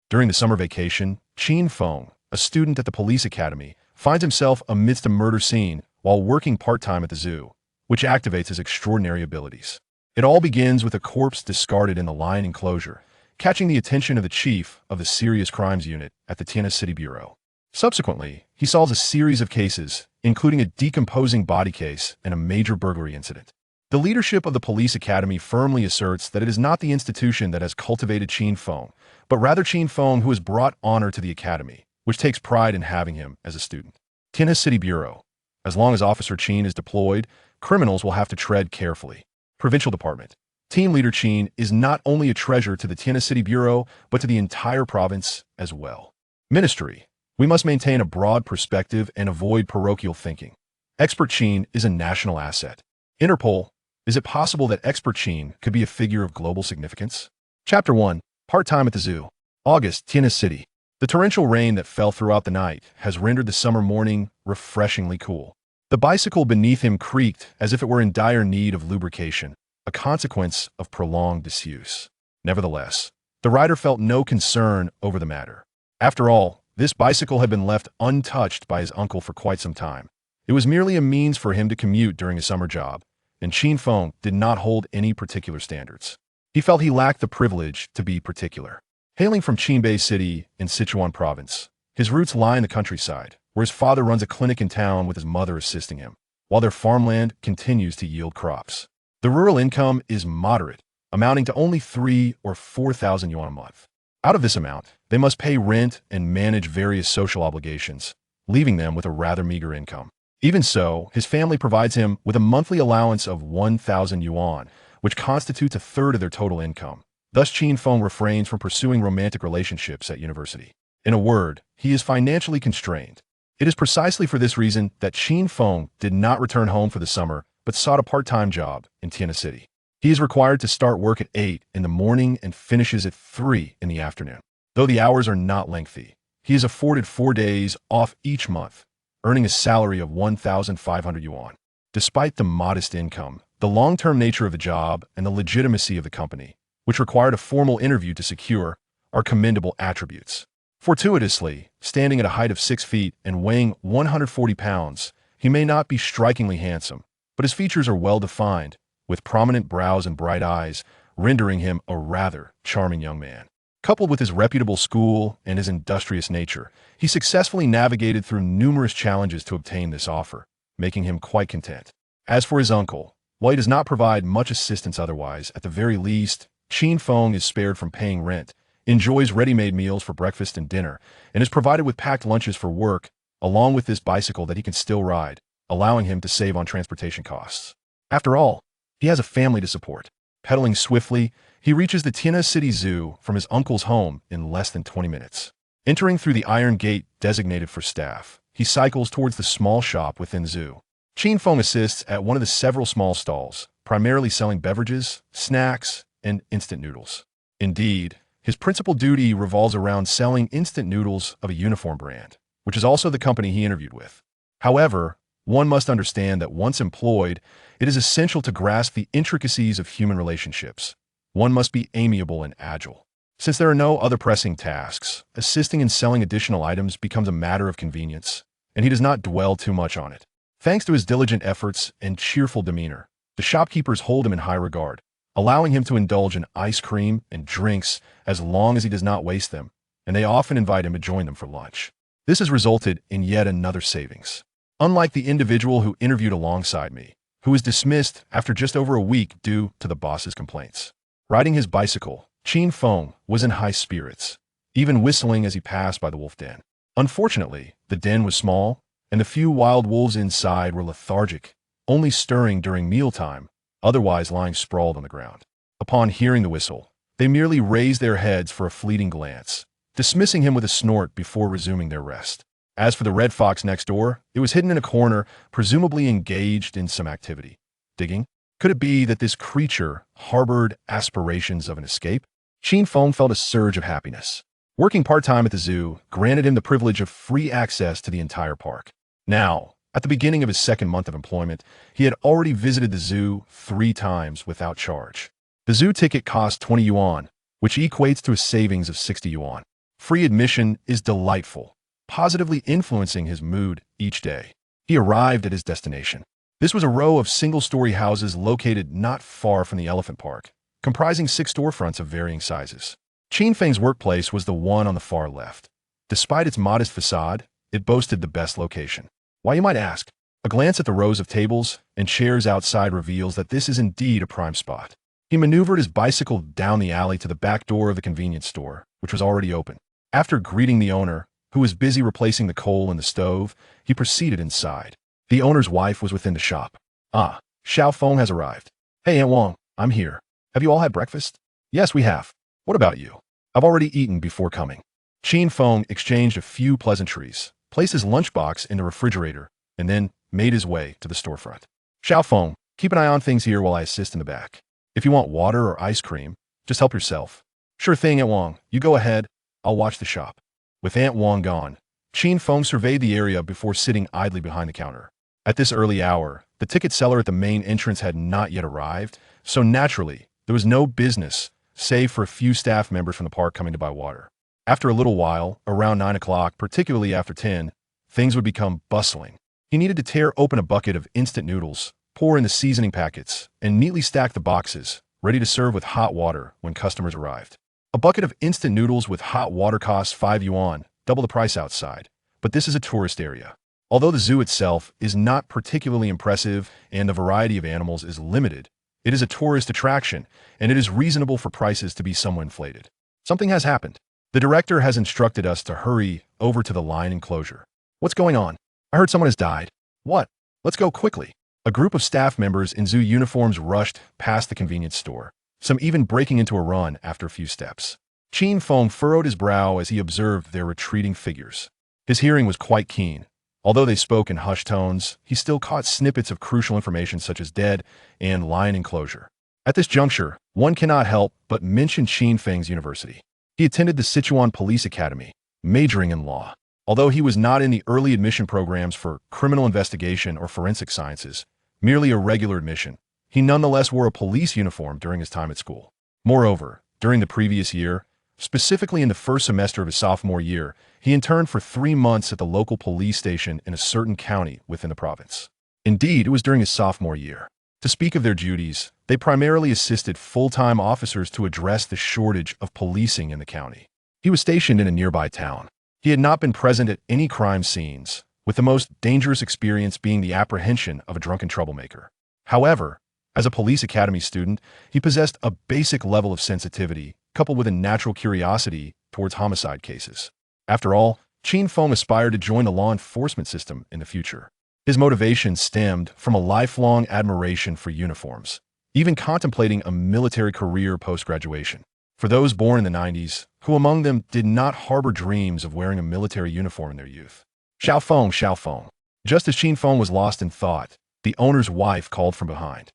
During the summer vacation, Qin Feng, a student at the police academy, finds himself amidst a murder scene while working part-time at the zoo, which activates his extraordinary abilities. It all begins with a corpse discarded in the lion enclosure, catching the attention of the chief of the Serious Crimes Unit at the Tianhe City Bureau. Subsequently, he solves a series of cases, including a decomposing body case and a major burglary incident. The leadership of the police academy firmly asserts that it is not the institution that has cultivated Qin Feng, but rather Qin Feng who has brought honor to the academy, which takes pride in having him as a student. Tianhe City Bureau. As long as Officer Qin is deployed, criminals will have to tread carefully. Provincial Department. Team Leader Qin is not only a treasure to the Tianhe City Bureau, but to the entire province as well. Ministry. We must maintain a broad perspective and avoid parochial thinking. Expert Qin is a national asset. Interpol. Is it possible that Expert Qin could be a figure of global significance? Chapter 1. Part-time at the zoo. August, Tianhe City. The torrential rain that fell throughout the night has rendered the summer morning refreshingly cool. The bicycle beneath him creaked as if it were in dire need of lubrication, a consequence of prolonged disuse. Nevertheless, the rider felt no concern over the matter. After all, this bicycle had been left untouched by his uncle for quite some time. It was merely a means for him to commute during a summer job, and Qin Feng did not hold any particular standards. He felt he lacked the privilege to be particular. Hailing from Qinbei City in Sichuan Province, his roots lie in the countryside, where his father runs a clinic in town with his mother assisting him, while their farmland continues to yield crops. The rural income is moderate, amounting to only 3,000 or 4,000 yuan a month. Out of this amount, they must pay rent and manage various social obligations, leaving them with a rather meager income. Even so, his family provides him with a monthly allowance of 1,000 yuan, which constitutes a third of their total income. Thus, Qin Feng refrains from pursuing romantic relationships at university. In a word, he is financially constrained. It is precisely for this reason that Qin Feng did not return home for the summer, but sought a part-time job in Tianhe City. He is required to start work at 8 in the morning and finishes at 3 in the afternoon. Though the hours are not lengthy, he is afforded 4 days off each month, earning a salary of 1,500 yuan. Despite the modest income, the long-term nature of the job and the legitimacy of the company, which required a formal interview to secure, are commendable attributes. Fortuitously, standing at a height of 6 feet and weighing 140 pounds, he may not be strikingly handsome, but his features are well-defined, with prominent brows and bright eyes, rendering him a rather charming young man. Coupled with his reputable school and his industrious nature, he successfully navigated through numerous challenges to obtain this offer, making him quite content. As for his uncle, while he does not provide much assistance otherwise, at the very least, Qin Feng is spared from paying rent, enjoys ready-made meals for breakfast and dinner, and is provided with packed lunches for work, along with this bicycle that he can still ride, allowing him to save on transportation costs. After all, he has a family to support. Pedaling swiftly, he reaches the Tianhe City Zoo from his uncle's home in less than 20 minutes. Entering through the iron gate designated for staff, he cycles towards the small shop within the zoo. Qin Feng assists at one of the several small stalls, primarily selling beverages, snacks, and instant noodles. Indeed, his principal duty revolves around selling instant noodles of a uniform brand, which is also the company he interviewed with. However, one must understand that once employed, it is essential to grasp the intricacies of human relationships. One must be amiable and agile. Since there are no other pressing tasks, assisting in selling additional items becomes a matter of convenience, and he does not dwell too much on it. Thanks to his diligent efforts and cheerful demeanor, the shopkeepers hold him in high regard, allowing him to indulge in ice cream and drinks as long as he does not waste them, and they often invite him to join them for lunch. This has resulted in yet another savings. Unlike the individual who interviewed alongside me, who was dismissed after just over a week due to the boss's complaints. Riding his bicycle, Qin Feng was in high spirits, even whistling as he passed by the wolf den. Unfortunately, the den was small, and the few wild wolves inside were lethargic, only stirring during mealtime, otherwise lying sprawled on the ground. Upon hearing the whistle, they merely raised their heads for a fleeting glance, dismissing him with a snort before resuming their rest. As for the red fox next door, it was hidden in a corner, presumably engaged in some activity. Digging? Could it be that this creature harbored aspirations of an escape? Qin Feng felt a surge of happiness. Working part-time at the zoo granted him the privilege of free access to the entire park. Now, at the beginning of his second month of employment, he had already visited the zoo 3 times without charge. The zoo ticket cost 20 yuan, which equates to a savings of 60 yuan. Free admission is delightful, positively influencing his mood each day. He arrived at his destination. This was a row of single-story houses located not far from the elephant park, comprising 6 storefronts of varying sizes. Qin Feng's workplace was the one on the far left. Despite its modest facade, it boasted the best location. Why, you might ask? A glance at the rows of tables and chairs outside reveals that this is indeed a prime spot. He maneuvered his bicycle down the alley to the back door of the convenience store, which was already open. After greeting the owner, who was busy replacing the coal in the stove, he proceeded inside. The owner's wife was within the shop. Ah, Xiao Feng has arrived. Hey, Aunt Wang, I'm here. Have you all had breakfast? Yes, we have. What about you? I've already eaten before coming. Qin Feng exchanged a few pleasantries, placed his lunchbox in the refrigerator, and then made his way to the storefront. Xiao Feng, keep an eye on things here while I assist in the back. If you want water or ice cream, just help yourself. Sure thing, Aunt Wang. You go ahead. I'll watch the shop. With Aunt Wang gone, Qin Feng surveyed the area before sitting idly behind the counter. At this early hour, the ticket seller at the main entrance had not yet arrived, so naturally, there was no business, save for a few staff members from the park coming to buy water. After a little while, around 9 o'clock, particularly after 10, things would become bustling. He needed to tear open a bucket of instant noodles, pour in the seasoning packets, and neatly stack the boxes, ready to serve with hot water when customers arrived. A bucket of instant noodles with hot water costs 5 yuan, double the price outside, but this is a tourist area. Although the zoo itself is not particularly impressive and the variety of animals is limited, it is a tourist attraction, and it is reasonable for prices to be somewhat inflated. Something has happened. The director has instructed us to hurry over to the lion enclosure. What's going on? I heard someone has died. What? Let's go quickly. A group of staff members in zoo uniforms rushed past the convenience store, some even breaking into a run after a few steps. Qin Feng furrowed his brow as he observed their retreating figures. His hearing was quite keen. Although they spoke in hushed tones, he still caught snippets of crucial information such as dead and lion enclosure. At this juncture, one cannot help but mention Qin Feng's university. He attended the Sichuan Police Academy, majoring in law. Although he was not in the early admission programs for criminal investigation or forensic sciences, merely a regular admission, he nonetheless wore a police uniform during his time at school. Moreover, during the previous year, specifically in the first semester of his sophomore year, he interned for 3 months at the local police station in a certain county within the province. Indeed, it was during his sophomore year. To speak of their duties, they primarily assisted full-time officers to address the shortage of policing in the county. He was stationed in a nearby town. He had not been present at any crime scenes, with the most dangerous experience being the apprehension of a drunken troublemaker. However, as a police academy student, he possessed a basic level of sensitivity, coupled with a natural curiosity towards homicide cases. After all, Qin Feng aspired to join the law enforcement system in the future. His motivation stemmed from a lifelong admiration for uniforms, even contemplating a military career post-graduation. For those born in the 90s, who among them did not harbor dreams of wearing a military uniform in their youth? Xiao Feng, Xiao Feng. Just as Qin Feng was lost in thought, the owner's wife called from behind.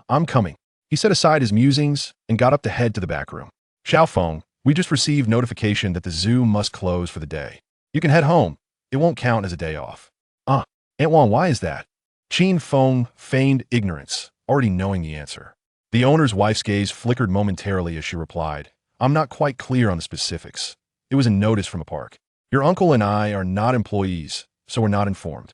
I'm coming. He set aside his musings and got up to head to the back room. Xiao Feng, we just received notification that the zoo must close for the day. You can head home. It won't count as a day off. Aunt Wang, why is that? Qin Feng feigned ignorance, already knowing the answer. The owner's wife's gaze flickered momentarily as she replied, I'm not quite clear on the specifics. It was a notice from a park. Your uncle and I are not employees, so we're not informed.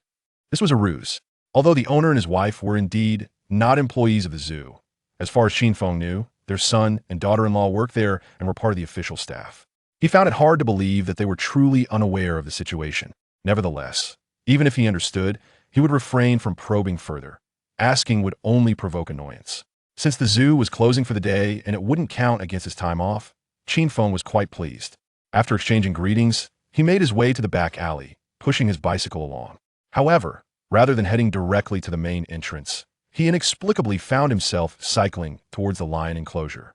This was a ruse. Although the owner and his wife were indeed not employees of the zoo, as far as Qin Feng knew, their son and daughter-in-law worked there and were part of the official staff. He found it hard to believe that they were truly unaware of the situation. Nevertheless, even if he understood, he would refrain from probing further. Asking would only provoke annoyance. Since the zoo was closing for the day and it wouldn't count against his time off, Qin Feng was quite pleased. After exchanging greetings, he made his way to the back alley, pushing his bicycle along. However, rather than heading directly to the main entrance, he inexplicably found himself cycling towards the lion enclosure.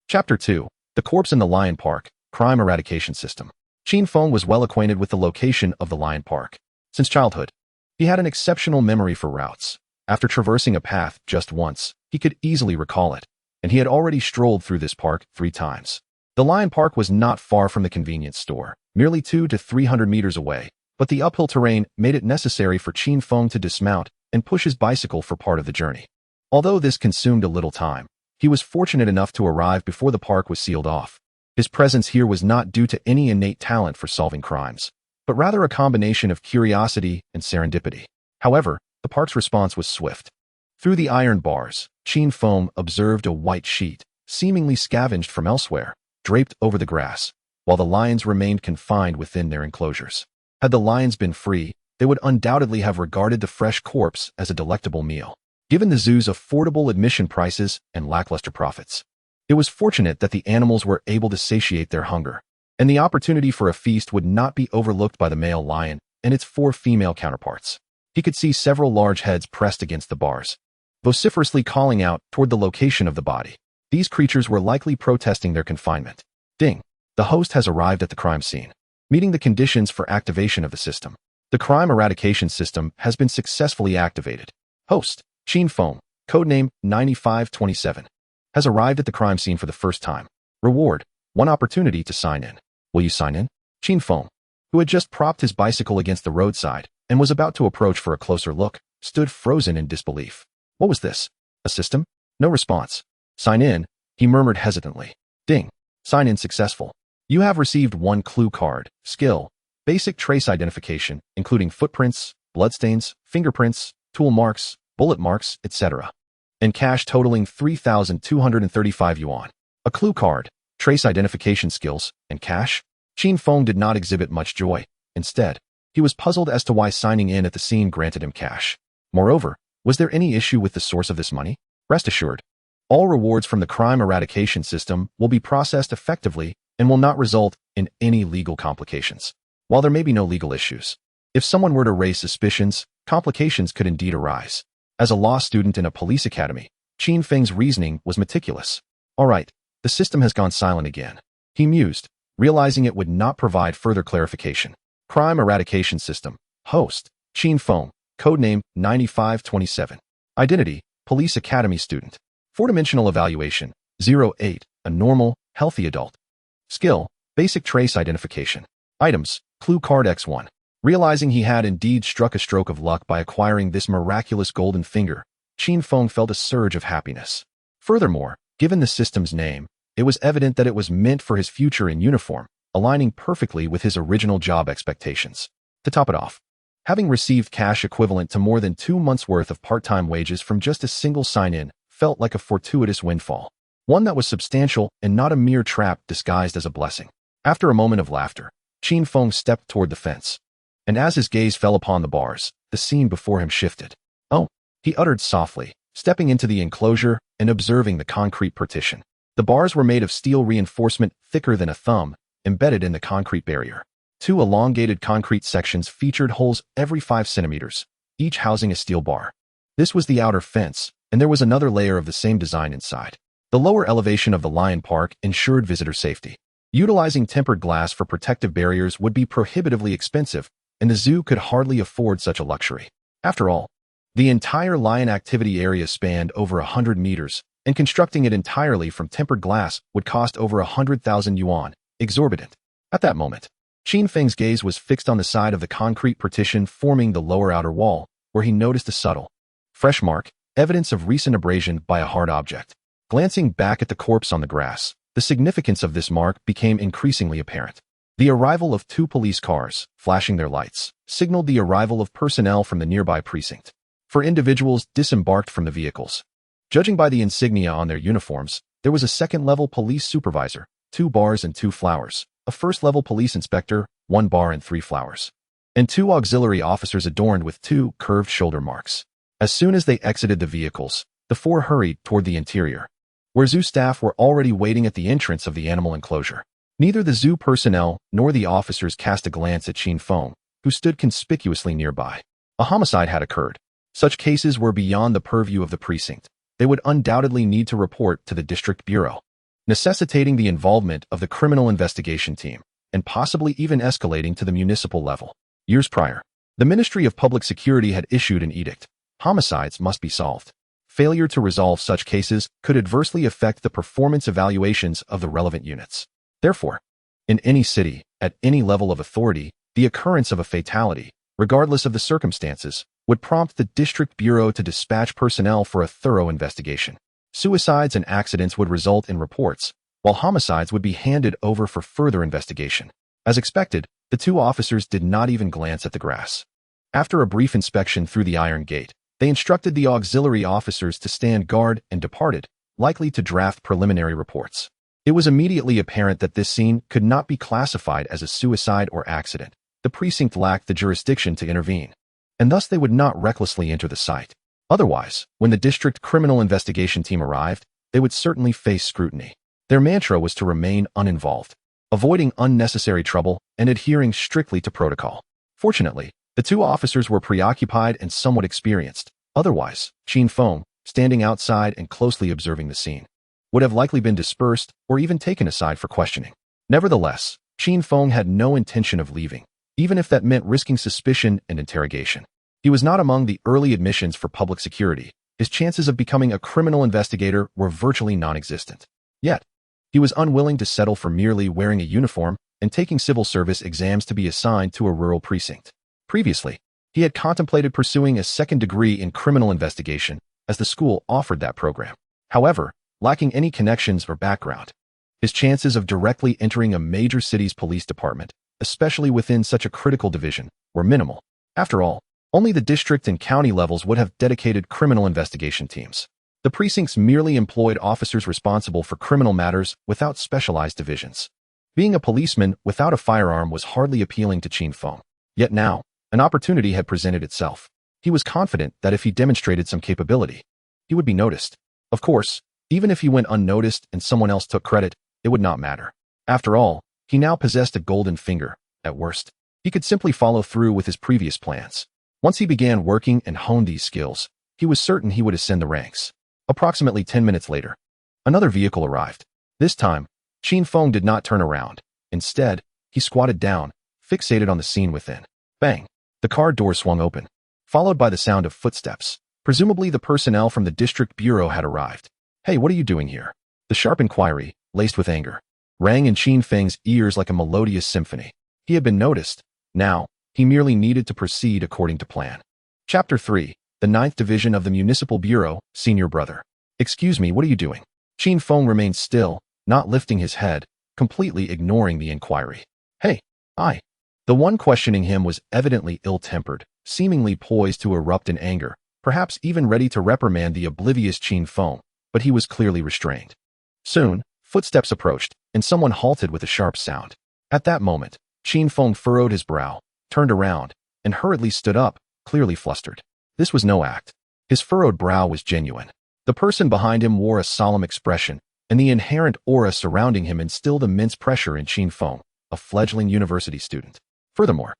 Chapter 2. The Corpse in the Lion Park, Crime Eradication System. Qin Feng was well acquainted with the location of the lion park. Since childhood, he had an exceptional memory for routes. After traversing a path just once, he could easily recall it, and he had already strolled through this park 3 times. The lion park was not far from the convenience store, merely 200 to 300 meters away, but the uphill terrain made it necessary for Qin Feng to dismount and push his bicycle for part of the journey. Although this consumed a little time, he was fortunate enough to arrive before the park was sealed off. His presence here was not due to any innate talent for solving crimes, but rather a combination of curiosity and serendipity. However, the park's response was swift. Through the iron bars, Qin Feng observed a white sheet, seemingly scavenged from elsewhere, draped over the grass, while the lions remained confined within their enclosures. Had the lions been free, they would undoubtedly have regarded the fresh corpse as a delectable meal. Given the zoo's affordable admission prices and lackluster profits, it was fortunate that the animals were able to satiate their hunger, and the opportunity for a feast would not be overlooked by the male lion and its 4 female counterparts. He could see several large heads pressed against the bars, vociferously calling out toward the location of the body. These creatures were likely protesting their confinement. Ding! The host has arrived at the crime scene, meeting the conditions for activation of the system. The crime eradication system has been successfully activated. Host, Qin Feng, codename 9527, has arrived at the crime scene for the first time. Reward, 1 opportunity to sign in. Will you sign in? Qin Feng, who had just propped his bicycle against the roadside and was about to approach for a closer look, stood frozen in disbelief. What was this? A system? No response. Sign in, he murmured hesitantly. Ding. Sign in successful. You have received 1 clue card. Skill, basic trace identification, including footprints, bloodstains, fingerprints, tool marks, bullet marks, etc. And cash totaling 3,235 yuan. A clue card, trace identification skills, and cash? Qin Feng did not exhibit much joy. Instead, he was puzzled as to why signing in at the scene granted him cash. Moreover, was there any issue with the source of this money? Rest assured, all rewards from the crime eradication system will be processed effectively and will not result in any legal complications. While there may be no legal issues, if someone were to raise suspicions, complications could indeed arise. As a law student in a police academy, Qin Feng's reasoning was meticulous. All right, the system has gone silent again. He mused, realizing it would not provide further clarification. Crime eradication system. Host, Qin Feng, codename 9527. Identity, police academy student. 4-dimensional evaluation, 08, a normal, healthy adult. Skill, basic trace identification. Items, clue card X1. Realizing he had indeed struck a stroke of luck by acquiring this miraculous golden finger, Qin Feng felt a surge of happiness. Furthermore, given the system's name, it was evident that it was meant for his future in uniform, aligning perfectly with his original job expectations. To top it off, having received cash equivalent to more than 2 months' worth of part-time wages from just a single sign-in felt like a fortuitous windfall, one that was substantial and not a mere trap disguised as a blessing. After a moment of laughter, Qin Feng stepped toward the fence, and as his gaze fell upon the bars, the scene before him shifted. Oh, he uttered softly, stepping into the enclosure and observing the concrete partition. The bars were made of steel reinforcement thicker than a thumb, embedded in the concrete barrier. 2 elongated concrete sections featured holes every 5 centimeters, each housing a steel bar. This was the outer fence, and there was another layer of the same design inside. The lower elevation of the Lion Park ensured visitor safety. Utilizing tempered glass for protective barriers would be prohibitively expensive, and the zoo could hardly afford such a luxury. After all, the entire lion activity area spanned over 100 meters, and constructing it entirely from tempered glass would cost over 100,000 yuan, exorbitant. At that moment, Qin Feng's gaze was fixed on the side of the concrete partition forming the lower outer wall, where he noticed a subtle, fresh mark, evidence of recent abrasion by a hard object. Glancing back at the corpse on the grass, the significance of this mark became increasingly apparent. The arrival of 2 police cars, flashing their lights, signaled the arrival of personnel from the nearby precinct. For individuals disembarked from the vehicles, judging by the insignia on their uniforms, there was a second-level police supervisor, 2 bars and 2 flowers, a first-level police inspector, 1 bar and 3 flowers, and 2 auxiliary officers adorned with 2 curved shoulder marks. As soon as they exited the vehicles, the 4 hurried toward the interior, where zoo staff were already waiting at the entrance of the animal enclosure. Neither the zoo personnel nor the officers cast a glance at Qin Feng, who stood conspicuously nearby. A homicide had occurred. Such cases were beyond the purview of the precinct. They would undoubtedly need to report to the district bureau, necessitating the involvement of the criminal investigation team, and possibly even escalating to the municipal level. Years prior, the Ministry of Public Security had issued an edict. Homicides must be solved. Failure to resolve such cases could adversely affect the performance evaluations of the relevant units. Therefore, in any city, at any level of authority, the occurrence of a fatality, regardless of the circumstances, would prompt the district bureau to dispatch personnel for a thorough investigation. Suicides and accidents would result in reports, while homicides would be handed over for further investigation. As expected, the two officers did not even glance at the grass. After a brief inspection through the iron gate, they instructed the auxiliary officers to stand guard and departed, likely to draft preliminary reports. It was immediately apparent that this scene could not be classified as a suicide or accident. The precinct lacked the jurisdiction to intervene, and thus they would not recklessly enter the site. Otherwise, when the district criminal investigation team arrived, they would certainly face scrutiny. Their mantra was to remain uninvolved, avoiding unnecessary trouble and adhering strictly to protocol. Fortunately, the two officers were preoccupied and somewhat experienced. Otherwise, Qin Feng, standing outside and closely observing the scene, would have likely been dispersed or even taken aside for questioning. Nevertheless, Qin Feng had no intention of leaving, even if that meant risking suspicion and interrogation. He was not among the early admissions for public security. His chances of becoming a criminal investigator were virtually non-existent. Yet, he was unwilling to settle for merely wearing a uniform and taking civil service exams to be assigned to a rural precinct. Previously, he had contemplated pursuing a second degree in criminal investigation, as the school offered that program. However, lacking any connections or background, his chances of directly entering a major city's police department, especially within such a critical division, were minimal. After all, only the district and county levels would have dedicated criminal investigation teams. The precincts merely employed officers responsible for criminal matters without specialized divisions. Being a policeman without a firearm was hardly appealing to Qin Feng. Yet now, an opportunity had presented itself. He was confident that if he demonstrated some capability, he would be noticed. Of course, even if he went unnoticed and someone else took credit, it would not matter. After all, he now possessed a golden finger. At worst, he could simply follow through with his previous plans. Once he began working and honed these skills, he was certain he would ascend the ranks. Approximately 10 minutes later, another vehicle arrived. This time, Qin Feng did not turn around. Instead, he squatted down, fixated on the scene within. Bang! The car door swung open, followed by the sound of footsteps. Presumably the personnel from the district bureau had arrived. "Hey, what are you doing here?" The sharp inquiry, laced with anger, rang in Qin Feng's ears like a melodious symphony. He had been noticed. Now, he merely needed to proceed according to plan. Chapter 3. The 9th Division of the Municipal Bureau, Senior Brother. "Excuse me, what are you doing?" Qin Feng remained still, not lifting his head, completely ignoring the inquiry. "Hey, I." The one questioning him was evidently ill-tempered, seemingly poised to erupt in anger, perhaps even ready to reprimand the oblivious Qin Feng, but he was clearly restrained. Soon, footsteps approached, and someone halted with a sharp sound. At that moment, Qin Feng furrowed his brow, turned around, and hurriedly stood up, clearly flustered. This was no act. His furrowed brow was genuine. The person behind him wore a solemn expression, and the inherent aura surrounding him instilled immense pressure in Qin Feng, a fledgling university student. Furthermore,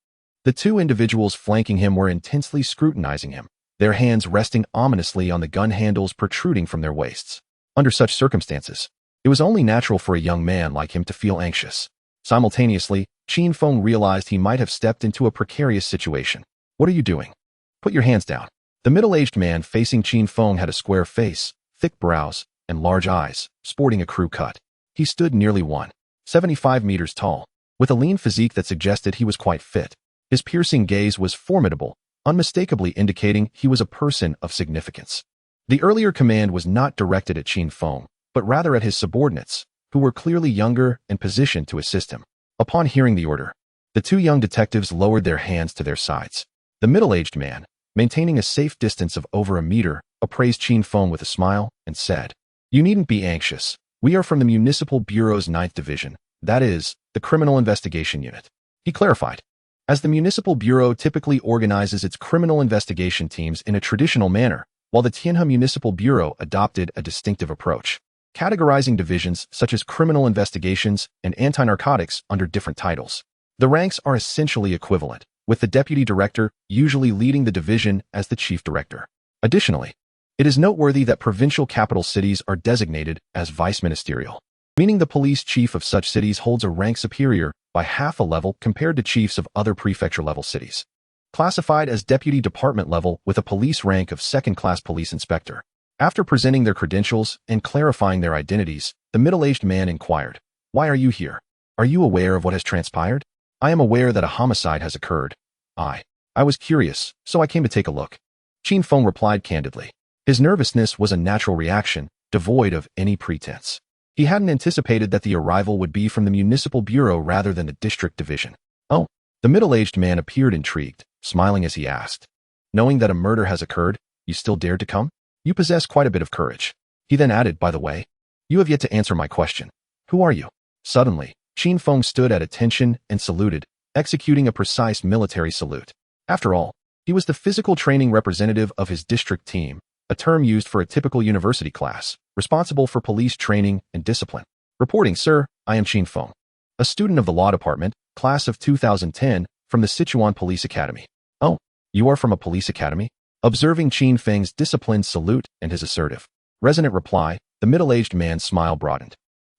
the two individuals flanking him were intensely scrutinizing him, their hands resting ominously on the gun handles protruding from their waists. Under such circumstances, it was only natural for a young man like him to feel anxious. Simultaneously, Qin Feng realized he might have stepped into a precarious situation. "What are you doing? Put your hands down." The middle-aged man facing Qin Feng had a square face, thick brows, and large eyes, sporting a crew cut. He stood nearly 1.75 meters tall, with a lean physique that suggested he was quite fit. His piercing gaze was formidable, unmistakably indicating he was a person of significance. The earlier command was not directed at Qin Feng, but rather at his subordinates, who were clearly younger and positioned to assist him. Upon hearing the order, the two young detectives lowered their hands to their sides. The middle-aged man, maintaining a safe distance of over a meter, appraised Qin Feng with a smile and said, "You needn't be anxious. We are from the Municipal Bureau's 9th Division, that is, the Criminal Investigation Unit." He clarified, as the Municipal Bureau typically organizes its criminal investigation teams in a traditional manner, while the Tianhe Municipal Bureau adopted a distinctive approach, categorizing divisions such as criminal investigations and anti-narcotics under different titles. The ranks are essentially equivalent, with the deputy director usually leading the division as the chief director. Additionally, it is noteworthy that provincial capital cities are designated as vice-ministerial, meaning the police chief of such cities holds a rank superior by half a level compared to chiefs of other prefecture-level cities. Classified as deputy department level with a police rank of second-class police inspector. After presenting their credentials and clarifying their identities, the middle-aged man inquired, "Why are you here? Are you aware of what has transpired?" "I am aware that a homicide has occurred. I was curious, so I came to take a look." Qin Feng replied candidly. His nervousness was a natural reaction, devoid of any pretense. He hadn't anticipated that the arrival would be from the municipal bureau rather than the district division. Oh, the middle-aged man appeared intrigued, smiling as he asked. Knowing that a murder has occurred, you still dared to come? You possess quite a bit of courage. He then added, by the way, you have yet to answer my question. Who are you? Suddenly, Qin Feng stood at attention and saluted, executing a precise military salute. After all, he was the physical training representative of his district team, a term used for a typical university class, responsible for police training and discipline. Reporting, sir, I am Qin Feng, a student of the Law Department, class of 2010, from the Sichuan Police Academy. Oh, you are from a police academy? Observing Qin Feng's disciplined salute and his assertive, resonant reply, the middle-aged man's smile broadened.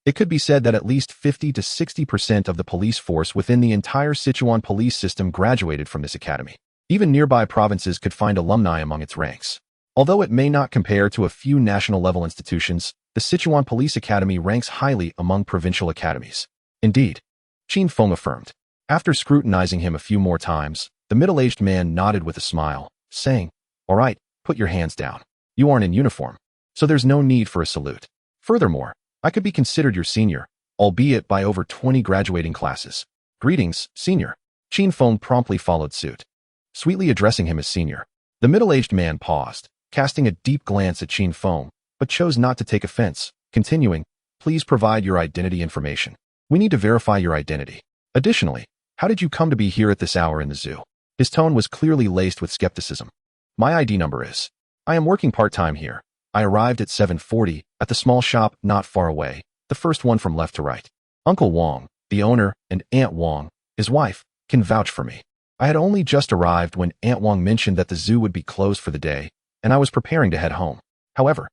It could be said that at least 50 to 60% of the police force within the entire Sichuan police system graduated from this academy. Even nearby provinces could find alumni among its ranks. Although it may not compare to a few national-level institutions, the Sichuan Police Academy ranks highly among provincial academies. Indeed, Qin Feng affirmed. After scrutinizing him a few more times, the middle-aged man nodded with a smile, saying, all right, put your hands down. You aren't in uniform, so there's no need for a salute. Furthermore, I could be considered your senior, albeit by over 20 graduating classes. Greetings, senior. Qin Feng promptly followed suit, sweetly addressing him as senior. The middle-aged man paused, casting a deep glance at Qin Feng, but chose not to take offense, continuing, please provide your identity information. We need to verify your identity. Additionally, how did you come to be here at this hour in the zoo? His tone was clearly laced with skepticism. My ID number is. I am working part-time here. I arrived at 7:40 at the small shop not far away, the first one from left to right. Uncle Wang, the owner, and Aunt Wang, his wife, can vouch for me. I had only just arrived when Aunt Wang mentioned that the zoo would be closed for the day, and I was preparing to head home. However,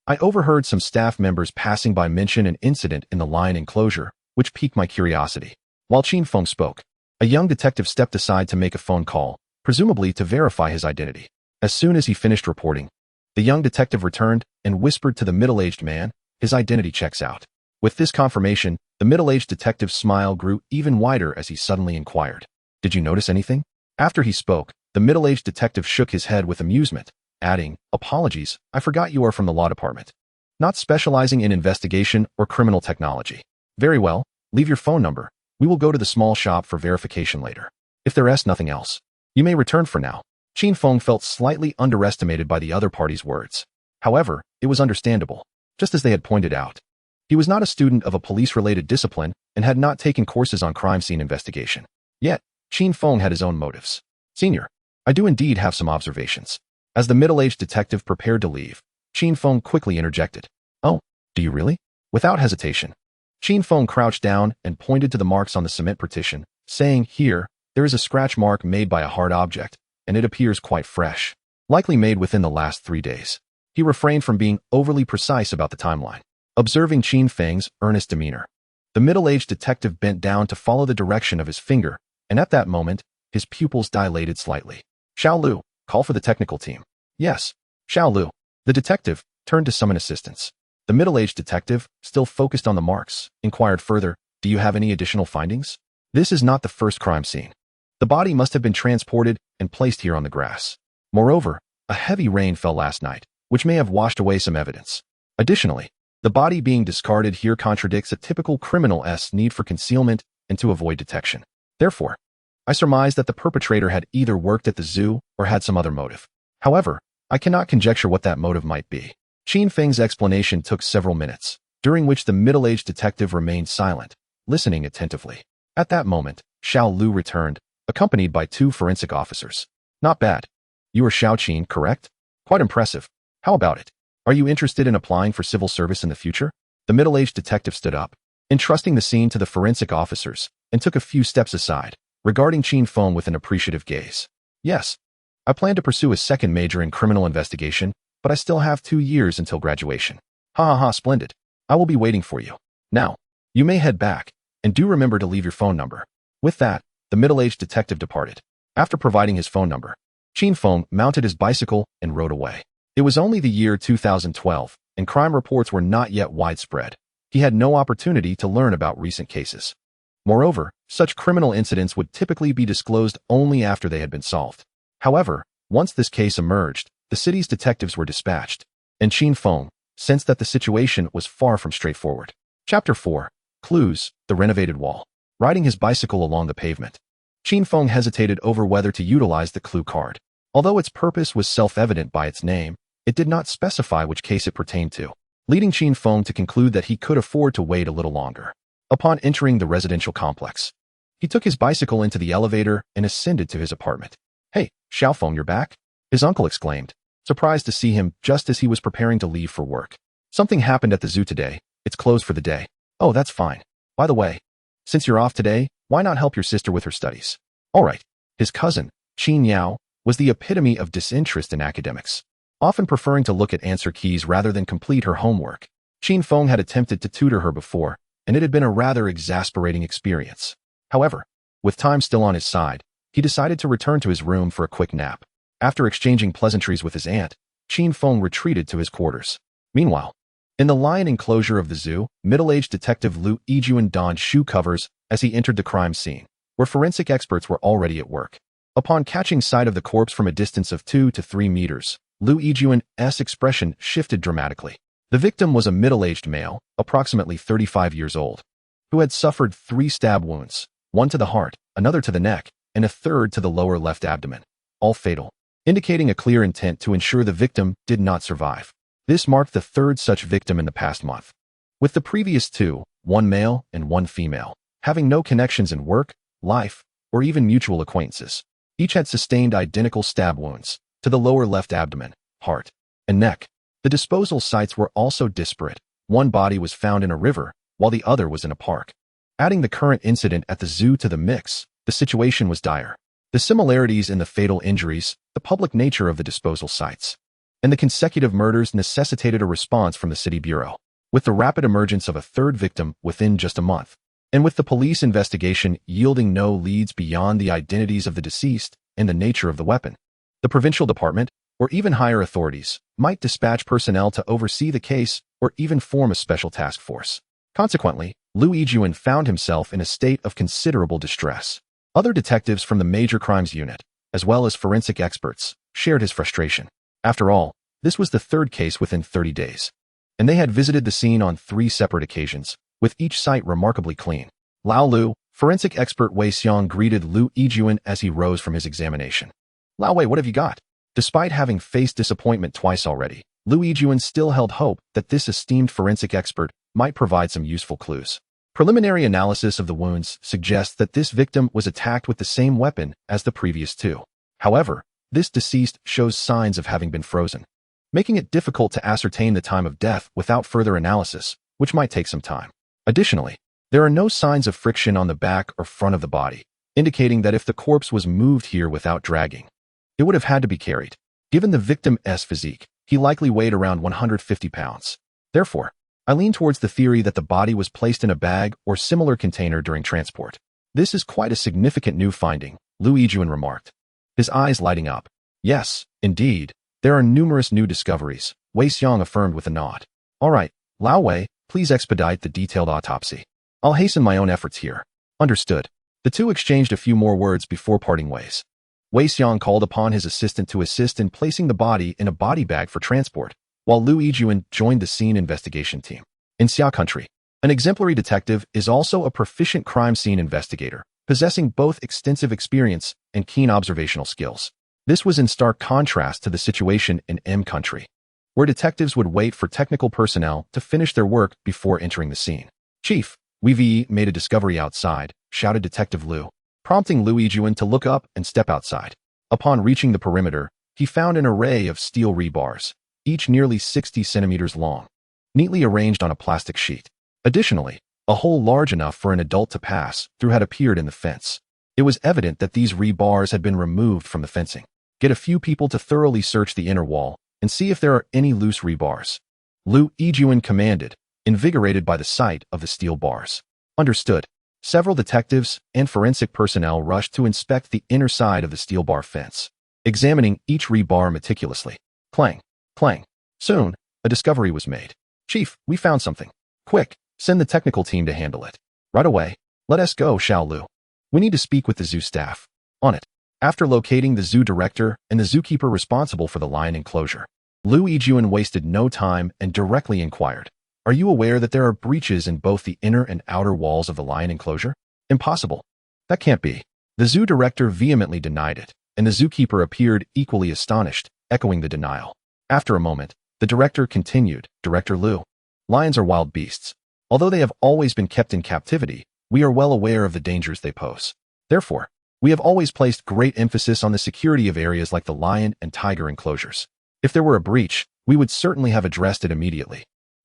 I overheard some staff members passing by mention an incident in the lion enclosure, which piqued my curiosity. While Qin Feng spoke, a young detective stepped aside to make a phone call, presumably to verify his identity. As soon as he finished reporting, the young detective returned and whispered to the middle-aged man, his identity checks out. With this confirmation, the middle-aged detective's smile grew even wider as he suddenly inquired, did you notice anything? After he spoke, the middle-aged detective shook his head with amusement, adding, apologies, I forgot you are from the Law Department. Not specializing in investigation or criminal technology. Very well, leave your phone number. We will go to the small shop for verification later. If there is nothing else, you may return for now. Qin Feng felt slightly underestimated by the other party's words. However, it was understandable, just as they had pointed out. He was not a student of a police-related discipline and had not taken courses on crime scene investigation. Yet, Qin Feng had his own motives. Senior, I do indeed have some observations. As the middle-aged detective prepared to leave, Qin Feng quickly interjected. Oh, do you really? Without hesitation, Qin Feng crouched down and pointed to the marks on the cement partition, saying, here, there is a scratch mark made by a hard object, and it appears quite fresh, likely made within the last 3 days. He refrained from being overly precise about the timeline. Observing Qin Feng's earnest demeanor, the middle-aged detective bent down to follow the direction of his finger, and at that moment, his pupils dilated slightly. Xiao Lu, call for the technical team. Yes, Xiao Lu. The detective turned to summon assistance. The middle-aged detective, still focused on the marks, inquired further, do you have any additional findings? This is not the first crime scene. The body must have been transported and placed here on the grass. Moreover, a heavy rain fell last night, which may have washed away some evidence. Additionally, the body being discarded here contradicts a typical criminal's need for concealment and to avoid detection. Therefore, I surmise that the perpetrator had either worked at the zoo or had some other motive. However, I cannot conjecture what that motive might be. Qin Feng's explanation took several minutes, during which the middle-aged detective remained silent, listening attentively. At that moment, Xiao Lu returned, accompanied by 2 forensic officers. Not bad. You are Xiao Qin, correct? Quite impressive. How about it? Are you interested in applying for civil service in the future? The middle-aged detective stood up, entrusting the scene to the forensic officers, and took a few steps aside, regarding Qin Feng with an appreciative gaze. Yes. I plan to pursue a second major in criminal investigation, but I still have 2 years until graduation. Ha ha ha, splendid. I will be waiting for you. Now, you may head back, and do remember to leave your phone number. With that, the middle-aged detective departed. After providing his phone number, Qin Feng mounted his bicycle and rode away. It was only the year 2012, and crime reports were not yet widespread. He had no opportunity to learn about recent cases. Moreover, such criminal incidents would typically be disclosed only after they had been solved. However, once this case emerged, the city's detectives were dispatched, and Qin Feng sensed that the situation was far from straightforward. Chapter 4. Clues, the renovated wall. Riding his bicycle along the pavement, Qin Feng hesitated over whether to utilize the clue card. Although its purpose was self-evident by its name, it did not specify which case it pertained to, leading Qin Feng to conclude that he could afford to wait a little longer. Upon entering the residential complex, he took his bicycle into the elevator and ascended to his apartment. "Hey, Xiaofeng, you're back?" his uncle exclaimed, surprised to see him just as he was preparing to leave for work. "Something happened at the zoo today. It's closed for the day." "Oh, that's fine. By the way, since you're off today, why not help your sister with her studies?" "All right." His cousin, Qin Yao, was the epitome of disinterest in academics, often preferring to look at answer keys rather than complete her homework. Qin Feng had attempted to tutor her before, and it had been a rather exasperating experience. However, with time still on his side, he decided to return to his room for a quick nap. After exchanging pleasantries with his aunt, Qin Feng retreated to his quarters. Meanwhile, in the lion enclosure of the zoo, middle-aged detective Lu Yijuan donned shoe covers as he entered the crime scene, where forensic experts were already at work. Upon catching sight of the corpse from a distance of 2 to 3 meters, Lu Yijuan's expression shifted dramatically. The victim was a middle-aged male, approximately 35 years old, who had suffered 3 stab wounds, one to the heart, another to the neck, and a third to the lower left abdomen, all fatal, indicating a clear intent to ensure the victim did not survive. This marked the third such victim in the past month, with the previous 2, one male and one female, having no connections in work, life, or even mutual acquaintances. Each had sustained identical stab wounds to the lower left abdomen, heart, and neck. The disposal sites were also disparate. One body was found in a river, while the other was in a park. Adding the current incident at the zoo to the mix, the situation was dire. The similarities in the fatal injuries, the public nature of the disposal sites, and the consecutive murders necessitated a response from the city bureau, with the rapid emergence of a third victim within just a month, and with the police investigation yielding no leads beyond the identities of the deceased and the nature of the weapon. The Provincial Department, or even higher authorities, might dispatch personnel to oversee the case or even form a special task force. Consequently, Lu Yijuan found himself in a state of considerable distress. Other detectives from the Major Crimes Unit, as well as forensic experts, shared his frustration. After all, this was the third case within 30 days, and they had visited the scene on 3 separate occasions, with each site remarkably clean. Lao Lu, forensic expert Wei Xiong, greeted Lu Yijuan as he rose from his examination. "Lao Wei, what have you got?" Despite having faced disappointment twice already, Lu Yijuan still held hope that this esteemed forensic expert might provide some useful clues. Preliminary analysis of the wounds suggests that this victim was attacked with the same weapon as the previous 2. However, this deceased shows signs of having been frozen, making it difficult to ascertain the time of death without further analysis, which might take some time. Additionally, there are no signs of friction on the back or front of the body, indicating that if the corpse was moved here without dragging, it would have had to be carried. Given the victim's physique, he likely weighed around 150 pounds. Therefore, I lean towards the theory that the body was placed in a bag or similar container during transport. "This is quite a significant new finding," Lu Yijuan remarked, his eyes lighting up. "Yes, indeed, there are numerous new discoveries," Wei Xiong affirmed with a nod. "All right, Lao Wei, please expedite the detailed autopsy. I'll hasten my own efforts here." "Understood." The two exchanged a few more words before parting ways. Wei Xiong called upon his assistant to assist in placing the body in a body bag for transport, while Lu Yijuan joined the scene investigation team. In Xia country, an exemplary detective is also a proficient crime scene investigator, possessing both extensive experience and keen observational skills. This was in stark contrast to the situation in M country, where detectives would wait for technical personnel to finish their work before entering the scene. "Chief, we've made a discovery outside," shouted Detective Lu, prompting Lu Yijuan to look up and step outside. Upon reaching the perimeter, he found an array of steel rebars, each nearly 60 centimeters long, neatly arranged on a plastic sheet. Additionally, a hole large enough for an adult to pass through had appeared in the fence. It was evident that these rebars had been removed from the fencing. "Get a few people to thoroughly search the inner wall and see if there are any loose rebars," Lu Yijuan commanded, invigorated by the sight of the steel bars. "Understood." Several detectives and forensic personnel rushed to inspect the inner side of the steel bar fence, examining each rebar meticulously. Clang, clang. Soon, a discovery was made. "Chief, we found something. Quick, send the technical team to handle it." "Right away. Let us go, Xiao Lu. We need to speak with the zoo staff." "On it." After locating the zoo director and the zookeeper responsible for the lion enclosure, Lu Yijuan wasted no time and directly inquired, Are you aware that there are breaches in both the inner and outer walls of the lion enclosure? Impossible. That can't be. The zoo director vehemently denied it, and the zookeeper appeared equally astonished, echoing the denial. After a moment, the director continued, Director Liu, lions are wild beasts. Although they have always been kept in captivity, we are well aware of the dangers they pose. Therefore, we have always placed great emphasis on the security of areas like the lion and tiger enclosures. If there were a breach, we would certainly have addressed it immediately.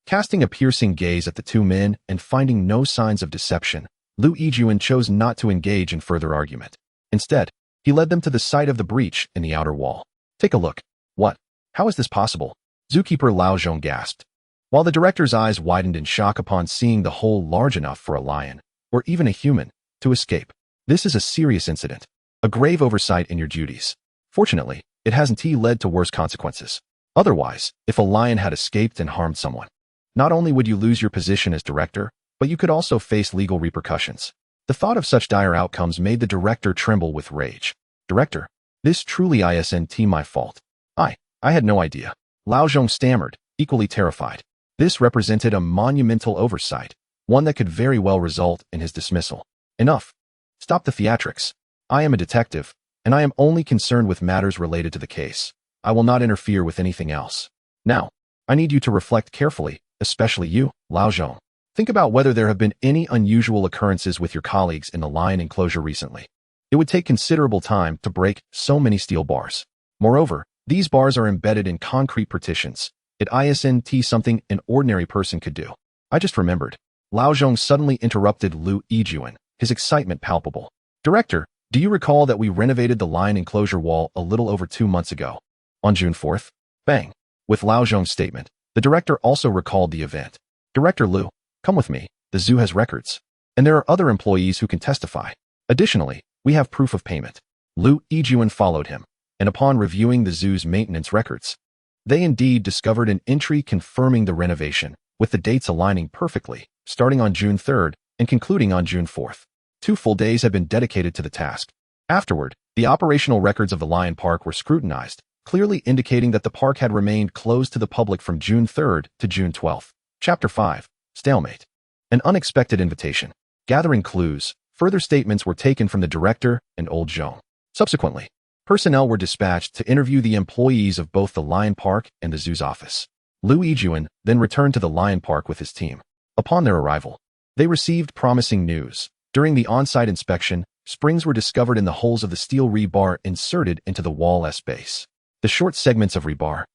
Casting a piercing gaze at the two men and finding no signs of deception, Liu Yijuan chose not to engage in further argument. Instead, he led them to the site of the breach in the outer wall. Take a look. What? How is this possible? Zookeeper Lao Zhong gasped. While the director's eyes widened in shock upon seeing the hole large enough for a lion, or even a human, to escape. This is a serious incident. A grave oversight in your duties. Fortunately, it hasn't led to worse consequences. Otherwise, if a lion had escaped and harmed someone, not only would you lose your position as director, but you could also face legal repercussions. The thought of such dire outcomes made the director tremble with rage. Director, this truly isn't my fault. I had no idea. Lao Zhong stammered, equally terrified. This represented a monumental oversight, one that could very well result in his dismissal. Enough. Stop the theatrics. I am a detective, and I am only concerned with matters related to the case. I will not interfere with anything else. Now, I need you to reflect carefully, especially you, Lao Zhong. Think about whether there have been any unusual occurrences with your colleagues in the lion enclosure recently. It would take considerable time to break so many steel bars. Moreover, these bars are embedded in concrete partitions. It isn't something an ordinary person could do. I just remembered. Lao Zhong suddenly interrupted Liu Yijuan, his excitement palpable. Director, do you recall that we renovated the lion enclosure wall a little over 2 months ago? On June 4th? Bang. With Lao Zhong's statement, the director also recalled the event. Director Liu, come with me. The zoo has records. And there are other employees who can testify. Additionally, we have proof of payment. Liu Yijuan followed him, and upon reviewing the zoo's maintenance records, they indeed discovered an entry confirming the renovation, with the dates aligning perfectly, starting on June 3rd and concluding on June 4th. 2 full days had been dedicated to the task. Afterward, the operational records of the Lion Park were scrutinized, clearly indicating that the park had remained closed to the public from June 3rd to June 12th. Chapter 5. Stalemate. An unexpected invitation. Gathering clues, further statements were taken from the director and Old Zhong. Subsequently, personnel were dispatched to interview the employees of both the Lion Park and the zoo's office. Liu Yijuan then returned to the Lion Park with his team. Upon their arrival, they received promising news. During the on-site inspection, springs were discovered in the holes of the steel rebar inserted into the wall's base. The short segments of rebar,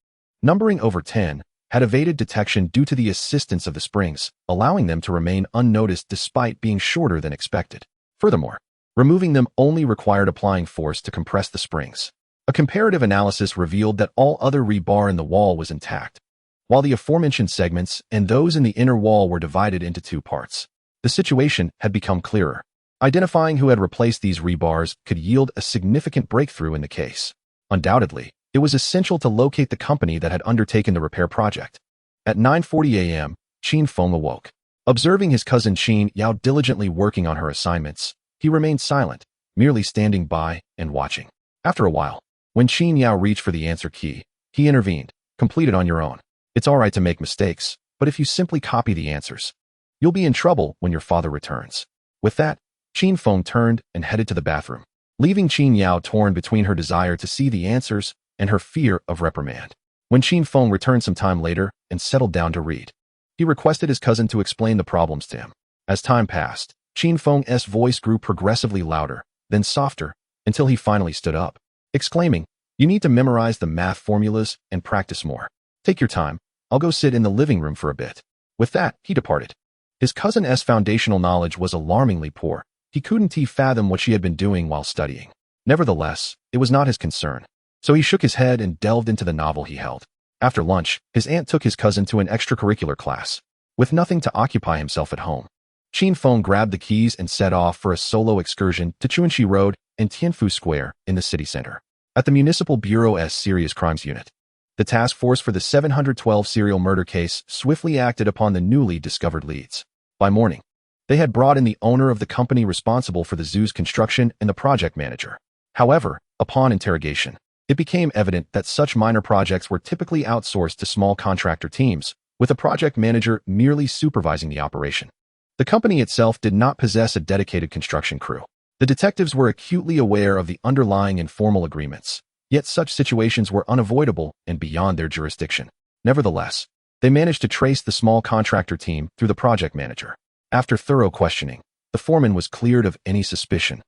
numbering over 10, had evaded detection due to the assistance of the springs, allowing them to remain unnoticed despite being shorter than expected. Furthermore, removing them only required applying force to compress the springs. A comparative analysis revealed that all other rebar in the wall was intact, while the aforementioned segments and those in the inner wall were divided into 2 parts. The situation had become clearer. Identifying who had replaced these rebars could yield a significant breakthrough in the case. Undoubtedly, it was essential to locate the company that had undertaken the repair project. At 9:40 a.m., Qin Feng awoke. Observing his cousin Qin Yao diligently working on her assignments, he remained silent, merely standing by and watching. After a while, when Qin Yao reached for the answer key, he intervened. Complete it on your own. It's all right to make mistakes, but if you simply copy the answers, you'll be in trouble when your father returns. With that, Qin Feng turned and headed to the bathroom, leaving Qin Yao torn between her desire to see the answers and her fear of reprimand. When Qin Feng returned some time later and settled down to read, he requested his cousin to explain the problems to him. As time passed, Qin Feng's voice grew progressively louder, then softer, until he finally stood up, exclaiming, "You need to memorize the math formulas and practice more. Take your time. I'll go sit in the living room for a bit." With that, he departed. His cousin's foundational knowledge was alarmingly poor. He couldn't fathom what she had been doing while studying. Nevertheless, it was not his concern. So he shook his head and delved into the novel he held. After lunch, his aunt took his cousin to an extracurricular class. With nothing to occupy himself at home, Qin Feng grabbed the keys and set off for a solo excursion to Chuanxi Road and Tianfu Square in the city center. At the Municipal Bureau's Serious Crimes Unit, the task force for the 712 serial murder case swiftly acted upon the newly discovered leads. By morning, they had brought in the owner of the company responsible for the zoo's construction and the project manager. However, upon interrogation, it became evident that such minor projects were typically outsourced to small contractor teams, with a project manager merely supervising the operation. The company itself did not possess a dedicated construction crew. The detectives were acutely aware of the underlying informal agreements, yet such situations were unavoidable and beyond their jurisdiction. Nevertheless, they managed to trace the small contractor team through the project manager. After thorough questioning, the foreman was cleared of any suspicion,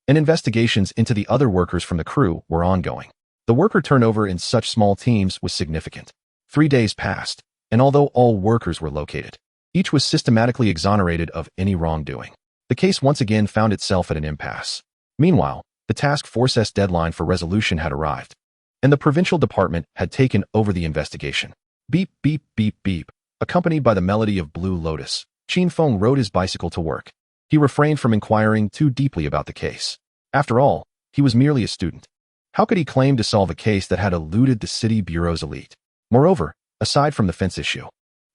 and investigations into the other workers from the crew were ongoing. The worker turnover in such small teams was significant. 3 days passed, and although all workers were located, each was systematically exonerated of any wrongdoing. The case once again found itself at an impasse. Meanwhile, the task force's deadline for resolution had arrived, and the Provincial Department had taken over the investigation. Beep, beep, beep, beep. Accompanied by the melody of Blue Lotus, Qin Feng rode his bicycle to work. He refrained from inquiring too deeply about the case. After all, he was merely a student. How could he claim to solve a case that had eluded the city bureau's elite? Moreover, aside from the fence issue,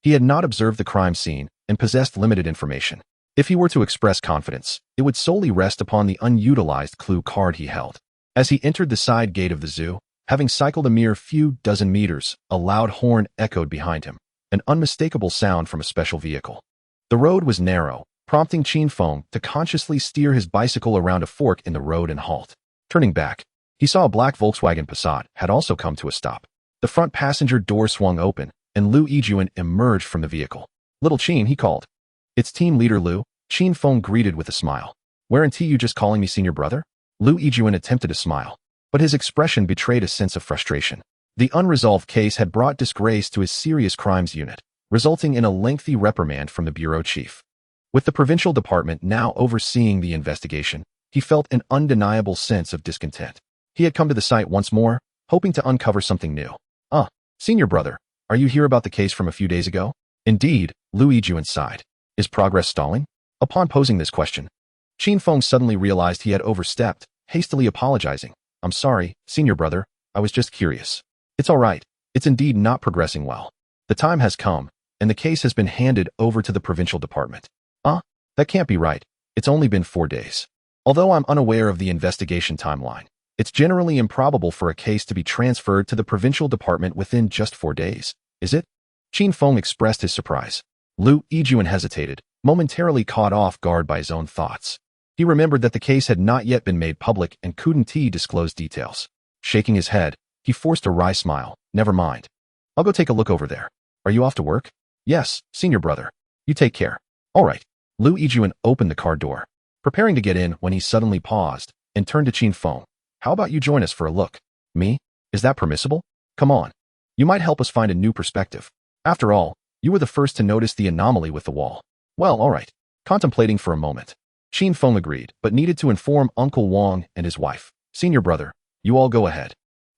he had not observed the crime scene and possessed limited information. If he were to express confidence, it would solely rest upon the unutilized clue card he held. As he entered the side gate of the zoo, having cycled a mere few dozen meters, a loud horn echoed behind him, an unmistakable sound from a special vehicle. The road was narrow, prompting Qin Feng to consciously steer his bicycle around a fork in the road and halt. Turning back, he saw a black Volkswagen Passat had also come to a stop. The front passenger door swung open, and Lu Yijuan emerged from the vehicle. "Little Qin," he called. "It's team leader Lu," Qin Feng greeted with a smile. "Weren't you just calling me senior brother?" Lu Yijuan attempted a smile, but his expression betrayed a sense of frustration. The unresolved case had brought disgrace to his serious crimes unit, resulting in a lengthy reprimand from the bureau chief. With the Provincial Department now overseeing the investigation, he felt an undeniable sense of discontent. He had come to the site once more, hoping to uncover something new. Senior brother, are you here about the case from a few days ago?" "Indeed," Lu Yijuan sighed. "Is progress stalling?" Upon posing this question, Qin Feng suddenly realized he had overstepped, hastily apologizing. "I'm sorry, senior brother, I was just curious." "It's all right. It's indeed not progressing well. The time has come, and the case has been handed over to the Provincial Department." That can't be right. It's only been 4 days. Although I'm unaware of the investigation timeline, it's generally improbable for a case to be transferred to the Provincial Department within just 4 days, is it? Qin Feng expressed his surprise. Lu Yijuan hesitated, momentarily caught off guard by his own thoughts. He remembered that the case had not yet been made public and couldn't disclose details. Shaking his head, he forced a wry smile. "Never mind. I'll go take a look over there. Are you off to work?" "Yes, senior brother. You take care." "All right." Lu Yijuan opened the car door, preparing to get in when he suddenly paused and turned to Qin Feng. "How about you join us for a look?" "Me? Is that permissible?" "Come on. You might help us find a new perspective. After all, you were the first to notice the anomaly with the wall." "Well, all right." Contemplating for a moment, Qin Feng agreed, but needed to inform Uncle Wang and his wife. "Senior brother, you all go ahead.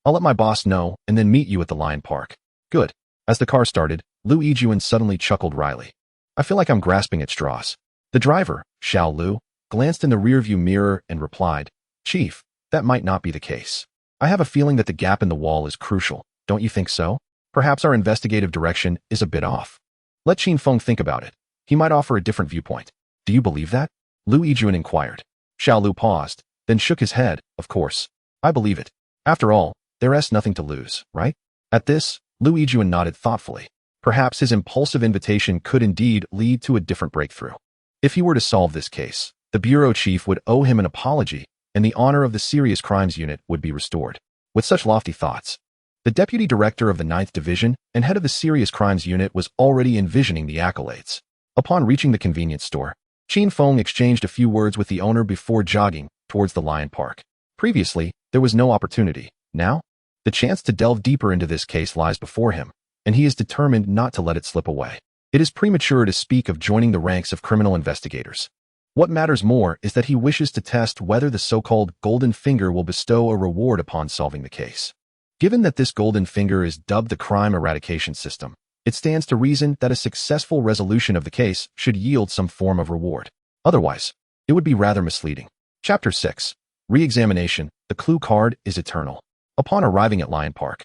I'll let my boss know and then meet you at the Lion Park." "Good." As the car started, Lu Yijuan suddenly chuckled wryly. "I feel like I'm grasping at straws." The driver, Xiao Lu, glanced in the rearview mirror and replied, "Chief, that might not be the case. I have a feeling that the gap in the wall is crucial, don't you think so? Perhaps our investigative direction is a bit off. Let Qin Feng think about it. He might offer a different viewpoint." "Do you believe that?" Lu Yijuan inquired. Xiao Lu paused, then shook his head. "Of course. I believe it. After all, there's nothing to lose, right?" At this, Lu Yijuan nodded thoughtfully. Perhaps his impulsive invitation could indeed lead to a different breakthrough. If he were to solve this case, the bureau chief would owe him an apology, and the honor of the Serious Crimes Unit would be restored. With such lofty thoughts, the deputy director of the 9th Division and head of the Serious Crimes Unit was already envisioning the accolades. Upon reaching the convenience store, Qin Feng exchanged a few words with the owner before jogging towards the Lion Park. Previously, there was no opportunity. Now, the chance to delve deeper into this case lies before him, and he is determined not to let it slip away. It is premature to speak of joining the ranks of criminal investigators. What matters more is that he wishes to test whether the so-called golden finger will bestow a reward upon solving the case. Given that this golden finger is dubbed the crime eradication system, it stands to reason that a successful resolution of the case should yield some form of reward. Otherwise, it would be rather misleading. Chapter 6. Re-examination. The clue card is eternal. Upon arriving at Lion Park,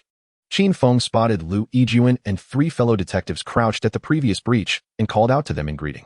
Qin Feng spotted Lu Yijuan and 3 fellow detectives crouched at the previous breach and called out to them in greeting.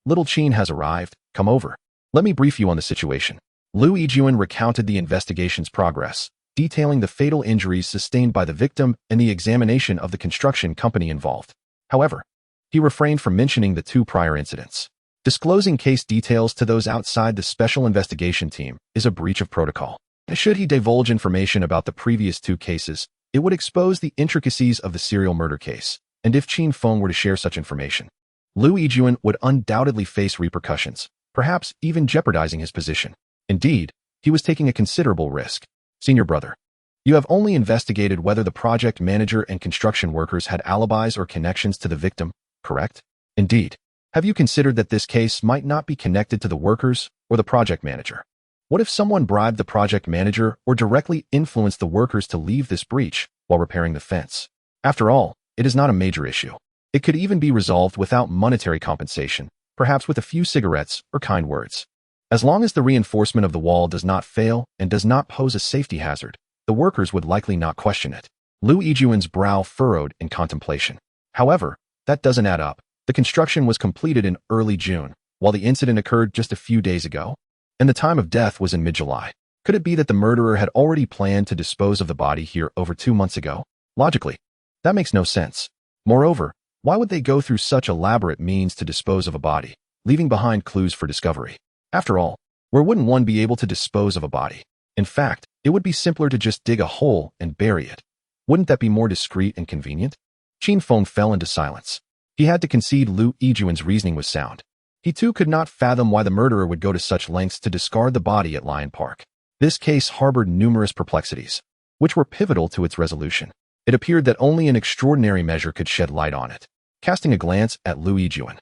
Little Qin has arrived. Come over. Let me brief you on the situation." Lu Yijuan recounted the investigation's progress, detailing the fatal injuries sustained by the victim and the examination of the construction company involved. However, he refrained from mentioning the 2 prior incidents. Disclosing case details to those outside the special investigation team is a breach of protocol. Should he divulge information about the previous 2 cases, it would expose the intricacies of the serial murder case, and if Qin Feng were to share such information, Liu Yijun would undoubtedly face repercussions, perhaps even jeopardizing his position. Indeed, he was taking a considerable risk. Senior brother, you have only investigated whether the project manager and construction workers had alibis or connections to the victim, correct? Indeed. Have you considered that this case might not be connected to the workers or the project manager? What if someone bribed the project manager or directly influenced the workers to leave this breach while repairing the fence? After all, it is not a major issue. It could even be resolved without monetary compensation, perhaps with a few cigarettes or kind words. As long as the reinforcement of the wall does not fail and does not pose a safety hazard, the workers would likely not question it. Liu Yijun's brow furrowed in contemplation. However, that doesn't add up. The construction was completed in early June, while the incident occurred just a few days ago, and the time of death was in mid-July. Could it be that the murderer had already planned to dispose of the body here over 2 months ago? Logically, that makes no sense. Moreover, why would they go through such elaborate means to dispose of a body, leaving behind clues for discovery? After all, where wouldn't one be able to dispose of a body? In fact, it would be simpler to just dig a hole and bury it. Wouldn't that be more discreet and convenient? Qin Feng fell into silence. He had to concede Liu Yijun's reasoning was sound. He too could not fathom why the murderer would go to such lengths to discard the body at Lion Park. This case harbored numerous perplexities, which were pivotal to its resolution. It appeared that only an extraordinary measure could shed light on it. Casting a glance at Liu Yijun,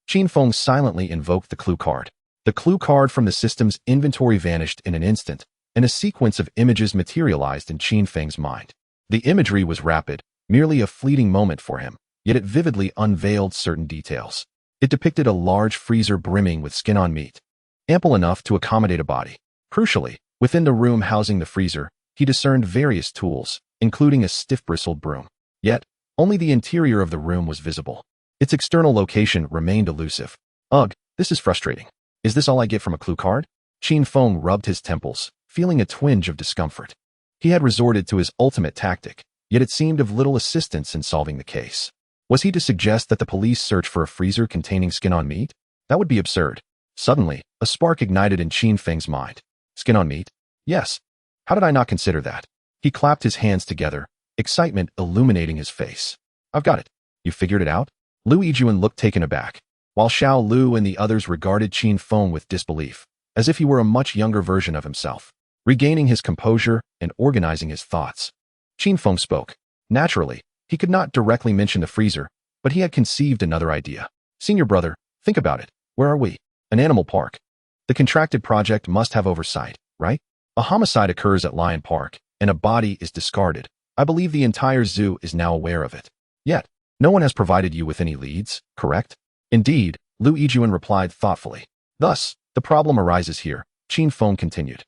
Qin Feng silently invoked the clue card. The clue card from the system's inventory vanished in an instant, and a sequence of images materialized in Qin Feng's mind. The imagery was rapid, merely a fleeting moment for him, yet it vividly unveiled certain details. It depicted a large freezer brimming with skin-on meat, ample enough to accommodate a body. Crucially, within the room housing the freezer, he discerned various tools, including a stiff-bristled broom. Yet, only the interior of the room was visible. Its external location remained elusive. Ugh, this is frustrating. Is this all I get from a clue card? Qin Feng rubbed his temples, feeling a twinge of discomfort. He had resorted to his ultimate tactic, yet it seemed of little assistance in solving the case. Was he to suggest that the police search for a freezer containing skin-on meat? That would be absurd. Suddenly, a spark ignited in Qin Feng's mind. Skin-on meat? Yes. How did I not consider that? He clapped his hands together, excitement illuminating his face. I've got it. You figured it out? Liu Yijun looked taken aback, while Xiao Lu and the others regarded Qin Feng with disbelief, as if he were a much younger version of himself. Regaining his composure and organizing his thoughts, Qin Feng spoke. Naturally, he could not directly mention the freezer, but he had conceived another idea. Senior brother, think about it. Where are we? An animal park. The contracted project must have oversight, right? A homicide occurs at Lion Park, and a body is discarded. I believe the entire zoo is now aware of it. Yet, no one has provided you with any leads, correct? Indeed, Liu Yijun replied thoughtfully. Thus, the problem arises here, Qin Feng continued.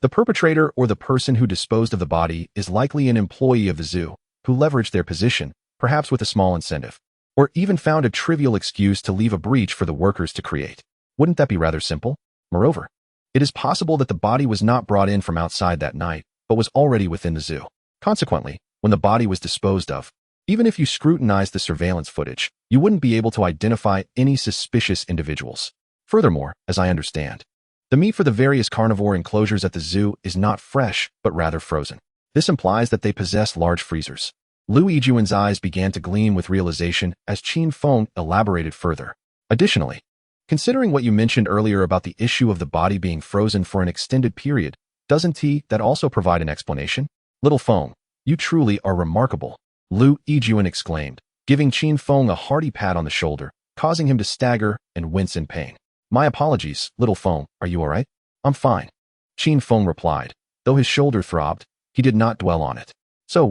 The perpetrator or the person who disposed of the body is likely an employee of the zoo, who leveraged their position, perhaps with a small incentive, or even found a trivial excuse to leave a breach for the workers to create. Wouldn't that be rather simple? Moreover, it is possible that the body was not brought in from outside that night, but was already within the zoo. Consequently, when the body was disposed of, even if you scrutinized the surveillance footage, you wouldn't be able to identify any suspicious individuals. Furthermore, as I understand, the meat for the various carnivore enclosures at the zoo is not fresh, but rather frozen. This implies that they possess large freezers. Liu Yijun's eyes began to gleam with realization as Qin Feng elaborated further. Additionally, considering what you mentioned earlier about the issue of the body being frozen for an extended period, doesn't that also provide an explanation? Little Feng, you truly are remarkable, Liu Yijun exclaimed, giving Qin Feng a hearty pat on the shoulder, causing him to stagger and wince in pain. My apologies, Little Feng, are you all right? I'm fine, Qin Feng replied. Though his shoulder throbbed, he did not dwell on it. So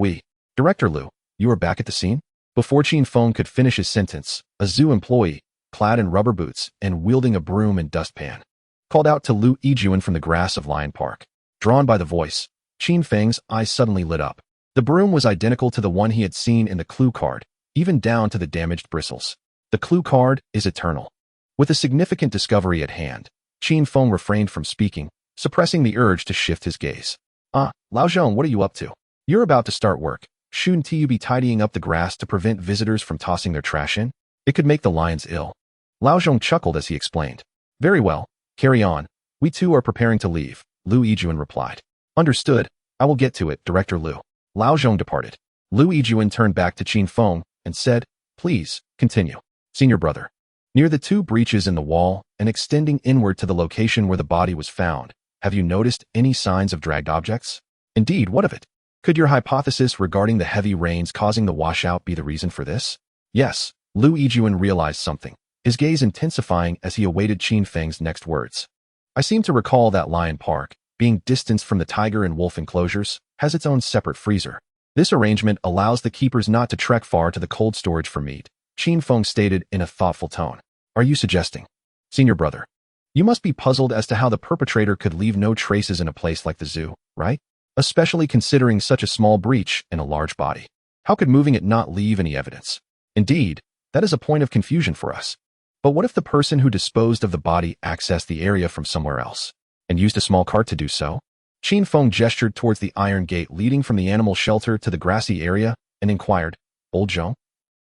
Director Liu, you are back at the scene? Before Qin Feng could finish his sentence, a zoo employee, clad in rubber boots and wielding a broom and dustpan, called out to Liu Yijun from the grass of Lion Park. Drawn by the voice, Qin Feng's eyes suddenly lit up. The broom was identical to the one he had seen in the clue card, even down to the damaged bristles. The clue card is eternal. With a significant discovery at hand, Qin Feng refrained from speaking, suppressing the urge to shift his gaze. Lao Zhong, what are you up to? You're about to start work, Shouldn't you be tidying up the grass to prevent visitors from tossing their trash in? It could make the lions ill. Lao Zhong chuckled as he explained. Very well, carry on. We too are preparing to leave, Lu Yijuan replied. Understood. I will get to it, Director Lu. Lao Zhong departed. Lu Yijuan turned back to Qin Feng and said, please, continue. Senior brother. Near the two breaches in the wall and extending inward to the location where the body was found, have you noticed any signs of dragged objects? Indeed, what of it? Could your hypothesis regarding the heavy rains causing the washout be the reason for this? Yes, Lu Yijuan realized something, his gaze intensifying as he awaited Qin Feng's next words. I seem to recall that Lion Park, being distanced from the tiger and wolf enclosures, has its own separate freezer. This arrangement allows the keepers not to trek far to the cold storage for meat, Qin Feng stated in a thoughtful tone. Are you suggesting? Senior brother. You must be puzzled as to how the perpetrator could leave no traces in a place like the zoo, right? Especially considering such a small breach in a large body. How could moving it not leave any evidence? Indeed, that is a point of confusion for us. But what if the person who disposed of the body accessed the area from somewhere else, and used a small cart to do so? Qin Feng gestured towards the iron gate leading from the animal shelter to the grassy area and inquired, Old Zhong?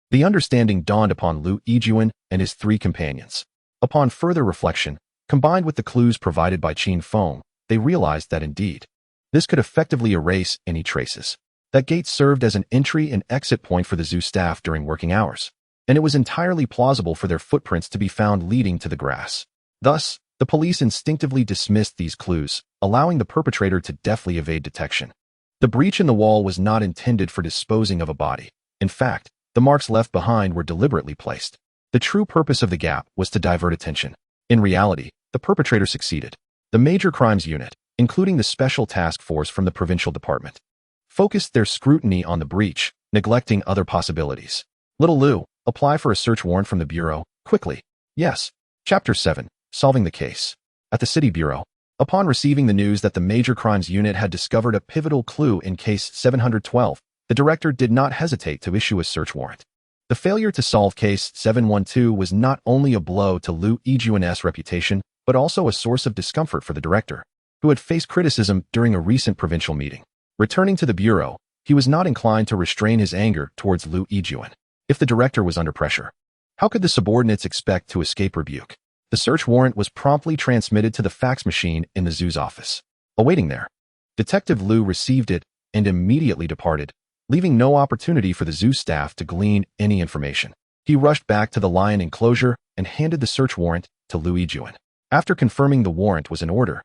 The understanding dawned upon Lu Yijuan and his three companions. Upon further reflection, combined with the clues provided by Qin Feng, they realized that indeed, this could effectively erase any traces. That gate served as an entry and exit point for the zoo staff during working hours, and it was entirely plausible for their footprints to be found leading to the grass. Thus, the police instinctively dismissed these clues, allowing the perpetrator to deftly evade detection. The breach in the wall was not intended for disposing of a body. In fact, the marks left behind were deliberately placed. The true purpose of the gap was to divert attention. In reality, the perpetrator succeeded. The Major Crimes Unit, including the Special Task Force from the Provincial Department, focused their scrutiny on the breach, neglecting other possibilities. Little Lu, apply for a search warrant from the Bureau, quickly. Yes. Chapter 7, Solving the Case. At the City Bureau, upon receiving the news that the Major Crimes Unit had discovered a pivotal clue in Case 712, the director did not hesitate to issue a search warrant. The failure to solve Case 712 was not only a blow to Lu Yijuan's reputation, but also a source of discomfort for the director, who had faced criticism during a recent provincial meeting. Returning to the bureau, he was not inclined to restrain his anger towards Lu Yijuan. If the director was under pressure, how could the subordinates expect to escape rebuke? The search warrant was promptly transmitted to the fax machine in the zoo's office. Awaiting there, Detective Lu received it and immediately departed, leaving no opportunity for the zoo staff to glean any information. He rushed back to the lion enclosure and handed the search warrant to Lu Yijuan. After confirming the warrant was in order,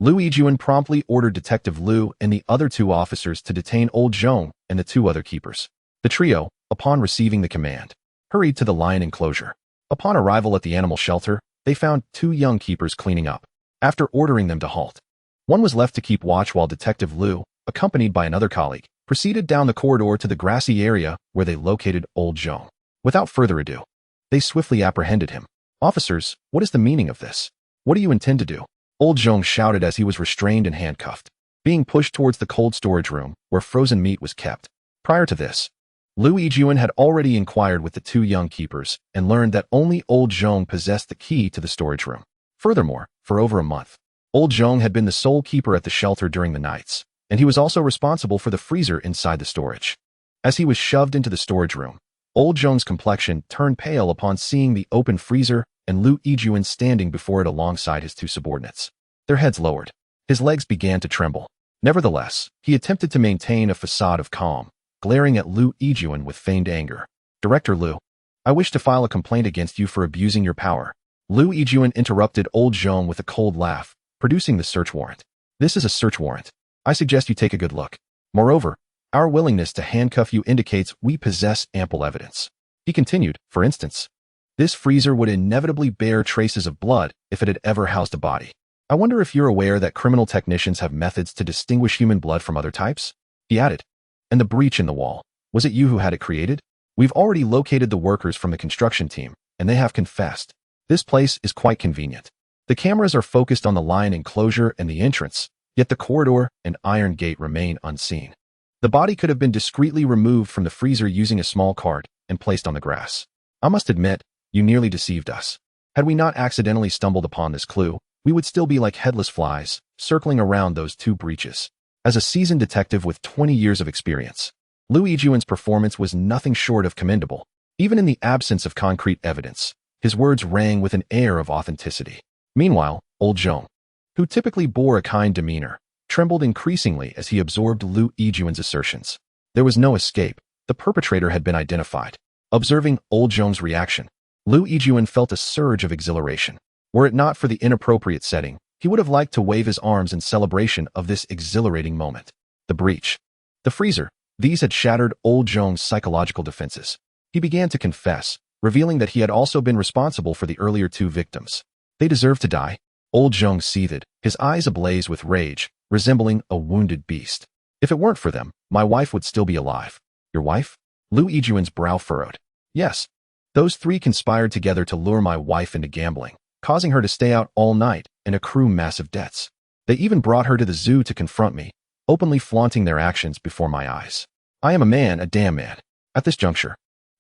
Lu Yijuan promptly ordered Detective Lu and the other two officers to detain Old Zhong and the two other keepers. The trio, upon receiving the command, hurried to the lion enclosure. Upon arrival at the animal shelter, they found two young keepers cleaning up. After ordering them to halt, one was left to keep watch while Detective Lu, accompanied by another colleague, proceeded down the corridor to the grassy area where they located Old Zhong. Without further ado, they swiftly apprehended him. Officers, what is the meaning of this? What do you intend to do? Old Zhong shouted as he was restrained and handcuffed, being pushed towards the cold storage room where frozen meat was kept. Prior to this, Lu Yijuan had already inquired with the two young keepers and learned that only Old Zhong possessed the key to the storage room. Furthermore, for over a month, Old Zhong had been the sole keeper at the shelter during the nights, and he was also responsible for the freezer inside the storage. As he was shoved into the storage room, Old Zhong's complexion turned pale upon seeing the open freezer and Lu Yijuan standing before it alongside his two subordinates. Their heads lowered. His legs began to tremble. Nevertheless, he attempted to maintain a facade of calm, glaring at Lu Yijuan with feigned anger. Director Lu, I wish to file a complaint against you for abusing your power. Lu Yijuan interrupted Old Zhong with a cold laugh, producing the search warrant. This is a search warrant. I suggest you take a good look. Moreover, our willingness to handcuff you indicates we possess ample evidence. He continued, for instance, this freezer would inevitably bear traces of blood if it had ever housed a body. I wonder if you're aware that criminal technicians have methods to distinguish human blood from other types? He added. And the breach in the wall, was it you who had it created? We've already located the workers from the construction team, and they have confessed. This place is quite convenient. The cameras are focused on the lion enclosure and the entrance, yet the corridor and iron gate remain unseen. The body could have been discreetly removed from the freezer using a small cart and placed on the grass. I must admit, you nearly deceived us. Had we not accidentally stumbled upon this clue, we would still be like headless flies, circling around those two breaches. As a seasoned detective with 20 years of experience, Liu Yijun's performance was nothing short of commendable. Even in the absence of concrete evidence, his words rang with an air of authenticity. Meanwhile, old Zhong, who typically bore a kind demeanor, trembled increasingly as he absorbed Liu Yijun's assertions. There was no escape. The perpetrator had been identified. Observing old Zhong's reaction, Liu Yijun felt a surge of exhilaration. Were it not for the inappropriate setting, he would have liked to wave his arms in celebration of this exhilarating moment. The breach, the freezer, these had shattered old Zhong's psychological defenses. He began to confess, revealing that he had also been responsible for the earlier two victims. They deserved to die. Old Zhong seethed, his eyes ablaze with rage, resembling a wounded beast. If it weren't for them, my wife would still be alive. Your wife? Liu Yijun's brow furrowed. Yes. Those three conspired together to lure my wife into gambling, causing her to stay out all night and accrue massive debts. They even brought her to the zoo to confront me, openly flaunting their actions before my eyes. I am a man, a damn man. At this juncture,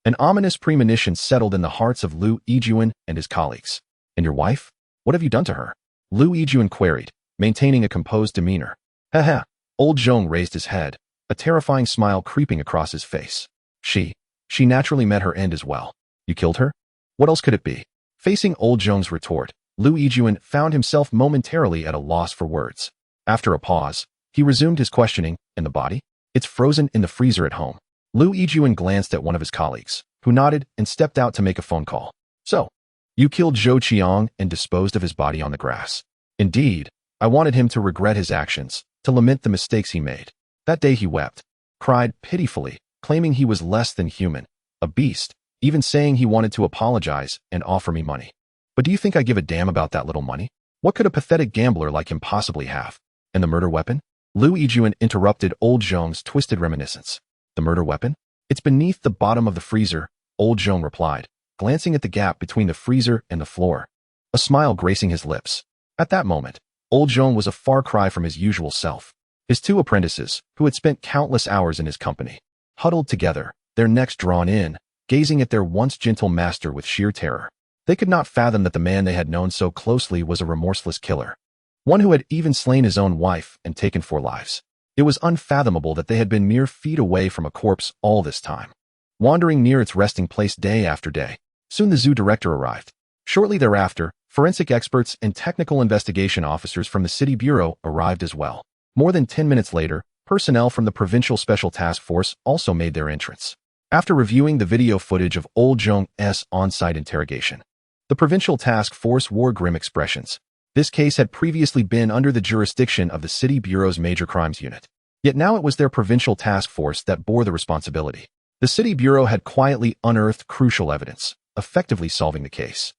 an ominous premonition settled in the hearts of Liu Yijun and his colleagues. And your wife? What have you done to her? Liu Yijun queried, maintaining a composed demeanor. Haha. Old Zhong raised his head, a terrifying smile creeping across his face. She naturally met her end as well. You killed her? What else could it be? Facing old Zhong's retort, Liu Yijun found himself momentarily at a loss for words. After a pause, he resumed his questioning. And the body? It's frozen in the freezer at home. Liu Yijun glanced at one of his colleagues, who nodded and stepped out to make a phone call. So, you killed Zhou Qiang and disposed of his body on the grass. Indeed, I wanted him to regret his actions, to lament the mistakes he made. That day he wept, cried pitifully, claiming he was less than human, a beast, even saying he wanted to apologize and offer me money. But do you think I give a damn about that little money? What could a pathetic gambler like him possibly have? And the murder weapon? Liu Yijun interrupted old Zhong's twisted reminiscence. The murder weapon? It's beneath the bottom of the freezer, old Zhong replied, glancing at the gap between the freezer and the floor, a smile gracing his lips. At that moment, old Zhong was a far cry from his usual self. His two apprentices, who had spent countless hours in his company, huddled together, their necks drawn in, gazing at their once gentle master with sheer terror. They could not fathom that the man they had known so closely was a remorseless killer, one who had even slain his own wife and taken 4 lives. It was unfathomable that they had been mere feet away from a corpse all this time, wandering near its resting place day after day. Soon the zoo director arrived. Shortly thereafter, forensic experts and technical investigation officers from the City Bureau arrived as well. More than 10 minutes later, personnel from the Provincial Special Task Force also made their entrance. After reviewing the video footage of old Zhong's on-site interrogation, the Provincial Task Force wore grim expressions. This case had previously been under the jurisdiction of the City Bureau's Major Crimes Unit. Yet now it was their Provincial Task Force that bore the responsibility. The City Bureau had quietly unearthed crucial evidence, effectively solving the case,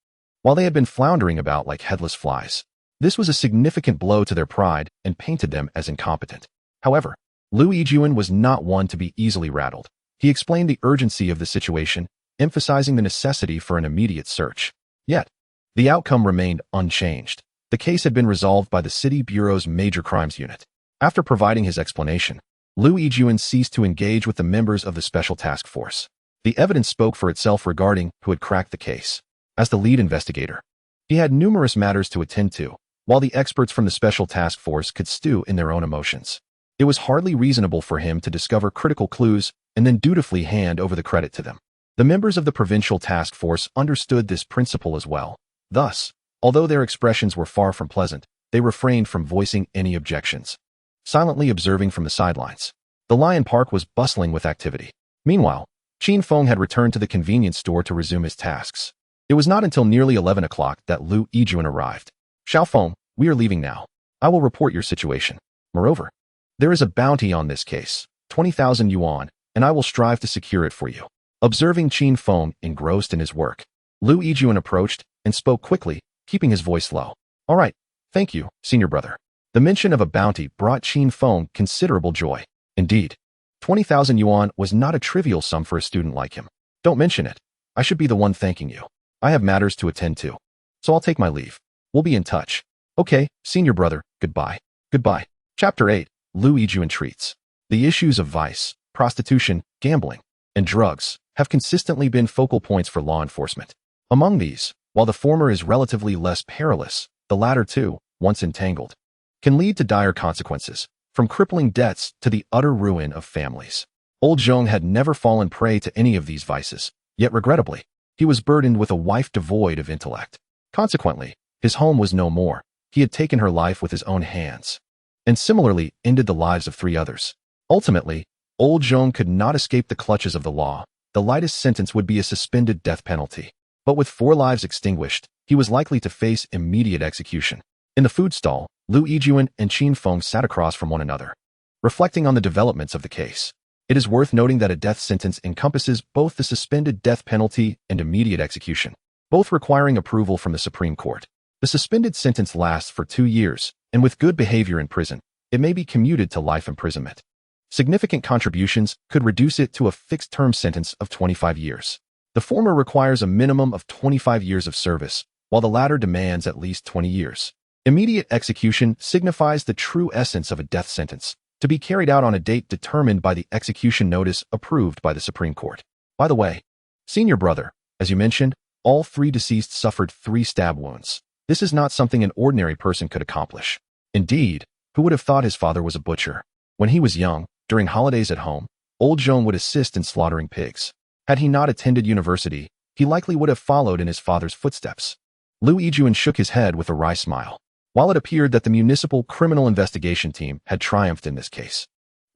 while they had been floundering about like headless flies. This was a significant blow to their pride and painted them as incompetent. However, Liu Yijun was not one to be easily rattled. He explained the urgency of the situation, emphasizing the necessity for an immediate search. Yet, the outcome remained unchanged. The case had been resolved by the City Bureau's Major Crimes Unit. After providing his explanation, Liu Yijun ceased to engage with the members of the Special Task Force. The evidence spoke for itself regarding who had cracked the case. As the lead investigator, he had numerous matters to attend to, while the experts from the Special Task Force could stew in their own emotions. It was hardly reasonable for him to discover critical clues and then dutifully hand over the credit to them. The members of the Provincial Task Force understood this principle as well. Thus, although their expressions were far from pleasant, they refrained from voicing any objections, silently observing from the sidelines. The Lion Park was bustling with activity. Meanwhile, Qin Feng had returned to the convenience store to resume his tasks. It was not until nearly 11 o'clock that Liu Yijun arrived. Xiao Feng, we are leaving now. I will report your situation. Moreover, there is a bounty on this case, 20,000 yuan, and I will strive to secure it for you. Observing Qin Feng engrossed in his work, Liu Yijun approached and spoke quickly, keeping his voice low. All right, thank you, senior brother. The mention of a bounty brought Qin Feng considerable joy. Indeed, 20,000 yuan was not a trivial sum for a student like him. Don't mention it. I should be the one thanking you. I have matters to attend to, so I'll take my leave. We'll be in touch. Okay, senior brother, goodbye. Goodbye. Chapter 8, Liu Yijun treats. The issues of vice, prostitution, gambling, and drugs have consistently been focal points for law enforcement. Among these, while the former is relatively less perilous, the latter too, once entangled, can lead to dire consequences, from crippling debts to the utter ruin of families. Old Zhong had never fallen prey to any of these vices, yet regrettably, he was burdened with a wife devoid of intellect. Consequently, his home was no more. He had taken her life with his own hands, and similarly ended the lives of 3 others. Ultimately, Old Zhong could not escape the clutches of the law. The lightest sentence would be a suspended death penalty. But with 4 lives extinguished, he was likely to face immediate execution. In the food stall, Lu Yijuan and Qin Feng sat across from one another. Reflecting on the developments of the case, it is worth noting that a death sentence encompasses both the suspended death penalty and immediate execution, both requiring approval from the Supreme Court. The suspended sentence lasts for 2 years, and with good behavior in prison, it may be commuted to life imprisonment. Significant contributions could reduce it to a fixed-term sentence of 25 years. The former requires a minimum of 25 years of service, while the latter demands at least 20 years. Immediate execution signifies the true essence of a death sentence, to be carried out on a date determined by the execution notice approved by the Supreme Court. By the way, senior brother, as you mentioned, all 3 deceased suffered 3 stab wounds. This is not something an ordinary person could accomplish. Indeed, who would have thought his father was a butcher? When he was young, during holidays at home, Old Zhong would assist in slaughtering pigs. Had he not attended university, he likely would have followed in his father's footsteps. Lu Yijuan shook his head with a wry smile. While it appeared that the Municipal Criminal Investigation Team had triumphed in this case,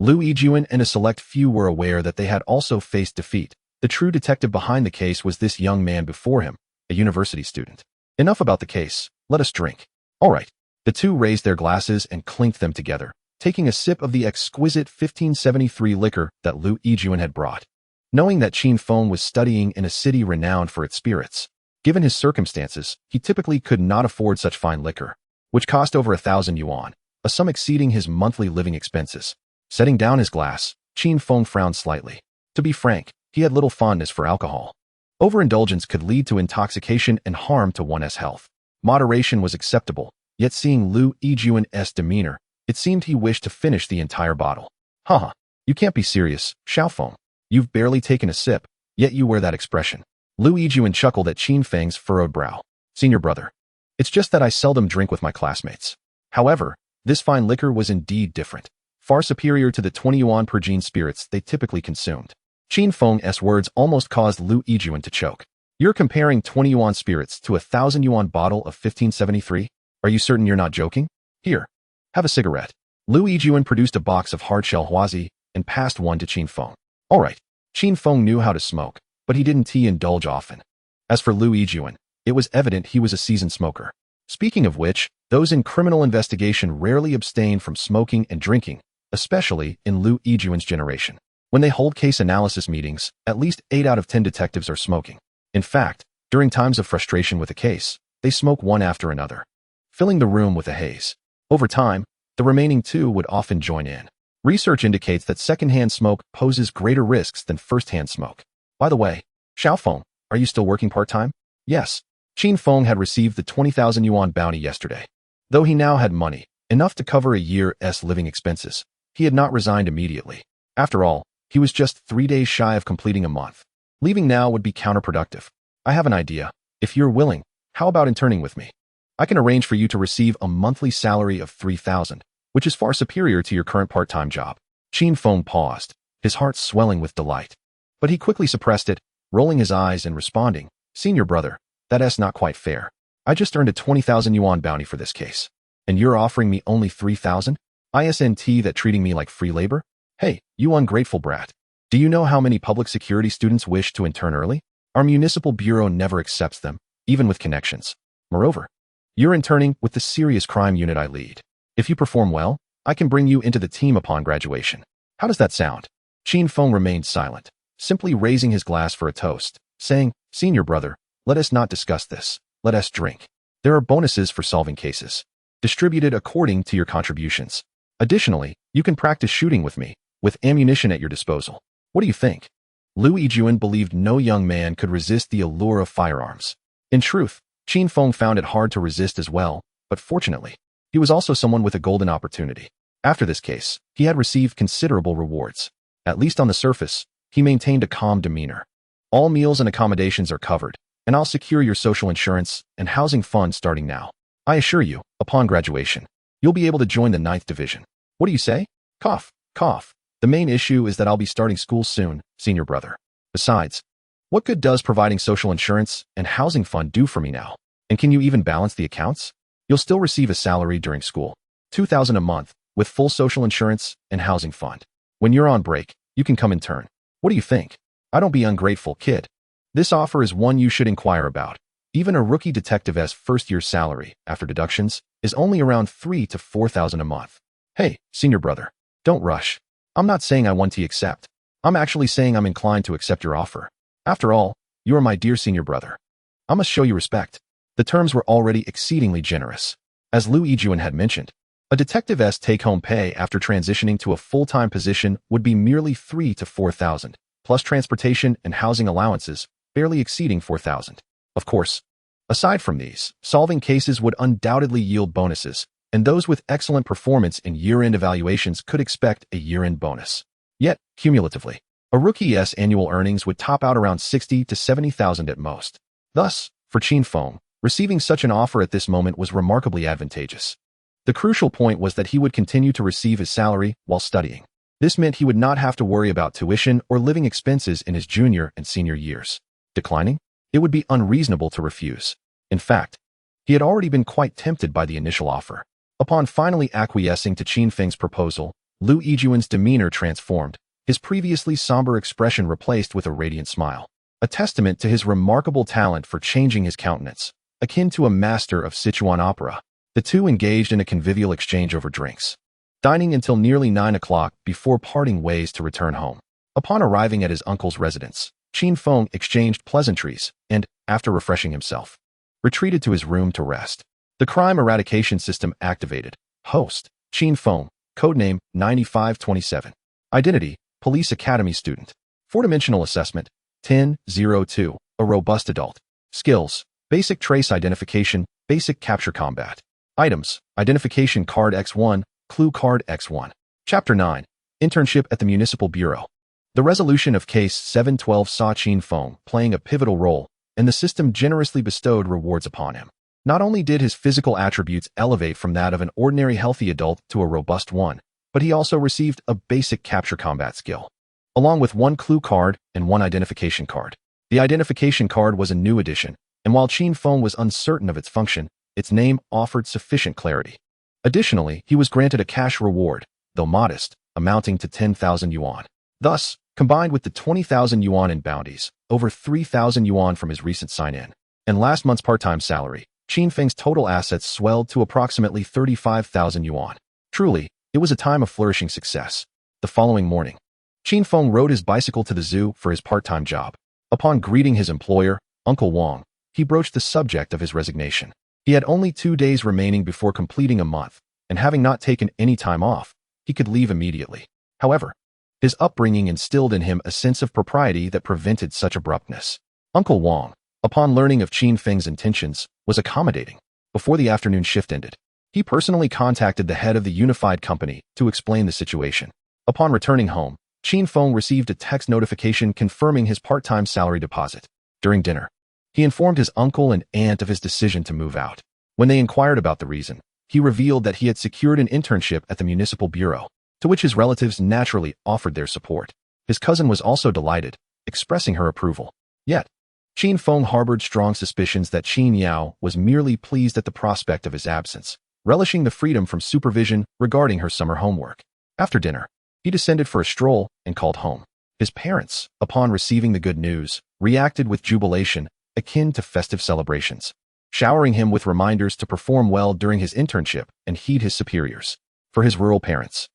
Lu Yijuan and a select few were aware that they had also faced defeat. The true detective behind the case was this young man before him, a university student. Enough about the case, let us drink. All right. The 2 raised their glasses and clinked them together, taking a sip of the exquisite 1573 liquor that Lu Yijuan had brought. Knowing that Qin Feng was studying in a city renowned for its spirits, given his circumstances, he typically could not afford such fine liquor, which cost over 1,000 yuan, a sum exceeding his monthly living expenses. Setting down his glass, Qin Feng frowned slightly. To be frank, he had little fondness for alcohol. Overindulgence could lead to intoxication and harm to one's health. Moderation was acceptable, yet seeing Lu Yijuan's demeanor, it seemed he wished to finish the entire bottle. Haha, you can't be serious, Xiaofeng. You've barely taken a sip, yet you wear that expression. Lu Yijuan chuckled at Qin Feng's furrowed brow. Senior brother, it's just that I seldom drink with my classmates. However, this fine liquor was indeed different, far superior to the 20 yuan per gene spirits they typically consumed. Qin Feng's words almost caused Lu Yijuan to choke. You're comparing 20 yuan spirits to a 1,000 yuan bottle of 1573? Are you certain you're not joking? Here, have a cigarette. Lu Yijuan produced a box of hard-shell huazi and passed one to Qin Feng. All right. Qin Feng knew how to smoke, but he didn't indulge often. As for Lu Yijuan, it was evident he was a seasoned smoker. Speaking of which, those in criminal investigation rarely abstain from smoking and drinking, especially in Lu Yijuan's generation. When they hold case analysis meetings, at least 8 out of 10 detectives are smoking. In fact, during times of frustration with a case, they smoke one after another, filling the room with a haze. Over time, the remaining 2 would often join in. Research indicates that secondhand smoke poses greater risks than first-hand smoke. By the way, Xiaofeng, are you still working part-time? Yes. Qin Feng had received the 20,000 yuan bounty yesterday. Though he now had money, enough to cover a year's living expenses, he had not resigned immediately. After all, he was just 3 days shy of completing a month. Leaving now would be counterproductive. I have an idea. If you're willing, how about interning with me? I can arrange for you to receive a monthly salary of 3,000, which is far superior to your current part-time job. Qin Feng paused, his heart swelling with delight. But he quickly suppressed it, rolling his eyes and responding, Senior brother, that's not quite fair. I just earned a 20,000 yuan bounty for this case. And you're offering me only 3,000? Isn't that treating me like free labor? Hey, you ungrateful brat. Do you know how many public security students wish to intern early? Our municipal bureau never accepts them, even with connections. Moreover, you're interning with the serious crime unit I lead. If you perform well, I can bring you into the team upon graduation. How does that sound? Qin Feng remained silent, simply raising his glass for a toast, saying, Senior brother, let us not discuss this. Let us drink. There are bonuses for solving cases, distributed according to your contributions. Additionally, you can practice shooting with me, with ammunition at your disposal. What do you think? Lu Yijuan believed no young man could resist the allure of firearms. In truth, Qin Feng found it hard to resist as well, but fortunately, he was also someone with a golden opportunity. After this case, he had received considerable rewards. At least on the surface, he maintained a calm demeanor. All meals and accommodations are covered, and I'll secure your social insurance and housing fund starting now. I assure you, upon graduation, you'll be able to join the 9th Division. What do you say? Cough, cough. The main issue is that I'll be starting school soon, senior brother. Besides, what good does providing social insurance and housing fund do for me now? And can you even balance the accounts? You'll still receive a salary during school, 2,000 a month, with full social insurance and housing fund. When you're on break, you can come in turn. What do you think? I don't be ungrateful, kid. This offer is one you should inquire about. Even a rookie detective's first-year salary, after deductions, is only around 3,000 to 4,000 a month. Hey, senior brother, don't rush. I'm not saying I want to accept. I'm actually saying I'm inclined to accept your offer. After all, you are my dear senior brother. I must show you respect. The terms were already exceedingly generous. As Lu Yijuan had mentioned, a detective's take-home pay after transitioning to a full-time position would be merely 3,000 to 4,000, plus transportation and housing allowances, barely exceeding 4,000. Of course, aside from these, solving cases would undoubtedly yield bonuses, and those with excellent performance in year-end evaluations could expect a year-end bonus. Yet, cumulatively, a rookie's annual earnings would top out around 60,000 to 70,000 at most. Thus, for Qin Feng, receiving such an offer at this moment was remarkably advantageous. The crucial point was that he would continue to receive his salary while studying. This meant he would not have to worry about tuition or living expenses in his junior and senior years. Declining? It would be unreasonable to refuse. In fact, he had already been quite tempted by the initial offer. Upon finally acquiescing to Qin Feng's proposal, Lu Yijuan's demeanor transformed, his previously somber expression replaced with a radiant smile, a testament to his remarkable talent for changing his countenance, akin to a master of Sichuan opera. The two engaged in a convivial exchange over drinks, dining until nearly 9 o'clock before parting ways to return home. Upon arriving at his uncle's residence, Qin Feng exchanged pleasantries and, after refreshing himself, retreated to his room to rest. The crime eradication system activated. Host, Qin Feng, codename 9527. Identity, Police Academy student. Four-dimensional assessment, 10-02, a robust adult. Skills, basic trace identification, basic capture combat. Items, identification card X1, clue card X1. Chapter 9, Internship at the Municipal Bureau. The resolution of Case 712 saw Qin Feng playing a pivotal role, and the system generously bestowed rewards upon him. Not only did his physical attributes elevate from that of an ordinary healthy adult to a robust one, but he also received a basic capture combat skill, along with one clue card and one identification card. The identification card was a new addition, and while Qin Feng was uncertain of its function, its name offered sufficient clarity. Additionally, he was granted a cash reward, though modest, amounting to 10,000 yuan. Thus, combined with the 20,000 yuan in bounties, over 3,000 yuan from his recent sign-in, and last month's part-time salary, Qin Feng's total assets swelled to approximately 35,000 yuan. Truly, it was a time of flourishing success. The following morning, Qin Feng rode his bicycle to the zoo for his part-time job. Upon greeting his employer, Uncle Wang, he broached the subject of his resignation. He had only 2 days remaining before completing a month, and having not taken any time off, he could leave immediately. However, his upbringing instilled in him a sense of propriety that prevented such abruptness. Uncle Wang, upon learning of Qin Feng's intentions, was accommodating. Before the afternoon shift ended, he personally contacted the head of the unified company to explain the situation. Upon returning home, Qin Feng received a text notification confirming his part-time salary deposit. During dinner, he informed his uncle and aunt of his decision to move out. When they inquired about the reason, he revealed that he had secured an internship at the municipal bureau, to which his relatives naturally offered their support. His cousin was also delighted, expressing her approval. Yet, Qin Feng harbored strong suspicions that Qin Yao was merely pleased at the prospect of his absence, relishing the freedom from supervision regarding her summer homework. After dinner, he descended for a stroll and called home. His parents, upon receiving the good news, reacted with jubilation akin to festive celebrations, showering him with reminders to perform well during his internship and heed his superiors. For his rural parents,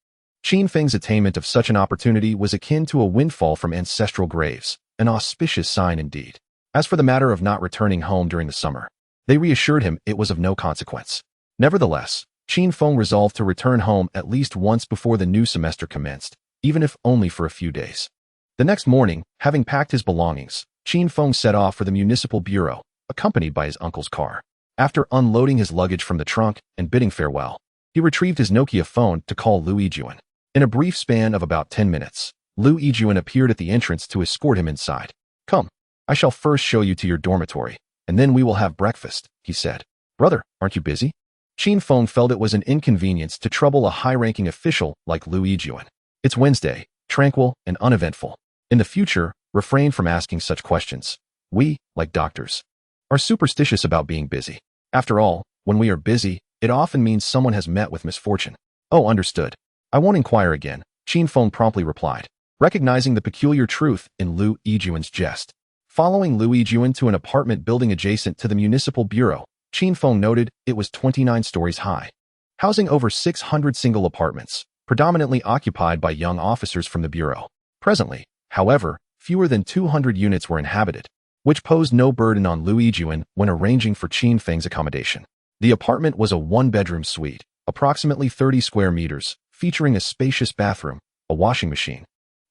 Qin Feng's attainment of such an opportunity was akin to a windfall from ancestral graves, an auspicious sign indeed. As for the matter of not returning home during the summer, they reassured him it was of no consequence. Nevertheless, Qin Feng resolved to return home at least once before the new semester commenced, even if only for a few days. The next morning, having packed his belongings, Qin Feng set off for the municipal bureau, accompanied by his uncle's car. After unloading his luggage from the trunk and bidding farewell, he retrieved his Nokia phone to call Lu Yijuan. In a brief span of about 10 minutes, Lu Yijuan appeared at the entrance to escort him inside. "Come, I shall first show you to your dormitory, and then we will have breakfast," he said. "Brother, aren't you busy?" Qin Feng felt it was an inconvenience to trouble a high-ranking official like Lu Yijuan. "It's Wednesday, tranquil, and uneventful. In the future, refrain from asking such questions. We, like doctors, are superstitious about being busy. After all, when we are busy, it often means someone has met with misfortune. Oh, understood. I won't inquire again, Qin Feng promptly replied, recognizing the peculiar truth in Lu Yijuan's jest. Following Lu Yijuan to an apartment building adjacent to the municipal bureau, Qin Feng noted it was 29 stories high, housing over 600 single apartments, predominantly occupied by young officers from the bureau. Presently, however, fewer than 200 units were inhabited, which posed no burden on Lu Yijuan when arranging for Qin Feng's accommodation. The apartment was a one-bedroom suite, approximately 30 square meters, featuring a spacious bathroom, a washing machine,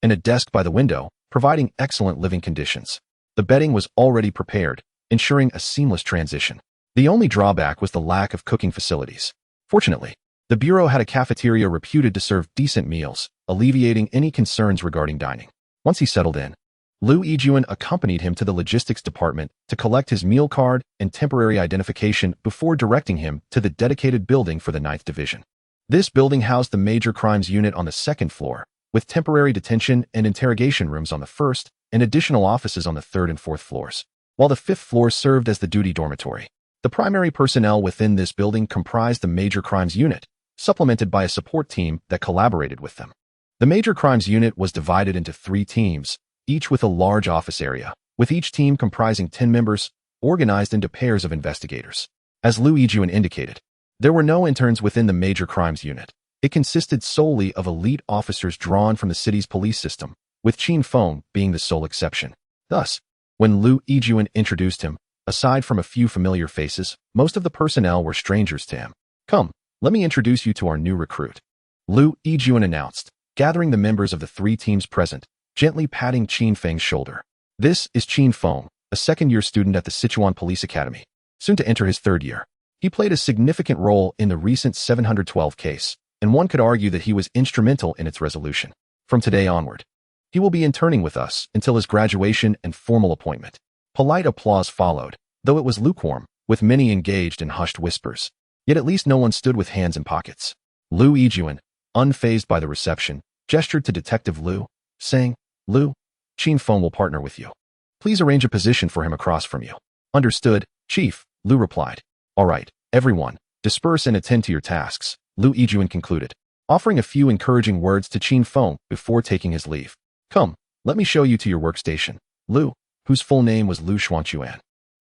and a desk by the window, providing excellent living conditions. The bedding was already prepared, ensuring a seamless transition. The only drawback was the lack of cooking facilities. Fortunately, the bureau had a cafeteria reputed to serve decent meals, alleviating any concerns regarding dining. Once he settled in, Lu Yijuan accompanied him to the logistics department to collect his meal card and temporary identification before directing him to the dedicated building for the 9th Division. This building housed the major crimes unit on the 2nd floor, with temporary detention and interrogation rooms on the 1st and additional offices on the 3rd and 4th floors, while the 5th floor served as the duty dormitory. The primary personnel within this building comprised the major crimes unit, supplemented by a support team that collaborated with them. The major crimes unit was divided into 3 teams, each with a large office area, with each team comprising 10 members, organized into pairs of investigators. As Lu Yijuan indicated, there were no interns within the major crimes unit. It consisted solely of elite officers drawn from the city's police system, with Qin Feng being the sole exception. Thus, when Lu Yijuan introduced him, aside from a few familiar faces, most of the personnel were strangers to him. Come, let me introduce you to our new recruit, Lu Yijuan announced, gathering the members of the 3 teams present, gently patting Qin Feng's shoulder. This is Qin Feng, a second-year student at the Sichuan Police Academy, soon to enter his 3rd year. He played a significant role in the recent 712 case, and one could argue that he was instrumental in its resolution. From today onward, he will be interning with us until his graduation and formal appointment. Polite applause followed, though it was lukewarm, with many engaged in hushed whispers. Yet at least no one stood with hands in pockets. Lu Yijuan, unfazed by the reception, gestured to Detective Lu, saying, Lu, Qin Feng will partner with you. Please arrange a position for him across from you. Understood, Chief, Lu replied. All right, everyone, disperse and attend to your tasks, Lu Yijuan concluded, offering a few encouraging words to Qin Feng before taking his leave. Come, let me show you to your workstation. Lu, whose full name was Lu Xuanquan,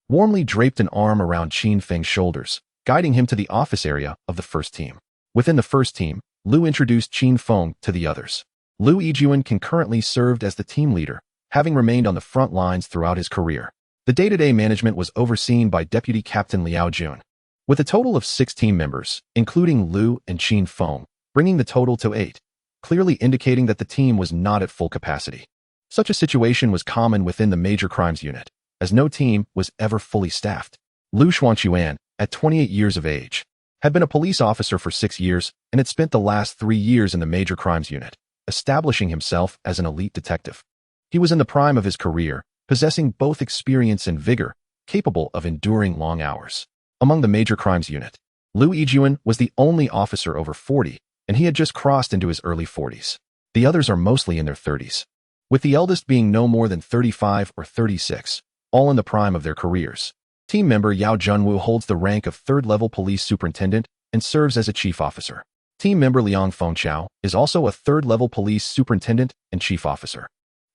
warmly draped an arm around Qin Feng's shoulders, guiding him to the office area of the 1st team. Within the 1st team, Lu introduced Qin Feng to the others. Lu Yijuan concurrently served as the team leader, having remained on the front lines throughout his career. The day-to-day management was overseen by Deputy Captain Liao Jun, with a total of 6 team members, including Lu and Qin Feng, bringing the total to 8, clearly indicating that the team was not at full capacity. Such a situation was common within the major crimes unit, as no team was ever fully staffed. Lu Xuanquan, at 28 years of age, had been a police officer for 6 years and had spent the last 3 years in the major crimes unit, establishing himself as an elite detective. He was in the prime of his career, possessing both experience and vigor, capable of enduring long hours. Among the major crimes unit, Lu Yijuan was the only officer over 40, and he had just crossed into his early 40s. The others are mostly in their 30s, with the eldest being no more than 35 or 36, all in the prime of their careers. Team member Yao Junwu holds the rank of 3rd-level police superintendent and serves as a chief officer. Team member Liang Fengchao is also a 3rd-level police superintendent and chief officer.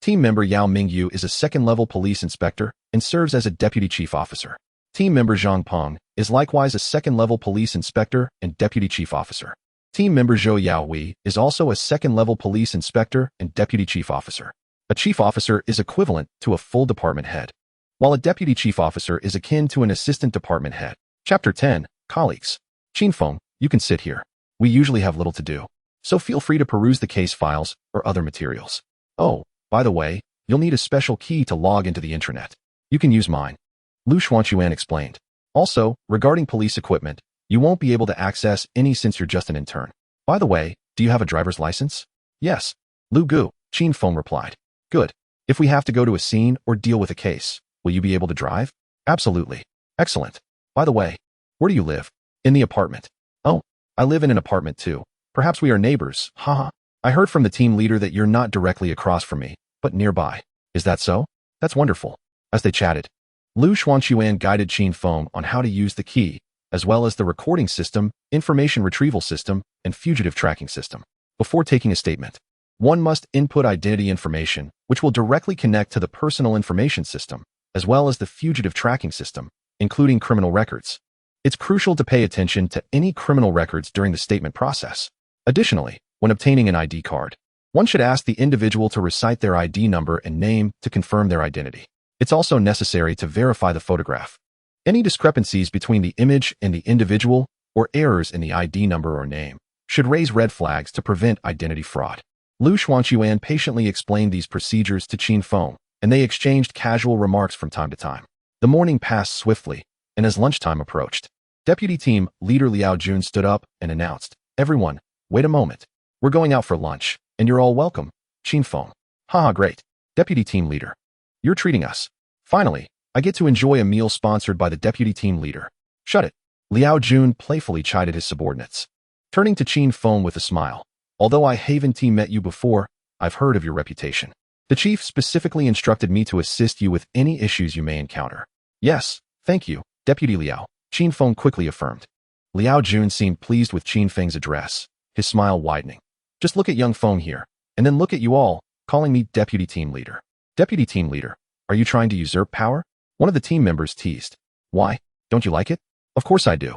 Team member Yao Mingyu is a 2nd-level police inspector and serves as a deputy chief officer. Team member Zhang Peng is likewise a 2nd-level police inspector and deputy chief officer. Team member Zhou Yaohui is also a 2nd-level police inspector and deputy chief officer. A chief officer is equivalent to a full department head, while a deputy chief officer is akin to an assistant department head. Chapter 10, Colleagues. Qin Feng, you can sit here. We usually have little to do, so feel free to peruse the case files or other materials. Oh, by the way, you'll need a special key to log into the intranet. You can use mine, Lu Xuanquan explained. Also, regarding police equipment, you won't be able to access any since you're just an intern. By the way, do you have a driver's license? Yes, Lu Gu, Qin Feng replied. Good. If we have to go to a scene or deal with a case, will you be able to drive? Absolutely. Excellent. By the way, where do you live? In the apartment. Oh, I live in an apartment too. Perhaps we are neighbors, haha. I heard from the team leader that you're not directly across from me, but nearby. Is that so? That's wonderful. As they chatted, Lu Xuanquan guided Qin Feng on how to use the key, as well as the recording system, information retrieval system, and fugitive tracking system. Before taking a statement, one must input identity information, which will directly connect to the personal information system, as well as the fugitive tracking system, including criminal records. It's crucial to pay attention to any criminal records during the statement process. Additionally, when obtaining an ID card, one should ask the individual to recite their ID number and name to confirm their identity. It's also necessary to verify the photograph. Any discrepancies between the image and the individual, or errors in the ID number or name, should raise red flags to prevent identity fraud. Lu Xuanquan patiently explained these procedures to Qin Feng, and they exchanged casual remarks from time to time. The morning passed swiftly, and as lunchtime approached, Deputy Team Leader Liao Jun stood up and announced, "Everyone, wait a moment. We're going out for lunch, and you're all welcome." Qin Feng. Haha, great. Deputy Team Leader. You're treating us. Finally, I get to enjoy a meal sponsored by the Deputy Team Leader. Shut it. Liao Jun playfully chided his subordinates. Turning to Qin Feng with a smile. Although I haven't met you before, I've heard of your reputation. The chief specifically instructed me to assist you with any issues you may encounter. Yes, thank you, Deputy Liao, Qin Feng quickly affirmed. Liao Jun seemed pleased with Qin Feng's address, his smile widening. Just look at young Feng here, and then look at you all, calling me Deputy Team Leader. Deputy Team Leader, are you trying to usurp power? One of the team members teased. Why? Don't you like it? Of course I do.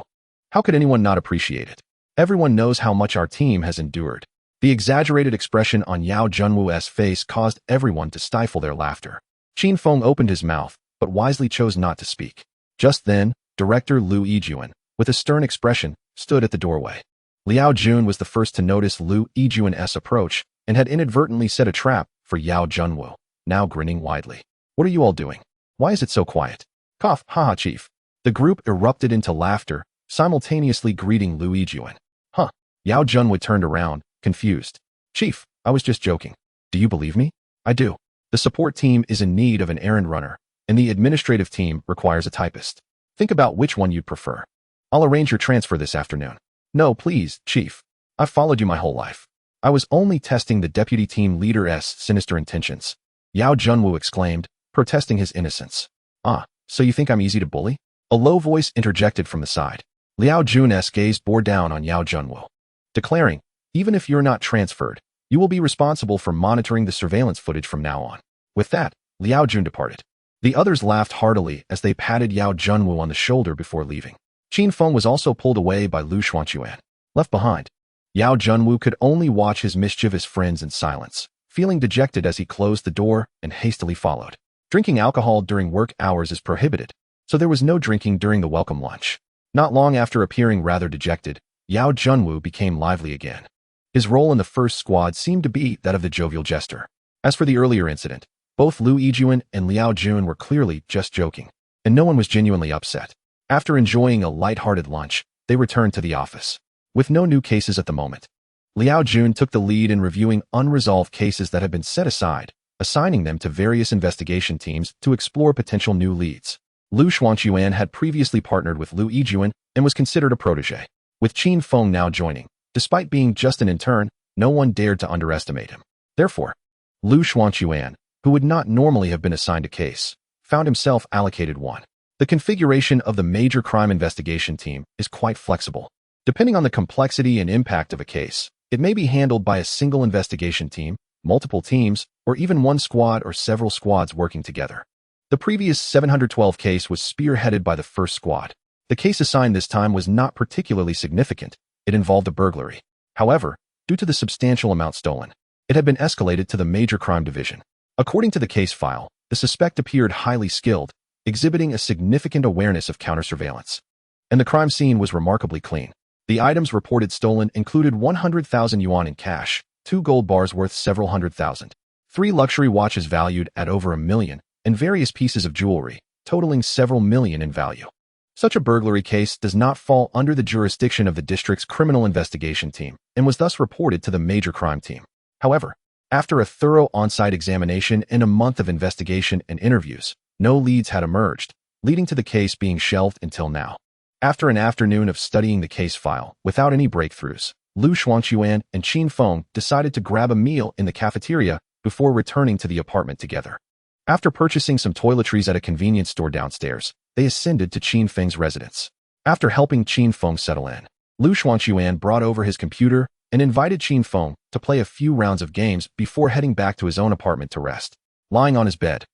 How could anyone not appreciate it? Everyone knows how much our team has endured. The exaggerated expression on Yao Junwu's face caused everyone to stifle their laughter. Qin Feng opened his mouth, but wisely chose not to speak. Just then, Director Lu Yijuan, with a stern expression, stood at the doorway. Liao Jun was the first to notice Lu Yijuan's approach and had inadvertently set a trap for Yao Junwu, now grinning widely. What are you all doing? Why is it so quiet? Cough, haha, Chief. The group erupted into laughter, simultaneously greeting Lu Yijuan. Huh. Yao Junwu turned around, confused. Chief, I was just joking. Do you believe me? I do. The support team is in need of an errand runner, and the administrative team requires a typist. Think about which one you'd prefer. I'll arrange your transfer this afternoon. No, please, Chief. I've followed you my whole life. I was only testing the deputy team leader's sinister intentions. Yao Junwu exclaimed, protesting his innocence. Ah, so you think I'm easy to bully? A low voice interjected from the side. Liao Jun's gaze bore down on Yao Junwu, declaring, even if you're not transferred, you will be responsible for monitoring the surveillance footage from now on. With that, Liao Jun departed. The others laughed heartily as they patted Yao Junwu on the shoulder before leaving. Qin Feng was also pulled away by Lu Xuanquan. Left behind, Yao Junwu could only watch his mischievous friends in silence, feeling dejected as he closed the door and hastily followed. Drinking alcohol during work hours is prohibited, so there was no drinking during the welcome lunch. Not long after appearing rather dejected, Yao Junwu became lively again. His role in the first squad seemed to be that of the jovial jester. As for the earlier incident, both Lu Yijuan and Liao Jun were clearly just joking, and no one was genuinely upset. After enjoying a light-hearted lunch, they returned to the office. With no new cases at the moment, Liao Jun took the lead in reviewing unresolved cases that had been set aside, assigning them to various investigation teams to explore potential new leads. Lu Xuanquan had previously partnered with Lu Yijuan and was considered a protege. With Qin Feng now joining, despite being just an intern, no one dared to underestimate him. Therefore, Lu Xuanquan, who would not normally have been assigned a case, found himself allocated one. The configuration of the major crime investigation team is quite flexible. Depending on the complexity and impact of a case, it may be handled by a single investigation team, multiple teams, or even one squad or several squads working together. The previous 712 case was spearheaded by the first squad. The case assigned this time was not particularly significant. It involved a burglary. However, due to the substantial amount stolen, it had been escalated to the major crime division. According to the case file, the suspect appeared highly skilled, exhibiting a significant awareness of counter-surveillance. And the crime scene was remarkably clean. The items reported stolen included 100,000 yuan in cash, 2 gold bars worth several hundred thousand, 3 luxury watches valued at over $1 million, and various pieces of jewelry, totaling several million in value. Such a burglary case does not fall under the jurisdiction of the district's criminal investigation team and was thus reported to the major crime team. However, after a thorough on-site examination and a month of investigation and interviews, no leads had emerged, leading to the case being shelved until now. After an afternoon of studying the case file without any breakthroughs, Liu Xuanquan and Qin Feng decided to grab a meal in the cafeteria before returning to the apartment together. After purchasing some toiletries at a convenience store downstairs, they ascended to Qin Feng's residence. After helping Qin Feng settle in, Liu Xuanquan brought over his computer and invited Qin Feng to play a few rounds of games before heading back to his own apartment to rest. Lying on his bed,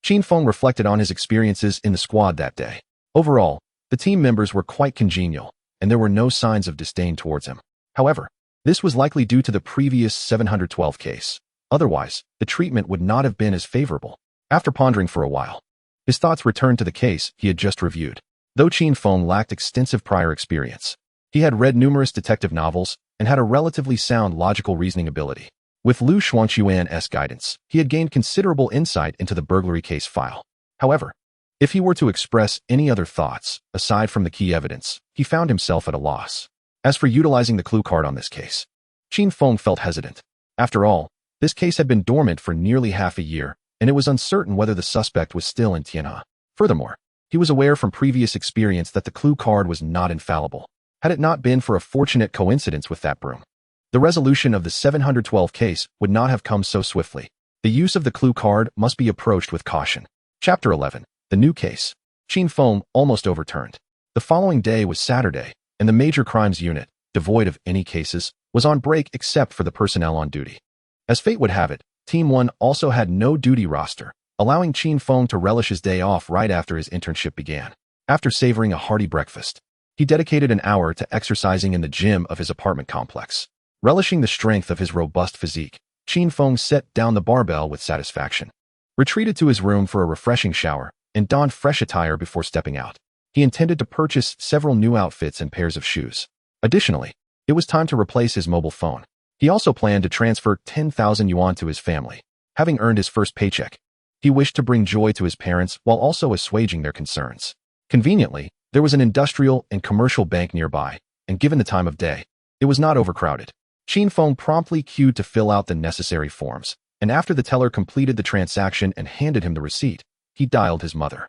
Qin Feng reflected on his experiences in the squad that day. Overall, the team members were quite congenial, and there were no signs of disdain towards him. However, this was likely due to the previous 712 case. Otherwise, the treatment would not have been as favorable. After pondering for a while, his thoughts returned to the case he had just reviewed. Though Qin Feng lacked extensive prior experience, he had read numerous detective novels and had a relatively sound logical reasoning ability. With Liu Xuanquan's guidance, he had gained considerable insight into the burglary case file. However, if he were to express any other thoughts, aside from the key evidence, he found himself at a loss. As for utilizing the clue card on this case, Qin Feng felt hesitant. After all, this case had been dormant for nearly half a year, and it was uncertain whether the suspect was still in Tianhe. Furthermore, he was aware from previous experience that the clue card was not infallible. Had it not been for a fortunate coincidence with that broom, the resolution of the 712 case would not have come so swiftly. The use of the clue card must be approached with caution. Chapter 11. The new case. Qin Feng almost overturned. The following day was Saturday, and the Major Crimes Unit, devoid of any cases, was on break except for the personnel on duty. As fate would have it, Team 1 also had no duty roster, allowing Qin Feng to relish his day off right after his internship began. After savoring a hearty breakfast, he dedicated an hour to exercising in the gym of his apartment complex. Relishing the strength of his robust physique, Qin Feng set down the barbell with satisfaction, retreated to his room for a refreshing shower, and donned fresh attire before stepping out. He intended to purchase several new outfits and pairs of shoes. Additionally, it was time to replace his mobile phone. He also planned to transfer 10,000 yuan to his family. Having earned his first paycheck, he wished to bring joy to his parents while also assuaging their concerns. Conveniently, there was an industrial and commercial bank nearby, and given the time of day, it was not overcrowded. Qin Feng promptly queued to fill out the necessary forms, and after the teller completed the transaction and handed him the receipt, he dialed his mother.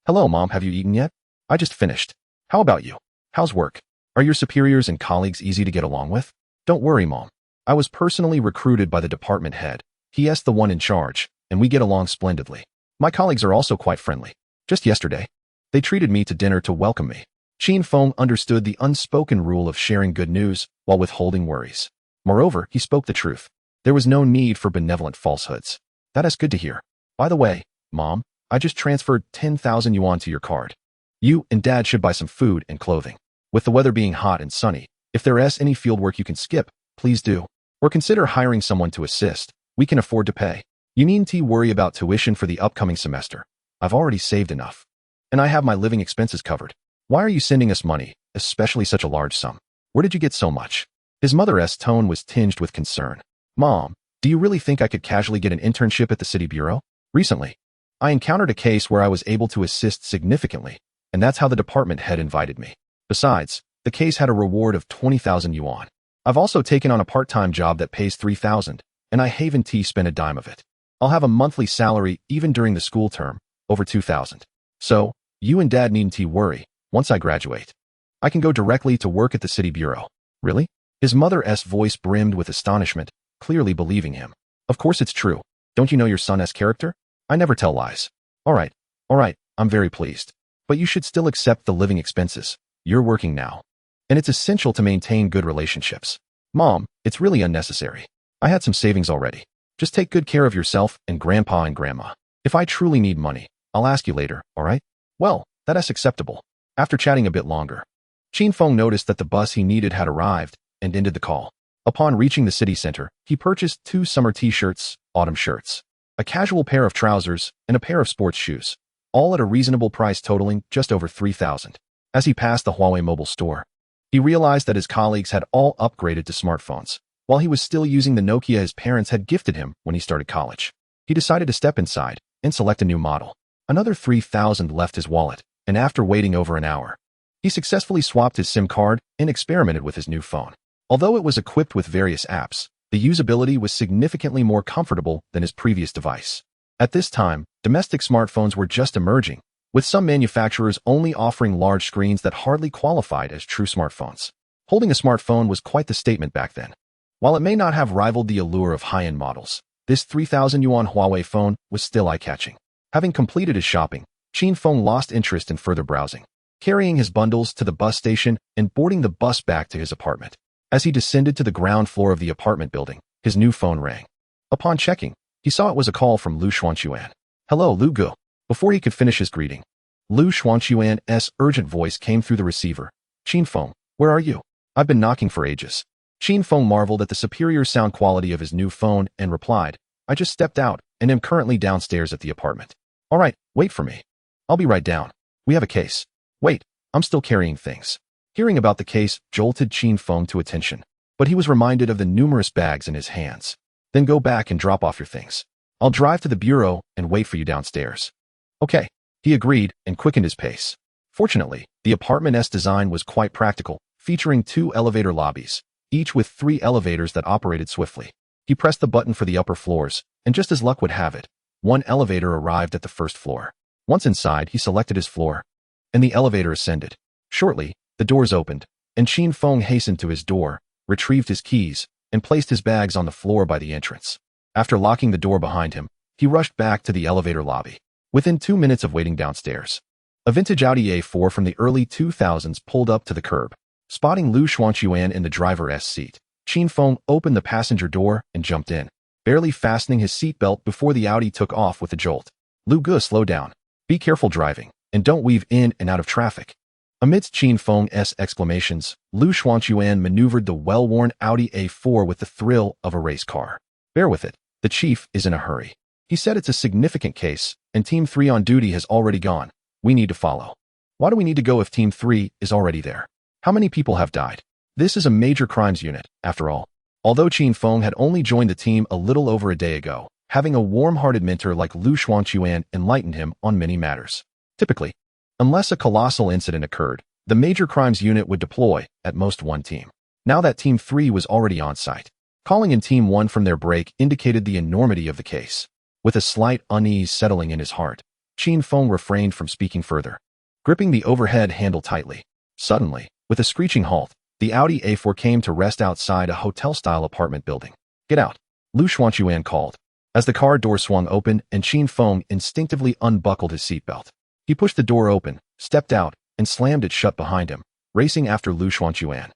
"Hello, Mom, have you eaten yet? I just finished. How about you? How's work? Are your superiors and colleagues easy to get along with?" "Don't worry, Mom. I was personally recruited by the department head. He's the one in charge, and we get along splendidly. My colleagues are also quite friendly. Just yesterday, they treated me to dinner to welcome me." Qin Feng understood the unspoken rule of sharing good news while withholding worries. Moreover, he spoke the truth. There was no need for benevolent falsehoods. "That is good to hear. By the way, Mom, I just transferred 10,000 yuan to your card. You and Dad should buy some food and clothing. With the weather being hot and sunny, if there is any field work you can skip, please do. Or consider hiring someone to assist. We can afford to pay. You needn't worry about tuition for the upcoming semester. I've already saved enough. And I have my living expenses covered. Why are you sending us money, especially such a large sum? Where did you get so much?" His mother's tone was tinged with concern. "Mom, do you really think I could casually get an internship at the city bureau? Recently, I encountered a case where I was able to assist significantly, and that's how the department head invited me. Besides, the case had a reward of 20,000 yuan. I've also taken on a part-time job that pays 3,000, and I haven't spent a dime of it. I'll have a monthly salary even during the school term, over 2,000. So, you and Dad needn't worry. Once I graduate, I can go directly to work at the city bureau." "Really?" His mother's voice brimmed with astonishment, clearly believing him. "Of course it's true. Don't you know your son's character? I never tell lies." All right, I'm very pleased. But you should still accept the living expenses. You're working now. And it's essential to maintain good relationships." "Mom, it's really unnecessary. I had some savings already. Just take good care of yourself and Grandpa and Grandma. If I truly need money, I'll ask you later, all right?" "Well, that is acceptable." After chatting a bit longer, Qin Feng noticed that the bus he needed had arrived and ended the call. Upon reaching the city center, he purchased 2 summer t-shirts, autumn shirts, a casual pair of trousers, and a pair of sports shoes, all at a reasonable price totaling just over 3,000. As he passed the Huawei mobile store, he realized that his colleagues had all upgraded to smartphones, while he was still using the Nokia his parents had gifted him when he started college. He decided to step inside and select a new model. Another 3,000 left his wallet, and after waiting over an hour, he successfully swapped his SIM card and experimented with his new phone. Although it was equipped with various apps, the usability was significantly more comfortable than his previous device. At this time, domestic smartphones were just emerging, with some manufacturers only offering large screens that hardly qualified as true smartphones. Holding a smartphone was quite the statement back then. While it may not have rivaled the allure of high-end models, this 3,000 yuan Huawei phone was still eye-catching. Having completed his shopping, Qin Feng lost interest in further browsing, carrying his bundles to the bus station and boarding the bus back to his apartment. As he descended to the ground floor of the apartment building, his new phone rang. Upon checking, he saw it was a call from Lu Xuanquan. "Hello, Lu Gu." Before he could finish his greeting, Lu Xuanquan's urgent voice came through the receiver. "Qin Feng, where are you? I've been knocking for ages." Qin Feng marveled at the superior sound quality of his new phone and replied, "I just stepped out and am currently downstairs at the apartment." "All right, wait for me. I'll be right down. We have a case." "Wait, I'm still carrying things." Hearing about the case jolted Qin Feng to attention, but he was reminded of the numerous bags in his hands. "Then go back and drop off your things. I'll drive to the bureau and wait for you downstairs." "Okay," he agreed and quickened his pace. Fortunately, the apartment's design was quite practical, featuring 2 elevator lobbies, each with 3 elevators that operated swiftly. He pressed the button for the upper floors, and just as luck would have it, one elevator arrived at the first floor. Once inside, he selected his floor, and the elevator ascended. Shortly, the doors opened, and Qin Feng hastened to his door, retrieved his keys, and placed his bags on the floor by the entrance. After locking the door behind him, he rushed back to the elevator lobby. Within 2 minutes of waiting downstairs, a vintage Audi A4 from the early 2000s pulled up to the curb. Spotting Lu Xuanquan in the driver's seat, Qin Feng opened the passenger door and jumped in, barely fastening his seatbelt before the Audi took off with a jolt. "Lu Gu, slow down. Be careful driving, and don't weave in and out of traffic." Amidst Qin Feng's exclamations, Lu Xuanquan maneuvered the well-worn Audi A4 with the thrill of a race car. "Bear with it. The chief is in a hurry. He said it's a significant case, and Team 3 on duty has already gone. We need to follow." "Why do we need to go if Team 3 is already there? How many people have died? This is a major crimes unit, after all." Although Qin Feng had only joined the team a little over a day ago, having a warm-hearted mentor like Lu Xuanquan enlightened him on many matters. Typically, unless a colossal incident occurred, the major crimes unit would deploy at most one team. Now that Team 3 was already on site, calling in Team 1 from their break indicated the enormity of the case. With a slight unease settling in his heart, Qin Feng refrained from speaking further, gripping the overhead handle tightly. Suddenly, with a screeching halt, the Audi A4 came to rest outside a hotel-style apartment building. "Get out," Lu Xuanquan called, as the car door swung open and Qin Feng instinctively unbuckled his seatbelt. He pushed the door open, stepped out, and slammed it shut behind him, racing after Lu Xuanquan,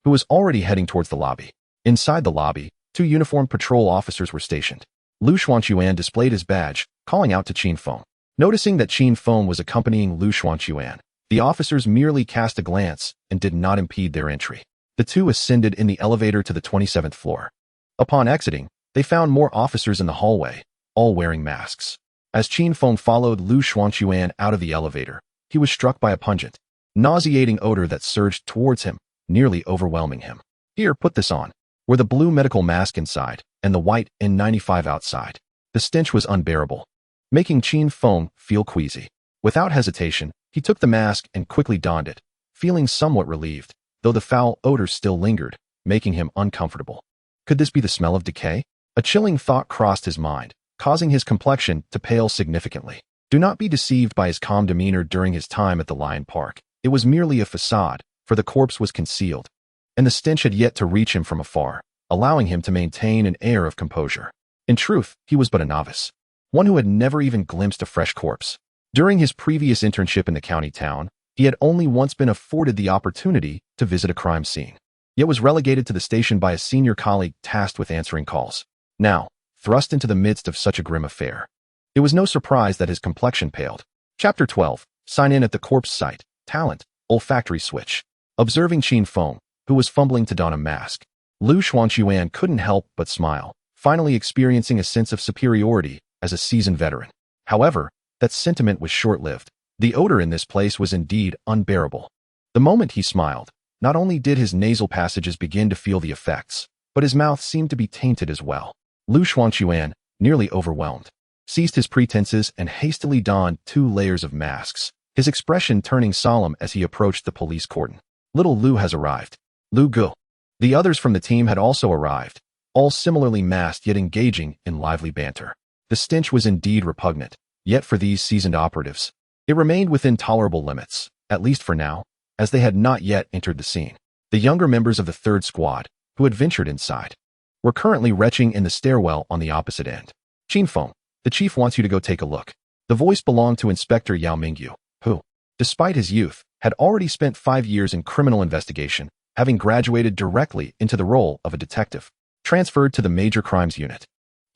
who was already heading towards the lobby. Inside the lobby, 2 uniformed patrol officers were stationed. Lu Xuanquan displayed his badge, calling out to Qin Feng. Noticing that Qin Feng was accompanying Lu Xuanquan, the officers merely cast a glance and did not impede their entry. The 2 ascended in the elevator to the 27th floor. Upon exiting, they found more officers in the hallway, all wearing masks. As Qin Feng followed Lu Xuanquan out of the elevator, he was struck by a pungent, nauseating odor that surged towards him, nearly overwhelming him. "Here, put this on," were the blue medical mask inside and the white N95 outside. The stench was unbearable, making Qin Feng feel queasy. Without hesitation, he took the mask and quickly donned it, feeling somewhat relieved, though the foul odor still lingered, making him uncomfortable. Could this be the smell of decay? A chilling thought crossed his mind, causing his complexion to pale significantly. Do not be deceived by his calm demeanor during his time at the Lion Park. It was merely a facade, for the corpse was concealed, and the stench had yet to reach him from afar, allowing him to maintain an air of composure. In truth, he was but a novice, one who had never even glimpsed a fresh corpse. During his previous internship in the county town, he had only once been afforded the opportunity to visit a crime scene, yet was relegated to the station by a senior colleague tasked with answering calls. Now, thrust into the midst of such a grim affair, it was no surprise that his complexion paled. Chapter 12. Sign in at the corpse site. Talent. Olfactory switch. Observing Qin Feng, who was fumbling to don a mask, Lu Xuanquan couldn't help but smile, finally experiencing a sense of superiority as a seasoned veteran. However, that sentiment was short-lived. The odor in this place was indeed unbearable. The moment he smiled, not only did his nasal passages begin to feel the effects, but his mouth seemed to be tainted as well. Lu Xuanquan, nearly overwhelmed, ceased his pretenses and hastily donned 2 layers of masks, his expression turning solemn as he approached the police cordon. "Little Lu has arrived. Lu Gu." The others from the team had also arrived, all similarly masked yet engaging in lively banter. The stench was indeed repugnant, yet for these seasoned operatives, it remained within tolerable limits, at least for now, as they had not yet entered the scene. The younger members of the third squad, who had ventured inside, were currently retching in the stairwell on the opposite end. Qin Feng, the chief wants you to go take a look. The voice belonged to Inspector Yao Mingyu, who, despite his youth, had already spent 5 years in criminal investigation, having graduated directly into the role of a detective, transferred to the major crimes unit.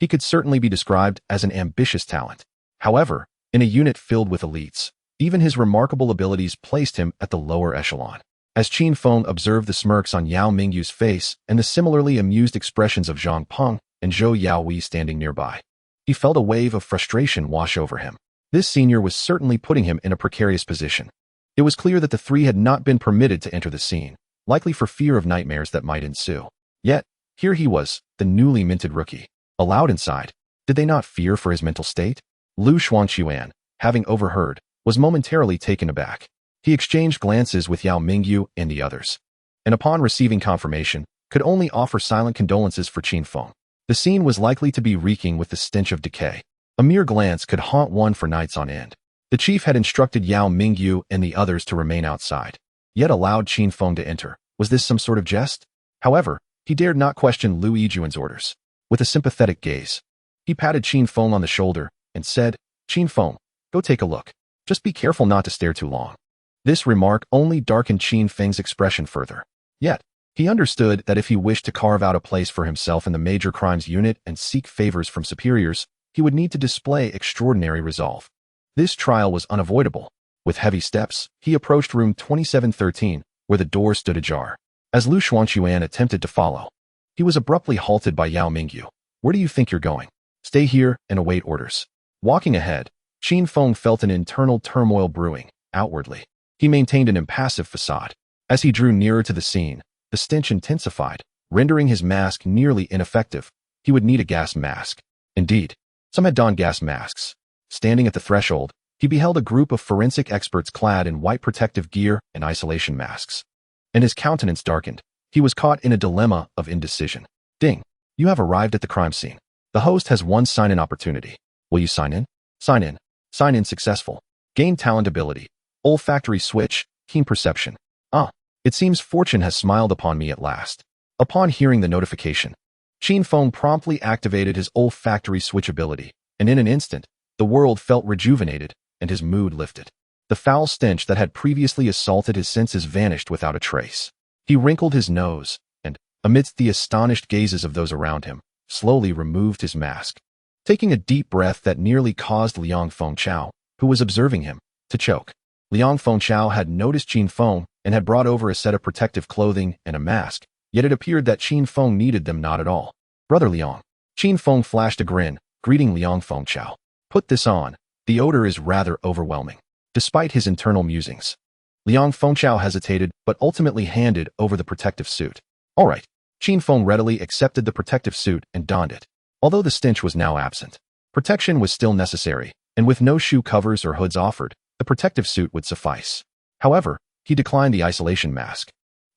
He could certainly be described as an ambitious talent. However, in a unit filled with elites, even his remarkable abilities placed him at the lower echelon. As Qin Feng observed the smirks on Yao Mingyu's face and the similarly amused expressions of Zhang Peng and Zhou Yaohui standing nearby, he felt a wave of frustration wash over him. This senior was certainly putting him in a precarious position. It was clear that the three had not been permitted to enter the scene, likely for fear of nightmares that might ensue. Yet, here he was, the newly minted rookie, allowed inside. Did they not fear for his mental state? Lu Xuanquan, having overheard, was momentarily taken aback. He exchanged glances with Yao Mingyu and the others, and upon receiving confirmation, could only offer silent condolences for Qin Feng. The scene was likely to be reeking with the stench of decay. A mere glance could haunt one for nights on end. The chief had instructed Yao Mingyu and the others to remain outside, yet allowed Qin Feng to enter. Was this some sort of jest? However, he dared not question Lu Yijuan's orders. With a sympathetic gaze, he patted Qin Feng on the shoulder and said, "Qin Feng, go take a look. Just be careful not to stare too long." This remark only darkened Qin Feng's expression further. Yet, he understood that if he wished to carve out a place for himself in the major crimes unit and seek favors from superiors, he would need to display extraordinary resolve. This trial was unavoidable. With heavy steps, he approached room 2713, where the door stood ajar. As Lu Xuanquan attempted to follow, he was abruptly halted by Yao Mingyu. "Where do you think you're going? Stay here and await orders." Walking ahead, Qin Feng felt an internal turmoil brewing. Outwardly, he maintained an impassive facade. As he drew nearer to the scene, the stench intensified, rendering his mask nearly ineffective. He would need a gas mask. Indeed, some had donned gas masks. Standing at the threshold, he beheld a group of forensic experts clad in white protective gear and isolation masks. And his countenance darkened. He was caught in a dilemma of indecision. "Ding, you have arrived at the crime scene. The host has one sign-in opportunity. Will you sign in? Sign in. Sign in successful. Gain talent ability. Olfactory switch, keen perception. Ah, it seems fortune has smiled upon me at last." Upon hearing the notification, Qin Feng promptly activated his olfactory switch ability, and in an instant, the world felt rejuvenated and his mood lifted. The foul stench that had previously assaulted his senses vanished without a trace. He wrinkled his nose and, amidst the astonished gazes of those around him, slowly removed his mask. Taking a deep breath that nearly caused Liang Fengchao, who was observing him, to choke. Liang Fengchao had noticed Qin Feng and had brought over a set of protective clothing and a mask, yet it appeared that Qin Feng needed them not at all. "Brother Liang." Qin Feng flashed a grin, greeting Liang Fengchao. "Put this on. The odor is rather overwhelming." Despite his internal musings, Liang Fengchao hesitated but ultimately handed over the protective suit. "All right." Qin Feng readily accepted the protective suit and donned it. Although the stench was now absent, protection was still necessary, and with no shoe covers or hoods offered, the protective suit would suffice. However, he declined the isolation mask,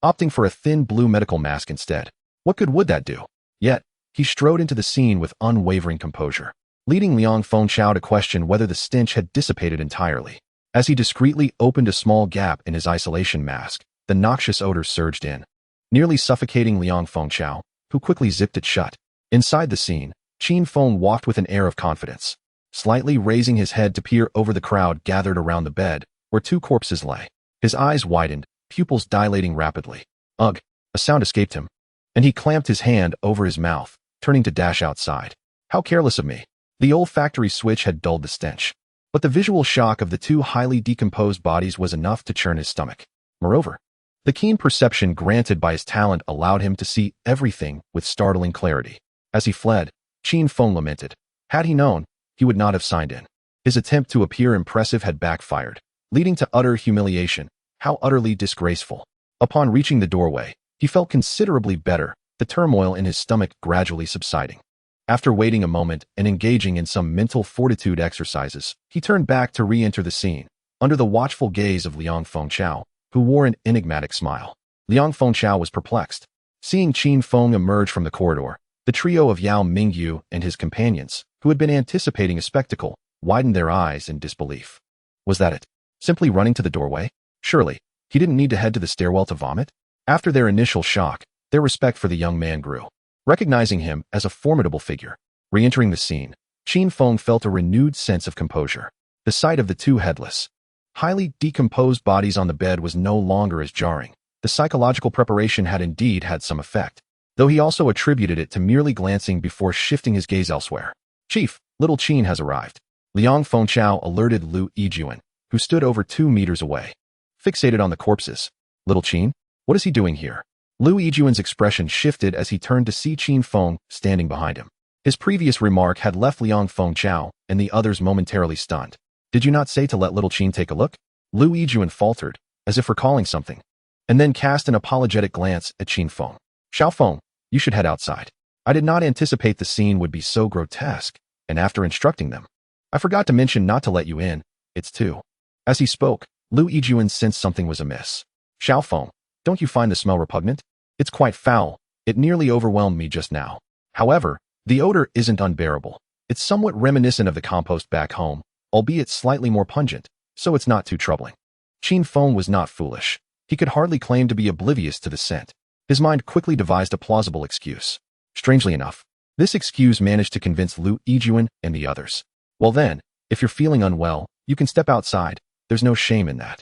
opting for a thin blue medical mask instead. What good would that do? Yet, he strode into the scene with unwavering composure, leading Liang Fengchao to question whether the stench had dissipated entirely. As he discreetly opened a small gap in his isolation mask, the noxious odor surged in, nearly suffocating Liang Fengchao, who quickly zipped it shut. Inside the scene, Qin Feng walked with an air of confidence, slightly raising his head to peer over the crowd gathered around the bed, where 2 corpses lay. His eyes widened, pupils dilating rapidly. Ugh, a sound escaped him, and he clamped his hand over his mouth, turning to dash outside. How careless of me. The olfactory switch had dulled the stench, but the visual shock of the 2 highly decomposed bodies was enough to churn his stomach. Moreover, the keen perception granted by his talent allowed him to see everything with startling clarity. As he fled, Qin Feng lamented. Had he known, he would not have signed in. His attempt to appear impressive had backfired, leading to utter humiliation. How utterly disgraceful. Upon reaching the doorway, he felt considerably better, the turmoil in his stomach gradually subsiding. After waiting a moment and engaging in some mental fortitude exercises, he turned back to re-enter the scene, under the watchful gaze of Liang Fengchao, who wore an enigmatic smile. Liang Fengchao was perplexed. Seeing Qin Feng emerge from the corridor, the trio of Yao Mingyu and his companions, who had been anticipating a spectacle, widened their eyes in disbelief. Was that it? Simply running to the doorway? Surely, he didn't need to head to the stairwell to vomit? After their initial shock, their respect for the young man grew. Recognizing him as a formidable figure, re-entering the scene, Qin Feng felt a renewed sense of composure. The sight of the two headless, highly decomposed bodies on the bed was no longer as jarring. The psychological preparation had indeed had some effect, though he also attributed it to merely glancing before shifting his gaze elsewhere. Chief, little Qin has arrived. Liang Fengchao alerted Lu Yijuan, who stood over 2 meters away. Fixated on the corpses. Little Qin? What is he doing here? Lu Yijuan's expression shifted as he turned to see Qin Feng standing behind him. His previous remark had left Liang Fengchao and the others momentarily stunned. Did you not say to let little Qin take a look? Lu Yijuan faltered, as if recalling something, and then cast an apologetic glance at Qin Feng. Xiao Feng, you should head outside. I did not anticipate the scene would be so grotesque, and after instructing them, I forgot to mention not to let you in. It's two. As he spoke, Lu Yijuan sensed something was amiss. Xiao Feng, don't you find the smell repugnant? It's quite foul. It nearly overwhelmed me just now. However, the odor isn't unbearable. It's somewhat reminiscent of the compost back home, albeit slightly more pungent, so it's not too troubling. Qin Feng was not foolish. He could hardly claim to be oblivious to the scent. His mind quickly devised a plausible excuse. Strangely enough, this excuse managed to convince Lu Yijuan and the others. Well then, if you're feeling unwell, you can step outside. There's no shame in that.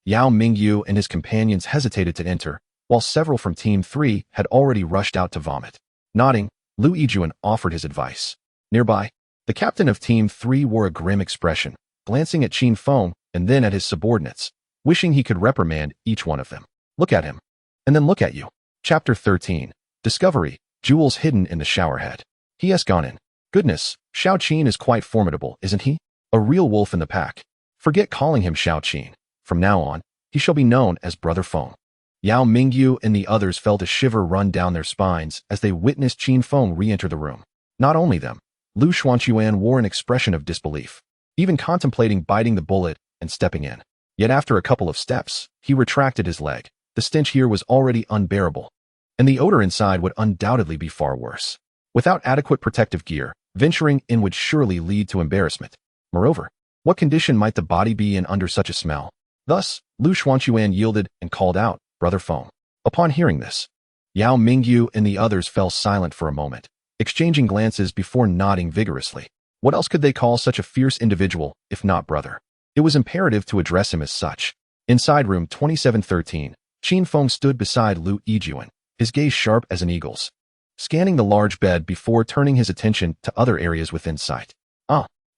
Yao Mingyu and his companions hesitated to enter, while several from Team 3 had already rushed out to vomit. Nodding, Lu Yijuan offered his advice. Nearby, the captain of Team 3 wore a grim expression, glancing at Qin Feng and then at his subordinates, wishing he could reprimand each one of them. Look at him. And then look at you. Chapter 13. Discovery. Jewels hidden in the showerhead. He has gone in. Goodness, Xiao Qin is quite formidable, isn't he? A real wolf in the pack. Forget calling him Xiao Qin. From now on, he shall be known as Brother Feng. Yao Mingyu and the others felt a shiver run down their spines as they witnessed Qin Feng re-enter the room. Not only them, Lu Xuanquan wore an expression of disbelief, even contemplating biting the bullet and stepping in. Yet after a couple of steps, he retracted his leg. The stench here was already unbearable, and the odor inside would undoubtedly be far worse. Without adequate protective gear, venturing in would surely lead to embarrassment. Moreover, what condition might the body be in under such a smell? Thus, Lu Xuanquan yielded and called out, Brother Feng. Upon hearing this, Yao Mingyu and the others fell silent for a moment, exchanging glances before nodding vigorously. What else could they call such a fierce individual, if not brother? It was imperative to address him as such. Inside room 2713, Qin Feng stood beside Lu Yijuan, his gaze sharp as an eagle's, scanning the large bed before turning his attention to other areas within sight.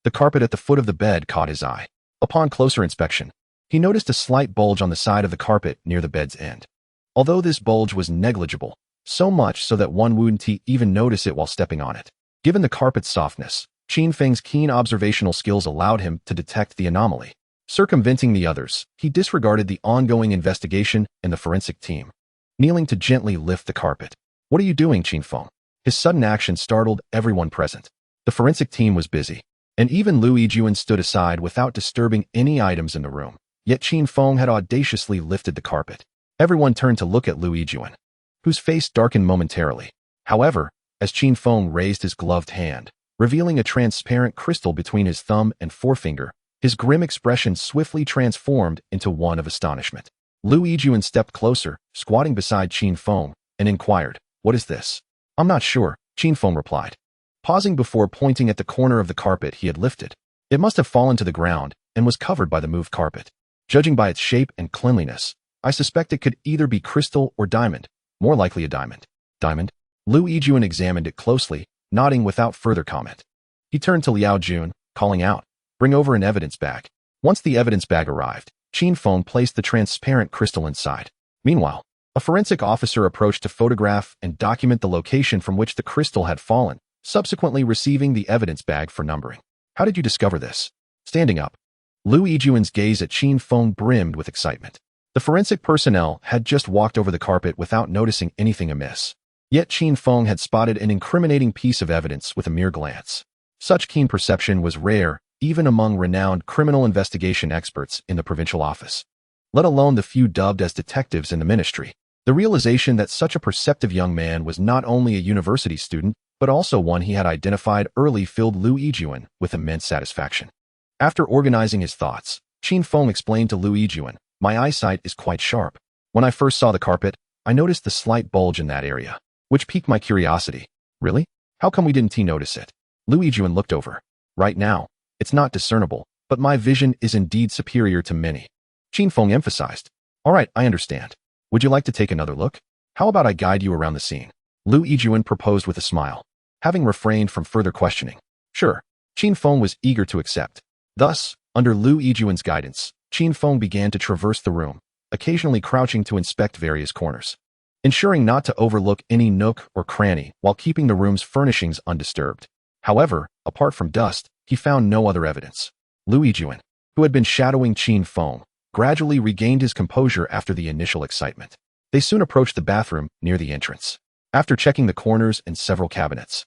The carpet at the foot of the bed caught his eye. Upon closer inspection, he noticed a slight bulge on the side of the carpet near the bed's end. Although this bulge was negligible, so much so that one wouldn't even notice it while stepping on it. Given the carpet's softness, Qin Feng's keen observational skills allowed him to detect the anomaly. Circumventing the others, he disregarded the ongoing investigation and the forensic team, kneeling to gently lift the carpet. What are you doing, Qin Feng? His sudden action startled everyone present. The forensic team was busy, and even Lu Yijuan stood aside without disturbing any items in the room. Yet Qin Feng had audaciously lifted the carpet. Everyone turned to look at Lu Yijuan, whose face darkened momentarily. However, as Qin Feng raised his gloved hand, revealing a transparent crystal between his thumb and forefinger, his grim expression swiftly transformed into one of astonishment. Lu Yijuan stepped closer, squatting beside Qin Feng, and inquired, What is this? I'm not sure, Qin Feng replied, pausing before pointing at the corner of the carpet he had lifted. It must have fallen to the ground and was covered by the moved carpet. Judging by its shape and cleanliness, I suspect it could either be crystal or diamond, more likely a diamond. Diamond? Lu Yijuan examined it closely, nodding without further comment. He turned to Liao Jun, calling out, Bring over an evidence bag. Once the evidence bag arrived, Qin Feng placed the transparent crystal inside. Meanwhile, a forensic officer approached to photograph and document the location from which the crystal had fallen, subsequently receiving the evidence bag for numbering. How did you discover this? Standing up, Lu Yijuan's gaze at Qin Feng brimmed with excitement. The forensic personnel had just walked over the carpet without noticing anything amiss. Yet Qin Feng had spotted an incriminating piece of evidence with a mere glance. Such keen perception was rare, even among renowned criminal investigation experts in the provincial office, let alone the few dubbed as detectives in the ministry. The realization that such a perceptive young man was not only a university student, but also one he had identified early filled Lu Yijuan with immense satisfaction. After organizing his thoughts, Qin Feng explained to Lu Yijuan, My eyesight is quite sharp. When I first saw the carpet, I noticed the slight bulge in that area, which piqued my curiosity. Really? How come we didn't notice it? Lu Yijun looked over. Right now, it's not discernible, but my vision is indeed superior to many. Qin Feng emphasized. All right, I understand. Would you like to take another look? How about I guide you around the scene? Lu Yijun proposed with a smile, having refrained from further questioning. Sure. Qin Feng was eager to accept. Thus, under Lu Yijun's guidance, Qin Feng began to traverse the room, occasionally crouching to inspect various corners, ensuring not to overlook any nook or cranny while keeping the room's furnishings undisturbed. However, apart from dust, he found no other evidence. Lu Yijun, who had been shadowing Qin Feng, gradually regained his composure after the initial excitement. They soon approached the bathroom near the entrance. After checking the corners and several cabinets,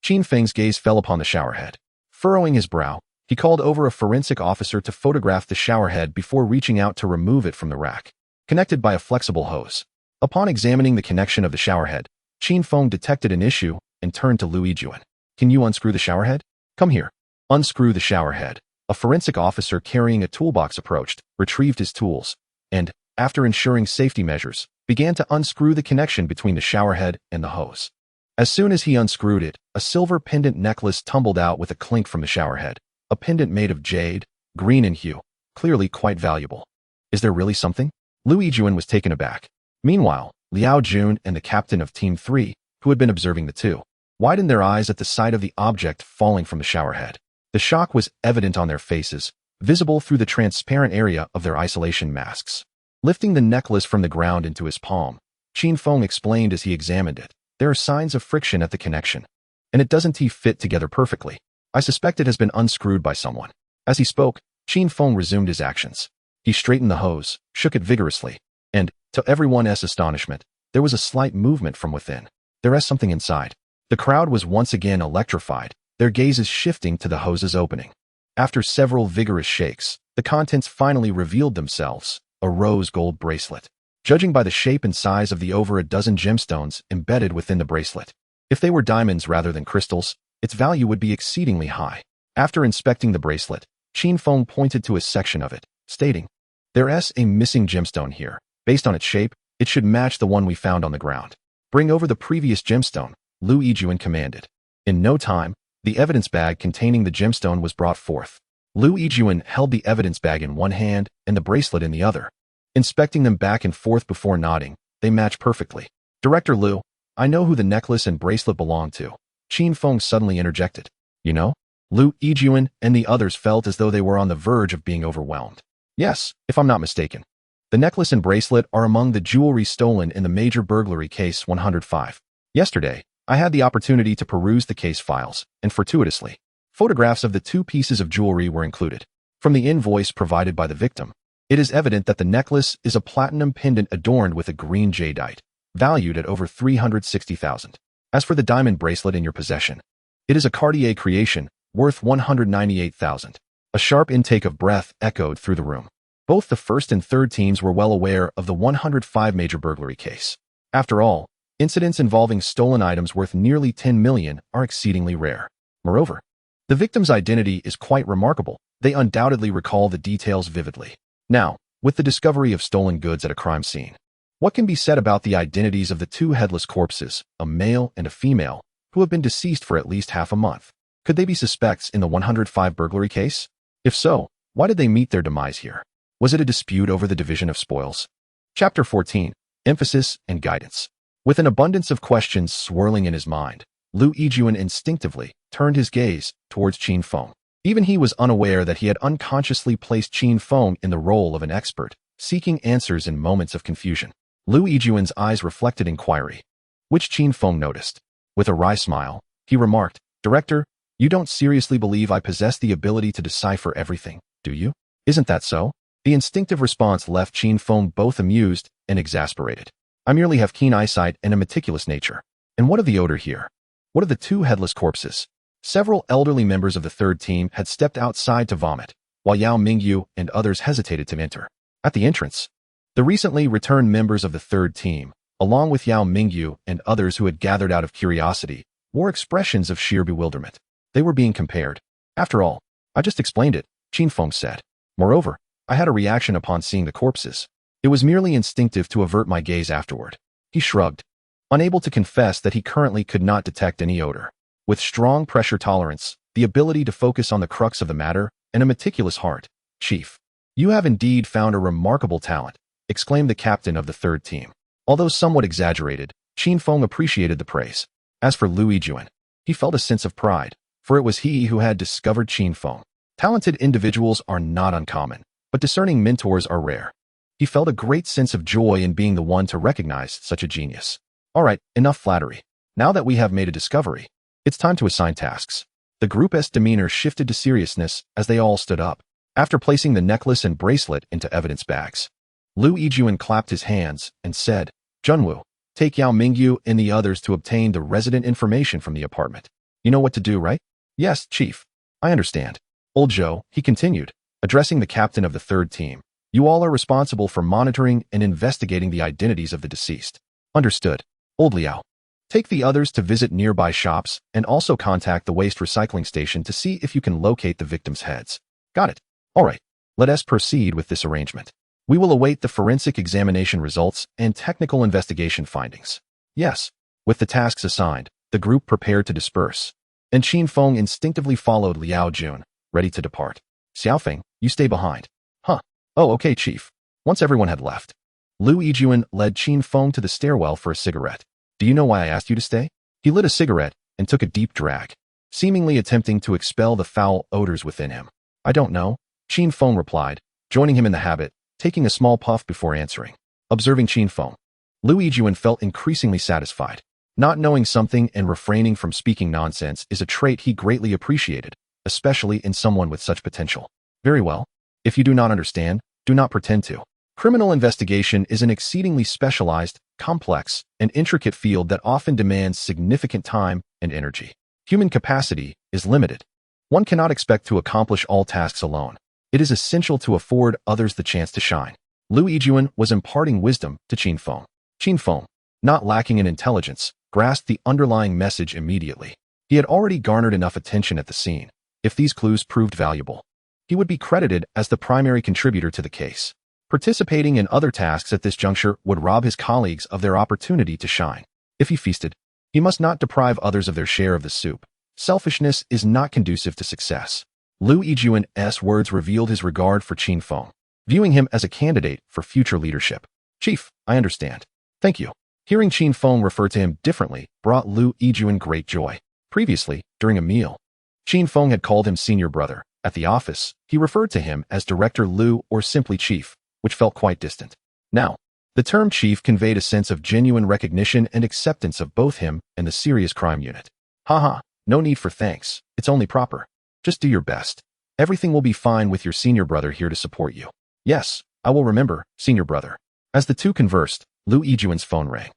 Qin Feng's gaze fell upon the showerhead. Furrowing his brow, he called over a forensic officer to photograph the showerhead before reaching out to remove it from the rack, connected by a flexible hose. Upon examining the connection of the showerhead, Qin Feng detected an issue and turned to Lu Yijun. Can you unscrew the showerhead? Come here. Unscrew the showerhead. A forensic officer carrying a toolbox approached, retrieved his tools, and, after ensuring safety measures, began to unscrew the connection between the showerhead and the hose. As soon as he unscrewed it, a silver pendant necklace tumbled out with a clink from the showerhead, a pendant made of jade, green in hue, clearly quite valuable. Is there really something? Lu Yijun was taken aback. Meanwhile, Liao Jun and the captain of Team 3, who had been observing the two, widened their eyes at the sight of the object falling from the showerhead. The shock was evident on their faces, visible through the transparent area of their isolation masks. Lifting the necklace from the ground into his palm, Qin Feng explained as he examined it. There are signs of friction at the connection, and it doesn't fit together perfectly. I suspect it has been unscrewed by someone. As he spoke, Qin Feng resumed his actions. He straightened the hose, shook it vigorously, and, to everyone's astonishment, there was a slight movement from within. There is something inside. The crowd was once again electrified, their gazes shifting to the hose's opening. After several vigorous shakes, the contents finally revealed themselves, a rose gold bracelet. Judging by the shape and size of the over a dozen gemstones embedded within the bracelet, if they were diamonds rather than crystals, its value would be exceedingly high. After inspecting the bracelet, Qin Feng pointed to a section of it, stating, "There's a missing gemstone here. Based on its shape, it should match the one we found on the ground. Bring over the previous gemstone," Lu Yijun commanded. In no time, the evidence bag containing the gemstone was brought forth. Lu Yijun held the evidence bag in one hand and the bracelet in the other. Inspecting them back and forth before nodding, they match perfectly. "Director Lu, I know who the necklace and bracelet belong to," Qin Feng suddenly interjected. "You know?" Lu Yijun and the others felt as though they were on the verge of being overwhelmed. "Yes, if I'm not mistaken. The necklace and bracelet are among the jewelry stolen in the major burglary case 105. Yesterday, I had the opportunity to peruse the case files, and fortuitously, photographs of the two pieces of jewelry were included. From the invoice provided by the victim, it is evident that the necklace is a platinum pendant adorned with a green jadeite, valued at over 360,000. As for the diamond bracelet in your possession, it is a Cartier creation, worth 198,000. A sharp intake of breath echoed through the room. Both the first and third teams were well aware of the 105 major burglary case. After all, incidents involving stolen items worth nearly 10 million are exceedingly rare. Moreover, the victim's identity is quite remarkable. They undoubtedly recall the details vividly. Now, with the discovery of stolen goods at a crime scene, what can be said about the identities of the two headless corpses, a male and a female, who have been deceased for at least half a month? Could they be suspects in the 105 burglary case? If so, why did they meet their demise here? Was it a dispute over the division of spoils? Chapter 14, Emphasis and Guidance. With an abundance of questions swirling in his mind, Lu Yijun instinctively turned his gaze towards Qin Feng. Even he was unaware that he had unconsciously placed Qin Feng in the role of an expert, seeking answers in moments of confusion. Lu Yijun's eyes reflected inquiry, which Qin Feng noticed. With a wry smile, he remarked, "Director, you don't seriously believe I possess the ability to decipher everything, do you? Isn't that so?" The instinctive response left Qin Feng both amused and exasperated. "I merely have keen eyesight and a meticulous nature. And what of the odor here? What of the two headless corpses?" Several elderly members of the third team had stepped outside to vomit, while Yao Mingyu and others hesitated to enter. At the entrance, the recently returned members of the third team, along with Yao Mingyu and others who had gathered out of curiosity, wore expressions of sheer bewilderment. They were being compared. "After all, I just explained it," Qin Feng said. "Moreover, I had a reaction upon seeing the corpses. It was merely instinctive to avert my gaze afterward." He He shrugged, unable to confess that he currently could not detect any odor. With strong pressure tolerance, the ability to focus on the crux of the matter, and a meticulous heart, Chief, you have indeed found a remarkable talent, exclaimed the captain of the third team. Although somewhat exaggerated, Qin Feng appreciated the praise. As for Lu Yijuan, he felt a sense of pride, for it was he who had discovered Qin Feng. Talented individuals are not uncommon, but discerning mentors are rare. He felt a great sense of joy in being the one to recognize such a genius. All right, enough flattery. Now that we have made a discovery, it's time to assign tasks. The group's demeanor shifted to seriousness as they all stood up. After placing the necklace and bracelet into evidence bags, Lu Yijuan clapped his hands and said, Junwu, take Yao Mingyu and the others to obtain the resident information from the apartment. You know what to do, right? Yes, Chief. I understand. Old Zhou, he continued, addressing the captain of the third team. You all are responsible for monitoring and investigating the identities of the deceased. Understood. Old Liao. Take the others to visit nearby shops and also contact the waste recycling station to see if you can locate the victims' heads. Got it. All right. Let us proceed with this arrangement. We will await the forensic examination results and technical investigation findings. Yes. With the tasks assigned, the group prepared to disperse, and Qin Feng instinctively followed Liao Jun, ready to depart. Xiaofeng, you stay behind. Huh. Oh, okay, Chief. Once everyone had left, Lu Yijuan led Qin Feng to the stairwell for a cigarette. Do you know why I asked you to stay? He lit a cigarette and took a deep drag, seemingly attempting to expel the foul odors within him. I don't know, Qin Feng replied, joining him in the habit, taking a small puff before answering. Observing Qin Feng, Lu Yijuan felt increasingly satisfied. Not knowing something and refraining from speaking nonsense is a trait he greatly appreciated, especially in someone with such potential. Very well. If you do not understand, do not pretend to. Criminal investigation is an exceedingly specialized, complex, and intricate field that often demands significant time and energy. Human capacity is limited. One cannot expect to accomplish all tasks alone. It is essential to afford others the chance to shine. Lu Yijuan was imparting wisdom to Qin Feng. Qin Feng, not lacking in intelligence, grasped the underlying message immediately. He had already garnered enough attention at the scene. If these clues proved valuable, he would be credited as the primary contributor to the case. Participating in other tasks at this juncture would rob his colleagues of their opportunity to shine. If he feasted, he must not deprive others of their share of the soup. Selfishness is not conducive to success. Lu Yijuan's words revealed his regard for Qin Feng, viewing him as a candidate for future leadership. Chief, I understand. Thank you. Hearing Qin Feng refer to him differently brought Lu Yijuan great joy. Previously, during a meal, Qin Feng had called him senior brother. At the office, he referred to him as Director Lu or simply Chief, which felt quite distant. Now, the term chief conveyed a sense of genuine recognition and acceptance of both him and the serious crime unit. Haha, no need for thanks. It's only proper. Just do your best. Everything will be fine with your senior brother here to support you. Yes, I will remember, senior brother. As the two conversed, Lu Yijuan's phone rang.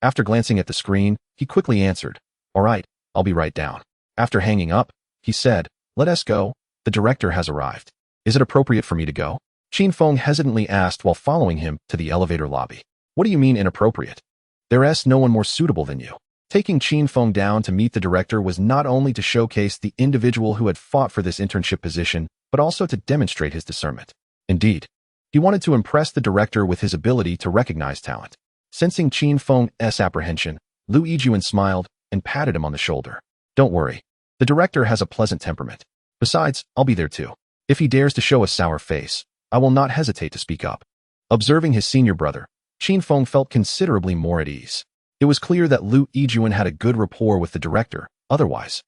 After glancing at the screen, he quickly answered, All right, I'll be right down. After hanging up, he said, Let us go. The director has arrived. Is it appropriate for me to go? Qin Feng hesitantly asked while following him to the elevator lobby. What do you mean inappropriate? There's no one more suitable than you. Taking Qin Feng down to meet the director was not only to showcase the individual who had fought for this internship position, but also to demonstrate his discernment. Indeed, he wanted to impress the director with his ability to recognize talent. Sensing Qin Feng's apprehension, Lu Yijuan smiled and patted him on the shoulder. Don't worry. The director has a pleasant temperament. Besides, I'll be there too. If he dares to show a sour face, I will not hesitate to speak up. Observing his senior brother, Qin Feng felt considerably more at ease. It was clear that Lu Yijuan had a good rapport with the director, otherwise,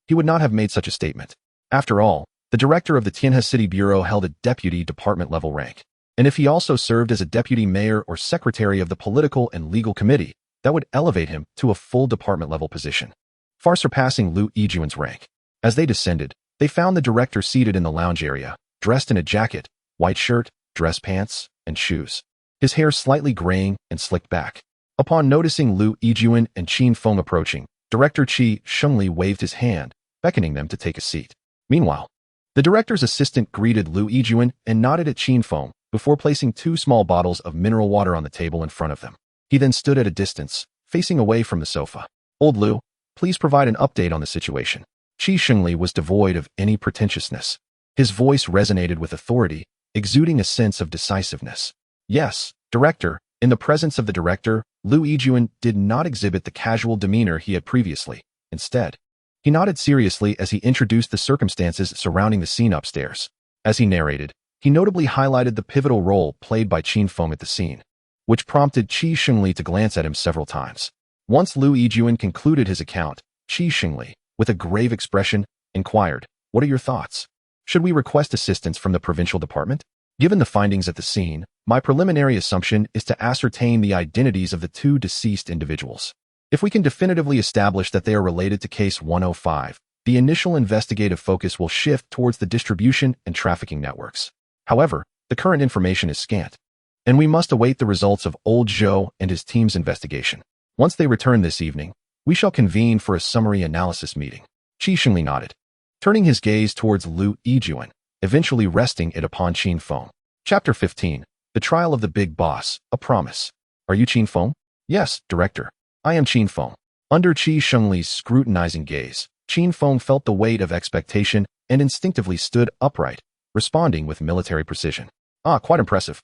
he would not have made such a statement. After all, the director of the Tianhe City Bureau held a deputy department-level rank, and if he also served as a deputy mayor or secretary of the political and legal committee, that would elevate him to a full department-level position, far surpassing Lu Yijuan's rank. As they descended, they found the director seated in the lounge area, dressed in a jacket, white shirt, dress pants, and shoes. His hair slightly graying and slicked back. Upon noticing Lu Yijuan and Qin Feng approaching, Director Qi Shengli waved his hand, beckoning them to take a seat. Meanwhile, the director's assistant greeted Lu Yijuan and nodded at Qin Feng before placing 2 small bottles of mineral water on the table in front of them. He then stood at a distance, facing away from the sofa. Old Lu, please provide an update on the situation. Qi Shengli was devoid of any pretentiousness. His voice resonated with authority, exuding a sense of decisiveness. Yes, Director. In the presence of the director, Lu Yijuan did not exhibit the casual demeanor he had previously. Instead, he nodded seriously as he introduced the circumstances surrounding the scene upstairs. As he narrated, he notably highlighted the pivotal role played by Qin Feng at the scene, which prompted Qi Shengli to glance at him several times. Once Lu Yijuan concluded his account, Qi Shengli, with a grave expression, inquired, "What are your thoughts? Should we request assistance from the Provincial Department? Given the findings at the scene, my preliminary assumption is to ascertain the identities of the two deceased individuals. If we can definitively establish that they are related to Case 105, the initial investigative focus will shift towards the distribution and trafficking networks. However, the current information is scant, and we must await the results of Old Zhou and his team's investigation. Once they return this evening, we shall convene for a summary analysis meeting." Qi Shengli nodded, turning his gaze towards Lu Yijuan, eventually resting it upon Qin Feng. Chapter 15. The Trial of the Big Boss, A Promise. "Are you Qin Feng?" "Yes, Director. I am Qin Feng." Under Qi Shengli's scrutinizing gaze, Qin Feng felt the weight of expectation and instinctively stood upright, responding with military precision. "Ah, quite impressive.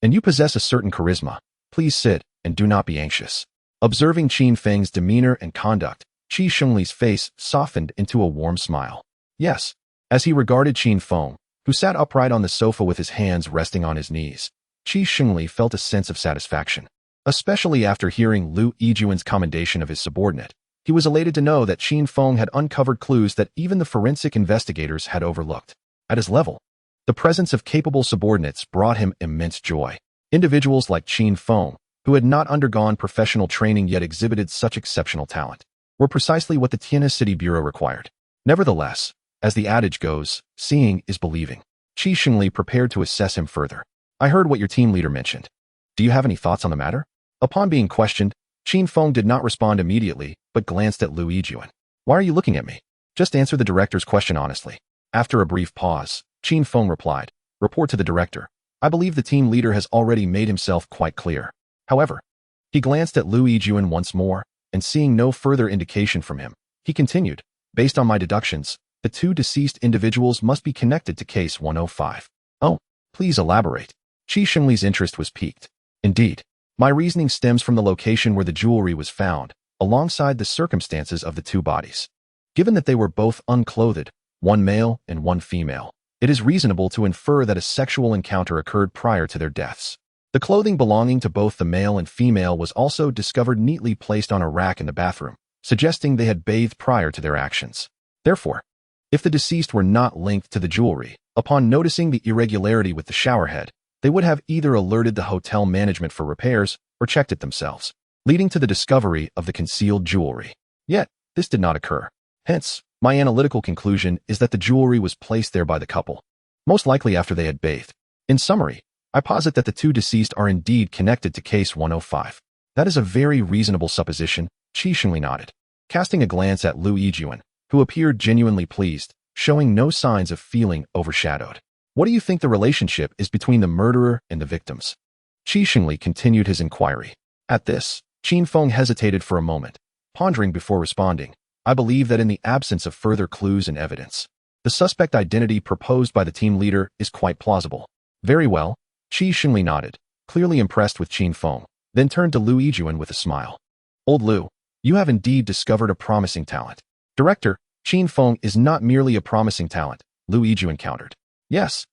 And you possess a certain charisma. Please sit and do not be anxious." Observing Qin Feng's demeanor and conduct, Qi Shengli's face softened into a warm smile. "Yes." As he regarded Qin Feng, who sat upright on the sofa with his hands resting on his knees, Qi Shengli felt a sense of satisfaction. Especially after hearing Lu Yijuan's commendation of his subordinate, he was elated to know that Qin Feng had uncovered clues that even the forensic investigators had overlooked. At his level, the presence of capable subordinates brought him immense joy. Individuals like Qin Feng, who had not undergone professional training yet exhibited such exceptional talent, were precisely what the Tianhe City Bureau required. Nevertheless, as the adage goes, seeing is believing. Qi Shengli prepared to assess him further. "I heard what your team leader mentioned. Do you have any thoughts on the matter?" Upon being questioned, Qin Feng did not respond immediately, but glanced at Lu Yijuan. "Why are you looking at me? Just answer the director's question honestly." After a brief pause, Qin Feng replied, "Report to the director. I believe the team leader has already made himself quite clear." However, he glanced at Lu Yijuan once more, and seeing no further indication from him, he continued, "Based on my deductions, the two deceased individuals must be connected to Case 105. "Oh, please elaborate." Qi Shengli's interest was piqued. "Indeed. My reasoning stems from the location where the jewelry was found, alongside the circumstances of the two bodies. Given that they were both unclothed, one male and one female, it is reasonable to infer that a sexual encounter occurred prior to their deaths. The clothing belonging to both the male and female was also discovered neatly placed on a rack in the bathroom, suggesting they had bathed prior to their actions. Therefore, if the deceased were not linked to the jewelry, upon noticing the irregularity with the showerhead, they would have either alerted the hotel management for repairs or checked it themselves, leading to the discovery of the concealed jewelry. Yet, this did not occur. Hence, my analytical conclusion is that the jewelry was placed there by the couple, most likely after they had bathed. In summary, I posit that the two deceased are indeed connected to Case 105. "That is a very reasonable supposition," Qi Shengli nodded, casting a glance at Lu Yijuan, who appeared genuinely pleased, showing no signs of feeling overshadowed. "What do you think the relationship is between the murderer and the victims?" Qi Shengli continued his inquiry. At this, Qin Feng hesitated for a moment, pondering before responding. "I believe that in the absence of further clues and evidence, the suspect identity proposed by the team leader is quite plausible." "Very well." Qi Shengli nodded, clearly impressed with Qin Feng, then turned to Lu Yijuan with a smile. "Old Lu, you have indeed discovered a promising talent." "Director, Qin Feng is not merely a promising talent," Lu Yijuan countered. Yes,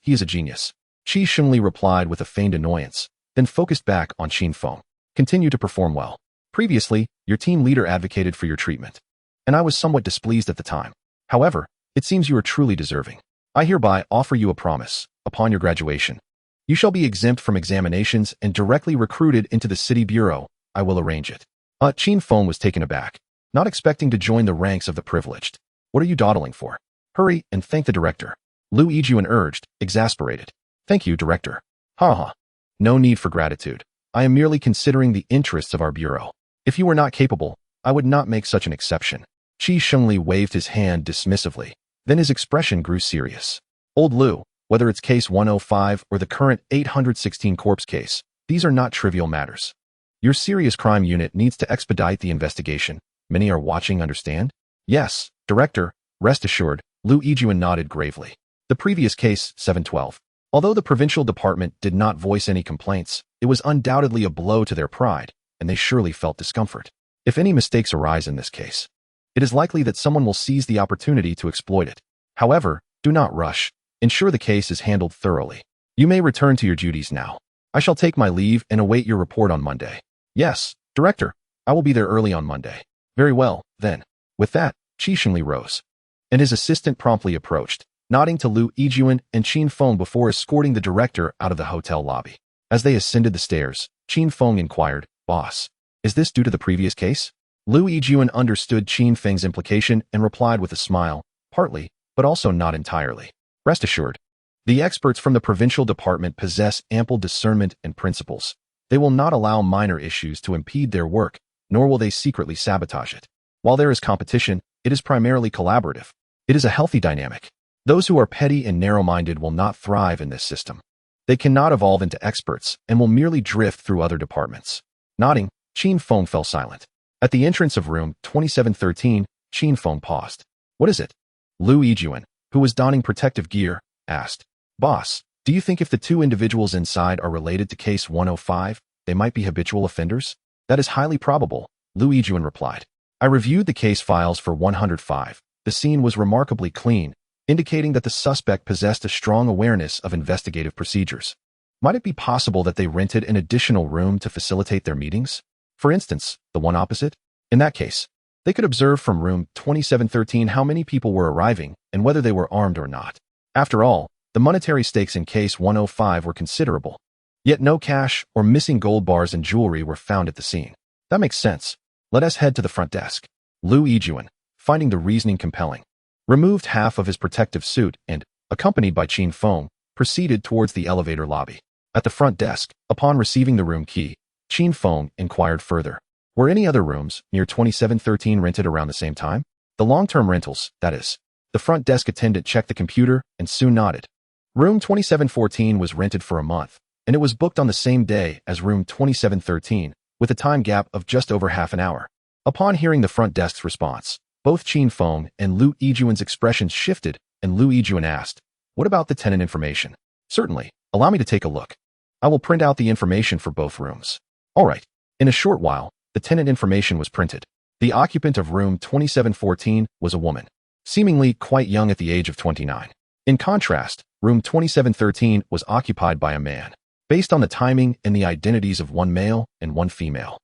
he is a genius," Qi Shengli replied with a feigned annoyance, then focused back on Qin Feng. "Continue to perform well. Previously, your team leader advocated for your treatment, and I was somewhat displeased at the time. However, it seems you are truly deserving. I hereby offer you a promise. Upon your graduation, you shall be exempt from examinations and directly recruited into the city bureau. I will arrange it." Qin Feng was taken aback, not expecting to join the ranks of the privileged. "What are you dawdling for? Hurry and thank the director," Lu Yijuan urged, exasperated. "Thank you, director." "Ha. No need for gratitude. I am merely considering the interests of our bureau. If you were not capable, I would not make such an exception." Qi Shengli waved his hand dismissively, then his expression grew serious. "Old Lu, whether it's Case 105 or the current 816 corpse case, these are not trivial matters. Your serious crime unit needs to expedite the investigation. Many are watching, understand?" "Yes, director, rest assured," Lu Yijuan nodded gravely. The previous case, 712. Although the Provincial Department did not voice any complaints, it was undoubtedly a blow to their pride, and they surely felt discomfort. If any mistakes arise in this case, it is likely that someone will seize the opportunity to exploit it. However, do not rush. Ensure the case is handled thoroughly. You may return to your duties now. I shall take my leave and await your report on Monday. Yes, Director. I will be there early on Monday. Very well, then. With that, Qi Shengli rose, and his assistant promptly approached, nodding to Lu Yijuan and Qin Feng before escorting the director out of the hotel lobby. As they ascended the stairs, Qin Feng inquired, "Boss, is this due to the previous case?" Lu Yijuan understood Qin Feng's implication and replied with a smile, partly, but also not entirely. Rest assured, the experts from the Provincial Department possess ample discernment and principles. They will not allow minor issues to impede their work, nor will they secretly sabotage it. While there is competition, it is primarily collaborative. It is a healthy dynamic. Those who are petty and narrow-minded will not thrive in this system. They cannot evolve into experts and will merely drift through other departments. Nodding, Qin Feng fell silent. At the entrance of room 2713, Qin Feng paused. "What is it?" Lu Yijuan, who was donning protective gear, asked. "Boss, do you think if the two individuals inside are related to case 105, they might be habitual offenders?" "That is highly probable," Lu Yijuan replied. "I reviewed the case files for 105. The scene was remarkably clean, indicating that the suspect possessed a strong awareness of investigative procedures. Might it be possible that they rented an additional room to facilitate their meetings? For instance, the one opposite? In that case, they could observe from room 2713 how many people were arriving and whether they were armed or not. After all, the monetary stakes in case 105 were considerable. Yet no cash or missing gold bars and jewelry were found at the scene. That makes sense. Let us head to the front desk." Lu Yijuan, finding the reasoning compelling, removed half of his protective suit and, accompanied by Qin Feng, proceeded towards the elevator lobby. At the front desk, upon receiving the room key, Qin Feng inquired further. "Were any other rooms near 2713 rented around the same time?" "The long-term rentals, that is." The front desk attendant checked the computer and soon nodded. Room 2714 was rented for a month, and it was booked on the same day as room 2713, with a time gap of just over half an hour. Upon hearing the front desk's response, both Qin Feng and Lu Yijuan's expressions shifted, and Lu Yijuan asked, "What about the tenant information?" "Certainly, allow me to take a look. I will print out the information for both rooms." All right. In a short while, the tenant information was printed. The occupant of room 2714 was a woman, seemingly quite young at the age of 29. In contrast, room 2713 was occupied by a man. Based on the timing and the identities of one male and one female,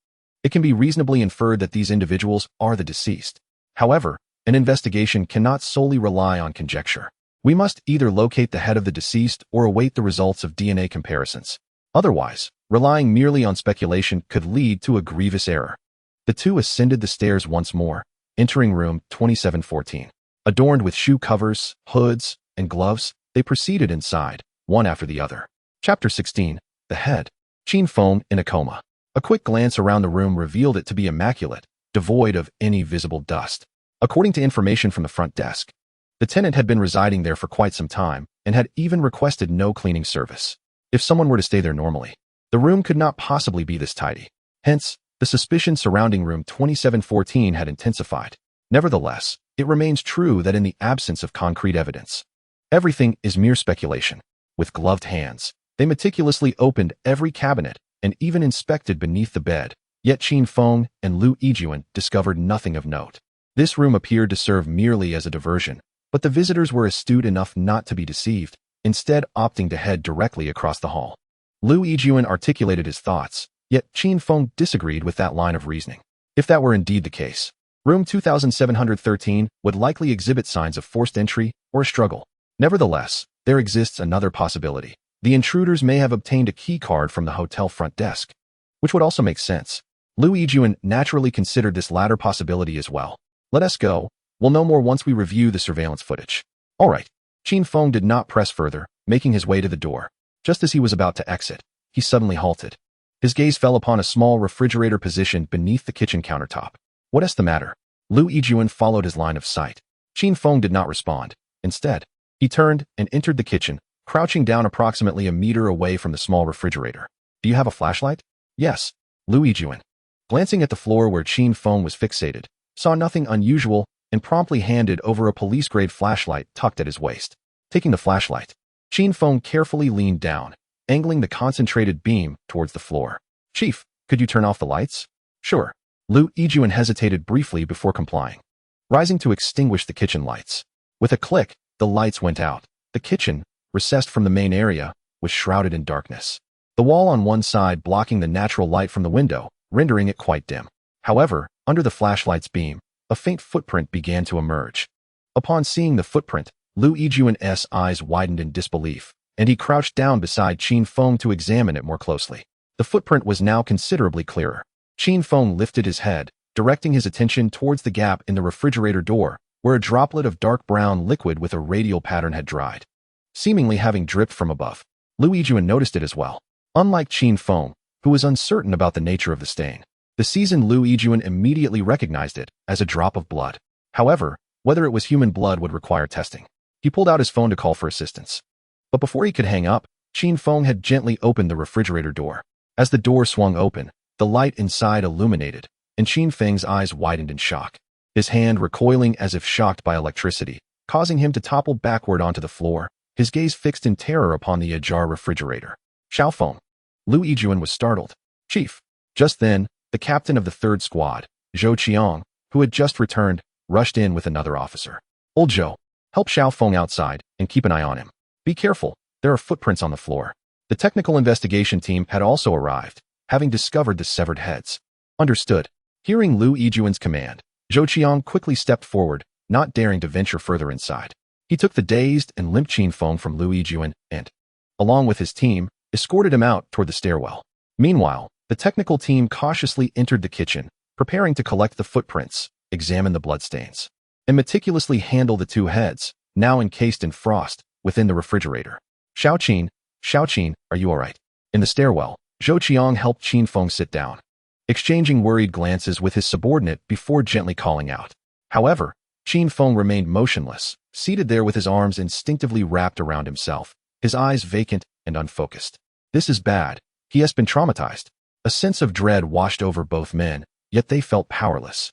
it can be reasonably inferred that these individuals are the deceased. However, an investigation cannot solely rely on conjecture. We must either locate the head of the deceased or await the results of DNA comparisons. Otherwise, relying merely on speculation could lead to a grievous error. The two ascended the stairs once more, entering room 2714. Adorned with shoe covers, hoods, and gloves, they proceeded inside, one after the other. Chapter 16. The Head. Qin Feng in a coma. A quick glance around the room revealed it to be immaculate, devoid of any visible dust. According to information from the front desk, the tenant had been residing there for quite some time and had even requested no cleaning service. If someone were to stay there normally, the room could not possibly be this tidy. Hence, the suspicion surrounding room 2714 had intensified. Nevertheless, it remains true that in the absence of concrete evidence, everything is mere speculation. With gloved hands, they meticulously opened every cabinet and even inspected beneath the bed. Yet Qin Feng and Lu Yijuan discovered nothing of note. This room appeared to serve merely as a diversion, but the visitors were astute enough not to be deceived, instead opting to head directly across the hall. Lu Yijuan articulated his thoughts, yet Qin Feng disagreed with that line of reasoning. If that were indeed the case, room 2713 would likely exhibit signs of forced entry or a struggle. Nevertheless, there exists another possibility. The intruders may have obtained a key card from the hotel front desk, which would also make sense. Lu Yijuan naturally considered this latter possibility as well. "Let us go. We'll know more once we review the surveillance footage." All right. Qin Feng did not press further, making his way to the door. Just as he was about to exit, he suddenly halted. His gaze fell upon a small refrigerator positioned beneath the kitchen countertop. "What's the matter?" Lu Yijuan followed his line of sight. Qin Feng did not respond. Instead, he turned and entered the kitchen, crouching down approximately a meter away from the small refrigerator. "Do you have a flashlight?" "Yes." Lu Yijuan, glancing at the floor where Qin Feng was fixated, saw nothing unusual and promptly handed over a police-grade flashlight tucked at his waist. Taking the flashlight, Qin Feng carefully leaned down, angling the concentrated beam towards the floor. "Chief, Could you turn off the lights? Sure. Lu Yijuan hesitated briefly before complying, rising to extinguish the kitchen lights. With a click, the lights went out. The kitchen, recessed from the main area, was shrouded in darkness. The wall on one side blocking the natural light from the window, rendering it quite dim. However, under the flashlight's beam, a faint footprint began to emerge. Upon seeing the footprint, Lu Yijuan's eyes widened in disbelief, and he crouched down beside Qin Feng to examine it more closely. The footprint was now considerably clearer. Qin Feng lifted his head, directing his attention towards the gap in the refrigerator door, where a droplet of dark brown liquid with a radial pattern had dried, seemingly having dripped from above. Lu Yijuan noticed it as well. Unlike Qin Feng, who was uncertain about the nature of the stain, the seasoned Lu Yijuan immediately recognized it as a drop of blood. However, whether it was human blood would require testing. He pulled out his phone to call for assistance. But before he could hang up, Qin Feng had gently opened the refrigerator door. As the door swung open, the light inside illuminated, and Qin Feng's eyes widened in shock, his hand recoiling as if shocked by electricity, causing him to topple backward onto the floor, his gaze fixed in terror upon the ajar refrigerator. Xiao Feng. Lu Yijuan was startled. Chief. Just then, the captain of the third squad, Zhou Qiang, who had just returned, rushed in with another officer. Old Zhou, help Xiao Feng outside and keep an eye on him. Be careful, there are footprints on the floor. The technical investigation team had also arrived, having discovered the severed heads. Understood. Hearing Lu Yijuan's command, Zhou Qiang quickly stepped forward, not daring to venture further inside. He took the dazed and limp Qin Feng from Lu Yijuan and, along with his team, escorted him out toward the stairwell. Meanwhile, the technical team cautiously entered the kitchen, preparing to collect the footprints, examine the bloodstains, and meticulously handle the two heads, now encased in frost, within the refrigerator. Xiao Qin, are you all right? In the stairwell, Zhou Qiang helped Qin Feng sit down, exchanging worried glances with his subordinate before gently calling out. However, Qin Feng remained motionless, seated there with his arms instinctively wrapped around himself, his eyes vacant and unfocused. This is bad. He has been traumatized. A sense of dread washed over both men, yet they felt powerless.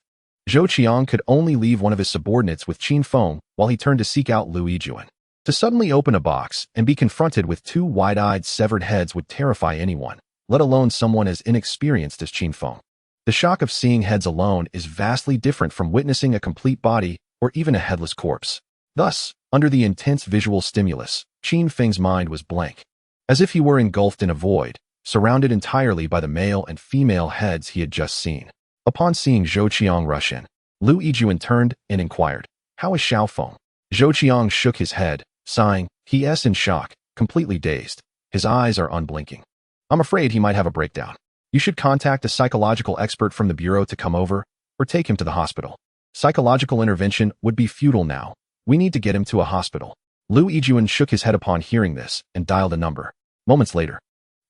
Zhou Qiang could only leave one of his subordinates with Qin Feng while he turned to seek out Lu Yijuan. To suddenly open a box and be confronted with two wide-eyed severed heads would terrify anyone, let alone someone as inexperienced as Qin Feng. The shock of seeing heads alone is vastly different from witnessing a complete body or even a headless corpse. Thus, under the intense visual stimulus, Qin Feng's mind was blank, as if he were engulfed in a void, surrounded entirely by the male and female heads he had just seen. Upon seeing Zhou Qiang rush in, Lu Yijuan turned and inquired, "How is Xiao Feng?" Zhou Qiang shook his head, sighing. He is in shock, completely dazed. His eyes are unblinking. "I'm afraid he might have a breakdown. You should contact a psychological expert from the bureau to come over, or take him to the hospital. Psychological intervention would be futile now. We need to get him to a hospital." Lu Yijuan shook his head upon hearing this and dialed a number. Moments later,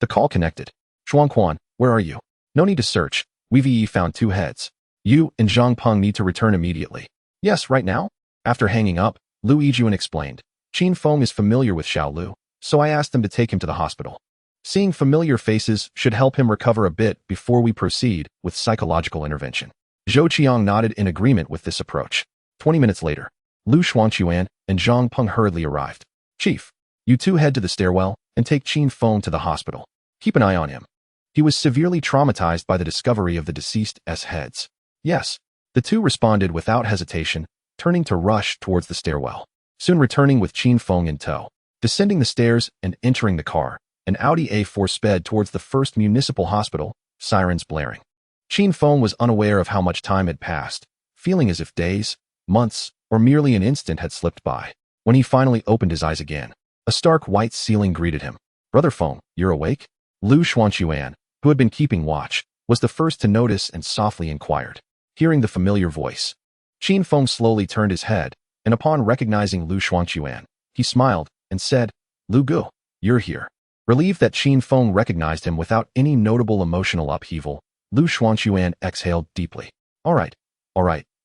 the call connected. "Shuangquan, where are you? No need to search. We've found two heads. You and Zhang Peng need to return immediately." "Yes, right now?" After hanging up, Lu Yijuan explained. "Qin Feng is familiar with Xiao Lu, so I asked them to take him to the hospital. Seeing familiar faces should help him recover a bit before we proceed with psychological intervention." Zhou Qiang nodded in agreement with this approach. 20 minutes later, Lu Shuangquan and Zhang Peng hurriedly arrived. "Chief, you two head to the stairwell and take Qin Feng to the hospital. Keep an eye on him. He was severely traumatized by the discovery of the deceased's heads." "Yes." The two responded without hesitation, turning to rush towards the stairwell, soon returning with Qin Feng in tow. Descending the stairs and entering the car, an Audi A4 sped towards the first municipal hospital, sirens blaring. Qin Feng was unaware of how much time had passed, feeling as if days, months, or merely an instant had slipped by. When he finally opened his eyes again, a stark white ceiling greeted him. "Brother Feng, you're awake?" Lu Shuangquan, who had been keeping watch, was the first to notice and softly inquired. Hearing the familiar voice, Qin Feng slowly turned his head, and upon recognizing Lu Shuangquan, he smiled and said, "Lu Gu, you're here." Relieved that Qin Feng recognized him without any notable emotional upheaval, Lu Shuangquan exhaled deeply. All right,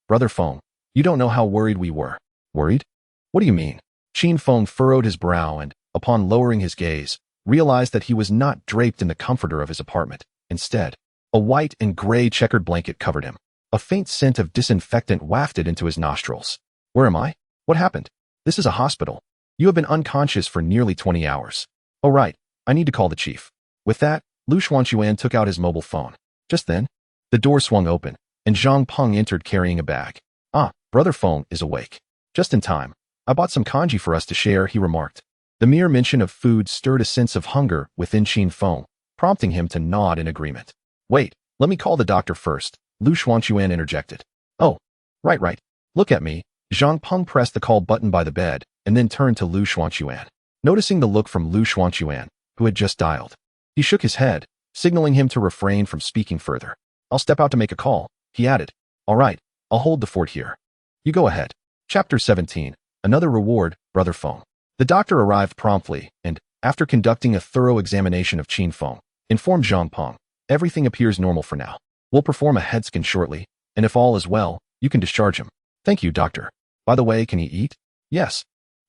Brother Feng, you don't know how worried we were." "Worried? What do you mean?" Qin Feng furrowed his brow and, upon lowering his gaze, realized that he was not draped in the comforter of his apartment. Instead, a white and gray checkered blanket covered him. A faint scent of disinfectant wafted into his nostrils. "Where am I? What happened? This is a hospital. You have been unconscious for nearly 20 hours. Oh right, I need to call the chief." With that, Lu Shuangquan took out his mobile phone. Just then, the door swung open, and Zhang Peng entered carrying a bag. "Ah, Brother Feng is awake. Just in time. I bought some kanji for us to share," he remarked. The mere mention of food stirred a sense of hunger within Qin Feng, prompting him to nod in agreement. "Wait, let me call the doctor first," Lu Xuanquan interjected. "Oh, right. Look at me." Zhang Peng pressed the call button by the bed, and then turned to Lu Xuanquan. Noticing the look from Lu Xuanquan, who had just dialed, he shook his head, signaling him to refrain from speaking further. "I'll step out to make a call," he added. "All right, I'll hold the fort here. You go ahead." Chapter 17. Another reward, Brother Feng. The doctor arrived promptly, and, after conducting a thorough examination of Qin Feng, informed Zhang Peng, "Everything appears normal for now. We'll perform a head scan shortly, and if all is well, you can discharge him." "Thank you, doctor. By the way, can he eat?" "Yes,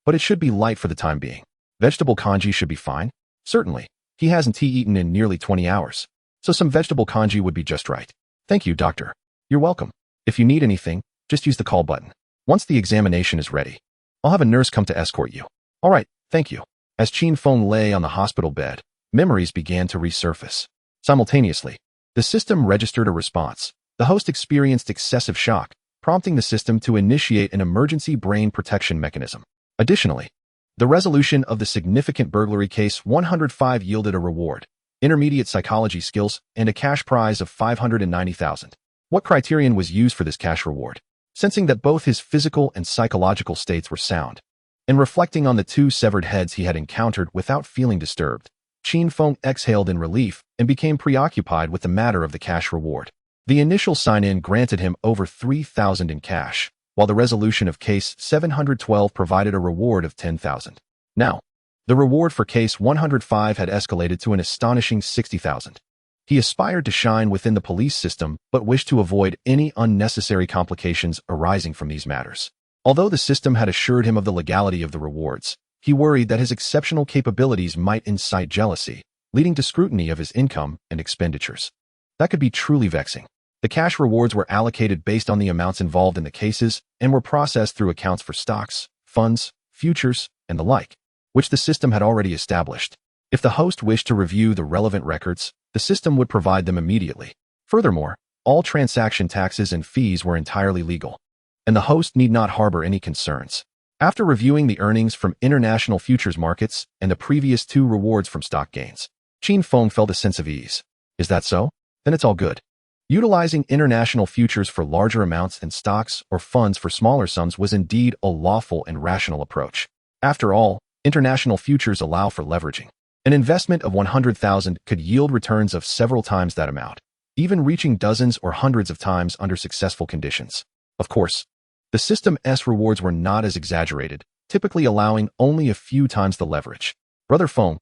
but it should be light for the time being. Vegetable kanji should be fine." "Certainly. He hasn't eaten in nearly 20 hours, so some vegetable kanji would be just right." "Thank you, doctor." "You're welcome. If you need anything, just use the call button. Once the examination is ready, I'll have a nurse come to escort you." "All right, thank you." As Qin Feng lay on the hospital bed, memories began to resurface. Simultaneously, the system registered a response. The host experienced excessive shock, prompting the system to initiate an emergency brain protection mechanism. Additionally, the resolution of the significant burglary case 105 yielded a reward, intermediate psychology skills, and a cash prize of 590,000. What criterion was used for this cash reward? Sensing that both his physical and psychological states were sound, and reflecting on the two severed heads he had encountered without feeling disturbed, Qin Feng exhaled in relief and became preoccupied with the matter of the cash reward. The initial sign-in granted him over 3,000 in cash, while the resolution of case 712 provided a reward of 10,000. Now, the reward for case 105 had escalated to an astonishing 60,000. He aspired to shine within the police system but wished to avoid any unnecessary complications arising from these matters. Although the system had assured him of the legality of the rewards, he worried that his exceptional capabilities might incite jealousy, leading to scrutiny of his income and expenditures. That could be truly vexing. The cash rewards were allocated based on the amounts involved in the cases and were processed through accounts for stocks, funds, futures, and the like, which the system had already established. If the host wished to review the relevant records, the system would provide them immediately. Furthermore, all transaction taxes and fees were entirely legal, and the host need not harbor any concerns. After reviewing the earnings from international futures markets and the previous two rewards from stock gains, Qin Feng felt a sense of ease. Is that so? Then it's all good. Utilizing international futures for larger amounts and stocks or funds for smaller sums was indeed a lawful and rational approach. After all, international futures allow for leveraging. An investment of 100,000 could yield returns of several times that amount, even reaching dozens or hundreds of times under successful conditions. Of course, the system's rewards were not as exaggerated, typically allowing only a few times the leverage. Brother Feng.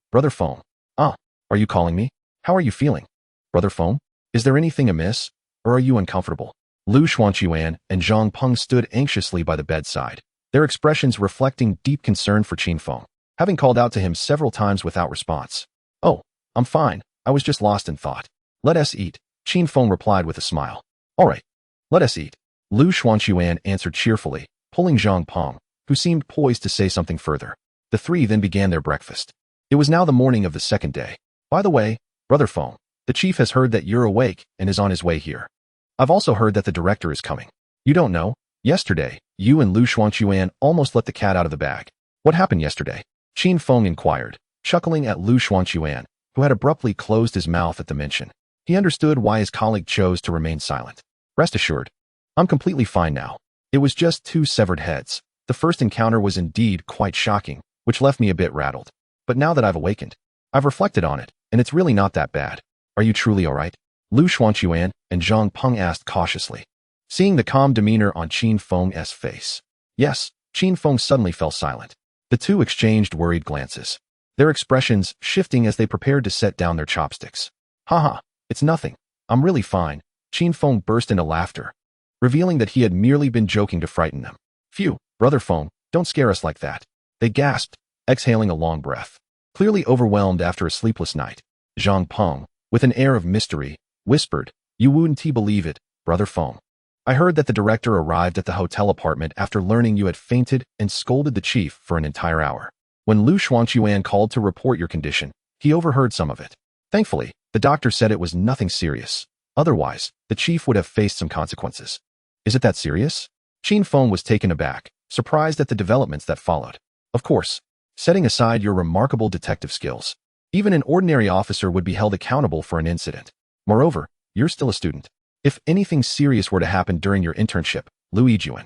"Ah, are you calling me? How are you feeling?" "Brother Feng, is there anything amiss, or are you uncomfortable?" Lu Xuanquan and Zhang Peng stood anxiously by the bedside, their expressions reflecting deep concern for Qin Feng, having called out to him several times without response. "Oh, I'm fine. I was just lost in thought." "Let us eat," Qin Feng replied with a smile. "All right, let us eat," Lu Xuanquan answered cheerfully, pulling Zhang Peng, who seemed poised to say something further. The three then began their breakfast. It was now the morning of the second day. "By the way, Brother Feng, the chief has heard that you're awake and is on his way here. I've also heard that the director is coming. You don't know? Yesterday, you and Lu Xuanquan almost let the cat out of the bag." "What happened yesterday?" Qin Feng inquired, chuckling at Lu Xuanquan, who had abruptly closed his mouth at the mention. He understood why his colleague chose to remain silent. "Rest assured, I'm completely fine now. It was just two severed heads. The first encounter was indeed quite shocking, which left me a bit rattled. But now that I've awakened, I've reflected on it, and it's really not that bad. Are you truly all right?" Lu Xuanquan and Zhang Peng asked cautiously, seeing the calm demeanor on Qin Feng's face. "Yes." Qin Feng suddenly fell silent. The two exchanged worried glances, their expressions shifting as they prepared to set down their chopsticks. "Haha, it's nothing. I'm really fine." Qin Feng burst into laughter, revealing that he had merely been joking to frighten them. "Phew, Brother Feng, don't scare us like that," they gasped, exhaling a long breath. Clearly overwhelmed after a sleepless night, Zhang Peng, with an air of mystery, whispered, "You wouldn't believe it, Brother Feng. I heard that the director arrived at the hotel apartment after learning you had fainted and scolded the chief for an entire hour. When Lu Xuanquan called to report your condition, he overheard some of it. Thankfully, the doctor said it was nothing serious. Otherwise, the chief would have faced some consequences. Is it that serious? Qin Feng was taken aback, surprised at the developments that followed. Of course, setting aside your remarkable detective skills, even an ordinary officer would be held accountable for an incident. Moreover, you're still a student. If anything serious were to happen during your internship, Liu Yijuan,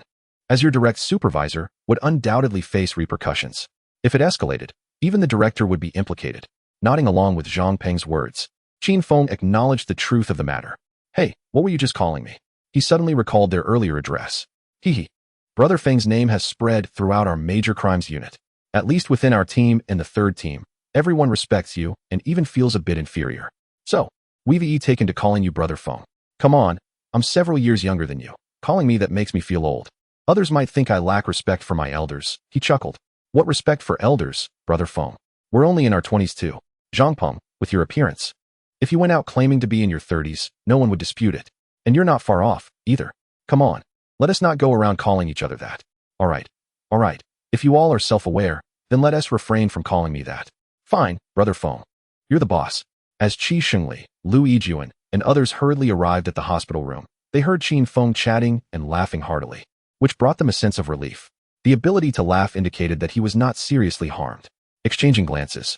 as your direct supervisor, would undoubtedly face repercussions. If it escalated, even the director would be implicated. Nodding along with Zhang Peng's words, Qin Feng acknowledged the truth of the matter. Hey, what were you just calling me? He suddenly recalled their earlier address. Hee. Brother Feng's name has spread throughout our major crimes unit. At least within our team and the third team, everyone respects you and even feels a bit inferior. So, we've taken to calling you Brother Feng. Come on, I'm several years younger than you. Calling me that makes me feel old. Others might think I lack respect for my elders. He chuckled. What respect for elders, Brother Feng? We're only in our 20s too. Zhang Peng, with your appearance. If you went out claiming to be in your 30s, no one would dispute it. And you're not far off, either. Come on, let us not go around calling each other that. All right. If you all are self-aware, then let us refrain from calling me that. Fine, Brother Feng. You're the boss. As Qi Shengli, Liu Yijuan, and others hurriedly arrived at the hospital room, they heard Qin Feng chatting and laughing heartily, which brought them a sense of relief. The ability to laugh indicated that he was not seriously harmed. Exchanging glances,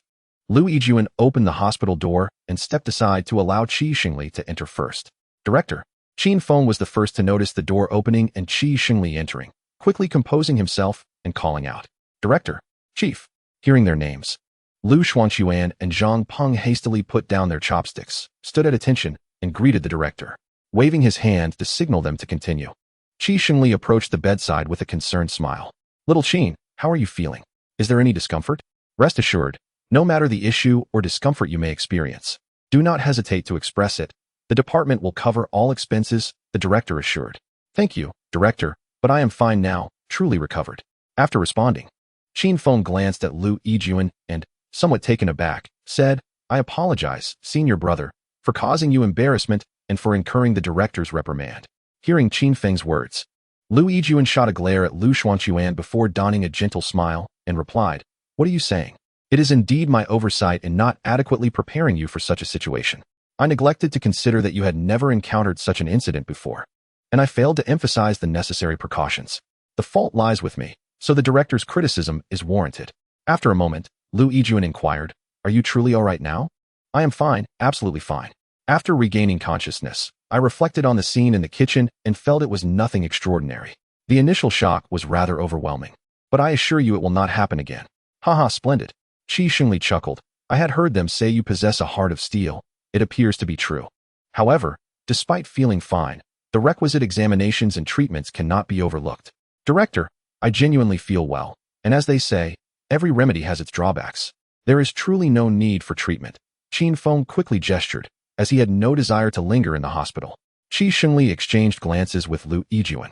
Liu Yijuan opened the hospital door and stepped aside to allow Qi Shengli to enter first. Director. Qin Feng was the first to notice the door opening and Qi Shengli entering, quickly composing himself and calling out, Director, Chief. Hearing their names, Liu Xuanquan and Zhang Peng hastily put down their chopsticks, stood at attention, and greeted the director, waving his hand to signal them to continue. Qi Shengli approached the bedside with a concerned smile. Little Qin, how are you feeling? Is there any discomfort? Rest assured, no matter the issue or discomfort you may experience, do not hesitate to express it. The department will cover all expenses, the director assured. Thank you, Director, but I am fine now, truly recovered. After responding, Qin Feng glanced at Liu Yijuan and, somewhat taken aback, said, I apologize, senior brother, for causing you embarrassment and for incurring the director's reprimand. Hearing Qin Feng's words, Liu Yijuan shot a glare at Liu Xuanquan before donning a gentle smile and replied, What are you saying? It is indeed my oversight in not adequately preparing you for such a situation. I neglected to consider that you had never encountered such an incident before, and I failed to emphasize the necessary precautions. The fault lies with me, so the director's criticism is warranted. After a moment, Liu Yijuan inquired, Are you truly all right now? I am fine, absolutely fine. After regaining consciousness, I reflected on the scene in the kitchen and felt it was nothing extraordinary. The initial shock was rather overwhelming, but I assure you it will not happen again. Haha, splendid. Qi Shengli chuckled. I had heard them say you possess a heart of steel. It appears to be true. However, despite feeling fine, the requisite examinations and treatments cannot be overlooked. Director, I genuinely feel well, and as they say, every remedy has its drawbacks. There is truly no need for treatment. Qin Feng quickly gestured, as he had no desire to linger in the hospital. Qi Shengli exchanged glances with Liu Yijuan,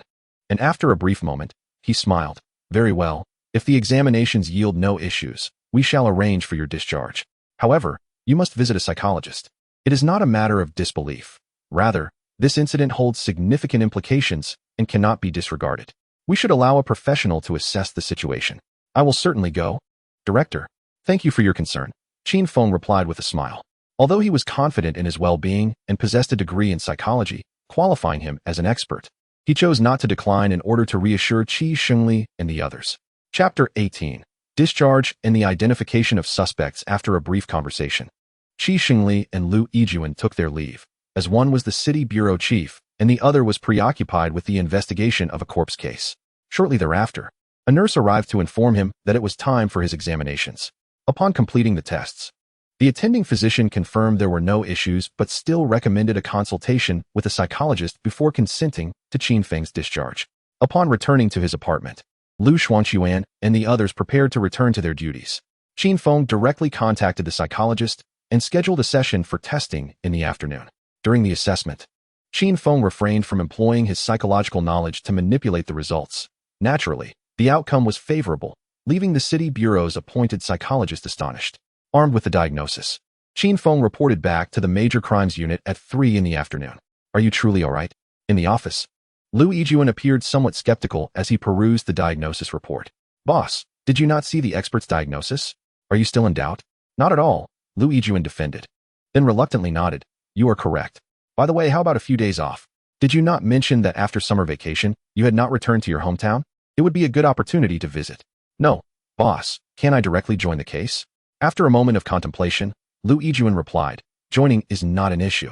and after a brief moment, he smiled. Very well, if the examinations yield no issues, we shall arrange for your discharge. However, you must visit a psychologist. It is not a matter of disbelief. Rather, this incident holds significant implications and cannot be disregarded. We should allow a professional to assess the situation. I will certainly go. Director, thank you for your concern. Qin Feng replied with a smile. Although he was confident in his well-being and possessed a degree in psychology, qualifying him as an expert, he chose not to decline in order to reassure Qi Shengli and the others. Chapter 18. Discharge and the Identification of Suspects. After a brief conversation, Qi Shengli and Liu Yijuan took their leave, as one was the city bureau chief and the other was preoccupied with the investigation of a corpse case. Shortly thereafter, a nurse arrived to inform him that it was time for his examinations. Upon completing the tests, the attending physician confirmed there were no issues but still recommended a consultation with a psychologist before consenting to Qin Feng's discharge. Upon returning to his apartment, Liu Xuanquan and the others prepared to return to their duties. Qin Feng directly contacted the psychologist and scheduled a session for testing in the afternoon. During the assessment, Qin Feng refrained from employing his psychological knowledge to manipulate the results. Naturally, the outcome was favorable, leaving the city bureau's appointed psychologist astonished. Armed with the diagnosis, Qin Feng reported back to the major crimes unit at 3 in the afternoon. Are you truly all right? In the office, Liu Yijuan appeared somewhat skeptical as he perused the diagnosis report. Boss, did you not see the expert's diagnosis? Are you still in doubt? Not at all, Liu Yijuan defended. Then reluctantly nodded. You are correct. By the way, how about a few days off? Did you not mention that after summer vacation, you had not returned to your hometown? It would be a good opportunity to visit. No, boss, can I directly join the case? After a moment of contemplation, Lu Yijuan replied, joining is not an issue.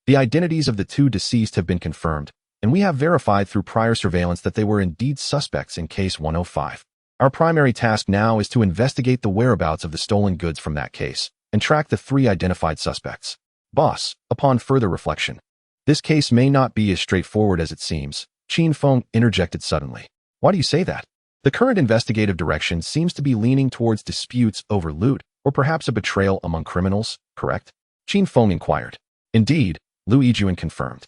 The identities of the two deceased have been confirmed, and we have verified through prior surveillance that they were indeed suspects in case 105. Our primary task now is to investigate the whereabouts of the stolen goods from that case and track the 3 identified suspects. Boss, upon further reflection, this case may not be as straightforward as it seems, Qin Feng interjected suddenly. Why do you say that? The current investigative direction seems to be leaning towards disputes over loot or perhaps a betrayal among criminals, correct? Qin Feng inquired. Indeed, Lu Yijuan confirmed,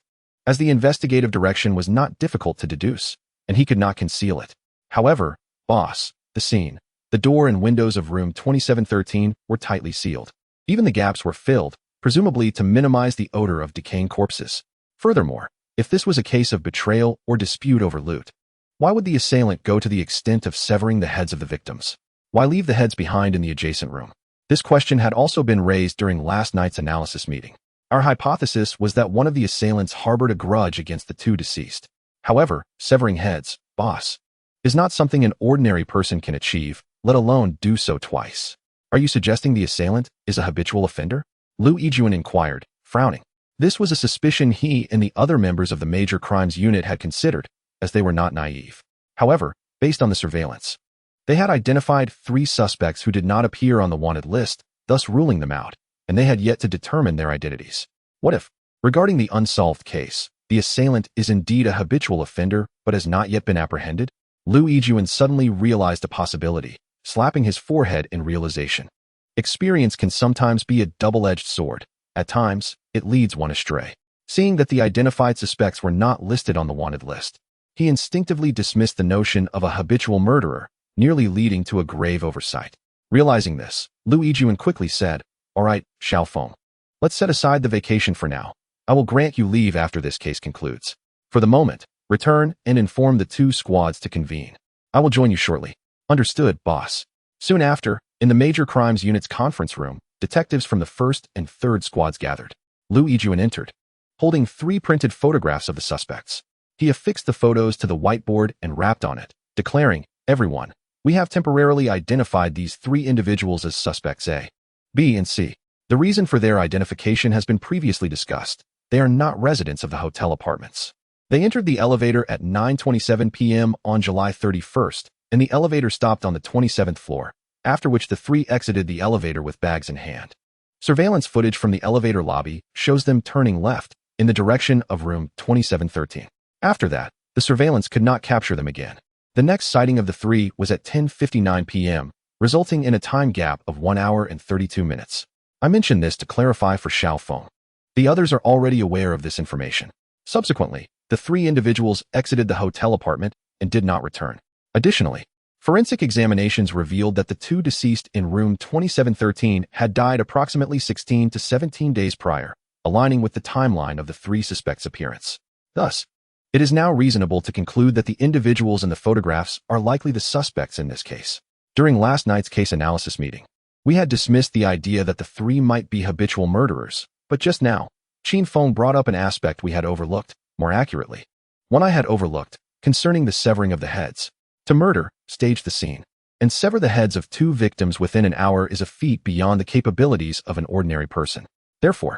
as the investigative direction was not difficult to deduce, and he could not conceal it. However, boss, the scene, the door and windows of room 2713 were tightly sealed. Even the gaps were filled, presumably to minimize the odor of decaying corpses. Furthermore, if this was a case of betrayal or dispute over loot, why would the assailant go to the extent of severing the heads of the victims? Why leave the heads behind in the adjacent room? This question had also been raised during last night's analysis meeting. Our hypothesis was that one of the assailants harbored a grudge against the two deceased. However, severing heads, boss, is not something an ordinary person can achieve, let alone do so twice. Are you suggesting the assailant is a habitual offender? Lu Yijuan inquired, frowning. This was a suspicion he and the other members of the major crimes unit had considered, as they were not naive. However, based on the surveillance, they had identified 3 suspects who did not appear on the wanted list, thus ruling them out, and they had yet to determine their identities. What if, regarding the unsolved case, the assailant is indeed a habitual offender but has not yet been apprehended? Lu Yijuan suddenly realized a possibility, slapping his forehead in realization. Experience can sometimes be a double-edged sword. At times, it leads one astray. Seeing that the identified suspects were not listed on the wanted list, he instinctively dismissed the notion of a habitual murderer, nearly leading to a grave oversight. Realizing this, Lu Yijuan quickly said, "All right, Xiao Feng. Let's set aside the vacation for now. I will grant you leave after this case concludes. For the moment, return and inform the 2 squads to convene. I will join you shortly." Understood, boss. Soon after, in the Major Crimes Unit's conference room, detectives from the 1st and 3rd squads gathered. Lu Yijuan entered, holding 3 printed photographs of the suspects. He affixed the photos to the whiteboard and rapped on it, declaring, "Everyone, we have temporarily identified these 3 individuals as suspects A, B, and C. The reason for their identification has been previously discussed. They are not residents of the hotel apartments. They entered the elevator at 9:27 p.m. on July 31st, and the elevator stopped on the 27th floor, after which the 3 exited the elevator with bags in hand. Surveillance footage from the elevator lobby shows them turning left in the direction of room 2713. After that, the surveillance could not capture them again. The next sighting of the 3 was at 10:59 p.m., resulting in a time gap of 1 hour and 32 minutes. I mention this to clarify for Xiao Feng. The others are already aware of this information. Subsequently, the 3 individuals exited the hotel apartment and did not return. Additionally, forensic examinations revealed that the 2 deceased in room 2713 had died approximately 16 to 17 days prior, aligning with the timeline of the 3 suspects' appearance. Thus, it is now reasonable to conclude that the individuals in the photographs are likely the suspects in this case. During last night's case analysis meeting, we had dismissed the idea that the 3 might be habitual murderers, but just now, Qin Feng brought up an aspect we had overlooked, more accurately, one I had overlooked, concerning the severing of the heads. To murder, stage the scene, and sever the heads of 2 victims within an hour is a feat beyond the capabilities of an ordinary person. Therefore,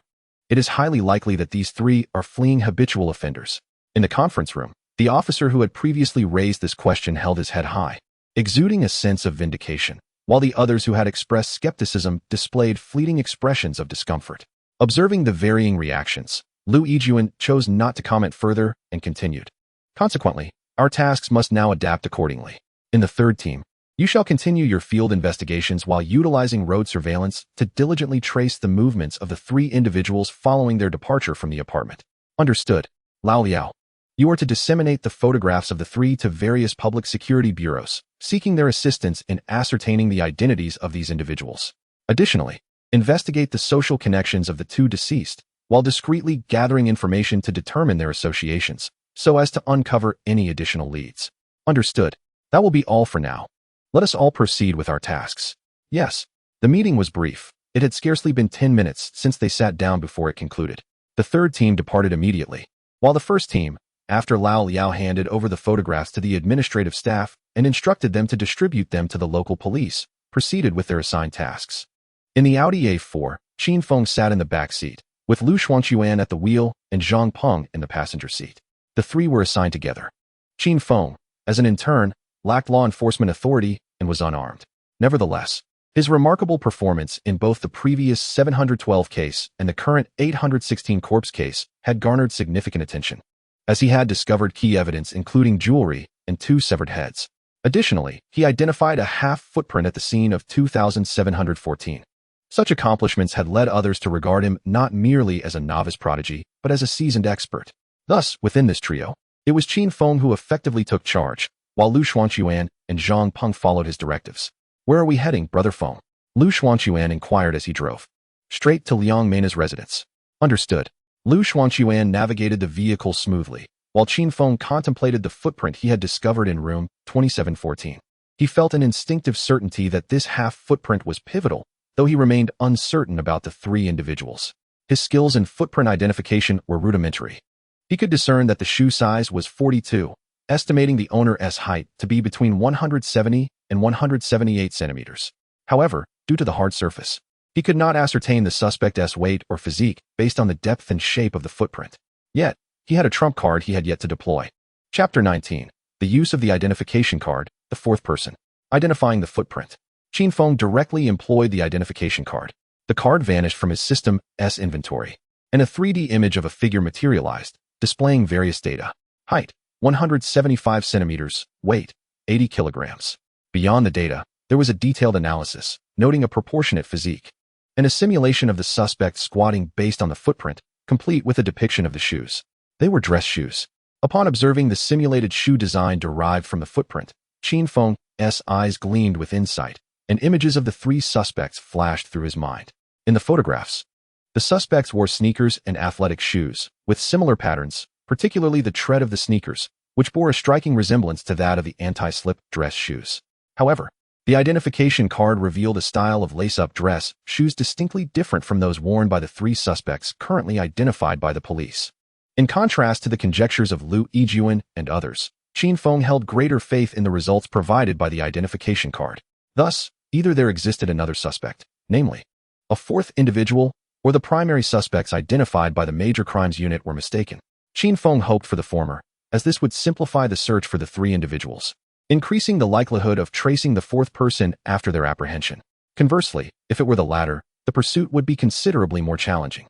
it is highly likely that these 3 are fleeing habitual offenders. In the conference room, the officer who had previously raised this question held his head high, exuding a sense of vindication, while the others who had expressed skepticism displayed fleeting expressions of discomfort. Observing the varying reactions, Lu Yijuan chose not to comment further and continued. Consequently, our tasks must now adapt accordingly. In the 3rd team, you shall continue your field investigations while utilizing road surveillance to diligently trace the movements of the 3 individuals following their departure from the apartment. Understood, Lao Liao. You are to disseminate the photographs of the 3 to various public security bureaus, seeking their assistance in ascertaining the identities of these individuals. Additionally, investigate the social connections of the 2 deceased, while discreetly gathering information to determine their associations, so as to uncover any additional leads. Understood. That will be all for now. Let us all proceed with our tasks. Yes. The meeting was brief. It had scarcely been 10 minutes since they sat down before it concluded. The third team departed immediately, while the first team, after Lao Liao handed over the photographs to the administrative staff and instructed them to distribute them to the local police, proceeded with their assigned tasks. In the Audi A4, Qin Feng sat in the back seat, with Lu Xuanquan at the wheel and Zhang Peng in the passenger seat. The three were assigned together. Qin Feng, as an intern, lacked law enforcement authority and was unarmed. Nevertheless, his remarkable performance in both the previous 712 case and the current 816 corpse case had garnered significant attention, as he had discovered key evidence including jewelry and 2 severed heads. Additionally, he identified a half footprint at the scene of 2714. Such accomplishments had led others to regard him not merely as a novice prodigy, but as a seasoned expert. Thus, within this trio, it was Qin Feng who effectively took charge, while Lu Xuanquan and Zhang Peng followed his directives. "Where are we heading, Brother Feng?" Lu Xuanquan inquired as he drove. "Straight to Liang Meina's residence." "Understood." Lu Xuanquan navigated the vehicle smoothly, while Qin Feng contemplated the footprint he had discovered in room 2714. He felt an instinctive certainty that this half footprint was pivotal, though he remained uncertain about the 3 individuals. His skills in footprint identification were rudimentary. He could discern that the shoe size was 42, estimating the owner's height to be between 170 and 178 centimeters. However, due to the hard surface, he could not ascertain the suspect's weight or physique based on the depth and shape of the footprint. Yet, he had a trump card he had yet to deploy. Chapter 19. The use of the identification card, the fourth person. Identifying the footprint. Qin Feng directly employed the identification card. The card vanished from his system's inventory, and a 3D image of a figure materialized, displaying various data. Height, 175 centimeters, weight, 80 kilograms. Beyond the data, there was a detailed analysis, noting a proportionate physique, and a simulation of the suspect squatting based on the footprint, complete with a depiction of the shoes. They were dress shoes. Upon observing the simulated shoe design derived from the footprint, Qin Feng's eyes gleamed with insight, and images of the 3 suspects flashed through his mind. In the photographs, the suspects wore sneakers and athletic shoes, with similar patterns, particularly the tread of the sneakers, which bore a striking resemblance to that of the anti-slip dress shoes. However, the identification card revealed a style of lace-up dress shoes distinctly different from those worn by the 3 suspects currently identified by the police. In contrast to the conjectures of Lu Yijuan and others, Qin Feng held greater faith in the results provided by the identification card. Thus, either there existed another suspect, namely, a 4th individual, or the primary suspects identified by the Major Crimes Unit were mistaken. Qin Feng hoped for the former, as this would simplify the search for the 3 individuals, increasing the likelihood of tracing the 4th person after their apprehension. Conversely, if it were the latter, the pursuit would be considerably more challenging.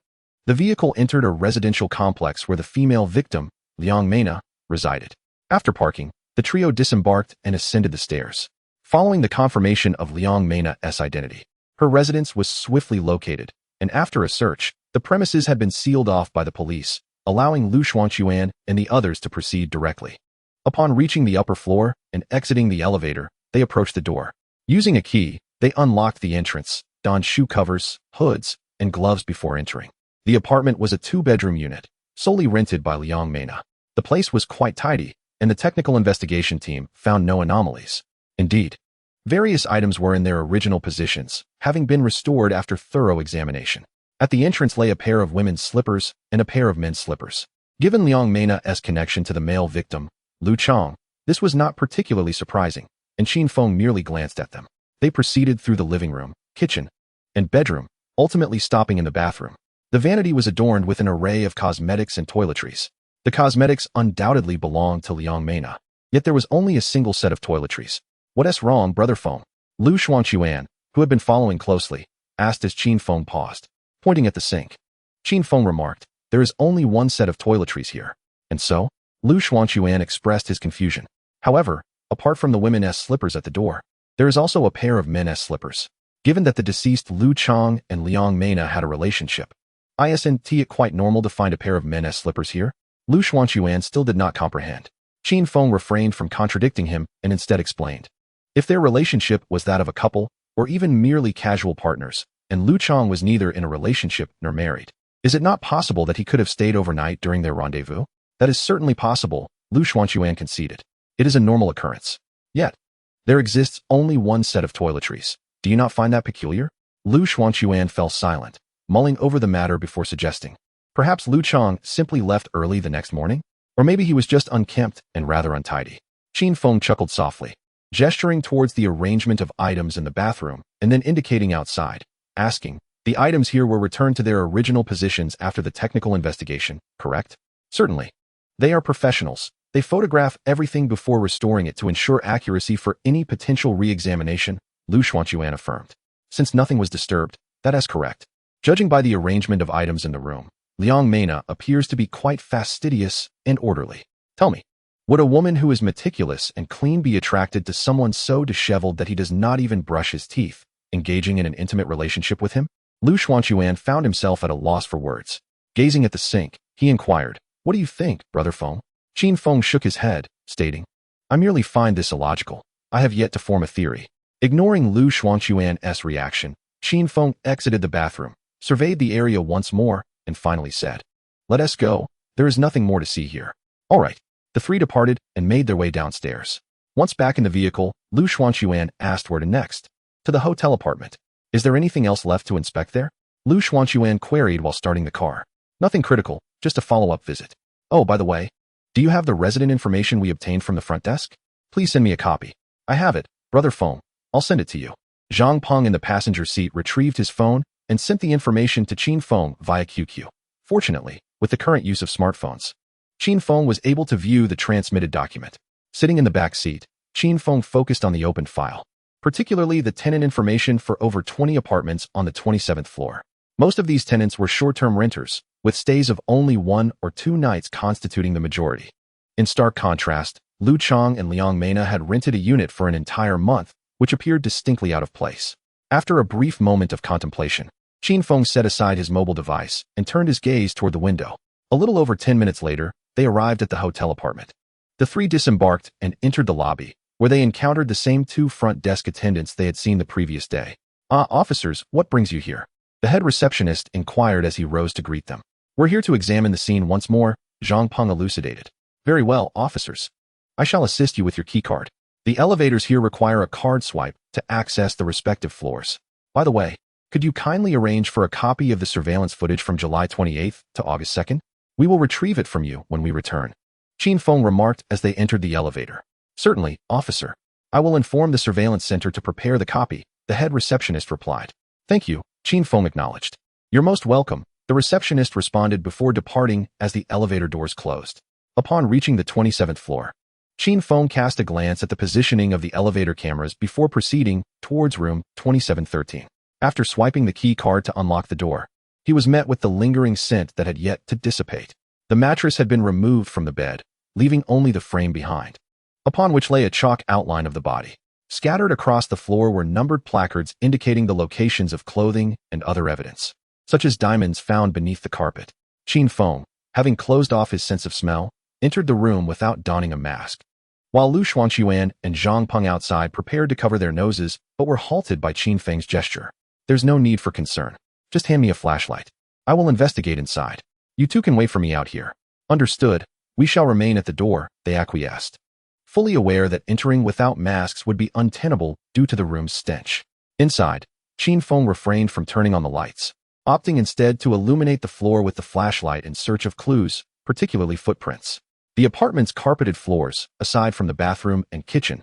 The vehicle entered a residential complex where the female victim, Liang Meina, resided. After parking, the trio disembarked and ascended the stairs. Following the confirmation of Liang Meina's identity, her residence was swiftly located, and after a search, the premises had been sealed off by the police, allowing Lu Xuanquan and the others to proceed directly. Upon reaching the upper floor and exiting the elevator, they approached the door. Using a key, they unlocked the entrance, donned shoe covers, hoods, and gloves before entering. The apartment was a 2-bedroom unit, solely rented by Liang Meina. The place was quite tidy, and the technical investigation team found no anomalies. Indeed, various items were in their original positions, having been restored after thorough examination. At the entrance lay a pair of women's slippers and a pair of men's slippers. Given Liang Meina's connection to the male victim, Lu Chang, this was not particularly surprising, and Qin Feng merely glanced at them. They proceeded through the living room, kitchen, and bedroom, ultimately stopping in the bathroom. The vanity was adorned with an array of cosmetics and toiletries. The cosmetics undoubtedly belonged to Liang Meina, yet there was only a single set of toiletries. "What's wrong, Brother Feng?" Lu Xuanquan, who had been following closely, asked as Qin Feng paused, pointing at the sink. Qin Feng remarked, "There is only one set of toiletries here." "And so?" Lu Xuanquan expressed his confusion. "However, apart from the women's slippers at the door, there is also a pair of men's slippers. Given that the deceased Lu Chang and Liang Meina had a relationship, isn't it quite normal to find a pair of men's slippers here?" Lu Xuanquan still did not comprehend. Qin Feng refrained from contradicting him and instead explained. If their relationship was that of a couple, or even merely casual partners, and Lu Chang was neither in a relationship nor married, is it not possible that he could have stayed overnight during their rendezvous? "That is certainly possible," Lu Xuanquan conceded. "It is a normal occurrence. Yet, there exists only one set of toiletries. Do you not find that peculiar?" Lu Xuanquan fell silent, mulling over the matter before suggesting. Perhaps Lu Chang simply left early the next morning? Or maybe he was just unkempt and rather untidy. Qin Feng chuckled softly, gesturing towards the arrangement of items in the bathroom and then indicating outside, asking, "The items here were returned to their original positions after the technical investigation, correct?" "Certainly. They are professionals. They photograph everything before restoring it to ensure accuracy for any potential re-examination," Lu Xuanquan affirmed. "Since nothing was disturbed, that is correct. Judging by the arrangement of items in the room, Liang Mena appears to be quite fastidious and orderly. Tell me, would a woman who is meticulous and clean be attracted to someone so disheveled that he does not even brush his teeth, engaging in an intimate relationship with him?" Lu Xuanquan found himself at a loss for words. Gazing at the sink, he inquired, "What do you think, Brother Feng?" Qin Feng shook his head, stating, "I merely find this illogical. I have yet to form a theory." Ignoring Lu Xuanquan's reaction, Qin Feng exited the bathroom, surveyed the area once more, and finally said, "Let us go. There is nothing more to see here." "All right." The three departed and made their way downstairs. Once back in the vehicle, Lu Xuanquan asked where to next. "To the hotel apartment. Is there anything else left to inspect there?" Lu Xuanquan queried while starting the car. "Nothing critical, just a follow-up visit. Oh, by the way, do you have the resident information we obtained from the front desk? Please send me a copy." "I have it, Brother Feng. I'll send it to you." Zhang Peng in the passenger seat retrieved his phone and sent the information to Qin Feng via QQ. Fortunately, with the current use of smartphones, Qin Feng was able to view the transmitted document. Sitting in the back seat, Qin Feng focused on the opened file, particularly the tenant information for over 20 apartments on the 27th floor. Most of these tenants were short-term renters, with stays of only 1 or 2 nights constituting the majority. In stark contrast, Lu Chang and Liang Mena had rented a unit for an entire month, which appeared distinctly out of place. After a brief moment of contemplation, Qin Feng set aside his mobile device and turned his gaze toward the window. A little over 10 minutes later, they arrived at the hotel apartment. The three disembarked and entered the lobby, where they encountered the same 2 front desk attendants they had seen the previous day. "Ah, officers, what brings you here?" the head receptionist inquired as he rose to greet them. "We're here to examine the scene once more," Zhang Peng elucidated. "Very well, officers. I shall assist you with your keycard. The elevators here require a card swipe to access the respective floors. By the way, could you kindly arrange for a copy of the surveillance footage from July 28th to August 2nd? We will retrieve it from you when we return," Qin Feng remarked as they entered the elevator. "Certainly, officer. I will inform the surveillance center to prepare the copy," the head receptionist replied. "Thank you," Qin Feng acknowledged. "You're most welcome," the receptionist responded before departing as the elevator doors closed. Upon reaching the 27th floor, Qin Feng cast a glance at the positioning of the elevator cameras before proceeding towards room 2713. After swiping the key card to unlock the door, he was met with the lingering scent that had yet to dissipate. The mattress had been removed from the bed, leaving only the frame behind, upon which lay a chalk outline of the body. Scattered across the floor were numbered placards indicating the locations of clothing and other evidence, such as diamonds found beneath the carpet. Qin Feng, having closed off his sense of smell, entered the room without donning a mask, while Lu Xuanquan and Zhang Peng outside prepared to cover their noses but were halted by Qin Feng's gesture. "There's no need for concern. Just hand me a flashlight. I will investigate inside. You two can wait for me out here." "Understood. We shall remain at the door," they acquiesced, fully aware that entering without masks would be untenable due to the room's stench. Inside, Qin Feng refrained from turning on the lights, opting instead to illuminate the floor with the flashlight in search of clues, particularly footprints. The apartment's carpeted floors, aside from the bathroom and kitchen,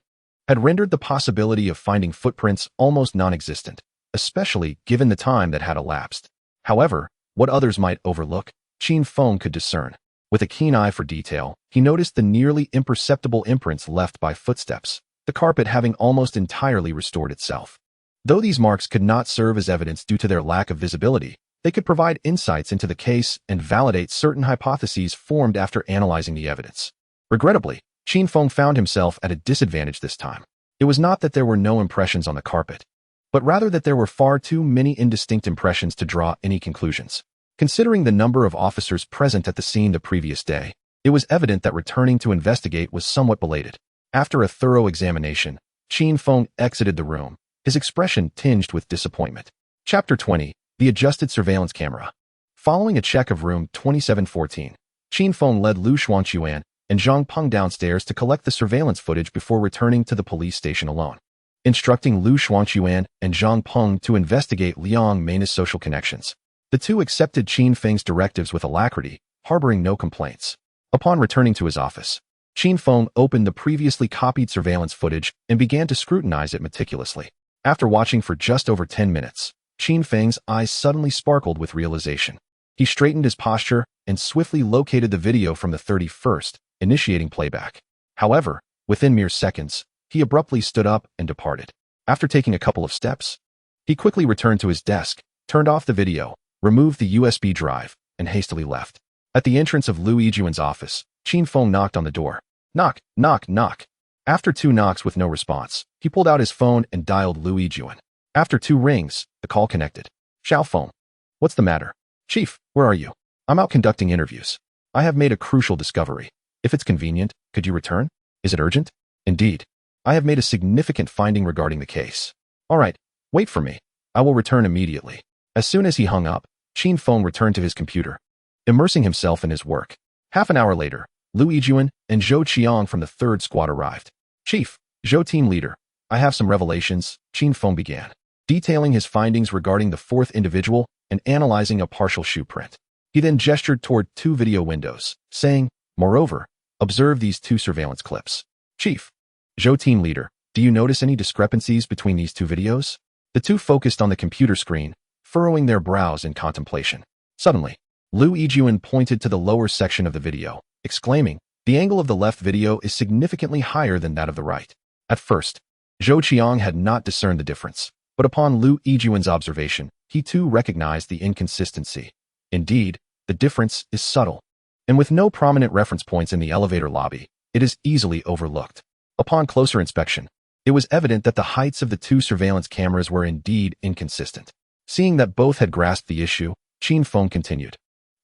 had rendered the possibility of finding footprints almost non-existent, especially given the time that had elapsed. However, what others might overlook, Qin Feng could discern. With a keen eye for detail, he noticed the nearly imperceptible imprints left by footsteps, the carpet having almost entirely restored itself. Though these marks could not serve as evidence due to their lack of visibility, they could provide insights into the case and validate certain hypotheses formed after analyzing the evidence. Regrettably, Qin Feng found himself at a disadvantage this time. It was not that there were no impressions on the carpet, but rather that there were far too many indistinct impressions to draw any conclusions. Considering the number of officers present at the scene the previous day, it was evident that returning to investigate was somewhat belated. After a thorough examination, Qin Feng exited the room, his expression tinged with disappointment. Chapter 20. The Adjusted Surveillance Camera. Following a check of room 2714, Qin Feng led Lu Xuanquan and Zhang Peng downstairs to collect the surveillance footage before returning to the police station alone. Instructing Lu Xuanquan and Zhang Peng to investigate Liang Mena's social connections, The two accepted Qin Feng's directives with alacrity, harboring no complaints. Upon returning to his office, Qin Feng opened the previously copied surveillance footage and began to scrutinize it meticulously. After watching for just over 10 minutes, Qin Feng's eyes suddenly sparkled with realization. He straightened his posture and swiftly located the video from the 31st, initiating playback. However, within mere seconds, he abruptly stood up and departed. After taking a couple of steps, he quickly returned to his desk, turned off the video, removed the USB drive, and hastily left. At the entrance of Liu Yijuan's office, Qin Feng knocked on the door. Knock, knock, knock. After 2 knocks with no response, he pulled out his phone and dialed Liu Yijuan. After 2 rings, the call connected. Xiao Feng. What's the matter? Chief, where are you? I'm out conducting interviews. I have made a crucial discovery. If it's convenient, could you return? Is it urgent? Indeed. I have made a significant finding regarding the case. All right, wait for me. I will return immediately. As soon as he hung up, Qin Feng returned to his computer, immersing himself in his work. Half an hour later, Liu Yijuan and Zhou Qiang from the 3rd Squad arrived. Chief, Zhou team leader, I have some revelations, Qin Feng began, detailing his findings regarding the 4th individual and analyzing a partial shoe print. He then gestured toward 2 video windows, saying, moreover, observe these 2 surveillance clips. Chief, Zhou team leader, do you notice any discrepancies between these 2 videos? The 2 focused on the computer screen, furrowing their brows in contemplation. Suddenly, Liu Yijuan pointed to the lower section of the video, exclaiming, the angle of the left video is significantly higher than that of the right. At first, Zhou Qiang had not discerned the difference, but upon Liu Yijuan's observation, he too recognized the inconsistency. Indeed, the difference is subtle, and with no prominent reference points in the elevator lobby, it is easily overlooked. Upon closer inspection, it was evident that the heights of the 2 surveillance cameras were indeed inconsistent. Seeing that both had grasped the issue, Qin Feng continued.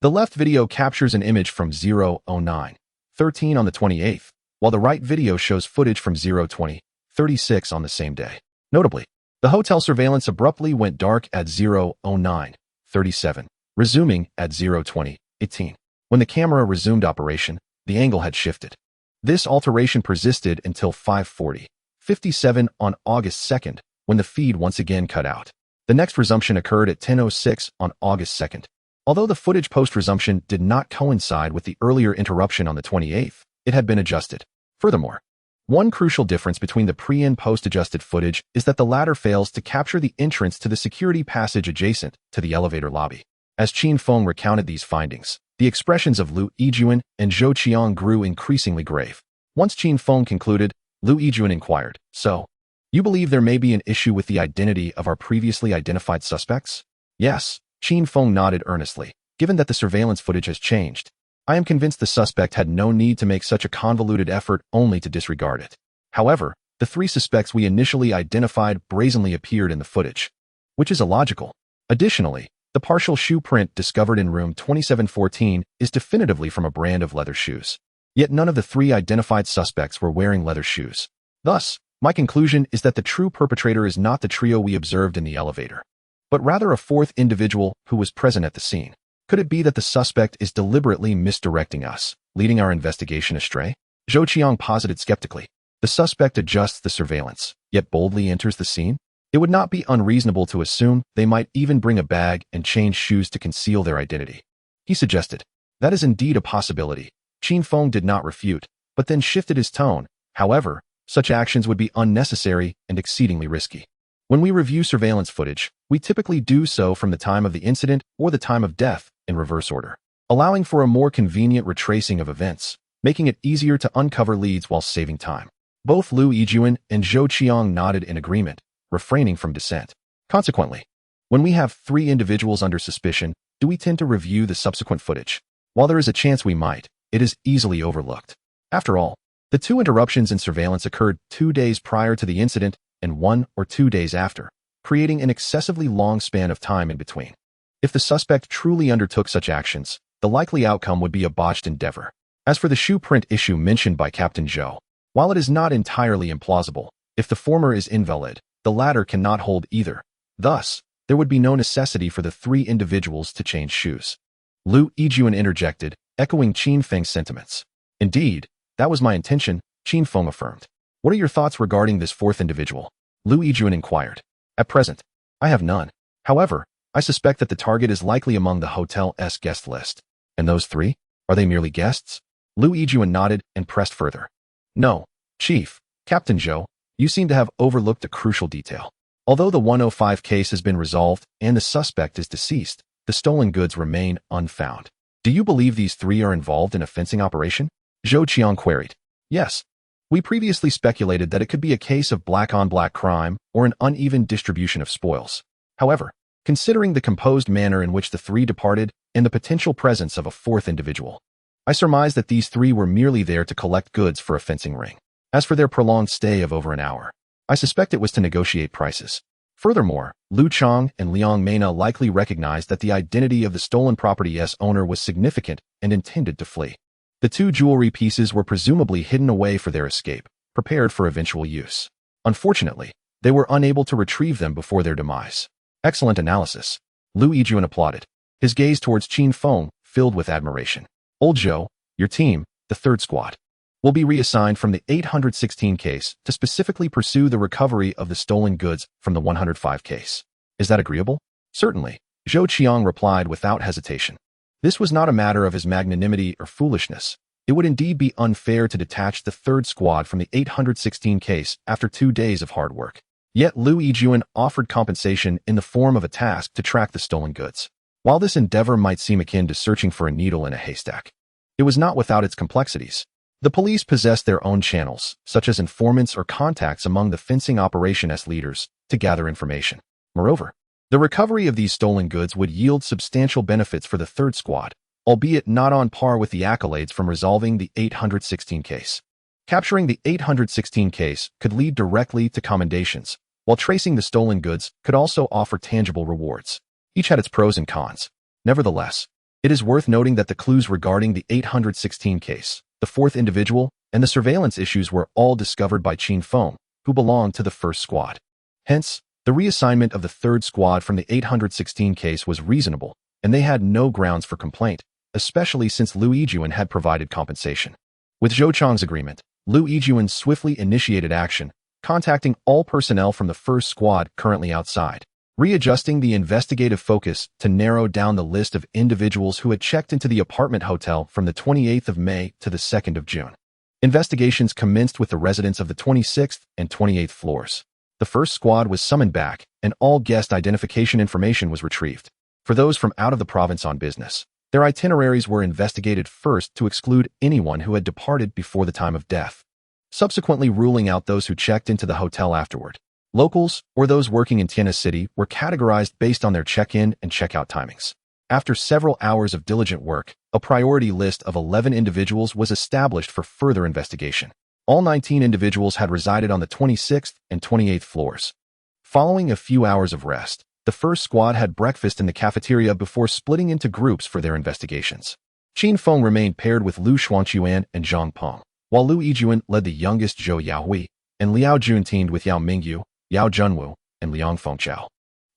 The left video captures an image from 09:13 on the 28th, while the right video shows footage from 0:20:36 on the same day. Notably, the hotel surveillance abruptly went dark at 0:09:37, resuming at 0:20:18. When the camera resumed operation, the angle had shifted. This alteration persisted until 5:40:57 on August 2nd, when the feed once again cut out. The next resumption occurred at 10:06 on August 2nd. Although the footage post-resumption did not coincide with the earlier interruption on the 28th, it had been adjusted. Furthermore, one crucial difference between the pre- and post-adjusted footage is that the latter fails to capture the entrance to the security passage adjacent to the elevator lobby. As Qin Feng recounted these findings, the expressions of Liu Yijuan and Zhou Qiang grew increasingly grave. Once Qin Feng concluded, Liu Yijuan inquired, so, you believe there may be an issue with the identity of our previously identified suspects? Yes, Qin Feng nodded earnestly. Given that the surveillance footage has changed, I am convinced the suspect had no need to make such a convoluted effort only to disregard it. However, the 3 suspects we initially identified brazenly appeared in the footage, which is illogical. Additionally, the partial shoe print discovered in room 2714 is definitively from a brand of leather shoes. Yet none of the 3 identified suspects were wearing leather shoes. Thus, my conclusion is that the true perpetrator is not the trio we observed in the elevator, but rather a 4th individual who was present at the scene. Could it be that the suspect is deliberately misdirecting us, leading our investigation astray? Zhou Qiang posited skeptically. The suspect adjusts the surveillance, yet boldly enters the scene? It would not be unreasonable to assume they might even bring a bag and change shoes to conceal their identity. He suggested. That is indeed a possibility. Qin Feng did not refute, but then shifted his tone. However, such actions would be unnecessary and exceedingly risky. When we review surveillance footage, we typically do so from the time of the incident or the time of death in reverse order, allowing for a more convenient retracing of events, making it easier to uncover leads while saving time. Both Liu Yijuan and Zhou Qiang nodded in agreement, refraining from dissent. Consequently, when we have 3 individuals under suspicion, do we tend to review the subsequent footage? While there is a chance we might, it is easily overlooked. After all, the 2 interruptions in surveillance occurred 2 days prior to the incident and 1 or 2 days after, creating an excessively long span of time in between. If the suspect truly undertook such actions, the likely outcome would be a botched endeavor. As for the shoe print issue mentioned by Captain Zhou, while it is not entirely implausible, if the former is invalid, the latter cannot hold either. Thus, there would be no necessity for the 3 individuals to change shoes. Liu Yijuan interjected, echoing Qin Feng's sentiments. Indeed, that was my intention, Qin Feng affirmed. What are your thoughts regarding this 4th individual? Liu Yijuan inquired. At present, I have none. However, I suspect that the target is likely among the hotel's guest list. And those three? Are they merely guests? Lu Yijuan nodded and pressed further. No, Chief, Captain Zhou, you seem to have overlooked a crucial detail. Although the 105 case has been resolved and the suspect is deceased, the stolen goods remain unfound. Do you believe these three are involved in a fencing operation? Zhou Qiang queried. Yes. We previously speculated that it could be a case of black-on-black crime or an uneven distribution of spoils. However, considering the composed manner in which the three departed and the potential presence of a fourth individual, I surmise that these three were merely there to collect goods for a fencing ring. As for their prolonged stay of over an hour, I suspect it was to negotiate prices. Furthermore, Lu Chang and Liang Mena likely recognized that the identity of the stolen property's owner was significant and intended to flee. The two jewelry pieces were presumably hidden away for their escape, prepared for eventual use. Unfortunately, they were unable to retrieve them before their demise. Excellent analysis. Lu Yijuan applauded, his gaze towards Qin Feng filled with admiration. Old Zhou, your team, the third squad, will be reassigned from the 816 case to specifically pursue the recovery of the stolen goods from the 105 case. Is that agreeable? Certainly, Zhou Qiang replied without hesitation. This was not a matter of his magnanimity or foolishness. It would indeed be unfair to detach the third squad from the 816 case after 2 days of hard work. Yet Lu Yijuan offered compensation in the form of a task to track the stolen goods. While this endeavor might seem akin to searching for a needle in a haystack, it was not without its complexities. The police possessed their own channels, such as informants or contacts among the fencing operation's leaders, to gather information. Moreover, the recovery of these stolen goods would yield substantial benefits for the third squad, albeit not on par with the accolades from resolving the 816 case. Capturing the 816 case could lead directly to commendations, while tracing the stolen goods could also offer tangible rewards. Each had its pros and cons. Nevertheless, it is worth noting that the clues regarding the 816 case, the fourth individual, and the surveillance issues were all discovered by Qin Feng, who belonged to the first squad. Hence, the reassignment of the third squad from the 816 case was reasonable, and they had no grounds for complaint, especially since Lu Yijuan had provided compensation. With Zhou Chang's agreement, Lu Yijuan swiftly initiated action, contacting all personnel from the first squad currently outside, readjusting the investigative focus to narrow down the list of individuals who had checked into the apartment hotel from the 28th of May to the 2nd of June. Investigations commenced with the residents of the 26th and 28th floors. The first squad was summoned back, and all guest identification information was retrieved. For those from out of the province on business, their itineraries were investigated first to exclude anyone who had departed before the time of death, subsequently ruling out those who checked into the hotel afterward. Locals, or those working in Tianhe City, were categorized based on their check-in and check-out timings. After several hours of diligent work, a priority list of 11 individuals was established for further investigation. All 19 individuals had resided on the 26th and 28th floors. Following a few hours of rest, the first squad had breakfast in the cafeteria before splitting into groups for their investigations. Qin Feng remained paired with Lu Xuanquan and Zhang Peng, while Lu Yijuan led the youngest Zhou Yahui, and Liao Jun teamed with Yao Mingyu, Yao Junwu, and Liang Fengchao.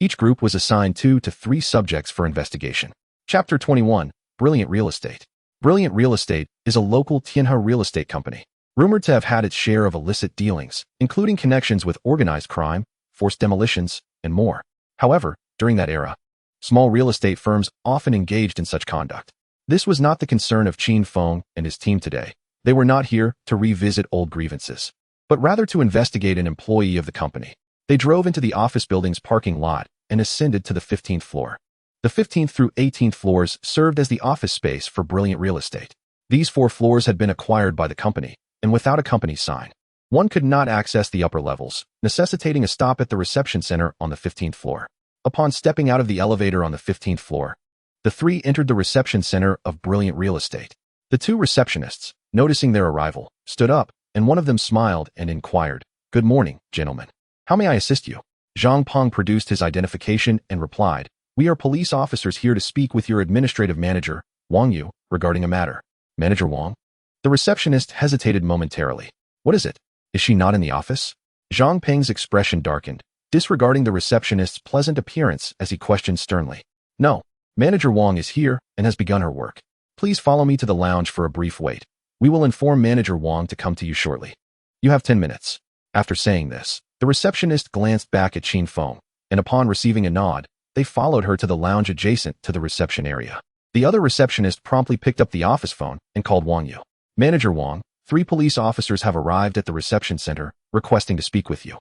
Each group was assigned 2 to 3 subjects for investigation. Chapter 21, Brilliant Real Estate. Brilliant Real Estate is a local Tianhe real estate company, rumored to have had its share of illicit dealings, including connections with organized crime, forced demolitions, and more. However, during that era, small real estate firms often engaged in such conduct. This was not the concern of Qin Feng and his team today. They were not here to revisit old grievances, but rather to investigate an employee of the company. They drove into the office building's parking lot and ascended to the 15th floor. The 15th through 18th floors served as the office space for Brilliant Real Estate. These 4 floors had been acquired by the company, and without a company sign, one could not access the upper levels, necessitating a stop at the reception center on the 15th floor. Upon stepping out of the elevator on the 15th floor, the 3 entered the reception center of Brilliant Real Estate. The 2 receptionists, noticing their arrival, stood up, and one of them smiled and inquired, "Good morning, gentlemen. How may I assist you?" Zhang Peng produced his identification and replied, "We are police officers here to speak with your administrative manager, Wang Yu, regarding a matter." "Manager Wang?" The receptionist hesitated momentarily. "What is it? Is she not in the office?" Zhang Peng's expression darkened, disregarding the receptionist's pleasant appearance as he questioned sternly. "No, Manager Wang is here and has begun her work. Please follow me to the lounge for a brief wait. We will inform Manager Wang to come to you shortly. You have 10 minutes. After saying this, the receptionist glanced back at Qin Feng, and upon receiving a nod, They followed her to the lounge adjacent to the reception area. The other receptionist promptly picked up the office phone and called Wang Yu. Manager Wang, 3 police officers have arrived at the reception center requesting to speak with you.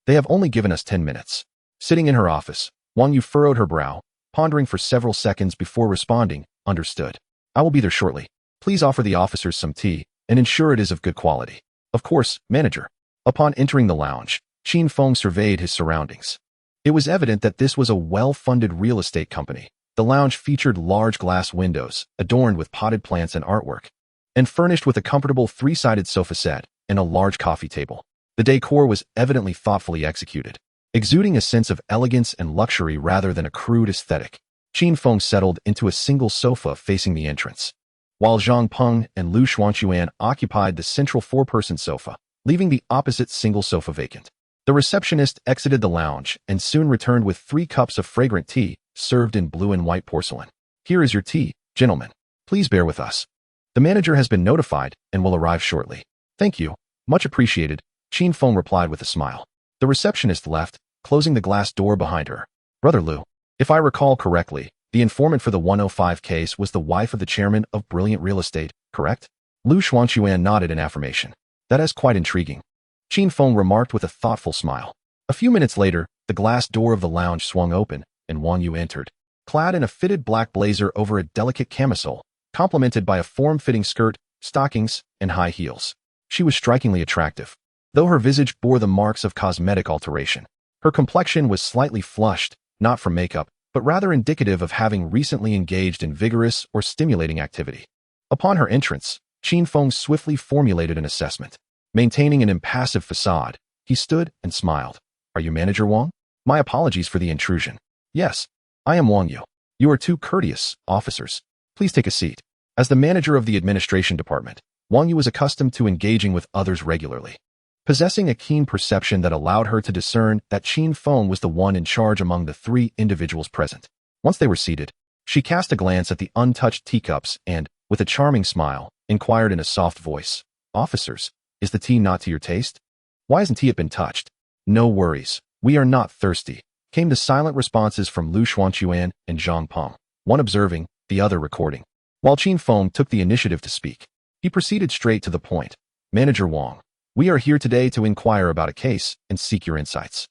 They have only given us 10 minutes. Sitting in her office, Wang Yu furrowed her brow, pondering for several seconds before responding, understood. I will be there shortly. Please offer the officers some tea and ensure it is of good quality. Of course, manager. Upon entering the lounge, Qin Feng surveyed his surroundings. It was evident that this was a well-funded real estate company. The lounge featured large glass windows, adorned with potted plants and artwork, and furnished with a comfortable 3-sided sofa set and a large coffee table. The decor was evidently thoughtfully executed, exuding a sense of elegance and luxury rather than a crude aesthetic. Qin Feng settled into a single sofa facing the entrance, while Zhang Peng and Lu Xuanquan occupied the central 4-person sofa, leaving the opposite single sofa vacant. The receptionist exited the lounge and soon returned with 3 cups of fragrant tea served in blue and white porcelain. Here is your tea, gentlemen. Please bear with us. The manager has been notified and will arrive shortly. Thank you. Much appreciated, Qin Feng replied with a smile. The receptionist left, closing the glass door behind her. Brother Lu, if I recall correctly, the informant for the 105 case was the wife of the chairman of Brilliant Real Estate, correct? Lu Xuanquan nodded in affirmation. That is quite intriguing, Qin Feng remarked with a thoughtful smile. A few minutes later, the glass door of the lounge swung open, and Wang Yu entered, clad in a fitted black blazer over a delicate camisole, complemented by a form-fitting skirt, stockings, and high heels. She was strikingly attractive, though her visage bore the marks of cosmetic alteration. Her complexion was slightly flushed, not from makeup, but rather indicative of having recently engaged in vigorous or stimulating activity. Upon her entrance, Qin Feng swiftly formulated an assessment. Maintaining an impassive facade, he stood and smiled. Are you Manager Wang? My apologies for the intrusion. Yes, I am Wang Yu. You are too courteous, officers. Please take a seat. As the manager of the administration department, Wang Yu was accustomed to engaging with others regularly, possessing a keen perception that allowed her to discern that Qin Feng was the one in charge among the 3 individuals present. Once they were seated, she cast a glance at the untouched teacups and, with a charming smile, inquired in a soft voice, Officers, is the tea not to your taste? Why hasn't it been touched? No worries, we are not thirsty, came the silent responses from Lu Xuanquan and Zhang Peng, one observing, the other recording. While Qin Feng took the initiative to speak, he proceeded straight to the point. Manager Wang, we are here today to inquire about a case and seek your insights.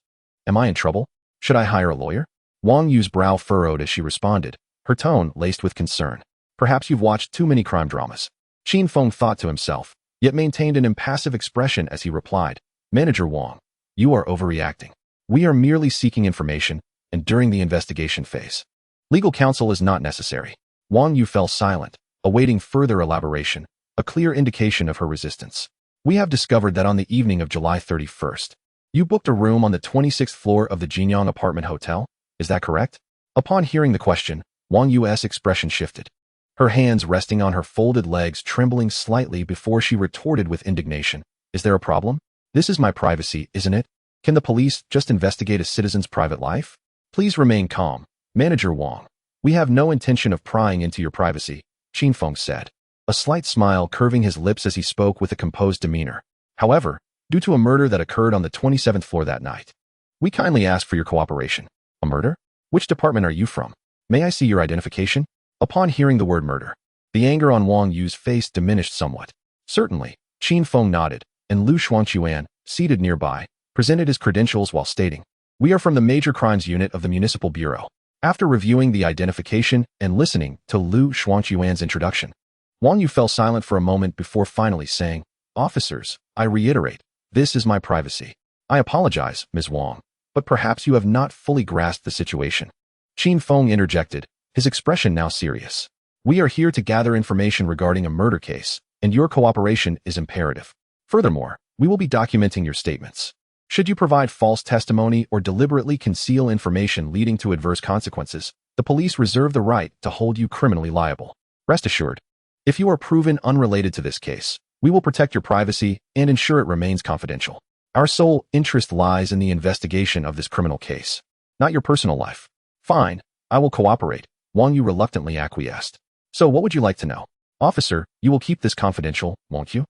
Am I in trouble? Should I hire a lawyer? Wang Yu's brow furrowed as she responded, her tone laced with concern. Perhaps you've watched too many crime dramas. Qin Feng thought to himself, yet maintained an impassive expression as he replied, Manager Wang, you are overreacting. We are merely seeking information, and during the investigation phase, legal counsel is not necessary. Wang Yu fell silent, awaiting further elaboration, a clear indication of her resistance. We have discovered that on the evening of July 31st, you booked a room on the 26th floor of the Jinyang apartment hotel. Is that correct? Upon hearing the question, Wang Yu's expression shifted, her hands resting on her folded legs trembling slightly before she retorted with indignation. Is there a problem? This is my privacy, isn't it? Can the police just investigate a citizen's private life? Please remain calm, Manager Wang. We have no intention of prying into your privacy, Qin Feng said, a slight smile curving his lips as he spoke with a composed demeanor. However, due to a murder that occurred on the 27th floor that night, we kindly ask for your cooperation. A murder? Which department are you from? May I see your identification? Upon hearing the word murder, the anger on Wang Yu's face diminished somewhat. Certainly, Qin Feng nodded, and Lu Xuanquan, seated nearby, presented his credentials while stating, we are from the Major Crimes Unit of the Municipal Bureau. After reviewing the identification and listening to Lu Xuanquan's introduction, Wang Yu fell silent for a moment before finally saying, Officers, I reiterate, this is my privacy. I apologize, Ms. Wang, but perhaps you have not fully grasped the situation. Qin Feng interjected, his expression now serious. We are here to gather information regarding a murder case, and your cooperation is imperative. Furthermore, we will be documenting your statements. Should you provide false testimony or deliberately conceal information leading to adverse consequences, the police reserve the right to hold you criminally liable. Rest assured, if you are proven unrelated to this case, we will protect your privacy and ensure it remains confidential. Our sole interest lies in the investigation of this criminal case, not your personal life. Fine, I will cooperate, Wang Yu reluctantly acquiesced. So what would you like to know? Officer, you will keep this confidential, won't you?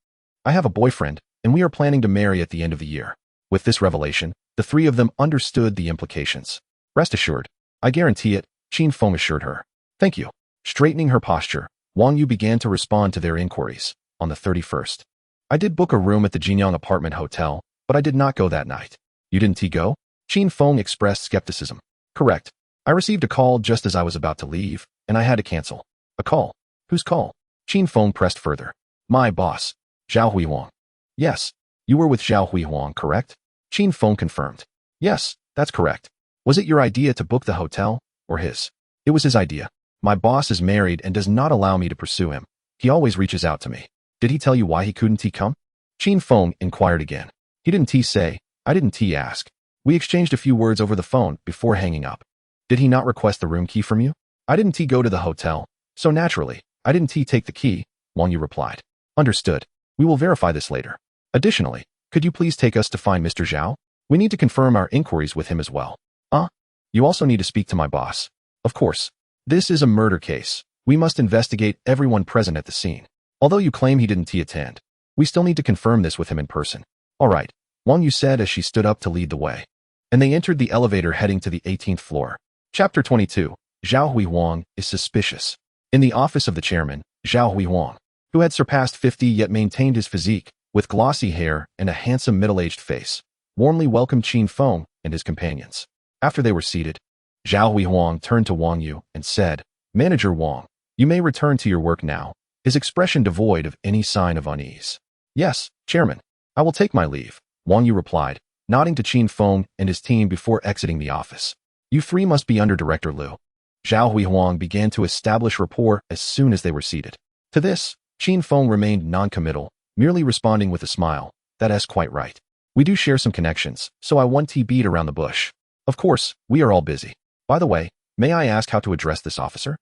I have a boyfriend, and we are planning to marry at the end of the year. With this revelation, the 3 of them understood the implications. Rest assured, I guarantee it, Qin Feng assured her. Thank you. Straightening her posture, Wang Yu began to respond to their inquiries. On the 31st. I did book a room at the Jinyang apartment hotel, but I did not go that night. You didn't go? Qin Feng expressed skepticism. Correct. I received a call just as I was about to leave, and I had to cancel. A call? Whose call? Qin Feng pressed further. My boss, Zhao Huihuang. Yes, you were with Zhao Huihuang, correct? Qin Feng confirmed. Yes, that's correct. Was it your idea to book the hotel, or his? It was his idea. My boss is married and does not allow me to pursue him. He always reaches out to me. Did he tell you why he couldn't come? Qin Feng inquired again. He didn't say, I didn't ask. We exchanged a few words over the phone before hanging up. Did he not request the room key from you? I didn't go to the hotel, so naturally, I didn't take the key, Wang Yu replied. Understood. We will verify this later. Additionally, could you please take us to find Mr. Zhao? We need to confirm our inquiries with him as well. You also need to speak to my boss. Of course. This is a murder case. We must investigate everyone present at the scene. Although you claim he didn't attend, we still need to confirm this with him in person. All right, Wang Yu said as she stood up to lead the way. And they entered the elevator heading to the 18th floor. Chapter 22. Zhao Huihuang is suspicious. In the office of the chairman, Zhao Huihuang, who had surpassed 50 yet maintained his physique, with glossy hair and a handsome middle-aged face, warmly welcomed Qin Feng and his companions. After they were seated, Zhao Huihuang turned to Wang Yu and said, Manager Wang, you may return to your work now, his expression devoid of any sign of unease. Yes, Chairman, I will take my leave, Wang Yu replied, nodding to Qin Feng and his team before exiting the office. You three must be under Director Liu. Zhao Huihuang began to establish rapport as soon as they were seated. To this, Qin Feng remained non-committal, merely responding with a smile. That's quite right. We do share some connections, so I won't beat around the bush. Of course, we are all busy. By the way, may I ask how to address this officer?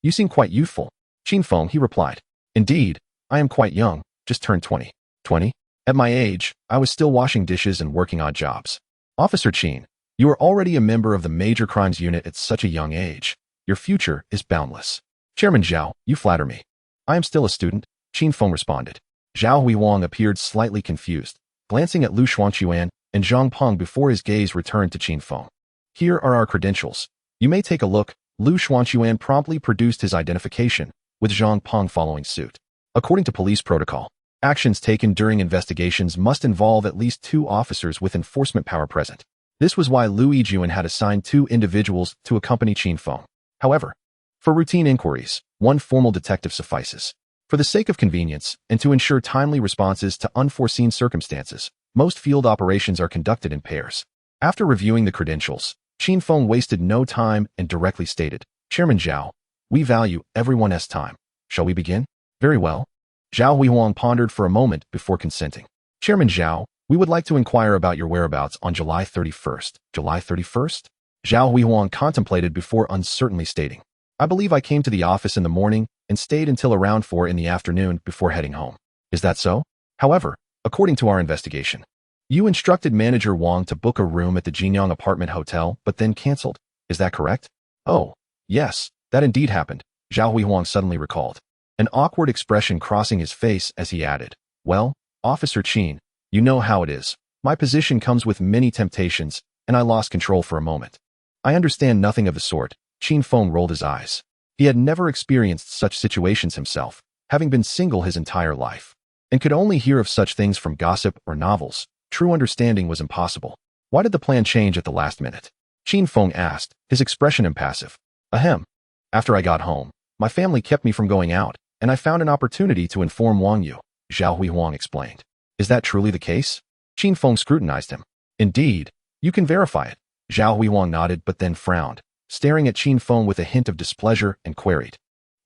You seem quite youthful. Qin Feng, he replied. Indeed, I am quite young, just turned 20. 20? At my age, I was still washing dishes and working odd jobs. Officer Qin, you are already a member of the Major Crimes Unit at such a young age. Your future is boundless. Chairman Zhao, you flatter me. I am still a student, Qin Feng responded. Zhao Huihuang appeared slightly confused, glancing at Lu Xuanquan and Zhang Peng before his gaze returned to Qin Feng. Here are our credentials. You may take a look. Lu Xuanquan promptly produced his identification, with Zhang Peng following suit. According to police protocol, actions taken during investigations must involve at least 2 officers with enforcement power present. This was why Lu Yijuan had assigned 2 individuals to accompany Qin Feng. However, for routine inquiries, 1 formal detective suffices. For the sake of convenience and to ensure timely responses to unforeseen circumstances, most field operations are conducted in pairs. After reviewing the credentials, Qin Feng wasted no time and directly stated, Chairman Zhao, we value everyone's time. Shall we begin? Very well. Zhao Huihuang pondered for a moment before consenting. Chairman Zhao, we would like to inquire about your whereabouts on July 31st. July 31st? Zhao Huihuang contemplated before uncertainly stating, I believe I came to the office in the morning and stayed until around 4 in the afternoon before heading home. Is that so? However, according to our investigation, you instructed Manager Wang to book a room at the Jinyang apartment hotel but then canceled. Is that correct? Oh, yes, that indeed happened, Zhao Huihuang suddenly recalled, an awkward expression crossing his face as he added, Well, Officer Qin, you know how it is. My position comes with many temptations, and I lost control for a moment. I understand nothing of the sort. Qin Feng rolled his eyes. He had never experienced such situations himself, having been single his entire life, and could only hear of such things from gossip or novels. True understanding was impossible. Why did the plan change at the last minute? Qin Feng asked, his expression impassive. Ahem. After I got home, my family kept me from going out, and I found an opportunity to inform Wang Yu, Zhao Huihuang explained. Is that truly the case? Qin Feng scrutinized him. Indeed. You can verify it. Zhao Huihuang nodded but then frowned, staring at Qin Feng with a hint of displeasure and queried.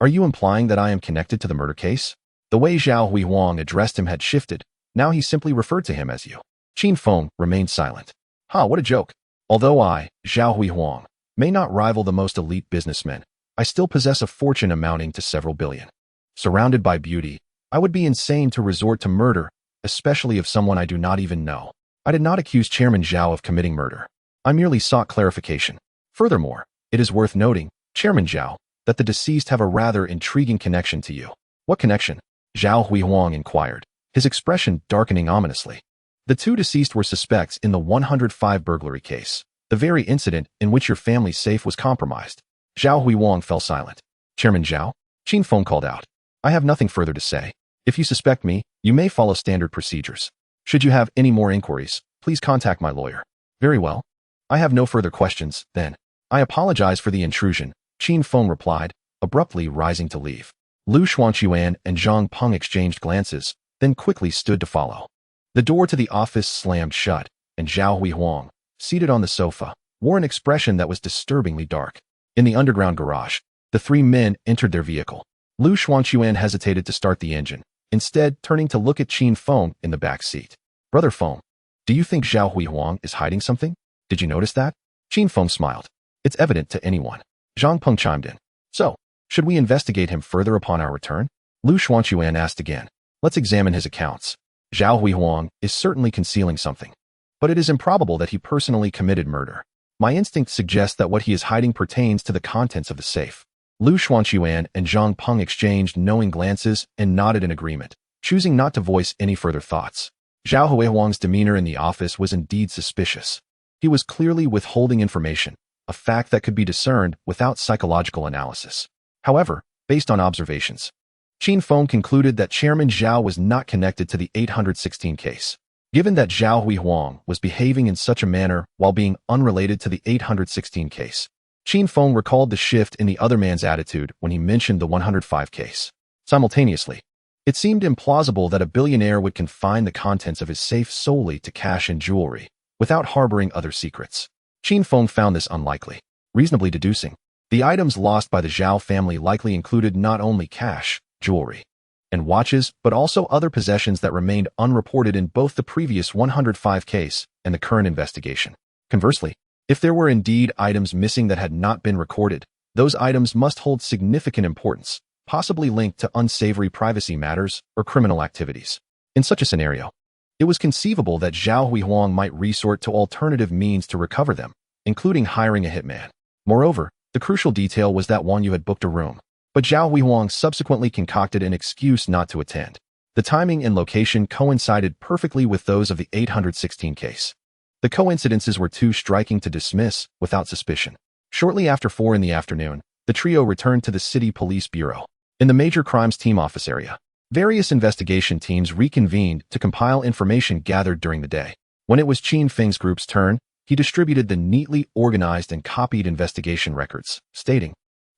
Are you implying that I am connected to the murder case? The way Zhao Huihuang addressed him had shifted. Now he simply referred to him as you. Qin Feng remained silent. What a joke. Although I, Zhao Huihuang, may not rival the most elite businessmen, I still possess a fortune amounting to several billion. Surrounded by beauty, I would be insane to resort to murder, especially of someone I do not even know. I did not accuse Chairman Zhao of committing murder. I merely sought clarification. Furthermore, it is worth noting, Chairman Zhao, that the deceased have a rather intriguing connection to you. What connection? Zhao Huihuang inquired, his expression darkening ominously. The 2 deceased were suspects in the 105 burglary case. The very incident in which your family's safe was compromised. Zhao Huiwang fell silent. Chairman Zhao, Qin Feng called out. I have nothing further to say. If you suspect me, you may follow standard procedures. Should you have any more inquiries, please contact my lawyer. Very well. I have no further questions, then. I apologize for the intrusion, Qin Feng replied, abruptly rising to leave. Lu Xuanquan and Zhang Peng exchanged glances, then quickly stood to follow. The door to the office slammed shut, and Zhao Huihuang, seated on the sofa, wore an expression that was disturbingly dark. In the underground garage, the three men entered their vehicle. Lu Xuanquan hesitated to start the engine, instead turning to look at Qin Feng in the back seat. Brother Feng, do you think Zhao Huihuang is hiding something? Did you notice that? Qin Feng smiled. It's evident to anyone. Zhang Peng chimed in. So, should we investigate him further upon our return? Lu Xuanquan asked again. Let's examine his accounts. Zhao Huihuang is certainly concealing something. But it is improbable that he personally committed murder. My instinct suggests that what he is hiding pertains to the contents of the safe. Lu Xuanquan and Zhang Peng exchanged knowing glances and nodded in agreement, choosing not to voice any further thoughts. Zhao Huihuang's demeanor in the office was indeed suspicious. He was clearly withholding information, a fact that could be discerned without psychological analysis. However, based on observations, Qin Feng concluded that Chairman Zhao was not connected to the 816 case. Given that Zhao Huihuang was behaving in such a manner while being unrelated to the 816 case, Qin Feng recalled the shift in the other man's attitude when he mentioned the 105 case. Simultaneously, it seemed implausible that a billionaire would confine the contents of his safe solely to cash and jewelry, without harboring other secrets. Qin Feng found this unlikely, reasonably deducing. The items lost by the Zhao family likely included not only cash, jewelry, and watches, but also other possessions that remained unreported in both the previous 105 case and the current investigation. Conversely, if there were indeed items missing that had not been recorded, those items must hold significant importance, possibly linked to unsavory privacy matters or criminal activities. In such a scenario, it was conceivable that Zhao Huihuang might resort to alternative means to recover them, including hiring a hitman. Moreover, the crucial detail was that Wang Yu had booked a room, but Zhao Huihuang subsequently concocted an excuse not to attend. The timing and location coincided perfectly with those of the 816 case. The coincidences were too striking to dismiss without suspicion. Shortly after 4 in the afternoon, the trio returned to the City Police Bureau. In the Major Crimes Team office area, various investigation teams reconvened to compile information gathered during the day. When it was Qin Feng's group's turn, he distributed the neatly organized and copied investigation records, stating,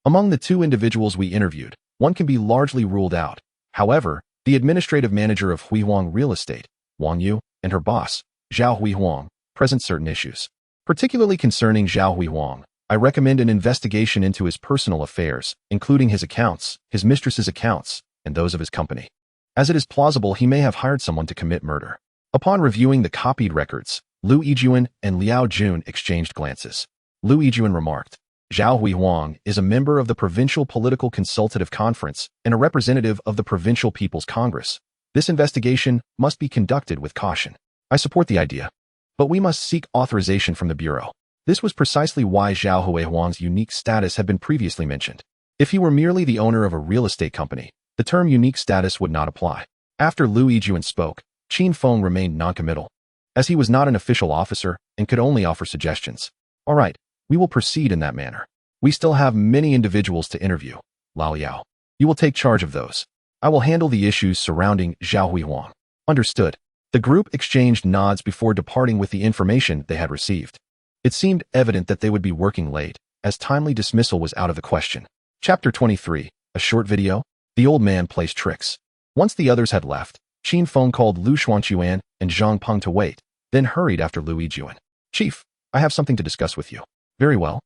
among the 2 individuals we interviewed, one can be largely ruled out. However, the administrative manager of Huihuang Real Estate, Wang Yu, and her boss, Zhao Huihuang, present certain issues. Particularly concerning Zhao Huihuang, I recommend an investigation into his personal affairs, including his accounts, his mistress's accounts, and those of his company, as it is plausible he may have hired someone to commit murder. Upon reviewing the copied records, Lu Yijuan and Liao Jun exchanged glances. Lu Yijuan remarked, Zhao Huihuang is a member of the Provincial Political Consultative Conference and a representative of the Provincial People's Congress. This investigation must be conducted with caution. I support the idea, but we must seek authorization from the Bureau. This was precisely why Zhao Huihuang's unique status had been previously mentioned. If he were merely the owner of a real estate company, the term unique status would not apply. After Lu Yijuan spoke, Qin Feng remained noncommittal, as he was not an official officer and could only offer suggestions. All right, we will proceed in that manner. We still have many individuals to interview. Lao Yao, you will take charge of those. I will handle the issues surrounding Zhao Huihuang. Understood. The group exchanged nods before departing with the information they had received. It seemed evident that they would be working late, as timely dismissal was out of the question. Chapter 23, a short video. The old man plays tricks. Once the others had left, Qin Feng called Lu Xuanquan and Zhang Peng to wait, then hurried after Lu Yijuan. Chief, I have something to discuss with you. Very well.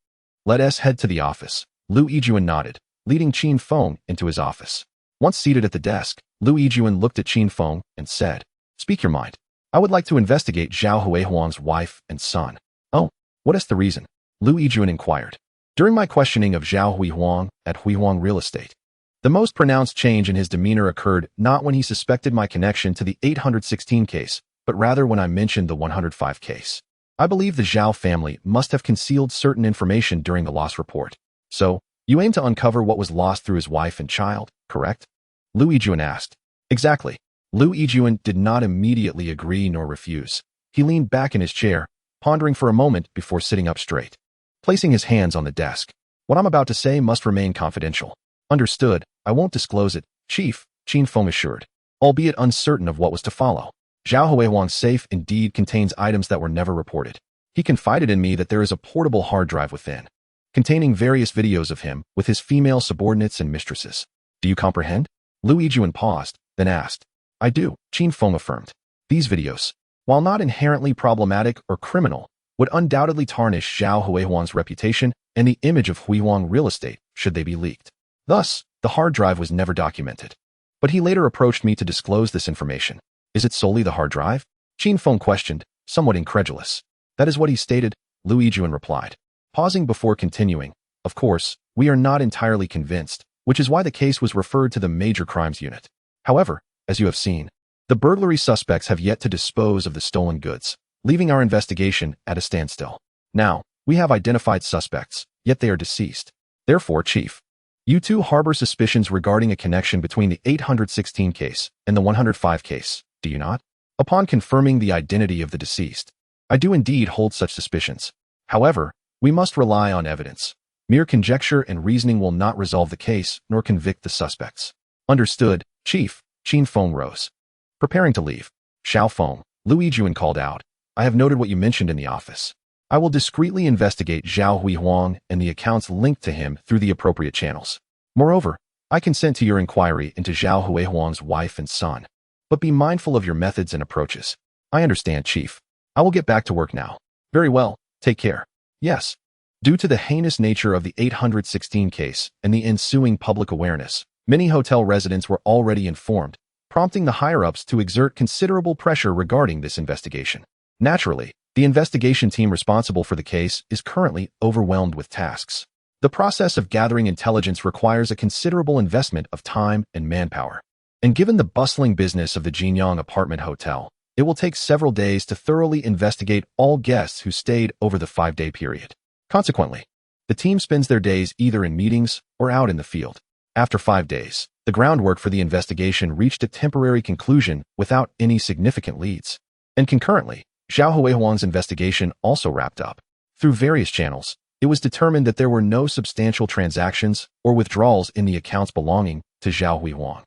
Let us head to the office. Lu Yijuan nodded, leading Qin Feng into his office. Once seated at the desk, Lu Yijuan looked at Qin Feng and said, Speak your mind. I would like to investigate Zhao Huihuang's wife and son. Oh, what is the reason? Lu Yijuan inquired. During my questioning of Zhao Huihuang at Huihuang Real Estate, the most pronounced change in his demeanor occurred not when he suspected my connection to the 816 case, but rather when I mentioned the 105 case. I believe the Zhao family must have concealed certain information during the loss report. So, you aim to uncover what was lost through his wife and child, correct? Lu Yijuan asked. Exactly. Lu Yijuan did not immediately agree nor refuse. He leaned back in his chair, pondering for a moment before sitting up straight, placing his hands on the desk. What I'm about to say must remain confidential. Understood, I won't disclose it, Chief, Qin Feng assured, albeit uncertain of what was to follow. Zhao Huihuang's safe indeed contains items that were never reported. He confided in me that there is a portable hard drive within, containing various videos of him with his female subordinates and mistresses. Do you comprehend? Lu Yijuan paused, then asked. I do, Qin Feng affirmed. These videos, while not inherently problematic or criminal, would undoubtedly tarnish Zhao Huihuang's reputation and the image of Huihuang real estate should they be leaked. Thus, the hard drive was never documented. But he later approached me to disclose this information. Is it solely the hard drive? Qin Feng questioned, somewhat incredulous. That is what he stated, Lu Yijuan replied, pausing before continuing. Of course, we are not entirely convinced, which is why the case was referred to the Major Crimes Unit. However, as you have seen, the burglary suspects have yet to dispose of the stolen goods, leaving our investigation at a standstill. Now, we have identified suspects, yet they are deceased. Therefore, Chief, you two harbor suspicions regarding a connection between the 816 case and the 105 case, do you not? Upon confirming the identity of the deceased, I do indeed hold such suspicions. However, we must rely on evidence. Mere conjecture and reasoning will not resolve the case nor convict the suspects. Understood, Chief, Qin Feng rose, preparing to leave. Xiao Feng, Lu Yijuan called out, I have noted what you mentioned in the office. I will discreetly investigate Zhao Huihuang and the accounts linked to him through the appropriate channels. Moreover, I consent to your inquiry into Zhao Huihuang's wife and son. But be mindful of your methods and approaches. I understand, Chief. I will get back to work now. Very well, take care. Yes. Due to the heinous nature of the 816 case and the ensuing public awareness, many hotel residents were already informed, prompting the higher-ups to exert considerable pressure regarding this investigation. Naturally, the investigation team responsible for the case is currently overwhelmed with tasks. The process of gathering intelligence requires a considerable investment of time and manpower. And given the bustling business of the Jinyang apartment hotel, it will take several days to thoroughly investigate all guests who stayed over the 5-day period. Consequently, the team spends their days either in meetings or out in the field. After 5 days, the groundwork for the investigation reached a temporary conclusion without any significant leads. And concurrently, Zhao Huihuang's investigation also wrapped up. Through various channels, it was determined that there were no substantial transactions or withdrawals in the accounts belonging to Zhao Huihuang,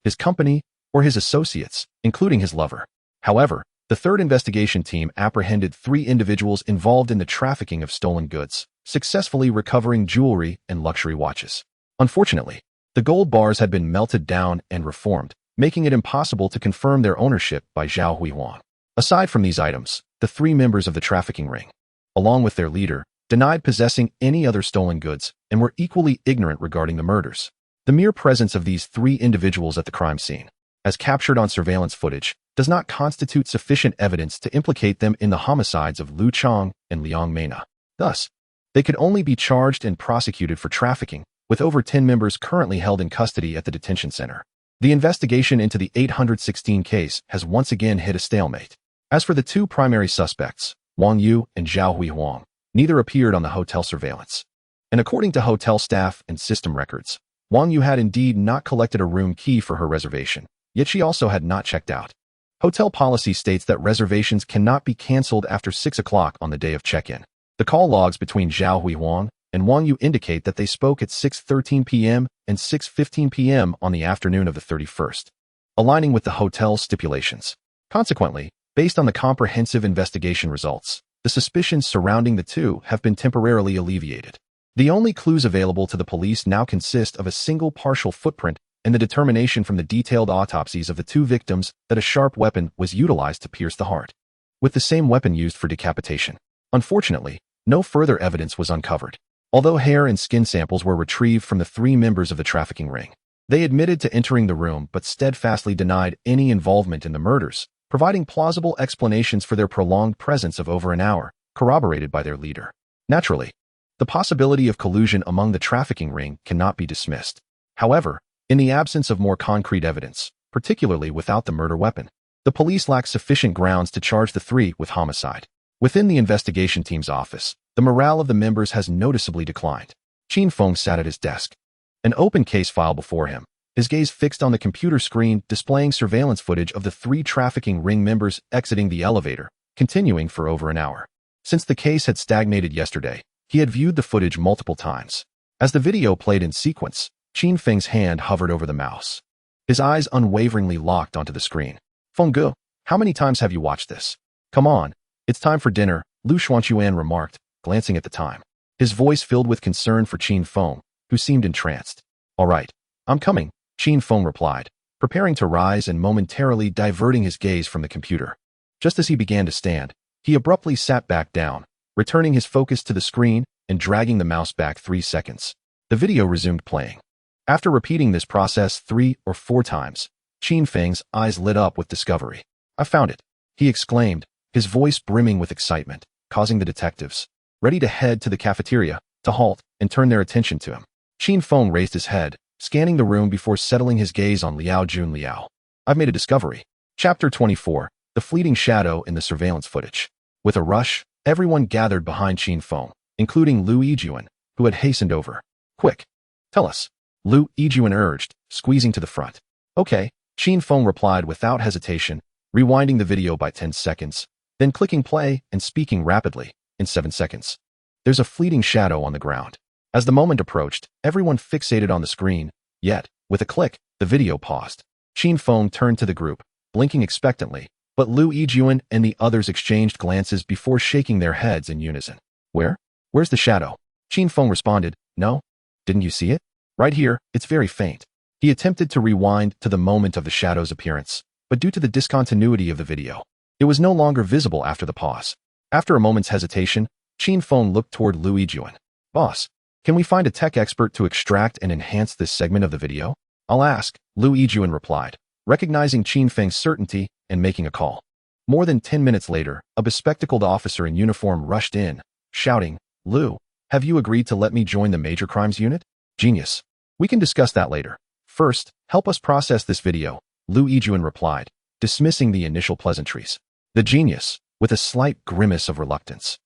his company, or his associates, including his lover. However, the third investigation team apprehended 3 individuals involved in the trafficking of stolen goods, successfully recovering jewelry and luxury watches. Unfortunately, the gold bars had been melted down and reformed, making it impossible to confirm their ownership by Zhao Huihuang. Aside from these items, the 3 members of the trafficking ring, along with their leader, denied possessing any other stolen goods and were equally ignorant regarding the murders. The mere presence of these 3 individuals at the crime scene, as captured on surveillance footage, does not constitute sufficient evidence to implicate them in the homicides of Lu Chang and Liang Meina. Thus, they could only be charged and prosecuted for trafficking, with over 10 members currently held in custody at the detention center. The investigation into the 816 case has once again hit a stalemate. As for the 2 primary suspects, Wang Yu and Zhao Huihuang, neither appeared on the hotel surveillance. And according to hotel staff and system records, Wang Yu had indeed not collected a room key for her reservation, yet she also had not checked out. Hotel policy states that reservations cannot be canceled after 6 o'clock on the day of check-in. The call logs between Zhao Huihuang and Wang Yu indicate that they spoke at 6:13 p.m. and 6:15 p.m. on the afternoon of the 31st, aligning with the hotel's stipulations. Consequently, based on the comprehensive investigation results, the suspicions surrounding the 2 have been temporarily alleviated. The only clues available to the police now consist of a single partial footprint and the determination from the detailed autopsies of the 2 victims that a sharp weapon was utilized to pierce the heart, with the same weapon used for decapitation. Unfortunately, no further evidence was uncovered. Although hair and skin samples were retrieved from the 3 members of the trafficking ring, they admitted to entering the room but steadfastly denied any involvement in the murders, providing plausible explanations for their prolonged presence of over an hour, corroborated by their leader. Naturally, the possibility of collusion among the trafficking ring cannot be dismissed. However, in the absence of more concrete evidence, particularly without the murder weapon, the police lack sufficient grounds to charge the 3 with homicide. Within the investigation team's office, the morale of the members has noticeably declined. Qin Feng sat at his desk, an open case file before him, his gaze fixed on the computer screen displaying surveillance footage of the 3 trafficking ring members exiting the elevator, continuing for over an hour. Since the case had stagnated yesterday, he had viewed the footage multiple times. As the video played in sequence, Qin Feng's hand hovered over the mouse. His eyes unwaveringly locked onto the screen. Fengge, how many times have you watched this? Come on, it's time for dinner, Lu Xuanquan remarked, glancing at the time. His voice filled with concern for Qin Feng, who seemed entranced. All right, I'm coming, Qin Feng replied, preparing to rise and momentarily diverting his gaze from the computer. Just as he began to stand, he abruptly sat back down, returning his focus to the screen and dragging the mouse back 3 seconds. The video resumed playing. After repeating this process 3 or 4 times, Qin Feng's eyes lit up with discovery. I found it, he exclaimed, his voice brimming with excitement, causing the detectives, ready to head to the cafeteria, to halt and turn their attention to him. Qin Feng raised his head, scanning the room before settling his gaze on Liao Junliao. I've made a discovery. Chapter 24, The Fleeting Shadow in the Surveillance Footage. With a rush, everyone gathered behind Qin Feng, including Lu Yijuan, who had hastened over. Quick, tell us, Lu Yijuan urged, squeezing to the front. Okay, Qin Feng replied without hesitation, rewinding the video by 10 seconds, then clicking play and speaking rapidly, in 7 seconds. There's a fleeting shadow on the ground. As the moment approached, everyone fixated on the screen, yet, with a click, the video paused. Qin Feng turned to the group, blinking expectantly, but Lu Yijuan and the others exchanged glances before shaking their heads in unison. Where's the shadow? Qin Feng responded, no. Didn't you see it? Right here, it's very faint. He attempted to rewind to the moment of the shadow's appearance, but due to the discontinuity of the video, it was no longer visible after the pause. After a moment's hesitation, Qin Feng looked toward Lu Yijuan. Boss, can we find a tech expert to extract and enhance this segment of the video? I'll ask, Lu Yijuan replied, recognizing Qin Feng's certainty and making a call. More than 10 minutes later, a bespectacled officer in uniform rushed in, shouting, Lu, have you agreed to let me join the Major Crimes Unit? Genius. We can discuss that later. First, help us process this video, Lu Yijuan replied, dismissing the initial pleasantries. The genius, with a slight grimace of reluctance,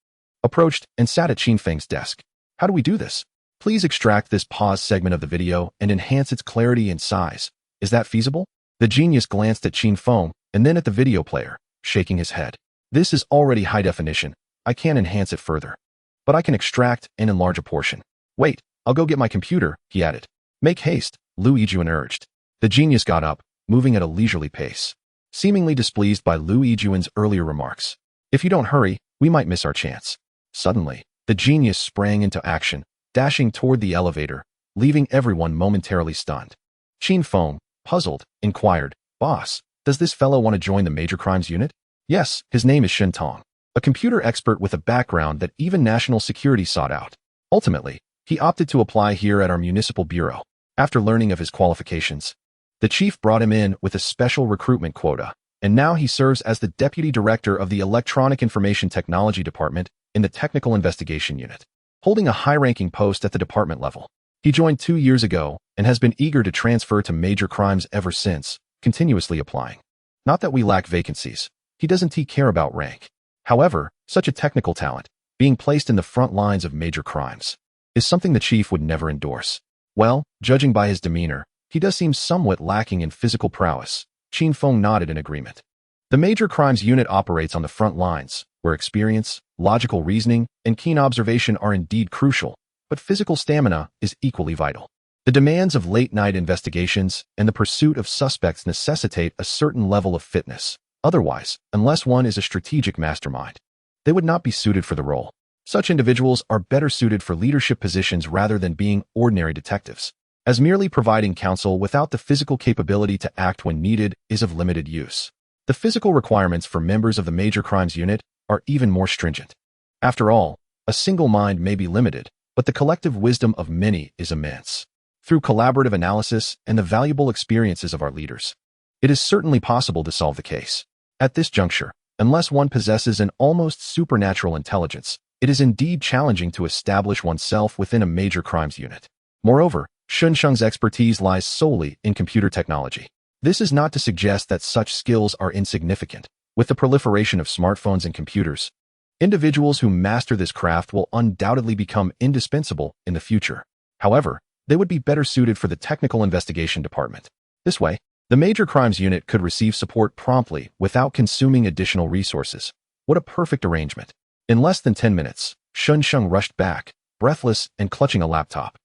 approached and sat at Qin Feng's desk. How do we do this? Please extract this paused segment of the video and enhance its clarity and size. Is that feasible? The genius glanced at Qin Feng and then at the video player, shaking his head. This is already high definition. I can't enhance it further. But I can extract and enlarge a portion. Wait, I'll go get my computer, he added. Make haste, Lu Yijuan urged. The genius got up, moving at a leisurely pace, seemingly displeased by Lu Yijuan's earlier remarks. If you don't hurry, we might miss our chance. Suddenly, the genius sprang into action, dashing toward the elevator, leaving everyone momentarily stunned. Qin Feng, puzzled, inquired, Boss, does this fellow want to join the Major Crimes Unit? Yes, his name is Shen Tong, a computer expert with a background that even national security sought out. Ultimately, he opted to apply here at our municipal bureau. After learning of his qualifications, the chief brought him in with a special recruitment quota, and now he serves as the deputy director of the Electronic Information Technology Department in the Technical Investigation Unit, holding a high-ranking post at the department level. He joined 2 years ago and has been eager to transfer to major crimes ever since, continuously applying. Not that we lack vacancies. He doesn't care about rank. However, such a technical talent, being placed in the front lines of major crimes, is something the chief would never endorse. Well, judging by his demeanor, he does seem somewhat lacking in physical prowess. Qin Feng nodded in agreement. The Major Crimes Unit operates on the front lines, where experience, logical reasoning, and keen observation are indeed crucial, but physical stamina is equally vital. The demands of late-night investigations and the pursuit of suspects necessitate a certain level of fitness. Otherwise, unless one is a strategic mastermind, they would not be suited for the role. Such individuals are better suited for leadership positions rather than being ordinary detectives, as merely providing counsel without the physical capability to act when needed is of limited use. The physical requirements for members of the Major Crimes Unit are even more stringent. After all, a single mind may be limited, but the collective wisdom of many is immense. Through collaborative analysis and the valuable experiences of our leaders, it is certainly possible to solve the case. At this juncture, unless one possesses an almost supernatural intelligence, it is indeed challenging to establish oneself within a major crimes unit. Moreover, Shunsheng's expertise lies solely in computer technology. This is not to suggest that such skills are insignificant. With the proliferation of smartphones and computers, individuals who master this craft will undoubtedly become indispensable in the future. However, they would be better suited for the Technical Investigation Department. This way, the Major Crimes Unit could receive support promptly without consuming additional resources. What a perfect arrangement. In less than 10 minutes, Shun Sheng rushed back, breathless and clutching a laptop.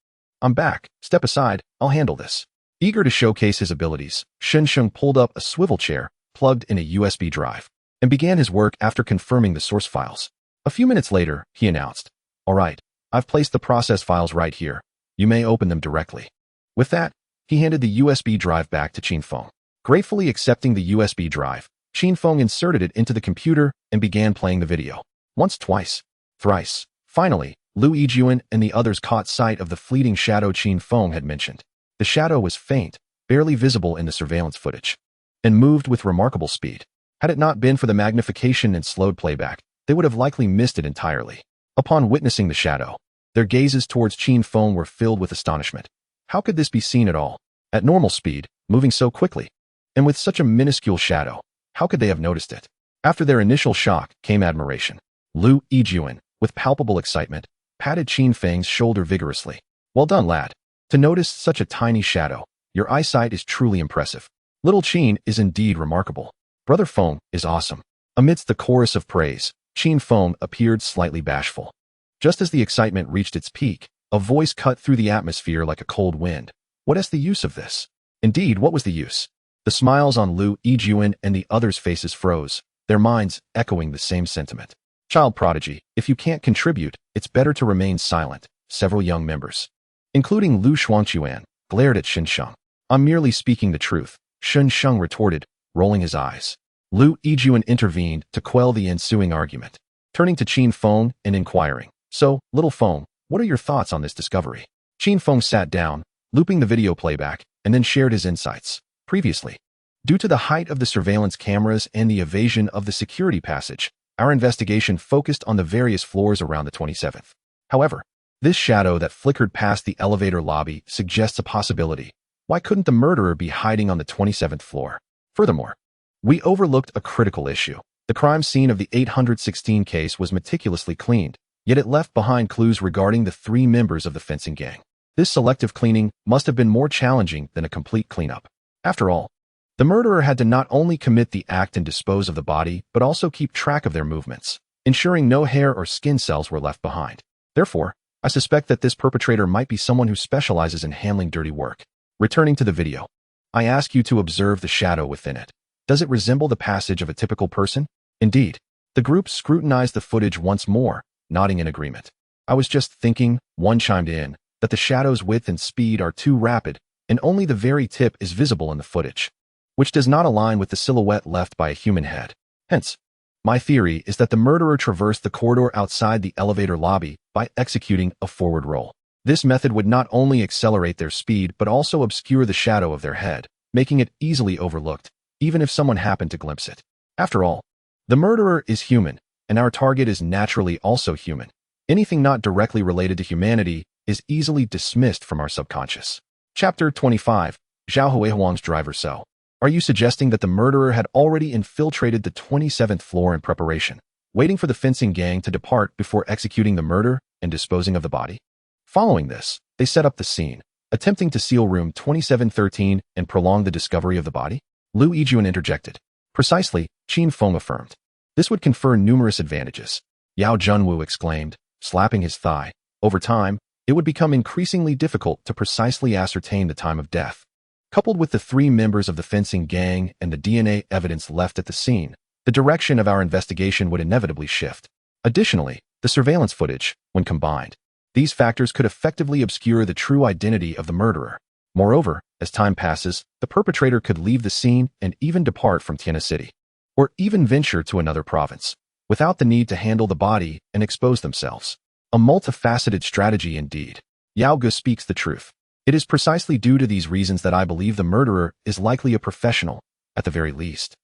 I'm back. Step aside. I'll handle this. Eager to showcase his abilities, Shun Sheng pulled up a swivel chair, plugged in a USB drive, and began his work after confirming the source files. A few minutes later, he announced, "All right, I've placed the process files right here. You may open them directly." With that, he handed the USB drive back to Qin Feng. Gratefully accepting the USB drive, Qin Feng inserted it into the computer and began playing the video. Once, twice, thrice. Finally, Lu Yijuan and the others caught sight of the fleeting shadow Qin Feng had mentioned. The shadow was faint, barely visible in the surveillance footage, and moved with remarkable speed. Had it not been for the magnification and slowed playback, they would have likely missed it entirely. Upon witnessing the shadow, their gazes towards Qin Feng were filled with astonishment. How could this be seen at all? At normal speed, moving so quickly, and with such a minuscule shadow, how could they have noticed it? After their initial shock came admiration. Lu Yijuan, with palpable excitement, patted Qin Feng's shoulder vigorously. "Well done, lad. To notice such a tiny shadow, your eyesight is truly impressive. Little Qin is indeed remarkable. Brother Feng is awesome." Amidst the chorus of praise, Qin Feng appeared slightly bashful. Just as the excitement reached its peak, a voice cut through the atmosphere like a cold wind. "What is the use of this?" Indeed, what was the use? The smiles on Lu Yijuan and the others' faces froze, their minds echoing the same sentiment. "Child prodigy, if you can't contribute, it's better to remain silent." Several young members, including Lu Shuangquan, glared at Shun Sheng. "I'm merely speaking the truth," Shun Sheng retorted, rolling his eyes. Lu Yijuan intervened to quell the ensuing argument, turning to Qin Feng and inquiring, "So, little Feng, what are your thoughts on this discovery?" Qin Feng sat down, looping the video playback, and then shared his insights. Previously, due to the height of the surveillance cameras and the evasion of the security passage, our investigation focused on the various floors around the 27th. However, this shadow that flickered past the elevator lobby suggests a possibility. Why couldn't the murderer be hiding on the 27th floor? Furthermore, we overlooked a critical issue. The crime scene of the 816 case was meticulously cleaned, yet it left behind clues regarding the 3 members of the fencing gang. This selective cleaning must have been more challenging than a complete cleanup. After all, the murderer had to not only commit the act and dispose of the body, but also keep track of their movements, ensuring no hair or skin cells were left behind. Therefore, I suspect that this perpetrator might be someone who specializes in handling dirty work. Returning to the video, I ask you to observe the shadow within it. Does it resemble the passage of a typical person? Indeed. The group scrutinized the footage once more, nodding in agreement. "I was just thinking," one chimed in, "that the shadow's width and speed are too rapid, and only the very tip is visible in the footage, which does not align with the silhouette left by a human head. Hence, my theory is that the murderer traversed the corridor outside the elevator lobby by executing a forward roll. This method would not only accelerate their speed but also obscure the shadow of their head, making it easily overlooked, even if someone happened to glimpse it. After all, the murderer is human, and our target is naturally also human. Anything not directly related to humanity is easily dismissed from our subconscious." Chapter 25, Zhao Huihuang's driver cell. Are you suggesting that the murderer had already infiltrated the 27th floor in preparation, waiting for the fencing gang to depart before executing the murder and disposing of the body? Following this, they set up the scene, attempting to seal room 2713 and prolong the discovery of the body? Lu Yijuan interjected. "Precisely," Qin Feng affirmed. "This would confer numerous advantages." Yao Junwu exclaimed, slapping his thigh. "Over time, it would become increasingly difficult to precisely ascertain the time of death. Coupled with the 3 members of the fencing gang and the DNA evidence left at the scene, the direction of our investigation would inevitably shift. Additionally, the surveillance footage, when combined, these factors could effectively obscure the true identity of the murderer. Moreover, as time passes, the perpetrator could leave the scene and even depart from Tianhe City, or even venture to another province, without the need to handle the body and expose themselves. A multifaceted strategy indeed. Yao Gu speaks the truth. It is precisely due to these reasons that I believe the murderer is likely a professional, at the very least.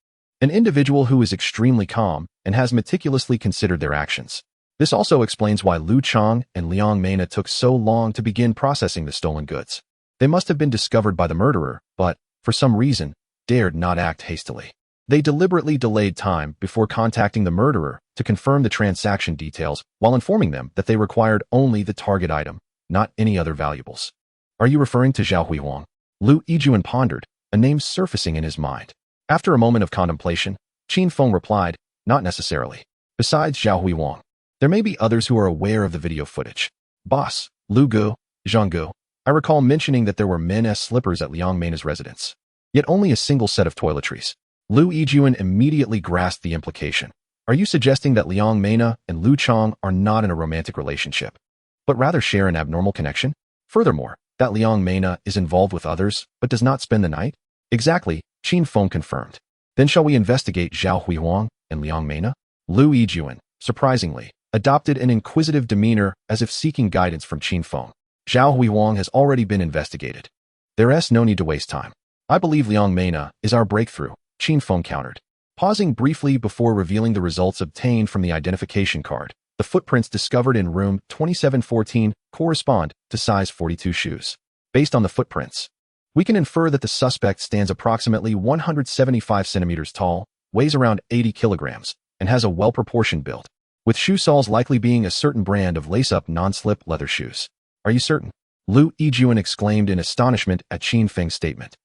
An individual who is extremely calm and has meticulously considered their actions. This also explains why Lu Chang and Liang Mena took so long to begin processing the stolen goods. They must have been discovered by the murderer, but, for some reason, dared not act hastily. They deliberately delayed time before contacting the murderer to confirm the transaction details while informing them that they required only the target item, not any other valuables. Are you referring to Zhao Huihuang? Lu Yijuan pondered, a name surfacing in his mind. After a moment of contemplation, Qin Feng replied, "Not necessarily. Besides Zhao Huihuang, There may be others who are aware of the video footage. Boss, Lu Gu, Zhang Gu. I recall mentioning that there were men's slippers at Liang Meina's residence. Yet only a single set of toiletries. Lu Yijuan immediately grasped the implication. Are you suggesting that Liang Meina and Lu Chang are not in a romantic relationship, but rather share an abnormal connection? Furthermore, that Liang Meina is involved with others, but does not spend the night? Exactly, Qin Feng confirmed. Then shall we investigate Zhao Huihuang and Liang Meina? Lu Yijuan, surprisingly, adopted an inquisitive demeanor as if seeking guidance from Qin Feng. Zhao Huihuang has already been investigated. There's no need to waste time. I believe Liang Meina is our breakthrough, Qin Feng countered. Pausing briefly before revealing the results obtained from the identification card, the footprints discovered in room 2714 correspond to size 42 shoes. Based on the footprints, we can infer that the suspect stands approximately 175 centimeters tall, weighs around 80 kilograms, and has a well-proportioned build, with shoe soles likely being a certain brand of lace-up non-slip leather shoes. Are you certain? Lu Yijuan exclaimed in astonishment at Qin Feng's statement.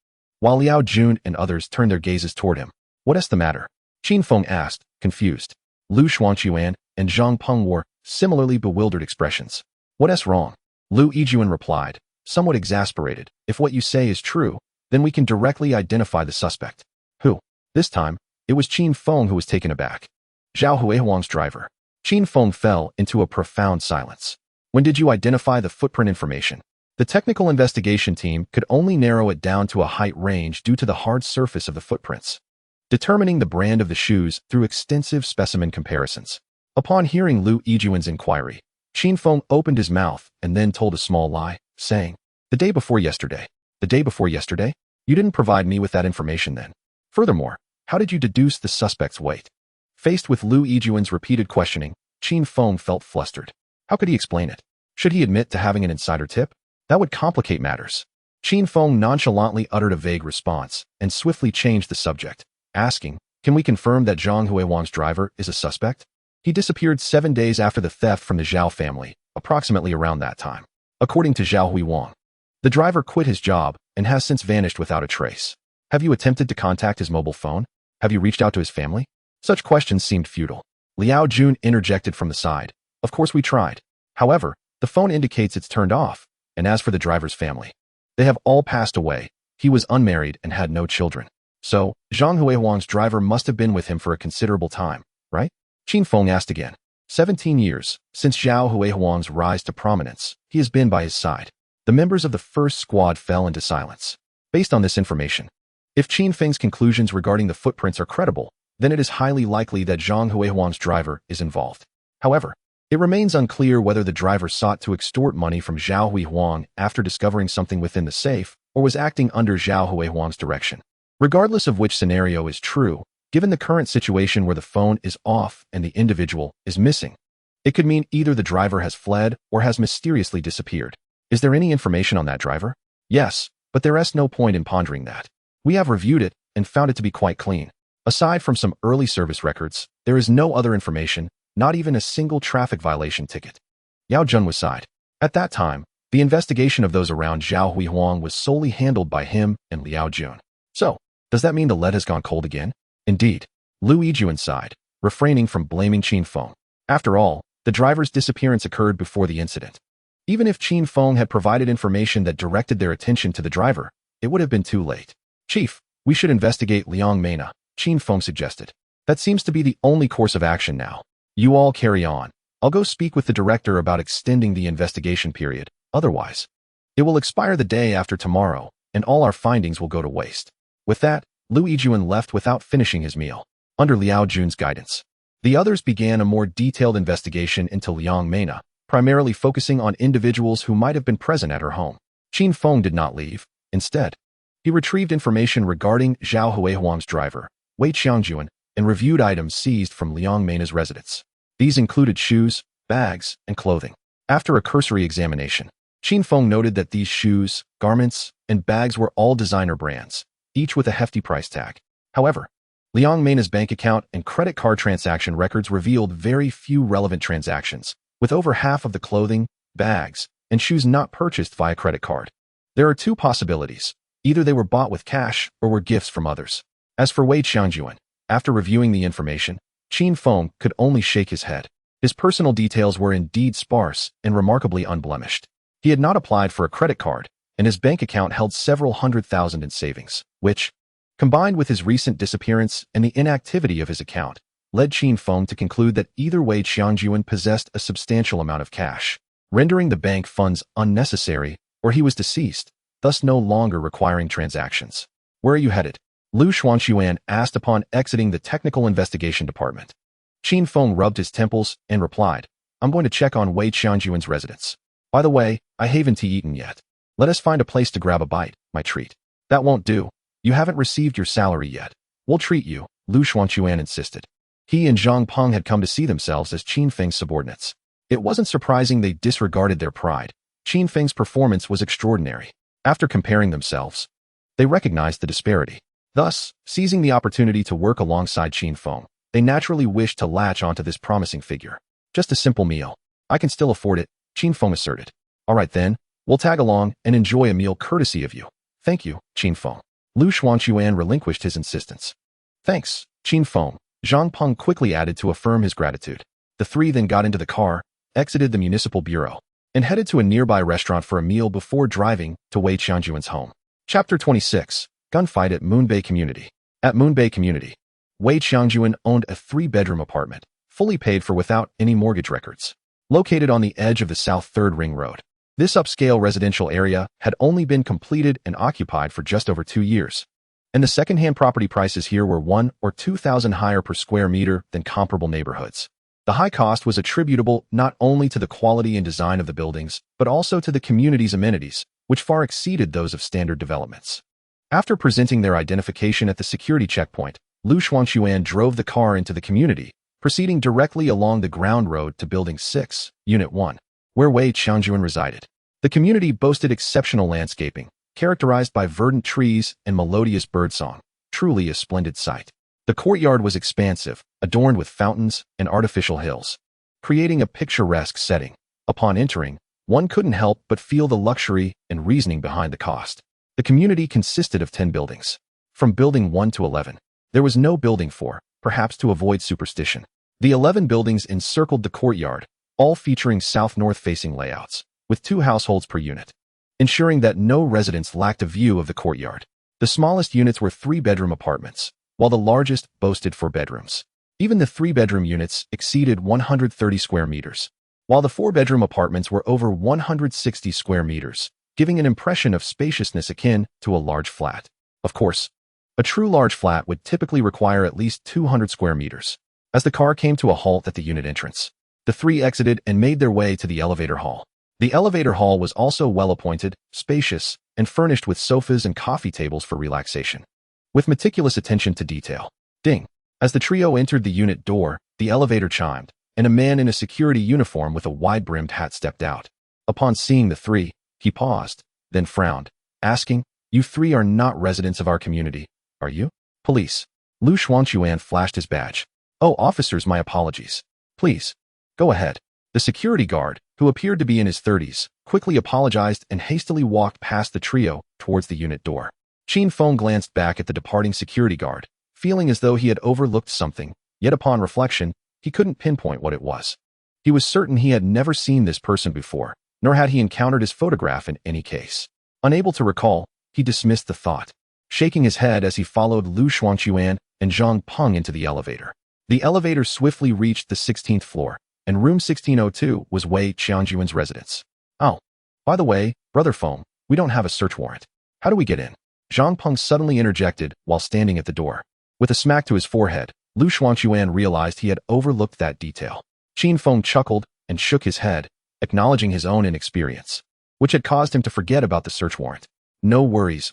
While Liao Jun and others turned their gazes toward him. What's the matter? Qin Feng asked, confused. Lu Xuanquan and Zhang Peng wore similarly bewildered expressions. What's wrong? Lu Yijuan replied, somewhat exasperated. If what you say is true, then we can directly identify the suspect. Who? This time, it was Qin Feng who was taken aback. Zhao Huihuang's driver. Qin Feng fell into a profound silence. When did you identify the footprint information? The technical investigation team could only narrow it down to a height range due to the hard surface of the footprints, determining the brand of the shoes through extensive specimen comparisons. Upon hearing Lu Yijuan's inquiry, Qin Feng opened his mouth and then told a small lie, saying, The day before yesterday? You didn't provide me with that information then. Furthermore, how did you deduce the suspect's weight? Faced with Lu Yijuan's repeated questioning, Qin Feng felt flustered. How could he explain it? Should he admit to having an insider tip? That would complicate matters. Qin Feng nonchalantly uttered a vague response and swiftly changed the subject, asking, Can we confirm that Zhang Huihuang's driver is a suspect? He disappeared 7 days after the theft from the Zhao family, approximately around that time. According to Zhao Huihuang, the driver quit his job and has since vanished without a trace. Have you attempted to contact his mobile phone? Have you reached out to his family? Such questions seemed futile. Liao Jun interjected from the side. Of course we tried. However, the phone indicates it's turned off. And as for the driver's family, they have all passed away. He was unmarried and had no children. So, Zhang Huihuang's driver must have been with him for a considerable time, right? Qin Feng asked again. 17 years, since Zhao Huihuang's rise to prominence, he has been by his side. The members of the first squad fell into silence. Based on this information, if Qin Feng's conclusions regarding the footprints are credible, then it is highly likely that Zhang Huihuang's driver is involved. However, it remains unclear whether the driver sought to extort money from Zhao Huihuang after discovering something within the safe or was acting under Zhao Huihuang's direction. Regardless of which scenario is true, given the current situation where the phone is off and the individual is missing, it could mean either the driver has fled or has mysteriously disappeared. Is there any information on that driver? Yes, but there's no point in pondering that. We have reviewed it and found it to be quite clean. Aside from some early service records, there is no other information, not even a single traffic violation ticket. Yao Jun was sighed. At that time, the investigation of those around Zhao Huihuang was solely handled by him and Liao Jun. So, does that mean the lead has gone cold again? Indeed. Lu Yijuan sighed, refraining from blaming Qin Feng. After all, the driver's disappearance occurred before the incident. Even if Qin Feng had provided information that directed their attention to the driver, it would have been too late. Chief, we should investigate Liang Meina, Qin Feng suggested. That seems to be the only course of action now. You all carry on. I'll go speak with the director about extending the investigation period. Otherwise, it will expire the day after tomorrow, and all our findings will go to waste. With that, Lu Yijuan left without finishing his meal. Under Liao Jun's guidance, the others began a more detailed investigation into Liang Meina, primarily focusing on individuals who might have been present at her home. Qin Feng did not leave. Instead, he retrieved information regarding Zhao Huihuang's driver, Wei Qiangjuan, and reviewed items seized from Liang Meina's residence. These included shoes, bags, and clothing. After a cursory examination, Qin Feng noted that these shoes, garments, and bags were all designer brands, each with a hefty price tag. However, Liang Meina's bank account and credit card transaction records revealed very few relevant transactions, with over half of the clothing, bags, and shoes not purchased via credit card. There are two possibilities. Either they were bought with cash or were gifts from others. As for Wei Qiangjuan, after reviewing the information, Qin Feng could only shake his head. His personal details were indeed sparse and remarkably unblemished. He had not applied for a credit card, and his bank account held several $100,000 in savings, which, combined with his recent disappearance and the inactivity of his account, led Qin Feng to conclude that either way Qiangyuan possessed a substantial amount of cash, rendering the bank funds unnecessary, or he was deceased, thus no longer requiring transactions. "Where are you headed?" Lu Xuanquan asked upon exiting the Technical Investigation Department. Qin Feng rubbed his temples and replied, "I'm going to check on Wei Qiangyuan's residence. By the way, I haven't eaten yet. Let us find a place to grab a bite, my treat." "That won't do. You haven't received your salary yet. We'll treat you," Lu Xuanquan insisted. He and Zhang Peng had come to see themselves as Qin Feng's subordinates. It wasn't surprising they disregarded their pride. Qin Feng's performance was extraordinary. After comparing themselves, they recognized the disparity. Thus, seizing the opportunity to work alongside Qin Feng, they naturally wished to latch onto this promising figure. "Just a simple meal. I can still afford it," Qin Feng asserted. "All right then, we'll tag along and enjoy a meal courtesy of you." "Thank you, Qin Feng." Lu Xuanquan relinquished his insistence. "Thanks, Qin Feng," Zhang Peng quickly added to affirm his gratitude. The three then got into the car, exited the municipal bureau, and headed to a nearby restaurant for a meal before driving to Wei Qiangyuan's home. Chapter 26. Gunfight at Moonbay Community. At Moonbay Community, Wei Qiangyuan owned a 3-bedroom apartment, fully paid for without any mortgage records. Located on the edge of the South 3rd Ring Road, this upscale residential area had only been completed and occupied for just over 2 years, and the second-hand property prices here were 1,000 or 2,000 higher per square meter than comparable neighborhoods. The high cost was attributable not only to the quality and design of the buildings, but also to the community's amenities, which far exceeded those of standard developments. After presenting their identification at the security checkpoint, Lu Xuanquan drove the car into the community, proceeding directly along the ground road to Building 6, Unit 1, where Wei Qiangyuan resided. The community boasted exceptional landscaping, characterized by verdant trees and melodious birdsong, truly a splendid sight. The courtyard was expansive, adorned with fountains and artificial hills, creating a picturesque setting. Upon entering, one couldn't help but feel the luxury and reasoning behind the cost. The community consisted of 10 buildings. From Building 1 to 11, there was no Building 4, perhaps to avoid superstition. The 11 buildings encircled the courtyard, all featuring south-north facing layouts, with 2 households per unit, ensuring that no residents lacked a view of the courtyard. The smallest units were 3-bedroom apartments, while the largest boasted 4 bedrooms. Even the 3-bedroom units exceeded 130 square meters, while the 4-bedroom apartments were over 160 square meters, giving an impression of spaciousness akin to a large flat. Of course, a true large flat would typically require at least 200 square meters. As the car came to a halt at the unit entrance, the three exited and made their way to the elevator hall. The elevator hall was also well-appointed, spacious, and furnished with sofas and coffee tables for relaxation, with meticulous attention to detail. Ding! As the trio entered the unit door, the elevator chimed, and a man in a security uniform with a wide-brimmed hat stepped out. Upon seeing the three, he paused, then frowned, asking, "You three are not residents of our community, are you?" "Police." Lu Xuanquan flashed his badge. "Oh, officers, my apologies. Please, go ahead." The security guard, who appeared to be in his 30s, quickly apologized and hastily walked past the trio towards the unit door. Qin Feng glanced back at the departing security guard, feeling as though he had overlooked something, yet upon reflection, he couldn't pinpoint what it was. He was certain he had never seen this person before, nor had he encountered his photograph in any case. Unable to recall, he dismissed the thought, shaking his head as he followed Lu Xuanquan and Zhang Peng into the elevator. The elevator swiftly reached the 16th floor, and room 1602 was Wei Qiangyuan's residence. "Oh, by the way, Brother Feng, we don't have a search warrant. How do we get in?" Zhang Peng suddenly interjected while standing at the door. With a smack to his forehead, Lu Xuanquan realized he had overlooked that detail. Qin Feng chuckled and shook his head, acknowledging his own inexperience, which had caused him to forget about the search warrant. "No worries,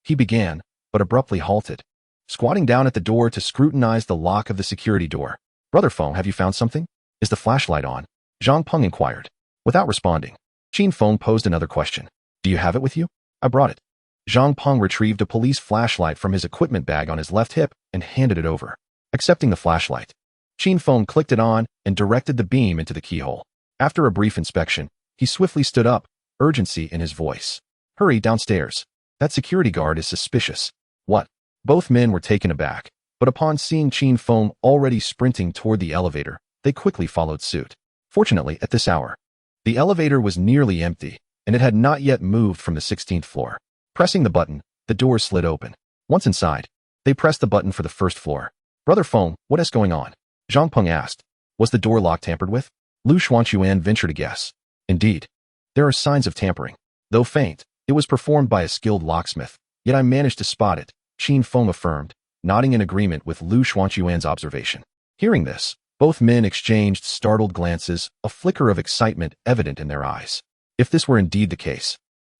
he began, but abruptly halted, squatting down at the door to scrutinize the lock of the security door. "Brother Feng, have you found something? Is the flashlight on?" Zhang Peng inquired. Without responding, Qin Feng posed another question. "Do you have it with you?" "I brought it." Zhang Peng retrieved a police flashlight from his equipment bag on his left hip and handed it over. Accepting the flashlight, Qin Feng clicked it on and directed the beam into the keyhole. After a brief inspection, he swiftly stood up, urgency in his voice. "Hurry downstairs. That security guard is suspicious." "What?" Both men were taken aback, but upon seeing Qin Feng already sprinting toward the elevator, they quickly followed suit. Fortunately, at this hour, the elevator was nearly empty, and it had not yet moved from the 16th floor. Pressing the button, the doors slid open. Once inside, they pressed the button for the first floor. "Brother Feng, what is going on?" Zhang Peng asked. "Was the door lock tampered with?" Lu Xuanquan ventured a guess. "Indeed, there are signs of tampering. Though faint, it was performed by a skilled locksmith, yet I managed to spot it," Qin Feng affirmed, nodding in agreement with Lu Xuanquan's observation. Hearing this, both men exchanged startled glances, a flicker of excitement evident in their eyes. If this were indeed the case,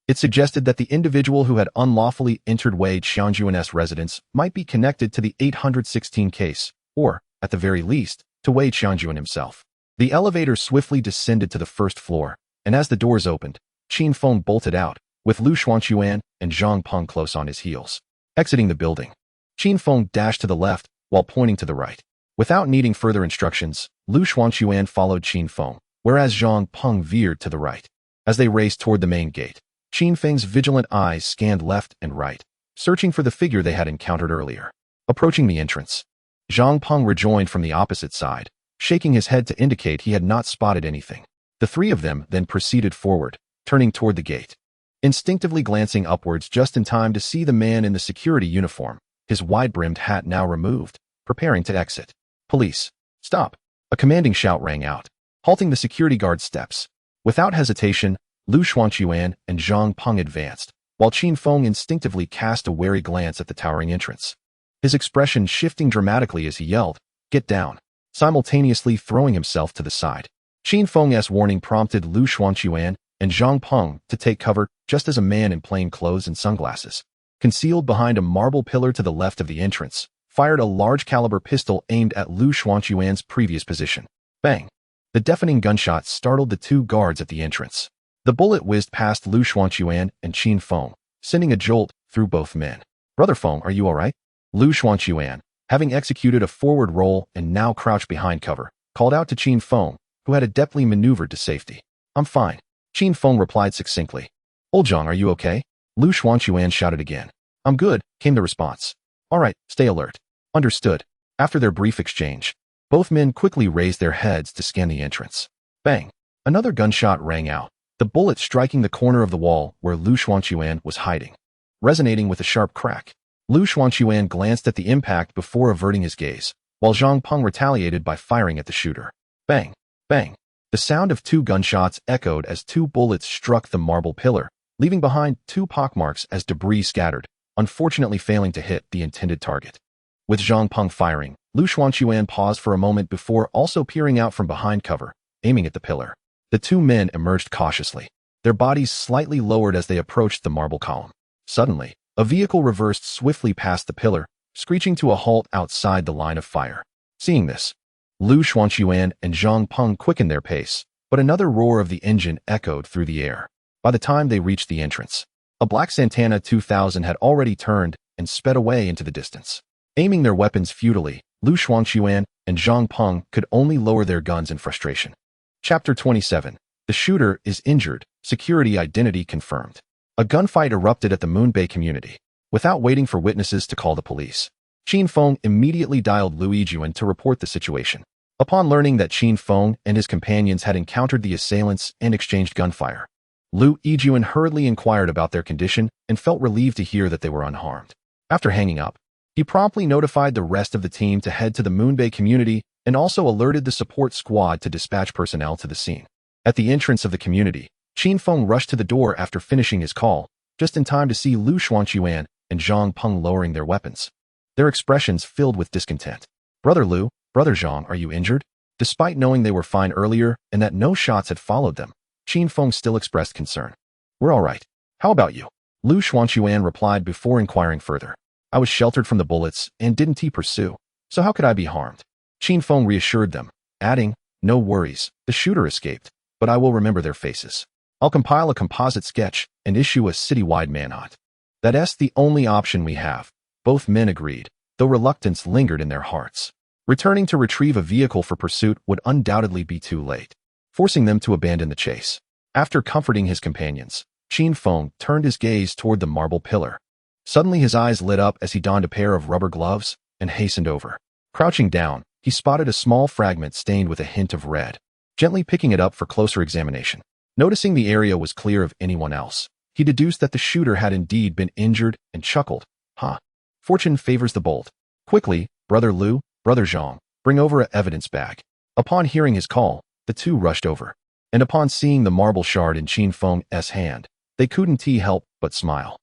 it suggested that the individual who had unlawfully entered Wei Qianjuan's residence might be connected to the 816 case, or, at the very least, to Wei Qianjuan himself. The elevator swiftly descended to the first floor, and as the doors opened, Qin Feng bolted out, with Lu Xuanquan and Zhang Peng close on his heels. Exiting the building, Qin Feng dashed to the left while pointing to the right. Without needing further instructions, Lu Xuanquan followed Qin Feng, whereas Zhang Peng veered to the right. As they raced toward the main gate, Qin Feng's vigilant eyes scanned left and right, searching for the figure they had encountered earlier. Approaching the entrance, Zhang Peng rejoined from the opposite side, shaking his head to indicate he had not spotted anything. The three of them then proceeded forward, turning toward the gate, instinctively glancing upwards just in time to see the man in the security uniform, his wide-brimmed hat now removed, preparing to exit. "Police, stop!" A commanding shout rang out, halting the security guard's steps. Without hesitation, Lu Xuanquan and Zhang Peng advanced, while Qin Feng instinctively cast a wary glance at the towering entrance, his expression shifting dramatically as he yelled, "Get down!" simultaneously throwing himself to the side. Qin Feng's warning prompted Lu Xuanquan and Zhang Peng to take cover just as a man in plain clothes and sunglasses, concealed behind a marble pillar to the left of the entrance, fired a large-caliber pistol aimed at Lu Xuanquan's previous position. Bang! The deafening gunshot startled the two guards at the entrance. The bullet whizzed past Lu Xuanquan and Qin Feng, sending a jolt through both men. "Brother Feng, are you all right?" Lu Xuanquan, having executed a forward roll and now crouched behind cover, called out to Qin Feng, who had adeptly maneuvered to safety. "I'm fine," Qin Feng replied succinctly. "Old Zhang, are you okay?" Lu Xuanquan shouted again. "I'm good," came the response. "All right, stay alert." Understood. After their brief exchange, both men quickly raised their heads to scan the entrance. Bang! Another gunshot rang out, the bullet striking the corner of the wall where Lu Xuanquan was hiding, resonating with a sharp crack. Lu Xuanquan glanced at the impact before averting his gaze, while Zhang Peng retaliated by firing at the shooter. Bang! Bang! The sound of two gunshots echoed as two bullets struck the marble pillar, leaving behind two pockmarks as debris scattered, unfortunately failing to hit the intended target. With Zhang Peng firing, Lu Xuanquan paused for a moment before also peering out from behind cover, aiming at the pillar. The two men emerged cautiously, their bodies slightly lowered as they approached the marble column. Suddenly, a vehicle reversed swiftly past the pillar, screeching to a halt outside the line of fire. Seeing this, Lu Xuanquan and Zhang Peng quickened their pace, but another roar of the engine echoed through the air. By the time they reached the entrance, a black Santana 2000 had already turned and sped away into the distance. Aiming their weapons futilely, Lu Xuanquan and Zhang Peng could only lower their guns in frustration. Chapter 27. The shooter is injured, security identity confirmed. A gunfight erupted at the Moon Bay community. Without waiting for witnesses to call the police, Qin Feng immediately dialed Lu Yijuan to report the situation. Upon learning that Qin Feng and his companions had encountered the assailants and exchanged gunfire, Lu Yijuan hurriedly inquired about their condition and felt relieved to hear that they were unharmed. After hanging up, he promptly notified the rest of the team to head to the Moon Bay community and also alerted the support squad to dispatch personnel to the scene. At the entrance of the community, Qin Feng rushed to the door after finishing his call, just in time to see Lu Xuanquan and Zhang Peng lowering their weapons, their expressions filled with discontent. "Brother Lu, Brother Zhang, are you injured?" Despite knowing they were fine earlier and that no shots had followed them, Qin Feng still expressed concern. "We're all right. How about you?" Lu Xuanquan replied before inquiring further. "I was sheltered from the bullets and didn't pursue, so how could I be harmed?" Qin Feng reassured them, adding, "No worries, the shooter escaped, but I will remember their faces. I'll compile a composite sketch and issue a citywide manhunt." "That's the only option we have," both men agreed, though reluctance lingered in their hearts. Returning to retrieve a vehicle for pursuit would undoubtedly be too late, forcing them to abandon the chase. After comforting his companions, Qin Feng turned his gaze toward the marble pillar. Suddenly his eyes lit up as he donned a pair of rubber gloves and hastened over. Crouching down, he spotted a small fragment stained with a hint of red. Gently picking it up for closer examination, noticing the area was clear of anyone else, he deduced that the shooter had indeed been injured and chuckled. Huh. Fortune favors the bold. Quickly, Brother Liu, Brother Zhang, bring over a evidence bag. Upon hearing his call, the two rushed over. And upon seeing the marble shard in Qin Feng's hand, they couldn't help but smile.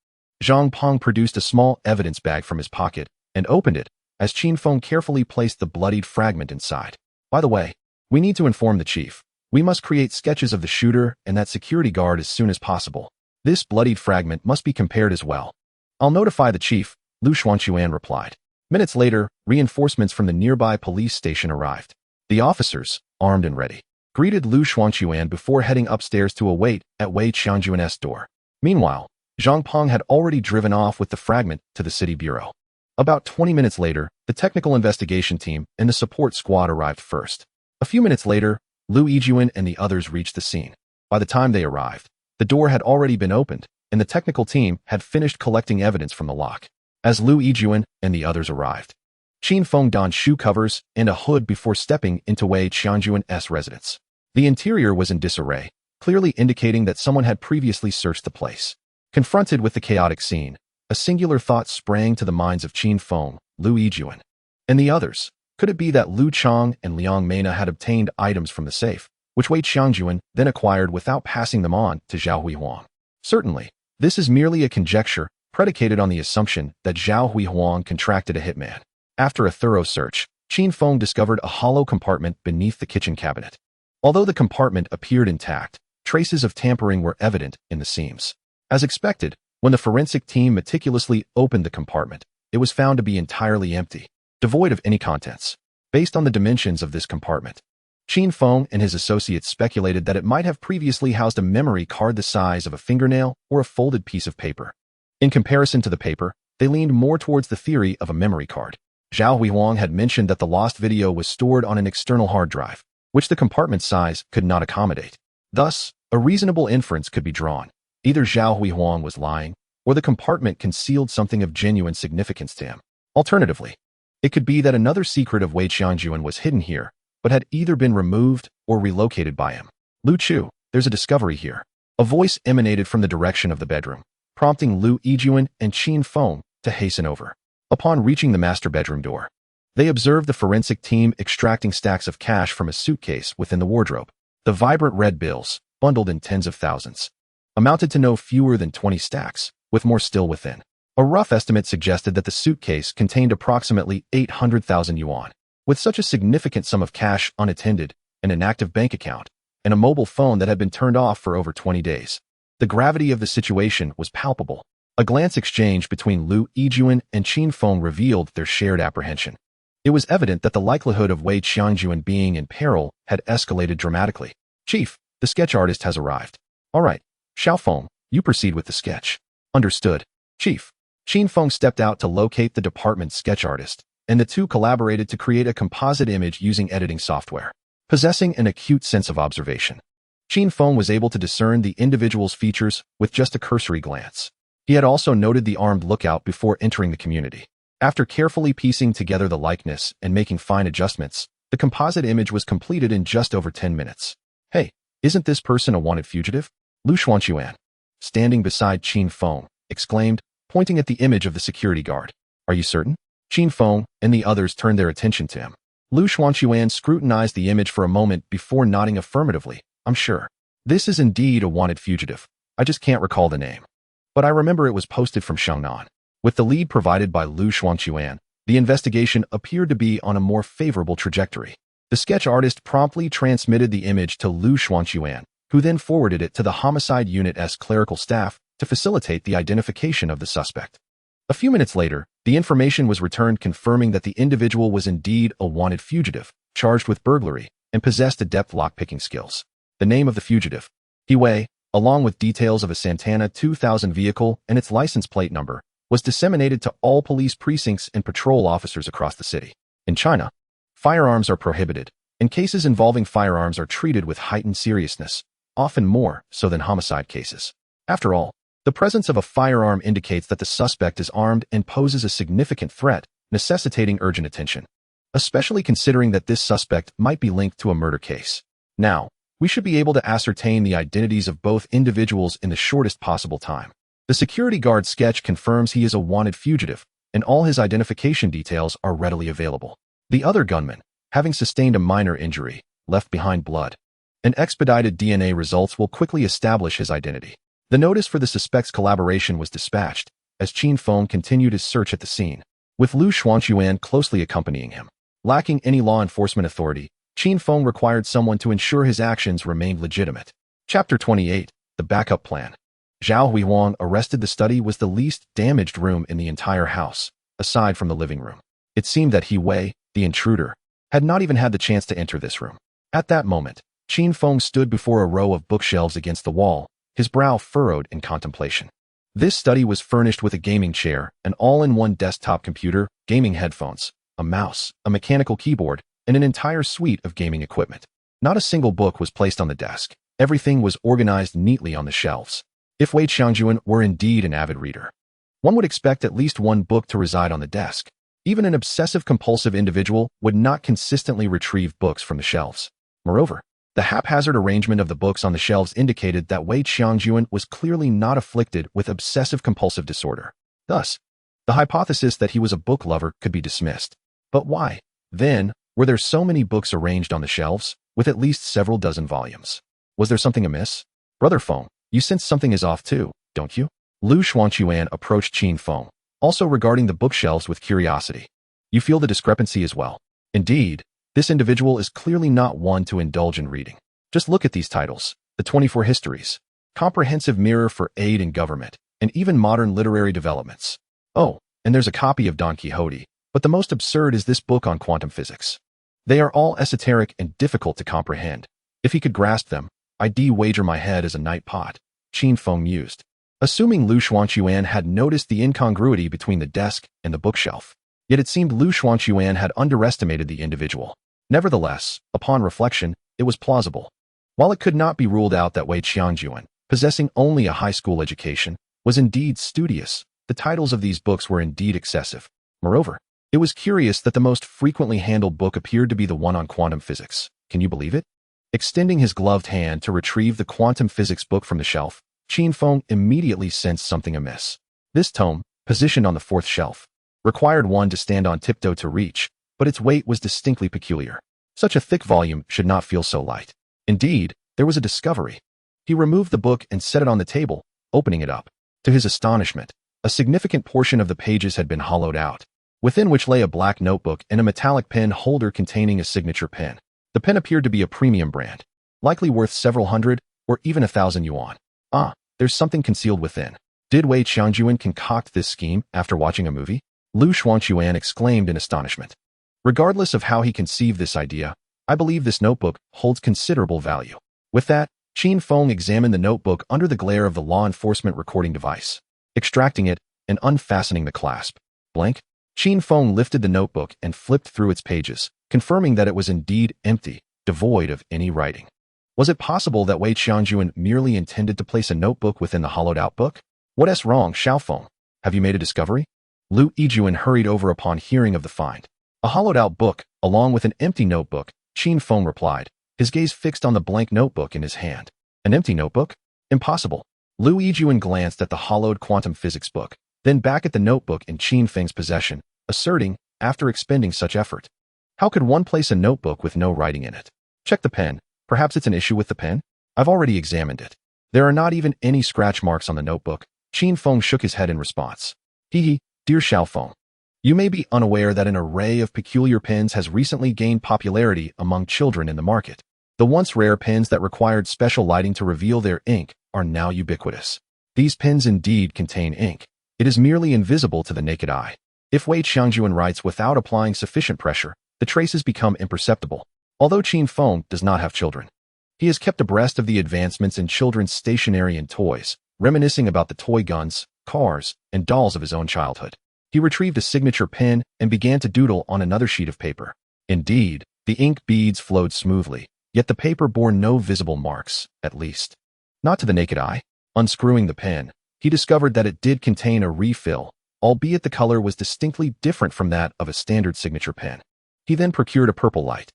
Zhang Peng produced a small evidence bag from his pocket and opened it, as Qin Feng carefully placed the bloodied fragment inside. By the way, we need to inform the chief. We must create sketches of the shooter and that security guard as soon as possible. This bloodied fragment must be compared as well. I'll notify the chief, Lu Xuanquan replied. Minutes later, reinforcements from the nearby police station arrived. The officers, armed and ready, greeted Lu Xuanquan before heading upstairs to await at Wei Qianjuan's door. Meanwhile, Zhang Peng had already driven off with the fragment to the city bureau. About 20 minutes later, the technical investigation team and the support squad arrived first. A few minutes later, Lu Yijuan and the others reached the scene. By the time they arrived, the door had already been opened, and the technical team had finished collecting evidence from the lock. As Lu Yijuan and the others arrived, Qin Feng donned shoe covers and a hood before stepping into Wei Qianjuan's residence. The interior was in disarray, clearly indicating that someone had previously searched the place. Confronted with the chaotic scene, a singular thought sprang to the minds of Qin Feng, Lu Yijuan, and the others. Could it be that Lu Chang and Liang Mena had obtained items from the safe, which Wei Qianjuan then acquired without passing them on to Zhao Huihuang? Certainly, this is merely a conjecture predicated on the assumption that Zhao Huihuang contracted a hitman. After a thorough search, Qin Feng discovered a hollow compartment beneath the kitchen cabinet. Although the compartment appeared intact, traces of tampering were evident in the seams. As expected, when the forensic team meticulously opened the compartment, it was found to be entirely empty, devoid of any contents. Based on the dimensions of this compartment, Qin Feng and his associates speculated that it might have previously housed a memory card the size of a fingernail or a folded piece of paper. In comparison to the paper, they leaned more towards the theory of a memory card. Zhao Huihuang had mentioned that the lost video was stored on an external hard drive, which the compartment size could not accommodate. Thus, a reasonable inference could be drawn. Either Zhao Huihuang was lying, or the compartment concealed something of genuine significance to him. Alternatively, it could be that another secret of Wei Qianjuan was hidden here, but had either been removed or relocated by him. Lu Chu, there's a discovery here. A voice emanated from the direction of the bedroom, prompting Lu Yijuan and Qin Feng to hasten over. Upon reaching the master bedroom door, they observed the forensic team extracting stacks of cash from a suitcase within the wardrobe. The vibrant red bills, bundled in tens of thousands, amounted to no fewer than 20 stacks, with more still within. A rough estimate suggested that the suitcase contained approximately 800,000 yuan. With such a significant sum of cash unattended, and an active bank account, and a mobile phone that had been turned off for over 20 days, the gravity of the situation was palpable. A glance exchanged between Lu Yijuan and Qin Feng revealed their shared apprehension. It was evident that the likelihood of Wei Qianjuan being in peril had escalated dramatically. Chief, the sketch artist has arrived. All right, Xiao Feng, you proceed with the sketch. Understood, Chief. Qin Feng stepped out to locate the department's sketch artist, and the two collaborated to create a composite image using editing software. Possessing an acute sense of observation, Qin Feng was able to discern the individual's features with just a cursory glance. He had also noted the armed lookout before entering the community. After carefully piecing together the likeness and making fine adjustments, the composite image was completed in just over 10 minutes. Hey, isn't this person a wanted fugitive? Lu Xuanquan, standing beside Qin Feng, exclaimed, pointing at the image of the security guard. Are you certain? Qin Feng and the others turned their attention to him. Lu Xuanquan scrutinized the image for a moment before nodding affirmatively. I'm sure. This is indeed a wanted fugitive. I just can't recall the name. But I remember it was posted from Shangnan. With the lead provided by Lu Xuanquan, the investigation appeared to be on a more favorable trajectory. The sketch artist promptly transmitted the image to Lu Xuanquan, who then forwarded it to the homicide unit's clerical staff to facilitate the identification of the suspect. A few minutes later, the information was returned confirming that the individual was indeed a wanted fugitive, charged with burglary, and possessed adept lockpicking skills. The name of the fugitive, He Wei, along with details of a Santana 2000 vehicle and its license plate number, was disseminated to all police precincts and patrol officers across the city. In China, firearms are prohibited, and cases involving firearms are treated with heightened seriousness, often more so than homicide cases. After all, the presence of a firearm indicates that the suspect is armed and poses a significant threat, necessitating urgent attention. especially considering that this suspect might be linked to a murder case. Now, we should be able to ascertain the identities of both individuals in the shortest possible time. The security guard sketch confirms he is a wanted fugitive, and all his identification details are readily available. The other gunman, having sustained a minor injury, left behind blood. And expedited DNA results will quickly establish his identity. The notice for the suspect's collaboration was dispatched, as Qin Feng continued his search at the scene, with Lu Xuanquan closely accompanying him. Lacking any law enforcement authority, Qin Feng required someone to ensure his actions remained legitimate. Chapter 28, The Backup Plan. Zhao Huihuang arrested the study was the least damaged room in the entire house, aside from the living room. It seemed that He Wei, the intruder, had not even had the chance to enter this room. At that moment, Qin Feng stood before a row of bookshelves against the wall, his brow furrowed in contemplation. This study was furnished with a gaming chair, an all-in-one desktop computer, gaming headphones, a mouse, a mechanical keyboard, and an entire suite of gaming equipment. Not a single book was placed on the desk. Everything was organized neatly on the shelves. If Wei Qiangjuan were indeed an avid reader, one would expect at least one book to reside on the desk. Even an obsessive-compulsive individual would not consistently retrieve books from the shelves. Moreover, the haphazard arrangement of the books on the shelves indicated that Wei Qiangjuan was clearly not afflicted with obsessive-compulsive disorder. Thus, the hypothesis that he was a book lover could be dismissed. But why, then, were there so many books arranged on the shelves, with at least several dozen volumes? Was there something amiss? Brother Feng, you sense something is off too, don't you? Lu Xuanquan approached Qin Feng, also regarding the bookshelves with curiosity. You feel the discrepancy as well. Indeed, this individual is clearly not one to indulge in reading. Just look at these titles, the 24 histories, comprehensive mirror for aid in government, and even modern literary developments. Oh, and there's a copy of Don Quixote, but the most absurd is this book on quantum physics. They are all esoteric and difficult to comprehend. If he could grasp them, I'd wager my head as a night pot, Qin Feng mused. Assuming Lu Xuanquan had noticed the incongruity between the desk and the bookshelf. Yet it seemed Lu Xuanquan had underestimated the individual. Nevertheless, upon reflection, it was plausible. While it could not be ruled out that Wei Qiangjuan, possessing only a high school education, was indeed studious, the titles of these books were indeed excessive. Moreover, it was curious that the most frequently handled book appeared to be the one on quantum physics. Can you believe it? Extending his gloved hand to retrieve the quantum physics book from the shelf, Qin Feng immediately sensed something amiss. This tome, positioned on the fourth shelf, required one to stand on tiptoe to reach, but its weight was distinctly peculiar. Such a thick volume should not feel so light. Indeed, there was a discovery. He removed the book and set it on the table, opening it up. To his astonishment, a significant portion of the pages had been hollowed out, within which lay a black notebook and a metallic pen holder containing a signature pen. The pen appeared to be a premium brand, likely worth several hundred or even 1,000 yuan. Ah, there's something concealed within. Did Wei Qiangjuan concoct this scheme after watching a movie? Lu Xuanquan exclaimed in astonishment. Regardless of how he conceived this idea, I believe this notebook holds considerable value. With that, Qin Feng examined the notebook under the glare of the law enforcement recording device, extracting it and unfastening the clasp. Blank. Qin Feng lifted the notebook and flipped through its pages, confirming that it was indeed empty, devoid of any writing. Was it possible that Wei Qiangjuan merely intended to place a notebook within the hollowed-out book? What's wrong, Xiaofeng? Have you made a discovery? Lu Yijuan hurried over upon hearing of the find. A hollowed-out book, along with an empty notebook, Qin Feng replied, his gaze fixed on the blank notebook in his hand. An empty notebook? Impossible. Lu Yijuan glanced at the hollowed quantum physics book, then back at the notebook in Qin Feng's possession, asserting, after expending such effort. How could one place a notebook with no writing in it? Check the pen. Perhaps it's an issue with the pen? I've already examined it. There are not even any scratch marks on the notebook. Qin Feng shook his head in response. Hehe, dear Xiaofeng. You may be unaware that an array of peculiar pens has recently gained popularity among children in the market. The once rare pens that required special lighting to reveal their ink are now ubiquitous. These pens indeed contain ink. It is merely invisible to the naked eye. If Wei Qiangjuan writes without applying sufficient pressure, the traces become imperceptible. Although Qin Feng does not have children, he has kept abreast of the advancements in children's stationery and toys, reminiscing about the toy guns, cars, and dolls of his own childhood. He retrieved a signature pen and began to doodle on another sheet of paper. Indeed, the ink beads flowed smoothly, yet the paper bore no visible marks, at least not to the naked eye. Unscrewing the pen, he discovered that it did contain a refill, albeit the color was distinctly different from that of a standard signature pen. He then procured a purple light.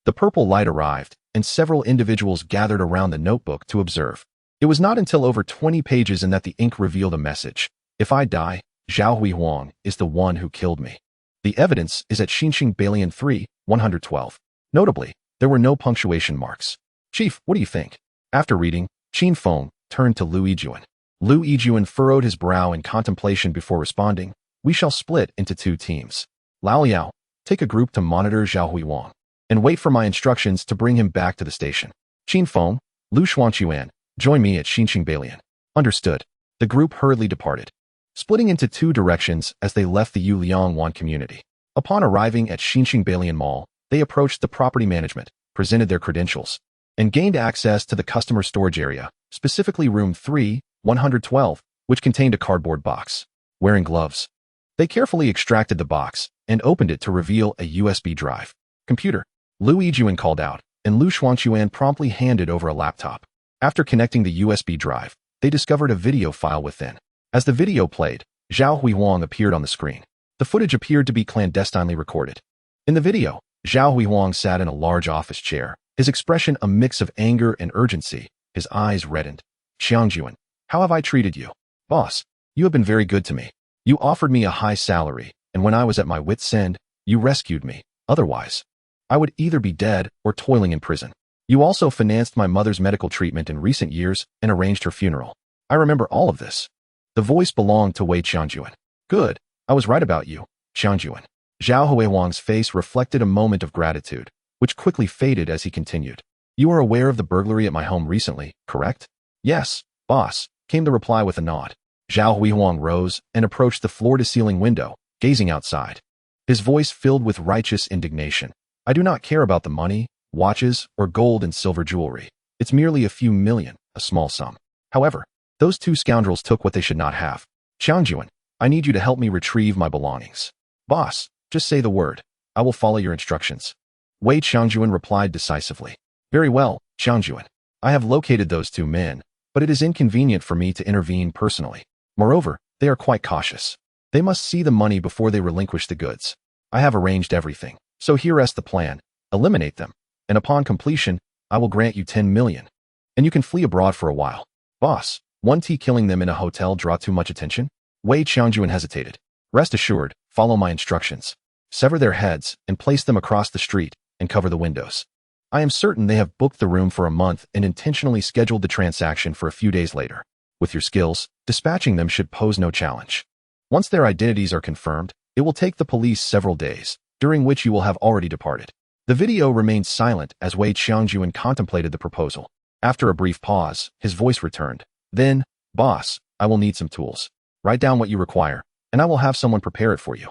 The purple light arrived, and several individuals gathered around the notebook to observe. It was not until over 20 pages in that the ink revealed a message. If I die, Zhao Huihuang is the one who killed me. The evidence is at Xinxing Balian 3, 112. Notably, there were no punctuation marks. Chief, what do you think? After reading, Qin Feng turned to Lu Yijuan. Lu Yijuan furrowed his brow in contemplation before responding. We shall split into 2 teams. Lao Liao, take a group to monitor Zhao Huihuang and wait for my instructions to bring him back to the station. Qin Feng, Lu Xuanquan, join me at Xinxing Balian. Understood. The group hurriedly departed, splitting into 2 directions as they left the Yuliangwan community. Upon arriving at Xinxing Balian Mall, they approached the property management, presented their credentials, and gained access to the customer storage area, specifically room 3, 112, which contained a cardboard box. Wearing gloves, they carefully extracted the box and opened it to reveal a USB drive. Computer, Lu Yijuan called out, and Lu Xuanquan promptly handed over a laptop. After connecting the USB drive, they discovered a video file within. As the video played, Zhao Huihuang appeared on the screen. The footage appeared to be clandestinely recorded. In the video, Zhao Huihuang sat in a large office chair, his expression a mix of anger and urgency, his eyes reddened. Xiangjuan, how have I treated you? Boss, you have been very good to me. You offered me a high salary, and when I was at my wit's end, you rescued me. Otherwise, I would either be dead or toiling in prison. You also financed my mother's medical treatment in recent years and arranged her funeral. I remember all of this. The voice belonged to Wei Qiangjuan. Good, I was right about you, Qiangjuan. Zhao Huihuang's face reflected a moment of gratitude, which quickly faded as he continued. You are aware of the burglary at my home recently, correct? Yes, boss, came the reply with a nod. Zhao Huihuang rose and approached the floor-to-ceiling window, gazing outside. His voice filled with righteous indignation. I do not care about the money, watches, or gold and silver jewelry. It's merely a few million, a small sum. However, those 2 scoundrels took what they should not have. Qiangjuan, I need you to help me retrieve my belongings. Boss, just say the word. I will follow your instructions. Wei Qiangjuan replied decisively. Very well, Qiangjuan. I have located those 2 men, but it is inconvenient for me to intervene personally. Moreover, they are quite cautious. They must see the money before they relinquish the goods. I have arranged everything. So here rests the plan. Eliminate them, and upon completion, I will grant you 10 million. And you can flee abroad for a while. Boss, 1T killing them in a hotel draw too much attention? Wei Qiangjuan hesitated. Rest assured, follow my instructions. Sever their heads and place them across the street and cover the windows. I am certain they have booked the room for a month and intentionally scheduled the transaction for a few days later. With your skills, dispatching them should pose no challenge. Once their identities are confirmed, it will take the police several days, during which you will have already departed. The video remained silent as Wei Qiangjuan contemplated the proposal. After a brief pause, his voice returned. Then, boss, I will need some tools. Write down what you require, and I will have someone prepare it for you.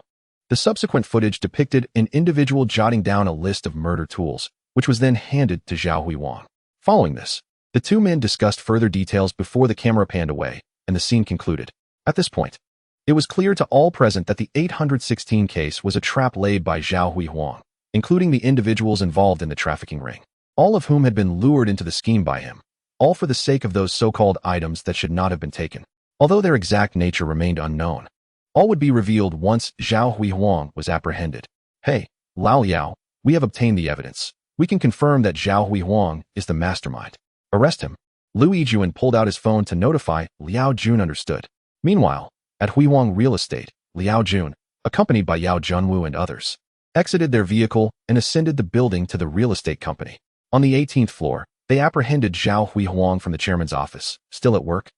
The subsequent footage depicted an individual jotting down a list of murder tools, which was then handed to Zhao Huihuang. Following this, the 2 men discussed further details before the camera panned away, and the scene concluded. At this point, it was clear to all present that the 816 case was a trap laid by Zhao Huihuang, including the individuals involved in the trafficking ring, all of whom had been lured into the scheme by him, all for the sake of those so-called items that should not have been taken. Although their exact nature remained unknown, all would be revealed once Zhao Huihuang was apprehended. Hey, Lao Liao, we have obtained the evidence. We can confirm that Zhao Huihuang is the mastermind. Arrest him. Lu Yijuan pulled out his phone to notify Liao Jun understood. Meanwhile, at Huihuang Real Estate, Liao Jun, accompanied by Yao Junwu and others, exited their vehicle and ascended the building to the real estate company. On the 18th floor, they apprehended Zhao Huihuang from the chairman's office, still at work,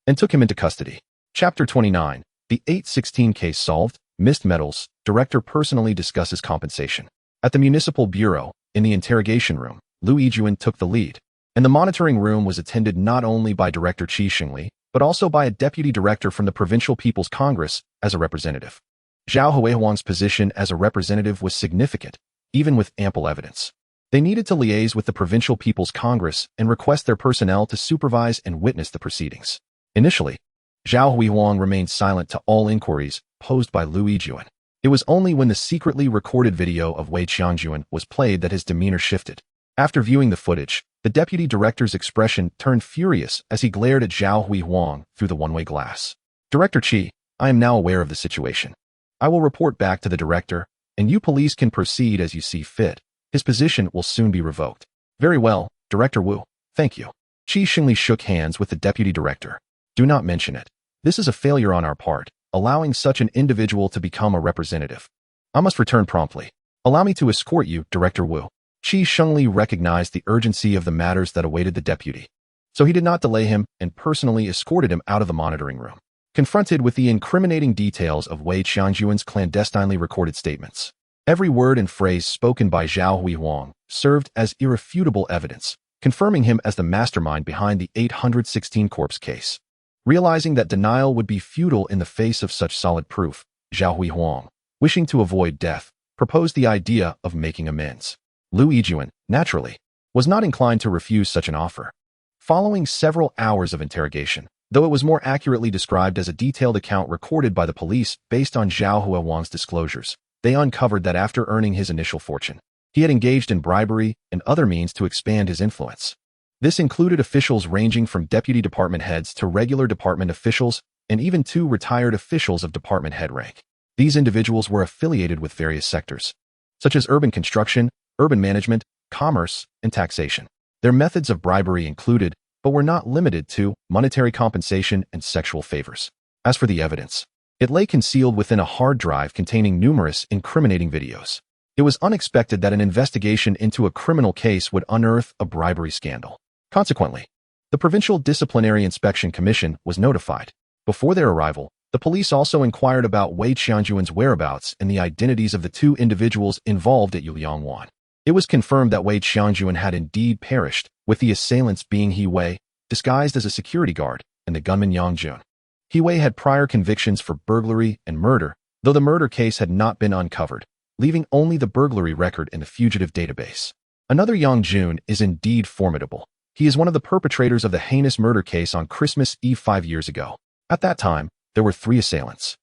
and took him into custody. Chapter 29. The 816 case solved. Missed Metals. Director personally discusses compensation. At the municipal bureau, in the interrogation room, Lu Yijuan took the lead, and the monitoring room was attended not only by Director Qi Xingli, but also by a deputy director from the Provincial People's Congress as a representative. Zhao Huihuang's position as a representative was significant, even with ample evidence. They needed to liaise with the Provincial People's Congress and request their personnel to supervise and witness the proceedings. Initially, Zhao Huihuang remained silent to all inquiries posed by Lu Yijuan. It was only when the secretly recorded video of Wei Qiangjuan was played that his demeanor shifted. After viewing the footage, the deputy director's expression turned furious as he glared at Zhao Huihuang through the one-way glass. Director Qi, I am now aware of the situation. I will report back to the director, and you police can proceed as you see fit. His position will soon be revoked. Very well, Director Wu. Thank you. Qi Xingli shook hands with the deputy director. Do not mention it. This is a failure on our part, allowing such an individual to become a representative. I must return promptly. Allow me to escort you, Director Wu. Qi Xingli recognized the urgency of the matters that awaited the deputy, so he did not delay him and personally escorted him out of the monitoring room. Confronted with the incriminating details of Wei Qiangyuan's clandestinely recorded statements, every word and phrase spoken by Zhao Huihuang served as irrefutable evidence, confirming him as the mastermind behind the 816 corpse case. Realizing that denial would be futile in the face of such solid proof, Zhao Huihuang, wishing to avoid death, proposed the idea of making amends. Lu Yijuan, naturally, was not inclined to refuse such an offer. Following several hours of interrogation, though it was more accurately described as a detailed account recorded by the police based on Zhao Huihuang's disclosures, they uncovered that after earning his initial fortune, he had engaged in bribery and other means to expand his influence. This included officials ranging from deputy department heads to regular department officials and even 2 retired officials of department head rank. These individuals were affiliated with various sectors, such as urban construction, urban management, commerce, and taxation. Their methods of bribery included, but were not limited to, monetary compensation and sexual favors. As for the evidence, it lay concealed within a hard drive containing numerous incriminating videos. It was unexpected that an investigation into a criminal case would unearth a bribery scandal. Consequently, the Provincial Disciplinary Inspection Commission was notified. Before their arrival, the police also inquired about Wei Qiangyuan's whereabouts and the identities of the 2 individuals involved at Yuliangwan. It was confirmed that Wei Qiangyuan had indeed perished, with the assailants being He Wei, disguised as a security guard, and the gunman Yang Jun. He Wei had prior convictions for burglary and murder, though the murder case had not been uncovered, leaving only the burglary record in the fugitive database. Another Yang Jun is indeed formidable. He is one of the perpetrators of the heinous murder case on Christmas Eve 5 years ago. At that time, there were 3 assailants,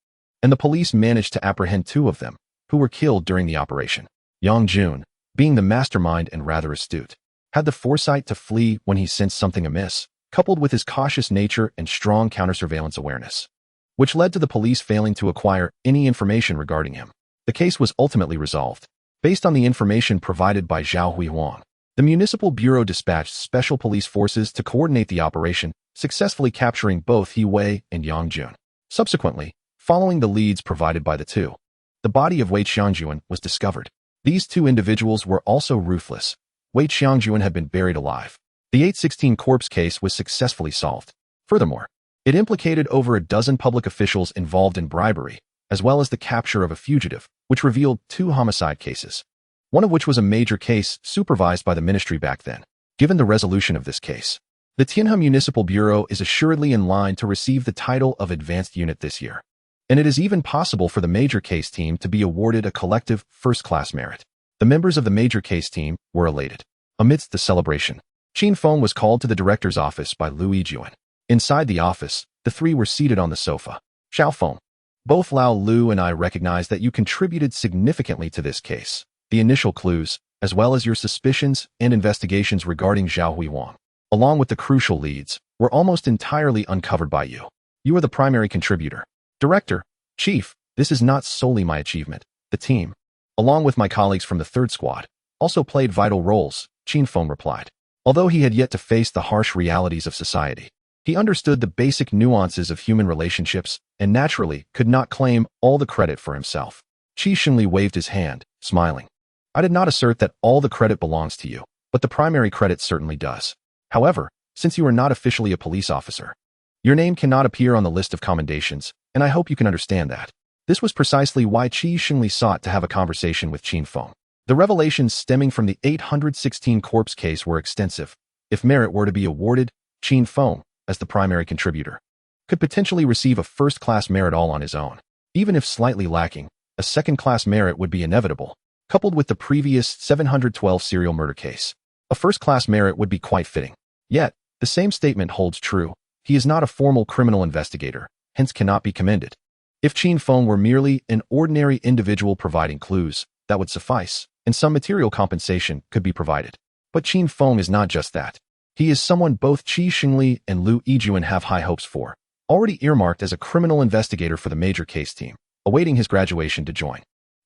and the police managed to apprehend 2 of them, who were killed during the operation. Yang Jun, being the mastermind and rather astute, had the foresight to flee when he sensed something amiss, coupled with his cautious nature and strong counter-surveillance awareness, which led to the police failing to acquire any information regarding him. The case was ultimately resolved. Based on the information provided by Zhao Huihuang, the Municipal Bureau dispatched special police forces to coordinate the operation, successfully capturing both He Wei and Yang Jun. Subsequently, following the leads provided by the 2, the body of Wei Qiangyuan was discovered. These 2 individuals were also ruthless. Wei Qiangyuan had been buried alive. The 816 corpse case was successfully solved. Furthermore, it implicated over a dozen public officials involved in bribery, as well as the capture of a fugitive, which revealed 2 homicide cases, one of which was a major case supervised by the ministry back then. Given the resolution of this case, the Tianhe Municipal Bureau is assuredly in line to receive the title of Advanced Unit this year, and it is even possible for the major case team to be awarded a collective first-class merit. The members of the major case team were elated. Amidst the celebration, Qin Feng was called to the director's office by Lu Yijuan. Inside the office, the 3 were seated on the sofa. Xiao Feng, both Lao Lu and I recognize that you contributed significantly to this case. The initial clues, as well as your suspicions and investigations regarding Zhao Huihuang, along with the crucial leads, were almost entirely uncovered by you. You are the primary contributor. Director, Chief, this is not solely my achievement. The team, along with my colleagues from the 3rd Squad, also played vital roles, Qin Feng replied. Although he had yet to face the harsh realities of society, he understood the basic nuances of human relationships and naturally could not claim all the credit for himself. Qi Xingli waved his hand, smiling. I did not assert that all the credit belongs to you, but the primary credit certainly does. However, since you are not officially a police officer, your name cannot appear on the list of commendations, and I hope you can understand that. This was precisely why Qi Xingli sought to have a conversation with Qin Feng. The revelations stemming from the 816 corpse case were extensive. If merit were to be awarded, Qin Feng, as the primary contributor, could potentially receive a first-class merit all on his own. Even if slightly lacking, a second-class merit would be inevitable. Coupled with the previous 712 serial murder case, a first-class merit would be quite fitting. Yet, the same statement holds true. He is not a formal criminal investigator, hence cannot be commended. If Qin Feng were merely an ordinary individual providing clues, that would suffice, and some material compensation could be provided. But Qin Feng is not just that. He is someone both Qi Xingli and Lu Yijuan have high hopes for, already earmarked as a criminal investigator for the major case team, awaiting his graduation to join.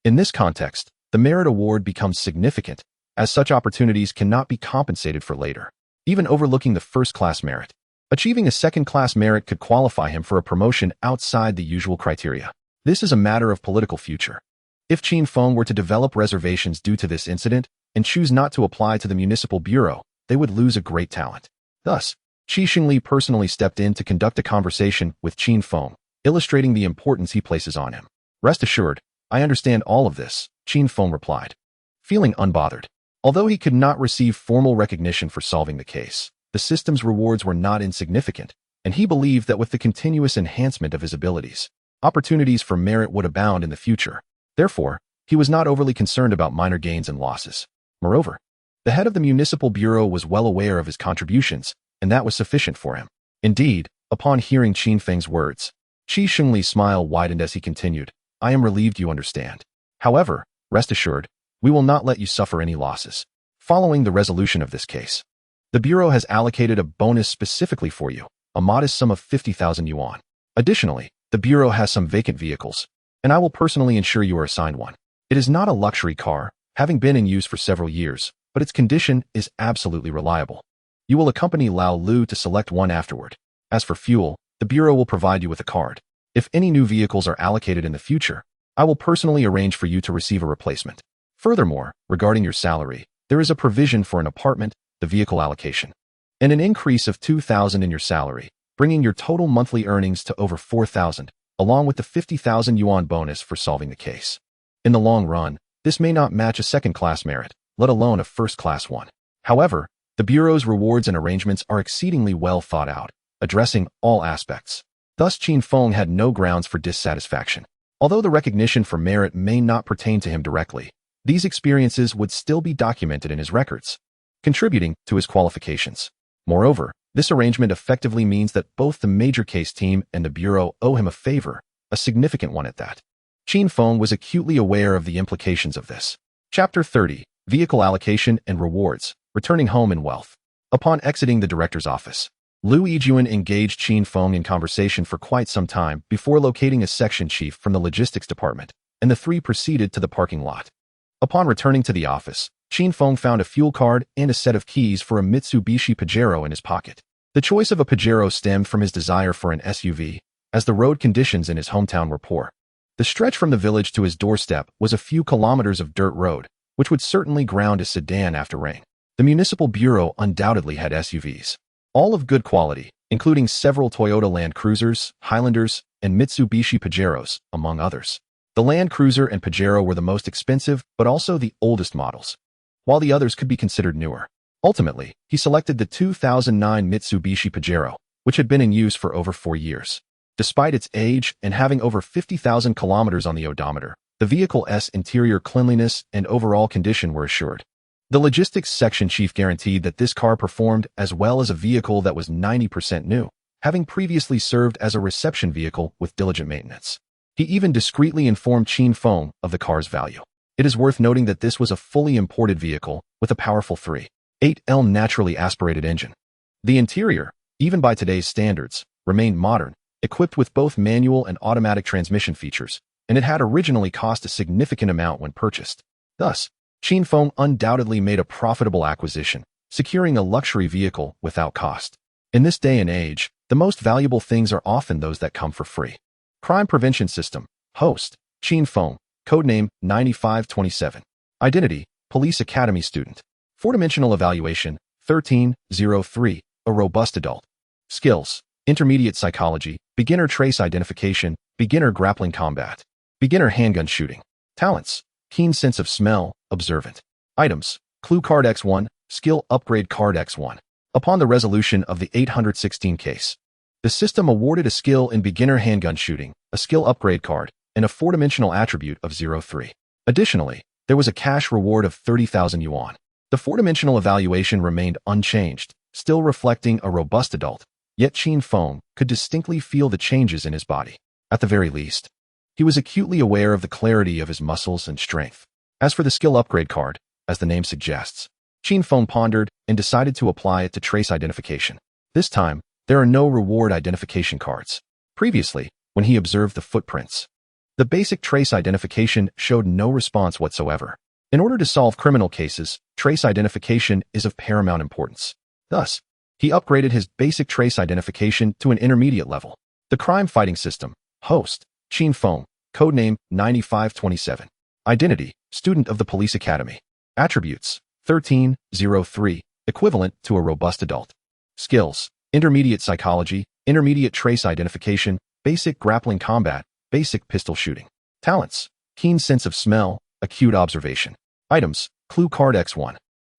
In this context, the merit award becomes significant, as such opportunities cannot be compensated for later, even overlooking the first-class merit. Achieving a second-class merit could qualify him for a promotion outside the usual criteria. This is a matter of political future. If Qin Feng were to develop reservations due to this incident and choose not to apply to the municipal bureau, they would lose a great talent. Thus, Qi Xingli personally stepped in to conduct a conversation with Qin Feng, illustrating the importance he places on him. Rest assured, I understand all of this, Qin Feng replied, feeling unbothered. Although he could not receive formal recognition for solving the case, the system's rewards were not insignificant, and he believed that with the continuous enhancement of his abilities, opportunities for merit would abound in the future. Therefore, he was not overly concerned about minor gains and losses. Moreover, the head of the municipal bureau was well aware of his contributions, and that was sufficient for him. Indeed, upon hearing Qin Feng's words, Qi Xingli's smile widened as he continued, I am relieved you understand. However, rest assured, we will not let you suffer any losses. Following the resolution of this case, the bureau has allocated a bonus specifically for you, a modest sum of 50,000 yuan. Additionally, the bureau has some vacant vehicles, and I will personally ensure you are assigned one. It is not a luxury car, having been in use for several years, but its condition is absolutely reliable. You will accompany Lao Lu to select one afterward. As for fuel, the bureau will provide you with a card. If any new vehicles are allocated in the future, I will personally arrange for you to receive a replacement. Furthermore, regarding your salary, there is a provision for an apartment, the vehicle allocation, and an increase of 2,000 in your salary, bringing your total monthly earnings to over 4,000, along with the 50,000 yuan bonus for solving the case. In the long run, this may not match a second-class merit, let alone a first-class one. However, the Bureau's rewards and arrangements are exceedingly well thought out, addressing all aspects. Thus, Qin Feng had no grounds for dissatisfaction. Although the recognition for merit may not pertain to him directly, these experiences would still be documented in his records, contributing to his qualifications. Moreover, this arrangement effectively means that both the major case team and the Bureau owe him a favor, a significant one at that. Qin Feng was acutely aware of the implications of this. Chapter 30, Vehicle Allocation and Rewards, Returning Home in Wealth. Upon exiting the director's office, Lu Yijuan engaged Qin Feng in conversation for quite some time before locating a section chief from the logistics department, and the three proceeded to the parking lot. Upon returning to the office, Qin Feng found a fuel card and a set of keys for a Mitsubishi Pajero in his pocket. The choice of a Pajero stemmed from his desire for an SUV, as the road conditions in his hometown were poor. The stretch from the village to his doorstep was a few kilometers of dirt road, which would certainly ground a sedan after rain. The municipal bureau undoubtedly had SUVs, all of good quality, including several Toyota Land Cruisers, Highlanders, and Mitsubishi Pajeros, among others. The Land Cruiser and Pajero were the most expensive, but also the oldest models, while the others could be considered newer. Ultimately, he selected the 2009 Mitsubishi Pajero, which had been in use for over 4 years. Despite its age and having over 50,000 kilometers on the odometer, the vehicle's interior cleanliness and overall condition were assured. The logistics section chief guaranteed that this car performed as well as a vehicle that was 90% new, having previously served as a reception vehicle with diligent maintenance. He even discreetly informed Qin Feng of the car's value. It is worth noting that this was a fully imported vehicle with a powerful 3.8L naturally aspirated engine. The interior, even by today's standards, remained modern, equipped with both manual and automatic transmission features, and it had originally cost a significant amount when purchased. Thus, Qin Feng undoubtedly made a profitable acquisition, securing a luxury vehicle without cost. In this day and age, the most valuable things are often those that come for free. Crime Prevention System. Host, Qin Feng. Codename 9527. Identity, Police Academy student. Four-dimensional evaluation, 1303, a robust adult. Skills, intermediate psychology, beginner trace identification, beginner grappling combat, beginner handgun shooting. Talents, keen sense of smell, observant. Items, clue card X1, skill upgrade card X1. Upon the resolution of the 816 case, the system awarded a skill in beginner handgun shooting, a skill upgrade card, and a four-dimensional attribute of 03. Additionally, there was a cash reward of 30,000 yuan. The four-dimensional evaluation remained unchanged, still reflecting a robust adult, yet Qin Feng could distinctly feel the changes in his body. At the very least, he was acutely aware of the clarity of his muscles and strength. As for the skill upgrade card, as the name suggests, Qin Feng pondered and decided to apply it to trace identification. This time, there are no reward identification cards. Previously, when he observed the footprints, The basic trace identification showed no response whatsoever. In order to solve criminal cases, trace identification is of paramount importance. Thus, he upgraded his basic trace identification to an intermediate level. The crime-fighting system. Host, Qin Feng. Codename 9527. Identity, student of the police academy. Attributes, 1303, equivalent to a robust adult. Skills, intermediate psychology, intermediate trace identification, basic grappling combat, basic pistol shooting. Talents, keen sense of smell, acute observation. Items, clue card X1.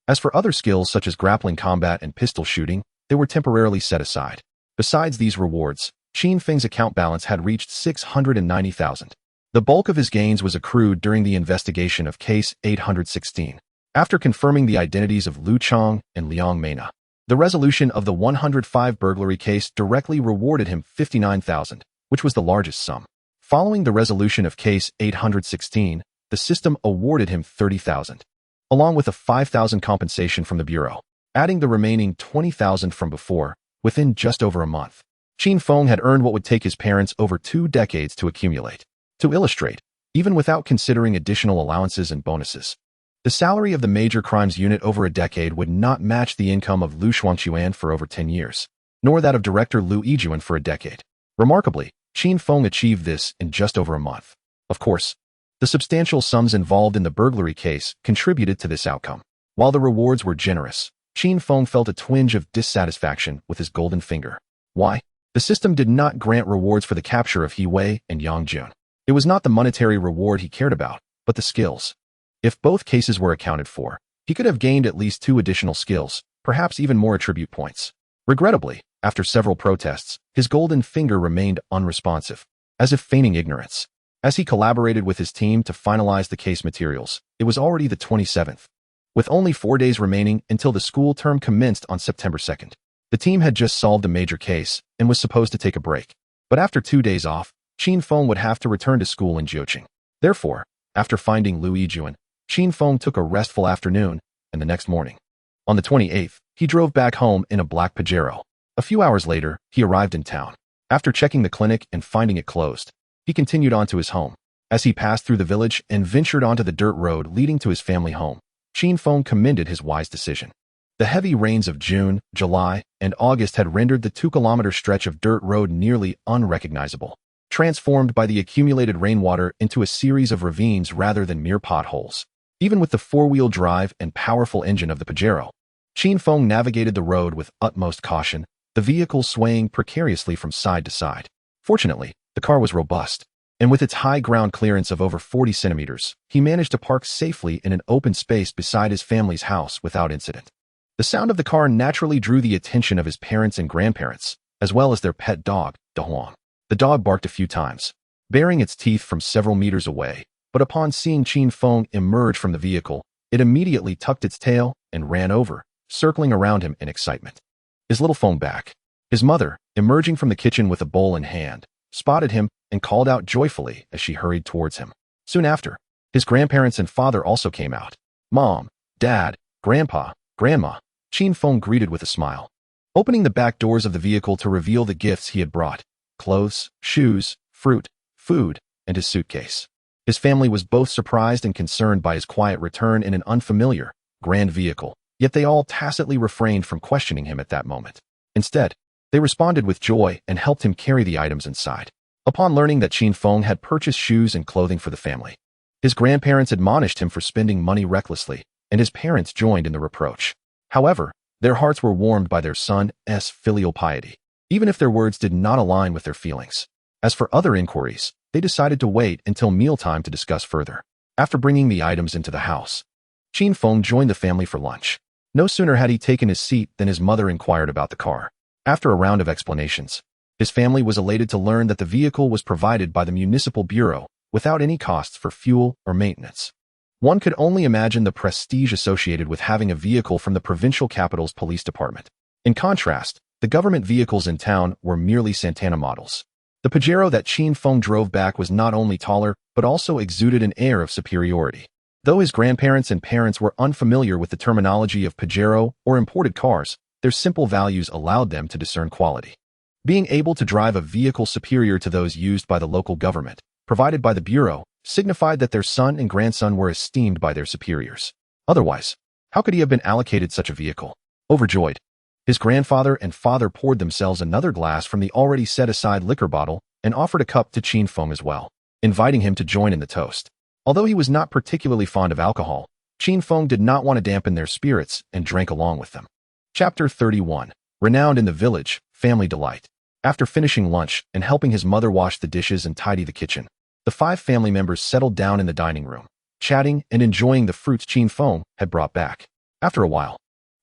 As for other skills such as grappling combat and pistol shooting, they were temporarily set aside. Besides these rewards, Qin Feng's account balance had reached 690,000. The bulk of his gains was accrued during the investigation of Case 816. After confirming the identities of Liu Chong and Liang Meina, the resolution of the 105 burglary case directly rewarded him 59,000, which was the largest sum. Following the resolution of Case 816, the system awarded him 30,000, along with a 5,000 compensation from the Bureau, adding the remaining 20,000 from before, within just over a month. Qin Feng had earned what would take his parents over 2 decades to accumulate. To illustrate, even without considering additional allowances and bonuses, the salary of the major crimes unit over a decade would not match the income of Liu Shuangquan for over 10 years, nor that of Director Liu Yijuan for a decade. Remarkably, Qin Feng achieved this in just over a month. Of course, the substantial sums involved in the burglary case contributed to this outcome. While the rewards were generous, Qin Feng felt a twinge of dissatisfaction with his golden finger. Why? The system did not grant rewards for the capture of He Wei and Yang Jun. It was not the monetary reward he cared about, but the skills. If both cases were accounted for, he could have gained at least 2 additional skills, perhaps even more attribute points. Regrettably, after several protests, his golden finger remained unresponsive, as if feigning ignorance. As he collaborated with his team to finalize the case materials, it was already the 27th. With only 4 days remaining until the school term commenced on September 2nd. The team had just solved a major case and was supposed to take a break. But after 2 days off, Qin Feng would have to return to school in Jiuqing. Therefore, after finding Liu Yijuan, Qin Feng took a restful afternoon, and the next morning, on the 28th, he drove back home in a black Pajero. A few hours later, he arrived in town. After checking the clinic and finding it closed, he continued on to his home. As he passed through the village and ventured onto the dirt road leading to his family home, Qin Feng commended his wise decision. The heavy rains of June, July, and August had rendered the 2-kilometer stretch of dirt road nearly unrecognizable, transformed by the accumulated rainwater into a series of ravines rather than mere potholes. Even with the 4-wheel drive and powerful engine of the Pajero, Qin Feng navigated the road with utmost caution, the vehicle swaying precariously from side to side. Fortunately, the car was robust, and with its high ground clearance of over 40 centimeters, he managed to park safely in an open space beside his family's house without incident. The sound of the car naturally drew the attention of his parents and grandparents, as well as their pet dog, De Huang. The dog barked a few times, baring its teeth from several meters away, but upon seeing Qin Feng emerge from the vehicle, it immediately tucked its tail and ran over, circling around him in excitement. His little Feng back. His mother, emerging from the kitchen with a bowl in hand, spotted him and called out joyfully as she hurried towards him. Soon after, his grandparents and father also came out. Mom, Dad, Grandpa, Grandma, Qin Feng greeted with a smile, opening the back doors of the vehicle to reveal the gifts he had brought: clothes, shoes, fruit, food, and his suitcase. His family was both surprised and concerned by his quiet return in an unfamiliar, grand vehicle, yet they all tacitly refrained from questioning him at that moment. Instead, they responded with joy and helped him carry the items inside. Upon learning that Qin Feng had purchased shoes and clothing for the family, his grandparents admonished him for spending money recklessly, and his parents joined in the reproach. However, their hearts were warmed by their son's filial piety, even if their words did not align with their feelings. As for other inquiries, they decided to wait until mealtime to discuss further. After bringing the items into the house, Qin Feng joined the family for lunch. No sooner had he taken his seat than his mother inquired about the car. After a round of explanations, his family was elated to learn that the vehicle was provided by the Municipal Bureau without any costs for fuel or maintenance. One could only imagine the prestige associated with having a vehicle from the provincial capital's police department. In contrast, the government vehicles in town were merely Santana models. The Pajero that Qin Feng drove back was not only taller, but also exuded an air of superiority. Though his grandparents and parents were unfamiliar with the terminology of Pajero or imported cars, their simple values allowed them to discern quality. Being able to drive a vehicle superior to those used by the local government provided by the Bureau signified that their son and grandson were esteemed by their superiors. Otherwise, how could he have been allocated such a vehicle? Overjoyed, his grandfather and father poured themselves another glass from the already set-aside liquor bottle and offered a cup to Qin Feng as well, inviting him to join in the toast. Although he was not particularly fond of alcohol, Qin Feng did not want to dampen their spirits and drank along with them. Chapter 31. Renowned in the village, family delight. After finishing lunch and helping his mother wash the dishes and tidy the kitchen, the 5 family members settled down in the dining room, chatting and enjoying the fruits Qin Feng had brought back. After a while,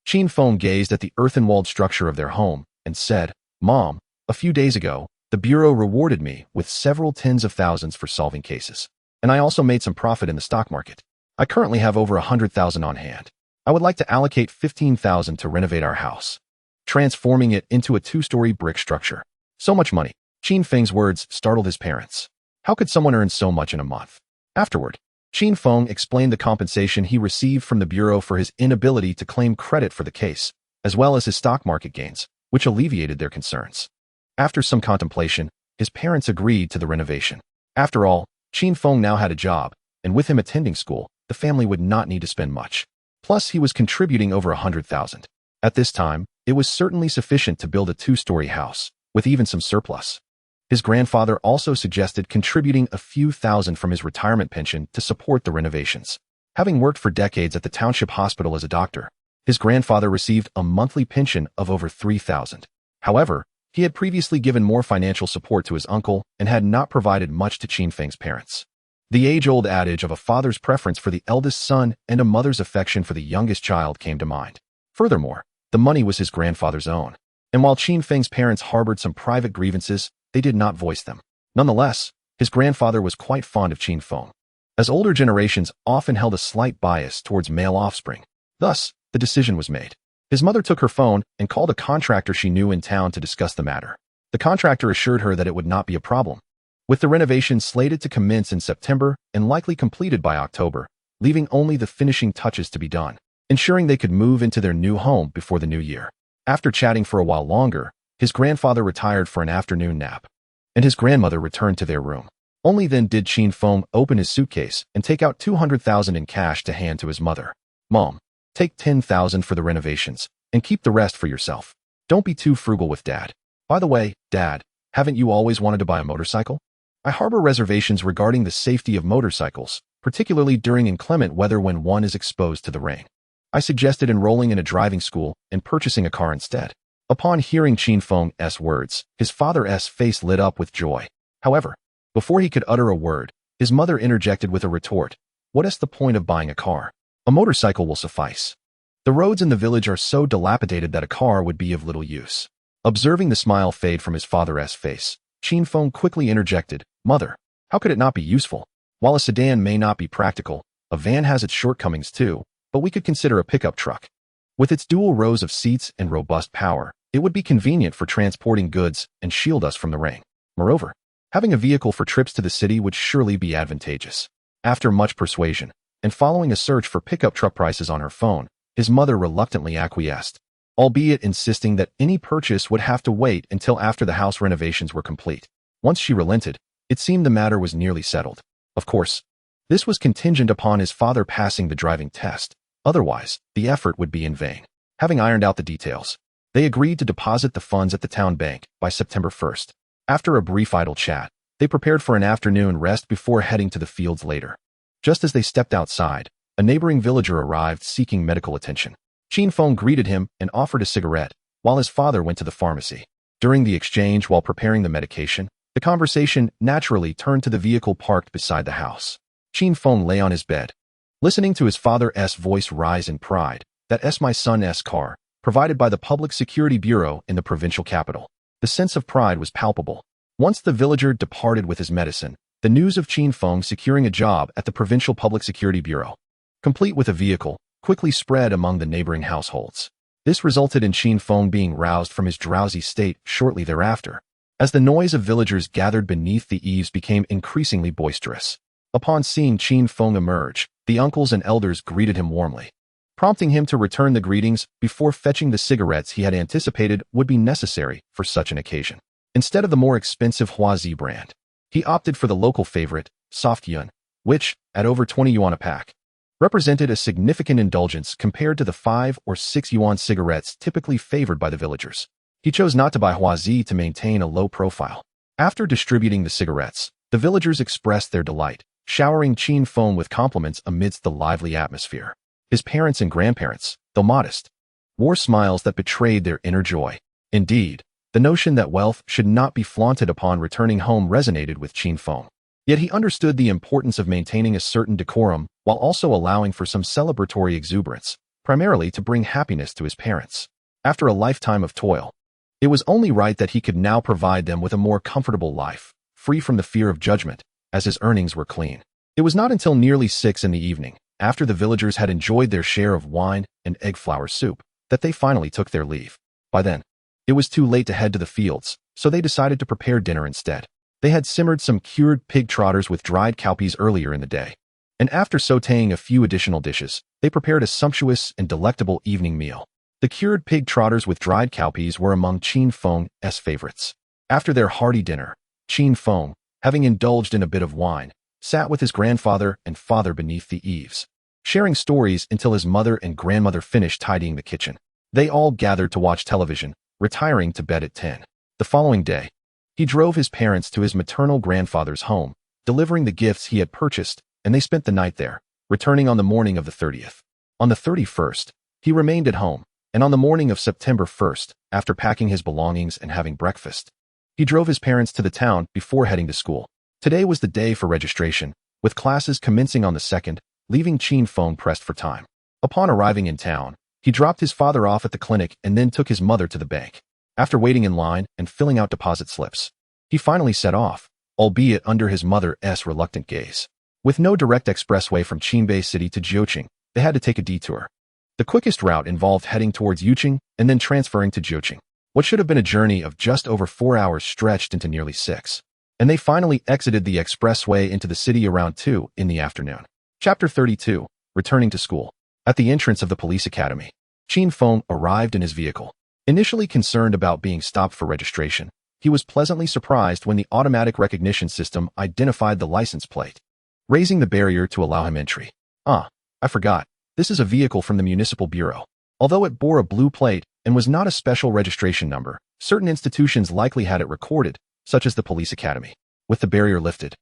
Qin Feng gazed at the earthen-walled structure of their home and said, "Mom, a few days ago, the Bureau rewarded me with several tens of thousands for solving cases. And I also made some profit in the stock market. I currently have over 100,000 on hand. I would like to allocate 15,000 to renovate our house, transforming it into a 2-story brick structure." So much money. Qin Feng's words startled his parents. How could someone earn so much in a month? Afterward, Qin Feng explained the compensation he received from the Bureau for his inability to claim credit for the case, as well as his stock market gains, which alleviated their concerns. After some contemplation, his parents agreed to the renovation. After all, Qin Feng now had a job, and with him attending school, the family would not need to spend much. Plus, he was contributing over 100,000. At this time, it was certainly sufficient to build a 2-story house, with even some surplus. His grandfather also suggested contributing a few thousand from his retirement pension to support the renovations. Having worked for decades at the township hospital as a doctor, his grandfather received a monthly pension of over 3,000. However, he had previously given more financial support to his uncle and had not provided much to Qin Feng's parents. The age-old adage of a father's preference for the eldest son and a mother's affection for the youngest child came to mind. Furthermore, the money was his grandfather's own, and while Qin Feng's parents harbored some private grievances, they did not voice them. Nonetheless, his grandfather was quite fond of Qin Feng, as older generations often held a slight bias towards male offspring. Thus, the decision was made. His mother took her phone and called a contractor she knew in town to discuss the matter. The contractor assured her that it would not be a problem, with the renovations slated to commence in September and likely completed by October, leaving only the finishing touches to be done, ensuring they could move into their new home before the new year. After chatting for a while longer, his grandfather retired for an afternoon nap, and his grandmother returned to their room. Only then did Qin Feng open his suitcase and take out 200,000 in cash to hand to his mother. "Mom, take 10,000 for the renovations, and keep the rest for yourself. Don't be too frugal with Dad. By the way, Dad, haven't you always wanted to buy a motorcycle? I harbor reservations regarding the safety of motorcycles, particularly during inclement weather when one is exposed to the rain. I suggested enrolling in a driving school and purchasing a car instead." Upon hearing Qin Feng's words, his father's face lit up with joy. However, before he could utter a word, his mother interjected with a retort. "What is the point of buying a car? A motorcycle will suffice. The roads in the village are so dilapidated that a car would be of little use." Observing the smile fade from his father's face, Qin Feng quickly interjected, "Mother, how could it not be useful? While a sedan may not be practical, a van has its shortcomings too, but we could consider a pickup truck. With its dual rows of seats and robust power, it would be convenient for transporting goods and shield us from the rain. Moreover, having a vehicle for trips to the city would surely be advantageous." After much persuasion, and following a search for pickup truck prices on her phone, his mother reluctantly acquiesced, albeit insisting that any purchase would have to wait until after the house renovations were complete. Once she relented, it seemed the matter was nearly settled. Of course, this was contingent upon his father passing the driving test. Otherwise, the effort would be in vain. Having ironed out the details, they agreed to deposit the funds at the town bank by September 1st. After a brief idle chat, they prepared for an afternoon rest before heading to the fields later. Just as they stepped outside, a neighboring villager arrived seeking medical attention. Qin Feng greeted him and offered a cigarette, while his father went to the pharmacy. During the exchange while preparing the medication, the conversation naturally turned to the vehicle parked beside the house. Qin Feng lay on his bed, listening to his father's voice rise in pride. "That's my son's car, provided by the Public Security Bureau in the provincial capital." The sense of pride was palpable. Once the villager departed with his medicine, the news of Qin Feng securing a job at the Provincial Public Security Bureau, complete with a vehicle, quickly spread among the neighboring households. This resulted in Qin Feng being roused from his drowsy state shortly thereafter, as the noise of villagers gathered beneath the eaves became increasingly boisterous. Upon seeing Qin Feng emerge, the uncles and elders greeted him warmly, prompting him to return the greetings before fetching the cigarettes he had anticipated would be necessary for such an occasion. Instead of the more expensive Huazi brand, He opted for the local favorite, soft yun, which, at over 20 yuan a pack, represented a significant indulgence compared to the 5 or 6 yuan cigarettes typically favored by the villagers. He chose not to buy huazi to maintain a low profile. After distributing the cigarettes, the villagers expressed their delight, showering Qin Feng with compliments amidst the lively atmosphere. His parents and grandparents, though modest, wore smiles that betrayed their inner joy. Indeed, the notion that wealth should not be flaunted upon returning home resonated with Qin Feng. Yet he understood the importance of maintaining a certain decorum while also allowing for some celebratory exuberance, primarily to bring happiness to his parents. After a lifetime of toil, it was only right that he could now provide them with a more comfortable life, free from the fear of judgment, as his earnings were clean. It was not until nearly 6 in the evening, after the villagers had enjoyed their share of wine and egg flour soup, that they finally took their leave. By then, it was too late to head to the fields, so they decided to prepare dinner instead. They had simmered some cured pig trotters with dried cowpeas earlier in the day, and after sautéing a few additional dishes, they prepared a sumptuous and delectable evening meal. The cured pig trotters with dried cowpeas were among Qin Feng's favorites. After their hearty dinner, Qin Feng, having indulged in a bit of wine, sat with his grandfather and father beneath the eaves, sharing stories until his mother and grandmother finished tidying the kitchen. They all gathered to watch television, retiring to bed at 10. The following day, he drove his parents to his maternal grandfather's home, delivering the gifts he had purchased, and they spent the night there, returning on the morning of the 30th. On the 31st, he remained at home, and on the morning of September 1st, after packing his belongings and having breakfast, he drove his parents to the town before heading to school. Today was the day for registration, with classes commencing on the 2nd, leaving Qin Feng pressed for time. Upon arriving in town, he dropped his father off at the clinic and then took his mother to the bank. After waiting in line and filling out deposit slips, he finally set off, albeit under his mother's reluctant gaze. With no direct expressway from Qinbei City to Jiuqing, they had to take a detour. The quickest route involved heading towards Yuqing and then transferring to Jiuqing. What should have been a journey of just over 4 hours stretched into nearly 6. And they finally exited the expressway into the city around 2 in the afternoon. Chapter 32, Returning to School. At the entrance of the police academy, Qin Feng arrived in his vehicle. Initially concerned about being stopped for registration, he was pleasantly surprised when the automatic recognition system identified the license plate, raising the barrier to allow him entry. I forgot. This is a vehicle from the Municipal Bureau. Although it bore a blue plate and was not a special registration number, certain institutions likely had it recorded, such as the police academy. With the barrier lifted,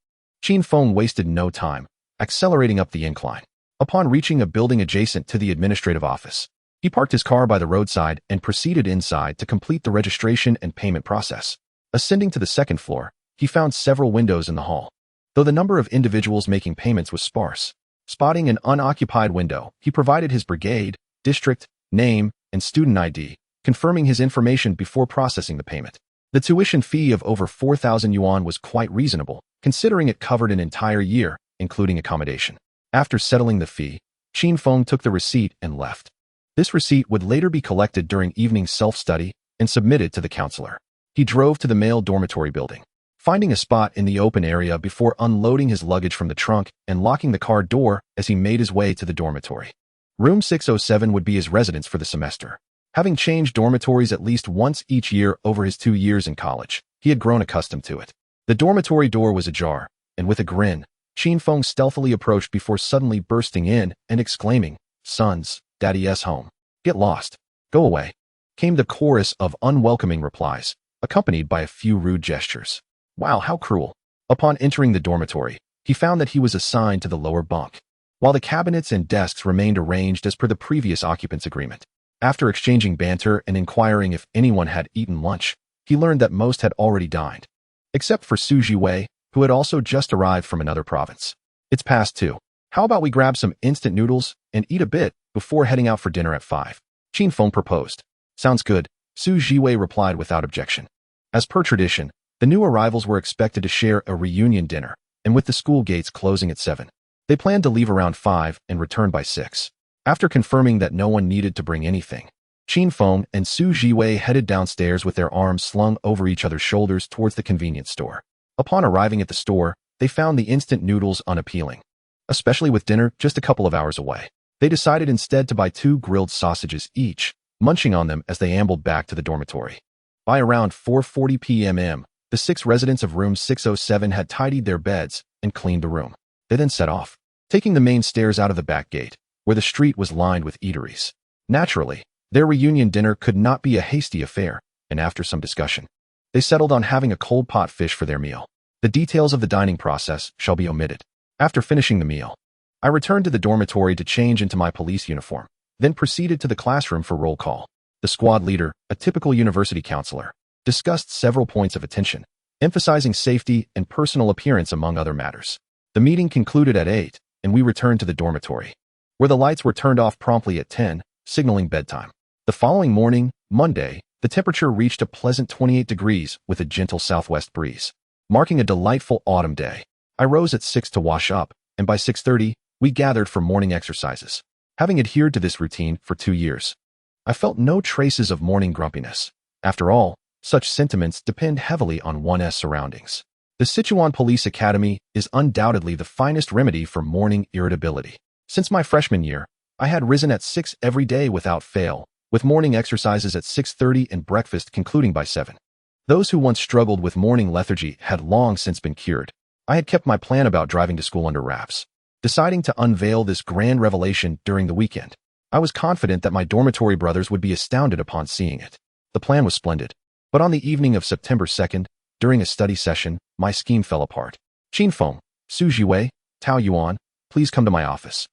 Qin Feng wasted no time, accelerating up the incline. Upon reaching a building adjacent to the administrative office, he parked his car by the roadside and proceeded inside to complete the registration and payment process. Ascending to the 2nd floor, he found several windows in the hall, though the number of individuals making payments was sparse. Spotting an unoccupied window, he provided his brigade, district, name, and student ID, confirming his information before processing the payment. The tuition fee of over 4,000 yuan was quite reasonable, considering it covered an entire year, including accommodation. After settling the fee, Qin Feng took the receipt and left. This receipt would later be collected during evening self-study and submitted to the counselor. He drove to the male dormitory building, finding a spot in the open area before unloading his luggage from the trunk and locking the car door as he made his way to the dormitory. Room 607 would be his residence for the semester. Having changed dormitories at least once each year over his 2 years in college, he had grown accustomed to it. The dormitory door was ajar, and with a grin, Qin Feng stealthily approached before suddenly bursting in and exclaiming, "Sons, Daddy's home. Get lost. Go away," came the chorus of unwelcoming replies, accompanied by a few rude gestures. Wow, how cruel. Upon entering the dormitory, he found that he was assigned to the lower bunk, while the cabinets and desks remained arranged as per the previous occupant's agreement. After exchanging banter and inquiring if anyone had eaten lunch, he learned that most had already dined, except for Su Jiwei, who had also just arrived from another province. "It's past 2. How about we grab some instant noodles and eat a bit before heading out for dinner at 5? Qin Feng proposed. "Sounds good," Su Jiwei replied without objection. As per tradition, the new arrivals were expected to share a reunion dinner, and with the school gates closing at 7, they planned to leave around 5 and return by 6. After confirming that no one needed to bring anything, Qin Feng and Su Jiwei headed downstairs with their arms slung over each other's shoulders towards the convenience store. Upon arriving at the store, they found the instant noodles unappealing, especially with dinner just a couple of hours away. They decided instead to buy 2 grilled sausages each, munching on them as they ambled back to the dormitory. By around 4:40 p.m., The 6 residents of room 607 had tidied their beds and cleaned the room. They then set off, taking the main stairs out of the back gate, where the street was lined with eateries. Naturally, their reunion dinner could not be a hasty affair, and after some discussion, they settled on having a cold pot fish for their meal. The details of the dining process shall be omitted. After finishing the meal, I returned to the dormitory to change into my police uniform, then proceeded to the classroom for roll call. The squad leader, a typical university counselor, discussed several points of attention, emphasizing safety and personal appearance among other matters. The meeting concluded at 8, and we returned to the dormitory, where the lights were turned off promptly at 10, signaling bedtime. The following morning, Monday, the temperature reached a pleasant 28 degrees with a gentle southwest breeze, marking a delightful autumn day. I rose at 6 to wash up, and by 6:30, we gathered for morning exercises. Having adhered to this routine for 2 years, I felt no traces of morning grumpiness. After all, such sentiments depend heavily on one's surroundings. The Sichuan Police Academy is undoubtedly the finest remedy for morning irritability. Since my freshman year, I had risen at 6 every day without fail, with morning exercises at 6:30 and breakfast concluding by 7. Those who once struggled with morning lethargy had long since been cured. I had kept my plan about driving to school under wraps, deciding to unveil this grand revelation during the weekend. I was confident that my dormitory brothers would be astounded upon seeing it. The plan was splendid, but on the evening of September 2nd, during a study session, my scheme fell apart. Qin Feng, Su Jiwei, Tao Yuan, please come to my office.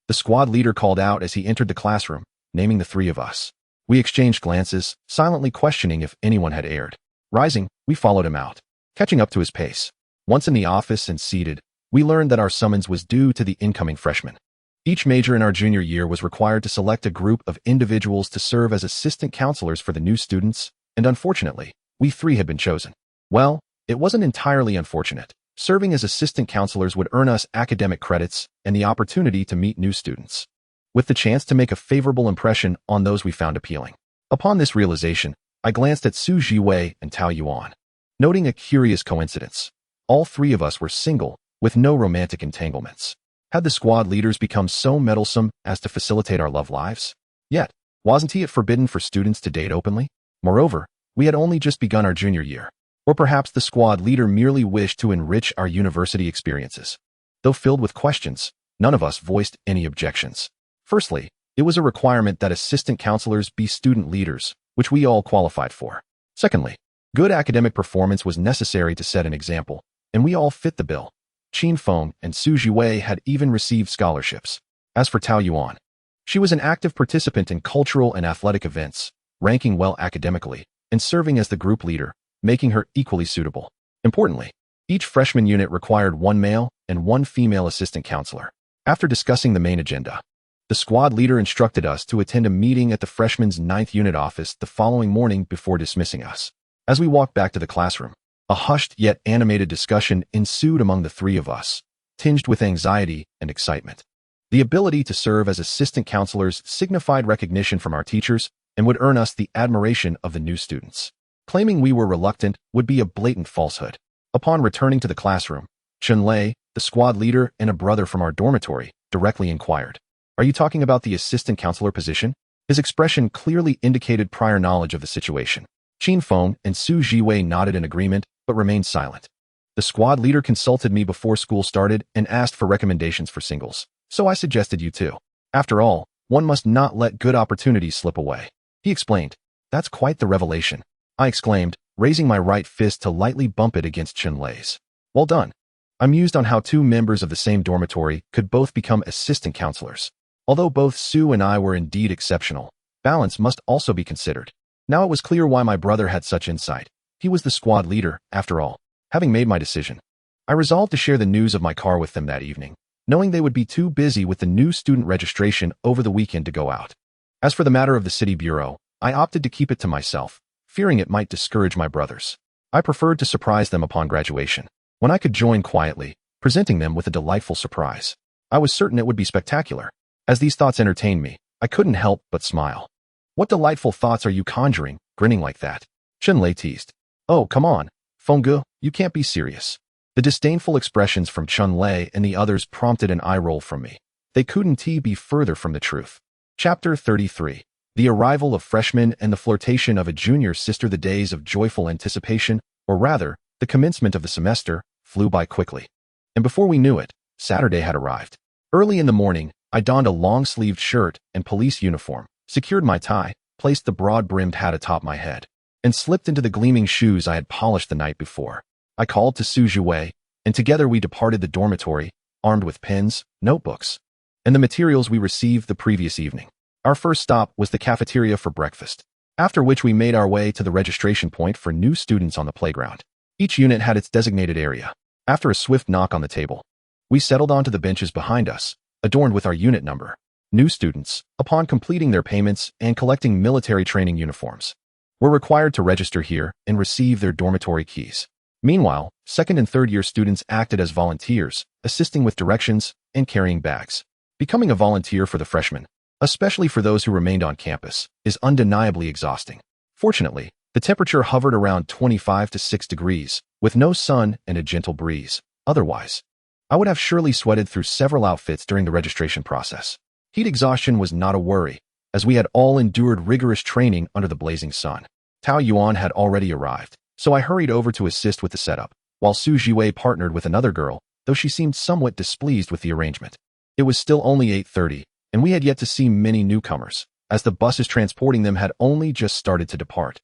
The squad leader called out as he entered the classroom, naming the 3 of us. We exchanged glances, silently questioning if anyone had erred. Rising, we followed him out, catching up to his pace. Once in the office and seated, we learned that our summons was due to the incoming freshmen. Each major in our junior year was required to select a group of individuals to serve as assistant counselors for the new students, and unfortunately, we 3 had been chosen. Well, it wasn't entirely unfortunate. Serving as assistant counselors would earn us academic credits and the opportunity to meet new students, with the chance to make a favorable impression on those we found appealing. Upon this realization, I glanced at Su Jiwei and Tao Yuan, noting a curious coincidence. All 3 of us were single, with no romantic entanglements. Had the squad leaders become so meddlesome as to facilitate our love lives? Yet, wasn't it forbidden for students to date openly? Moreover, we had only just begun our junior year. Or perhaps the squad leader merely wished to enrich our university experiences. Though filled with questions, none of us voiced any objections. Firstly, it was a requirement that assistant counselors be student leaders, which we all qualified for. Secondly, good academic performance was necessary to set an example, and we all fit the bill. Qin Feng and Su Jiwei had even received scholarships. As for Tao Yuan, she was an active participant in cultural and athletic events, ranking well academically, and serving as the group leader, making her equally suitable. Importantly, each freshman unit required 1 male and 1 female assistant counselor. After discussing the main agenda, the squad leader instructed us to attend a meeting at the freshmen's 9th unit office the following morning before dismissing us. As we walked back to the classroom, a hushed yet animated discussion ensued among the 3 of us, tinged with anxiety and excitement. The ability to serve as assistant counselors signified recognition from our teachers and would earn us the admiration of the new students. Claiming we were reluctant would be a blatant falsehood. Upon returning to the classroom, Chunlei, the squad leader and a brother from our dormitory, directly inquired, "Are you talking about the assistant counselor position?" His expression clearly indicated prior knowledge of the situation. Qin Feng and Su Jiwei nodded in agreement, but remained silent. The squad leader consulted me before school started and asked for recommendations for singles, so I suggested you too. After all, one must not let good opportunities slip away. He explained, "That's quite the revelation," I exclaimed, raising my right fist to lightly bump it against Chunlei's. "Well done." I mused on how 2 members of the same dormitory could both become assistant counselors. Although both Su and I were indeed exceptional, balance must also be considered. Now it was clear why my brother had such insight. He was the squad leader, after all. Having made my decision, I resolved to share the news of my car with them that evening, knowing they would be too busy with the new student registration over the weekend to go out. As for the matter of the city bureau, I opted to keep it to myself, fearing it might discourage my brothers. I preferred to surprise them upon graduation, when I could join quietly, presenting them with a delightful surprise. I was certain it would be spectacular. As these thoughts entertained me, I couldn't help but smile. "What delightful thoughts are you conjuring, grinning like that?" Chunlei teased. "Oh, come on, Fengge, you can't be serious." The disdainful expressions from Chunlei and the others prompted an eye roll from me. They couldn't be further from the truth. Chapter 33. The arrival of freshmen and the flirtation of a junior sister. The days of joyful anticipation, or rather, The commencement of the semester flew by quickly. And before we knew it, Saturday had arrived. Early in the morning, I donned a long-sleeved shirt and police uniform, secured my tie, placed the broad-brimmed hat atop my head, and slipped into the gleaming shoes I had polished the night before. I called to Su Jiwei, and together we departed the dormitory, armed with pens, notebooks, and the materials we received the previous evening. Our first stop was the cafeteria for breakfast, after which we made our way to the registration point for new students on the playground. Each unit had its designated area. After a swift knock on the table, we settled onto the benches behind us, adorned with our unit number. New students, upon completing their payments and collecting military training uniforms, were required to register here and receive their dormitory keys. Meanwhile, second and third year students acted as volunteers, assisting with directions and carrying bags. Becoming a volunteer for the freshmen, especially for those who remained on campus, is undeniably exhausting. Fortunately, the temperature hovered around 25 to 6 degrees, with no sun and a gentle breeze. Otherwise, I would have surely sweated through several outfits during the registration process. Heat exhaustion was not a worry, as we had all endured rigorous training under the blazing sun. Tao Yuan had already arrived, so I hurried over to assist with the setup, while Su Jiwei partnered with another girl, though she seemed somewhat displeased with the arrangement. It was still only 8:30, and we had yet to see many newcomers, as the buses transporting them had only just started to depart.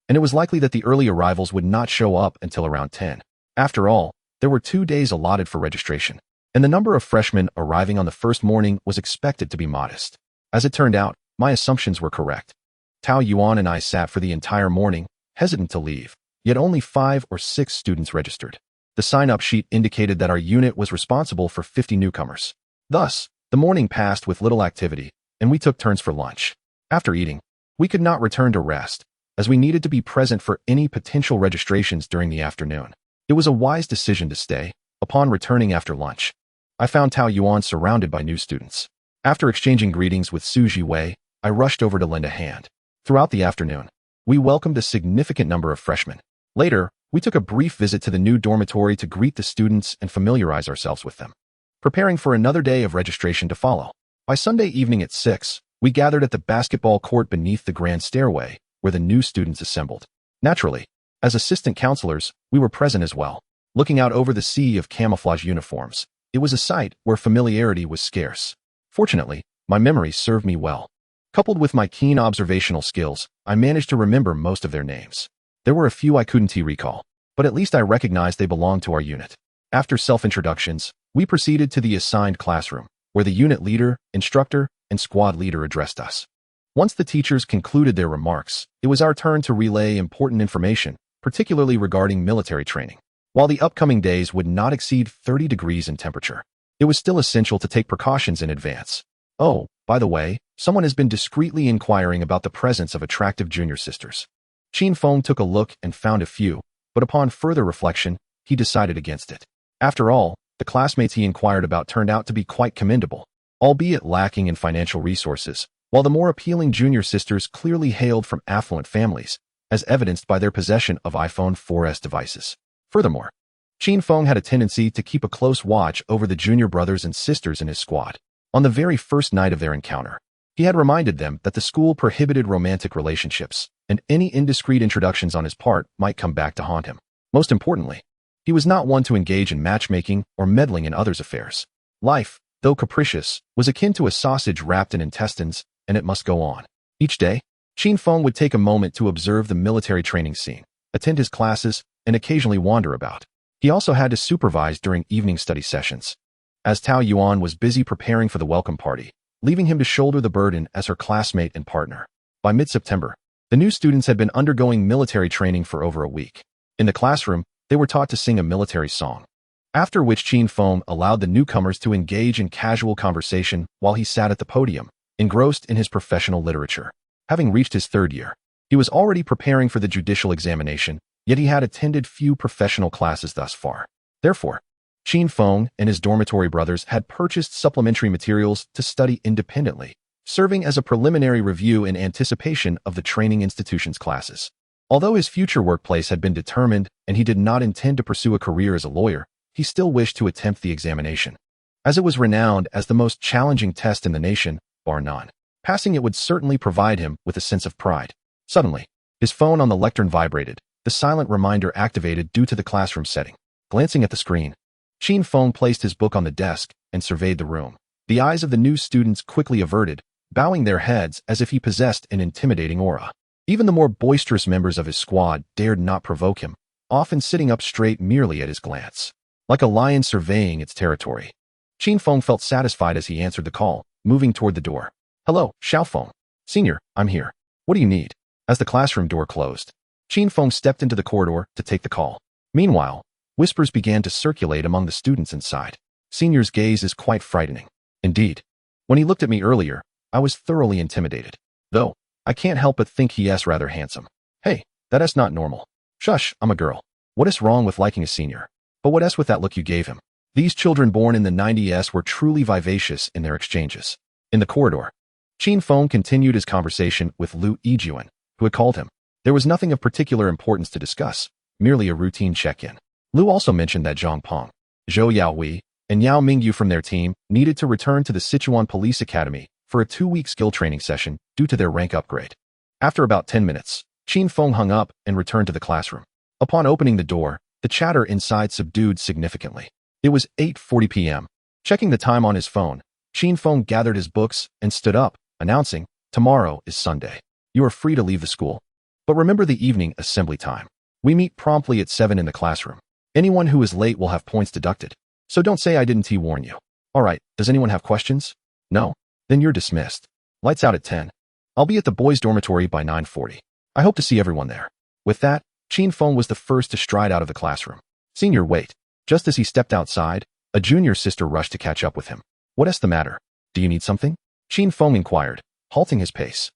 And it was likely that the early arrivals would not show up until around 10. After all, there were 2 days allotted for registration, and the number of freshmen arriving on the first morning was expected to be modest. As it turned out, my assumptions were correct. Tao Yuan and I sat for the entire morning, hesitant to leave, yet only 5 or 6 students registered. The sign-up sheet indicated that our unit was responsible for 50 newcomers. Thus, the morning passed with little activity, and we took turns for lunch. After eating, we could not return to rest, as we needed to be present for any potential registrations during the afternoon. It was a wise decision to stay. Upon returning after lunch, I found Tao Yuan surrounded by new students. After exchanging greetings with Su Jiwei, I rushed over to lend a hand. Throughout the afternoon, we welcomed a significant number of freshmen. Later, we took a brief visit to the new dormitory to greet the students and familiarize ourselves with them, preparing for another day of registration to follow. By Sunday evening at 6, we gathered at the basketball court beneath the grand stairway, where the new students assembled. Naturally, as assistant counselors, we were present as well. Looking out over the sea of camouflage uniforms, it was a sight where familiarity was scarce. Fortunately, my memory served me well. Coupled with my keen observational skills, I managed to remember most of their names. There were a few I couldn't recall, but at least I recognized they belonged to our unit. After self-introductions, we proceeded to the assigned classroom, where the unit leader, instructor, and squad leader addressed us. Once the teachers concluded their remarks, it was our turn to relay important information, particularly regarding military training. While the upcoming days would not exceed 30 degrees in temperature, it was still essential to take precautions in advance. Oh, by the way, someone has been discreetly inquiring about the presence of attractive junior sisters. Qin Feng took a look and found a few, but upon further reflection, he decided against it. After all, the classmates he inquired about turned out to be quite commendable, albeit lacking in financial resources, while the more appealing junior sisters clearly hailed from affluent families, as evidenced by their possession of iPhone 4S devices. Furthermore, Qin Feng had a tendency to keep a close watch over the junior brothers and sisters in his squad. On the very first night of their encounter, he had reminded them that the school prohibited romantic relationships, and any indiscreet introductions on his part might come back to haunt him. Most importantly, he was not one to engage in matchmaking or meddling in others' affairs. Life, though capricious, was akin to a sausage wrapped in intestines, and it must go on. Each day, Qin Feng would take a moment to observe the military training scene, attend his classes, and occasionally wander about. He also had to supervise during evening study sessions, as Tao Yuan was busy preparing for the welcome party, leaving him to shoulder the burden as her classmate and partner. By mid-September, the new students had been undergoing military training for over a week. In the classroom, they were taught to sing a military song, after which Qin Feng allowed the newcomers to engage in casual conversation while he sat at the podium, engrossed in his professional literature. Having reached his third year, he was already preparing for the judicial examination, yet he had attended few professional classes thus far. Therefore, Qin Feng and his dormitory brothers had purchased supplementary materials to study independently, serving as a preliminary review in anticipation of the training institution's classes. Although his future workplace had been determined and he did not intend to pursue a career as a lawyer, he still wished to attempt the examination, as it was renowned as the most challenging test in the nation, bar none. Passing it would certainly provide him with a sense of pride. Suddenly, his phone on the lectern vibrated. The silent reminder activated due to the classroom setting. Glancing at the screen, Qin Feng placed his book on the desk and surveyed the room. The eyes of the new students quickly averted, bowing their heads as if he possessed an intimidating aura. Even the more boisterous members of his squad dared not provoke him, often sitting up straight merely at his glance. Like a lion surveying its territory. Qin Feng felt satisfied as he answered the call, moving toward the door. Hello, Xiaofeng. Senior, I'm here. What do you need? As the classroom door closed, Qin Feng stepped into the corridor to take the call. Meanwhile, whispers began to circulate among the students inside. Senior's gaze is quite frightening. Indeed. When he looked at me earlier, I was thoroughly intimidated. Though, I can't help but think he is rather handsome. Hey, that is not normal. Shush, I'm a girl. What is wrong with liking a senior? But what is with that look you gave him? These children born in the 90s were truly vivacious in their exchanges. In the corridor, Qin Feng continued his conversation with Lu Yijuan, who had called him. There was nothing of particular importance to discuss, merely a routine check-in. Lu also mentioned that Zhang Peng, Zhou Yaohui, and Yao Mingyu from their team needed to return to the Sichuan Police Academy for a 2-week skill training session due to their rank upgrade. After about 10 minutes, Qin Feng hung up and returned to the classroom. Upon opening the door, the chatter inside subdued significantly. It was 8:40 p.m. Checking the time on his phone, Qin Feng gathered his books and stood up, announcing, "Tomorrow is Sunday. You are free to leave the school. But remember the evening assembly time. We meet promptly at 7 in the classroom. Anyone who is late will have points deducted. So don't say I didn't warn you. Alright, does anyone have questions? No? Then you're dismissed. Lights out at 10. I'll be at the boys' dormitory by 9:40. I hope to see everyone there." With that, Qin Feng was the first to stride out of the classroom. Senior, wait. Just as he stepped outside, a junior sister rushed to catch up with him. What is the matter? Do you need something? Qin Feng inquired, halting his pace.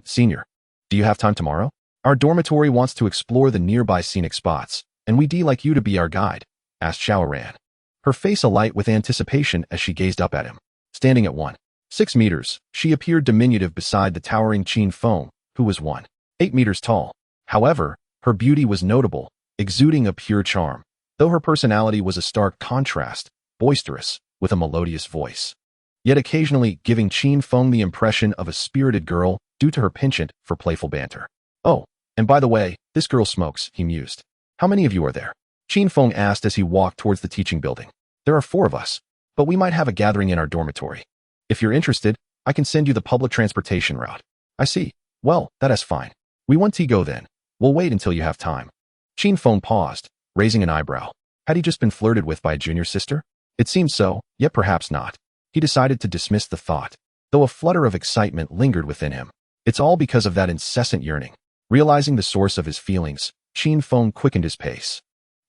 Senior. Do you have time tomorrow? Our dormitory wants to explore the nearby scenic spots, and we'd like you to be our guide, asked Xiaoran. Her face alight with anticipation as she gazed up at him. Standing at 1.6 meters, she appeared diminutive beside the towering Qin Feng, who was 1.8 meters tall. However, her beauty was notable, exuding a pure charm, though her personality was a stark contrast, boisterous, with a melodious voice. Yet occasionally giving Qin Feng the impression of a spirited girl due to her penchant for playful banter. Oh, and by the way, this girl smokes, he mused. How many of you are there? Qin Feng asked as he walked towards the teaching building. There are 4 of us, but we might have a gathering in our dormitory. If you're interested, I can send you the public transportation route. I see. Well, that is fine. We want to go then. We'll wait until you have time. Qin Feng paused, raising an eyebrow. Had he just been flirted with by a junior sister? It seemed so, yet perhaps not. He decided to dismiss the thought, though a flutter of excitement lingered within him. It's all because of that incessant yearning. Realizing the source of his feelings, Qin Feng quickened his pace.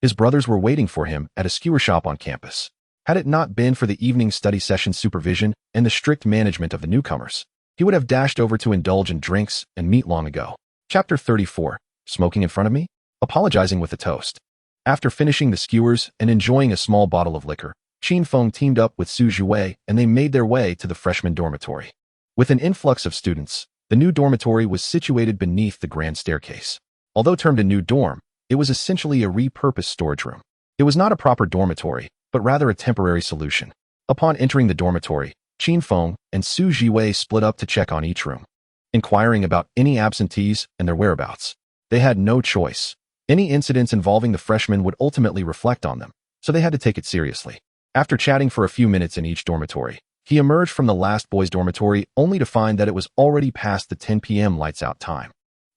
His brothers were waiting for him at a skewer shop on campus. Had it not been for the evening study session supervision and the strict management of the newcomers, he would have dashed over to indulge in drinks and meat long ago. Chapter 34. Smoking in front of me? Apologizing with a toast. After finishing the skewers and enjoying a small bottle of liquor, Qin Feng teamed up with Su Zhuwei and they made their way to the freshman dormitory. With an influx of students, the new dormitory was situated beneath the grand staircase. Although termed a new dorm, it was essentially a repurposed storage room. It was not a proper dormitory, but rather a temporary solution. Upon entering the dormitory, Qin Feng and Su Zhuwei split up to check on each room, inquiring about any absentees and their whereabouts. They had no choice. Any incidents involving the freshmen would ultimately reflect on them, so they had to take it seriously. After chatting for a few minutes in each dormitory, he emerged from the last boys' dormitory only to find that it was already past the 10 p.m. lights-out time.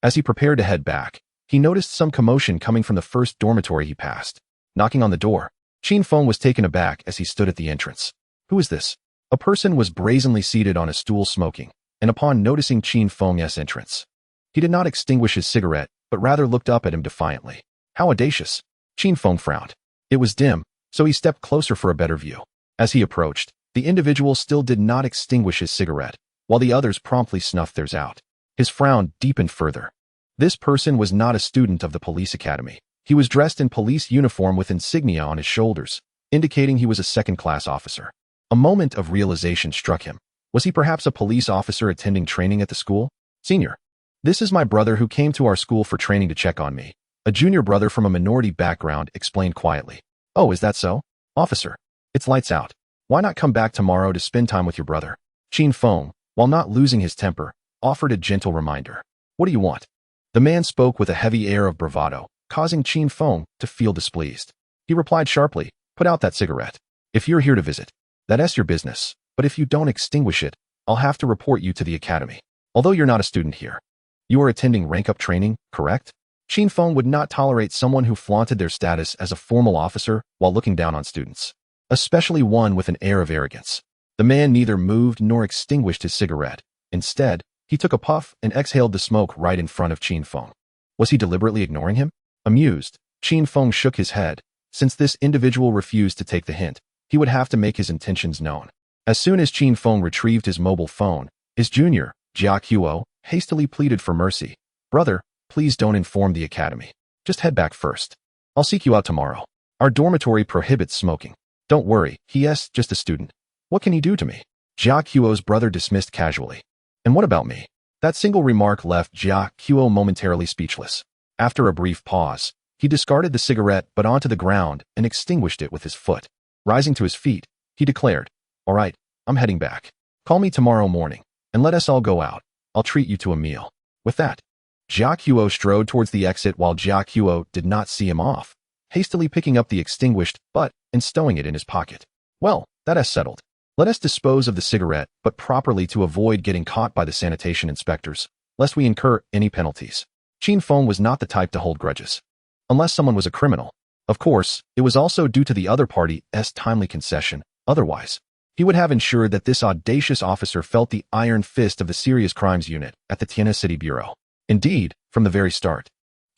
As he prepared to head back, he noticed some commotion coming from the first dormitory he passed. Knocking on the door, Qin Feng was taken aback as he stood at the entrance. Who is this? A person was brazenly seated on a stool smoking, and upon noticing Qin Feng's entrance, he did not extinguish his cigarette, but rather looked up at him defiantly. How audacious! Qin Feng frowned. It was dim, so he stepped closer for a better view. As he approached, the individual still did not extinguish his cigarette, while the others promptly snuffed theirs out. His frown deepened further. This person was not a student of the police academy. He was dressed in police uniform with insignia on his shoulders, indicating he was a second-class officer. A moment of realization struck him. Was he perhaps a police officer attending training at the school? Senior. This is my brother who came to our school for training to check on me. A junior brother from a minority background explained quietly. Oh, is that so? Officer. It's lights out. Why not come back tomorrow to spend time with your brother? Qin Feng, while not losing his temper, offered a gentle reminder. What do you want? The man spoke with a heavy air of bravado, causing Qin Feng to feel displeased. He replied sharply, "Put out that cigarette. If you're here to visit, that's your business, but if you don't extinguish it, I'll have to report you to the academy. Although you're not a student here. You are attending rank-up training, correct?" Qin Feng would not tolerate someone who flaunted their status as a formal officer while looking down on students, especially one with an air of arrogance. The man neither moved nor extinguished his cigarette. Instead, he took a puff and exhaled the smoke right in front of Qin Feng. Was he deliberately ignoring him? Amused, Qin Feng shook his head. Since this individual refused to take the hint, he would have to make his intentions known. As soon as Qin Feng retrieved his mobile phone, his junior, ICPO, hastily pleaded for mercy. "Brother, please don't inform the academy. Just head back first. I'll seek you out tomorrow. Our dormitory prohibits smoking." "Don't worry, he's just a student. What can he do to me?" ICPO's brother dismissed casually. "And what about me?" That single remark left ICPO momentarily speechless. After a brief pause, he discarded the cigarette but onto the ground and extinguished it with his foot. Rising to his feet, he declared, "All right, I'm heading back. Call me tomorrow morning, and let us all go out. I'll treat you to a meal." With that, ICPO strode towards the exit while ICPO did not see him off, hastily picking up the extinguished butt and stowing it in his pocket. "Well, that is settled. Let us dispose of the cigarette, but properly to avoid getting caught by the sanitation inspectors, lest we incur any penalties." Qin Feng was not the type to hold grudges. Unless someone was a criminal. Of course, it was also due to the other party's timely concession. Otherwise, he would have ensured that this audacious officer felt the iron fist of the Serious Crimes Unit at the Tianhe City Bureau. Indeed, from the very start,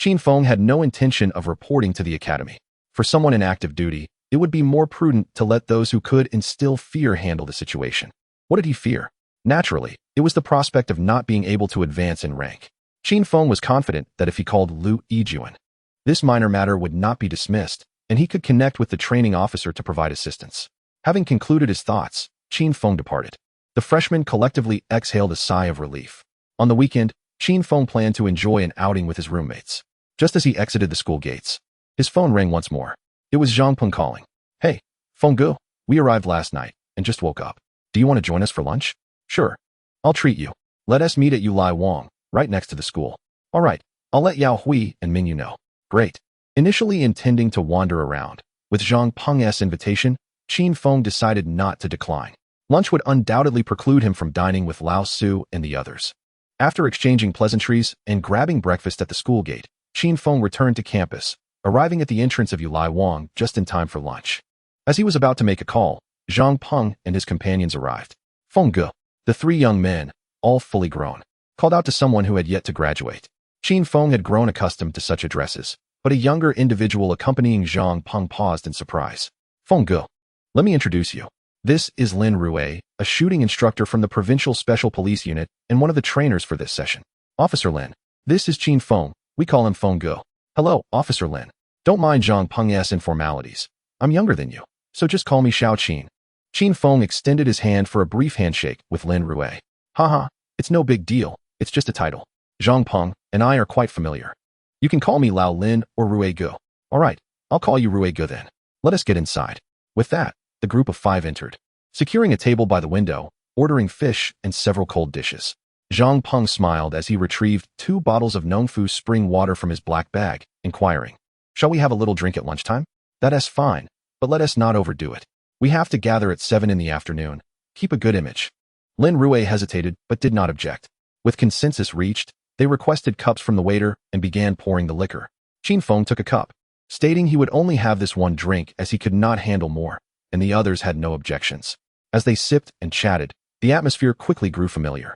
Qin Feng had no intention of reporting to the academy. For someone in active duty, it would be more prudent to let those who could instill fear handle the situation. What did he fear? Naturally, it was the prospect of not being able to advance in rank. Qin Feng was confident that if he called Lu Yijuan, this minor matter would not be dismissed, and he could connect with the training officer to provide assistance. Having concluded his thoughts, Qin Feng departed. The freshmen collectively exhaled a sigh of relief. On the weekend, Qin Feng planned to enjoy an outing with his roommates. Just as he exited the school gates, his phone rang once more. It was Zhang Peng calling. "Hey, Fenggu, we arrived last night and just woke up. Do you want to join us for lunch?" "Sure. I'll treat you. Let us meet at Yulai Wang, right next to the school." "All right. I'll let Yao Hui and Mingyu know." "Great." Initially intending to wander around, with Zhang Peng's invitation, Qin Feng decided not to decline. Lunch would undoubtedly preclude him from dining with Lao Su and the others. After exchanging pleasantries and grabbing breakfast at the school gate, Qin Feng returned to campus, arriving at the entrance of Yulai Wang just in time for lunch. As he was about to make a call, Zhang Peng and his companions arrived. Fenggu, the three young men, all fully grown, called out to someone who had yet to graduate. Qin Feng had grown accustomed to such addresses, but a younger individual accompanying Zhang Peng paused in surprise. "Fenggu, let me introduce you. This is Lin Rui, a shooting instructor from the Provincial Special Police Unit and one of the trainers for this session. Officer Lin, this is Qin Feng. We call him Fenggu." "Hello, Officer Lin. Don't mind Zhang Peng's informalities. I'm younger than you, so just call me Xiao Qin." Qin Feng extended his hand for a brief handshake with Lin Rui. "Haha, it's no big deal. It's just a title. Zhang Peng and I are quite familiar. You can call me Lao Lin or Rui Gu." "All right, I'll call you Rui Gu then. Let us get inside." With that, the group of five entered, securing a table by the window, ordering fish and several cold dishes. Zhang Peng smiled as he retrieved 2 bottles of Nongfu spring water from his black bag, inquiring, "Shall we have a little drink at lunchtime?" "That is fine, but let us not overdo it. We have to gather at 7 in the afternoon. Keep a good image." Lin Rui hesitated but did not object. With consensus reached, they requested cups from the waiter and began pouring the liquor. Qin Feng took a cup, stating he would only have this one drink as he could not handle more, and the others had no objections. As they sipped and chatted, the atmosphere quickly grew familiar.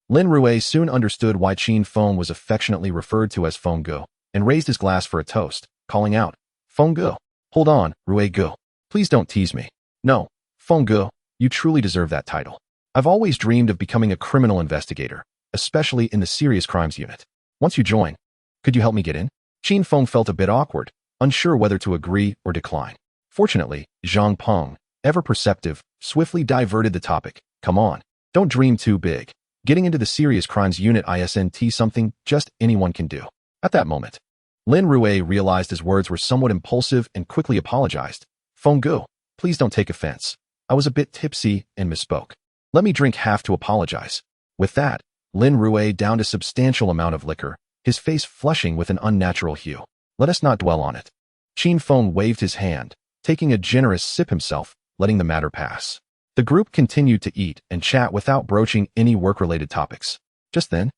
Lin Rui soon understood why Qin Feng was affectionately referred to as Fenggu, and raised his glass for a toast, calling out, "Fenggu, hold on, Rui Gu. Please don't tease me. No, Fenggu, you truly deserve that title. I've always dreamed of becoming a criminal investigator, especially in the Serious Crimes Unit. Once you join, could you help me get in?" Qin Feng felt a bit awkward, unsure whether to agree or decline. Fortunately, Zhang Peng, ever perceptive, swiftly diverted the topic. "Come on, don't dream too big. Getting into the Serious Crimes Unit isn't something just anyone can do." At that moment, Lin Rui realized his words were somewhat impulsive and quickly apologized. "Fenggu, please don't take offense. I was a bit tipsy and misspoke. Let me drink half to apologize." With that, Lin Rui downed a substantial amount of liquor, his face flushing with an unnatural hue. Let us not dwell on it. Qin Feng waved his hand, taking a generous sip himself, letting the matter pass. The group continued to eat and chat without broaching any work-related topics. Just then,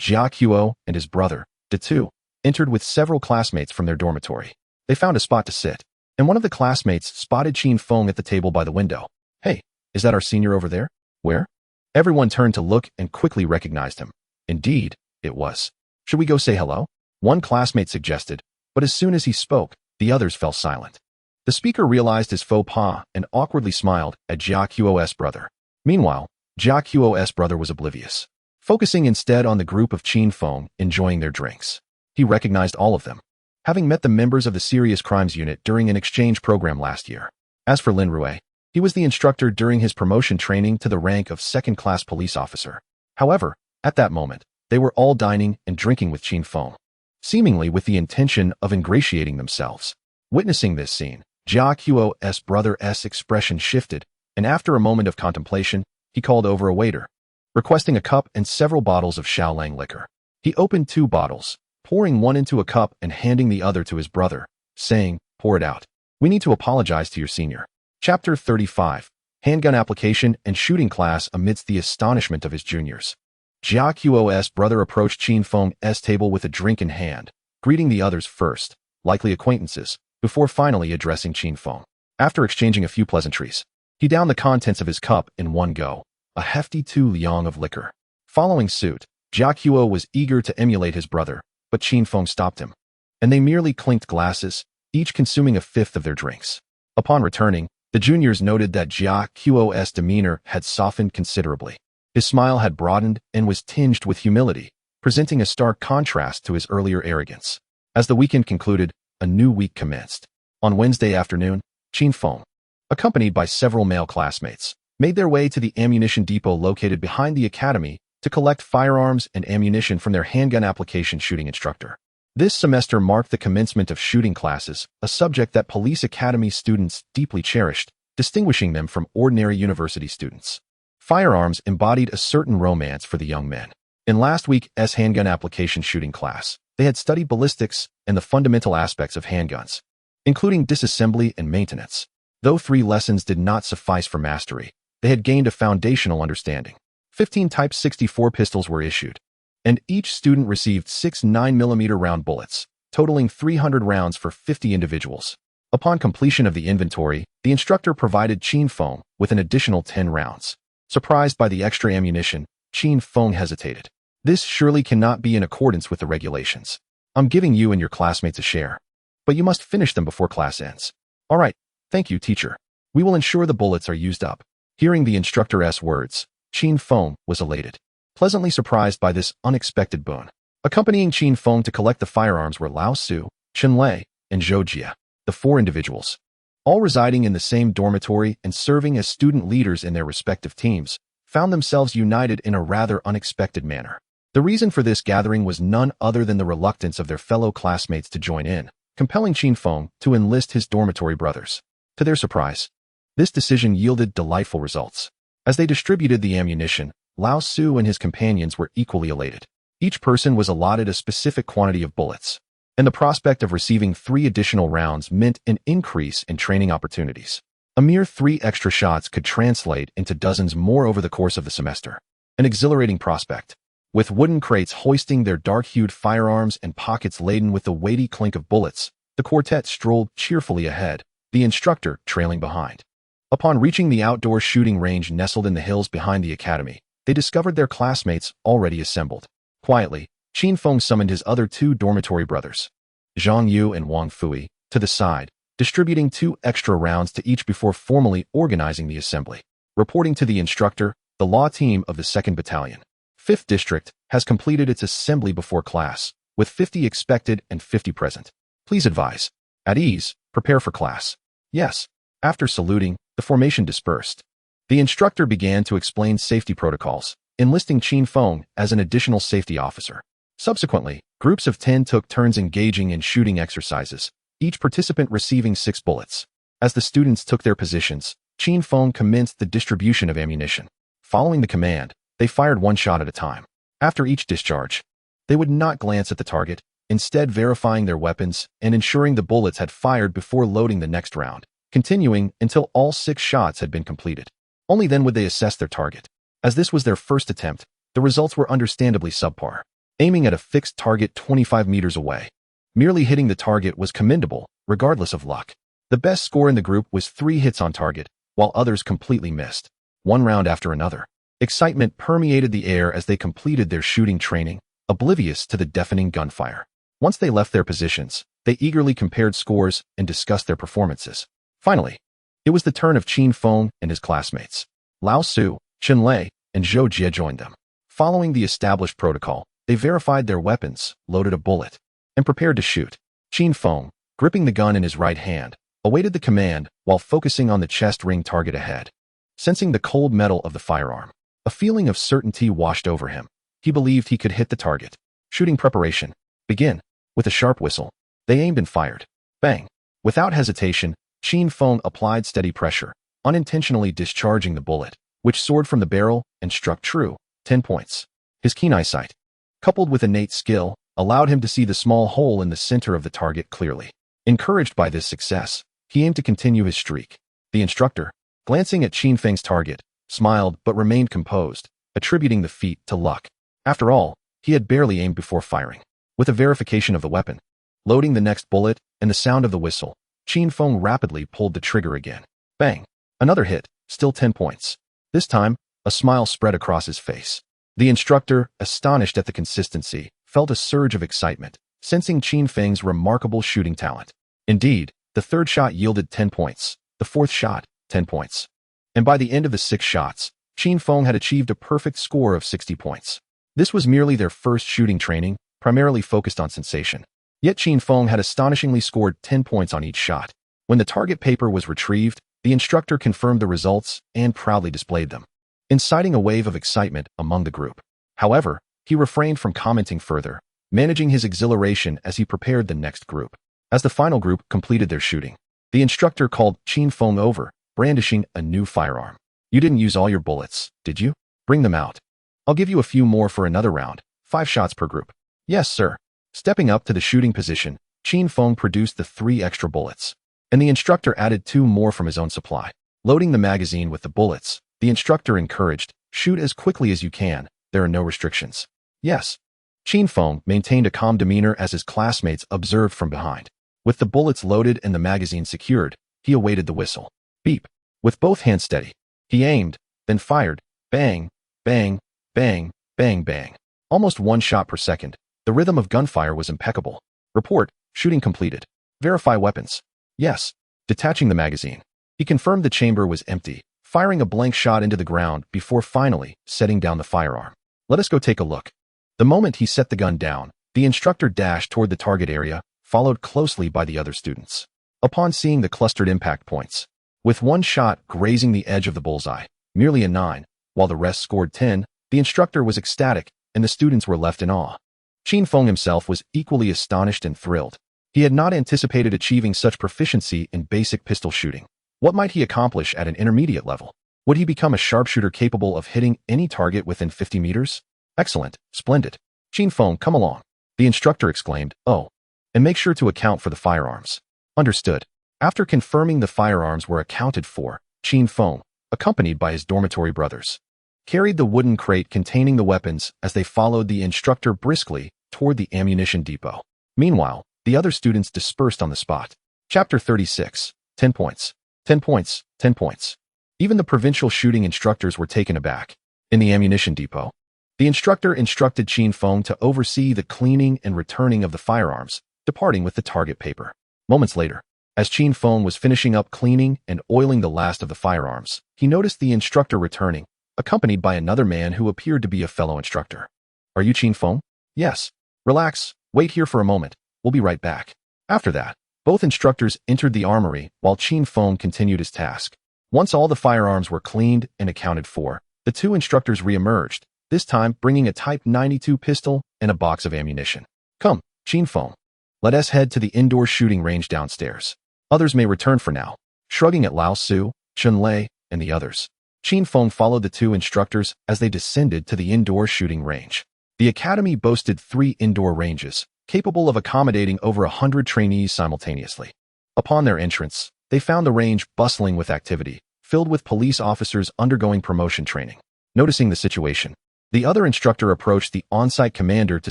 Jia Qiu and his brother, De entered with several classmates from their dormitory. They found a spot to sit, and one of the classmates spotted Qin Feng at the table by the window. "Hey, is that our senior over there?" "Where?" Everyone turned to look and quickly recognized him. Indeed, it was. "Should we go say hello?" One classmate suggested, but as soon as he spoke, the others fell silent. The speaker realized his faux pas and awkwardly smiled at Jia Qiu's brother. Meanwhile, Jia Qiu's brother was oblivious, focusing instead on the group of Qin Feng enjoying their drinks. He recognized all of them, having met the members of the Serious Crimes Unit during an exchange program last year. As for Lin Rui, he was the instructor during his promotion training to the rank of second-class police officer. However, at that moment, they were all dining and drinking with Qin Feng, seemingly with the intention of ingratiating themselves. Witnessing this scene, Jia Qiu's brother's expression shifted, and after a moment of contemplation, he called over a waiter, requesting a cup and several bottles of Shaolang liquor. He opened 2 bottles, pouring one into a cup and handing the other to his brother, saying, "Pour it out. We need to apologize to your senior." Chapter 35. Handgun Application and Shooting Class. Amidst the astonishment of his juniors, Jia Qiu's brother approached Qin Feng's table with a drink in hand, greeting the others first, likely acquaintances, before finally addressing Qin Feng. After exchanging a few pleasantries, he downed the contents of his cup in one go, a hefty 2 liang of liquor. Following suit, Jia Qiu was eager to emulate his brother, but Qin Feng stopped him, and they merely clinked glasses, each consuming a fifth of their drinks. Upon returning, the juniors noted that Jia Qiu's demeanor had softened considerably. His smile had broadened and was tinged with humility, presenting a stark contrast to his earlier arrogance. As the weekend concluded, a new week commenced. On Wednesday afternoon, Qin Feng, accompanied by several male classmates, made their way to the ammunition depot located behind the academy to collect firearms and ammunition from their handgun application shooting instructor. This semester marked the commencement of shooting classes, a subject that police academy students deeply cherished, distinguishing them from ordinary university students. Firearms embodied a certain romance for the young men. In last week's handgun application shooting class, they had studied ballistics and the fundamental aspects of handguns, including disassembly and maintenance. Though 3 lessons did not suffice for mastery, they had gained a foundational understanding. 15 Type 64 pistols were issued, and each student received 6 9mm round bullets, totaling 300 rounds for 50 individuals. Upon completion of the inventory, the instructor provided Qin Feng with an additional 10 rounds. Surprised by the extra ammunition, Qin Feng hesitated. "This surely cannot be in accordance with the regulations. I'm giving you and your classmates a share, but you must finish them before class ends." "All right, thank you, teacher. We will ensure the bullets are used up." Hearing the instructor's words, Qin Feng was elated, pleasantly surprised by this unexpected boon. Accompanying Qin Feng to collect the firearms were Lao Su, Chen Lei, and Zhou Jia, the 4 individuals, all residing in the same dormitory and serving as student leaders in their respective teams, found themselves united in a rather unexpected manner. The reason for this gathering was none other than the reluctance of their fellow classmates to join in, compelling Qin Feng to enlist his dormitory brothers. To their surprise, this decision yielded delightful results. As they distributed the ammunition, Lao Su and his companions were equally elated. Each person was allotted a specific quantity of bullets, and the prospect of receiving 3 additional rounds meant an increase in training opportunities. A mere 3 extra shots could translate into dozens more over the course of the semester. An exhilarating prospect. With wooden crates hoisting their dark-hued firearms and pockets laden with the weighty clink of bullets, the quartet strolled cheerfully ahead, the instructor trailing behind. Upon reaching the outdoor shooting range nestled in the hills behind the academy, they discovered their classmates already assembled. Quietly, Qin Feng summoned his other 2 dormitory brothers, Zhang Yu and Wang Fui, to the side, distributing 2 extra rounds to each before formally organizing the assembly. Reporting to the instructor, the law team of the 2nd Battalion, 5th District, has completed its assembly before class, with 50 expected and 50 present. Please advise. At ease, prepare for class. Yes. After saluting, the formation dispersed. The instructor began to explain safety protocols, enlisting Qin Feng as an additional safety officer. Subsequently, groups of 10 took turns engaging in shooting exercises, each participant receiving 6 bullets. As the students took their positions, Qin Feng commenced the distribution of ammunition. Following the command, they fired 1 shot at a time. After each discharge, they would not glance at the target, instead verifying their weapons and ensuring the bullets had fired before loading the next round, continuing until all 6 shots had been completed. Only then would they assess their target. As this was their first attempt, the results were understandably subpar. Aiming at a fixed target 25 meters away, merely hitting the target was commendable, regardless of luck. The best score in the group was 3 hits on target, while others completely missed, one round after another. Excitement permeated the air as they completed their shooting training, oblivious to the deafening gunfire. Once they left their positions, they eagerly compared scores and discussed their performances. Finally, it was the turn of Qin Feng and his classmates. Lao Su, Chen Lei, and Zhou Jie joined them. Following the established protocol, they verified their weapons, loaded a bullet, and prepared to shoot. Qin Feng, gripping the gun in his right hand, awaited the command while focusing on the chest ring target ahead. Sensing the cold metal of the firearm, a feeling of certainty washed over him. He believed he could hit the target. Shooting preparation. Begin. With a sharp whistle, they aimed and fired. Bang. Without hesitation, Qin Feng applied steady pressure, unintentionally discharging the bullet, which soared from the barrel and struck true. 10 points. His keen eyesight, coupled with innate skill, allowed him to see the small hole in the center of the target clearly. Encouraged by this success, he aimed to continue his streak. The instructor, glancing at Qin Feng's target, smiled but remained composed, attributing the feat to luck. After all, he had barely aimed before firing. With a verification of the weapon, loading the next bullet, and the sound of the whistle, Qin Feng rapidly pulled the trigger again. Bang! Another hit, still 10 points. This time, a smile spread across his face. The instructor, astonished at the consistency, felt a surge of excitement, sensing Qin Feng's remarkable shooting talent. Indeed, the third shot yielded 10 points, the fourth shot, 10 points. And by the end of the 6 shots, Qin Feng had achieved a perfect score of 60 points. This was merely their first shooting training, primarily focused on sensation. Yet Qin Feng had astonishingly scored 10 points on each shot. When the target paper was retrieved, the instructor confirmed the results and proudly displayed them, inciting a wave of excitement among the group. However, he refrained from commenting further, managing his exhilaration as he prepared the next group. As the final group completed their shooting, the instructor called Qin Feng over, brandishing a new firearm. You didn't use all your bullets, did you? Bring them out. I'll give you a few more for another round, 5 shots per group. Yes, sir. Stepping up to the shooting position, Qin Feng produced the 3 extra bullets, and the instructor added 2 more from his own supply. Loading the magazine with the bullets, the instructor encouraged, shoot as quickly as you can, there are no restrictions. Yes. Qin Feng maintained a calm demeanor as his classmates observed from behind. With the bullets loaded and the magazine secured, he awaited the whistle. Beep. With both hands steady, he aimed, then fired. Bang, bang, bang, bang, bang. Almost 1 shot per second. The rhythm of gunfire was impeccable. Report, shooting completed. Verify weapons. Yes. Detaching the magazine, he confirmed the chamber was empty, firing a blank shot into the ground before finally setting down the firearm. Let us go take a look. The moment he set the gun down, the instructor dashed toward the target area, followed closely by the other students. Upon seeing the clustered impact points, with 1 shot grazing the edge of the bullseye, merely a 9, while the rest scored 10, the instructor was ecstatic, and the students were left in awe. Qin Feng himself was equally astonished and thrilled. He had not anticipated achieving such proficiency in basic pistol shooting. What might he accomplish at an intermediate level? Would he become a sharpshooter capable of hitting any target within 50 meters? Excellent, splendid. Qin Feng, come along. The instructor exclaimed, oh, and make sure to account for the firearms. Understood. After confirming the firearms were accounted for, Qin Feng, accompanied by his dormitory brothers, carried the wooden crate containing the weapons as they followed the instructor briskly toward the ammunition depot. Meanwhile, the other students dispersed on the spot. Chapter 36. 10 points. 10 points. 10 points. Even the provincial shooting instructors were taken aback. In the ammunition depot, the instructor instructed Qin Feng to oversee the cleaning and returning of the firearms, departing with the target paper. Moments later, as Qin Feng was finishing up cleaning and oiling the last of the firearms, he noticed the instructor returning, accompanied by another man who appeared to be a fellow instructor. Are you Qin Feng? Yes. Relax, wait here for a moment. We'll be right back. After that, both instructors entered the armory while Qin Feng continued his task. Once all the firearms were cleaned and accounted for, the 2 instructors re-emerged, this time bringing a Type 92 pistol and a box of ammunition. Come, Qin Feng. Let us head to the indoor shooting range downstairs. Others may return for now. Shrugging at Lao Su, Chen Lei, and the others, Qin Feng followed the 2 instructors as they descended to the indoor shooting range. The academy boasted 3 indoor ranges, capable of accommodating over 100 trainees simultaneously. Upon their entrance, they found the range bustling with activity, filled with police officers undergoing promotion training. Noticing the situation, the other instructor approached the on-site commander to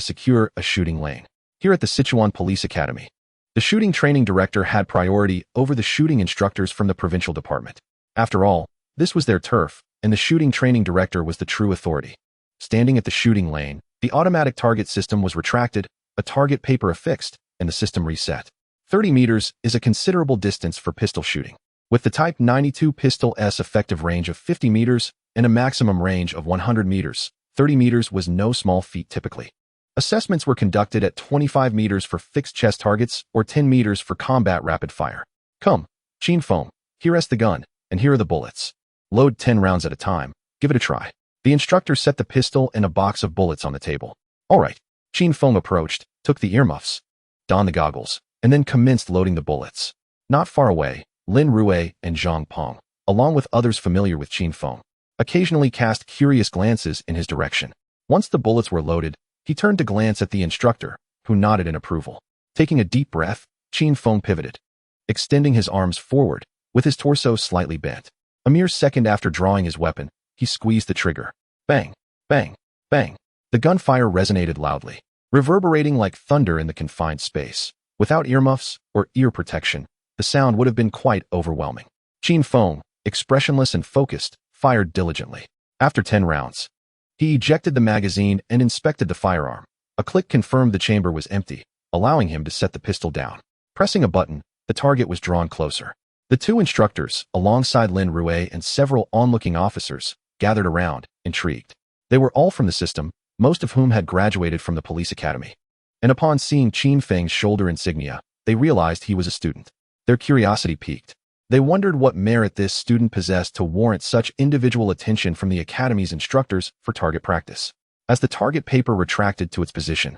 secure a shooting lane. Here at the Sichuan Police Academy, the shooting training director had priority over the shooting instructors from the Provincial Department. After all, this was their turf, and the shooting training director was the true authority. Standing at the shooting lane, the automatic target system was retracted, a target paper affixed, and the system reset. 30 meters is a considerable distance for pistol shooting. With the Type 92 pistol's effective range of 50 meters and a maximum range of 100 meters, 30 meters was no small feat typically. Assessments were conducted at 25 meters for fixed chest targets or 10 meters for combat rapid fire. Come, Qin Feng, here is the gun, and here are the bullets. Load 10 rounds at a time. Give it a try. The instructor set the pistol and a box of bullets on the table. All right. Qin Feng approached, took the earmuffs, donned the goggles, and then commenced loading the bullets. Not far away, Lin Rue and Zhang Peng, along with others familiar with Qin Feng, occasionally cast curious glances in his direction. Once the bullets were loaded, he turned to glance at the instructor, who nodded in approval. Taking a deep breath, Qin Feng pivoted, extending his arms forward, with his torso slightly bent. A mere second after drawing his weapon, he squeezed the trigger. Bang, bang, bang. The gunfire resonated loudly, reverberating like thunder in the confined space. Without earmuffs or ear protection, the sound would have been quite overwhelming. Qin Feng, expressionless and focused, fired diligently. After 10 rounds, he ejected the magazine and inspected the firearm. A click confirmed the chamber was empty, allowing him to set the pistol down. Pressing a button, the target was drawn closer. The two instructors, alongside Lin Rue and several onlooking officers, gathered around, intrigued. They were all from the system, most of whom had graduated from the police academy. And upon seeing Qin Feng's shoulder insignia, they realized he was a student. Their curiosity piqued. They wondered what merit this student possessed to warrant such individual attention from the academy's instructors for target practice. As the target paper retracted to its position,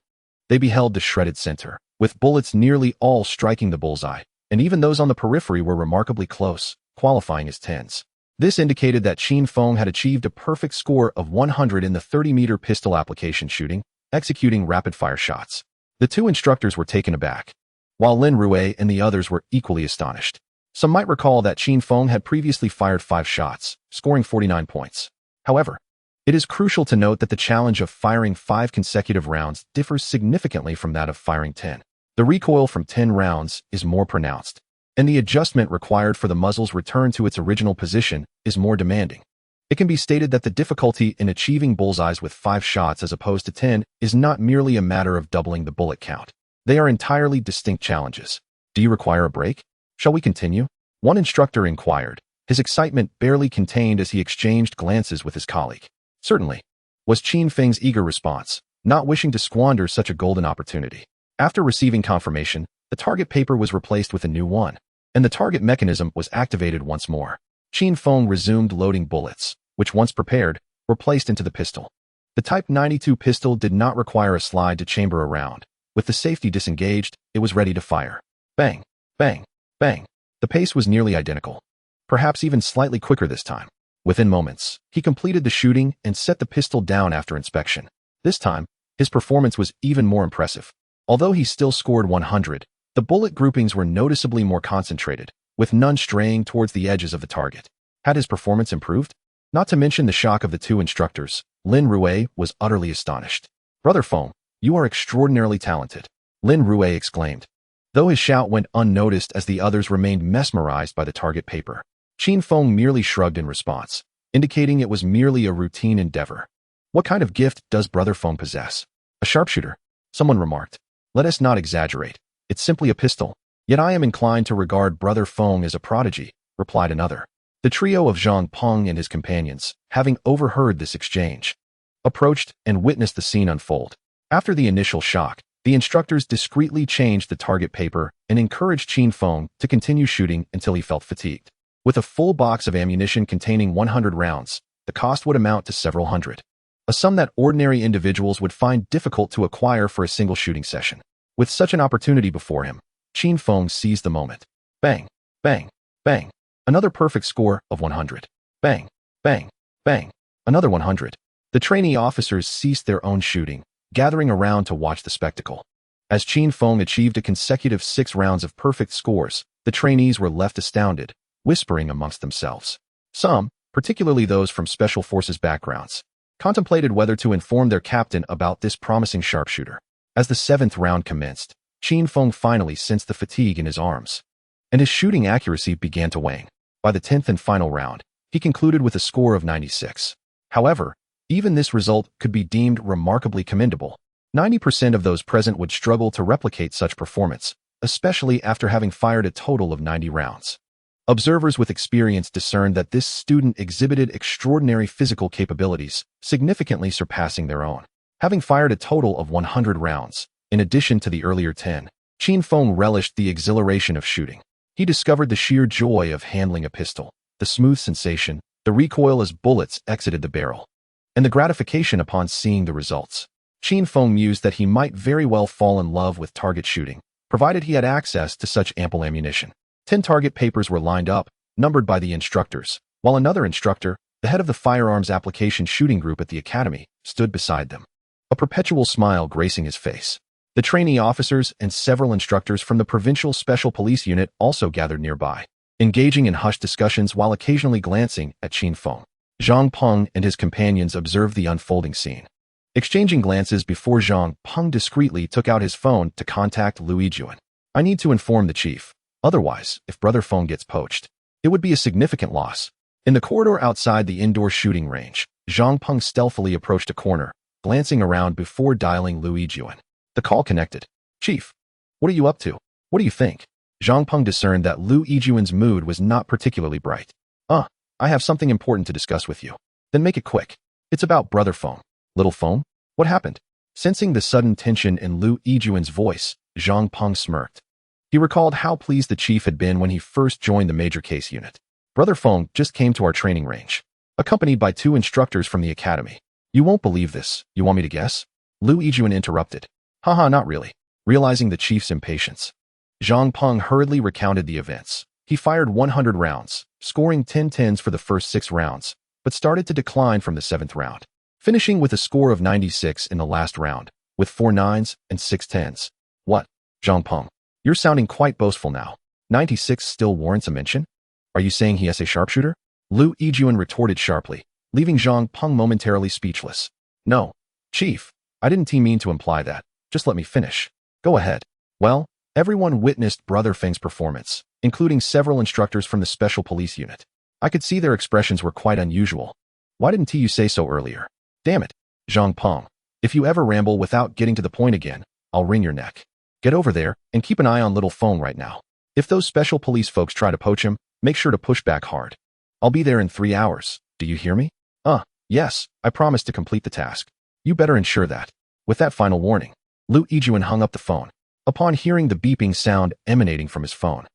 they beheld the shredded center, with bullets nearly all striking the bullseye, and even those on the periphery were remarkably close, qualifying as 10s. This indicated that Qin Feng had achieved a perfect score of 100 in the 30-meter pistol application shooting, executing rapid-fire shots. The two instructors were taken aback, while Lin Rue and the others were equally astonished. Some might recall that Qin Feng had previously fired 5 shots, scoring 49 points. However, it is crucial to note that the challenge of firing 5 consecutive rounds differs significantly from that of firing 10. The recoil from 10 rounds is more pronounced, and the adjustment required for the muzzle's return to its original position is more demanding. It can be stated that the difficulty in achieving bullseyes with 5 shots as opposed to 10 is not merely a matter of doubling the bullet count. They are entirely distinct challenges. Do you require a break? Shall we continue? One instructor inquired, his excitement barely contained as he exchanged glances with his colleague. Certainly, was Qin Feng's eager response, not wishing to squander such a golden opportunity. After receiving confirmation, the target paper was replaced with a new one, and the target mechanism was activated once more. Qin Feng resumed loading bullets, which once prepared, were placed into the pistol. The Type 92 pistol did not require a slide to chamber a round. With the safety disengaged, it was ready to fire. Bang, bang, bang. The pace was nearly identical, perhaps even slightly quicker this time. Within moments, he completed the shooting and set the pistol down after inspection. This time, his performance was even more impressive. Although he still scored 100, the bullet groupings were noticeably more concentrated, with none straying towards the edges of the target. Had his performance improved? Not to mention the shock of the two instructors, Lin Rue was utterly astonished. Brother Feng, you are extraordinarily talented, Lin Rue exclaimed, though his shout went unnoticed as the others remained mesmerized by the target paper. Qin Feng merely shrugged in response, indicating it was merely a routine endeavor. What kind of gift does Brother Feng possess? A sharpshooter, someone remarked. Let us not exaggerate. It's simply a pistol. Yet I am inclined to regard Brother Feng as a prodigy, replied another. The trio of Zhang Peng and his companions, having overheard this exchange, approached and witnessed the scene unfold. After the initial shock, the instructors discreetly changed the target paper and encouraged Qin Feng to continue shooting until he felt fatigued. With a full box of ammunition containing 100 rounds, the cost would amount to several hundred, a sum that ordinary individuals would find difficult to acquire for a single shooting session. With such an opportunity before him, Qin Feng seized the moment. Bang, bang, bang. Another perfect score of 100. Bang, bang, bang. Another 100. The trainee officers ceased their own shooting, gathering around to watch the spectacle. As Qin Feng achieved a consecutive 6 rounds of perfect scores, the trainees were left astounded, whispering amongst themselves. Some, particularly those from special forces backgrounds, contemplated whether to inform their captain about this promising sharpshooter. As the 7th round commenced, Qin Feng finally sensed the fatigue in his arms, and his shooting accuracy began to wane. By the 10th and final round, he concluded with a score of 96. However, even this result could be deemed remarkably commendable. 90% of those present would struggle to replicate such performance, especially after having fired a total of 90 rounds. Observers with experience discerned that this student exhibited extraordinary physical capabilities, significantly surpassing their own. Having fired a total of 100 rounds, in addition to the earlier 10, Qin Feng relished the exhilaration of shooting. He discovered the sheer joy of handling a pistol, the smooth sensation, the recoil as bullets exited the barrel, and the gratification upon seeing the results. Qin Feng mused that he might very well fall in love with target shooting, provided he had access to such ample ammunition. 10 target papers were lined up, numbered by the instructors, while another instructor, the head of the firearms application shooting group at the academy, stood beside them, a perpetual smile gracing his face. The trainee officers and several instructors from the Provincial Special Police Unit also gathered nearby, engaging in hushed discussions while occasionally glancing at Qin Feng. Zhang Peng and his companions observed the unfolding scene. Exchanging glances before Zhang Peng discreetly took out his phone to contact Lu Yijuan. "I need to inform the chief. Otherwise, if Brother Feng gets poached, it would be a significant loss." In the corridor outside the indoor shooting range, Zhang Peng stealthily approached a corner, glancing around before dialing Lu Yijuan. The call connected. "Chief, what are you up to? What do you think?" Zhang Peng discerned that Lu Yijuan's mood was not particularly bright. I have something important to discuss with you." "Then make it quick. It's about Brother Feng." "Little Feng? What happened?" Sensing the sudden tension in Lu Yijuan's voice, Zhang Peng smirked. He recalled how pleased the chief had been when he first joined the major case unit. "Brother Feng just came to our training range, accompanied by 2 instructors from the academy." "You won't believe this. You want me to guess?" Lu Yijuan interrupted. "Haha, not really." Realizing the chief's impatience, Zhang Peng hurriedly recounted the events. He fired 100 rounds, scoring 10 tens for the first 6 rounds, but started to decline from the 7th round, finishing with a score of 96 in the last round, with 4 nines and 6 tens. "What, Zhang Peng? You're sounding quite boastful now. 96 still warrants a mention? Are you saying he is a sharpshooter?" Lu Yijuan retorted sharply, leaving Zhang Peng momentarily speechless. "No, Chief, I didn't mean to imply that. Just let me finish." "Go ahead." "Well, everyone witnessed Brother Feng's performance, including several instructors from the Special Police Unit. I could see their expressions were quite unusual. Why didn't you say so earlier?" "Damn it, Zhang Peng. If you ever ramble without getting to the point again, I'll wring your neck. Get over there and keep an eye on little Feng right now. If those special police folks try to poach him, make sure to push back hard. I'll be there in 3 hours. Do you hear me?" Yes, I promise to complete the task. You better ensure that." With that final warning, Lu Yijuan hung up the phone. Upon hearing the beeping sound emanating from his phone,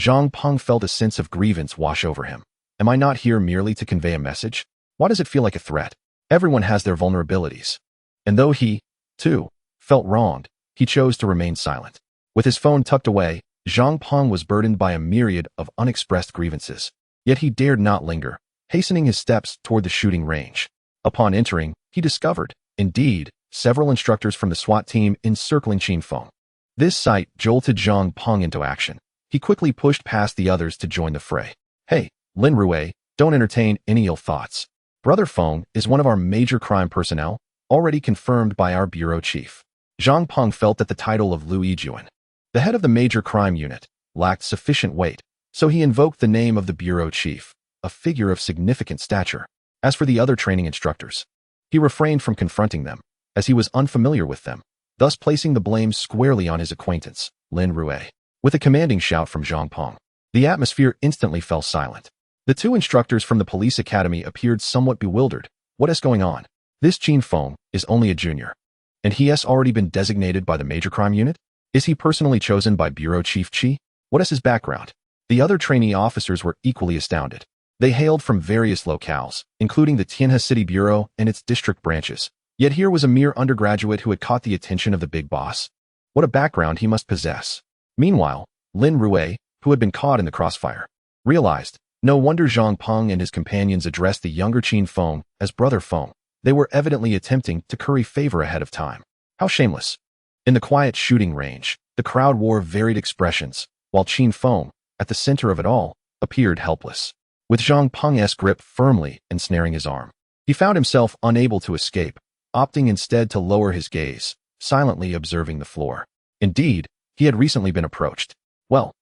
Zhang Peng felt a sense of grievance wash over him. Am I not here merely to convey a message? Why does it feel like a threat? Everyone has their vulnerabilities. And though he, too, felt wronged, he chose to remain silent. With his phone tucked away, Zhang Peng was burdened by a myriad of unexpressed grievances. Yet he dared not linger, hastening his steps toward the shooting range. Upon entering, he discovered, indeed, several instructors from the SWAT team encircling Qin Feng. This sight jolted Zhang Peng into action. He quickly pushed past the others to join the fray. "Hey, Lin Rue, don't entertain any ill thoughts. Brother Feng is one of our major crime personnel, already confirmed by our bureau chief." Zhang Peng felt that the title of Lu Yijuan, the head of the major crime unit, lacked sufficient weight, so he invoked the name of the bureau chief, a figure of significant stature. As for the other training instructors, he refrained from confronting them, as he was unfamiliar with them, thus placing the blame squarely on his acquaintance, Lin Rue. With a commanding shout from Zhang Peng, the atmosphere instantly fell silent. The 2 instructors from the police academy appeared somewhat bewildered. What is going on? This Qin Feng is only a junior, and he has already been designated by the major crime unit? Is he personally chosen by Bureau Chief Qi? What is his background? The other trainee officers were equally astounded. They hailed from various locales, including the Tianhe City Bureau and its district branches. Yet here was a mere undergraduate who had caught the attention of the big boss. What a background he must possess. Meanwhile, Lin Rue, who had been caught in the crossfire, realized, no wonder Zhang Peng and his companions addressed the younger Qin Feng as Brother Feng. They were evidently attempting to curry favor ahead of time. How shameless. In the quiet shooting range, the crowd wore varied expressions, while Qin Feng, at the center of it all, appeared helpless. With Zhang Peng's grip firmly ensnaring his arm, he found himself unable to escape, opting instead to lower his gaze, silently observing the floor. Indeed, he had recently been approached. Well,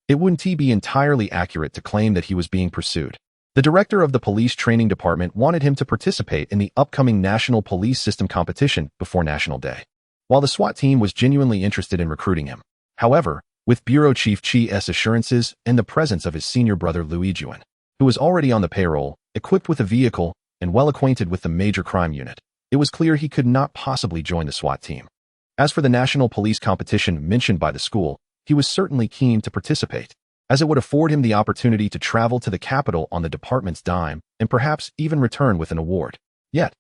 it wouldn't be entirely accurate to claim that he was being pursued. The director of the police training department wanted him to participate in the upcoming National Police System competition before National Day, while the SWAT team was genuinely interested in recruiting him. However, with Bureau Chief Qi's assurances and the presence of his senior brother Lu Yijuan, who was already on the payroll, equipped with a vehicle, and well acquainted with the major crime unit, it was clear he could not possibly join the SWAT team. As for the national police competition mentioned by the school, he was certainly keen to participate, as it would afford him the opportunity to travel to the capital on the department's dime and perhaps even return with an award. Yet,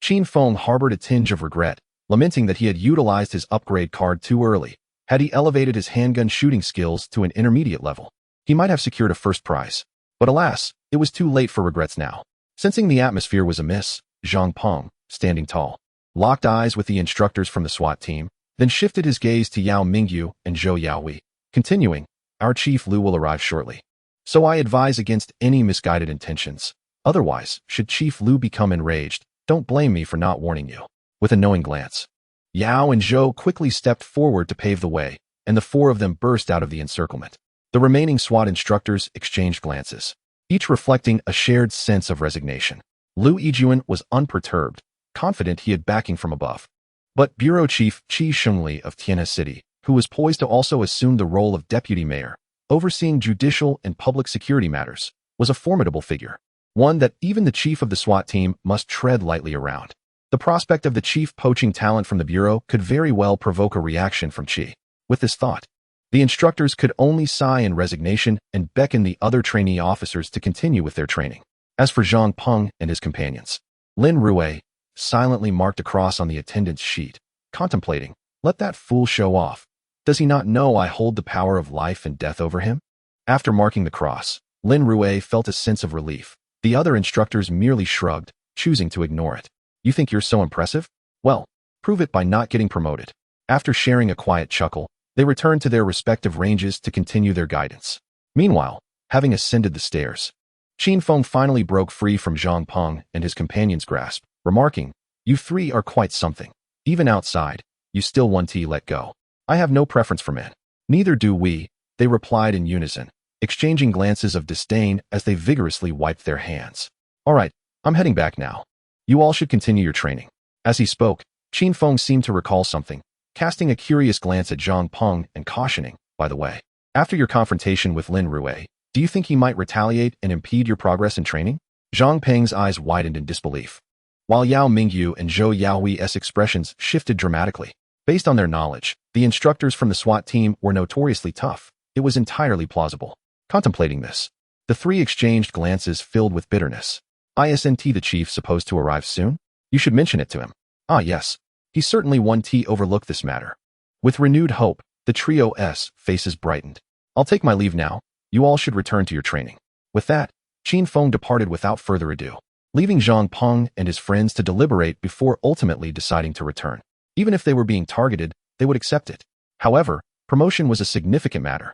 Qin Feng harbored a tinge of regret, lamenting that he had utilized his upgrade card too early. Had he elevated his handgun shooting skills to an intermediate level, he might have secured a first prize. But alas, it was too late for regrets now. Sensing the atmosphere was amiss, Zhang Peng, standing tall, locked eyes with the instructors from the SWAT team, then shifted his gaze to Yao Mingyu and Zhou Yaohui, continuing, "Our Chief Lu will arrive shortly. So I advise against any misguided intentions. Otherwise, should Chief Lu become enraged, don't blame me for not warning you." With a knowing glance, Yao and Zhou quickly stepped forward to pave the way, and the four of them burst out of the encirclement. The remaining SWAT instructors exchanged glances, each reflecting a shared sense of resignation. Lu Yijuan was unperturbed, confident he had backing from above. But Bureau Chief Qi Shengli of Tianhe City, who was poised to also assume the role of deputy mayor, overseeing judicial and public security matters, was a formidable figure, one that even the chief of the SWAT team must tread lightly around. The prospect of the chief poaching talent from the bureau could very well provoke a reaction from Qi. With this thought, the instructors could only sigh in resignation and beckon the other trainee officers to continue with their training. As for Zhang Peng and his companions, Lin Rui silently marked a cross on the attendance sheet, contemplating, "Let that fool show off. Does he not know I hold the power of life and death over him?" After marking the cross, Lin Rui felt a sense of relief. The other instructors merely shrugged, choosing to ignore it. "You think you're so impressive? Well, prove it by not getting promoted." After sharing a quiet chuckle, they returned to their respective ranges to continue their guidance. Meanwhile, having ascended the stairs, Qin Feng finally broke free from Zhang Peng and his companion's grasp, remarking, "You three are quite something. Even outside, you still want to let go." "I have no preference for men." "Neither do we," they replied in unison, exchanging glances of disdain as they vigorously wiped their hands. "All right, I'm heading back now. You all should continue your training." As he spoke, Qin Feng seemed to recall something, casting a curious glance at Zhang Peng and cautioning, "By the way, after your confrontation with Lin Rui, do you think he might retaliate and impede your progress in training?" Zhang Peng's eyes widened in disbelief, while Yao Mingyu and Zhou Yaohui's expressions shifted dramatically. Based on their knowledge, the instructors from the SWAT team were notoriously tough. It was entirely plausible. Contemplating this, the three exchanged glances filled with bitterness. "Isn't the chief supposed to arrive soon? You should mention it to him." "Ah yes, he certainly won't overlook this matter." With renewed hope, the trio's faces brightened. "I'll take my leave now. You all should return to your training." With that, Qin Feng departed without further ado, leaving Zhang Peng and his friends to deliberate before ultimately deciding to return. Even if they were being targeted, they would accept it. However, promotion was a significant matter.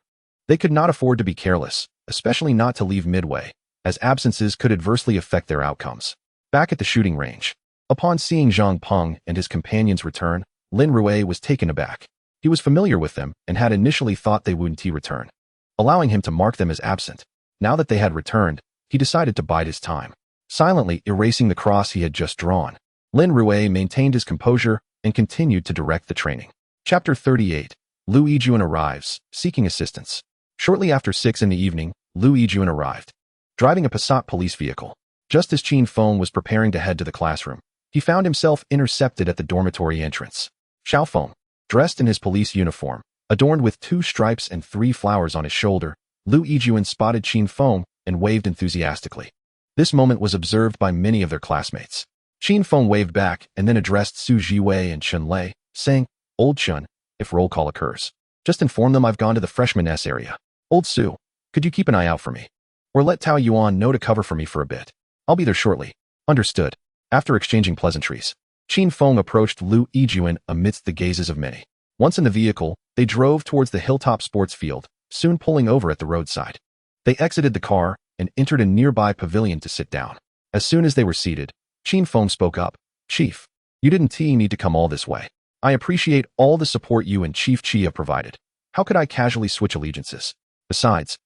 They could not afford to be careless, especially not to leave midway, as absences could adversely affect their outcomes. Back at the shooting range, upon seeing Zhang Peng and his companions return, Lin Rui was taken aback. He was familiar with them and had initially thought they wouldn't return, allowing him to mark them as absent. Now that they had returned, he decided to bide his time. Silently erasing the cross he had just drawn, Lin Rui maintained his composure and continued to direct the training. Chapter 38. Lu Yijuan arrives, seeking assistance. Shortly after 6 in the evening, Lu Yijuan arrived, driving a Passat police vehicle. Just as Qin Feng was preparing to head to the classroom, he found himself intercepted at the dormitory entrance. Xiao Feng, dressed in his police uniform, adorned with 2 stripes and 3 flowers on his shoulder, Lu Yijuan spotted Qin Feng and waved enthusiastically. This moment was observed by many of their classmates. Qin Feng waved back and then addressed Su Jiwei and Chen Lei, saying, "Old Chen, if roll call occurs, just inform them I've gone to the freshman S area. Old Su, could you keep an eye out for me? Or let Tao Yuan know to cover for me for a bit. I'll be there shortly." "Understood." After exchanging pleasantries, Qin Feng approached Lu Yijuan amidst the gazes of many. Once in the vehicle, they drove towards the hilltop sports field, soon pulling over at the roadside. They exited the car and entered a nearby pavilion to sit down. As soon as they were seated, Qin Feng spoke up. Chief, you didn't need to come all this way. I appreciate all the support you and Chief Qi have provided. How could I casually switch allegiances? Besides,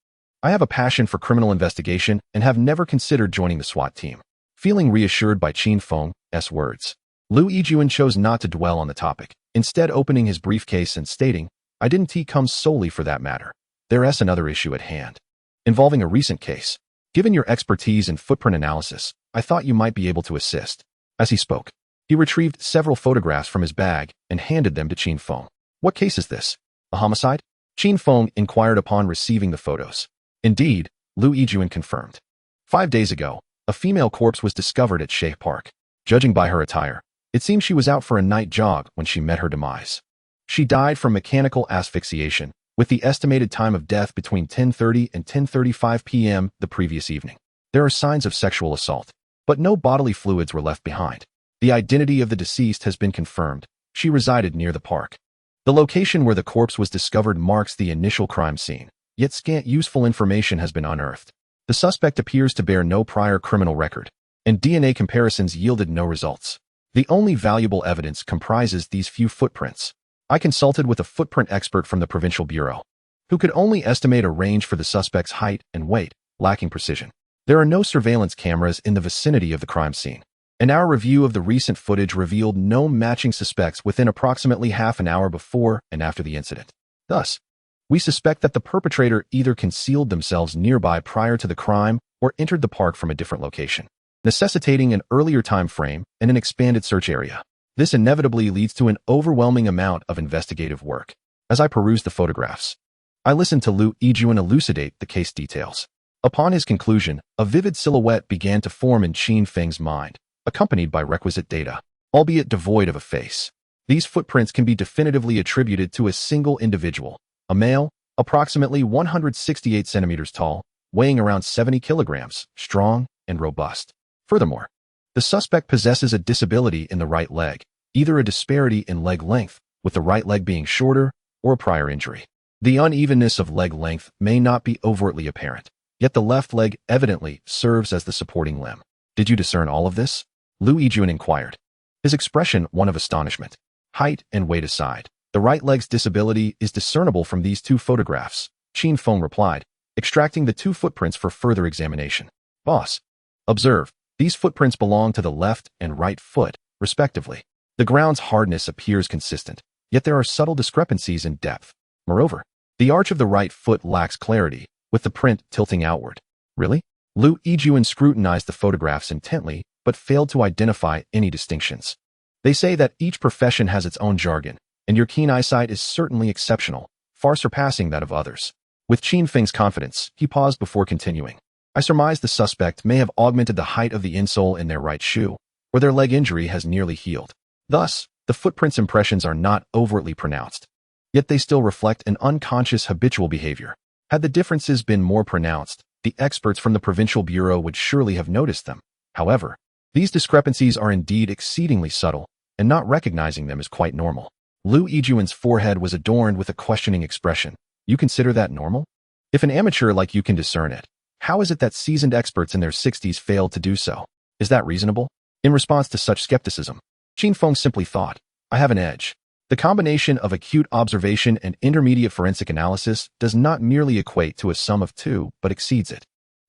I have a passion for criminal investigation and have never considered joining the SWAT team. Feeling reassured by Qin Feng's words, Lu Yijun chose not to dwell on the topic, instead opening his briefcase and stating, I didn't come solely for that matter. There's another issue at hand, involving a recent case. Given your expertise in footprint analysis, I thought you might be able to assist. As he spoke, he retrieved several photographs from his bag and handed them to Qin Feng. What case is this? A homicide? Qin Feng inquired upon receiving the photos. Indeed, Lu Yijun confirmed. 5 days ago, a female corpse was discovered at Shea Park. Judging by her attire, it seems she was out for a night jog when she met her demise. She died from mechanical asphyxiation, with the estimated time of death between 10:30 and 10:35 p.m. the previous evening. There are signs of sexual assault, but no bodily fluids were left behind. The identity of the deceased has been confirmed. She resided near the park. The location where the corpse was discovered marks the initial crime scene, yet scant useful information has been unearthed. The suspect appears to bear no prior criminal record, and DNA comparisons yielded no results. The only valuable evidence comprises these few footprints. I consulted with a footprint expert from the Provincial Bureau, who could only estimate a range for the suspect's height and weight, lacking precision. There are no surveillance cameras in the vicinity of the crime scene, and our review of the recent footage revealed no matching suspects within approximately half an hour before and after the incident. Thus, we suspect that the perpetrator either concealed themselves nearby prior to the crime or entered the park from a different location, necessitating an earlier time frame and an expanded search area. This inevitably leads to an overwhelming amount of investigative work. As I perused the photographs, I listened to Lu Yijun elucidate the case details. Upon his conclusion, a vivid silhouette began to form in Qin Feng's mind, accompanied by requisite data, albeit devoid of a face. These footprints can be definitively attributed to a single individual, a male, approximately 168 centimeters tall, weighing around 70 kilograms, strong and robust. Furthermore, the suspect possesses a disability in the right leg, either a disparity in leg length, with the right leg being shorter, or a prior injury. The unevenness of leg length may not be overtly apparent, yet the left leg evidently serves as the supporting limb. Did you discern all of this? Lu Yijun inquired, his expression one of astonishment. Height and weight aside, the right leg's disability is discernible from these two photographs, Qin Feng replied, extracting the two footprints for further examination. Boss, observe, these footprints belong to the left and right foot, respectively. The ground's hardness appears consistent, yet there are subtle discrepancies in depth. Moreover, the arch of the right foot lacks clarity, with the print tilting outward. Really? Lu Yijun scrutinized the photographs intently, but failed to identify any distinctions. They say that each profession has its own jargon, and your keen eyesight is certainly exceptional, far surpassing that of others. With Qin Feng's confidence, he paused before continuing. I surmise the suspect may have augmented the height of the insole in their right shoe, or their leg injury has nearly healed. Thus, the footprints' impressions are not overtly pronounced, yet they still reflect an unconscious habitual behavior. Had the differences been more pronounced, the experts from the Provincial Bureau would surely have noticed them. However, these discrepancies are indeed exceedingly subtle, and not recognizing them is quite normal. Lu Yijun's forehead was adorned with a questioning expression. You consider that normal? If an amateur like you can discern it, how is it that seasoned experts in their 60s failed to do so? Is that reasonable? In response to such skepticism, Qin Feng simply thought, I have an edge. The combination of acute observation and intermediate forensic analysis does not merely equate to a sum of 2, but exceeds it.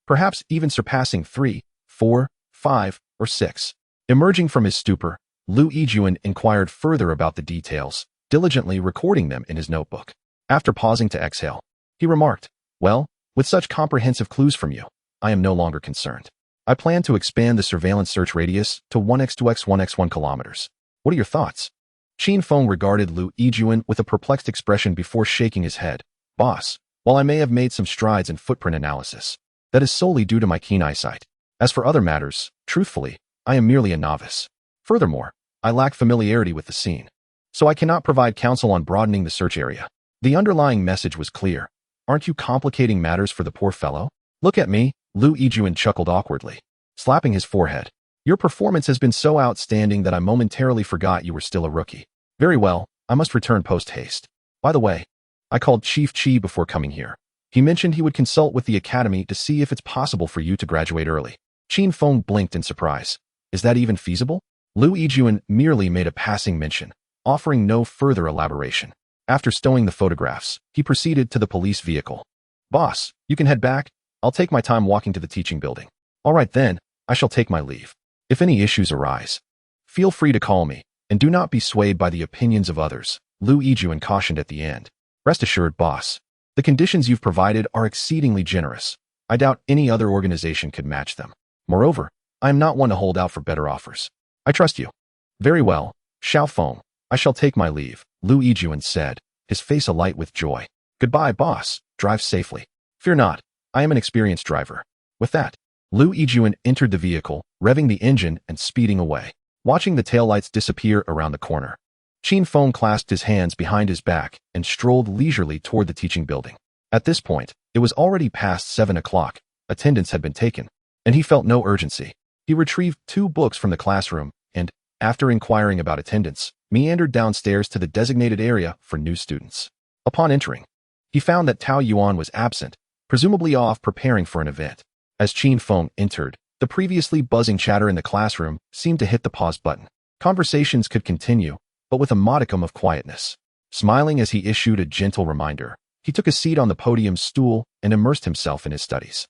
Perhaps even surpassing 3, 4, 5, or 6. Emerging from his stupor, Lu Yijun inquired further about the details, diligently recording them in his notebook. After pausing to exhale, he remarked, well, with such comprehensive clues from you, I am no longer concerned. I plan to expand the surveillance search radius to 1x2x1x1 kilometers. What are your thoughts? Qin Feng regarded Lu Yijun with a perplexed expression before shaking his head. Boss, while I may have made some strides in footprint analysis, that is solely due to my keen eyesight. As for other matters, truthfully, I am merely a novice. Furthermore, I lack familiarity with the scene, so I cannot provide counsel on broadening the search area. The underlying message was clear. Aren't you complicating matters for the poor fellow? Look at me, Lu Yijun chuckled awkwardly, slapping his forehead. Your performance has been so outstanding that I momentarily forgot you were still a rookie. Very well, I must return post-haste. By the way, I called Chief Qi before coming here. He mentioned he would consult with the academy to see if it's possible for you to graduate early. Qin Feng blinked in surprise. Is that even feasible? Liu Yijuan merely made a passing mention, offering no further elaboration. After stowing the photographs, he proceeded to the police vehicle. Boss, you can head back. I'll take my time walking to the teaching building. All right then, I shall take my leave. If any issues arise, feel free to call me, and do not be swayed by the opinions of others, Liu Yijuan cautioned at the end. Rest assured, boss, the conditions you've provided are exceedingly generous. I doubt any other organization could match them. Moreover, I am not one to hold out for better offers. I trust you. Very well, Xiao Feng, I shall take my leave, Liu Yijuan said, his face alight with joy. Goodbye, boss. Drive safely. Fear not, I am an experienced driver. With that, Liu Yijuan entered the vehicle, revving the engine and speeding away. Watching the taillights disappear around the corner, Qin Feng clasped his hands behind his back and strolled leisurely toward the teaching building. At this point, it was already past 7 o'clock, attendance had been taken, and he felt no urgency. He retrieved 2 books from the classroom and, after inquiring about attendance, meandered downstairs to the designated area for new students. Upon entering, he found that Tao Yuan was absent, presumably off preparing for an event. As Qin Feng entered, the previously buzzing chatter in the classroom seemed to hit the pause button. Conversations could continue, but with a modicum of quietness. Smiling as he issued a gentle reminder, he took a seat on the podium stool and immersed himself in his studies.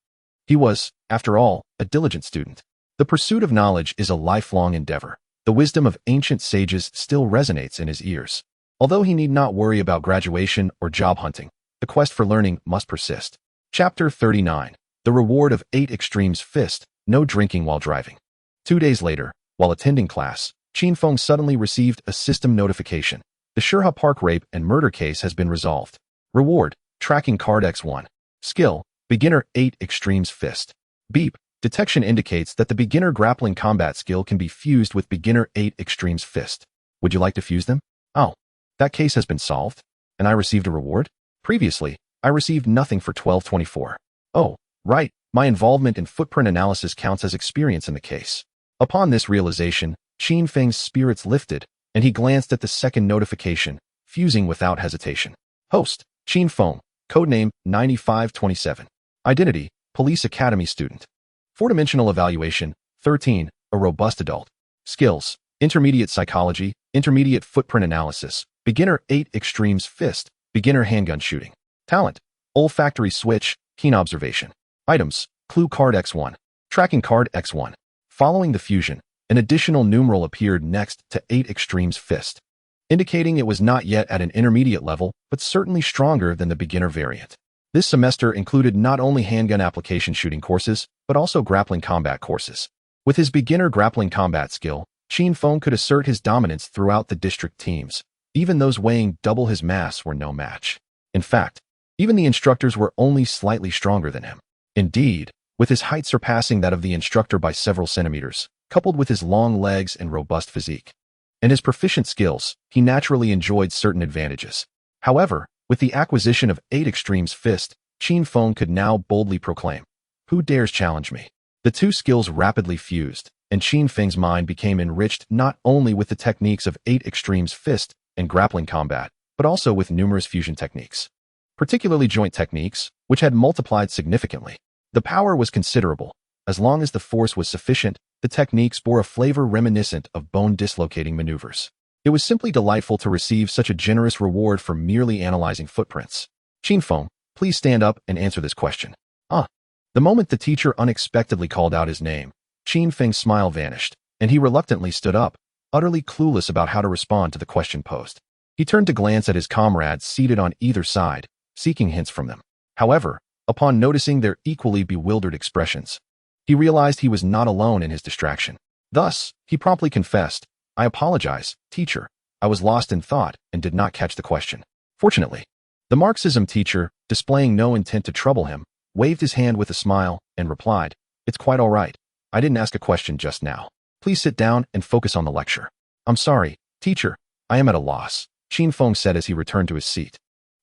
He was, after all, a diligent student. The pursuit of knowledge is a lifelong endeavor. The wisdom of ancient sages still resonates in his ears. Although he need not worry about graduation or job hunting, the quest for learning must persist. Chapter 39. The Reward of 8 Extremes Fist, No Drinking While Driving. 2 days later, while attending class, Qin Feng suddenly received a system notification. The Shurha Park rape and murder case has been resolved. Reward, Tracking Card X1. Skill, Beginner 8 Extremes Fist. Beep, detection indicates that the beginner grappling combat skill can be fused with Beginner 8 Extremes Fist. Would you like to fuse them? Oh, that case has been solved, and I received a reward? Previously, I received nothing for 1224. Oh, right, my involvement in footprint analysis counts as experience in the case. Upon this realization, Qin Feng's spirits lifted, and he glanced at the second notification, fusing without hesitation. Host, Qin Feng, codename 9527. Identity, Police Academy student. 4-dimensional evaluation, 13, a robust adult. Skills, Intermediate Psychology, Intermediate Footprint Analysis, Beginner 8 Extremes Fist, Beginner Handgun Shooting. Talent, Olfactory Switch, Keen Observation. Items, Clue Card X1, Tracking Card X1. Following the fusion, an additional numeral appeared next to 8 Extremes Fist, indicating it was not yet at an intermediate level, but certainly stronger than the beginner variant. This semester included not only handgun application shooting courses, but also grappling combat courses. With his beginner grappling combat skill, Qin Feng could assert his dominance throughout the district teams. Even those weighing double his mass were no match. In fact, even the instructors were only slightly stronger than him. Indeed, with his height surpassing that of the instructor by several centimeters, coupled with his long legs and robust physique, and his proficient skills, he naturally enjoyed certain advantages. However, with the acquisition of 8 Extremes Fist, Qin Feng could now boldly proclaim, "Who dares challenge me?" The two skills rapidly fused, and Qin Feng's mind became enriched not only with the techniques of 8 Extremes Fist and grappling combat, but also with numerous fusion techniques, particularly joint techniques, which had multiplied significantly. The power was considerable. As long as the force was sufficient, the techniques bore a flavor reminiscent of bone-dislocating maneuvers. It was simply delightful to receive such a generous reward for merely analyzing footprints. Qin Feng, please stand up and answer this question. The moment the teacher unexpectedly called out his name, Qin Feng's smile vanished, and he reluctantly stood up, utterly clueless about how to respond to the question posed. He turned to glance at his comrades seated on either side, seeking hints from them. However, upon noticing their equally bewildered expressions, he realized he was not alone in his distraction. Thus, he promptly confessed, "I apologize, teacher. I was lost in thought and did not catch the question." Fortunately, the Marxism teacher, displaying no intent to trouble him, waved his hand with a smile and replied, "It's quite all right. I didn't ask a question just now. Please sit down and focus on the lecture." "I'm sorry, teacher. I am at a loss," Qin Feng said as he returned to his seat,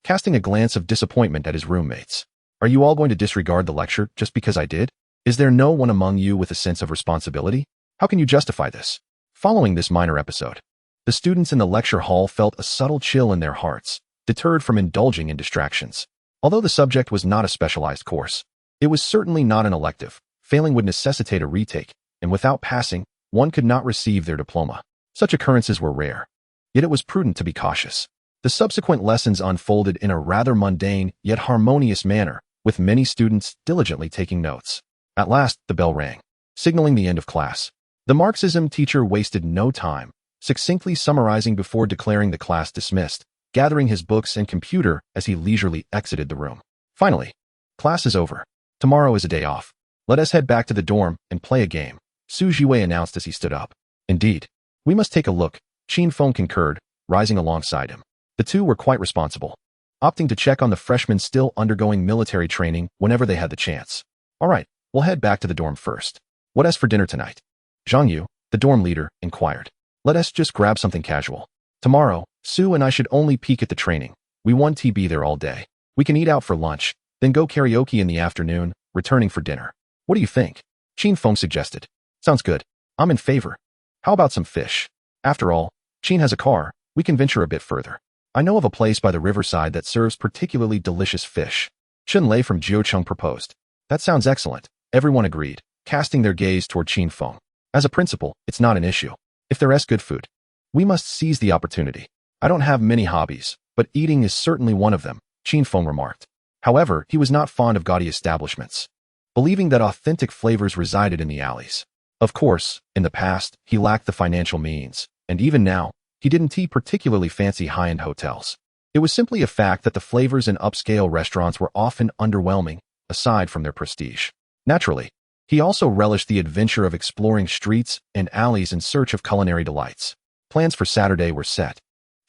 casting a glance of disappointment at his roommates. "Are you all going to disregard the lecture just because I did? Is there no one among you with a sense of responsibility? How can you justify this?" Following this minor episode, The students in the lecture hall felt a subtle chill in their hearts, deterred from indulging in distractions. Although the subject was not a specialized course, it was certainly not an elective. Failing would necessitate a retake, and without passing, one could not receive their diploma. Such occurrences were rare. Yet it was prudent to be cautious. The subsequent lessons unfolded in a rather mundane yet harmonious manner, with many students diligently taking notes. At last, the bell rang, signaling the end of class. The Marxism teacher wasted no time, succinctly summarizing before declaring the class dismissed, gathering his books and computer as he leisurely exited the room. Finally, class is over. Tomorrow is a day off. Let us head back to the dorm and play a game, Su Jiwei announced as he stood up. Indeed. We must take a look, Qin Feng concurred, rising alongside him. The two were quite responsible, opting to check on the freshmen still undergoing military training whenever they had the chance. All right, we'll head back to the dorm first. What as for dinner tonight? Zhang Yu, the dorm leader, inquired. Let us just grab something casual. Tomorrow, Su and I should only peek at the training. We won't be there all day. We can eat out for lunch, then go karaoke in the afternoon, returning for dinner. What do you think? Qin Feng suggested. Sounds good. I'm in favor. How about some fish? After all, Qin has a car. We can venture a bit further. I know of a place by the riverside that serves particularly delicious fish. Chen Lei from Jiucheng proposed. That sounds excellent. Everyone agreed, casting their gaze toward Qin Feng. As a principal, it's not an issue. If there is good food, we must seize the opportunity. I don't have many hobbies, but eating is certainly one of them, Qin Feng remarked. However, he was not fond of gaudy establishments, believing that authentic flavors resided in the alleys. Of course, in the past, he lacked the financial means, and even now, he didn't particularly fancy high-end hotels. It was simply a fact that the flavors in upscale restaurants were often underwhelming, aside from their prestige. Naturally, he also relished the adventure of exploring streets and alleys in search of culinary delights. Plans for Saturday were set.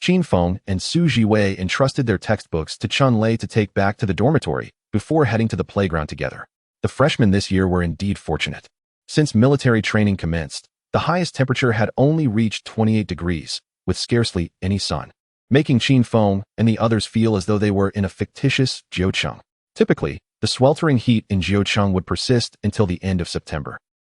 Qin Feng and Su Jiwei entrusted their textbooks to Chen Lei to take back to the dormitory before heading to the playground together. The freshmen this year were indeed fortunate. Since military training commenced, the highest temperature had only reached 28 degrees, with scarcely any sun, making Qin Feng and the others feel as though they were in a fictitious Jiucheng. Typically, the sweltering heat in Jiucheng would persist until the end of September.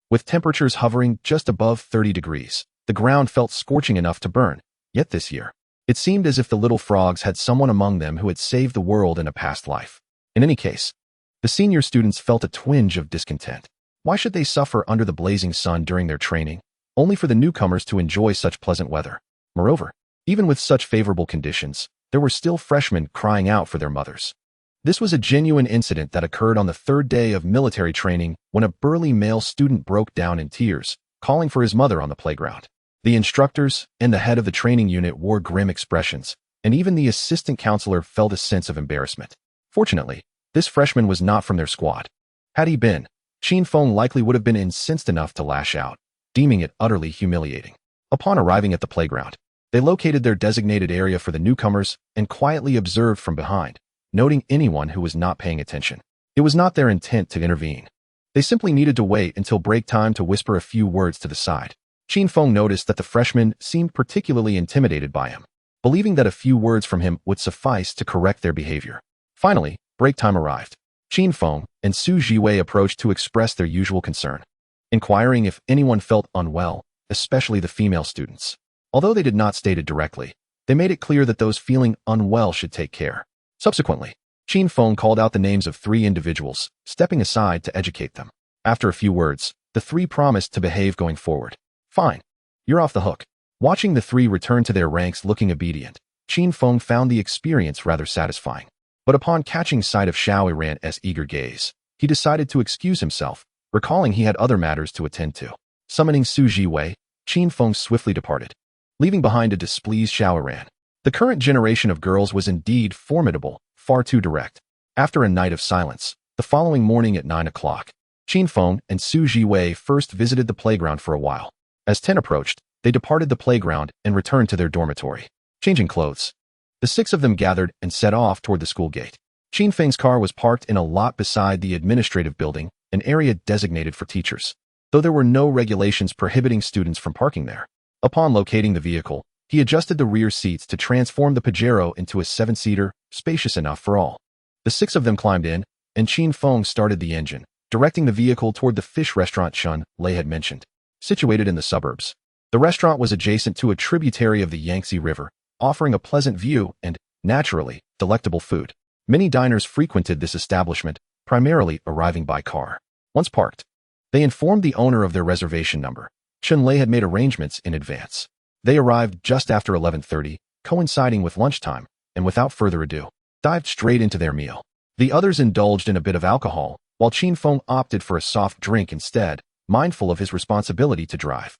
With temperatures hovering just above 30 degrees, the ground felt scorching enough to burn. Yet this year, it seemed as if the little frogs had someone among them who had saved the world in a past life. In any case, the senior students felt a twinge of discontent. Why should they suffer under the blazing sun during their training, only for the newcomers to enjoy such pleasant weather? Moreover, even with such favorable conditions, there were still freshmen crying out for their mothers. This was a genuine incident that occurred on the third day of military training when a burly male student broke down in tears, calling for his mother on the playground. The instructors and the head of the training unit wore grim expressions, and even the assistant counselor felt a sense of embarrassment. Fortunately, this freshman was not from their squad. Had he been, Qin Feng likely would have been incensed enough to lash out, deeming it utterly humiliating. Upon arriving at the playground, they located their designated area for the newcomers and quietly observed from behind, noting anyone who was not paying attention. It was not their intent to intervene. They simply needed to wait until break time to whisper a few words to the side. Qin Feng noticed that the freshman seemed particularly intimidated by him, believing that a few words from him would suffice to correct their behavior. Finally, break time arrived. Qin Feng and Su Jiwei approached to express their usual concern, inquiring if anyone felt unwell, especially the female students. Although they did not state it directly, they made it clear that those feeling unwell should take care. Subsequently, Qin Feng called out the names of 3 individuals, stepping aside to educate them. After a few words, the 3 promised to behave going forward. Fine. You're off the hook. Watching the 3 return to their ranks looking obedient, Qin Feng found the experience rather satisfying. But upon catching sight of Xiao Iran's eager gaze, he decided to excuse himself, recalling he had other matters to attend to. Summoning Su Jiwei, Qin Feng swiftly departed, leaving behind a displeased Xiao Iran. The current generation of girls was indeed formidable, far too direct. After a night of silence, the following morning at 9 o'clock, Qin Feng and Su Jiwei first visited the playground for a while. As 10 approached, they departed the playground and returned to their dormitory. Changing clothes, the 6 of them gathered and set off toward the school gate. Qin Feng's car was parked in a lot beside the administrative building, an area designated for teachers, though there were no regulations prohibiting students from parking there. Upon locating the vehicle, he adjusted the rear seats to transform the Pajero into a 7-seater, spacious enough for all. The 6 of them climbed in, and Qin Feng started the engine, directing the vehicle toward the fish restaurant Chen Lei had mentioned, situated in the suburbs. The restaurant was adjacent to a tributary of the Yangtze River, offering a pleasant view and, naturally, delectable food. Many diners frequented this establishment, primarily arriving by car. Once parked, they informed the owner of their reservation number. Chun-Lei had made arrangements in advance. They arrived just after 11:30, coinciding with lunchtime, and without further ado, dived straight into their meal. The others indulged in a bit of alcohol, while Qin Feng opted for a soft drink instead, mindful of his responsibility to drive.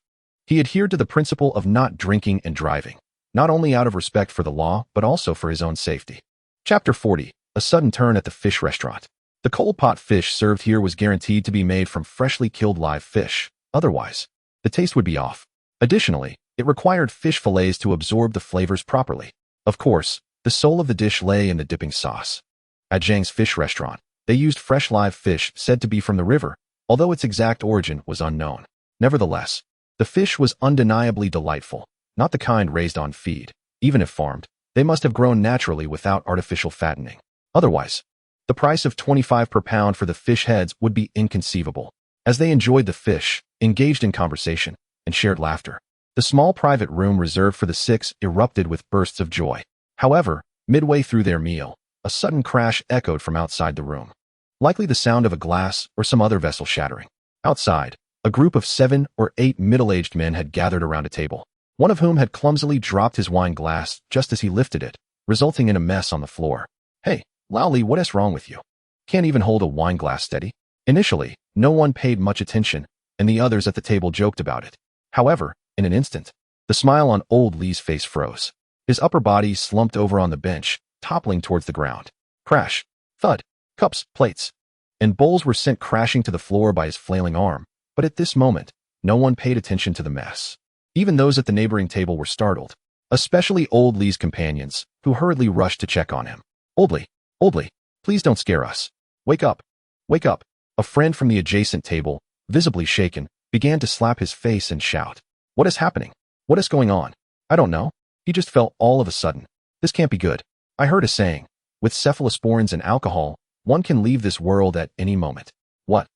He adhered to the principle of not drinking and driving, not only out of respect for the law, but also for his own safety. Chapter 40. A sudden turn at the fish restaurant. The cold pot fish served here was guaranteed to be made from freshly killed live fish. Otherwise, the taste would be off. Additionally, it required fish fillets to absorb the flavors properly. Of course, the soul of the dish lay in the dipping sauce. At Zhang's fish restaurant, they used fresh live fish said to be from the river, although its exact origin was unknown. Nevertheless, the fish was undeniably delightful, not the kind raised on feed. Even if farmed, they must have grown naturally without artificial fattening. Otherwise, the price of 25 per pound for the fish heads would be inconceivable. As they enjoyed the fish, engaged in conversation, and shared laughter, the small private room reserved for the six erupted with bursts of joy. However, midway through their meal, a sudden crash echoed from outside the room. Likely the sound of a glass or some other vessel shattering. Outside, a group of 7 or 8 middle-aged men had gathered around a table, one of whom had clumsily dropped his wine glass just as he lifted it, resulting in a mess on the floor. Hey, Laoli, what is wrong with you? Can't even hold a wine glass steady? Initially, no one paid much attention, and the others at the table joked about it. However, in an instant, the smile on old Li's face froze. His upper body slumped over on the bench, toppling towards the ground. Crash, thud, cups, plates, and bowls were sent crashing to the floor by his flailing arm. But at this moment, no one paid attention to the mess. Even those at the neighboring table were startled, especially old Li's companions, who hurriedly rushed to check on him. Old Li, please don't scare us. Wake up, wake up. A friend from the adjacent table, visibly shaken, began to slap his face and shout. What is happening? What is going on? I don't know. He just fell all of a sudden. This can't be good. I heard a saying, with cephalosporins and alcohol, one can leave this world at any moment. What?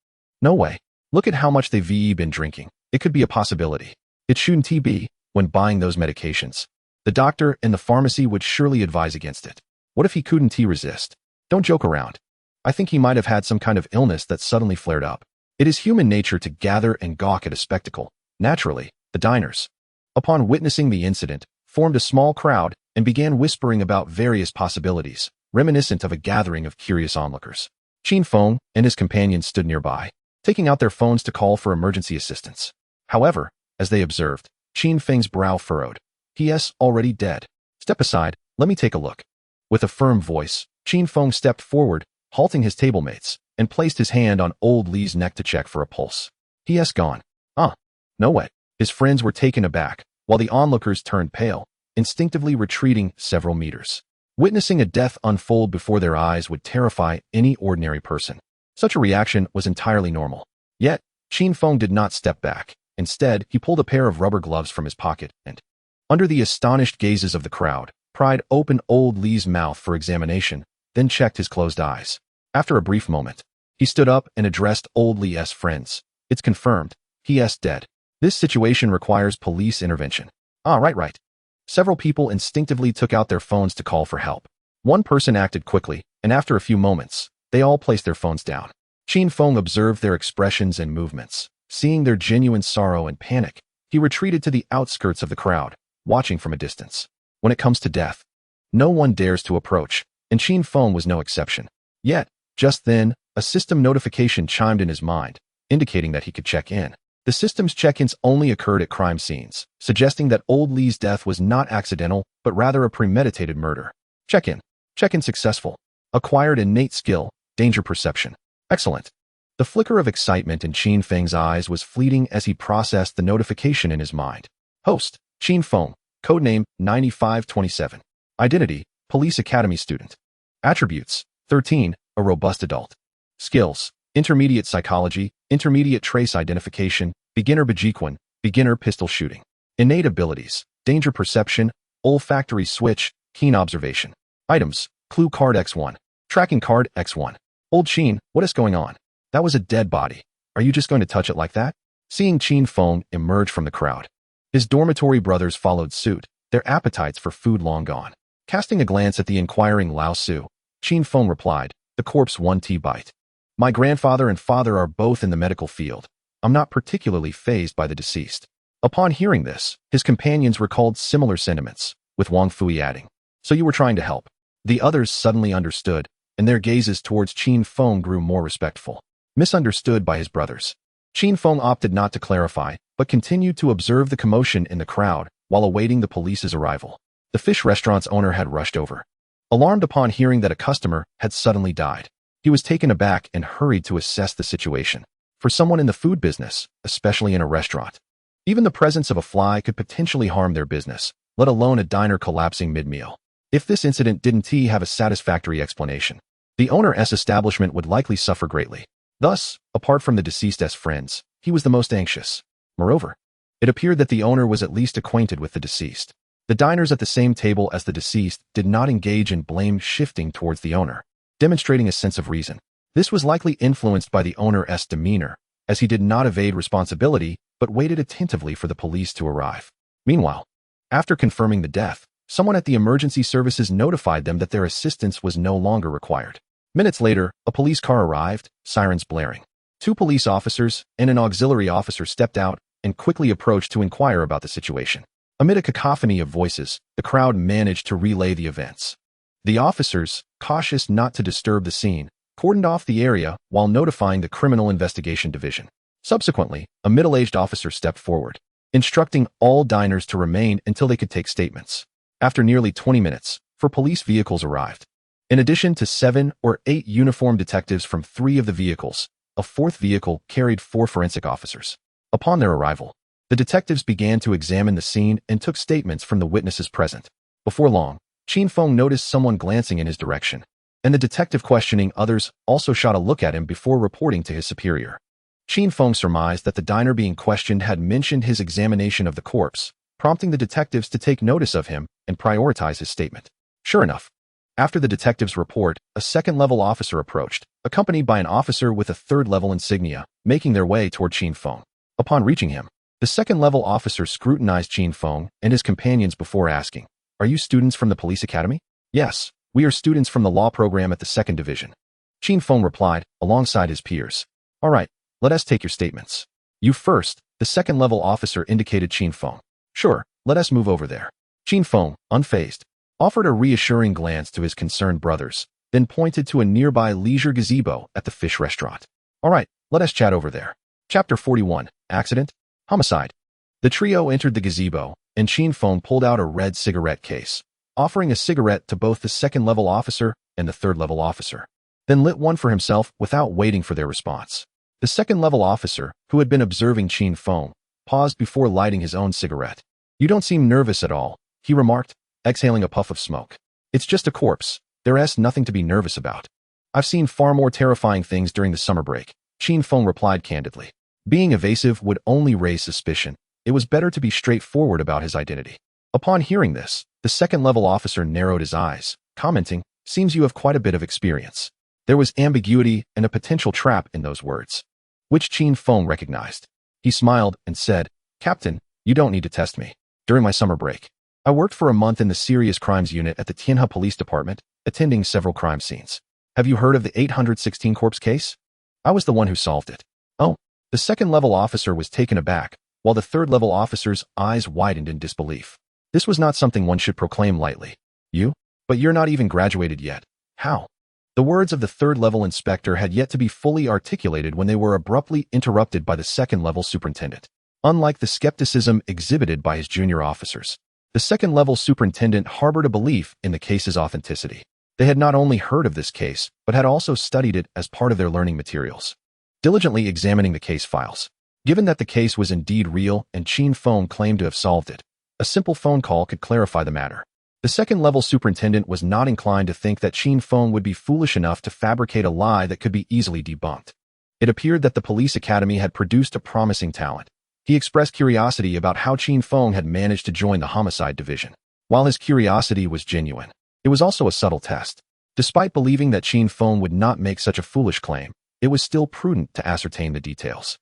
No way. Look at how much they've been drinking. It could be a possibility. It shouldn't be, when buying those medications. The doctor and the pharmacy would surely advise against it. What if he couldn't resist? Don't joke around. I think he might have had some kind of illness that suddenly flared up. It is human nature to gather and gawk at a spectacle. Naturally, the diners, upon witnessing the incident, formed a small crowd and began whispering about various possibilities, reminiscent of a gathering of curious onlookers. Qin Feng and his companions stood nearby, taking out their phones to call for emergency assistance. However, as they observed, Qin Feng's brow furrowed. He is already dead. Step aside, let me take a look. With a firm voice, Qin Feng stepped forward, halting his tablemates, and placed his hand on old Li's neck to check for a pulse. He is gone. No way. His friends were taken aback, while the onlookers turned pale, instinctively retreating several meters. Witnessing a death unfold before their eyes would terrify any ordinary person. Such a reaction was entirely normal. Yet, Qin Feng did not step back. Instead, he pulled a pair of rubber gloves from his pocket and, under the astonished gazes of the crowd, pried open old Li's mouth for examination, then checked his closed eyes. After a brief moment, he stood up and addressed old Li's friends. It's confirmed. He is dead. This situation requires police intervention. Right. Several people instinctively took out their phones to call for help. One person acted quickly, and after a few moments, they all placed their phones down. Qin Feng observed their expressions and movements. Seeing their genuine sorrow and panic, he retreated to the outskirts of the crowd, watching from a distance. When it comes to death, no one dares to approach, and Qin Feng was no exception. Yet, just then, a system notification chimed in his mind, indicating that he could check in. The system's check-ins only occurred at crime scenes, suggesting that old Li's death was not accidental, but rather a premeditated murder. Check-in. Check-in successful. Acquired innate skill, danger perception. Excellent. The flicker of excitement in Qin Feng's eyes was fleeting as he processed the notification in his mind. Host, Qin Feng, codename 9527. Identity, Police Academy student. Attributes, 13, a robust adult. Skills, intermediate psychology, intermediate trace identification, beginner Bajiquan, beginner pistol shooting. Innate abilities, danger perception, olfactory switch, keen observation. Items, clue card X1, tracking card X1. Old Qin, what is going on? That was a dead body. Are you just going to touch it like that? Seeing Qin Feng emerge from the crowd, His dormitory brothers followed suit, their appetites for food long gone. Casting a glance at the inquiring Lao Su, Qin Feng replied, "The corpse 1 bite. My grandfather and father are both in the medical field. I'm not particularly fazed by the deceased." Upon hearing this, his companions recalled similar sentiments, with Wang Fui adding, "So you were trying to help." The others suddenly understood, and their gazes towards Qin Feng grew more respectful. Misunderstood by his brothers, Qin Feng opted not to clarify, but continued to observe the commotion in the crowd while awaiting the police's arrival. The fish restaurant's owner had rushed over. Alarmed upon hearing that a customer had suddenly died, he was taken aback and hurried to assess the situation. For someone in the food business, especially in a restaurant, even the presence of a fly could potentially harm their business, let alone a diner collapsing mid-meal. If this incident didn't have a satisfactory explanation, the owner's establishment would likely suffer greatly. Thus, apart from the deceased's friends, he was the most anxious. Moreover, it appeared that the owner was at least acquainted with the deceased. The diners at the same table as the deceased did not engage in blame shifting towards the owner, demonstrating a sense of reason. This was likely influenced by the owner's demeanor, as he did not evade responsibility but waited attentively for the police to arrive. Meanwhile, after confirming the death, someone at the emergency services notified them that their assistance was no longer required. Minutes later, a police car arrived, sirens blaring. 2 police officers and an auxiliary officer stepped out and quickly approached to inquire about the situation. Amid a cacophony of voices, the crowd managed to relay the events. The officers, cautious not to disturb the scene, cordoned off the area while notifying the Criminal Investigation Division. Subsequently, a middle-aged officer stepped forward, instructing all diners to remain until they could take statements. After nearly 20 minutes, 4 police vehicles arrived. In addition to 7 or 8 uniformed detectives from 3 of the vehicles, a 4th vehicle carried 4 forensic officers. Upon their arrival, the detectives began to examine the scene and took statements from the witnesses present. Before long, Qin Feng noticed someone glancing in his direction, and the detective questioning others also shot a look at him before reporting to his superior. Qin Feng surmised that the diner being questioned had mentioned his examination of the corpse, prompting the detectives to take notice of him and prioritize his statement. Sure enough, after the detective's report, a 2nd-level officer approached, accompanied by an officer with a 3rd-level insignia, making their way toward Qin Feng. Upon reaching him, the 2nd-level officer scrutinized Qin Feng and his companions before asking, "Are you students from the police academy?" "Yes, we are students from the law program at the 2nd Division." Qin Feng replied, alongside his peers. "All right, let us take your statements." "You first," the 2nd-level officer indicated Qin Feng. "Sure, let us move over there." Qin Feng, unfazed, offered a reassuring glance to his concerned brothers, then pointed to a nearby leisure gazebo at the fish restaurant. "All right, let us chat over there." Chapter 41, Accident? Homicide. The trio entered the gazebo, and Qin Feng pulled out a red cigarette case, offering a cigarette to both the 2nd-level officer and the 3rd-level officer, then lit one for himself without waiting for their response. The 2nd-level officer, who had been observing Qin Feng, paused before lighting his own cigarette. "You don't seem nervous at all," he remarked, exhaling a puff of smoke. "It's just a corpse. There's nothing to be nervous about." "I've seen far more terrifying things during the summer break," Qin Feng replied candidly. Being evasive would only raise suspicion. It was better to be straightforward about his identity. Upon hearing this, the 2nd-level officer narrowed his eyes, commenting, "Seems you have quite a bit of experience." There was ambiguity and a potential trap in those words, which Qin Feng recognized. He smiled and said, "Captain, you don't need to test me. During my summer break, I worked for a month in the Serious Crimes Unit at the Tianhe Police Department, attending several crime scenes. Have you heard of the 816 corpse case? I was the one who solved it." "Oh." The 2nd-level officer was taken aback, while the 3rd-level officer's eyes widened in disbelief. This was not something one should proclaim lightly. "You? But you're not even graduated yet. How?" The words of the 3rd-level inspector had yet to be fully articulated when they were abruptly interrupted by the 2nd-level superintendent. Unlike the skepticism exhibited by his junior officers, the 2nd-level superintendent harbored a belief in the case's authenticity. They had not only heard of this case, but had also studied it as part of their learning materials, diligently examining the case files. Given that the case was indeed real and Qin Feng claimed to have solved it, a simple phone call could clarify the matter. The 2nd-level superintendent was not inclined to think that Qin Feng would be foolish enough to fabricate a lie that could be easily debunked. It appeared that the police academy had produced a promising talent. He expressed curiosity about how Qin Feng had managed to join the homicide division. While his curiosity was genuine, it was also a subtle test. Despite believing that Qin Feng would not make such a foolish claim, it was still prudent to ascertain the details.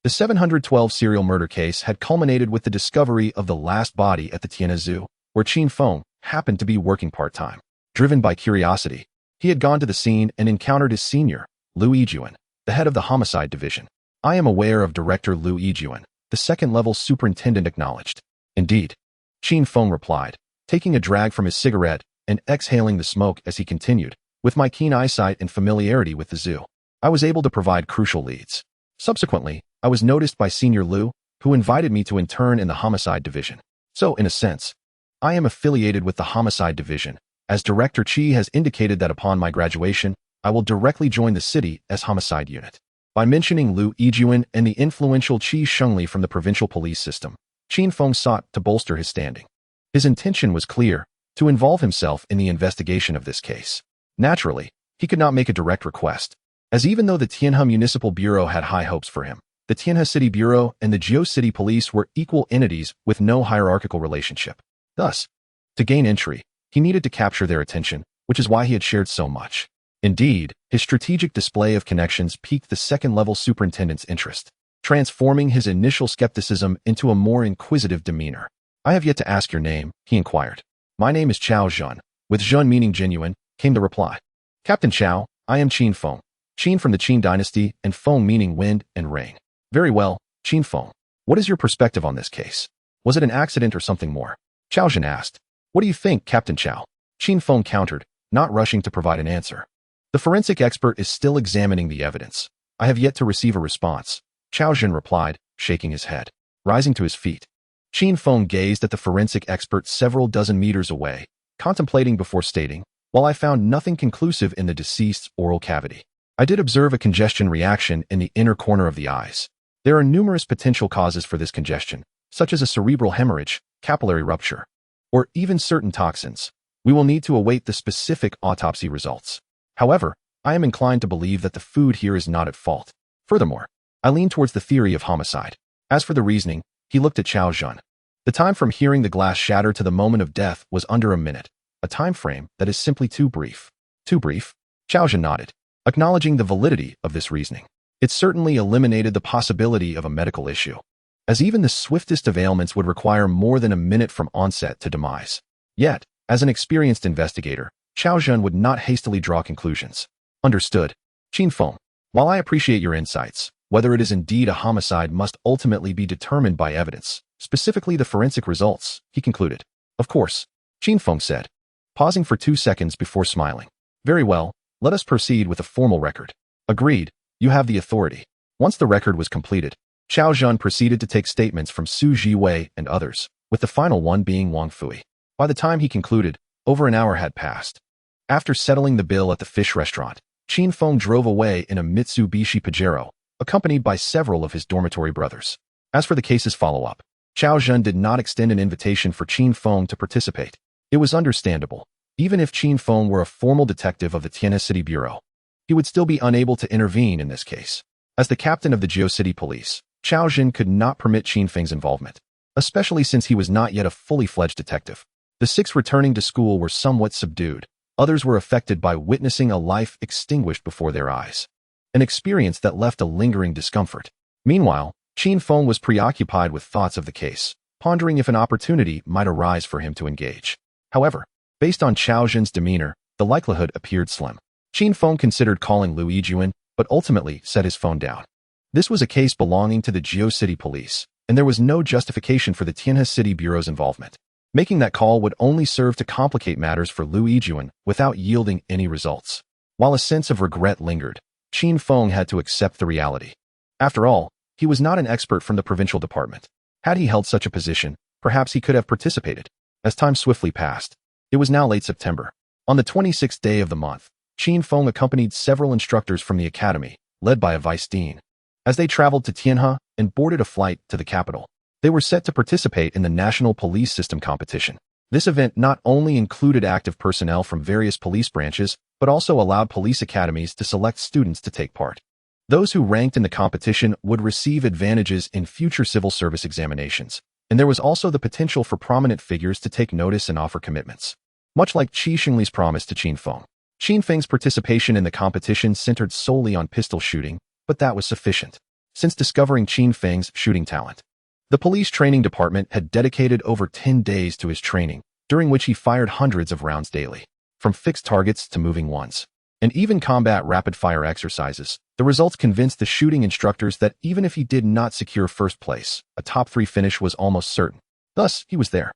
The 712 serial murder case had culminated with the discovery of the last body at the Tianhe Zoo, where Qin Feng happened to be working part-time. Driven by curiosity, he had gone to the scene and encountered his senior, Liu Yijuan, the head of the homicide division. "I am aware of Director Liu Yijuan," the second-level superintendent acknowledged. "Indeed," Qin Feng replied, taking a drag from his cigarette and exhaling the smoke as he continued. "With my keen eyesight and familiarity with the zoo, I was able to provide crucial leads. Subsequently, I was noticed by Senior Liu, who invited me to intern in the homicide division. So, in a sense, I am affiliated with the homicide division, as Director Qi has indicated that upon my graduation, I will directly join the city as homicide unit." By mentioning Liu Yijuan and the influential Qi Shengli from the provincial police system, Qin Feng sought to bolster his standing. His intention was clear: to involve himself in the investigation of this case. Naturally, he could not make a direct request, as even though the Tianhe Municipal Bureau had high hopes for him, the Tianhe City Bureau and the Jiao City Police were equal entities with no hierarchical relationship. Thus, to gain entry, he needed to capture their attention, which is why he had shared so much. Indeed, his strategic display of connections piqued the second-level superintendent's interest, transforming his initial skepticism into a more inquisitive demeanor. "I have yet to ask your name," he inquired. "My name is Chao Zhen," with Zhen meaning genuine, came the reply. "Captain Chao, I am Qin Feng. Qin from the Qin dynasty, and Feng meaning wind and rain." "Very well, Qin Feng. What is your perspective on this case? Was it an accident or something more?" Chao Zhen asked. "What do you think, Captain Chao?" Qin Feng countered, not rushing to provide an answer. "The forensic expert is still examining the evidence. I have yet to receive a response," Chao Zhen replied, shaking his head. Rising to his feet, Qin Feng gazed at the forensic expert several dozen meters away, contemplating before stating, "While I found nothing conclusive in the deceased's oral cavity, I did observe a congestion reaction in the inner corner of the eyes. There are numerous potential causes for this congestion, such as a cerebral hemorrhage, capillary rupture, or even certain toxins. We will need to await the specific autopsy results. However, I am inclined to believe that the food here is not at fault. Furthermore, I lean towards the theory of homicide." As for the reasoning, he looked at Chao Zhen. The time from hearing the glass shatter to the moment of death was under a minute, a time frame that is simply too brief. "Too brief?" Chao Zhen nodded, acknowledging the validity of this reasoning. It certainly eliminated the possibility of a medical issue, as even the swiftest of ailments would require more than a minute from onset to demise. Yet, as an experienced investigator, Chao Zhen would not hastily draw conclusions. "Understood, Qin Feng. While I appreciate your insights, whether it is indeed a homicide must ultimately be determined by evidence, specifically the forensic results," he concluded. "Of course," Qin Feng said, pausing for 2 seconds before smiling. "Very well, let us proceed with a formal record." "Agreed, you have the authority." Once the record was completed, Chao Zhen proceeded to take statements from Su Jiwei and others, with the final one being Wang Fui. By the time he concluded, over an hour had passed. After settling the bill at the fish restaurant, Qin Feng drove away in a Mitsubishi Pajero, accompanied by several of his dormitory brothers. As for the case's follow-up, Chao Zhen did not extend an invitation for Qin Feng to participate. It was understandable. Even if Qin Feng were a formal detective of the Tianhe City Bureau, he would still be unable to intervene in this case. As the captain of the Jiao City Police, Chao Zhen could not permit Qin Feng's involvement, especially since he was not yet a fully fledged detective. The 6 returning to school were somewhat subdued. Others were affected by witnessing a life extinguished before their eyes, an experience that left a lingering discomfort. Meanwhile, Qin Feng was preoccupied with thoughts of the case, pondering if an opportunity might arise for him to engage. However, based on Chao Zhen's demeanor, the likelihood appeared slim. Qin Feng considered calling Liu Yijuan, but ultimately set his phone down. This was a case belonging to the Jiao City Police, and there was no justification for the Tianhe City Bureau's involvement. Making that call would only serve to complicate matters for Liu Yijuan without yielding any results. While a sense of regret lingered, Qin Feng had to accept the reality. After all, he was not an expert from the Provincial Department. Had he held such a position, perhaps he could have participated. As time swiftly passed, it was now late September. On the 26th day of the month, Qin Feng accompanied several instructors from the academy, led by a vice dean. As they traveled to Tianhe and boarded a flight to the capital, they were set to participate in the National Police System competition. This event not only included active personnel from various police branches, but also allowed police academies to select students to take part. Those who ranked in the competition would receive advantages in future civil service examinations, and there was also the potential for prominent figures to take notice and offer commitments. Much like Qi Xingli's promise to Qin Feng, Qin Feng's participation in the competition centered solely on pistol shooting, but that was sufficient. since discovering Qin Feng's shooting talent. The police training department had dedicated over 10 days to his training, during which he fired hundreds of rounds daily, from fixed targets to moving ones, and even combat rapid-fire exercises. The results convinced the shooting instructors that even if he did not secure first place, a top-3 finish was almost certain. Thus, he was there.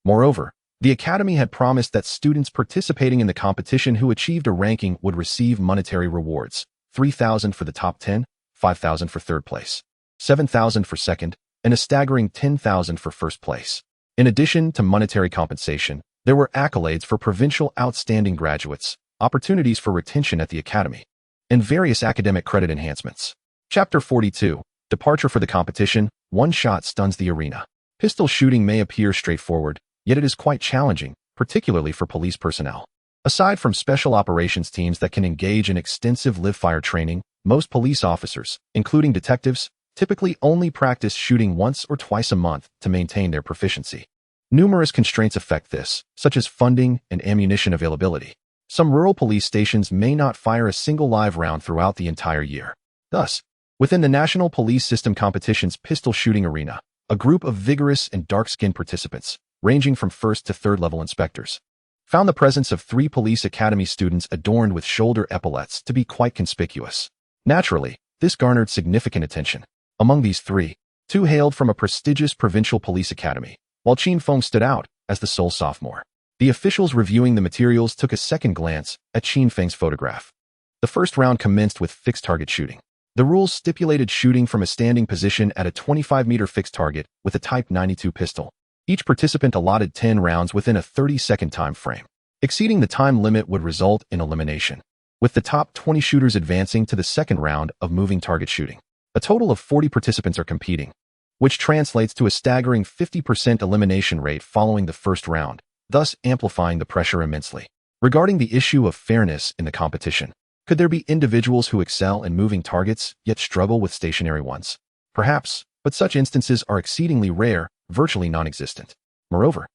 Moreover, the academy had promised that students participating in the competition who achieved a ranking would receive monetary rewards: 3,000 for the top 10, 5,000 for third place, 7,000 for second, and a staggering 10,000 for first place. In addition to monetary compensation, there were accolades for provincial outstanding graduates, opportunities for retention at the academy, and various academic credit enhancements. Chapter 42. Departure for the competition. One shot stuns the arena. Pistol shooting may appear straightforward, yet it is quite challenging, particularly for police personnel. Aside from special operations teams that can engage in extensive live-fire training, most police officers, including detectives, typically only practice shooting once or twice a month to maintain their proficiency. Numerous constraints affect this, such as funding and ammunition availability. Some rural police stations may not fire a single live round throughout the entire year. Thus, within the National Police System Competition's pistol shooting arena, a group of vigorous and dark-skinned participants, ranging from first to third level inspectors, found the presence of 3 police academy students adorned with shoulder epaulets to be quite conspicuous. Naturally, this garnered significant attention. Among these 3, 2 hailed from a prestigious provincial police academy, while Qin Feng stood out as the sole sophomore. The officials reviewing the materials took a second glance at Qin Feng's photograph. The first round commenced with fixed target shooting. The rules stipulated shooting from a standing position at a 25-meter fixed target with a Type 92 pistol. Each participant allotted 10 rounds within a 30-second time frame. Exceeding the time limit would result in elimination, with the top 20 shooters advancing to the second round of moving target shooting. A total of 40 participants are competing, which translates to a staggering 50% elimination rate following the first round, thus amplifying the pressure immensely. Regarding the issue of fairness in the competition, could there be individuals who excel in moving targets yet struggle with stationary ones? Perhaps, but such instances are exceedingly rare, virtually non-existent. Moreover,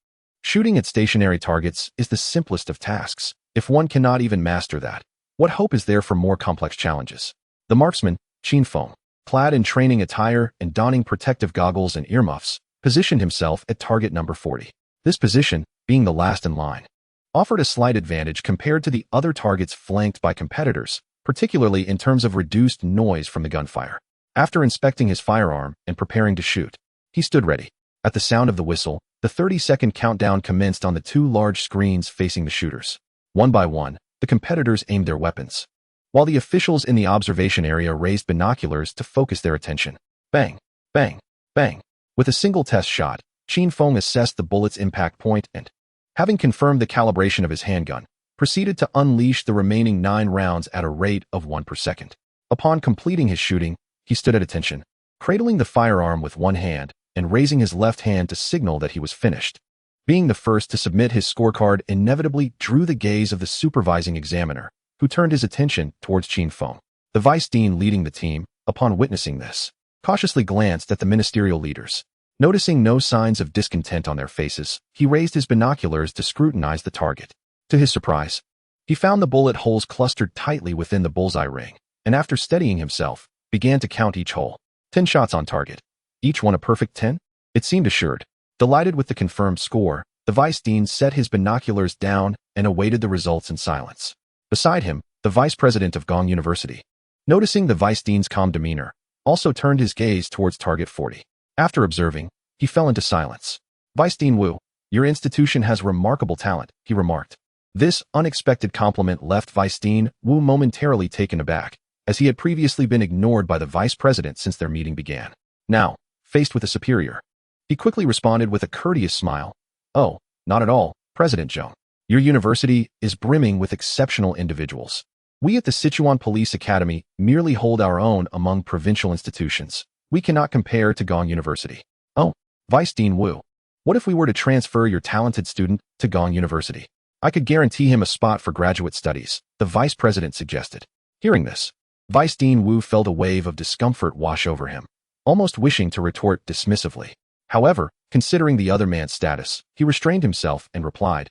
shooting at stationary targets is the simplest of tasks. If one cannot even master that, what hope is there for more complex challenges? The marksman, Qin Feng, clad in training attire and donning protective goggles and earmuffs, positioned himself at target number 40. This position, being the last in line, offered a slight advantage compared to the other targets flanked by competitors, particularly in terms of reduced noise from the gunfire. After inspecting his firearm and preparing to shoot, he stood ready. At the sound of the whistle, the 30-second countdown commenced on the 2 large screens facing the shooters. One by one, the competitors aimed their weapons, while the officials in the observation area raised binoculars to focus their attention. Bang, bang, bang. With a single test shot, Qin Feng assessed the bullet's impact point and, having confirmed the calibration of his handgun, proceeded to unleash the remaining 9 rounds at a rate of 1 per second. Upon completing his shooting, he stood at attention, cradling the firearm with one hand and raising his left hand to signal that he was finished. Being the first to submit his scorecard inevitably drew the gaze of the supervising examiner, who turned his attention towards Qin Feng. The vice dean leading the team, upon witnessing this, cautiously glanced at the ministerial leaders. Noticing no signs of discontent on their faces, he raised his binoculars to scrutinize the target. To his surprise, he found the bullet holes clustered tightly within the bullseye ring, and after steadying himself, began to count each hole. 10 shots on target. Each one a perfect 10? It seemed assured. Delighted with the confirmed score, the vice dean set his binoculars down and awaited the results in silence. Beside him, the vice president of Gong University, noticing the vice dean's calm demeanor, also turned his gaze towards target 40. After observing, he fell into silence. Vice Dean Wu, your institution has remarkable talent, he remarked. This unexpected compliment left Vice Dean Wu momentarily taken aback, as he had previously been ignored by the vice president since their meeting began. Now, faced with a superior, he quickly responded with a courteous smile. Oh, not at all, President Zheng. Your university is brimming with exceptional individuals. We at the Sichuan Police Academy merely hold our own among provincial institutions. We cannot compare to Gong University. Oh, Vice Dean Wu, what if we were to transfer your talented student to Gong University? I could guarantee him a spot for graduate studies, the vice president suggested. Hearing this, Vice Dean Wu felt a wave of discomfort wash over him, almost wishing to retort dismissively. However, considering the other man's status, he restrained himself and replied,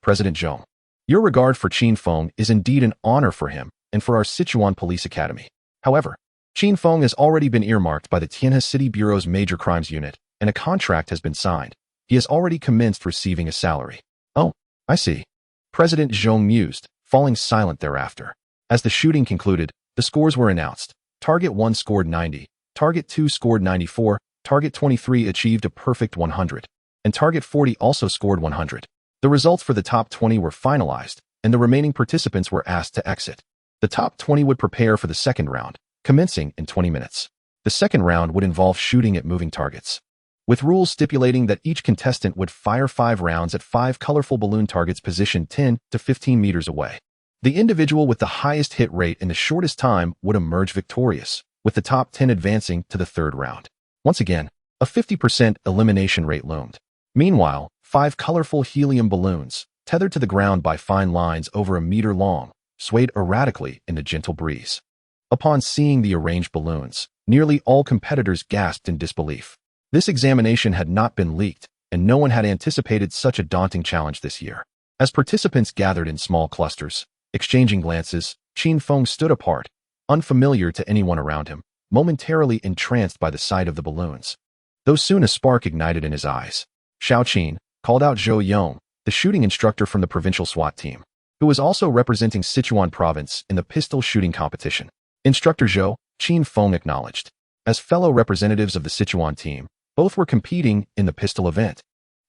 President Zheng, your regard for Qin Feng is indeed an honor for him and for our Sichuan Police Academy. However, Qin Feng has already been earmarked by the Tianhe City Bureau's Major Crimes Unit, and a contract has been signed. He has already commenced receiving a salary. Oh, I see. President Zhong mused, falling silent thereafter. As the shooting concluded, the scores were announced. Target 1 scored 90, Target 2 scored 94, Target 23 achieved a perfect 100, and Target 40 also scored 100. The results for the top 20 were finalized, and the remaining participants were asked to exit. The top 20 would prepare for the second round, commencing in 20 minutes. The second round would involve shooting at moving targets, with rules stipulating that each contestant would fire 5 rounds at 5 colorful balloon targets positioned 10 to 15 meters away. The individual with the highest hit rate in the shortest time would emerge victorious, with the top 10 advancing to the third round. Once again, a 50% elimination rate loomed. Meanwhile, 5 colorful helium balloons, tethered to the ground by fine lines over a meter long, swayed erratically in the gentle breeze. Upon seeing the arranged balloons, nearly all competitors gasped in disbelief. This examination had not been leaked, and no one had anticipated such a daunting challenge this year. As participants gathered in small clusters, exchanging glances, Qin Feng stood apart, unfamiliar to anyone around him, momentarily entranced by the sight of the balloons. Though soon a spark ignited in his eyes. Xiao Qin called out Zhou Yong, the shooting instructor from the provincial SWAT team, who was also representing Sichuan province in the pistol shooting competition. Instructor Zhou, Qin Feng acknowledged. As fellow representatives of the Sichuan team, both were competing in the pistol event,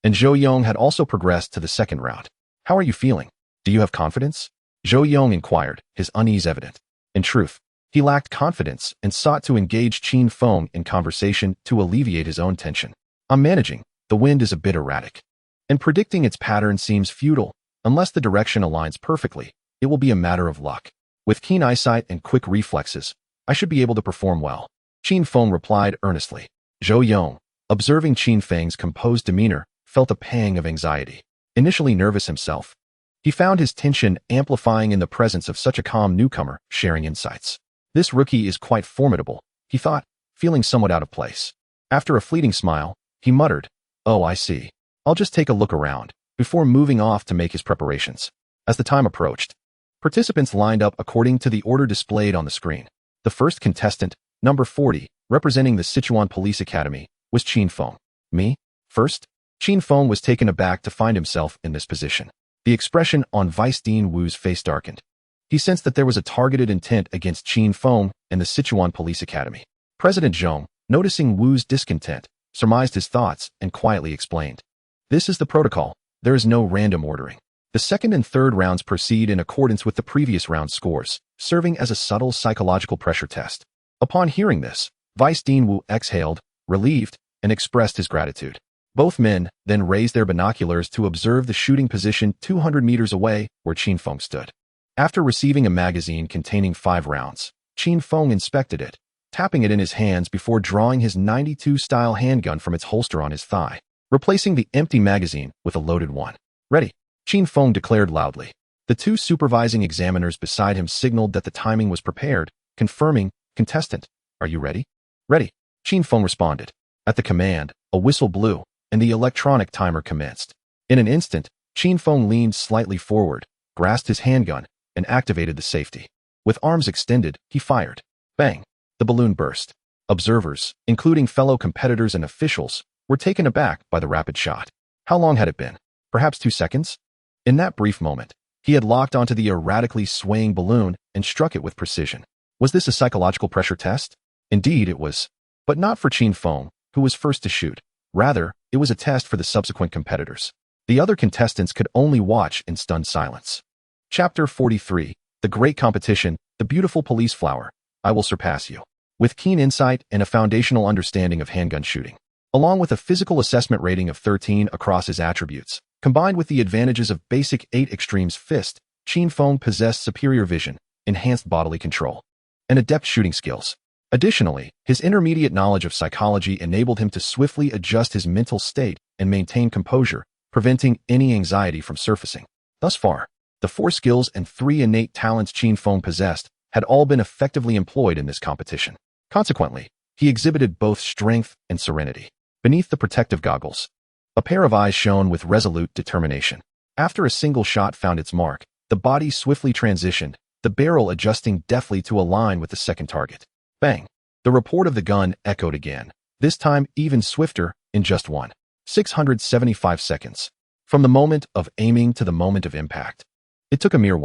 and Zhou Yong had also progressed to the second round. How are you feeling? Do you have confidence? Zhou Yong inquired, his unease evident. In truth, he lacked confidence and sought to engage Qin Feng in conversation to alleviate his own tension. I'm managing. The wind is a bit erratic, and predicting its pattern seems futile. Unless the direction aligns perfectly, it will be a matter of luck. With keen eyesight and quick reflexes, I should be able to perform well. Qin Feng replied earnestly. Zhou Yong, observing Qin Feng's composed demeanor, felt a pang of anxiety. Initially nervous himself, he found his tension amplifying in the presence of such a calm newcomer sharing insights. This rookie is quite formidable, he thought, feeling somewhat out of place. After a fleeting smile, he muttered, Oh, I see. I'll just take a look around, before moving off to make his preparations. As the time approached, participants lined up according to the order displayed on the screen. The first contestant, number 40, representing the Sichuan Police Academy, was Qin Feng. Me? First? Qin Feng was taken aback to find himself in this position. The expression on Vice Dean Wu's face darkened. He sensed that there was a targeted intent against Qin Feng and the Sichuan Police Academy. President Zhong, noticing Wu's discontent, surmised his thoughts and quietly explained. This is the protocol. There is no random ordering. The second and third rounds proceed in accordance with the previous round scores, serving as a subtle psychological pressure test. Upon hearing this, Vice Dean Wu exhaled, relieved, and expressed his gratitude. Both men then raised their binoculars to observe the shooting position 200 meters away where Qin Feng stood. After receiving a magazine containing 5 rounds, Qin Feng inspected it, tapping it in his hands before drawing his 92-style handgun from its holster on his thigh, replacing the empty magazine with a loaded one. Ready, Qin Feng declared loudly. The 2 supervising examiners beside him signaled that the timing was prepared, confirming, Contestant, are you ready? Ready, Qin Feng responded. At the command, a whistle blew, and the electronic timer commenced. In an instant, Qin Feng leaned slightly forward, grasped his handgun, and activated the safety. With arms extended, he fired. Bang! The balloon burst. Observers, including fellow competitors and officials, were taken aback by the rapid shot. How long had it been? Perhaps 2 seconds? In that brief moment, he had locked onto the erratically swaying balloon and struck it with precision. Was this a psychological pressure test? Indeed it was. But not for Qin Feng, who was first to shoot. Rather, it was a test for the subsequent competitors. The other contestants could only watch in stunned silence. Chapter 43, The Great Competition, The Beautiful Police Flower, I Will Surpass You. With keen insight and a foundational understanding of handgun shooting, along with a physical assessment rating of 13 across his attributes, combined with the advantages of basic 8 extremes fist, Qin Feng possessed superior vision, enhanced bodily control, and adept shooting skills. Additionally, his intermediate knowledge of psychology enabled him to swiftly adjust his mental state and maintain composure, preventing any anxiety from surfacing. Thus far, the 4 skills and 3 innate talents Qin Feng possessed had all been effectively employed in this competition. Consequently, he exhibited both strength and serenity. Beneath the protective goggles, a pair of eyes shone with resolute determination. After a single shot found its mark, the body swiftly transitioned, the barrel adjusting deftly to align with the second target. Bang! The report of the gun echoed again, this time even swifter, in just 675 seconds. From the moment of aiming to the moment of impact. It took a mere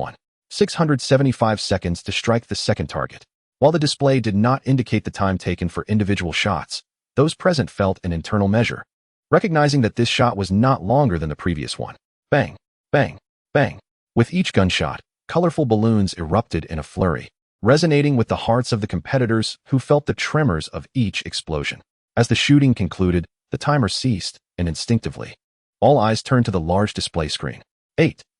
675 seconds to strike the second target. While the display did not indicate the time taken for individual shots, those present felt an internal measure, recognizing that this shot was not longer than the previous one. Bang, bang, bang. With each gunshot, colorful balloons erupted in a flurry, resonating with the hearts of the competitors who felt the tremors of each explosion. As the shooting concluded, the timer ceased, and instinctively, all eyes turned to the large display screen.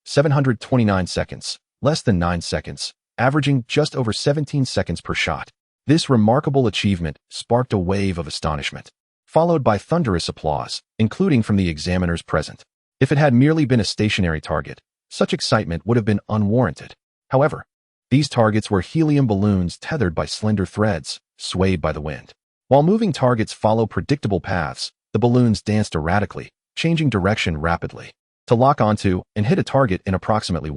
729 seconds, less than 9 seconds, averaging just over 17 seconds per shot. This remarkable achievement sparked a wave of astonishment, followed by thunderous applause, including from the examiners present. If it had merely been a stationary target, such excitement would have been unwarranted. However, these targets were helium balloons tethered by slender threads, swayed by the wind. While moving targets follow predictable paths, the balloons danced erratically, changing direction rapidly. To lock onto and hit a target in approximately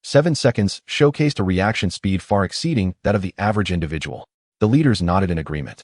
7 seconds showcased a reaction speed far exceeding that of the average individual. The leaders nodded in agreement,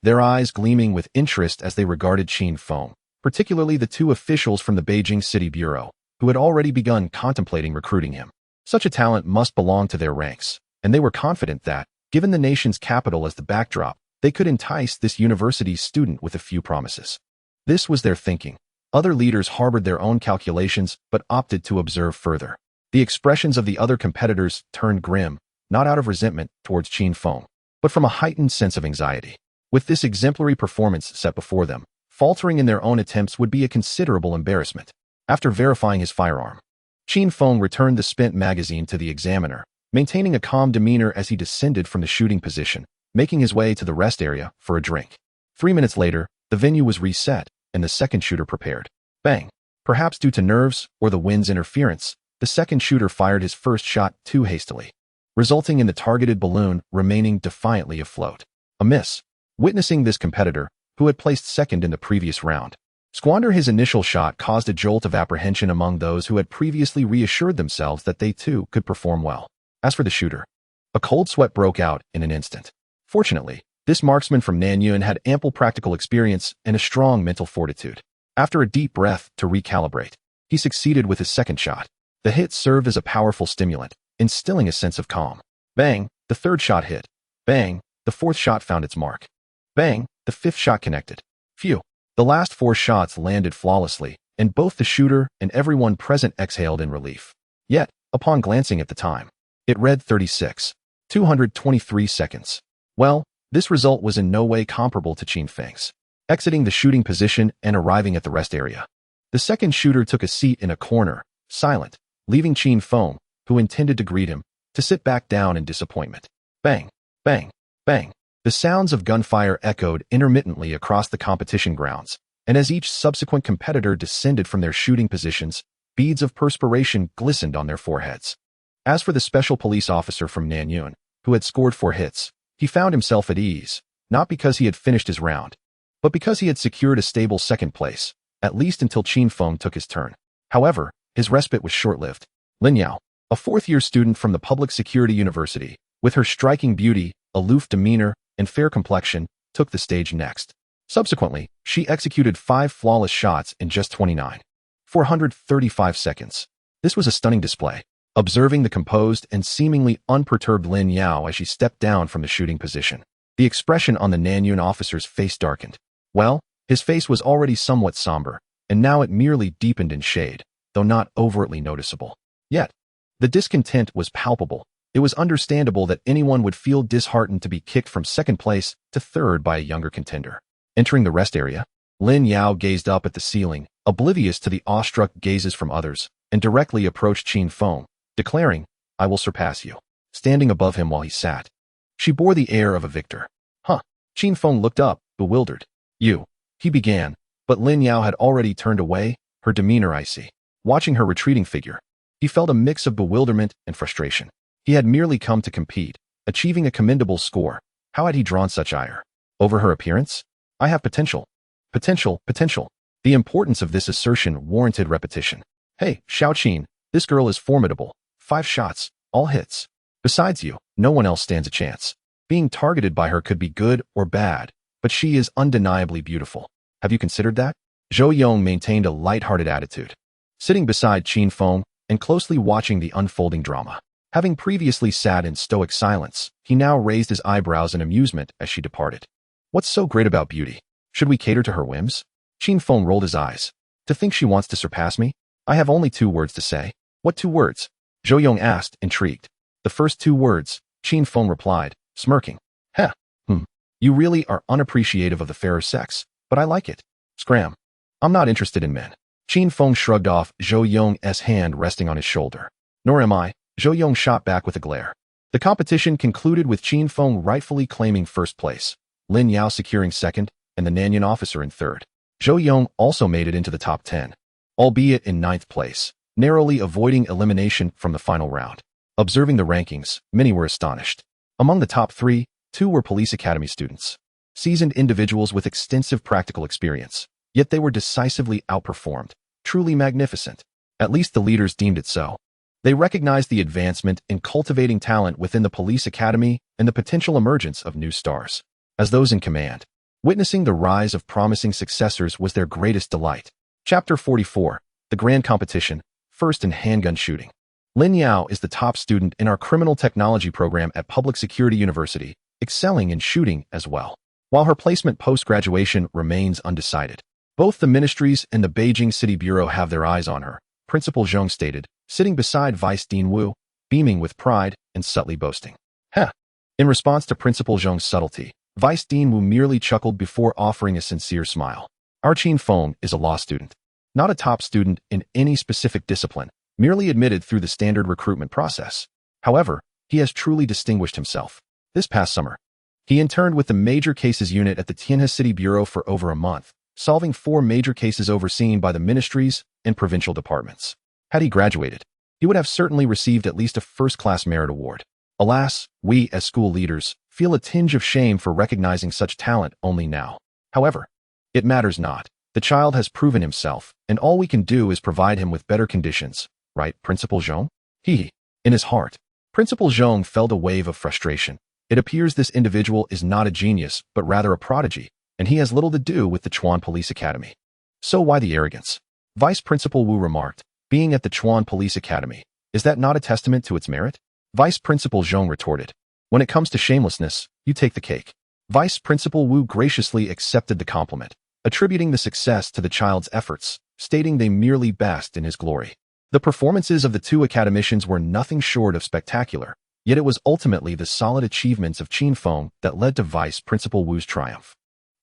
their eyes gleaming with interest as they regarded Qin Feng, particularly the two officials from the Beijing City Bureau, who had already begun contemplating recruiting him. Such a talent must belong to their ranks, and they were confident that, given the nation's capital as the backdrop, they could entice this university's student with a few promises. This was their thinking. Other leaders harbored their own calculations but opted to observe further. The expressions of the other competitors turned grim, not out of resentment towards Qin Feng, but from a heightened sense of anxiety. With this exemplary performance set before them, faltering in their own attempts would be a considerable embarrassment. After verifying his firearm, Qin Feng returned the spent magazine to the examiner, maintaining a calm demeanor as he descended from the shooting position, making his way to the rest area for a drink. 3 minutes later, the venue was reset, and the second shooter prepared. Bang! Perhaps due to nerves or the wind's interference, the second shooter fired his first shot too hastily, resulting in the targeted balloon remaining defiantly afloat. A miss. Witnessing this competitor, who had placed second in the previous round, squander his initial shot caused a jolt of apprehension among those who had previously reassured themselves that they too could perform well. As for the shooter, a cold sweat broke out in an instant. Fortunately, this marksman from Nanyuan had ample practical experience and a strong mental fortitude. After a deep breath to recalibrate, he succeeded with his second shot. The hit served as a powerful stimulant, instilling a sense of calm. Bang! The third shot hit. Bang! The fourth shot found its mark. Bang! The fifth shot connected. Phew! The last 4 shots landed flawlessly, and both the shooter and everyone present exhaled in relief. Yet, upon glancing at the time, it read 223 seconds. Well, this result was in no way comparable to Qin Feng's. Exiting the shooting position and arriving at the rest area, the second shooter took a seat in a corner, silent, leaving Qin Feng, who intended to greet him, to sit back down in disappointment. Bang! Bang! Bang! The sounds of gunfire echoed intermittently across the competition grounds, and as each subsequent competitor descended from their shooting positions, beads of perspiration glistened on their foreheads. As for the special police officer from Nanyuan, who had scored 4 hits, he found himself at ease, not because he had finished his round, but because he had secured a stable second place, at least until Qin Feng took his turn. However, his respite was short-lived. Lin Yao, a 4th-year student from the Public Security University, with her striking beauty, aloof demeanor, and fair complexion, took the stage next. Subsequently, she executed 5 flawless shots in just 435 seconds. This was a stunning display. Observing the composed and seemingly unperturbed Lin Yao as she stepped down from the shooting position, the expression on the Nanyuan officer's face darkened. Well, his face was already somewhat somber, and now it merely deepened in shade, though not overtly noticeable. Yet, the discontent was palpable. It was understandable that anyone would feel disheartened to be kicked from second place to third by a younger contender. Entering the rest area, Lin Yao gazed up at the ceiling, oblivious to the awestruck gazes from others, and directly approached Qin Feng, declaring, "I will surpass you," standing above him while he sat. She bore the air of a victor. Huh. Qin Feng looked up, bewildered. "You," he began, but Lin Yao had already turned away, her demeanor icy. Watching her retreating figure, he felt a mix of bewilderment and frustration. He had merely come to compete, achieving a commendable score. How had he drawn such ire? Over her appearance? I have potential. Potential. The importance of this assertion warranted repetition. Hey, Xiaoqin, this girl is formidable. 5 shots, all hits. Besides you, no one else stands a chance. Being targeted by her could be good or bad, but she is undeniably beautiful. Have you considered that? Zhou Yong maintained a light-hearted attitude, sitting beside Qin Feng and closely watching the unfolding drama. Having previously sat in stoic silence, he now raised his eyebrows in amusement as she departed. What's so great about beauty? Should we cater to her whims? Qin Feng rolled his eyes. To think she wants to surpass me? I have only 2 words to say. What 2 words? Zhou Yong asked, intrigued. The first 2 words, Qin Feng replied, smirking. Heh. You really are unappreciative of the fairer sex, but I like it. Scram. I'm not interested in men. Qin Feng shrugged off Zhou Yong's hand resting on his shoulder. Nor am I. Zhou Yong shot back with a glare. The competition concluded with Qin Feng rightfully claiming first place, Lin Yao securing second, and the Nanyan officer in third. Zhou Yong also made it into the top 10, albeit in 9th place, narrowly avoiding elimination from the final round. Observing the rankings, many were astonished. Among the top 3, 2 were police academy students, seasoned individuals with extensive practical experience, yet they were decisively outperformed. Truly magnificent. At least the leaders deemed it so. They recognized the advancement in cultivating talent within the police academy and the potential emergence of new stars. As those in command, witnessing the rise of promising successors was their greatest delight. Chapter 44, The Grand Competition, First in Handgun Shooting. Lin Yao is the top student in our criminal technology program at Public Security University, excelling in shooting as well. While her placement post-graduation remains undecided, both the ministries and the Beijing City Bureau have their eyes on her, Principal Zhong stated, sitting beside Vice Dean Wu, beaming with pride and subtly boasting. Heh. In response to Principal Zhong's subtlety, Vice Dean Wu merely chuckled before offering a sincere smile. Our Qin Feng is a law student, not a top student in any specific discipline, merely admitted through the standard recruitment process. However, he has truly distinguished himself. This past summer, he interned with the Major Cases Unit at the Tianhe City Bureau for over a month, solving 4 major cases overseen by the ministries and provincial departments. Had he graduated, he would have certainly received at least a first-class merit award. Alas, we, as school leaders, feel a tinge of shame for recognizing such talent only now. However, it matters not. The child has proven himself, and all we can do is provide him with better conditions. Right, Principal Zhong? In his heart, Principal Zhong felt a wave of frustration. It appears this individual is not a genius, but rather a prodigy, and he has little to do with the Chuan Police Academy. So why the arrogance? Vice Principal Wu remarked, being at the Chuan Police Academy, is that not a testament to its merit? Vice Principal Zhong retorted, when it comes to shamelessness, you take the cake. Vice Principal Wu graciously accepted the compliment, attributing the success to the child's efforts, stating they merely basked in his glory. The performances of the 2 academicians were nothing short of spectacular, yet it was ultimately the solid achievements of Qin Feng that led to Vice Principal Wu's triumph.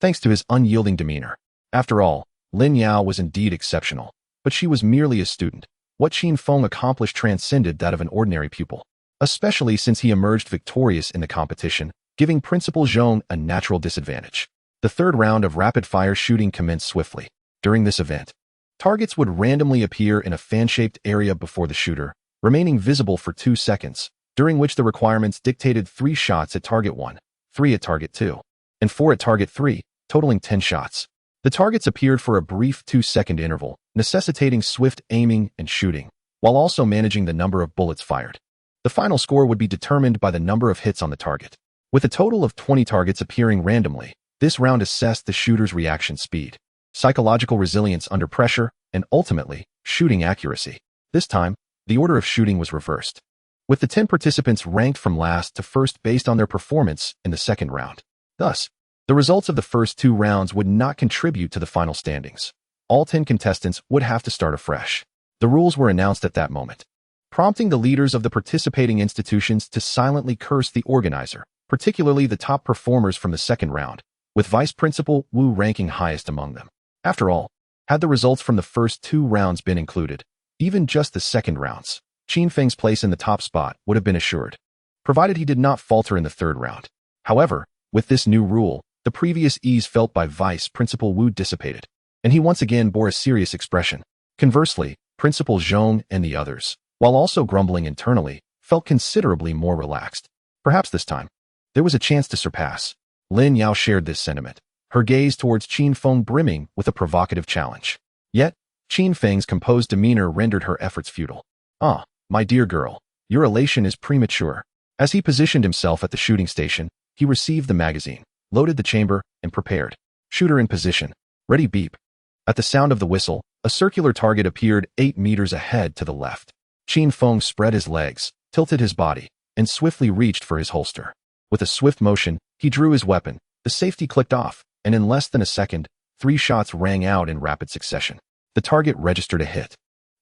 Thanks to his unyielding demeanor. After all, Lin Yao was indeed exceptional, but she was merely a student. What Qin Feng accomplished transcended that of an ordinary pupil, especially since he emerged victorious in the competition, giving Principal Zhong a natural disadvantage. The 3rd round of rapid-fire shooting commenced swiftly. During this event, targets would randomly appear in a fan-shaped area before the shooter, remaining visible for 2 seconds, during which the requirements dictated 3 shots at target 1, 3 at target 2, and 4 at target 3, totaling 10 shots. The targets appeared for a brief 2-second interval, necessitating swift aiming and shooting, while also managing the number of bullets fired. The final score would be determined by the number of hits on the target. With a total of 20 targets appearing randomly, this round assessed the shooter's reaction speed, psychological resilience under pressure, and ultimately, shooting accuracy. This time, the order of shooting was reversed, with the 10 participants ranked from last to first based on their performance in the 2nd round. Thus, the results of the first 2 rounds would not contribute to the final standings. All 10 contestants would have to start afresh. The rules were announced at that moment, prompting the leaders of the participating institutions to silently curse the organizer, particularly the top performers from the 2nd round, with Vice Principal Wu ranking highest among them. After all, had the results from the first 2 rounds been included, even just the 2nd rounds, Qin Feng's place in the top spot would have been assured, provided he did not falter in the 3rd round. However, with this new rule, the previous ease felt by Vice Principal Wu dissipated, and he once again bore a serious expression. Conversely, Principal Zhong and the others, while also grumbling internally, felt considerably more relaxed. Perhaps this time, there was a chance to surpass. Lin Yao shared this sentiment, her gaze towards Qin Feng brimming with a provocative challenge. Yet, Qin Feng's composed demeanor rendered her efforts futile. Ah, my dear girl, your elation is premature. As he positioned himself at the shooting station, he received the magazine, loaded the chamber, and prepared. Shooter in position. Ready beep. At the sound of the whistle, a circular target appeared 8 meters ahead to the left. Qin Feng spread his legs, tilted his body, and swiftly reached for his holster. With a swift motion, he drew his weapon, the safety clicked off, and in less than a second, 3 shots rang out in rapid succession. The target registered a hit,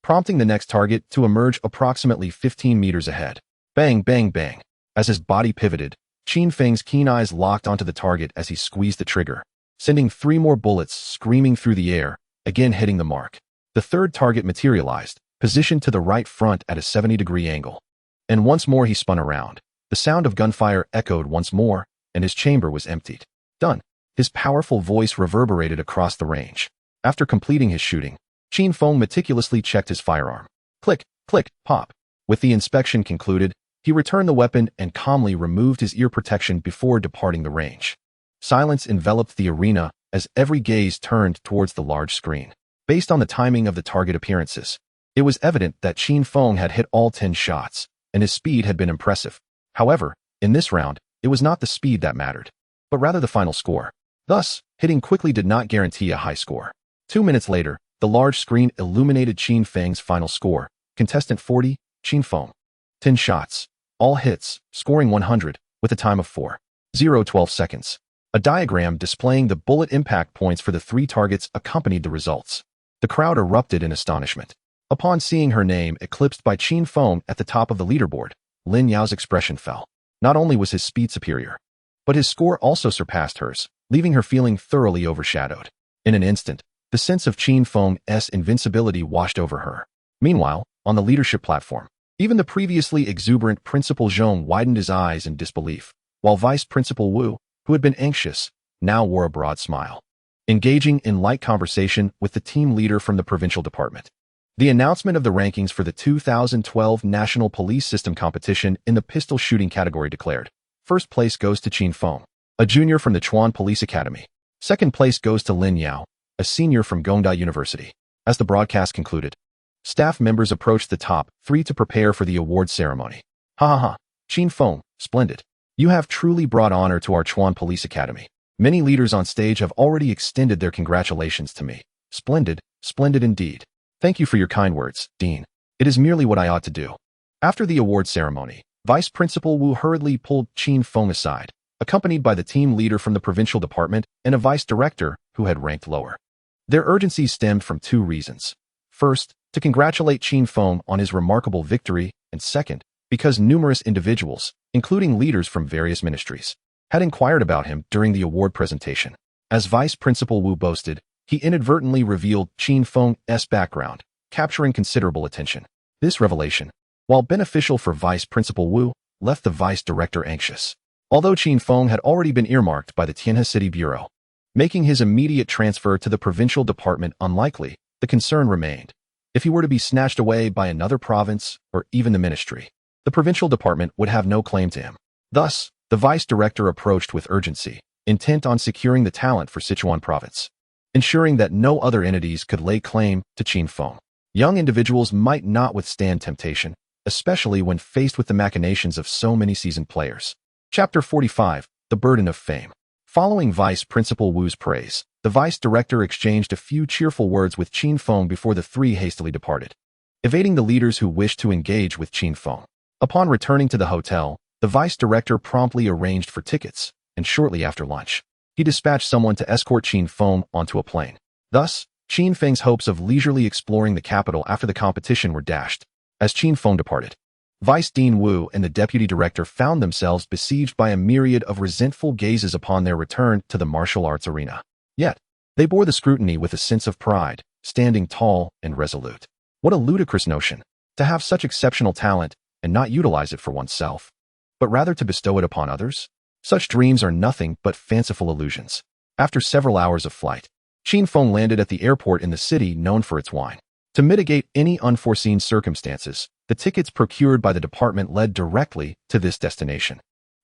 prompting the next target to emerge approximately 15 meters ahead. Bang, bang, bang. As his body pivoted, Qin Feng's keen eyes locked onto the target as he squeezed the trigger, sending 3 more bullets screaming through the air, again hitting the mark. The third target materialized, positioned to the right front at a 70-degree angle. And once more he spun around. The sound of gunfire echoed once more, and his chamber was emptied. Done. His powerful voice reverberated across the range. After completing his shooting, Qin Feng meticulously checked his firearm. Click, click, pop. With the inspection concluded, he returned the weapon and calmly removed his ear protection before departing the range. Silence enveloped the arena as every gaze turned towards the large screen. Based on the timing of the target appearances, it was evident that Qin Feng had hit all 10 shots, and his speed had been impressive. However, in this round, it was not the speed that mattered, but rather the final score. Thus, hitting quickly did not guarantee a high score. 2 minutes later, the large screen illuminated Qin Feng's final score. Contestant 40, Qin Feng. 10 shots, all hits, scoring 100, with a time of 4:12 seconds. A diagram displaying the bullet impact points for the 3 targets accompanied the results. The crowd erupted in astonishment. Upon seeing her name eclipsed by Qin Feng at the top of the leaderboard, Lin Yao's expression fell. Not only was his speed superior, but his score also surpassed hers, leaving her feeling thoroughly overshadowed. In an instant, the sense of Qin Feng's invincibility washed over her. Meanwhile, on the leadership platform, even the previously exuberant Principal Zhong widened his eyes in disbelief, while Vice Principal Wu, who had been anxious, now wore a broad smile. Engaging in light conversation with the team leader from the Provincial Department. The announcement of the rankings for the 2012 National Police System competition in the pistol shooting category declared. First place goes to Qin Feng, a junior from the Chuan Police Academy. Second place goes to Lin Yao, a senior from Gongda University. As the broadcast concluded, staff members approached the top 3 to prepare for the award ceremony. Ha ha ha, Qin Feng, splendid. You have truly brought honor to our Chuan Police Academy. Many leaders on stage have already extended their congratulations to me. Splendid, splendid indeed. Thank you for your kind words, Dean. It is merely what I ought to do. After the award ceremony, Vice Principal Wu hurriedly pulled Qin Feng aside, accompanied by the team leader from the Provincial Department and a vice director who had ranked lower. Their urgency stemmed from 2 reasons. First, to congratulate Qin Feng on his remarkable victory, and second, because numerous individuals, including leaders from various ministries, had inquired about him during the award presentation. As Vice Principal Wu boasted, he inadvertently revealed Qin Feng's background, capturing considerable attention. This revelation, while beneficial for Vice Principal Wu, left the vice director anxious. Although Qin Feng had already been earmarked by the Tianhe City Bureau, making his immediate transfer to the Provincial Department unlikely, the concern remained. If he were to be snatched away by another province or even the ministry, the Provincial Department would have no claim to him. Thus, the vice director approached with urgency, intent on securing the talent for Sichuan province, ensuring that no other entities could lay claim to Qin Feng. Young individuals might not withstand temptation, especially when faced with the machinations of so many seasoned players. Chapter 45, The Burden of Fame. Following Vice Principal Wu's praise, the vice director exchanged a few cheerful words with Qin Feng before the 3 hastily departed, evading the leaders who wished to engage with Qin Feng. Upon returning to the hotel, the vice director promptly arranged for tickets, and shortly after lunch, he dispatched someone to escort Qin Feng onto a plane. Thus, Qin Feng's hopes of leisurely exploring the capital after the competition were dashed. As Qin Feng departed, Vice Dean Wu and the deputy director found themselves besieged by a myriad of resentful gazes upon their return to the martial arts arena. Yet, they bore the scrutiny with a sense of pride, standing tall and resolute. What a ludicrous notion, to have such exceptional talent and not utilize it for oneself, but rather to bestow it upon others? Such dreams are nothing but fanciful illusions. After several hours of flight, Qin Feng landed at the airport in the city known for its wine. To mitigate any unforeseen circumstances, the tickets procured by the department led directly to this destination,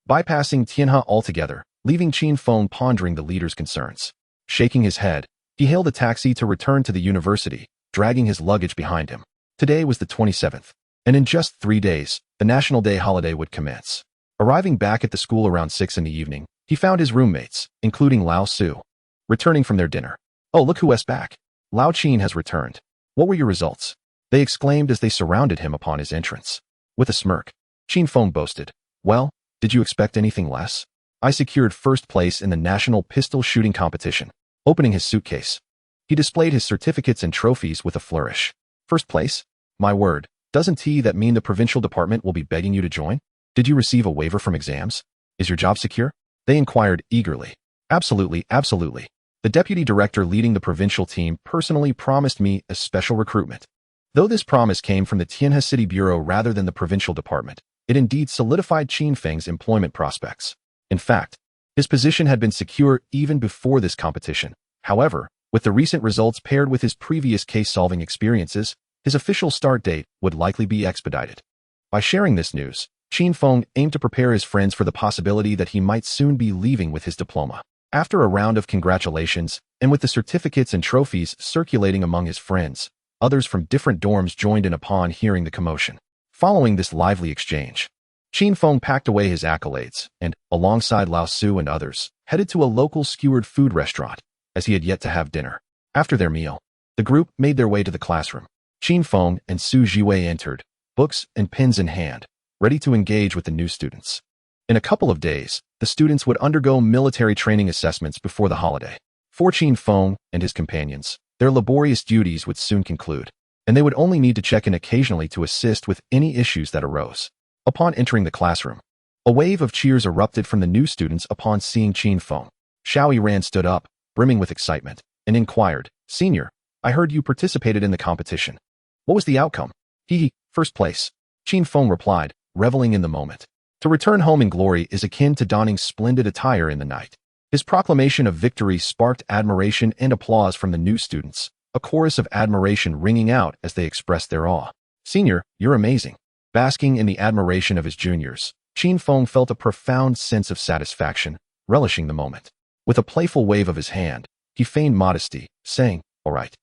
bypassing Tianhe altogether, leaving Qin Feng pondering the leader's concerns. Shaking his head, he hailed a taxi to return to the university, dragging his luggage behind him. Today was the 27th, and in just 3 days, the National Day holiday would commence. Arriving back at the school around 6 in the evening, he found his roommates, including Lao Su, returning from their dinner. "Oh, look who is back. Lao Qin has returned. What were your results?" they exclaimed as they surrounded him upon his entrance. With a smirk, Qin Feng boasted, "Well, did you expect anything less? I secured first place in the national pistol shooting competition." Opening his suitcase, he displayed his certificates and trophies with a flourish. "First place? My word, doesn't that mean the provincial department will be begging you to join? Did you receive a waiver from exams? Is your job secure?" they inquired eagerly. "Absolutely, absolutely. The deputy director leading the provincial team personally promised me a special recruitment." Though this promise came from the Tianhe City Bureau rather than the provincial department, it indeed solidified Qin Feng's employment prospects. In fact, his position had been secure even before this competition. However, with the recent results paired with his previous case-solving experiences, his official start date would likely be expedited. By sharing this news, Qin Feng aimed to prepare his friends for the possibility that he might soon be leaving with his diploma. After a round of congratulations, and with the certificates and trophies circulating among his friends, others from different dorms joined in upon hearing the commotion. Following this lively exchange, Qin Feng packed away his accolades and, alongside Lao Su and others, headed to a local skewered food restaurant, as he had yet to have dinner. After their meal, the group made their way to the classroom. Qin Feng and Su Jiwei entered, books and pens in hand, ready to engage with the new students. In a couple of days, the students would undergo military training assessments before the holiday. For Qin Feng and his companions, their laborious duties would soon conclude, and they would only need to check in occasionally to assist with any issues that arose. Upon entering the classroom, a wave of cheers erupted from the new students upon seeing Qin Feng. Xiao Ran stood up, brimming with excitement, and inquired, "Senior, I heard you participated in the competition. What was the outcome?" "First place," Qin Feng replied, reveling in the moment. To return home in glory is akin to donning splendid attire in the night. His proclamation of victory sparked admiration and applause from the new students, a chorus of admiration ringing out as they expressed their awe. "Senior, you're amazing." Basking in the admiration of his juniors, Qin Feng felt a profound sense of satisfaction, relishing the moment. With a playful wave of his hand, he feigned modesty, saying, All right,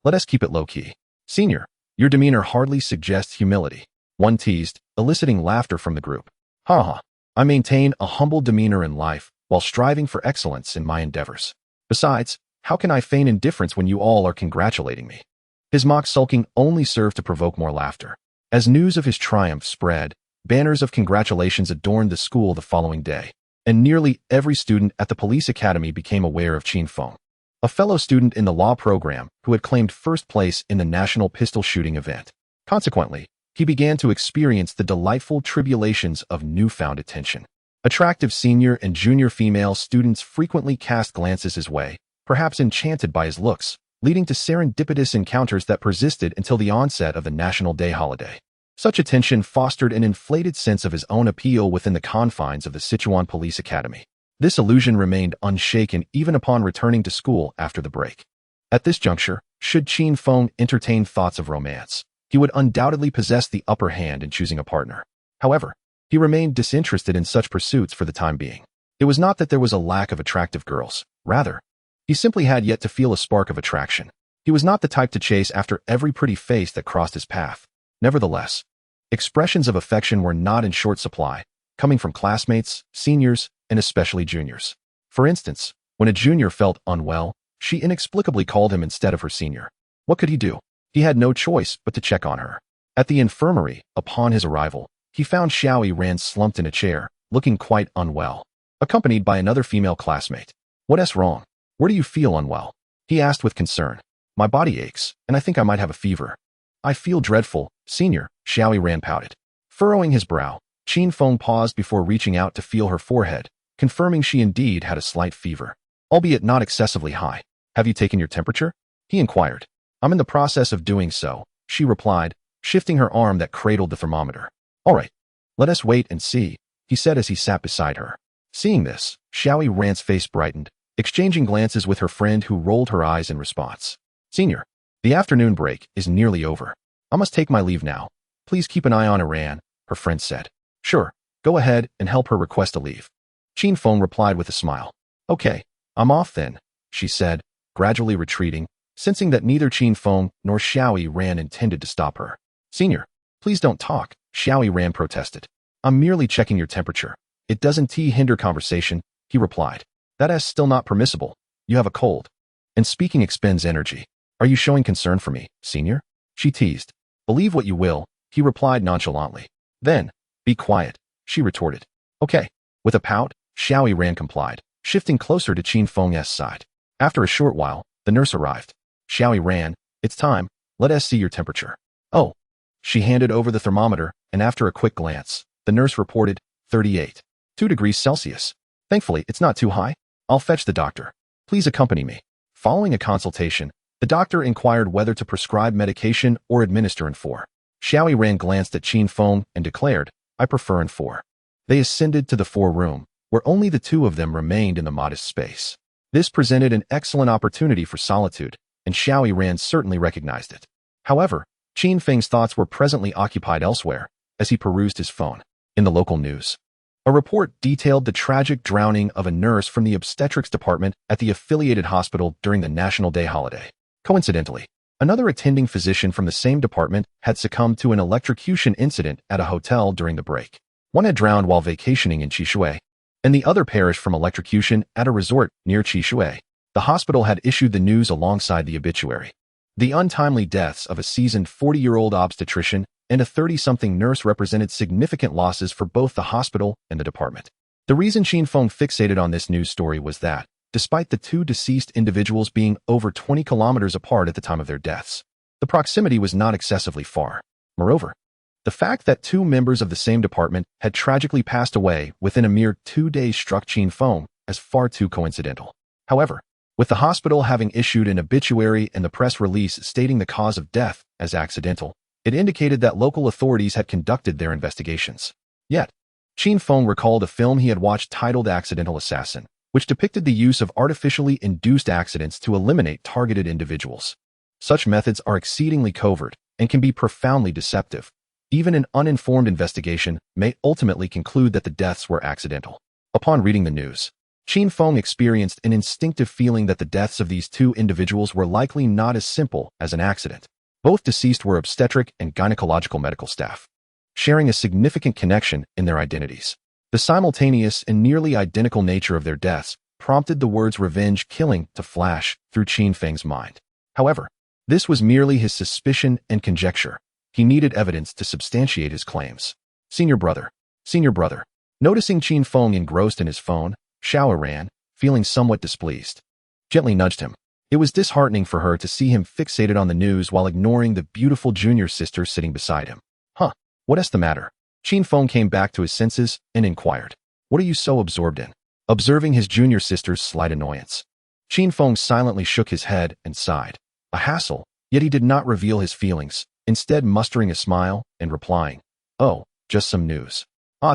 let us keep it low-key. Senior, your demeanor hardly suggests humility." One teased, eliciting laughter from the group. "Ha ha, I maintain a humble demeanor in life, while striving for excellence in my endeavors. Besides, how can I feign indifference when you all are congratulating me?" His mock sulking only served to provoke more laughter. As news of his triumph spread, banners of congratulations adorned the school the following day, and nearly every student at the police academy became aware of Qin Feng, a fellow student in the law program who had claimed first place in the national pistol shooting event. Consequently, he began to experience the delightful tribulations of newfound attention. Attractive senior and junior female students frequently cast glances his way, perhaps enchanted by his looks, leading to serendipitous encounters that persisted until the onset of the National Day holiday. Such attention fostered an inflated sense of his own appeal within the confines of the Sichuan Police Academy. This illusion remained unshaken even upon returning to school after the break. At this juncture, should Qin Feng entertain thoughts of romance, he would undoubtedly possess the upper hand in choosing a partner. However, he remained disinterested in such pursuits for the time being. It was not that there was a lack of attractive girls. Rather, he simply had yet to feel a spark of attraction. He was not the type to chase after every pretty face that crossed his path. Nevertheless, expressions of affection were not in short supply, coming from classmates, seniors, and especially juniors. For instance, when a junior felt unwell, she inexplicably called him instead of her senior. What could he do? He had no choice but to check on her. At the infirmary, upon his arrival, he found Xiao Ran slumped in a chair, looking quite unwell, accompanied by another female classmate. "What's wrong? Where do you feel unwell?" he asked with concern. "My body aches, and I think I might have a fever." "I feel dreadful, senior," Xiao Ran pouted. Furrowing his brow, Qin Feng paused before reaching out to feel her forehead, confirming she indeed had a slight fever, albeit not excessively high. "Have you taken your temperature?" he inquired. "I'm in the process of doing so," she replied, shifting her arm that cradled the thermometer. "All right, let us wait and see," he said as he sat beside her. Seeing this, Xiao Ran's face brightened, exchanging glances with her friend who rolled her eyes in response. "Senior, the afternoon break is nearly over. I must take my leave now. Please keep an eye on Iran," her friend said. "Sure, go ahead and help her request a leave." Qin Feng replied with a smile. "Okay, I'm off then," she said, gradually retreating, sensing that neither Qin Feng nor Xiao Ran intended to stop her. "Senior, please don't talk," Xiao Ran protested. I'm merely checking your temperature. It doesn't hinder conversation, he replied. That is still not permissible. You have a cold. And speaking expends energy. Are you showing concern for me, senior? She teased. Believe what you will, he replied nonchalantly. Then, be quiet, she retorted. Okay. With a pout, Xiao Ran complied, shifting closer to Qin Feng's side. After a short while, the nurse arrived. Xiao Ran, it's time, let us see your temperature. Oh. She handed over the thermometer, and after a quick glance, the nurse reported, 38. 2 degrees Celsius. Thankfully, it's not too high. I'll fetch the doctor. Please accompany me. Following a consultation, the doctor inquired whether to prescribe medication or administer N4. Xiao Ran glanced at Qin Feng and declared, I prefer N4. They ascended to the 4-room, where only the two of them remained in the modest space. This presented an excellent opportunity for solitude, and Xiao Ran certainly recognized it. However, Qin Feng's thoughts were presently occupied elsewhere, as he perused his phone. In the local news, a report detailed the tragic drowning of a nurse from the obstetrics department at the affiliated hospital during the National Day holiday. Coincidentally, another attending physician from the same department had succumbed to an electrocution incident at a hotel during the break. One had drowned while vacationing in Qishui, and the other perished from electrocution at a resort near Qishui. The hospital had issued the news alongside the obituary. The untimely deaths of a seasoned 40-year-old obstetrician and a 30-something nurse represented significant losses for both the hospital and the department. The reason Qin Feng fixated on this news story was that, despite the two deceased individuals being over 20 kilometers apart at the time of their deaths, the proximity was not excessively far. Moreover, the fact that two members of the same department had tragically passed away within a mere 2 days struck Qin Feng as far too coincidental. However, with the hospital having issued an obituary and the press release stating the cause of death as accidental, it indicated that local authorities had conducted their investigations. Yet, Qin Feng recalled a film he had watched titled Accidental Assassin, which depicted the use of artificially induced accidents to eliminate targeted individuals. Such methods are exceedingly covert and can be profoundly deceptive. Even an uninformed investigation may ultimately conclude that the deaths were accidental. Upon reading the news, Qin Feng experienced an instinctive feeling that the deaths of these two individuals were likely not as simple as an accident. Both deceased were obstetric and gynecological medical staff, sharing a significant connection in their identities. The simultaneous and nearly identical nature of their deaths prompted the words revenge killing to flash through Qin Feng's mind. However, this was merely his suspicion and conjecture. He needed evidence to substantiate his claims. Senior brother. Noticing Qin Feng engrossed in his phone, Xiao Ran, feeling somewhat displeased, gently nudged him. It was disheartening for her to see him fixated on the news while ignoring the beautiful junior sister sitting beside him. What's the matter? Qin Feng came back to his senses and inquired. What are you so absorbed in? Observing his junior sister's slight annoyance, Qin Feng silently shook his head and sighed. A hassle, yet he did not reveal his feelings, instead mustering a smile and replying, Oh, just some news.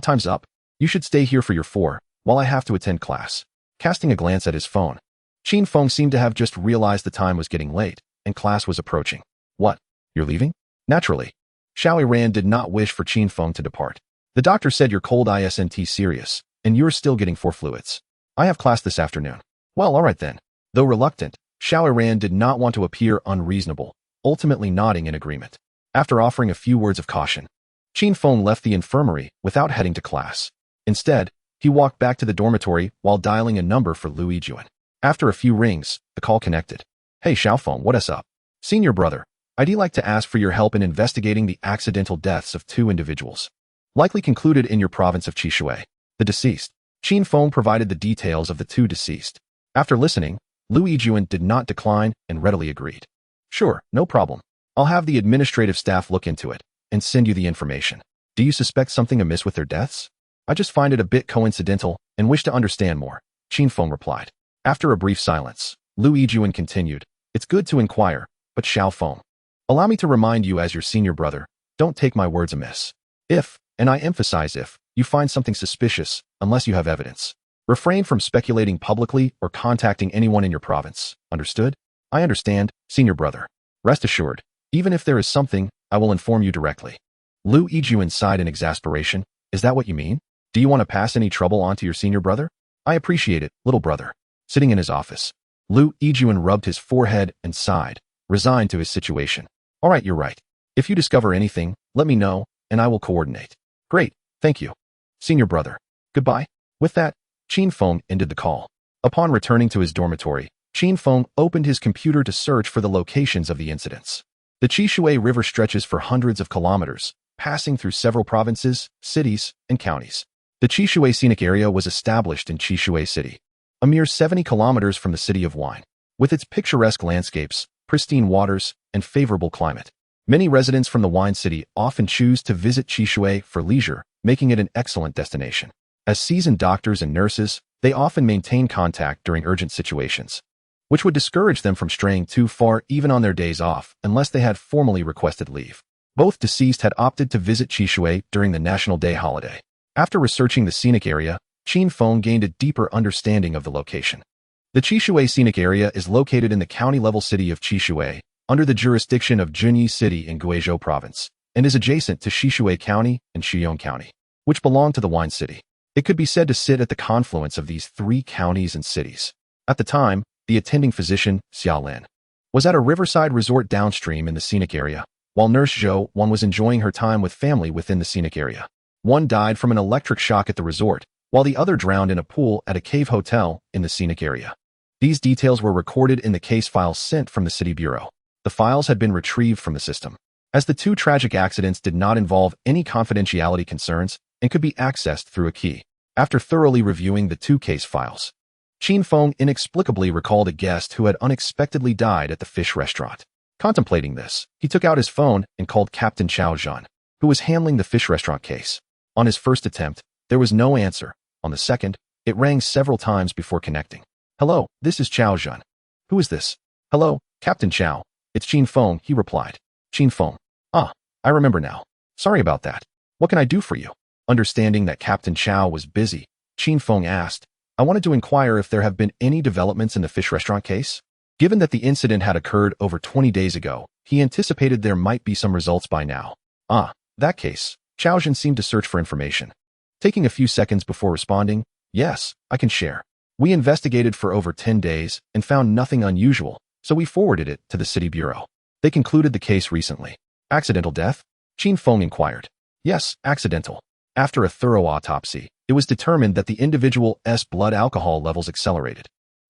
Time's up. You should stay here for your 4, while I have to attend class. Casting a glance at his phone, Qin Feng seemed to have just realized the time was getting late, and class was approaching. What? You're leaving? Naturally. Xiao Ran did not wish for Qin Feng to depart. The doctor said your cold isn't serious, and you're still getting 4 fluids. I have class this afternoon. Well, alright then. Though reluctant, Xiao Ran did not want to appear unreasonable, ultimately nodding in agreement. After offering a few words of caution, Qin Feng left the infirmary without heading to class. Instead, he walked back to the dormitory while dialing a number for Lu Yijuan. After a few rings, the call connected. Hey Xiao Feng, what's up? Senior brother, I'd like to ask for your help in investigating the accidental deaths of 2 individuals, likely concluded in your province of Qishui. The deceased. Qin Feng provided the details of the 2 deceased. After listening, Lu Yijuan did not decline and readily agreed. Sure, no problem. I'll have the administrative staff look into it and send you the information. Do you suspect something amiss with their deaths? I just find it a bit coincidental and wish to understand more, Qin Feng replied. After a brief silence, Lu Yijuan continued, It's good to inquire, but Xiao Feng, allow me to remind you as your senior brother, don't take my words amiss. If, and I emphasize if, you find something suspicious, unless you have evidence, refrain from speculating publicly or contacting anyone in your province. Understood? I understand, senior brother. Rest assured, even if there is something, I will inform you directly. Lu Yijuan sighed in exasperation. Is that what you mean? Do you want to pass any trouble on to your senior brother? I appreciate it, little brother. Sitting in his office, Lu Yijuan rubbed his forehead and sighed, resigned to his situation. Alright, you're right. If you discover anything, let me know, and I will coordinate. Great, Thank you, senior brother. Goodbye. With that, Qin Feng ended the call. Upon returning to his dormitory, Qin Feng opened his computer to search for the locations of the incidents. The Qishui River stretches for hundreds of kilometers, passing through several provinces, cities, and counties. The Qishui Scenic Area was established in Qishui City, a mere 70 kilometers from the city of Wine. With its picturesque landscapes, pristine waters, and favorable climate, many residents from the wine city often choose to visit Qishui for leisure, making it an excellent destination. As seasoned doctors and nurses, they often maintain contact during urgent situations, which would discourage them from straying too far even on their days off unless they had formally requested leave. Both deceased had opted to visit Qishui during the National Day holiday. After researching the scenic area, Qin Feng gained a deeper understanding of the location. The Qishui Scenic Area is located in the county-level city of Qishui, under the jurisdiction of Junyi City in Guizhou Province, and is adjacent to Qishui County and Shiyong County, which belong to the Wine City. It could be said to sit at the confluence of these three counties and cities. At the time, the attending physician, Xia Lin, was at a riverside resort downstream in the scenic area, while Nurse Zhou Wan was enjoying her time with family within the scenic area. One died from an electric shock at the resort, while the other drowned in a pool at a cave hotel in the scenic area. These details were recorded in the case files sent from the City Bureau. The files had been retrieved from the system, as the two tragic accidents did not involve any confidentiality concerns and could be accessed through a key. After thoroughly reviewing the two case files, Qin Feng inexplicably recalled a guest who had unexpectedly died at the fish restaurant. Contemplating this, he took out his phone and called Captain Chao Zhan, who was handling the fish restaurant case. On his first attempt, there was no answer. On the second, it rang several times before connecting. Hello, this is Chao Zhan. Who is this? Hello, Captain Chao. It's Qin Feng, he replied. Qin Feng. Ah, I remember now. Sorry about that. What can I do for you? Understanding that Captain Chao was busy, Qin Feng asked, I wanted to inquire if there have been any developments in the fish restaurant case. Given that the incident had occurred over 20 days ago, he anticipated there might be some results by now. Ah, that case. Chao Zhan seemed to search for information. Taking a few seconds before responding, yes, I can share. We investigated for over 10 days and found nothing unusual, so we forwarded it to the City Bureau. They concluded the case recently. Accidental death? Qin Feng inquired. Yes, accidental. After a thorough autopsy, it was determined that the individual's blood alcohol levels accelerated,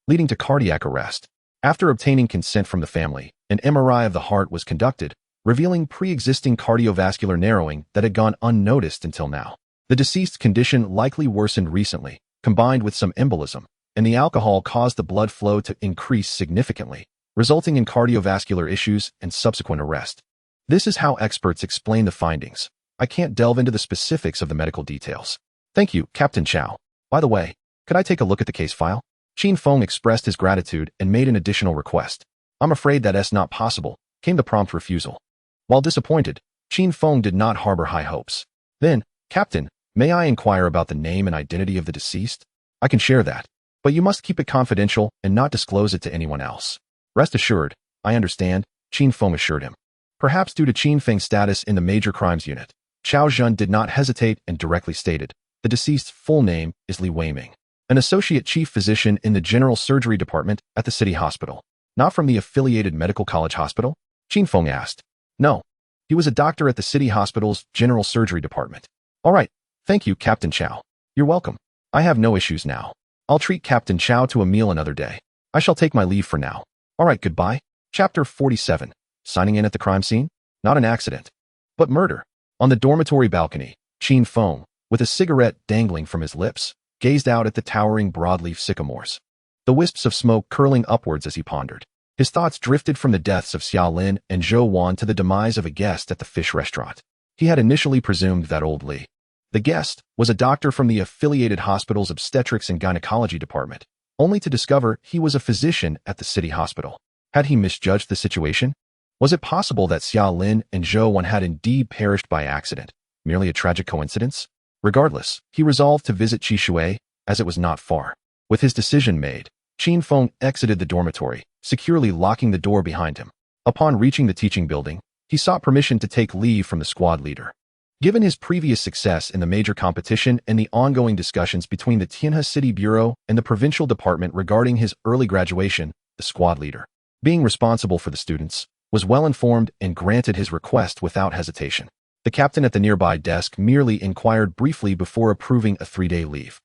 leading to cardiac arrest. After obtaining consent from the family, an MRI of the heart was conducted, revealing pre-existing cardiovascular narrowing that had gone unnoticed until now. The deceased's condition likely worsened recently, combined with some embolism, and the alcohol caused the blood flow to increase significantly, resulting in cardiovascular issues and subsequent arrest. This is how experts explain the findings. I can't delve into the specifics of the medical details. Thank you, Captain Chao. By the way, could I take a look at the case file? Qin Feng expressed his gratitude and made an additional request. I'm afraid that's not possible, came the prompt refusal. While disappointed, Qin Feng did not harbor high hopes. Then, Captain, may I inquire about the name and identity of the deceased? I can share that, but you must keep it confidential and not disclose it to anyone else. Rest assured, I understand, Qin Feng assured him. Perhaps due to Qin Feng's status in the Major Crimes Unit, Chao Zhan did not hesitate and directly stated, the deceased's full name is Li Weiming, an associate chief physician in the General Surgery Department at the City Hospital. Not from the affiliated medical college hospital? Qin Feng asked. No, he was a doctor at the City Hospital's General Surgery Department. All right, thank you, Captain Chao. You're welcome. I have no issues now. I'll treat Captain Chao to a meal another day. I shall take my leave for now. All right, goodbye. Chapter 47. Signing in at the crime scene? Not an accident, but murder. On the dormitory balcony, Qin Feng, with a cigarette dangling from his lips, gazed out at the towering broadleaf sycamores, the wisps of smoke curling upwards as he pondered. His thoughts drifted from the deaths of Xia Lin and Zhou Wan to the demise of a guest at the fish restaurant. He had initially presumed that old Li, the guest, was a doctor from the affiliated hospital's obstetrics and gynecology department, only to discover he was a physician at the city hospital. Had he misjudged the situation? Was it possible that Xia Lin and Zhou Wan had indeed perished by accident, merely a tragic coincidence? Regardless, he resolved to visit Qishui, as it was not far. With his decision made, Qin Feng exited the dormitory, securely locking the door behind him. Upon reaching the teaching building, he sought permission to take leave from the squad leader. Given his previous success in the major competition and the ongoing discussions between the Tianhe City Bureau and the Provincial Department regarding his early graduation, the squad leader, being responsible for the students, was well informed and granted his request without hesitation. The captain at the nearby desk merely inquired briefly before approving a 3-day leave.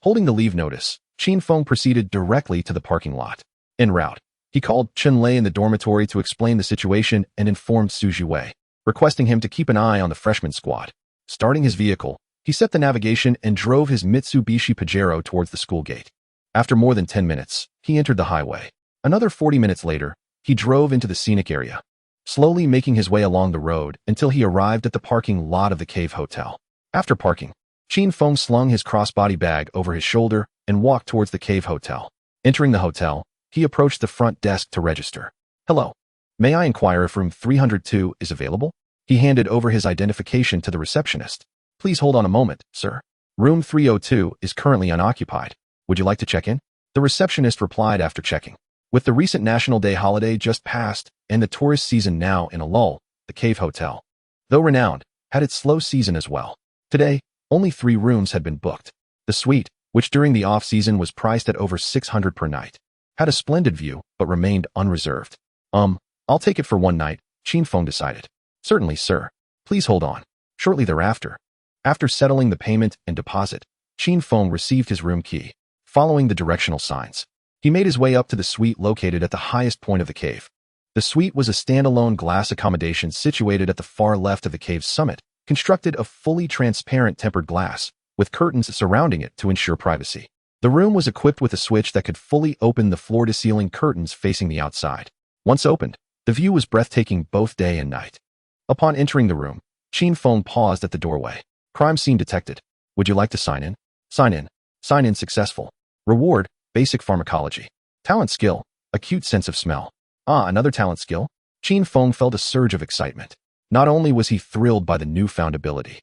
Holding the leave notice, Qin Feng proceeded directly to the parking lot. En route, he called Chen Lei in the dormitory to explain the situation and informed Su Jiwei, requesting him to keep an eye on the freshman squad. Starting his vehicle, he set the navigation and drove his Mitsubishi Pajero towards the school gate. After more than 10 minutes, he entered the highway. Another 40 minutes later, he drove into the scenic area, slowly making his way along the road until he arrived at the parking lot of the Cave Hotel. After parking, Qin Feng slung his crossbody bag over his shoulder and walked towards the Cave Hotel. Entering the hotel, he approached the front desk to register. "Hello. May I inquire if room 302 is available?" He handed over his identification to the receptionist. "Please hold on a moment, sir. Room 302 is currently unoccupied. Would you like to check in?" The receptionist replied after checking. With the recent National Day holiday just passed and the tourist season now in a lull, the Cave Hotel, though renowned, had its slow season as well. Today, only 3 rooms had been booked. The suite, which during the off-season was priced at over $600 per night, had a splendid view but remained unreserved. I'll take it for one night," Qin Feng decided. "Certainly, sir. Please hold on." Shortly thereafter, after settling the payment and deposit, Qin Feng received his room key. Following the directional signs, he made his way up to the suite located at the highest point of the cave. The suite was a standalone glass accommodation situated at the far left of the cave's summit, constructed of fully transparent tempered glass, with curtains surrounding it to ensure privacy. The room was equipped with a switch that could fully open the floor-to-ceiling curtains facing the outside. Once opened, the view was breathtaking both day and night. Upon entering the room, Qin Feng paused at the doorway. "Crime scene detected. Would you like to sign in?" "Sign in. Sign in successful. Reward, basic pharmacology. Talent skill, acute sense of smell." "Ah, another talent skill?" Qin Feng felt a surge of excitement. Not only was he thrilled by the newfound ability,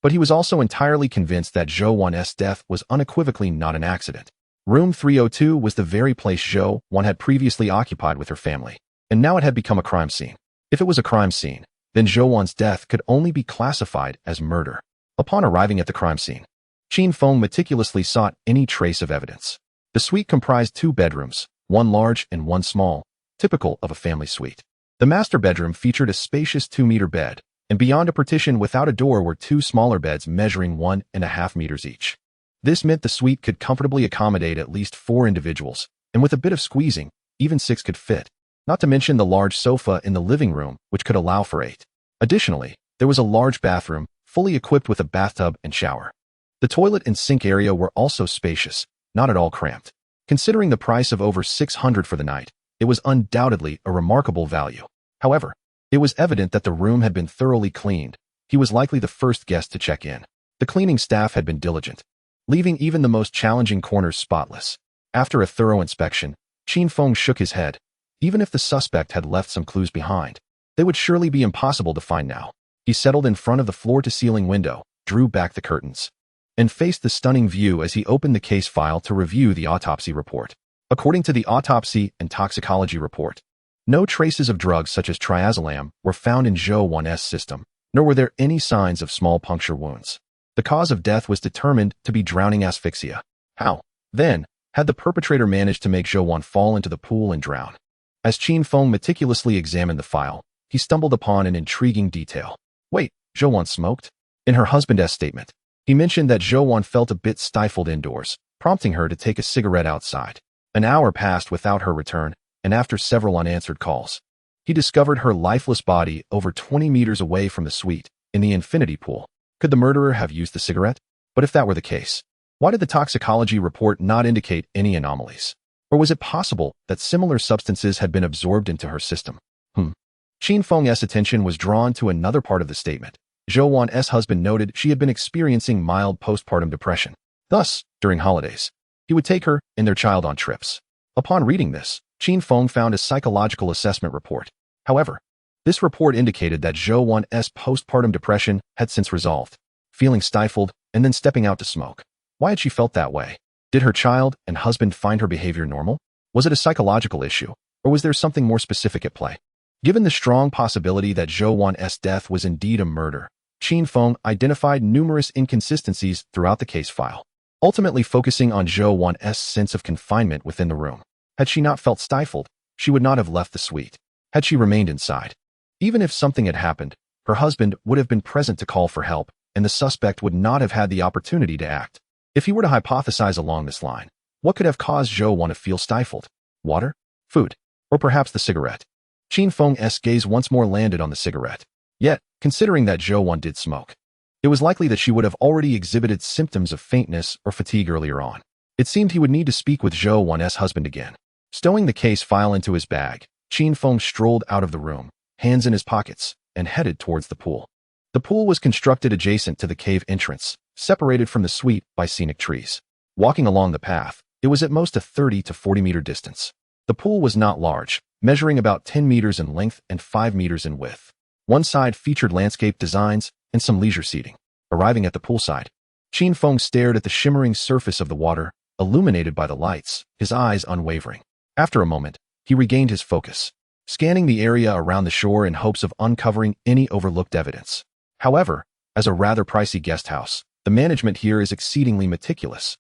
but he was also entirely convinced that Zhou Wan's death was unequivocally not an accident. Room 302 was the very place Zhou Wan had previously occupied with her family, and now it had become a crime scene. If it was a crime scene, then Zhou Wan's death could only be classified as murder. Upon arriving at the crime scene, Qin Feng meticulously sought any trace of evidence. The suite comprised 2 bedrooms, one large and one small, typical of a family suite. The master bedroom featured a spacious 2-meter bed, and beyond a partition without a door were 2 smaller beds measuring 1.5 meters each. This meant the suite could comfortably accommodate at least 4 individuals, and with a bit of squeezing, even 6 could fit, not to mention the large sofa in the living room, which could allow for 8. Additionally, there was a large bathroom, fully equipped with a bathtub and shower. The toilet and sink area were also spacious, not at all cramped. Considering the price of over $600 for the night, it was undoubtedly a remarkable value. However, it was evident that the room had been thoroughly cleaned. He was likely the first guest to check in. The cleaning staff had been diligent, leaving even the most challenging corners spotless. After a thorough inspection, Qin Feng shook his head. Even if the suspect had left some clues behind, they would surely be impossible to find now. He settled in front of the floor-to-ceiling window, drew back the curtains, and faced the stunning view as he opened the case file to review the autopsy report. According to the autopsy and toxicology report, no traces of drugs such as triazolam were found in Zhou Wan's system, nor were there any signs of small puncture wounds. The cause of death was determined to be drowning asphyxia. How, then, had the perpetrator managed to make Zhou Wan fall into the pool and drown? As Qin Feng meticulously examined the file, he stumbled upon an intriguing detail. Wait, Zhou Wan smoked? In her husband's statement, he mentioned that Zhou Wan felt a bit stifled indoors, prompting her to take a cigarette outside. An hour passed without her return, and after several unanswered calls, he discovered her lifeless body over 20 meters away from the suite, in the infinity pool. Could the murderer have used the cigarette? But if that were the case, why did the toxicology report not indicate any anomalies? Or was it possible that similar substances had been absorbed into her system? Qin Feng's attention was drawn to another part of the statement. Zhou Wan's husband noted she had been experiencing mild postpartum depression. Thus, during holidays, he would take her and their child on trips. Upon reading this, Qin Feng found a psychological assessment report. However, this report indicated that Zhou Wan's postpartum depression had since resolved, feeling stifled and then stepping out to smoke. Why had she felt that way? Did her child and husband find her behavior normal? Was it a psychological issue, or was there something more specific at play? Given the strong possibility that Zhou Wan's death was indeed a murder, Qin Feng identified numerous inconsistencies throughout the case file, ultimately focusing on Zhou Wan's sense of confinement within the room. Had she not felt stifled, she would not have left the suite. Had she remained inside? Even if something had happened, her husband would have been present to call for help, and the suspect would not have had the opportunity to act. If he were to hypothesize along this line, what could have caused Zhou Wan to feel stifled? Water? Food? Or perhaps the cigarette? Qin Feng's gaze once more landed on the cigarette. Yet, considering that Zhou Wan did smoke, it was likely that she would have already exhibited symptoms of faintness or fatigue earlier on. It seemed he would need to speak with Zhou Wan's husband again. Stowing the case file into his bag, Qin Feng strolled out of the room, hands in his pockets, and headed towards the pool. The pool was constructed adjacent to the cave entrance, separated from the suite by scenic trees. Walking along the path, it was at most a 30 to 40 meter distance. The pool was not large, measuring about 10 meters in length and 5 meters in width. One side featured landscape designs and some leisure seating. Arriving at the poolside, Qin Feng stared at the shimmering surface of the water, illuminated by the lights, his eyes unwavering. After a moment, he regained his focus, scanning the area around the shore in hopes of uncovering any overlooked evidence. However, as a rather pricey guest house, the management here is exceedingly meticulous,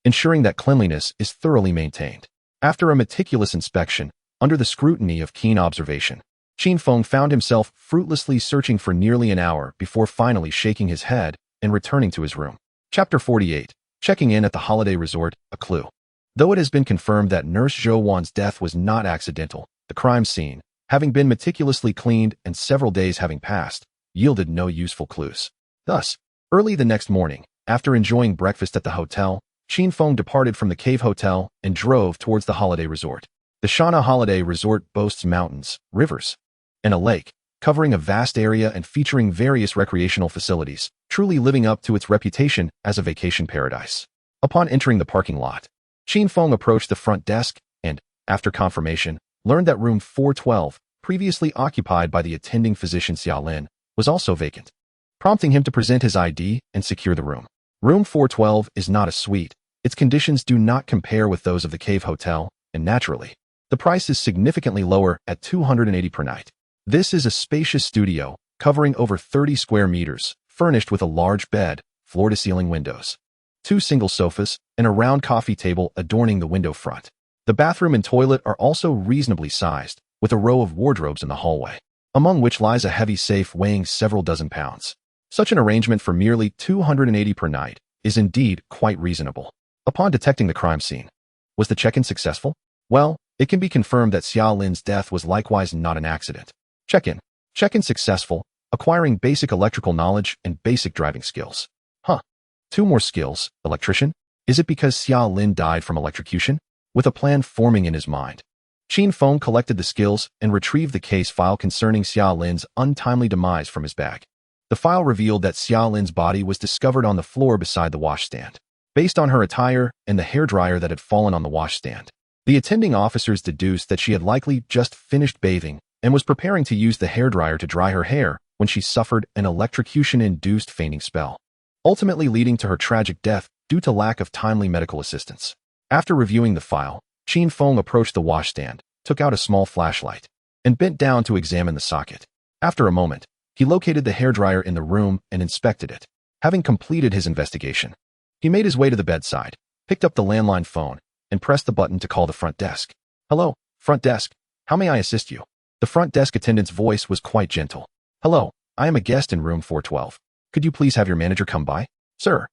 ensuring that cleanliness is thoroughly maintained. After a meticulous inspection, under the scrutiny of keen observation, Qin Feng found himself fruitlessly searching for nearly an hour before finally shaking his head and returning to his room. Chapter 48. Checking in at the holiday resort, a clue. Though it has been confirmed that Nurse Zhou Wan's death was not accidental, the crime scene, having been meticulously cleaned and several days having passed, yielded no useful clues. Thus, early the next morning, after enjoying breakfast at the hotel, Qin Feng departed from the cave hotel and drove towards the holiday resort. The Tianhe Holiday Resort boasts mountains, rivers, and a lake, covering a vast area and featuring various recreational facilities, truly living up to its reputation as a vacation paradise. Upon entering the parking lot, Qin Feng approached the front desk and, after confirmation, learned that room 412, previously occupied by the attending physician Xia Lin, was also vacant, prompting him to present his ID and secure the room. Room 412 is not a suite. Its conditions do not compare with those of the Cave Hotel, and naturally, the price is significantly lower at $280 per night. This is a spacious studio, covering over 30 square meters, furnished with a large bed, floor-to-ceiling windows, 2 single sofas, and a round coffee table adorning the window front. The bathroom and toilet are also reasonably sized, with a row of wardrobes in the hallway, among which lies a heavy safe weighing several dozen pounds. Such an arrangement for merely $280 per night is indeed quite reasonable. Upon detecting the crime scene, was the check-in successful? Well, it can be confirmed that Xia Lin's death was likewise not an accident. Check-in. Check-in successful, acquiring basic electrical knowledge and basic driving skills. 2 more skills, electrician? Is it because Xia Lin died from electrocution? With a plan forming in his mind, Qin Feng collected the skills and retrieved the case file concerning Xia Lin's untimely demise from his bag. The file revealed that Xia Lin's body was discovered on the floor beside the washstand. Based on her attire and the hairdryer that had fallen on the washstand, the attending officers deduced that she had likely just finished bathing and was preparing to use the hairdryer to dry her hair when she suffered an electrocution-induced fainting spell, ultimately leading to her tragic death due to lack of timely medical assistance. After reviewing the file, Qin Feng approached the washstand, took out a small flashlight, and bent down to examine the socket. After a moment, he located the hairdryer in the room and inspected it. Having completed his investigation, he made his way to the bedside, picked up the landline phone, and pressed the button to call the front desk. Hello, front desk. How may I assist you? The front desk attendant's voice was quite gentle. Hello, I am a guest in room 412. Could you please have your manager come by? Sir,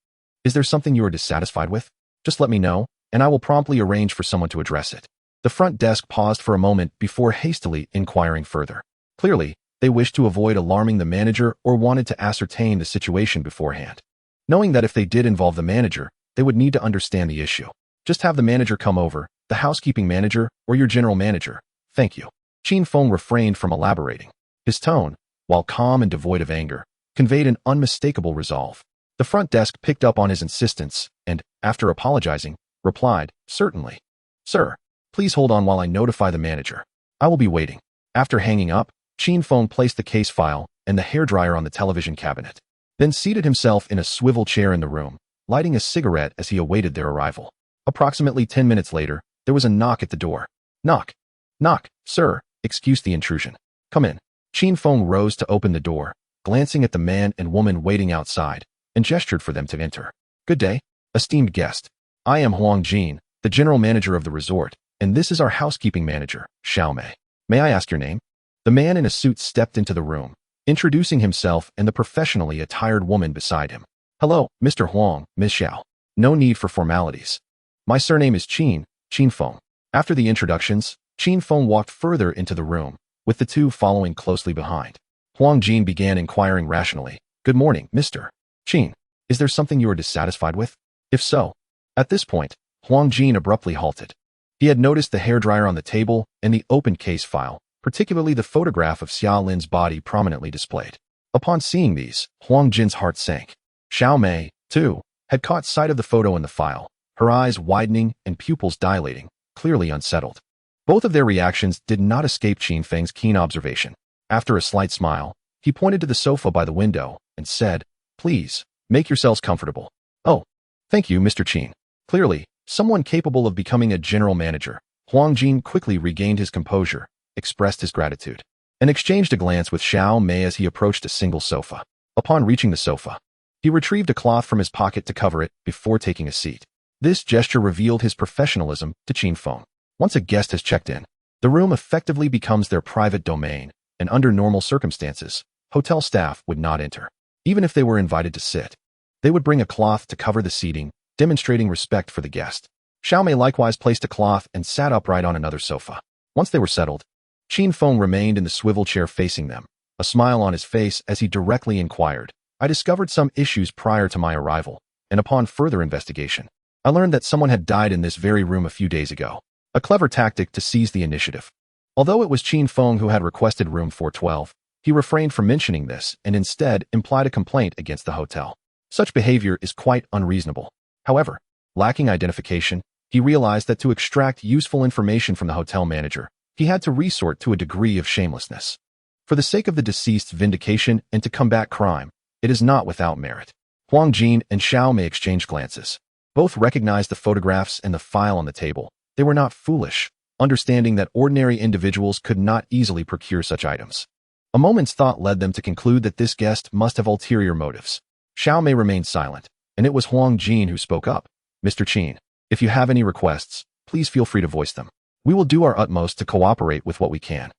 is there something you are dissatisfied with? Just let me know, and I will promptly arrange for someone to address it. The front desk paused for a moment before hastily inquiring further. Clearly, they wished to avoid alarming the manager or wanted to ascertain the situation beforehand, knowing that if they did involve the manager, they would need to understand the issue. Just have the manager come over, the housekeeping manager, or your general manager. Thank you. Qin Feng refrained from elaborating. His tone, while calm and devoid of anger, conveyed an unmistakable resolve. The front desk picked up on his insistence and, after apologizing, replied, Certainly. Sir, please hold on while I notify the manager. I will be waiting. After hanging up, Qin Feng placed the case file and the hairdryer on the television cabinet, then seated himself in a swivel chair in the room, lighting a cigarette as he awaited their arrival. Approximately 10 minutes later, there was a knock at the door. Knock. Knock, sir, excuse the intrusion. Come in. Qin Feng rose to open the door, glancing at the man and woman waiting outside, and gestured for them to enter. Good day, esteemed guest. I am Huang Jin, the general manager of the resort, and this is our housekeeping manager, Xiaomei. May I ask your name? The man in a suit stepped into the room, introducing himself and the professionally attired woman beside him. "Hello, Mr. Huang, Ms. Xiao. No need for formalities. My surname is Qin Feng." After the introductions, Qin Feng walked further into the room, with the two following closely behind. Huang Jin began inquiring rationally. "Good morning, Mr. Qin. Is there something you are dissatisfied with? If so..." At this point, Huang Jin abruptly halted. He had noticed the hairdryer on the table and the open case file, particularly the photograph of Xia Lin's body prominently displayed. Upon seeing these, Huang Jin's heart sank. Xiao Mei, too, had caught sight of the photo in the file, her eyes widening and pupils dilating, clearly unsettled. Both of their reactions did not escape Qin Feng's keen observation. After a slight smile, he pointed to the sofa by the window and said, "Please, make yourselves comfortable." "Oh, thank you, Mr. Qin." Clearly, someone capable of becoming a general manager, Huang Jin quickly regained his composure, expressed his gratitude, and exchanged a glance with Xiao Mei as he approached a single sofa. Upon reaching the sofa, he retrieved a cloth from his pocket to cover it before taking a seat. This gesture revealed his professionalism to Qin Feng. Once a guest has checked in, the room effectively becomes their private domain, and under normal circumstances, hotel staff would not enter. Even if they were invited to sit, they would bring a cloth to cover the seating, demonstrating respect for the guest. Xiao Mei likewise placed a cloth and sat upright on another sofa. Once they were settled, Qin Feng remained in the swivel chair facing them, a smile on his face as he directly inquired, "I discovered some issues prior to my arrival, and upon further investigation, I learned that someone had died in this very room a few days ago." A clever tactic to seize the initiative. Although it was Qin Feng who had requested room 412, he refrained from mentioning this and instead implied a complaint against the hotel. Such behavior is quite unreasonable. However, lacking identification, he realized that to extract useful information from the hotel manager, he had to resort to a degree of shamelessness. For the sake of the deceased's vindication and to combat crime, it is not without merit. Huang Jin and Xiao Mei exchanged glances. Both recognized the photographs and the file on the table. They were not foolish, understanding that ordinary individuals could not easily procure such items. A moment's thought led them to conclude that this guest must have ulterior motives. Xiao Mei remained silent, and it was Huang Jin who spoke up. "Mr. Qin, if you have any requests, please feel free to voice them. We will do our utmost to cooperate with what we can."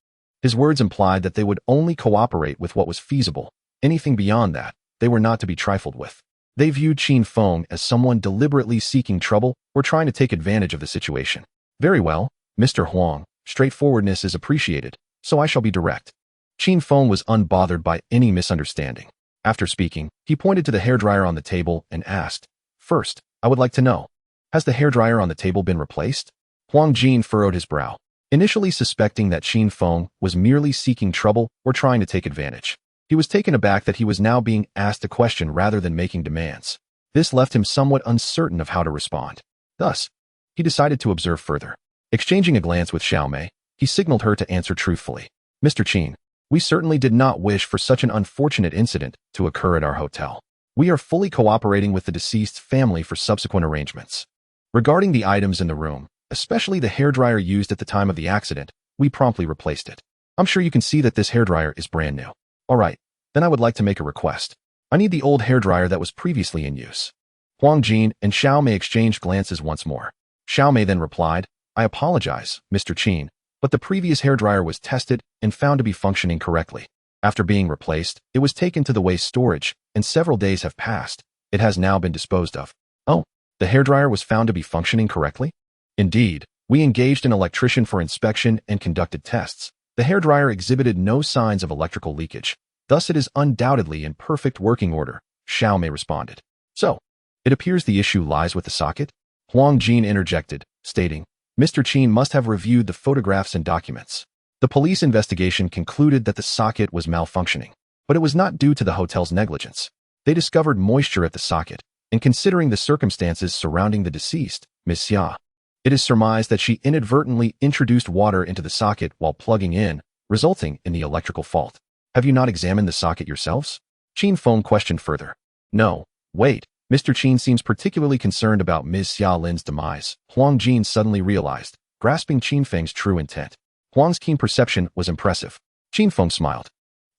His words implied that they would only cooperate with what was feasible. Anything beyond that, they were not to be trifled with. They viewed Qin Feng as someone deliberately seeking trouble or trying to take advantage of the situation. "Very well, Mr. Huang, straightforwardness is appreciated, so I shall be direct." Qin Feng was unbothered by any misunderstanding. After speaking, he pointed to the hairdryer on the table and asked, "First, I would like to know, has the hairdryer on the table been replaced?" Huang Jin furrowed his brow, initially suspecting that Qin Feng was merely seeking trouble or trying to take advantage. He was taken aback that he was now being asked a question rather than making demands. This left him somewhat uncertain of how to respond. Thus, he decided to observe further. Exchanging a glance with Xiao Mei, he signaled her to answer truthfully. "Mr. Qin, we certainly did not wish for such an unfortunate incident to occur at our hotel. We are fully cooperating with the deceased's family for subsequent arrangements. Regarding the items in the room, especially the hairdryer used at the time of the accident, we promptly replaced it. I'm sure you can see that this hairdryer is brand new. All right, then I would like to make a request. I need the old hairdryer that was previously in use." Huang Jin and Xiao Mei exchanged glances once more. Xiao Mei then replied, "I apologize, Mr. Qin, but the previous hairdryer was tested and found to be functioning correctly. After being replaced, it was taken to the waste storage, and several days have passed. It has now been disposed of." "Oh, the hairdryer was found to be functioning correctly?" "Indeed, we engaged an electrician for inspection and conducted tests. The hairdryer exhibited no signs of electrical leakage. Thus it is undoubtedly in perfect working order," Xiao Mei responded. "So, it appears the issue lies with the socket?" Huang Jin interjected, stating, "Mr. Qin must have reviewed the photographs and documents. The police investigation concluded that the socket was malfunctioning, but it was not due to the hotel's negligence. They discovered moisture at the socket, and considering the circumstances surrounding the deceased, Ms. Xia, it is surmised that she inadvertently introduced water into the socket while plugging in, resulting in the electrical fault. Have you not examined the socket yourselves?" Qin Feng questioned further. "No, wait, Mr. Qin seems particularly concerned about Ms. Xia Lin's demise," Huang Jin suddenly realized, grasping Qin Feng's true intent. Huang's keen perception was impressive. Qin Feng smiled,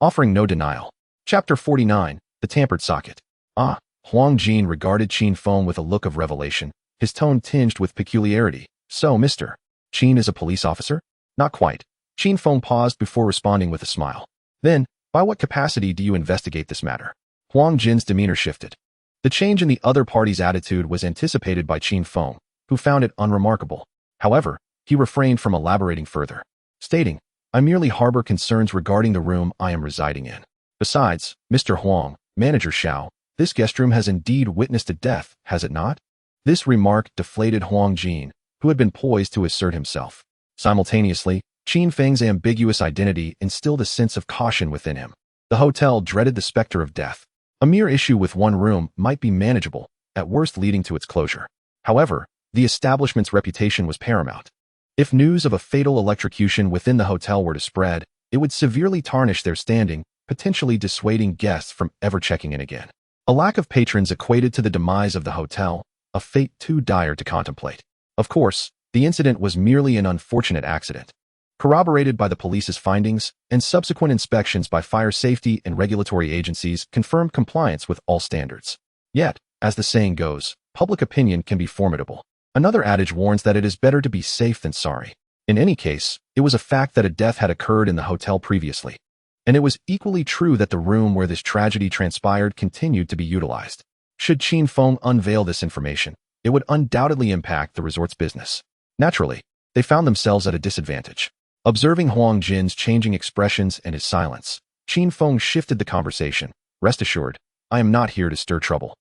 offering no denial. Chapter 49, The Tampered Socket. "Ah," Huang Jin regarded Qin Feng with a look of revelation, his tone tinged with peculiarity. "So, Mr. Qin is a police officer?" "Not quite." Qin Feng paused before responding with a smile. Then, By what capacity do you investigate this matter? Huang Jin's demeanor shifted. The change in the other party's attitude was anticipated by Qin Feng, who found it unremarkable. However, he refrained from elaborating further, stating, I merely harbor concerns regarding the room I am residing in. Besides, Mr. Huang, Manager Xiao, this guest room has indeed witnessed a death, has it not? This remark deflated Huang Jin, who had been poised to assert himself. Simultaneously, Qin Feng's ambiguous identity instilled a sense of caution within him. The hotel dreaded the specter of death. A mere issue with one room might be manageable, at worst leading to its closure. However, the establishment's reputation was paramount. If news of a fatal electrocution within the hotel were to spread, it would severely tarnish their standing, potentially dissuading guests from ever checking in again. A lack of patrons equated to the demise of the hotel, a fate too dire to contemplate. Of course, the incident was merely an unfortunate accident. Corroborated by the police's findings, and subsequent inspections by fire safety and regulatory agencies confirmed compliance with all standards. Yet, as the saying goes, public opinion can be formidable. Another adage warns that it is better to be safe than sorry. In any case, it was a fact that a death had occurred in the hotel previously. And it was equally true that the room where this tragedy transpired continued to be utilized. Should Qin Feng unveil this information, it would undoubtedly impact the resort's business. Naturally, they found themselves at a disadvantage. Observing Huang Jin's changing expressions and his silence, Qin Feng shifted the conversation. Rest assured, I am not here to stir trouble.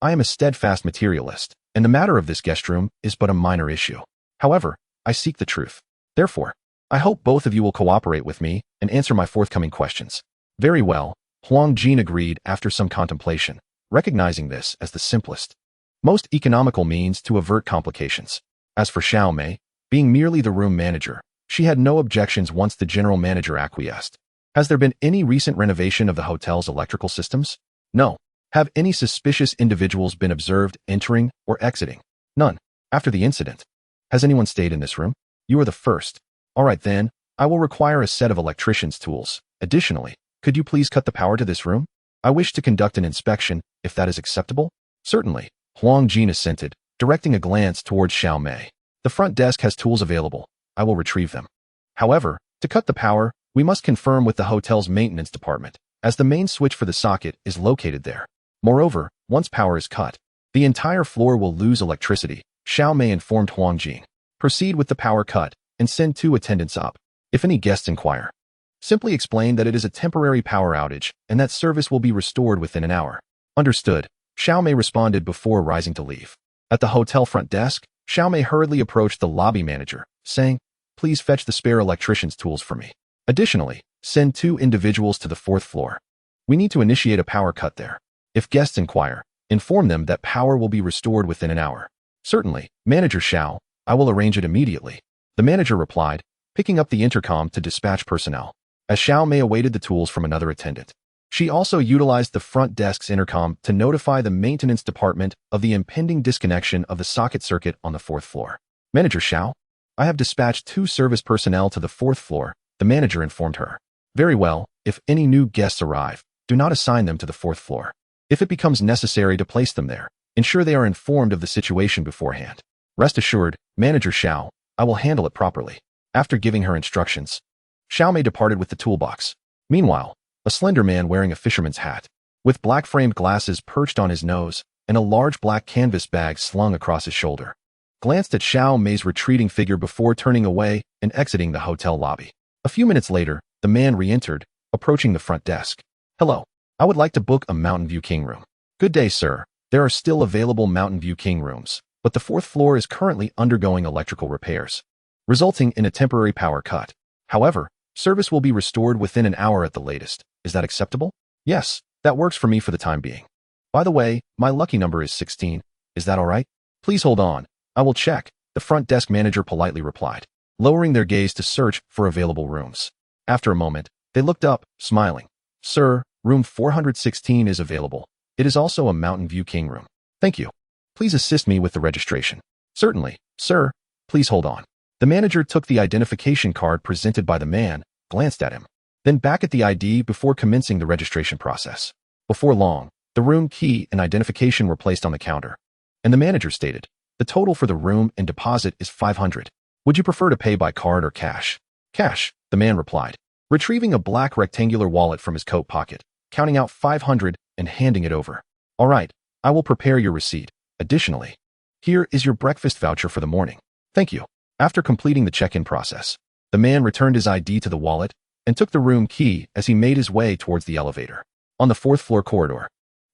I am a steadfast materialist, and the matter of this guest room is but a minor issue. However, I seek the truth. Therefore, I hope both of you will cooperate with me and answer my forthcoming questions. Very well, Huang Jin agreed after some contemplation, recognizing this as the simplest, most economical means to avert complications. As for Xiao Mei, being merely the room manager, she had no objections once the general manager acquiesced. Has there been any recent renovation of the hotel's electrical systems? No. Have any suspicious individuals been observed entering or exiting? None. After the incident, has anyone stayed in this room? You are the first. All right then, I will require a set of electrician's tools. Additionally, could you please cut the power to this room? I wish to conduct an inspection, if that is acceptable. Certainly, Huang Jin assented, directing a glance towards Xiao Mei. The front desk has tools available. I will retrieve them. However, to cut the power, we must confirm with the hotel's maintenance department, as the main switch for the socket is located there. Moreover, once power is cut, the entire floor will lose electricity, Xiao Mei informed Huang Jin. Proceed with the power cut, and send 2 attendants up. If any guests inquire, simply explain that it is a temporary power outage, and that service will be restored within an hour. Understood, Xiao Mei responded before rising to leave. At the hotel front desk, Xiao Mei hurriedly approached the lobby manager, saying, Please fetch the spare electrician's tools for me. Additionally, send 2 individuals to the 4th floor. We need to initiate a power cut there. If guests inquire, inform them that power will be restored within an hour. Certainly, Manager Xiao, I will arrange it immediately. The manager replied, picking up the intercom to dispatch personnel. As Xiao Mei awaited the tools from another attendant, she also utilized the front desk's intercom to notify the maintenance department of the impending disconnection of the socket circuit on the 4th floor. Manager Xiao, I have dispatched 2 service personnel to the 4th floor, the manager informed her. Very well, if any new guests arrive, do not assign them to the 4th floor. If it becomes necessary to place them there, ensure they are informed of the situation beforehand. Rest assured, Manager Xiao, I will handle it properly. After giving her instructions, Xiao Mei departed with the toolbox. Meanwhile, a slender man wearing a fisherman's hat, with black-framed glasses perched on his nose, and a large black canvas bag slung across his shoulder, glanced at Xiao Mei's retreating figure before turning away and exiting the hotel lobby. A few minutes later, the man re-entered, approaching the front desk. Hello, I would like to book a Mountain View King room. Good day, sir. There are still available Mountain View King rooms, but the 4th floor is currently undergoing electrical repairs, resulting in a temporary power cut. However, service will be restored within an hour at the latest. Is that acceptable? Yes, that works for me for the time being. By the way, my lucky number is 16. Is that all right? Please hold on. I will check, the front desk manager politely replied, lowering their gaze to search for available rooms. After a moment, they looked up, smiling. Sir, room 416 is available. It is also a Mountain View King room. Thank you. Please assist me with the registration. Certainly, sir. Please hold on. The manager took the identification card presented by the man, glanced at him, then back at the ID before commencing the registration process. Before long, the room key and identification were placed on the counter, and the manager stated, the total for the room and deposit is 500. Would you prefer to pay by card or cash? Cash, the man replied. retrieving a black rectangular wallet from his coat pocket, counting out 500 and handing it over. All right, I will prepare your receipt. Additionally, here is your breakfast voucher for the morning. Thank you. After completing the check-in process, the man returned his ID to the wallet and took the room key as he made his way towards the elevator. On the fourth-floor corridor,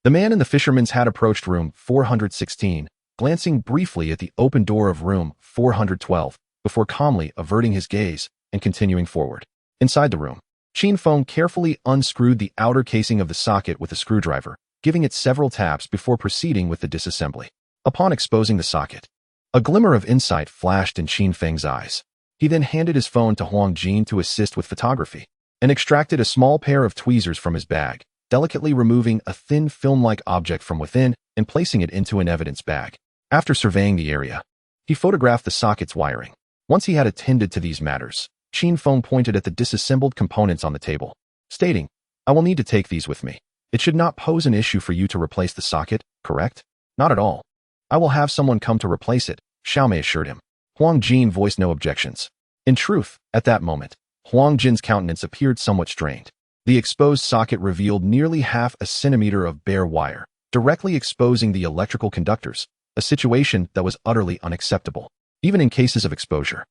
the man in the fisherman's hat approached room 416, glancing briefly at the open door of room 412 before calmly averting his gaze and continuing forward. Inside the room, Qin Feng carefully unscrewed the outer casing of the socket with a screwdriver, giving it several taps before proceeding with the disassembly. Upon exposing the socket, a glimmer of insight flashed in Qin Feng's eyes. He then handed his phone to Huang Jin to assist with photography and extracted a small pair of tweezers from his bag, delicately removing a thin film-like object from within and placing it into an evidence bag. After surveying the area, he photographed the socket's wiring. Once he had attended to these matters, Qin Feng pointed at the disassembled components on the table, stating, "I will need to take these with me. It should not pose an issue for you to replace the socket, correct?" "Not at all. I will have someone come to replace it," Xiaomei assured him. Huang Jin voiced no objections. In truth, at that moment, Huang Jin's countenance appeared somewhat strained. The exposed socket revealed nearly half a centimeter of bare wire, directly exposing the electrical conductors, a situation that was utterly unacceptable, even in cases of exposure.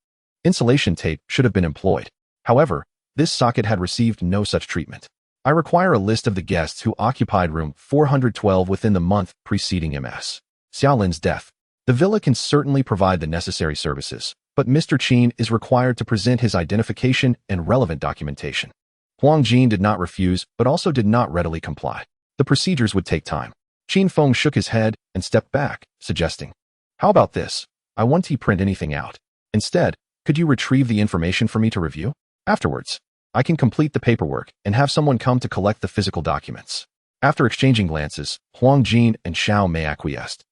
Insulation tape should have been employed. However, this socket had received no such treatment. "I require a list of the guests who occupied room 412 within the month preceding Ms. Xiaolin's death. The villa can certainly provide the necessary services, but Mr. Qin is required to present his identification and relevant documentation." Huang Jin did not refuse, but also did not readily comply. The procedures would take time. Qin Feng shook his head and stepped back, suggesting, "How about this? I won't print anything out. Instead, could you retrieve the information for me to review? Afterwards, I can complete the paperwork and have someone come to collect the physical documents." After exchanging glances, Huang Jin and Xiaomei acquiesced.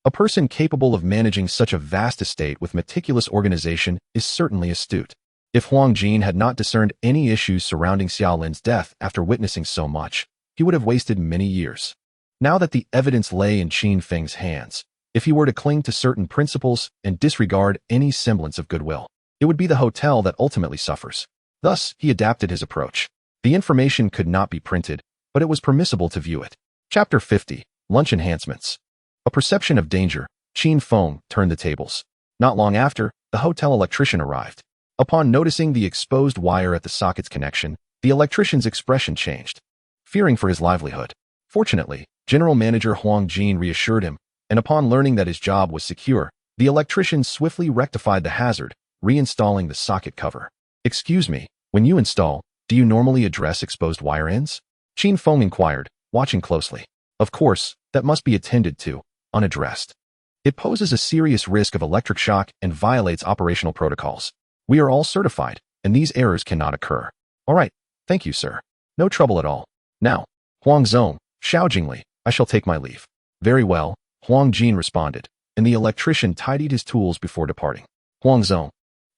A person capable of managing such a vast estate with meticulous organization is certainly astute. If Huang Jin had not discerned any issues surrounding Xiaolin's death after witnessing so much, he would have wasted many years. Now that the evidence lay in Qin Feng's hands, if he were to cling to certain principles and disregard any semblance of goodwill, it would be the hotel that ultimately suffers. Thus, he adapted his approach. The information could not be printed, but it was permissible to view it. Chapter 50, Lunch Enhancements. A perception of danger, Qin Feng turned the tables. Not long after, the hotel electrician arrived. Upon noticing the exposed wire at the socket's connection, the electrician's expression changed, fearing for his livelihood. Fortunately, General Manager Huang Jin reassured him, and upon learning that his job was secure, the electrician swiftly rectified the hazard, reinstalling the socket cover. "Excuse me, when you install, do you normally address exposed wire ends?" Qin Feng inquired, watching closely. "Of course, that must be attended to, unaddressed. It poses a serious risk of electric shock and violates operational protocols. We are all certified, and these errors cannot occur." "All right, thank you, sir. No trouble at all. Now, Huang Zong, Xiao Jingli, I shall take my leave." "Very well," Huang Jin responded, and the electrician tidied his tools before departing. "Huang Zong,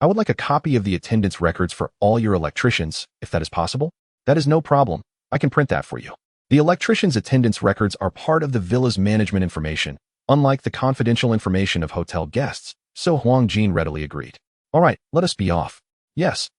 I would like a copy of the attendance records for all your electricians, if that is possible." "That is no problem. I can print that for you." The electrician's attendance records are part of the villa's management information, unlike the confidential information of hotel guests, so Huang Jin readily agreed. "All right, let us be off." "Yes,"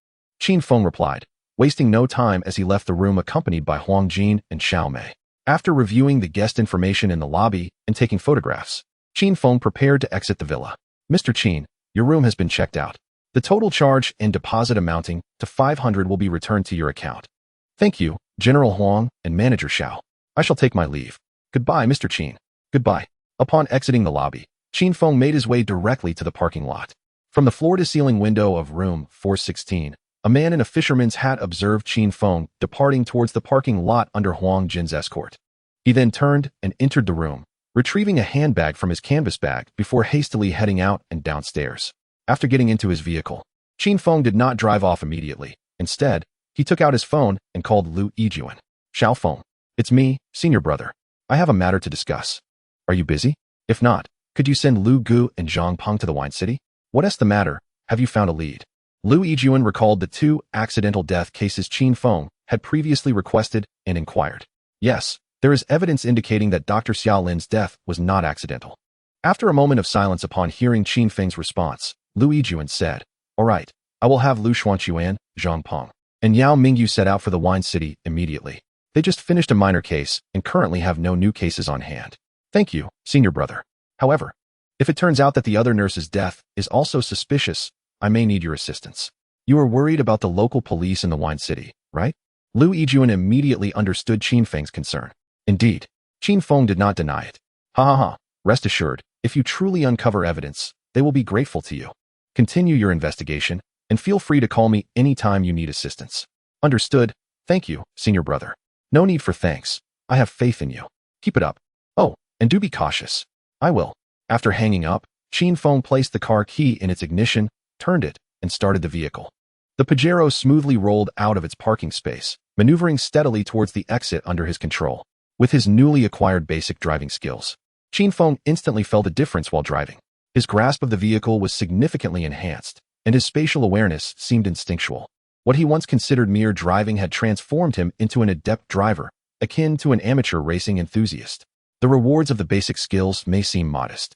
Qin Feng replied, wasting no time as he left the room accompanied by Huang Jin and Xiaomei. After reviewing the guest information in the lobby and taking photographs, Qin Feng prepared to exit the villa. "Mr. Qin, your room has been checked out. The total charge and deposit amounting to 500 will be returned to your account." "Thank you, General Huang and Manager Xiao. I shall take my leave." "Goodbye, Mr. Qin." "Goodbye." Upon exiting the lobby, Qin Feng made his way directly to the parking lot. From the floor-to-ceiling window of room 416, a man in a fisherman's hat observed Qin Feng departing towards the parking lot under Huang Jin's escort. He then turned and entered the room, retrieving a handbag from his canvas bag before hastily heading out and downstairs. After getting into his vehicle, Qin Feng did not drive off immediately. Instead, he took out his phone and called Lu Yijuan. "Xiao Feng, it's me, senior brother. I have a matter to discuss. Are you busy? If not, could you send Lu Gu and Zhang Peng to the Wine City? What's the matter? Have you found a lead?" Lu Yijuan recalled the 2 accidental death cases Qin Feng had previously requested and inquired. "Yes, there is evidence indicating that Dr. Xiaolin's death was not accidental." After a moment of silence upon hearing Qin Feng's response, Lu Yijuan said, "All right, I will have Lu Xuanquan, Zhang Peng and Yao Mingyu set out for the wine city immediately. They just finished a minor case and currently have no new cases on hand. Thank you, senior brother. However, if it turns out that the other nurse's death is also suspicious, I may need your assistance. You are worried about the local police in the wine city, right? Lu Yijuan immediately understood Qin Feng's concern. Indeed, Qin Feng did not deny it. Ha ha ha, rest assured, if you truly uncover evidence, they will be grateful to you. Continue your investigation, and feel free to call me anytime you need assistance. Understood. Thank you, senior brother. No need for thanks. I have faith in you. Keep it up. Oh, and do be cautious. I will. After hanging up, Qin Feng placed the car key in its ignition, turned it, and started the vehicle. The Pajero smoothly rolled out of its parking space, maneuvering steadily towards the exit under his control. With his newly acquired basic driving skills, Qin Feng instantly felt a difference while driving. His grasp of the vehicle was significantly enhanced, and his spatial awareness seemed instinctual. What he once considered mere driving had transformed him into an adept driver, akin to an amateur racing enthusiast. The rewards of the basic skills may seem modest,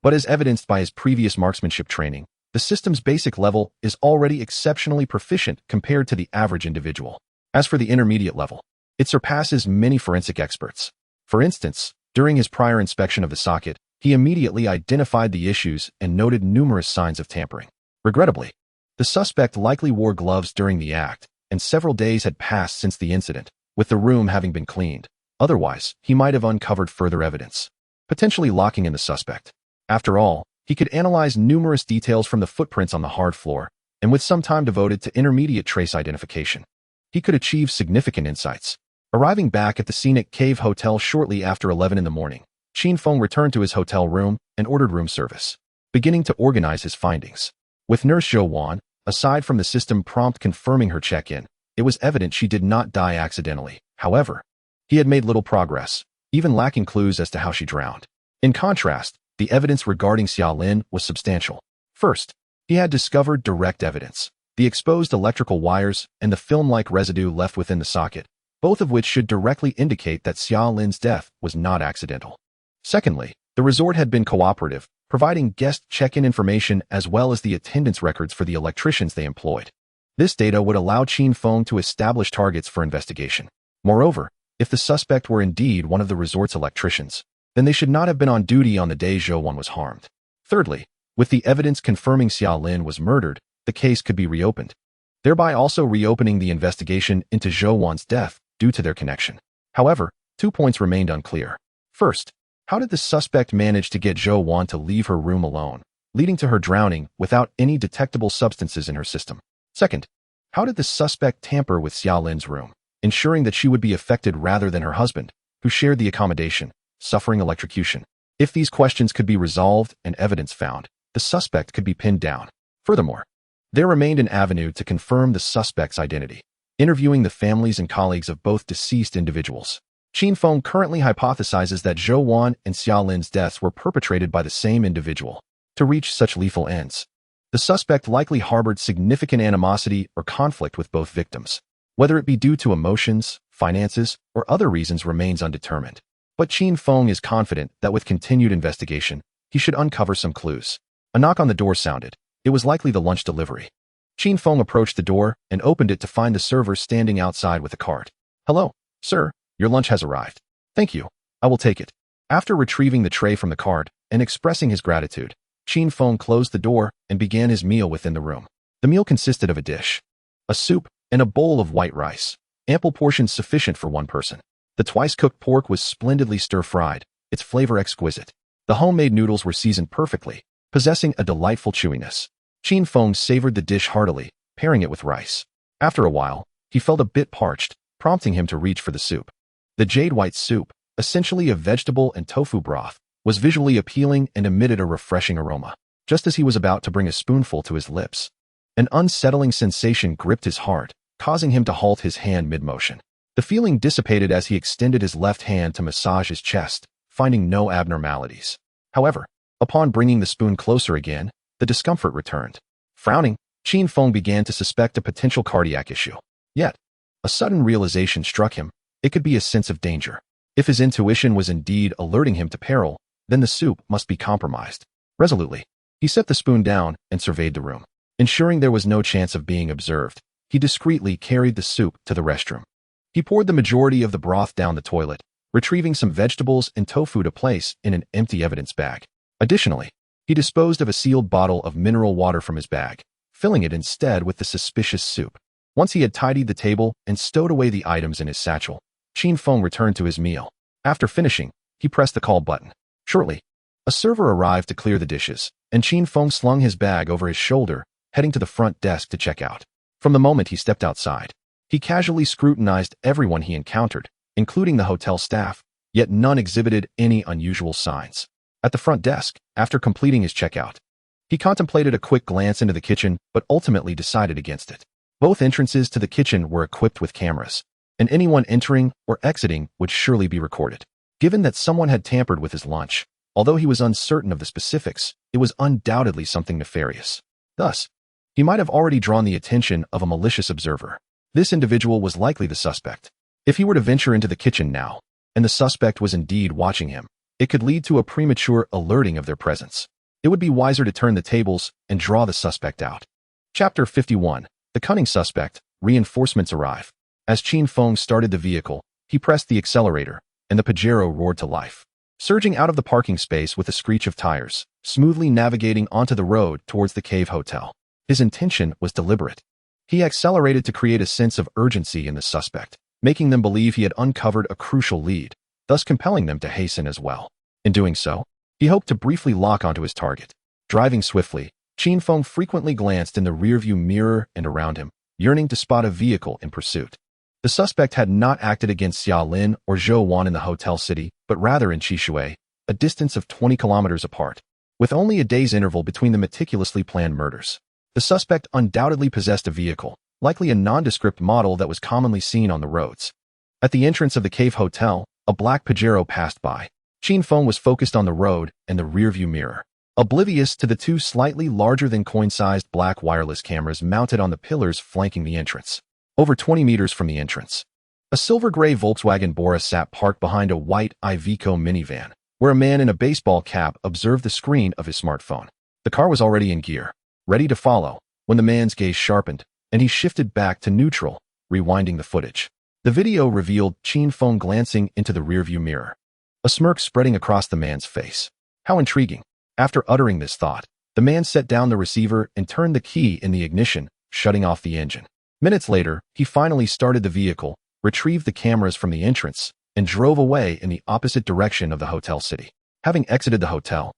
but as evidenced by his previous marksmanship training, the system's basic level is already exceptionally proficient compared to the average individual. As for the intermediate level, it surpasses many forensic experts. For instance, during his prior inspection of the socket, he immediately identified the issues and noted numerous signs of tampering. Regrettably, the suspect likely wore gloves during the act, and several days had passed since the incident, with the room having been cleaned. Otherwise, he might have uncovered further evidence, potentially locking in the suspect. After all, he could analyze numerous details from the footprints on the hard floor, and with some time devoted to intermediate trace identification, he could achieve significant insights. Arriving back at the scenic Cave Hotel shortly after 11 in the morning, Qin Feng returned to his hotel room and ordered room service, beginning to organize his findings. With Nurse Zhou Wan, aside from the system prompt confirming her check-in, it was evident she did not die accidentally. However, he had made little progress, even lacking clues as to how she drowned. In contrast, the evidence regarding Xiaolin was substantial. First, he had discovered direct evidence: the exposed electrical wires and the film-like residue left within the socket, both of which should directly indicate that Xiaolin's death was not accidental. Secondly, the resort had been cooperative, providing guest check-in information as well as the attendance records for the electricians they employed. This data would allow Qin Feng to establish targets for investigation. Moreover, if the suspect were indeed one of the resort's electricians, then they should not have been on duty on the day Zhou Wan was harmed. Thirdly, with the evidence confirming Xiaolin was murdered, the case could be reopened, thereby also reopening the investigation into Zhou Wan's death due to their connection. However, 2 points remained unclear. First, how did the suspect manage to get Zhou Wan to leave her room alone, leading to her drowning without any detectable substances in her system? Second, how did the suspect tamper with Xiaolin's room, ensuring that she would be affected rather than her husband, who shared the accommodation, suffering electrocution? If these questions could be resolved and evidence found, the suspect could be pinned down. Furthermore, there remained an avenue to confirm the suspect's identity: interviewing the families and colleagues of both deceased individuals. Qin Feng currently hypothesizes that Zhou Wan and Xiaolin's deaths were perpetrated by the same individual. To reach such lethal ends, the suspect likely harbored significant animosity or conflict with both victims. Whether it be due to emotions, finances, or other reasons remains undetermined. But Qin Feng is confident that with continued investigation, he should uncover some clues. A knock on the door sounded. It was likely the lunch delivery. Qin Feng approached the door and opened it to find the server standing outside with a cart. "Hello, sir. Your lunch has arrived." "Thank you. I will take it." After retrieving the tray from the cart and expressing his gratitude, Qin Feng closed the door and began his meal within the room. The meal consisted of a dish, a soup, and a bowl of white rice, ample portions sufficient for one person. The twice-cooked pork was splendidly stir-fried, its flavor exquisite. The homemade noodles were seasoned perfectly, possessing a delightful chewiness. Qin Feng savored the dish heartily, pairing it with rice. After a while, he felt a bit parched, prompting him to reach for the soup. The jade-white soup, essentially a vegetable and tofu broth, was visually appealing and emitted a refreshing aroma. Just as he was about to bring a spoonful to his lips, an unsettling sensation gripped his heart, causing him to halt his hand mid-motion. The feeling dissipated as he extended his left hand to massage his chest, finding no abnormalities. However, upon bringing the spoon closer again, the discomfort returned. Frowning, Qin Feng began to suspect a potential cardiac issue. Yet, a sudden realization struck him: it could be a sense of danger. If his intuition was indeed alerting him to peril, then the soup must be compromised. Resolutely, he set the spoon down and surveyed the room. Ensuring there was no chance of being observed, he discreetly carried the soup to the restroom. He poured the majority of the broth down the toilet, retrieving some vegetables and tofu to place in an empty evidence bag. Additionally, he disposed of a sealed bottle of mineral water from his bag, filling it instead with the suspicious soup. Once he had tidied the table and stowed away the items in his satchel, Qin Feng returned to his meal. After finishing, he pressed the call button. Shortly, a server arrived to clear the dishes, and Qin Feng slung his bag over his shoulder, heading to the front desk to check out. From the moment he stepped outside, he casually scrutinized everyone he encountered, including the hotel staff, yet none exhibited any unusual signs. At the front desk, after completing his checkout, he contemplated a quick glance into the kitchen but ultimately decided against it. Both entrances to the kitchen were equipped with cameras, and anyone entering or exiting would surely be recorded. Given that someone had tampered with his lunch, although he was uncertain of the specifics, it was undoubtedly something nefarious. Thus, he might have already drawn the attention of a malicious observer. This individual was likely the suspect. If he were to venture into the kitchen now, and the suspect was indeed watching him, it could lead to a premature alerting of their presence. It would be wiser to turn the tables and draw the suspect out. Chapter 51. The Cunning Suspect. Reinforcements arrive. As Qin Feng started the vehicle, he pressed the accelerator, and the Pajero roared to life. Surging out of the parking space with a screech of tires, smoothly navigating onto the road towards the Cave Hotel. His intention was deliberate. He accelerated to create a sense of urgency in the suspect, making them believe he had uncovered a crucial lead, thus compelling them to hasten as well. In doing so, he hoped to briefly lock onto his target. Driving swiftly, Qin Feng frequently glanced in the rearview mirror and around him, yearning to spot a vehicle in pursuit. The suspect had not acted against Xia Lin or Zhou Wan in the hotel city, but rather in Qishui, a distance of 20 kilometers apart. With only a day's interval between the meticulously planned murders, the suspect undoubtedly possessed a vehicle, likely a nondescript model that was commonly seen on the roads. At the entrance of the Cave Hotel, a black Pajero passed by. Qin Feng was focused on the road and the rearview mirror, oblivious to the two slightly larger-than coin-sized black wireless cameras mounted on the pillars flanking the entrance. Over 20 meters from the entrance, a silver-gray Volkswagen Bora sat parked behind a white Iveco minivan, where a man in a baseball cap observed the screen of his smartphone. The car was already in gear, ready to follow, when the man's gaze sharpened, and he shifted back to neutral, rewinding the footage. The video revealed Qin Feng glancing into the rearview mirror, a smirk spreading across the man's face. How intriguing. After uttering this thought, the man set down the receiver and turned the key in the ignition, shutting off the engine. Minutes later, he finally started the vehicle, retrieved the cameras from the entrance, and drove away in the opposite direction of the hotel city. Having exited the hotel,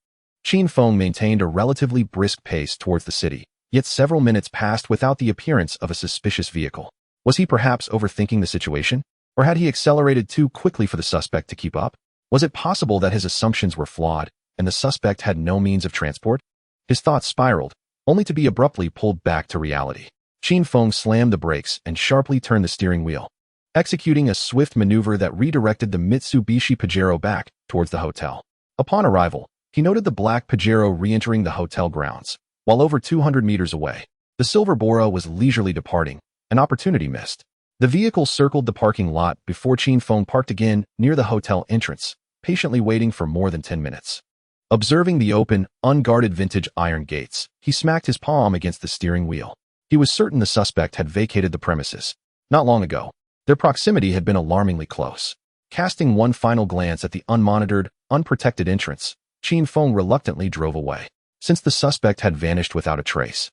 Qin Feng maintained a relatively brisk pace towards the city, yet several minutes passed without the appearance of a suspicious vehicle. Was he perhaps overthinking the situation? Or had he accelerated too quickly for the suspect to keep up? Was it possible that his assumptions were flawed, and the suspect had no means of transport? His thoughts spiraled, only to be abruptly pulled back to reality. Qin Feng slammed the brakes and sharply turned the steering wheel, executing a swift maneuver that redirected the Mitsubishi Pajero back towards the hotel. Upon arrival, he noted the black Pajero re-entering the hotel grounds, while over 200 meters away, the silver Bora was leisurely departing, an opportunity missed. The vehicle circled the parking lot before Qin Feng parked again near the hotel entrance, patiently waiting for more than 10 minutes. Observing the open, unguarded vintage iron gates, he smacked his palm against the steering wheel. He was certain the suspect had vacated the premises. Not long ago, their proximity had been alarmingly close. Casting one final glance at the unmonitored, unprotected entrance, Qin Feng reluctantly drove away. Since the suspect had vanished without a trace,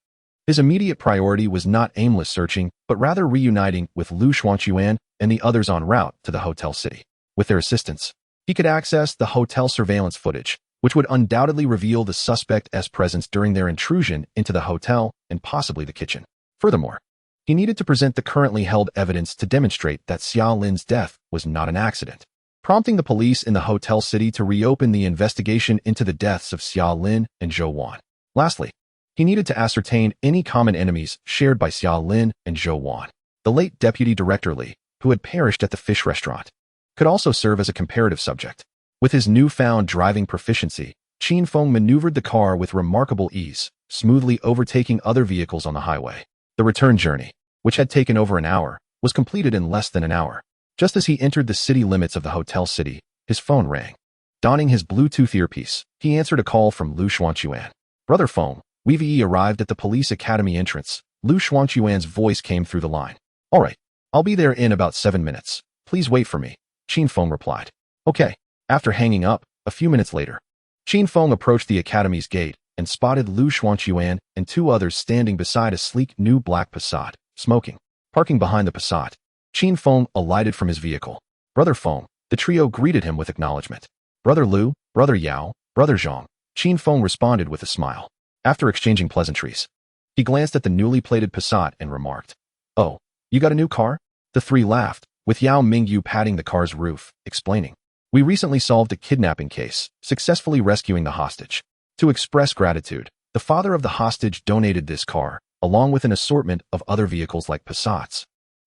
his immediate priority was not aimless searching, but rather reuniting with Lu Xuanquan and the others en route to the hotel city. With their assistance, he could access the hotel surveillance footage, which would undoubtedly reveal the suspect's presence during their intrusion into the hotel and possibly the kitchen. Furthermore, he needed to present the currently held evidence to demonstrate that Xia Lin's death was not an accident, prompting the police in the hotel city to reopen the investigation into the deaths of Xia Lin and Zhou Wan. Lastly, he needed to ascertain any common enemies shared by Xia Lin and Zhou Wan. The late Deputy Director Li, who had perished at the fish restaurant, could also serve as a comparative subject. With his newfound driving proficiency, Qin Feng maneuvered the car with remarkable ease, smoothly overtaking other vehicles on the highway. The return journey, which had taken over an hour, was completed in less than an hour. Just as he entered the city limits of the hotel city, his phone rang. Donning his Bluetooth earpiece, he answered a call from Lu Xuanquan. "Brother Feng, we've arrived at the police academy entrance. Lu Xuanquan's voice came through the line. All right, I'll be there in about 7 minutes. Please wait for me, Qin Feng replied. Okay. After hanging up, a few minutes later, Qin Feng approached the academy's gate and spotted Lu Xuanquan and 2 others standing beside a sleek new black Passat, smoking. Parking behind the Passat, Qin Feng alighted from his vehicle. Brother Feng, the trio greeted him with acknowledgement. Brother Lu, Brother Yao, Brother Zhang, Qin Feng responded with a smile. After exchanging pleasantries, he glanced at the newly plated Passat and remarked, "Oh, you got a new car?" The 3 laughed, with Yao Mingyu patting the car's roof, explaining, "We recently solved a kidnapping case, successfully rescuing the hostage. To express gratitude, the father of the hostage donated this car, along with an assortment of other vehicles like Passats,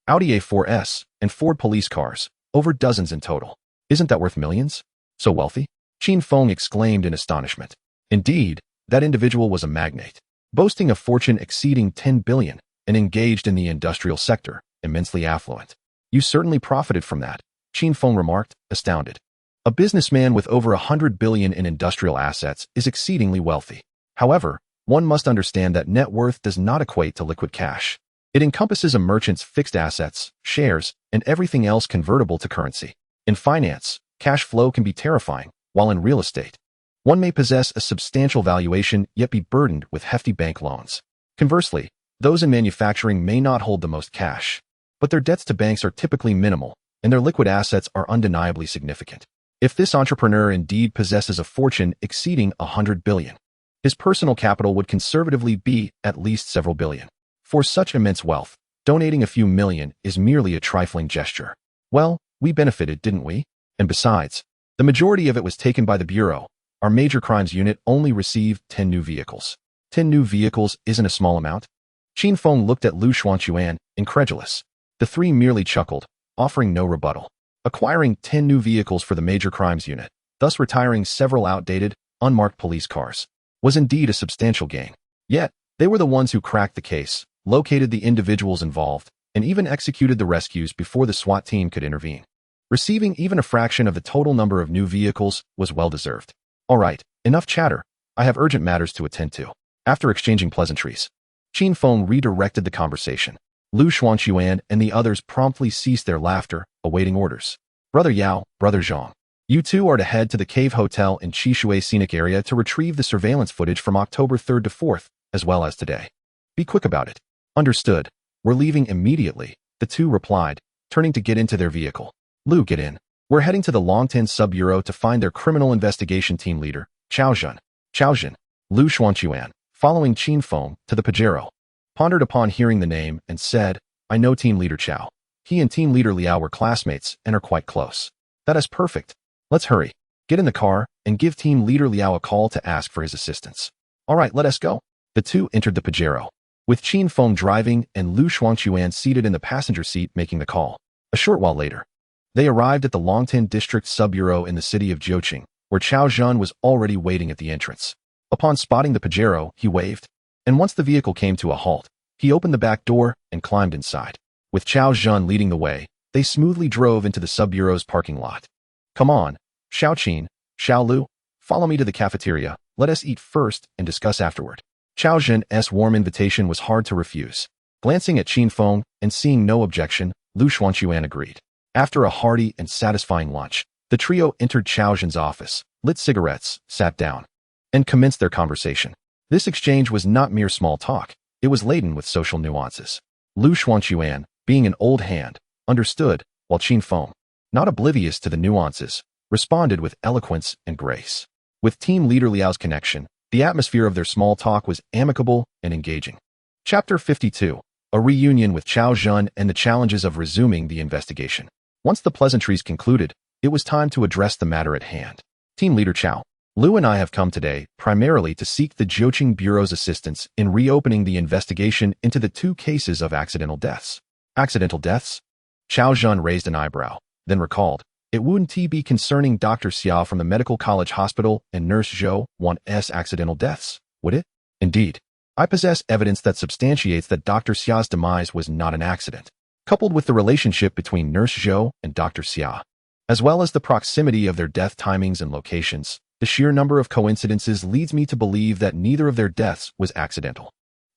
Audi A4S, and Ford police cars, over dozens in total. Isn't that worth millions? So wealthy?" Qin Feng exclaimed in astonishment. Indeed, that individual was a magnate, boasting a fortune exceeding 10 billion and engaged in the industrial sector, immensely affluent. "You certainly profited from that," Qin Feng remarked, astounded. "A businessman with over 100 billion in industrial assets is exceedingly wealthy. However, one must understand that net worth does not equate to liquid cash. It encompasses a merchant's fixed assets, shares, and everything else convertible to currency. In finance, cash flow can be terrifying, while in real estate, one may possess a substantial valuation yet be burdened with hefty bank loans. Conversely, those in manufacturing may not hold the most cash, but their debts to banks are typically minimal, and their liquid assets are undeniably significant. If this entrepreneur indeed possesses a fortune exceeding 100 billion, his personal capital would conservatively be at least several billion. For such immense wealth, donating a few million is merely a trifling gesture. Well, we benefited, didn't we? And besides, the majority of it was taken by the Bureau. Our major crimes unit only received 10 new vehicles. 10 new vehicles isn't a small amount." Qin Feng looked at Lu Xuanquan, incredulous. The 3 merely chuckled, offering no rebuttal. Acquiring 10 new vehicles for the major crimes unit, thus retiring several outdated, unmarked police cars, was indeed a substantial gain. Yet, they were the ones who cracked the case, located the individuals involved, and even executed the rescues before the SWAT team could intervene. Receiving even a fraction of the total number of new vehicles was well-deserved. "All right, enough chatter. I have urgent matters to attend to." After exchanging pleasantries, Qin Feng redirected the conversation. Lu Xuanquan and the others promptly ceased their laughter, awaiting orders. "Brother Yao, Brother Zhang, you 2 are to head to the Cave Hotel in Qishui Scenic Area to retrieve the surveillance footage from October 3rd to 4th, as well as today. Be quick about it." "Understood. We're leaving immediately," the 2 replied, turning to get into their vehicle. "Lu, get in. We're heading to the Longtan Sub-Bureau to find their criminal investigation team leader, Chao Zhen." Chao Zhen, Lu Xuanquan, following Qin Feng to the Pajero, pondered upon hearing the name and said, "I know Team Leader Chao. He and Team Leader Liao were classmates and are quite close." "That is perfect. Let's hurry. Get in the car and give Team Leader Liao a call to ask for his assistance." "All right, let us go." The 2 entered the Pajero, with Qin Feng driving and Lu Xuanquan seated in the passenger seat making the call. A short while later, they arrived at the Longtan District Sub-Bureau in the city of Jiuqing, where Chao Zhen was already waiting at the entrance. Upon spotting the Pajero, he waved, and once the vehicle came to a halt, he opened the back door and climbed inside. With Chao Zhen leading the way, they smoothly drove into the Sub-Bureau's parking lot. "Come on, Xiao Qin, Xiao Lu, follow me to the cafeteria. Let us eat first and discuss afterward." Chao Zhen's warm invitation was hard to refuse. Glancing at Qin Feng and seeing no objection, Lu Xuanquan agreed. After a hearty and satisfying lunch, the trio entered Chao Zhen's office, lit cigarettes, sat down, and commenced their conversation. This exchange was not mere small talk. It was laden with social nuances. Lu Xuanquan, being an old hand, understood, while Qin Feng, not oblivious to the nuances, responded with eloquence and grace. With Team Leader Liao's connection, the atmosphere of their small talk was amicable and engaging. Chapter 52. A reunion with Chao Zhen and the challenges of resuming the investigation. Once the pleasantries concluded, it was time to address the matter at hand. "Team Leader Chao, Lu and I have come today primarily to seek the Jiuqing Bureau's assistance in reopening the investigation into the 2 cases of accidental deaths." "Accidental deaths?" Chao Zhen raised an eyebrow, then recalled, "It wouldn't be concerning Dr. Xia from the Medical College Hospital and Nurse Zhou one's accidental deaths, would it?" "Indeed. I possess evidence that substantiates that Dr. Xia's demise was not an accident. Coupled with the relationship between Nurse Zhou and Dr. Xia, as well as the proximity of their death timings and locations, the sheer number of coincidences leads me to believe that neither of their deaths was accidental."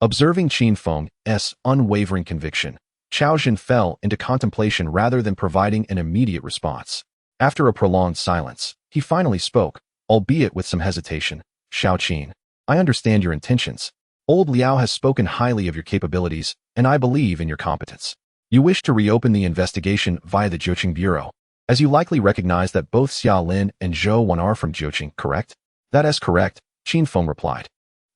Observing Qin Feng's unwavering conviction, Xiao Zhen fell into contemplation rather than providing an immediate response. After a prolonged silence, he finally spoke, albeit with some hesitation. Xiao Qin, I understand your intentions. Old Liao has spoken highly of your capabilities, and I believe in your competence. You wish to reopen the investigation via the Jiuqing Bureau, as you likely recognize that both Xia Lin and Zhou Wan are from Jiuqing, correct? That is correct, Qin Feng replied,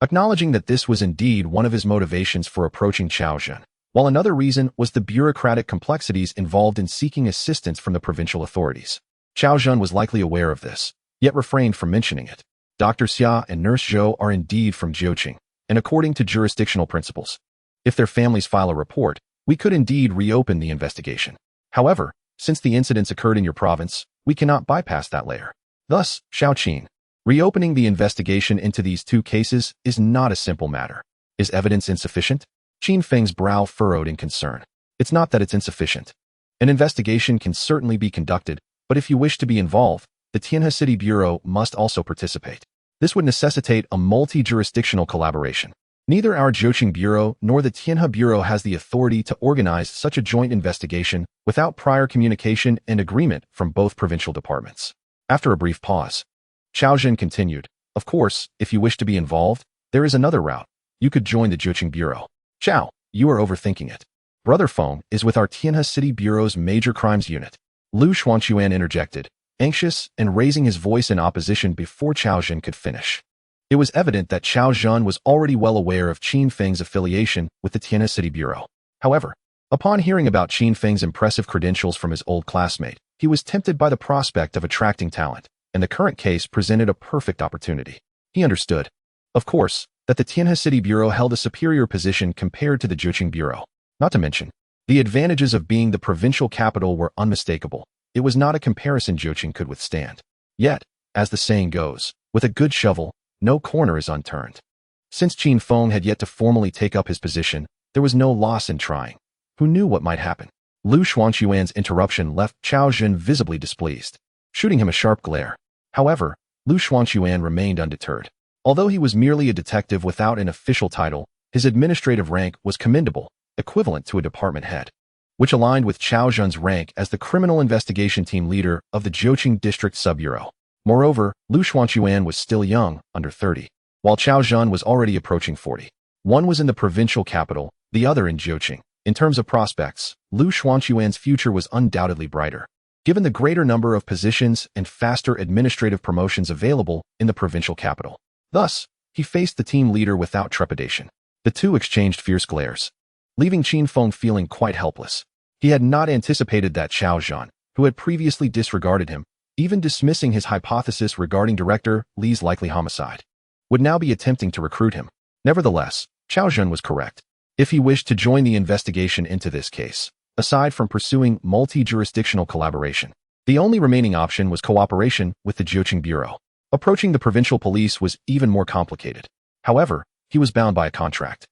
acknowledging that this was indeed one of his motivations for approaching Xiao Zhen, while another reason was the bureaucratic complexities involved in seeking assistance from the provincial authorities. Xiao Zhen was likely aware of this, yet refrained from mentioning it. Dr. Xia and Nurse Zhou are indeed from Jiuqing, and according to jurisdictional principles, if their families file a report, we could indeed reopen the investigation. However, since the incidents occurred in your province, we cannot bypass that layer. Thus, Xiao Qin, reopening the investigation into these two cases is not a simple matter. Is evidence insufficient? Qin Feng's brow furrowed in concern. It's not that it's insufficient. An investigation can certainly be conducted, but if you wish to be involved, the Tianhe City Bureau must also participate. This would necessitate a multi-jurisdictional collaboration. Neither our Jiuqing Bureau nor the Tianhe Bureau has the authority to organize such a joint investigation without prior communication and agreement from both provincial departments. After a brief pause, Xiao Zhen continued, of course, if you wish to be involved, there is another route. You could join the Jiuqing Bureau. Xiao, you are overthinking it. Brother Feng is with our Tianhe City Bureau's major crimes unit. Lu Xuanquan interjected, anxious and raising his voice in opposition before Xiao Zhen could finish. It was evident that Xiao Zhen was already well aware of Qin Feng's affiliation with the Tianhe City Bureau. However, upon hearing about Qin Feng's impressive credentials from his old classmate, he was tempted by the prospect of attracting talent, and the current case presented a perfect opportunity. He understood, of course, that the Tianhe City Bureau held a superior position compared to the Jiuqing Bureau. Not to mention, the advantages of being the provincial capital were unmistakable. It was not a comparison Jiuqing could withstand. Yet, as the saying goes, with a good shovel, no corner is unturned. Since Qin Feng had yet to formally take up his position, there was no loss in trying. Who knew what might happen? Lu Xuanquan's interruption left Xiao Zhen visibly displeased, shooting him a sharp glare. However, Lu Xuanquan remained undeterred. Although he was merely a detective without an official title, his administrative rank was commendable, equivalent to a department head, which aligned with Xiao Zhen's rank as the criminal investigation team leader of the Jiuqing District Sub-Bureau. Moreover, Lu Xuanquan was still young, under 30, while Xiao Zhen was already approaching 40. One was in the provincial capital, the other in Jiuqing. In terms of prospects, Lu Xuanquan's future was undoubtedly brighter, given the greater number of positions and faster administrative promotions available in the provincial capital. Thus, he faced the team leader without trepidation. The two exchanged fierce glares, leaving Qin Feng feeling quite helpless. He had not anticipated that Xiao Zhen, who had previously disregarded him, even dismissing his hypothesis regarding Director Li's likely homicide, would now be attempting to recruit him. Nevertheless, Xiao Zhen was correct. If he wished to join the investigation into this case, aside from pursuing multi-jurisdictional collaboration, the only remaining option was cooperation with the Jiuqing Bureau. Approaching the provincial police was even more complicated. However, he was bound by a contract,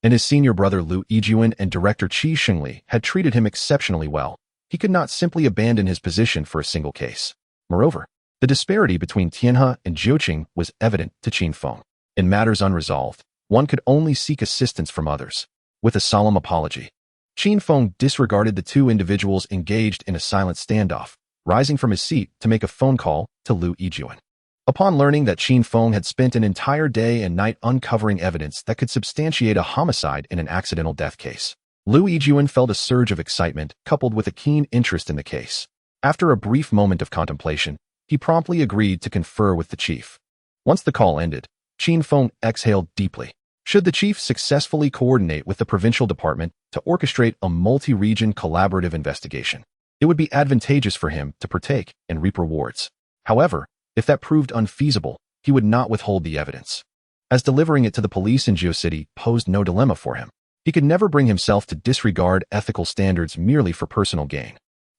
and his senior brother Lu Yijuan and Director Qi Shengli had treated him exceptionally well. He could not simply abandon his position for a single case. Moreover, the disparity between Tianhe and Jiuqing was evident to Qin Feng. In matters unresolved, one could only seek assistance from others. With a solemn apology, Qin Feng disregarded the two individuals engaged in a silent standoff, rising from his seat to make a phone call to Lu Yijuan. Upon learning that Qin Feng had spent an entire day and night uncovering evidence that could substantiate a homicide in an accidental death case, Lu Yijuan felt a surge of excitement coupled with a keen interest in the case. After a brief moment of contemplation, he promptly agreed to confer with the chief. Once the call ended, Qin Feng exhaled deeply. Should the chief successfully coordinate with the provincial department to orchestrate a multi-region collaborative investigation, it would be advantageous for him to partake and reap rewards. However, if that proved unfeasible, he would not withhold the evidence, as delivering it to the police in Jiu City posed no dilemma for him. He could never bring himself to disregard ethical standards merely for personal gain,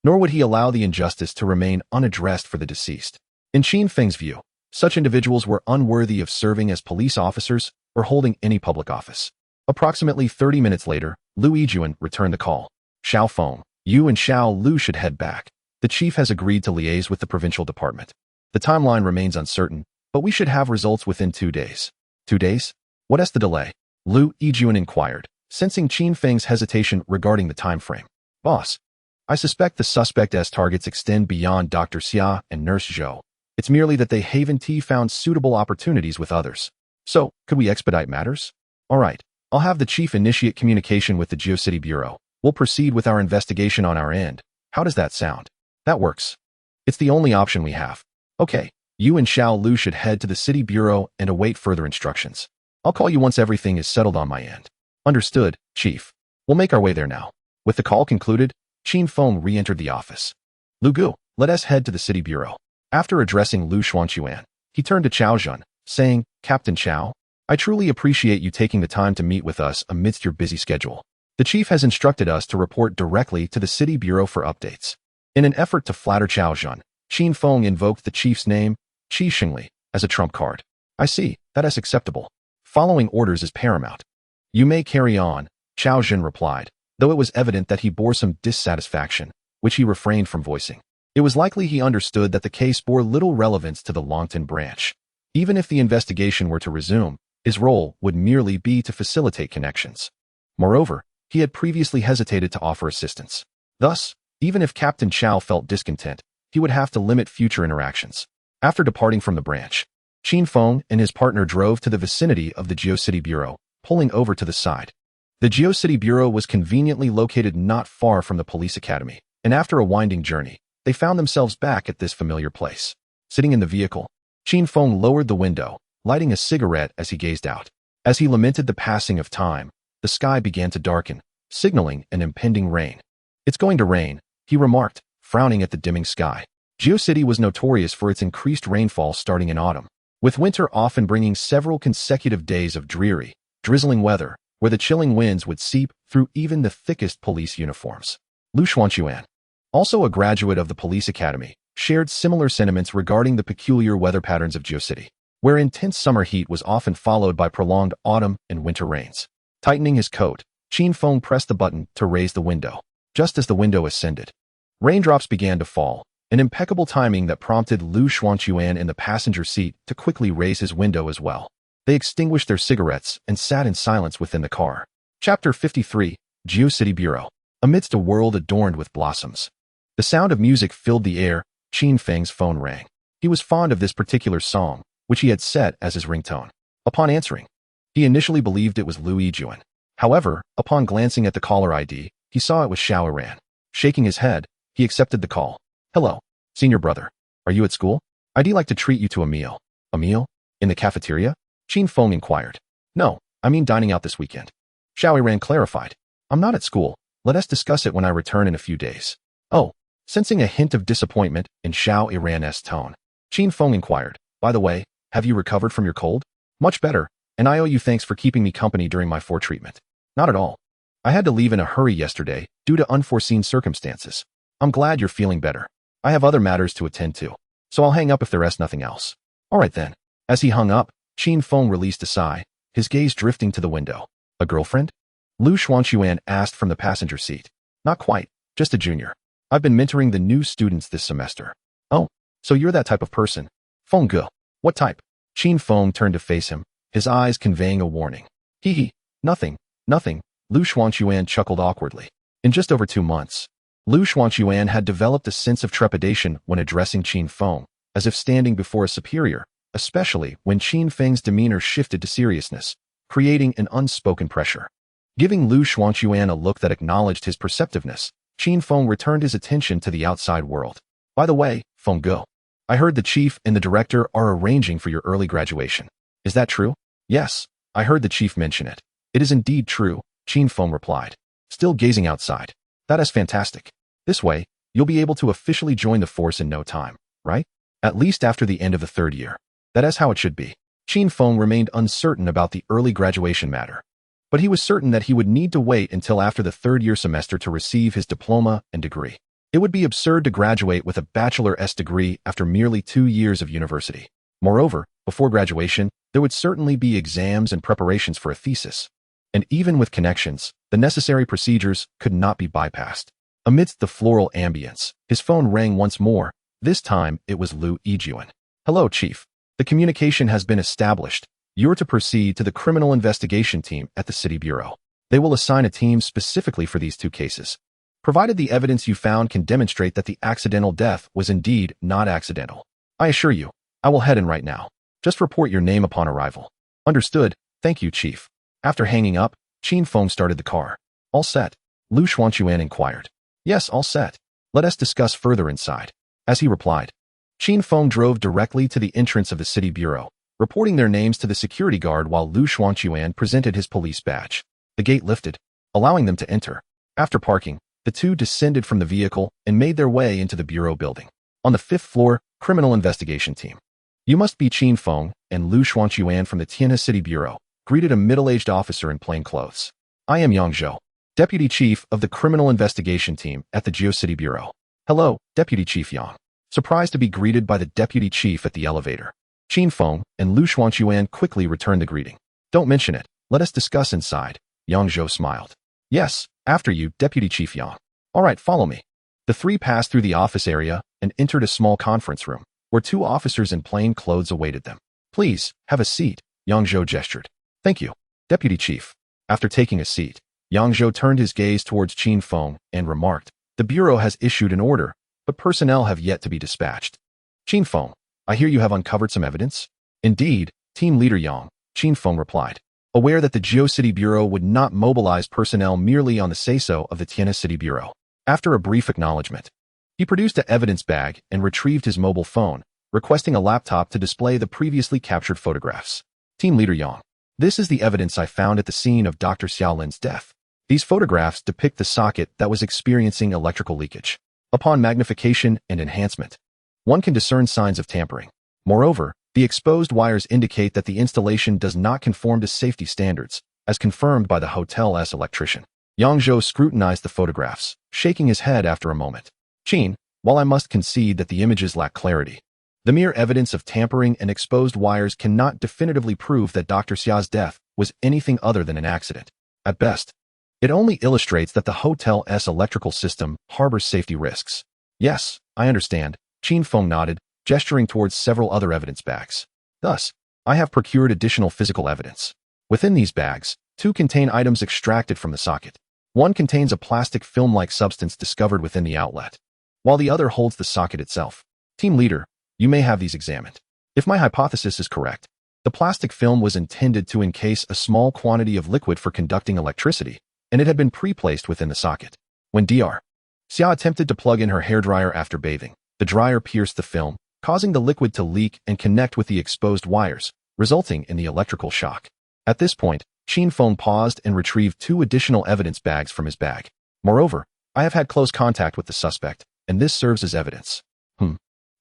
nor would he allow the injustice to remain unaddressed for the deceased. In Qin Feng's view, such individuals were unworthy of serving as police officers or holding any public office. Approximately 30 minutes later, Lu Yijuan returned the call. Xiao Feng, you and Xiao Lu should head back. The chief has agreed to liaise with the provincial department. The timeline remains uncertain, but we should have results within 2 days. 2 days? What is the delay? Lu Yijuan inquired, sensing Qin Feng's hesitation regarding the time frame. Boss, I suspect the suspect's targets extend beyond Dr. Xia and Nurse Zhou. It's merely that they haven't found suitable opportunities with others. So, could we expedite matters? All right, I'll have the chief initiate communication with the GeoCity Bureau. We'll proceed with our investigation on our end. How does that sound? That works. It's the only option we have. Okay, you and Xiao Lu should head to the City Bureau and await further instructions. I'll call you once everything is settled on my end. Understood, Chief. We'll make our way there now. With the call concluded, Qin Feng re-entered the office. Lu Gu, let us head to the City Bureau. After addressing Lu Xuanquan, he turned to Chao Zhen, saying, Captain Chao, I truly appreciate you taking the time to meet with us amidst your busy schedule. The chief has instructed us to report directly to the City Bureau for updates. In an effort to flatter Chao Zhen, Qin Feng invoked the chief's name, Qi Xingli, as a trump card. I see, that is acceptable. Following orders is paramount. You may carry on, Chao Zhen replied, though it was evident that he bore some dissatisfaction, which he refrained from voicing. It was likely he understood that the case bore little relevance to the Longtan branch. Even if the investigation were to resume, his role would merely be to facilitate connections. Moreover, he had previously hesitated to offer assistance. Thus, even if Captain Chao felt discontent, he would have to limit future interactions. After departing from the branch, Qin Feng and his partner drove to the vicinity of the GeoCity Bureau, pulling over to the side. The GeoCity Bureau was conveniently located not far from the police academy, and after a winding journey, they found themselves back at this familiar place. Sitting in the vehicle, Qin Feng lowered the window, lighting a cigarette as he gazed out. As he lamented the passing of time, the sky began to darken, signaling an impending rain. It's going to rain, he remarked, frowning at the dimming sky. GeoCity was notorious for its increased rainfall starting in autumn, with winter often bringing several consecutive days of dreary, drizzling weather, where the chilling winds would seep through even the thickest police uniforms. Lu Xuanquan, also a graduate of the police academy, shared similar sentiments regarding the peculiar weather patterns of GeoCity, where intense summer heat was often followed by prolonged autumn and winter rains. Tightening his coat, Qin Feng pressed the button to raise the window. Just as the window ascended, raindrops began to fall, an impeccable timing that prompted Lu Xuanquan in the passenger seat to quickly raise his window as well. They extinguished their cigarettes and sat in silence within the car. Chapter 53, GeoCity Bureau. Amidst a world adorned with blossoms, the sound of music filled the air. Qin Feng's phone rang. He was fond of this particular song, which he had set as his ringtone. Upon answering, he initially believed it was Lu Yijuan. However, upon glancing at the caller ID, he saw it was Xiao Iran. Shaking his head, he accepted the call. Hello, senior brother. Are you at school? I'd like to treat you to a meal. A meal? In the cafeteria? Qin Feng inquired. No, I mean dining out this weekend. Xiao Iran clarified. I'm not at school. Let us discuss it when I return in a few days. Oh, sensing a hint of disappointment in Xiao Iran's tone, Qin Feng inquired. By the way, have you recovered from your cold? Much better, and I owe you thanks for keeping me company during my treatment. Not at all. I had to leave in a hurry yesterday due to unforeseen circumstances. I'm glad you're feeling better. I have other matters to attend to, so I'll hang up if there is nothing else. All right then. As he hung up, Qin Feng released a sigh, his gaze drifting to the window. A girlfriend? Lu Xuanquan asked from the passenger seat. Not quite, just a junior. I've been mentoring the new students this semester. Oh, so you're that type of person. Feng Ge. What type? Qin Feng turned to face him, his eyes conveying a warning. Hee, nothing. Lu Xuanquan chuckled awkwardly. In just over 2 months, Lu Xuanquan had developed a sense of trepidation when addressing Qin Feng, as if standing before a superior, especially when Qin Feng's demeanor shifted to seriousness, creating an unspoken pressure. Giving Lu Xuanquan a look that acknowledged his perceptiveness, Qin Feng returned his attention to the outside world. By the way, Feng Ge, I heard the chief and the director are arranging for your early graduation. Is that true? Yes, I heard the chief mention it. It is indeed true, Qin Feng replied, still gazing outside. That is fantastic. This way, you'll be able to officially join the force in no time, right? At least after the end of the 3rd year. That is how it should be. Qin Feng remained uncertain about the early graduation matter, but he was certain that he would need to wait until after the 3rd year semester to receive his diploma and degree. It would be absurd to graduate with a bachelor's degree after merely 2 years of university. Moreover, before graduation, there would certainly be exams and preparations for a thesis. And even with connections, the necessary procedures could not be bypassed. Amidst the floral ambience, his phone rang once more. This time, it was Lu Yijuan. Hello, Chief. The communication has been established, You're to proceed to the criminal investigation team at the City Bureau. They will assign a team specifically for these two cases, provided the evidence you found can demonstrate that the accidental death was indeed not accidental. I assure you, I will head in right now. Just report your name upon arrival. Understood. Thank you, Chief. After hanging up, Qin Feng started the car. All set? Lu Xuanquan inquired. Yes, all set. Let us discuss further inside. As he replied, Qin Feng drove directly to the entrance of the City Bureau, reporting their names to the security guard while Lu Xuanquan presented his police badge. The gate lifted, allowing them to enter. After parking, the two descended from the vehicle and made their way into the Bureau building. On the 5th floor, criminal investigation team. You must be Qin Feng and Lu Xuanquan from the Tianhe City Bureau, greeted a middle-aged officer in plain clothes. I am Yang Zhou, Deputy Chief of the Criminal Investigation Team at the GeoCity Bureau. Hello, Deputy Chief Yang. Surprised to be greeted by the Deputy Chief at the elevator. Qin Feng and Lu Xuanquan quickly returned the greeting. Don't mention it. Let us discuss inside. Yang Zhou smiled. Yes, after you, Deputy Chief Yang. All right, follow me. The three passed through the office area and entered a small conference room, where two officers in plain clothes awaited them. Please, have a seat, Yang Zhou gestured. Thank you, Deputy Chief. After taking a seat, Yang Zhou turned his gaze towards Qin Feng and remarked, the Bureau has issued an order, but personnel have yet to be dispatched. Qin Feng, I hear you have uncovered some evidence? Indeed, Team Leader Yang, Qin Feng replied, aware that the GeoCity Bureau would not mobilize personnel merely on the say-so of the Tianhe City Bureau. After a brief acknowledgement, he produced an evidence bag and retrieved his mobile phone, requesting a laptop to display the previously captured photographs. Team Leader Yang, this is the evidence I found at the scene of Dr. Xiaolin's death. These photographs depict the socket that was experiencing electrical leakage. Upon magnification and enhancement, one can discern signs of tampering. Moreover, the exposed wires indicate that the installation does not conform to safety standards, as confirmed by the hotel's electrician. Yang Zhou scrutinized the photographs, shaking his head after a moment. Qin, while I must concede that the images lack clarity, the mere evidence of tampering and exposed wires cannot definitively prove that Dr. Xia's death was anything other than an accident. At best, it only illustrates that the hotel's electrical system harbors safety risks. Yes, I understand, Qin Feng nodded, gesturing towards several other evidence bags. Thus, I have procured additional physical evidence. Within these bags, two contain items extracted from the socket. One contains a plastic film-like substance discovered within the outlet, while the other holds the socket itself. Team Leader, you may have these examined. If my hypothesis is correct, the plastic film was intended to encase a small quantity of liquid for conducting electricity, and it had been pre-placed within the socket. When Dr. Xia attempted to plug in her hairdryer after bathing, the dryer pierced the film, causing the liquid to leak and connect with the exposed wires, resulting in the electrical shock. At this point, Qin Feng paused and retrieved two additional evidence bags from his bag. Moreover, I have had close contact with the suspect, and this serves as evidence.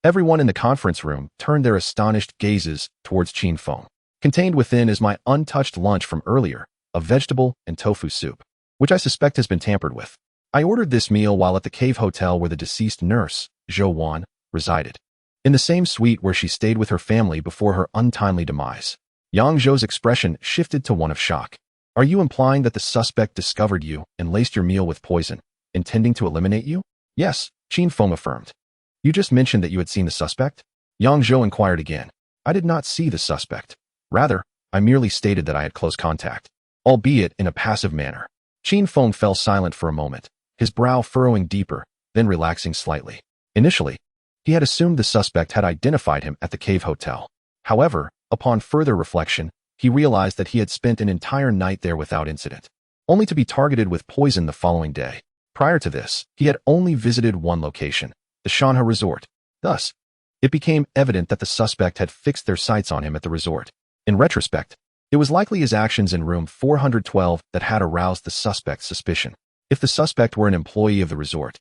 Everyone in the conference room turned their astonished gazes towards Qin Feng. Contained within is my untouched lunch from earlier, a vegetable and tofu soup, which I suspect has been tampered with. I ordered this meal while at the cave hotel where the deceased nurse, Zhou Wan, resided, in the same suite where she stayed with her family before her untimely demise. Yang Zhou's expression shifted to one of shock. Are you implying that the suspect discovered you and laced your meal with poison, intending to eliminate you? Yes, Qin Feng affirmed. You just mentioned that you had seen the suspect? Yang Zhou inquired again. I did not see the suspect. Rather, I merely stated that I had close contact, albeit in a passive manner. Qin Feng fell silent for a moment, his brow furrowing deeper, then relaxing slightly. Initially, he had assumed the suspect had identified him at the cave hotel. However, upon further reflection, he realized that he had spent an entire night there without incident, only to be targeted with poison the following day. Prior to this, he had only visited one location, the Tianhe resort. Thus, it became evident that the suspect had fixed their sights on him at the resort. In retrospect, it was likely his actions in room 412 that had aroused the suspect's suspicion. If the suspect were an employee of the resort,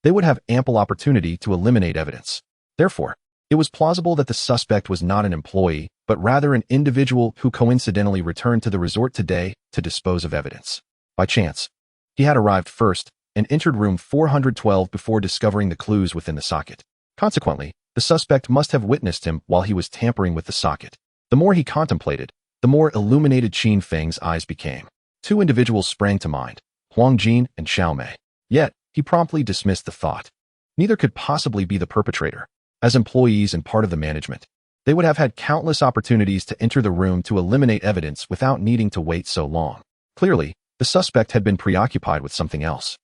they would have ample opportunity to eliminate evidence. Therefore, it was plausible that the suspect was not an employee, but rather an individual who coincidentally returned to the resort today to dispose of evidence. By chance, he had arrived first and entered room 412 before discovering the clues within the socket. Consequently, the suspect must have witnessed him while he was tampering with the socket. The more he contemplated, the more illuminated Qin Feng's eyes became. Two individuals sprang to mind, Huang Jin and Xiao Mei. Yet, he promptly dismissed the thought. Neither could possibly be the perpetrator. As employees and part of the management, They would have had countless opportunities to enter the room to eliminate evidence without needing to wait so long. Clearly, the suspect had been preoccupied with something else,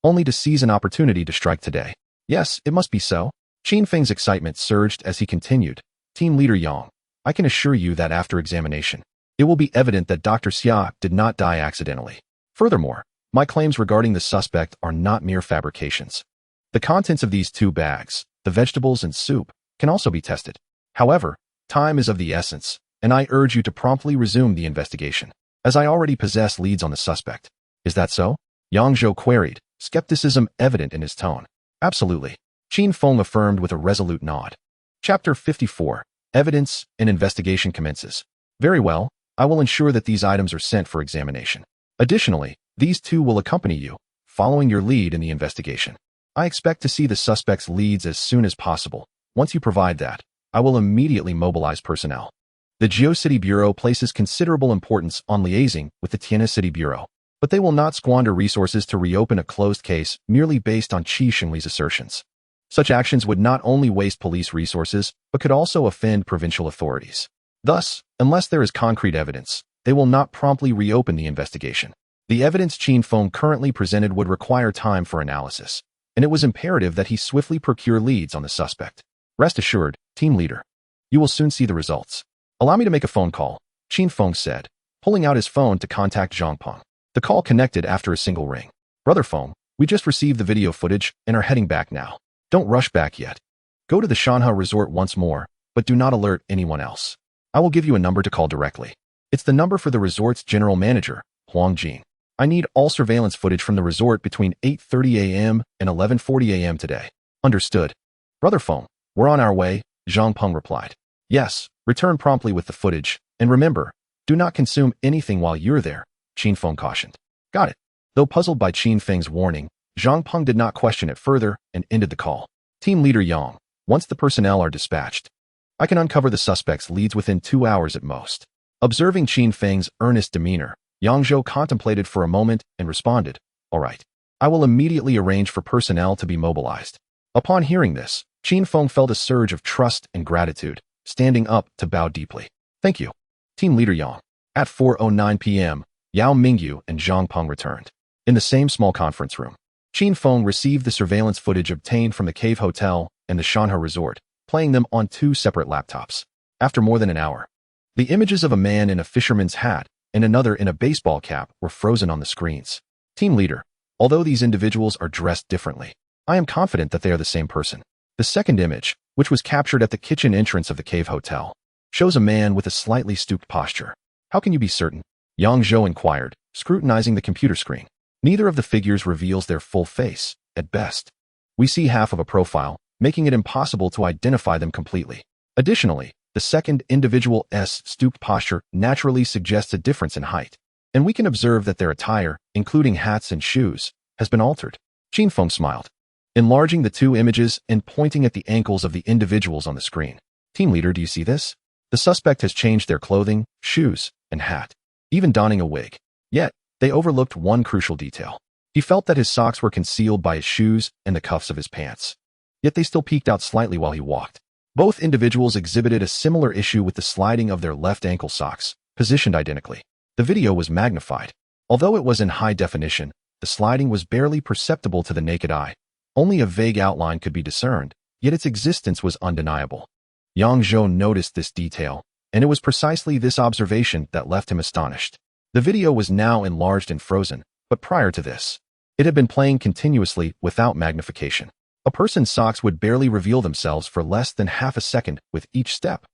only to seize an opportunity to strike today. Yes, it must be so. Qin Feng's excitement surged as he continued. Team Leader Yang, I can assure you that after examination, it will be evident that Dr. Xia did not die accidentally. Furthermore, my claims regarding the suspect are not mere fabrications. The contents of these 2 bags, the vegetables and soup, can also be tested. However, time is of the essence, and I urge you to promptly resume the investigation, as I already possess leads on the suspect. Is that so? Yang Zhou queried, skepticism evident in his tone. Absolutely. Qin Feng affirmed with a resolute nod. Chapter 54. Evidence and investigation commences. Very well, I will ensure that these items are sent for examination. Additionally, these 2 will accompany you, following your lead in the investigation. I expect to see the suspect's leads as soon as possible. Once you provide that, I will immediately mobilize personnel. The GeoCity Bureau places considerable importance on liaising with the Tianhe City Bureau, but they will not squander resources to reopen a closed case merely based on Qi Shengli's assertions. Such actions would not only waste police resources, but could also offend provincial authorities. Thus, unless there is concrete evidence, they will not promptly reopen the investigation. The evidence Qin Feng currently presented would require time for analysis, and it was imperative that he swiftly procure leads on the suspect. Rest assured, team leader, you will soon see the results. Allow me to make a phone call, Qin Feng said, pulling out his phone to contact Zhang Peng. The call connected after a single ring. Brother Feng, we just received the video footage and are heading back now. Don't rush back yet. Go to the Shanha resort once more, but do not alert anyone else. I will give you a number to call directly. It's the number for the resort's general manager, Huang Jin. I need all surveillance footage from the resort between 8:30 a.m. and 11:40 a.m. today. Understood. Brother Feng, we're on our way, Zhang Peng replied. Yes, return promptly with the footage, and remember, do not consume anything while you're there, Qin Feng cautioned. Got it. Though puzzled by Qin Feng's warning, Zhang Peng did not question it further and ended the call. Team Leader Yang, once the personnel are dispatched, I can uncover the suspect's leads within 2 hours at most. Observing Qin Feng's earnest demeanor, Yang Zhou contemplated for a moment and responded, all right. I will immediately arrange for personnel to be mobilized. Upon hearing this, Qin Feng felt a surge of trust and gratitude, standing up to bow deeply. Thank you. Team Leader Yang. At 4:09 p.m., Yao Mingyu and Zhang Peng returned. In the same small conference room, Qin Feng received the surveillance footage obtained from the Cave Hotel and the Shanha Resort, playing them on 2 separate laptops. After more than an hour, the images of a man in a fisherman's hat and another in a baseball cap were frozen on the screens. Team Leader, although these individuals are dressed differently, I am confident that they are the same person. The second image, which was captured at the kitchen entrance of the Cave Hotel, shows a man with a slightly stooped posture. How can you be certain? Yang Zhou inquired, scrutinizing the computer screen. Neither of the figures reveals their full face, at best. We see half of a profile, making it impossible to identify them completely. Additionally, the second individual's stooped posture naturally suggests a difference in height, and we can observe that their attire, including hats and shoes, has been altered. Qin Feng smiled, enlarging the 2 images and pointing at the ankles of the individuals on the screen. Team Leader, do you see this? The suspect has changed their clothing, shoes, and hat, even donning a wig. Yet, they overlooked one crucial detail. He felt that his socks were concealed by his shoes and the cuffs of his pants. Yet they still peeked out slightly while he walked. Both individuals exhibited a similar issue with the sliding of their left ankle socks, positioned identically. The video was magnified. Although it was in high definition, the sliding was barely perceptible to the naked eye. Only a vague outline could be discerned, yet its existence was undeniable. Yang Zhou noticed this detail, and it was precisely this observation that left him astonished. The video was now enlarged and frozen, but prior to this, it had been playing continuously without magnification. A person's socks would barely reveal themselves for less than half a second with each step.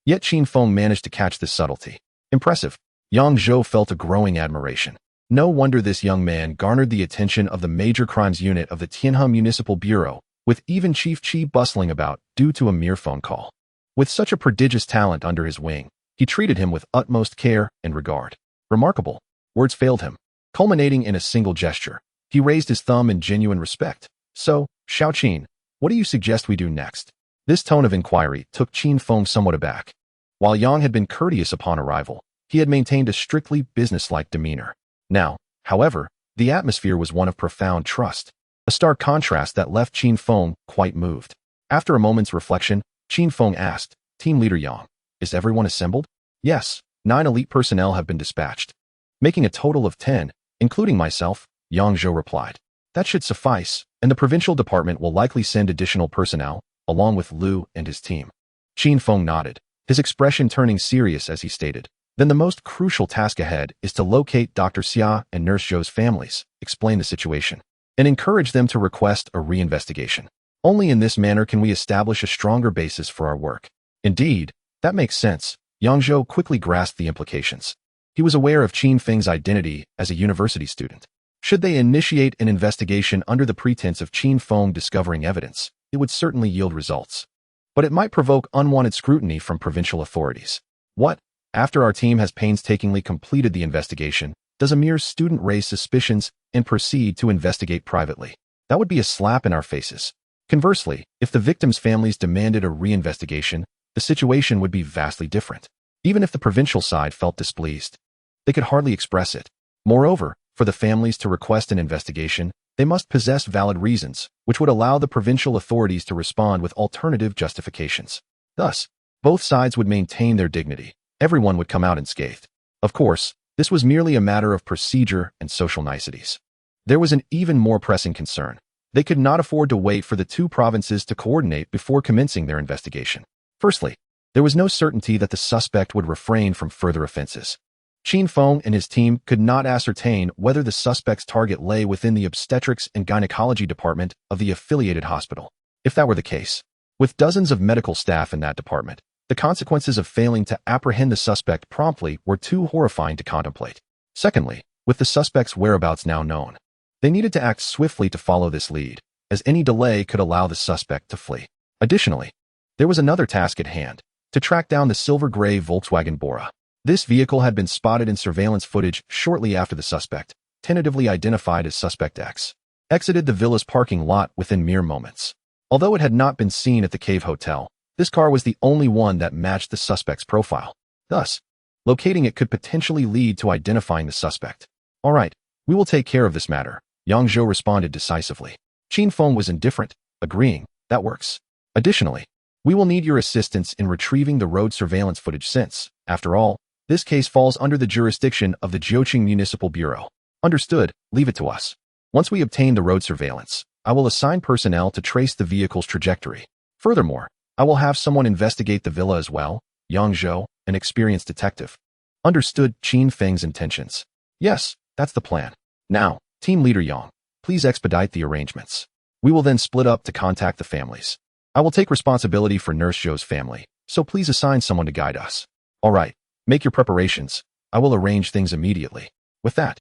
Yet Qin Feng managed to catch this subtlety. Impressive. Yang Zhou felt a growing admiration. No wonder this young man garnered the attention of the Major Crimes Unit of the Tianhe Municipal Bureau, with even Chief Qi bustling about due to a mere phone call. With such a prodigious talent under his wing, he treated him with utmost care and regard. Remarkable. Words failed him. Culminating in a single gesture, he raised his thumb in genuine respect. So, Xiaoqin, what do you suggest we do next? This tone of inquiry took Qin Feng somewhat aback. While Yang had been courteous upon arrival, he had maintained a strictly businesslike demeanor. Now, however, the atmosphere was one of profound trust, a stark contrast that left Qin Feng quite moved. After a moment's reflection, Qin Feng asked, Team Leader Yang, is everyone assembled? Yes, 9 elite personnel have been dispatched. Making a total of 10, including myself, Yang Zhou replied. That should suffice, and the Provincial Department will likely send additional personnel, along with Liu and his team. Qin Feng nodded, his expression turning serious as he stated. Then the most crucial task ahead is to locate Dr. Xia and Nurse Zhou's families, explain the situation, and encourage them to request a reinvestigation. Only in this manner can we establish a stronger basis for our work. Indeed, that makes sense. Yang Zhou quickly grasped the implications. He was aware of Qin Feng's identity as a university student. Should they initiate an investigation under the pretense of Qin Feng discovering evidence, it would certainly yield results. But it might provoke unwanted scrutiny from provincial authorities. What? After our team has painstakingly completed the investigation, does a mere student raise suspicions and proceed to investigate privately? That would be a slap in our faces. Conversely, if the victims' families demanded a reinvestigation, the situation would be vastly different. Even if the provincial side felt displeased, they could hardly express it. Moreover, for the families to request an investigation, they must possess valid reasons, which would allow the provincial authorities to respond with alternative justifications. Thus, both sides would maintain their dignity. Everyone would come out unscathed. Of course, this was merely a matter of procedure and social niceties. There was an even more pressing concern. They could not afford to wait for the two provinces to coordinate before commencing their investigation. Firstly, there was no certainty that the suspect would refrain from further offenses. Qin Feng and his team could not ascertain whether the suspect's target lay within the obstetrics and gynecology department of the affiliated hospital. If that were the case, with dozens of medical staff in that department, the consequences of failing to apprehend the suspect promptly were too horrifying to contemplate. Secondly, with the suspect's whereabouts now known, they needed to act swiftly to follow this lead, as any delay could allow the suspect to flee. Additionally, there was another task at hand, to track down the silver-gray Volkswagen Bora. This vehicle had been spotted in surveillance footage shortly after the suspect, tentatively identified as Suspect X, exited the villa's parking lot within mere moments. Although it had not been seen at the Cave Hotel, this car was the only one that matched the suspect's profile. Thus, locating it could potentially lead to identifying the suspect. All right, we will take care of this matter, Yang Zhou responded decisively. Qin Feng was indifferent, agreeing, that works. Additionally, we will need your assistance in retrieving the road surveillance footage since, after all, this case falls under the jurisdiction of the Jiuqing Municipal Bureau. Understood, leave it to us. Once we obtain the road surveillance, I will assign personnel to trace the vehicle's trajectory. Furthermore, I will have someone investigate the villa as well, Yang Zhou, an experienced detective. Understood Qin Feng's intentions. Yes, that's the plan. Now, Team Leader Yang, please expedite the arrangements. We will then split up to contact the families. I will take responsibility for Nurse Zhou's family, so please assign someone to guide us. All right, make your preparations. I will arrange things immediately. With that,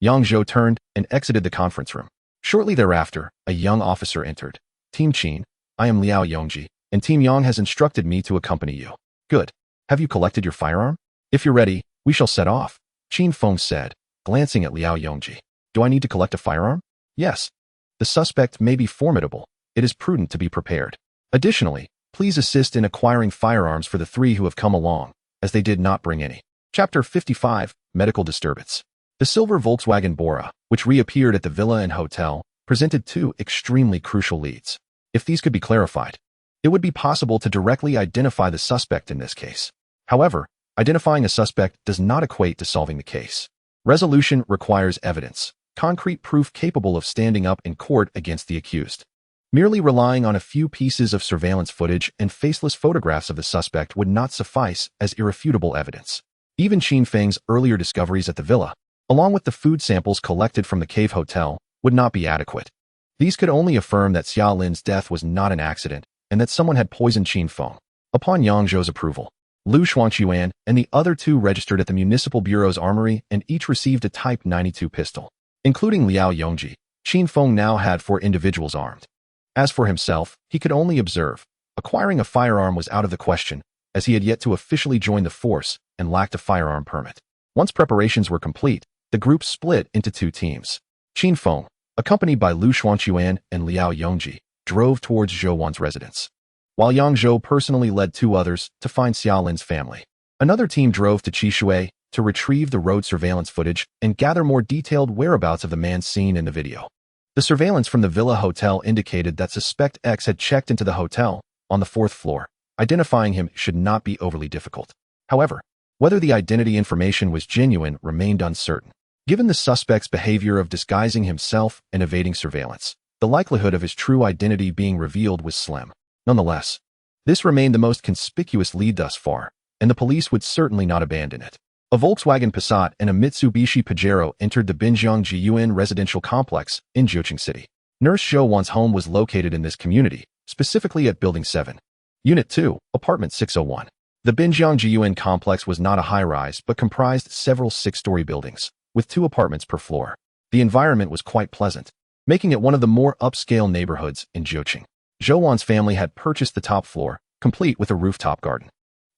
Yang Zhou turned and exited the conference room. Shortly thereafter, a young officer entered. Team Qin, I am Liao Yongji, and Team Yang has instructed me to accompany you. Good. Have you collected your firearm? If you're ready, we shall set off, Qin Feng said, glancing at Liao Yongji. Do I need to collect a firearm? Yes. The suspect may be formidable. It is prudent to be prepared. Additionally, please assist in acquiring firearms for the 3 who have come along, as they did not bring any. Chapter 55, Medical Disturbance. The silver Volkswagen Bora, which reappeared at the villa and hotel, presented 2 extremely crucial leads. If these could be clarified, it would be possible to directly identify the suspect in this case. However, identifying a suspect does not equate to solving the case. Resolution requires evidence, concrete proof capable of standing up in court against the accused. Merely relying on a few pieces of surveillance footage and faceless photographs of the suspect would not suffice as irrefutable evidence. Even Qin Feng's earlier discoveries at the villa, along with the food samples collected from the Cave Hotel, would not be adequate. These could only affirm that Xia Lin's death was not an accident and that someone had poisoned Qin Feng. Upon Yang Zhou's approval, Liu Shuangquan and the other 2 registered at the Municipal Bureau's armory and each received a Type 92 pistol. Including Liao Yongji, Qin Feng now had 4 individuals armed. As for himself, he could only observe. Acquiring a firearm was out of the question, as he had yet to officially join the force and lacked a firearm permit. Once preparations were complete, the group split into 2 teams. Qin Feng, accompanied by Liu Shuangquan and Liao Yongji, drove towards Zhou Wan's residence, while Yang Zhou personally led 2 others to find Xia Lin's family. Another team drove to Qishui to retrieve the road surveillance footage and gather more detailed whereabouts of the man seen in the video. The surveillance from the Villa Hotel indicated that Suspect X had checked into the hotel on the 4th floor. identifying him should not be overly difficult. However, whether the identity information was genuine remained uncertain. Given the suspect's behavior of disguising himself and evading surveillance, the likelihood of his true identity being revealed was slim. Nonetheless, this remained the most conspicuous lead thus far, and the police would certainly not abandon it. A Volkswagen Passat and a Mitsubishi Pajero entered the Binjiang Jiyuan residential complex in Jiuqing City. Nurse Zhou Wan's home was located in this community, specifically at Building 7. Unit 2, Apartment 601. The Binjiang Jiyuan complex was not a high-rise but comprised several six-story buildings, with 2 apartments per floor. The environment was quite pleasant, making it one of the more upscale neighborhoods in Jiuqing. Zhou Wan's family had purchased the top floor, complete with a rooftop garden.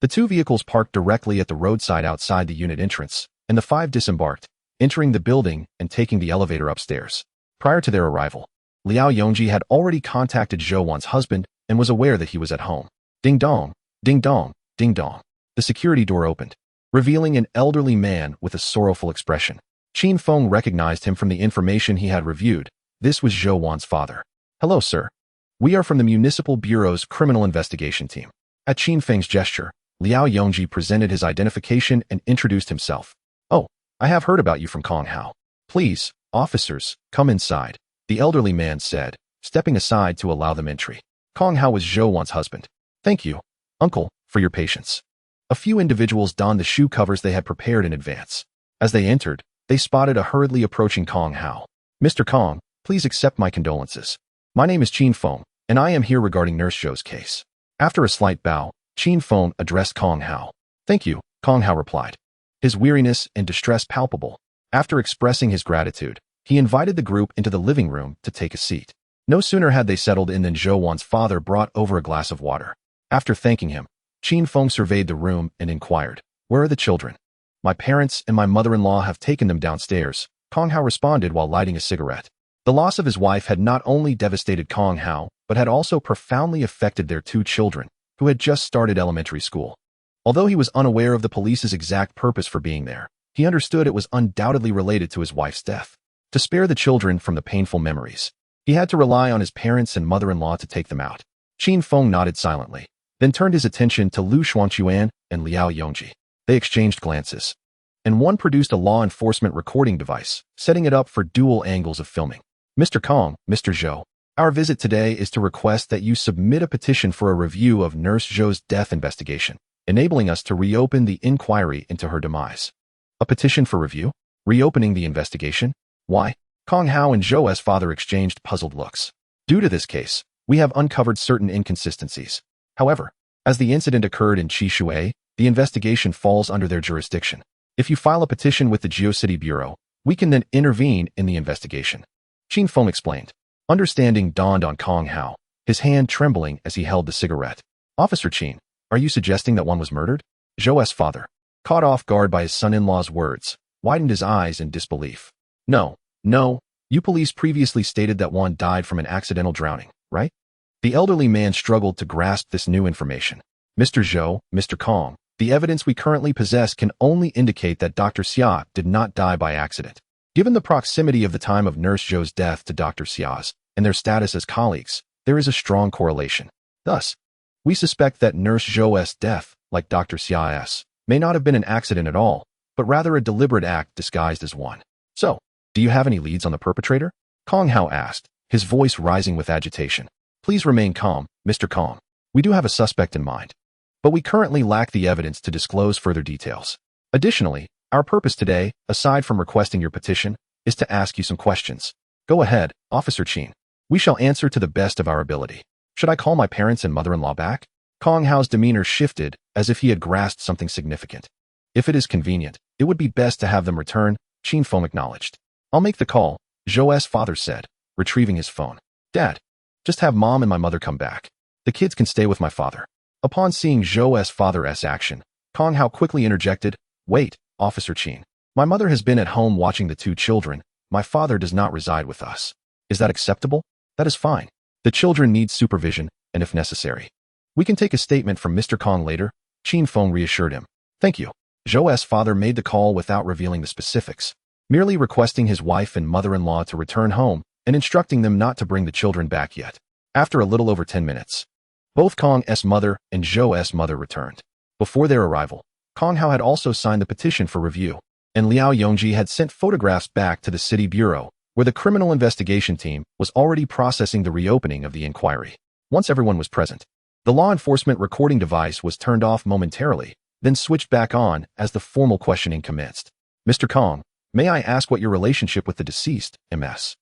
The 2 vehicles parked directly at the roadside outside the unit entrance, and the 5 disembarked, entering the building and taking the elevator upstairs. Prior to their arrival, Liao Yongji had already contacted Zhou Wan's husband and was aware that he was at home. Ding dong, ding dong, ding dong. The security door opened, revealing an elderly man with a sorrowful expression. Qin Feng recognized him from the information he had reviewed. This was Zhou Wan's father. "Hello, sir. We are from the Municipal Bureau's Criminal Investigation Team." At Qin Feng's gesture, Liao Yongji presented his identification and introduced himself. "Oh, I have heard about you from Kong Hao. Please, officers, come inside," the elderly man said, stepping aside to allow them entry. Kong Hao was Zhou Wan's husband. "Thank you, uncle, for your patience." A few individuals donned the shoe covers they had prepared in advance. As they entered, they spotted a hurriedly approaching Kong Hao. "Mr. Kong, please accept my condolences. My name is Qin Feng, and I am here regarding Nurse Zhou's case." After a slight bow, Qin Feng addressed Kong Hao. "Thank you," Kong Hao replied, his weariness and distress palpable. After expressing his gratitude, he invited the group into the living room to take a seat. No sooner had they settled in than Zhou Wan's father brought over a glass of water. After thanking him, Qin Feng surveyed the room and inquired, "Where are the children?" "My parents and my mother-in-law have taken them downstairs," Kong Hao responded while lighting a cigarette. The loss of his wife had not only devastated Kong Hao, but had also profoundly affected their 2 children, who had just started elementary school. Although he was unaware of the police's exact purpose for being there, he understood it was undoubtedly related to his wife's death. To spare the children from the painful memories, he had to rely on his parents and mother-in-law to take them out. Qin Feng nodded silently, then turned his attention to Lu Xuanquan and Liao Yongji. They exchanged glances, and one produced a law enforcement recording device, setting it up for dual angles of filming. "Mr. Kong, Mr. Zhou, our visit today is to request that you submit a petition for a review of Nurse Zhou's death investigation, enabling us to reopen the inquiry into her demise." "A petition for review? Reopening the investigation? Why?" Kong Hao and Zhou's father exchanged puzzled looks. "Due to this case, we have uncovered certain inconsistencies. However, as the incident occurred in Qishui, the investigation falls under their jurisdiction. If you file a petition with the GeoCity Bureau, we can then intervene in the investigation." Qin Feng explained. Understanding dawned on Kong Hao, his hand trembling as he held the cigarette. "Officer Qin, are you suggesting that one was murdered?" Zhou's father, caught off guard by his son-in-law's words, widened his eyes in disbelief. No, you police previously stated that one died from an accidental drowning, right?" The elderly man struggled to grasp this new information. "Mr. Zhou, Mr. Kong, the evidence we currently possess can only indicate that Dr. Xia did not die by accident. Given the proximity of the time of Nurse Zhou's death to Dr. Xia's and their status as colleagues, there is a strong correlation. Thus, we suspect that Nurse Zhou's death, like Dr. Xia's, may not have been an accident at all, but rather a deliberate act disguised as one." "So, do you have any leads on the perpetrator?" Kong Hao asked, his voice rising with agitation. "Please remain calm, Mr. Kong. We do have a suspect in mind, but we currently lack the evidence to disclose further details. Additionally, our purpose today, aside from requesting your petition, is to ask you some questions." "Go ahead, Officer Qin. We shall answer to the best of our ability. Should I call my parents and mother-in-law back?" Kong Hao's demeanor shifted as if he had grasped something significant. "If it is convenient, it would be best to have them return," Qin Feng acknowledged. "I'll make the call," Zhou's father said, retrieving his phone. "Dad, just have mom and my mother come back. The kids can stay with my father." Upon seeing Zhou's father's action, Kong Hao quickly interjected, "Wait, Officer Qin. My mother has been at home watching the 2 children. My father does not reside with us. Is that acceptable?" "That is fine. The children need supervision, and if necessary, we can take a statement from Mr. Kong later," Qin Feng reassured him. "Thank you." Zhou's father made the call without revealing the specifics, merely requesting his wife and mother-in-law to return home and instructing them not to bring the children back yet. After a little over 10 minutes, Both Kong's mother and Zhou's mother returned. Before their arrival, Kong Hao had also signed the petition for review, and Liao Yongji had sent photographs back to the city bureau, where the criminal investigation team was already processing the reopening of the inquiry. Once everyone was present, the law enforcement recording device was turned off momentarily, then switched back on as the formal questioning commenced. Mr. Kong, may I ask what your relationship with the deceased, Ms.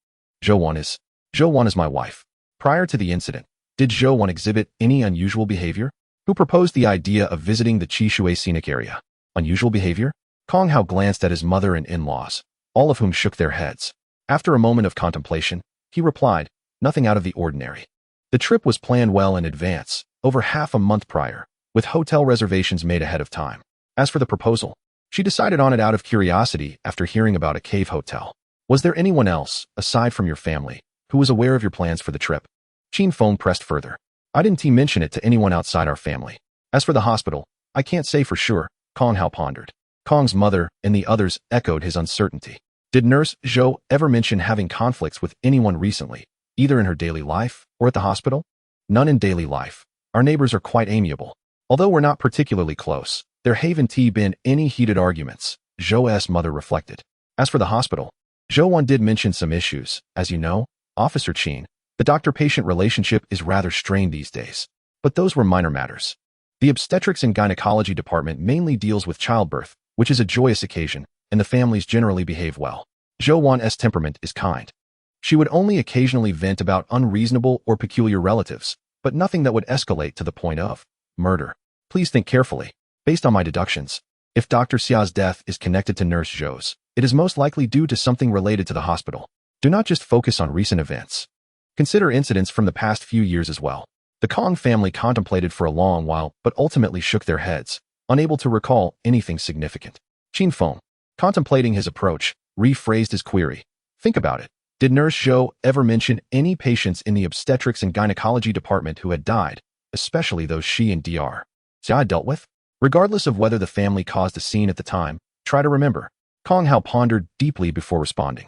Zhou is? Zhou is my wife. Prior to the incident, did Zhou exhibit any unusual behavior? Who proposed the idea of visiting the Qishui scenic area? Unusual behavior? Kong Hao glanced at his mother and in-laws, all of whom shook their heads. After a moment of contemplation, he replied, nothing out of the ordinary. The trip was planned well in advance, over half a month prior, with hotel reservations made ahead of time. As for the proposal, she decided on it out of curiosity after hearing about a cave hotel. Was there anyone else, aside from your family, who was aware of your plans for the trip? Qin Feng pressed further. I didn't mention it to anyone outside our family. As for the hospital, I can't say for sure, Kong Hao pondered. Kong's mother and the others echoed his uncertainty. Did Nurse Zhou ever mention having conflicts with anyone recently, either in her daily life or at the hospital? None in daily life. Our neighbors are quite amiable. Although we're not particularly close, there haven't been any heated arguments, Zhou's mother reflected. As for the hospital, Zhou did mention some issues. As you know, Officer Qin, the doctor-patient relationship is rather strained these days. But those were minor matters. The obstetrics and gynecology department mainly deals with childbirth, which is a joyous occasion, and the families generally behave well. Zhou's temperament is kind. She would only occasionally vent about unreasonable or peculiar relatives, but nothing that would escalate to the point of murder. Please think carefully. Based on my deductions, if Dr. Xia's death is connected to Nurse Zhou's, it is most likely due to something related to the hospital. Do not just focus on recent events. Consider incidents from the past few years as well. The Kong family contemplated for a long while, but ultimately shook their heads, unable to recall anything significant. Qin Feng, contemplating his approach, rephrased his query. Think about it. Did Nurse Zhou ever mention any patients in the obstetrics and gynecology department who had died, especially those she and Dr. Xia had dealt with? Regardless of whether the family caused a scene at the time, try to remember. Kong Hao pondered deeply before responding.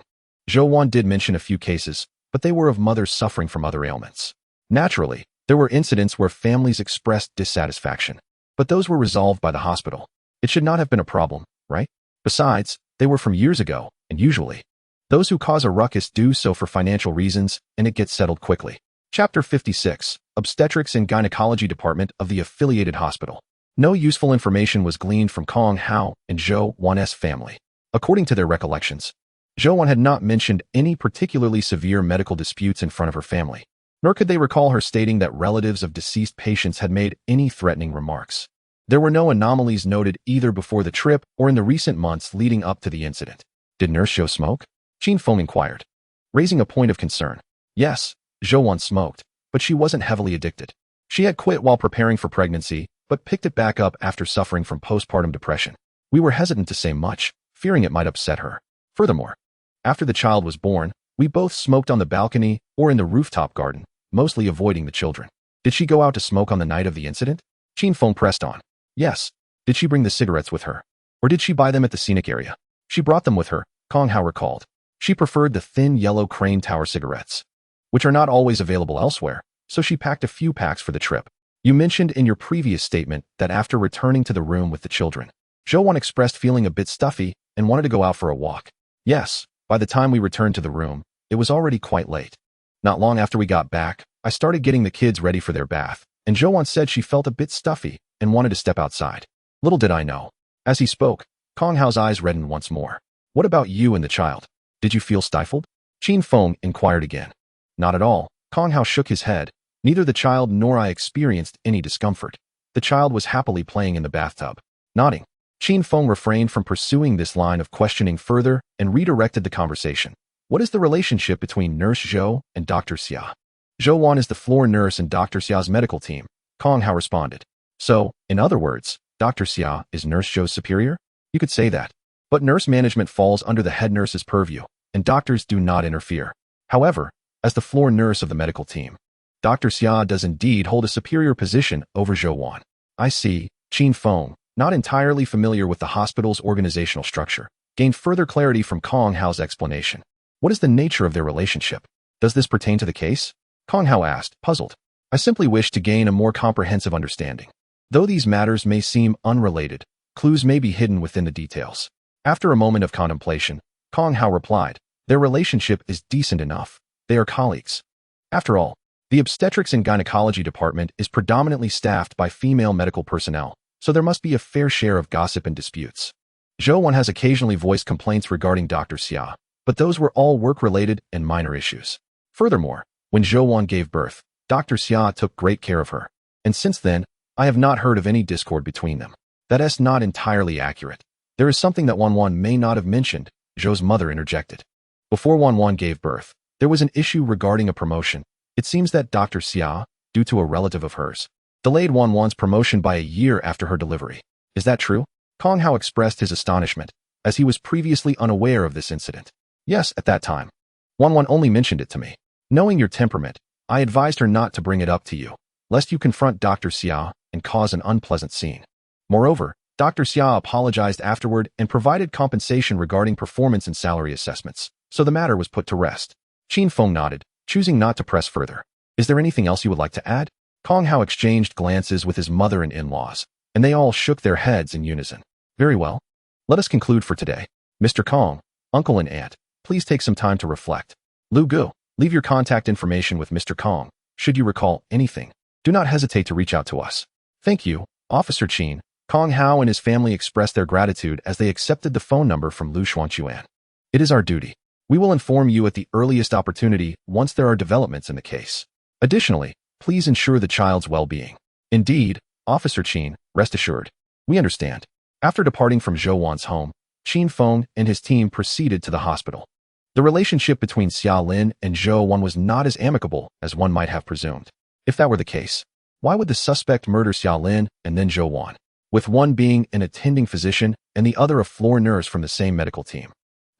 Zhou did mention a few cases, but they were of mothers suffering from other ailments. Naturally, there were incidents where families expressed dissatisfaction, but those were resolved by the hospital. It should not have been a problem, right? Besides, they were from years ago, and usually, those who cause a ruckus do so for financial reasons, and it gets settled quickly. Chapter 56, Obstetrics and Gynecology Department of the Affiliated Hospital. No useful information was gleaned from Kong Hao and Zhou's family. According to their recollections, Zhou had not mentioned any particularly severe medical disputes in front of her family, nor could they recall her stating that relatives of deceased patients had made any threatening remarks. There were no anomalies noted either before the trip or in the recent months leading up to the incident. Did Nurse Zhou smoke? Qin Feng inquired, raising a point of concern. Yes, Zhou smoked, but she wasn't heavily addicted. She had quit while preparing for pregnancy, but picked it back up after suffering from postpartum depression. We were hesitant to say much, fearing it might upset her. Furthermore, after the child was born, we both smoked on the balcony or in the rooftop garden, mostly avoiding the children. Did she go out to smoke on the night of the incident? Qin Feng pressed on. Yes. Did she bring the cigarettes with her? Or did she buy them at the scenic area? She brought them with her, Kong Hao recalled. She preferred the thin yellow crane tower cigarettes, which are not always available elsewhere, so she packed a few packs for the trip. You mentioned in your previous statement that after returning to the room with the children, Zhou expressed feeling a bit stuffy and wanted to go out for a walk. Yes, by the time we returned to the room, it was already quite late. Not long after we got back, I started getting the kids ready for their bath, and Zhou said she felt a bit stuffy and wanted to step outside. Little did I know. As he spoke, Kong Hao's eyes reddened once more. What about you and the child? Did you feel stifled? Qin Feng inquired again. Not at all. Kong Hao shook his head. Neither the child nor I experienced any discomfort. The child was happily playing in the bathtub. Nodding, Qin Feng refrained from pursuing this line of questioning further and redirected the conversation. What is the relationship between Nurse Zhou and Dr. Xia? Zhou is the floor nurse in Dr. Xia's medical team, Kong Hao responded. So, in other words, Dr. Xia is Nurse Zhou's superior? You could say that. But nurse management falls under the head nurse's purview, and doctors do not interfere. However, as the floor nurse of the medical team, Dr. Xia does indeed hold a superior position over Zhou. I see. Qin Feng, not entirely familiar with the hospital's organizational structure, gained further clarity from Kong Hao's explanation. What is the nature of their relationship? Does this pertain to the case? Kong Hao asked, puzzled. I I simply wish to gain a more comprehensive understanding. Though these matters may seem unrelated, clues may be hidden within the details. After a moment of contemplation, Kong Hao replied, their relationship is decent enough. They are colleagues. After all, the obstetrics and gynecology department is predominantly staffed by female medical personnel, so there must be a fair share of gossip and disputes. Zhou Wan has occasionally voiced complaints regarding Dr. Xia, but those were all work-related and minor issues. Furthermore, when Zhou Wan gave birth, Dr. Xia took great care of her, and since then, I have not heard of any discord between them. That is not entirely accurate. There is something that Wan may not have mentioned, Zhou's mother interjected. Before Wan gave birth, there was an issue regarding a promotion. It seems that Dr. Xia, due to a relative of hers, delayed Wan's promotion by a year after her delivery. Is that true? Kong Hao expressed his astonishment, as he was previously unaware of this incident. Yes, at that time. Wan only mentioned it to me. Knowing your temperament, I advised her not to bring it up to you, lest you confront Dr. Xia and cause an unpleasant scene. Moreover, Dr. Xia apologized afterward and provided compensation regarding performance and salary assessments, so the matter was put to rest. Qin Feng nodded, choosing not to press further. Is there anything else you would like to add? Kong Hao exchanged glances with his mother and in-laws, and they all shook their heads in unison. Very well. Let us conclude for today. Mr. Kong, uncle and aunt, please take some time to reflect. Lu Gu, leave your contact information with Mr. Kong. Should you recall anything, do not hesitate to reach out to us. Thank you, Officer Qin. Kong Hao and his family expressed their gratitude as they accepted the phone number from Lu Xuanquan. It is our duty. We will inform you at the earliest opportunity once there are developments in the case. Additionally, please ensure the child's well-being. Indeed, Officer Qin, rest assured. We understand. After departing from Zhou Wan's home, Qin Feng and his team proceeded to the hospital. The relationship between Xia Lin and Zhou Wan was not as amicable as one might have presumed. If that were the case, why would the suspect murder Xia Lin and then Zhou Wan, with one being an attending physician and the other a floor nurse from the same medical team?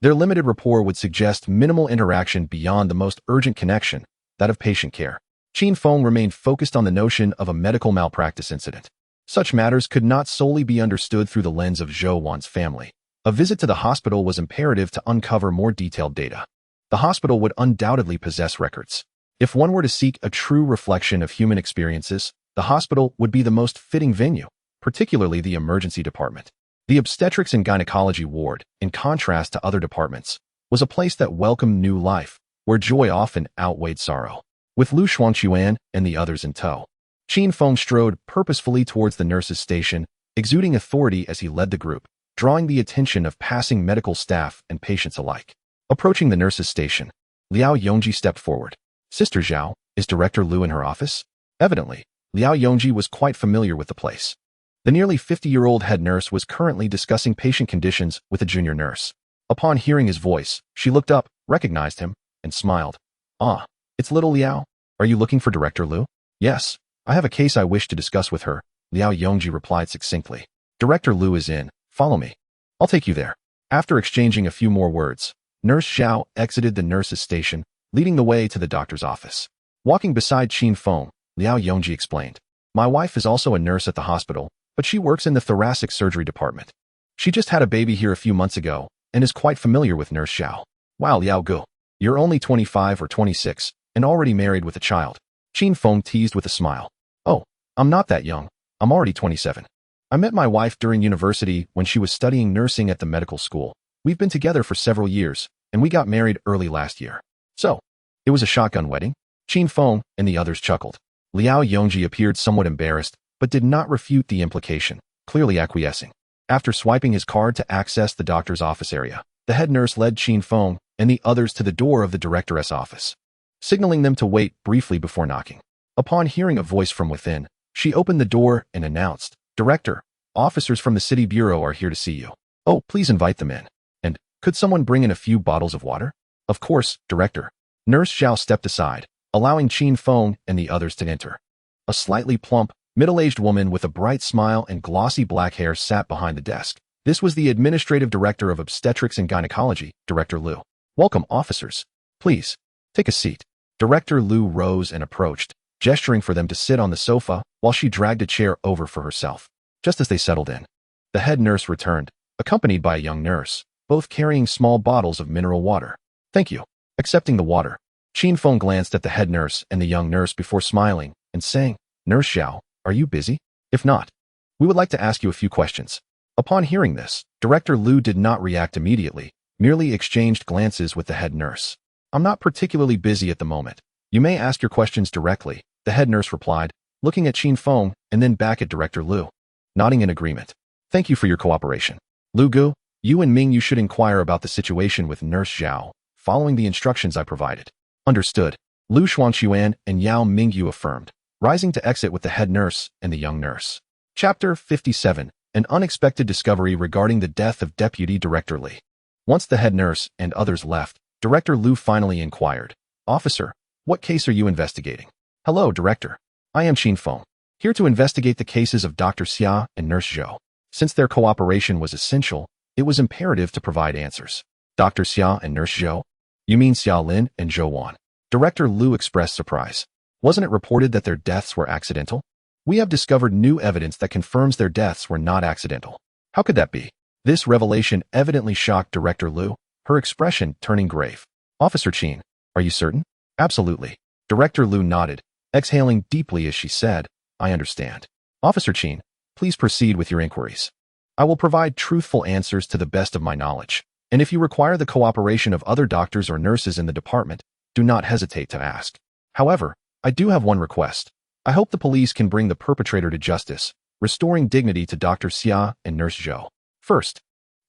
Their limited rapport would suggest minimal interaction beyond the most urgent connection, that of patient care. Qin Feng remained focused on the notion of a medical malpractice incident. Such matters could not solely be understood through the lens of Zhou Wan's family. A visit to the hospital was imperative to uncover more detailed data. The hospital would undoubtedly possess records. If one were to seek a true reflection of human experiences, the hospital would be the most fitting venue, particularly the emergency department. The obstetrics and gynecology ward, in contrast to other departments, was a place that welcomed new life, where joy often outweighed sorrow. With Lu Xuanquan and the others in tow, Qin Feng strode purposefully towards the nurse's station, exuding authority as he led the group, drawing the attention of passing medical staff and patients alike. Approaching the nurse's station, Liao Yongji stepped forward. Sister Zhao, is Director Lu in her office? Evidently, Liao Yongji was quite familiar with the place. The nearly 50-year-old head nurse was currently discussing patient conditions with a junior nurse. Upon hearing his voice, she looked up, recognized him, and smiled. Ah, it's little Liao. Are you looking for Director Lu? Yes, I have a case I wish to discuss with her, Liao Yongji replied succinctly. Director Lu is in. Follow me. I'll take you there. After exchanging a few more words, Nurse Zhao exited the nurse's station, leading the way to the doctor's office. Walking beside Qin Feng, Liao Yongji explained. My wife is also a nurse at the hospital, but she works in the thoracic surgery department. She just had a baby here a few months ago and is quite familiar with Nurse Zhao. Wow, Liao Gu, you're only 25 or 26 and already married with a child. Qin Feng teased with a smile. Oh, I'm not that young. I'm already 27. I met my wife during university when she was studying nursing at the medical school. We've been together for several years, and we got married early last year. So, it was a shotgun wedding? Qin Feng and the others chuckled. Liao Yongji appeared somewhat embarrassed, but did not refute the implication, clearly acquiescing. After swiping his card to access the doctor's office area, the head nurse led Qin Feng and the others to the door of the director's office, signaling them to wait briefly before knocking. Upon hearing a voice from within, she opened the door and announced, Director, officers from the city bureau are here to see you. Oh, please invite them in. And, could someone bring in a few bottles of water? Of course, Director. Nurse Zhao stepped aside, allowing Qin Feng and the others to enter. A slightly plump, middle-aged woman with a bright smile and glossy black hair sat behind the desk. This was the Administrative Director of Obstetrics and Gynecology, Director Lu. Welcome, officers. Please, take a seat. Director Lu rose and approached, gesturing for them to sit on the sofa while she dragged a chair over for herself. Just as they settled in, the head nurse returned, accompanied by a young nurse, both carrying small bottles of mineral water. Thank you. Accepting the water, Qin Feng glanced at the head nurse and the young nurse before smiling and saying, "Nurse Zhao, are you busy? If not, we would like to ask you a few questions." Upon hearing this, Director Liu did not react immediately, merely exchanged glances with the head nurse. "I'm not particularly busy at the moment. You may ask your questions directly," the head nurse replied, looking at Qin Feng and then back at Director Liu. Nodding in agreement. "Thank you for your cooperation. Lu Gu, you and Ming Yu should inquire about the situation with Nurse Zhao, following the instructions I provided." "Understood," Lu Xuanquan and Yao Mingyu affirmed, rising to exit with the head nurse and the young nurse. Chapter 57. An unexpected discovery regarding the death of Deputy Director Li. Once the head nurse and others left, Director Liu finally inquired, "Officer, what case are you investigating?" "Hello, Director. I am Qin Feng, here to investigate the cases of Dr. Xia and Nurse Zhou. Since their cooperation was essential, it was imperative to provide answers." "Dr. Xia and Nurse Zhou? You mean Xia Lin and Zhou Wan?" Director Liu expressed surprise. "Wasn't it reported that their deaths were accidental? We have discovered new evidence that confirms their deaths were not accidental." "How could that be?" This revelation evidently shocked Director Liu, her expression turning grave. "Officer Qin, are you certain?" "Absolutely." Director Liu nodded, exhaling deeply as she said, "I understand. Officer Qin, please proceed with your inquiries. I will provide truthful answers to the best of my knowledge, and if you require the cooperation of other doctors or nurses in the department, do not hesitate to ask. However, I do have one request. I hope the police can bring the perpetrator to justice, restoring dignity to Dr. Xia and Nurse Zhou. First,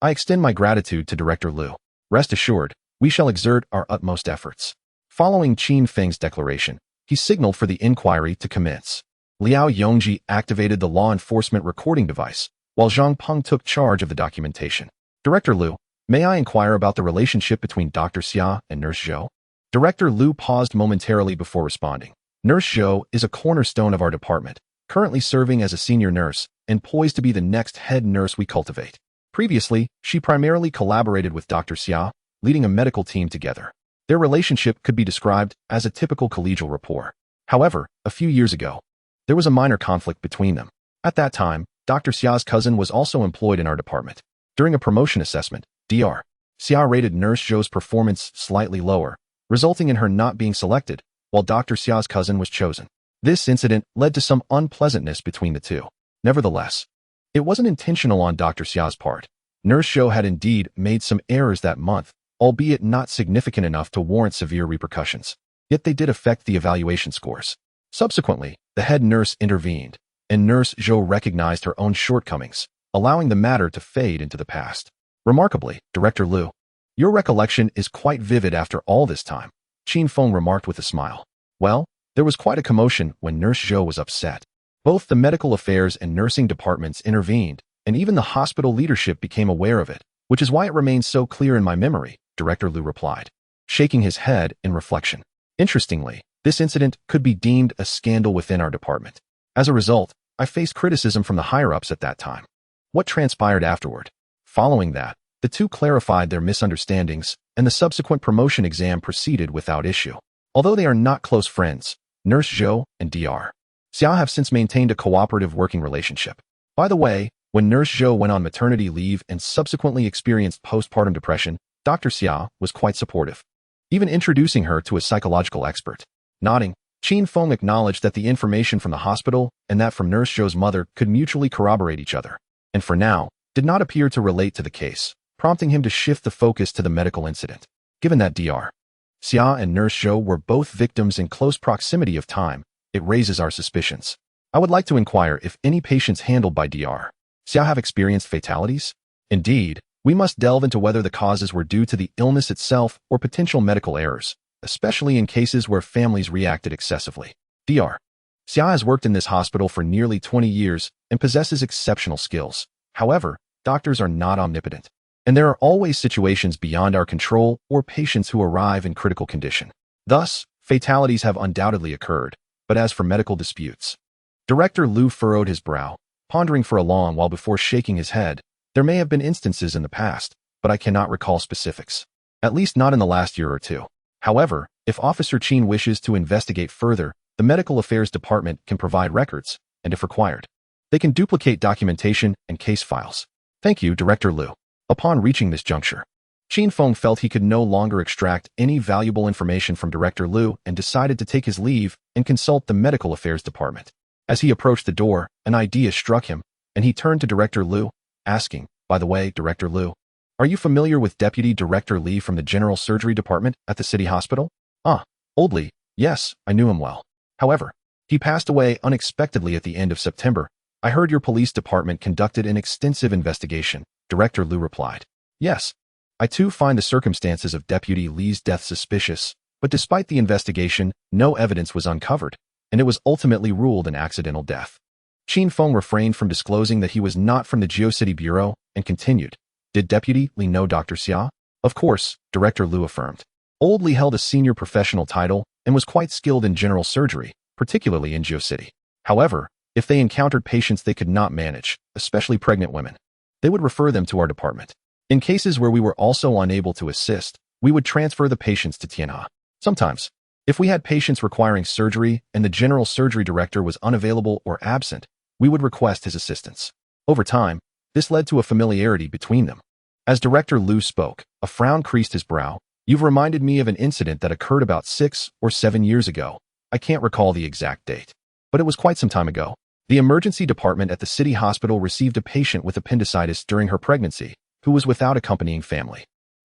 I extend my gratitude to Director Liu. Rest assured, we shall exert our utmost efforts." Following Qin Feng's declaration, he signaled for the inquiry to commence. Liao Yongji activated the law enforcement recording device, while Zhang Peng took charge of the documentation. "Director Liu, may I inquire about the relationship between Dr. Xia and Nurse Zhou?" Director Liu paused momentarily before responding. "Nurse Zhou is a cornerstone of our department, currently serving as a senior nurse and poised to be the next head nurse we cultivate. Previously, she primarily collaborated with Dr. Xia, leading a medical team together. Their relationship could be described as a typical collegial rapport. However, a few years ago, there was a minor conflict between them. At that time, Dr. Xia's cousin was also employed in our department. During a promotion assessment, Dr. Xia rated Nurse Zhou's performance slightly lower, resulting in her not being selected, while Dr. Xia's cousin was chosen. This incident led to some unpleasantness between the two. Nevertheless, it wasn't intentional on Dr. Xia's part. Nurse Zhou had indeed made some errors that month, albeit not significant enough to warrant severe repercussions. Yet they did affect the evaluation scores. Subsequently, the head nurse intervened, and Nurse Zhou recognized her own shortcomings, allowing the matter to fade into the past. Remarkably, Director Liu, your recollection is quite vivid after all this time, Qin Feng remarked with a smile. Well, there was quite a commotion when Nurse Zhou was upset. Both the medical affairs and nursing departments intervened, and even the hospital leadership became aware of it, which is why it remains so clear in my memory, Director Liu replied, shaking his head in reflection. Interestingly, this incident could be deemed a scandal within our department. As a result, I faced criticism from the higher-ups at that time. What transpired afterward? Following that, the two clarified their misunderstandings, and the subsequent promotion exam proceeded without issue. Although they are not close friends, Nurse Zhou and Dr. Xia have since maintained a cooperative working relationship. By the way, when Nurse Zhou went on maternity leave and subsequently experienced postpartum depression, Dr. Xia was quite supportive, even introducing her to a psychological expert. Nodding, Qin Feng acknowledged that the information from the hospital and that from Nurse Zhou's mother could mutually corroborate each other, and for now, did not appear to relate to the case, prompting him to shift the focus to the medical incident. Given that Dr. Xia and Nurse Zhou were both victims in close proximity of time, it raises our suspicions. I would like to inquire if any patients handled by Dr. Xia have experienced fatalities? Indeed, we must delve into whether the causes were due to the illness itself or potential medical errors, especially in cases where families reacted excessively. Dr. Xia has worked in this hospital for nearly 20 years and possesses exceptional skills. However, doctors are not omnipotent, and there are always situations beyond our control or patients who arrive in critical condition. Thus, fatalities have undoubtedly occurred, but as for medical disputes, Director Liu furrowed his brow, pondering for a long while before shaking his head. There may have been instances in the past, but I cannot recall specifics. At least not in the last year or two. However, if Officer Qin wishes to investigate further, the Medical Affairs Department can provide records, and if required, they can duplicate documentation and case files. Thank you, Director Liu. Upon reaching this juncture, Qin Feng felt he could no longer extract any valuable information from Director Liu and decided to take his leave and consult the Medical Affairs Department. As he approached the door, an idea struck him, and he turned to Director Liu, asking, "By the way, Director Liu, are you familiar with Deputy Director Li from the General Surgery Department at the City Hospital?" "Ah, old Li, yes, I knew him well. However, he passed away unexpectedly at the end of September. I heard your police department conducted an extensive investigation," Director Liu replied. "Yes, I too find the circumstances of Deputy Li's death suspicious, but despite the investigation, no evidence was uncovered, and it was ultimately ruled an accidental death." Qin Feng refrained from disclosing that he was not from the GeoCity Bureau and continued, "Did Deputy Li know Dr. Xia?" "Of course," Director Liu affirmed. Old Li held a senior professional title and was quite skilled in general surgery, particularly in GeoCity. However, if they encountered patients they could not manage, especially pregnant women, they would refer them to our department. In cases where we were also unable to assist, we would transfer the patients to Tianhe. Sometimes, if we had patients requiring surgery and the general surgery director was unavailable or absent, we would request his assistance. Over time, this led to a familiarity between them. As Director Liu spoke, a frown creased his brow. "You've reminded me of an incident that occurred about 6 or 7 years ago. I can't recall the exact date, but it was quite some time ago. The emergency department at the city hospital received a patient with appendicitis during her pregnancy, who was without accompanying family.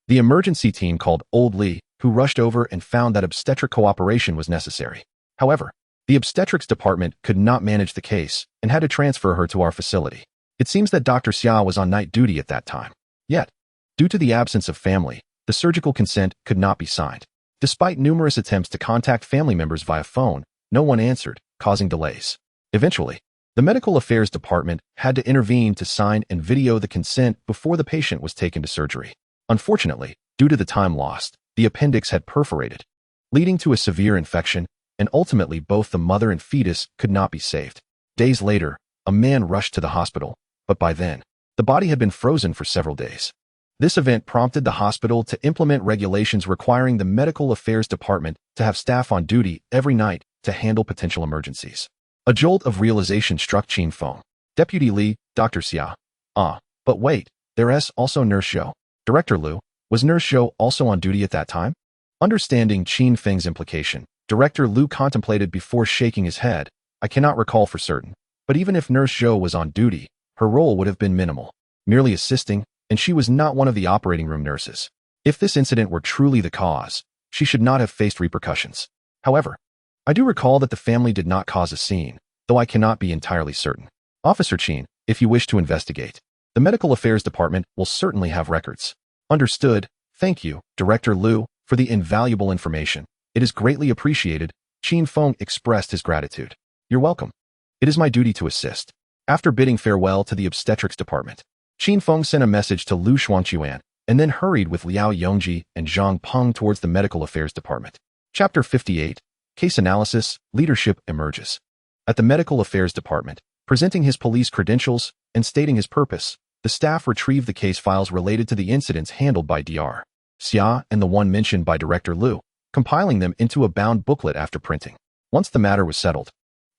The emergency team called Old Li, who rushed over and found that obstetric cooperation was necessary. However, the obstetrics department could not manage the case and had to transfer her to our facility. It seems that Dr. Xia was on night duty at that time. Yet, due to the absence of family, the surgical consent could not be signed. Despite numerous attempts to contact family members via phone, no one answered, causing delays. Eventually, the Medical Affairs Department had to intervene to sign and video the consent before the patient was taken to surgery. Unfortunately, due to the time lost, the appendix had perforated, leading to a severe infection, and ultimately both the mother and fetus could not be saved. Days later, a man rushed to the hospital, but by then, the body had been frozen for several days. This event prompted the hospital to implement regulations requiring the Medical Affairs Department to have staff on duty every night to handle potential emergencies. A jolt of realization struck Qin Feng. "Deputy Li, Dr. Xia. Ah, but wait, there's also Nurse Zhou." "Director Liu, was Nurse Zhou also on duty at that time?" Understanding Qin Feng's implication, Director Liu contemplated before shaking his head. "I cannot recall for certain, but even if Nurse Zhou was on duty, her role would have been minimal, merely assisting, and she was not one of the operating room nurses. If this incident were truly the cause, she should not have faced repercussions. However, I do recall that the family did not cause a scene, though I cannot be entirely certain. Officer Qin, if you wish to investigate, the Medical Affairs Department will certainly have records." "Understood. Thank you, Director Liu, for the invaluable information. It is greatly appreciated." Qin Feng expressed his gratitude. "You're welcome. It is my duty to assist." After bidding farewell to the obstetrics department, Qin Feng sent a message to Lu Xuanquan and then hurried with Liao Yongji and Zhang Peng towards the Medical Affairs Department. Chapter 58. Case Analysis, Leadership Emerges. At the Medical Affairs Department, presenting his police credentials and stating his purpose, the staff retrieved the case files related to the incidents handled by Dr. Xia and the one mentioned by Director Liu, compiling them into a bound booklet after printing. Once the matter was settled,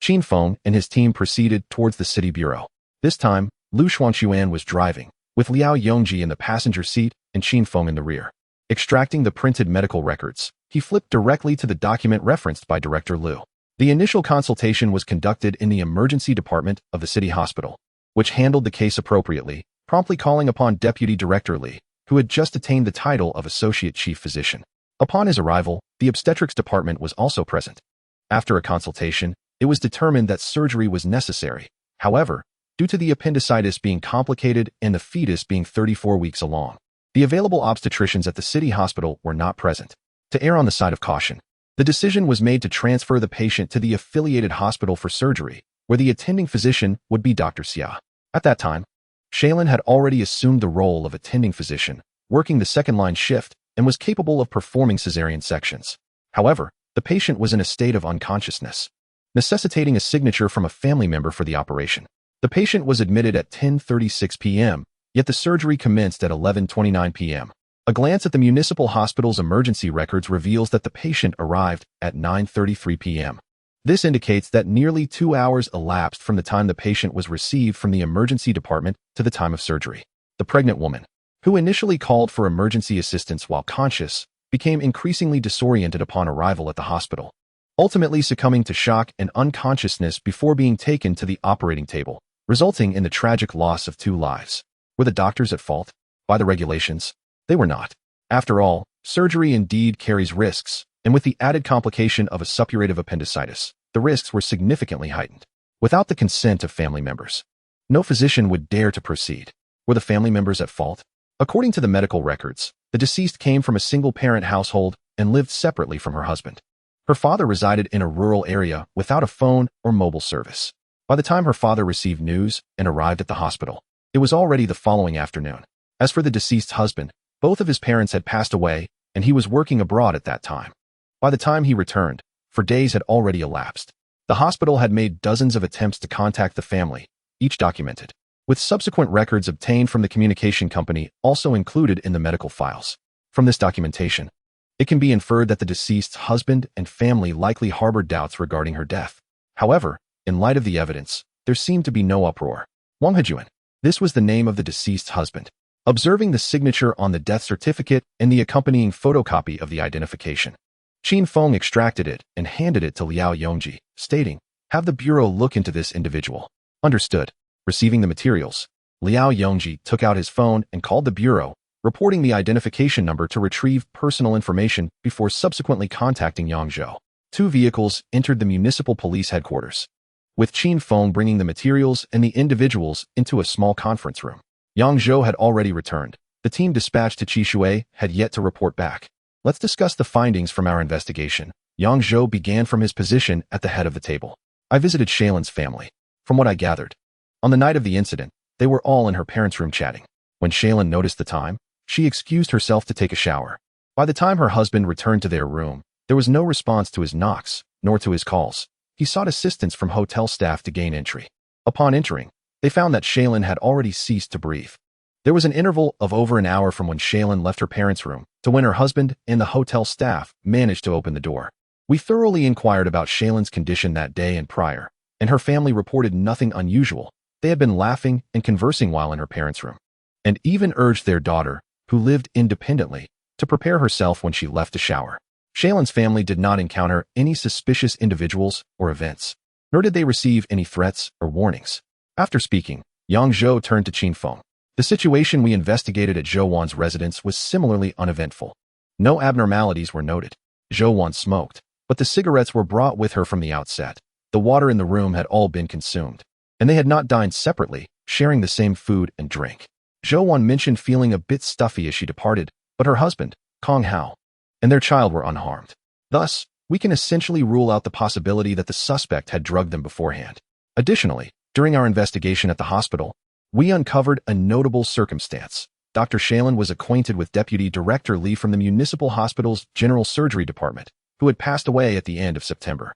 Qin Feng and his team proceeded towards the city bureau. This time, Lu Xuanquan was driving, with Liao Yongji in the passenger seat and Qin Feng in the rear. Extracting the printed medical records, he flipped directly to the document referenced by Director Liu. The initial consultation was conducted in the emergency department of the city hospital, which handled the case appropriately, promptly calling upon Deputy Director Li, who had just attained the title of Associate Chief Physician. Upon his arrival, the obstetrics department was also present. After a consultation, it was determined that surgery was necessary. However, due to the appendicitis being complicated and the fetus being 34 weeks along, the available obstetricians at the city hospital were not present. To err on the side of caution, the decision was made to transfer the patient to the affiliated hospital for surgery, where the attending physician would be Dr. Xia. At that time, Shaylin had already assumed the role of attending physician, working the second-line shift, and was capable of performing cesarean sections. However, the patient was in a state of unconsciousness, necessitating a signature from a family member for the operation. The patient was admitted at 10:36 p.m., yet the surgery commenced at 11:29 p.m. A glance at the municipal hospital's emergency records reveals that the patient arrived at 9:33 p.m. This indicates that nearly 2 hours elapsed from the time the patient was received from the emergency department to the time of surgery. The pregnant woman, who initially called for emergency assistance while conscious, became increasingly disoriented upon arrival at the hospital, ultimately succumbing to shock and unconsciousness before being taken to the operating table, resulting in the tragic loss of 2 lives. Were the doctors at fault? By the regulations, they were not. After all, surgery indeed carries risks, and with the added complication of a suppurative appendicitis, the risks were significantly heightened. Without the consent of family members, no physician would dare to proceed. Were the family members at fault? According to the medical records, the deceased came from a single-parent household and lived separately from her husband. Her father resided in a rural area without a phone or mobile service. By the time her father received news and arrived at the hospital, it was already the following afternoon. As for the deceased's husband, both of his parents had passed away, and he was working abroad at that time. By the time he returned, 4 days had already elapsed. The hospital had made dozens of attempts to contact the family, each documented, with subsequent records obtained from the communication company also included in the medical files. From this documentation, it can be inferred that the deceased's husband and family likely harbored doubts regarding her death. However, in light of the evidence, there seemed to be no uproar. Wang Hejuan. This was the name of the deceased's husband. Observing the signature on the death certificate and the accompanying photocopy of the identification, Qin Feng extracted it and handed it to Liao Yongji, stating, "Have the bureau look into this individual." Understood. Receiving the materials, Liao Yongji took out his phone and called the bureau, reporting the identification number to retrieve personal information before subsequently contacting Yangzhou. 2 vehicles entered the municipal police headquarters, with Qin Feng bringing the materials and the individuals into a small conference room. Yangzhou had already returned. The team dispatched to Qishui had yet to report back. Let's discuss the findings from our investigation. Yangzhou began from his position at the head of the table. I visited Shailen's family. From what I gathered, on the night of the incident, they were all in her parents' room chatting. When Shailen noticed the time, she excused herself to take a shower. By the time her husband returned to their room, there was no response to his knocks, nor to his calls. He sought assistance from hotel staff to gain entry. Upon entering, they found that Shailen had already ceased to breathe. There was an interval of over an hour from when Shailen left her parents' room to when her husband and the hotel staff managed to open the door. We thoroughly inquired about Shailen's condition that day and prior, and her family reported nothing unusual. They had been laughing and conversing while in her parents' room, and even urged their daughter, who lived independently, to prepare herself when she left to shower. Shailen's family did not encounter any suspicious individuals or events, nor did they receive any threats or warnings. After speaking, Yangzhou turned to Qin Feng. The situation we investigated at Zhou Wan's residence was similarly uneventful. No abnormalities were noted. Zhou Wan smoked, but the cigarettes were brought with her from the outset. The water in the room had all been consumed, and they had not dined separately, sharing the same food and drink. Zhou Wan mentioned feeling a bit stuffy as she departed, but her husband, Kong Hao, and their child were unharmed. Thus, we can essentially rule out the possibility that the suspect had drugged them beforehand. Additionally, during our investigation at the hospital, we uncovered a notable circumstance. Dr. Shailen was acquainted with Deputy Director Li from the municipal hospital's general surgery department, who had passed away at the end of September.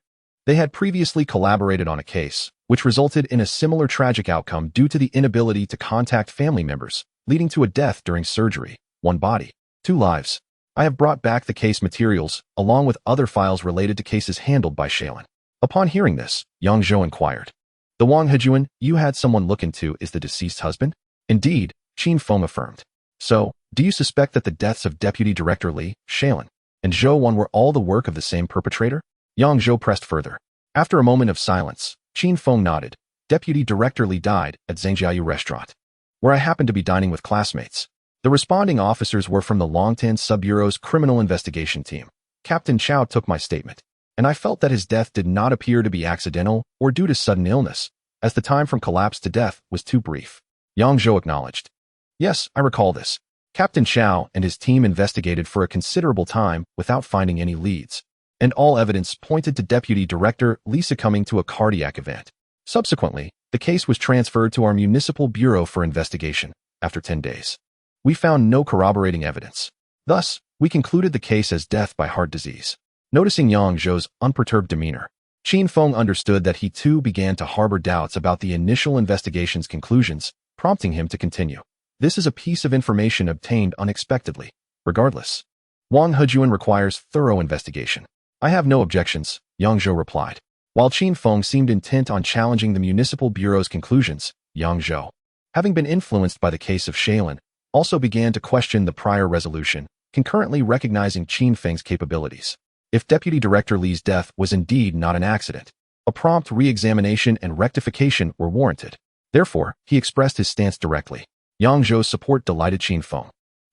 They had previously collaborated on a case, which resulted in a similar tragic outcome due to the inability to contact family members, leading to a death during surgery. 1 body, 2 lives. I have brought back the case materials, along with other files related to cases handled by Shailen. Upon hearing this, Yangzhou inquired, "The Wang Hejuan you had someone look into is the deceased husband?" "Indeed," Qin Feng affirmed. "So, do you suspect that the deaths of Deputy Director Li, Shailen, and Zhou Wan were all the work of the same perpetrator?" Yangzhou pressed further. After a moment of silence, Qin Feng nodded. "Deputy Director Li died at Zhangjiayu restaurant, where I happened to be dining with classmates. The responding officers were from the Longtan Sub-Bureau's criminal investigation team. Captain Chow took my statement, and I felt that his death did not appear to be accidental or due to sudden illness, as the time from collapse to death was too brief." Yangzhou acknowledged. "Yes, I recall this. Captain Chow and his team investigated for a considerable time without finding any leads, and all evidence pointed to Deputy Director Li succumbing to a cardiac event. Subsequently, the case was transferred to our municipal bureau for investigation. After 10 days, we found no corroborating evidence. Thus, we concluded the case as death by heart disease." Noticing Yangzhou's unperturbed demeanor, Qin Feng understood that he too began to harbor doubts about the initial investigation's conclusions, prompting him to continue. "This is a piece of information obtained unexpectedly. Regardless, Wang Hejuan requires thorough investigation." "I have no objections," Yangzhou replied. While Qin Feng seemed intent on challenging the municipal bureau's conclusions, Yangzhou, having been influenced by the case of Shailen, also began to question the prior resolution, concurrently recognizing Qin Feng's capabilities. If Deputy Director Li's death was indeed not an accident, a prompt re-examination and rectification were warranted. Therefore, he expressed his stance directly. Yang Zhou's support delighted Qin Feng,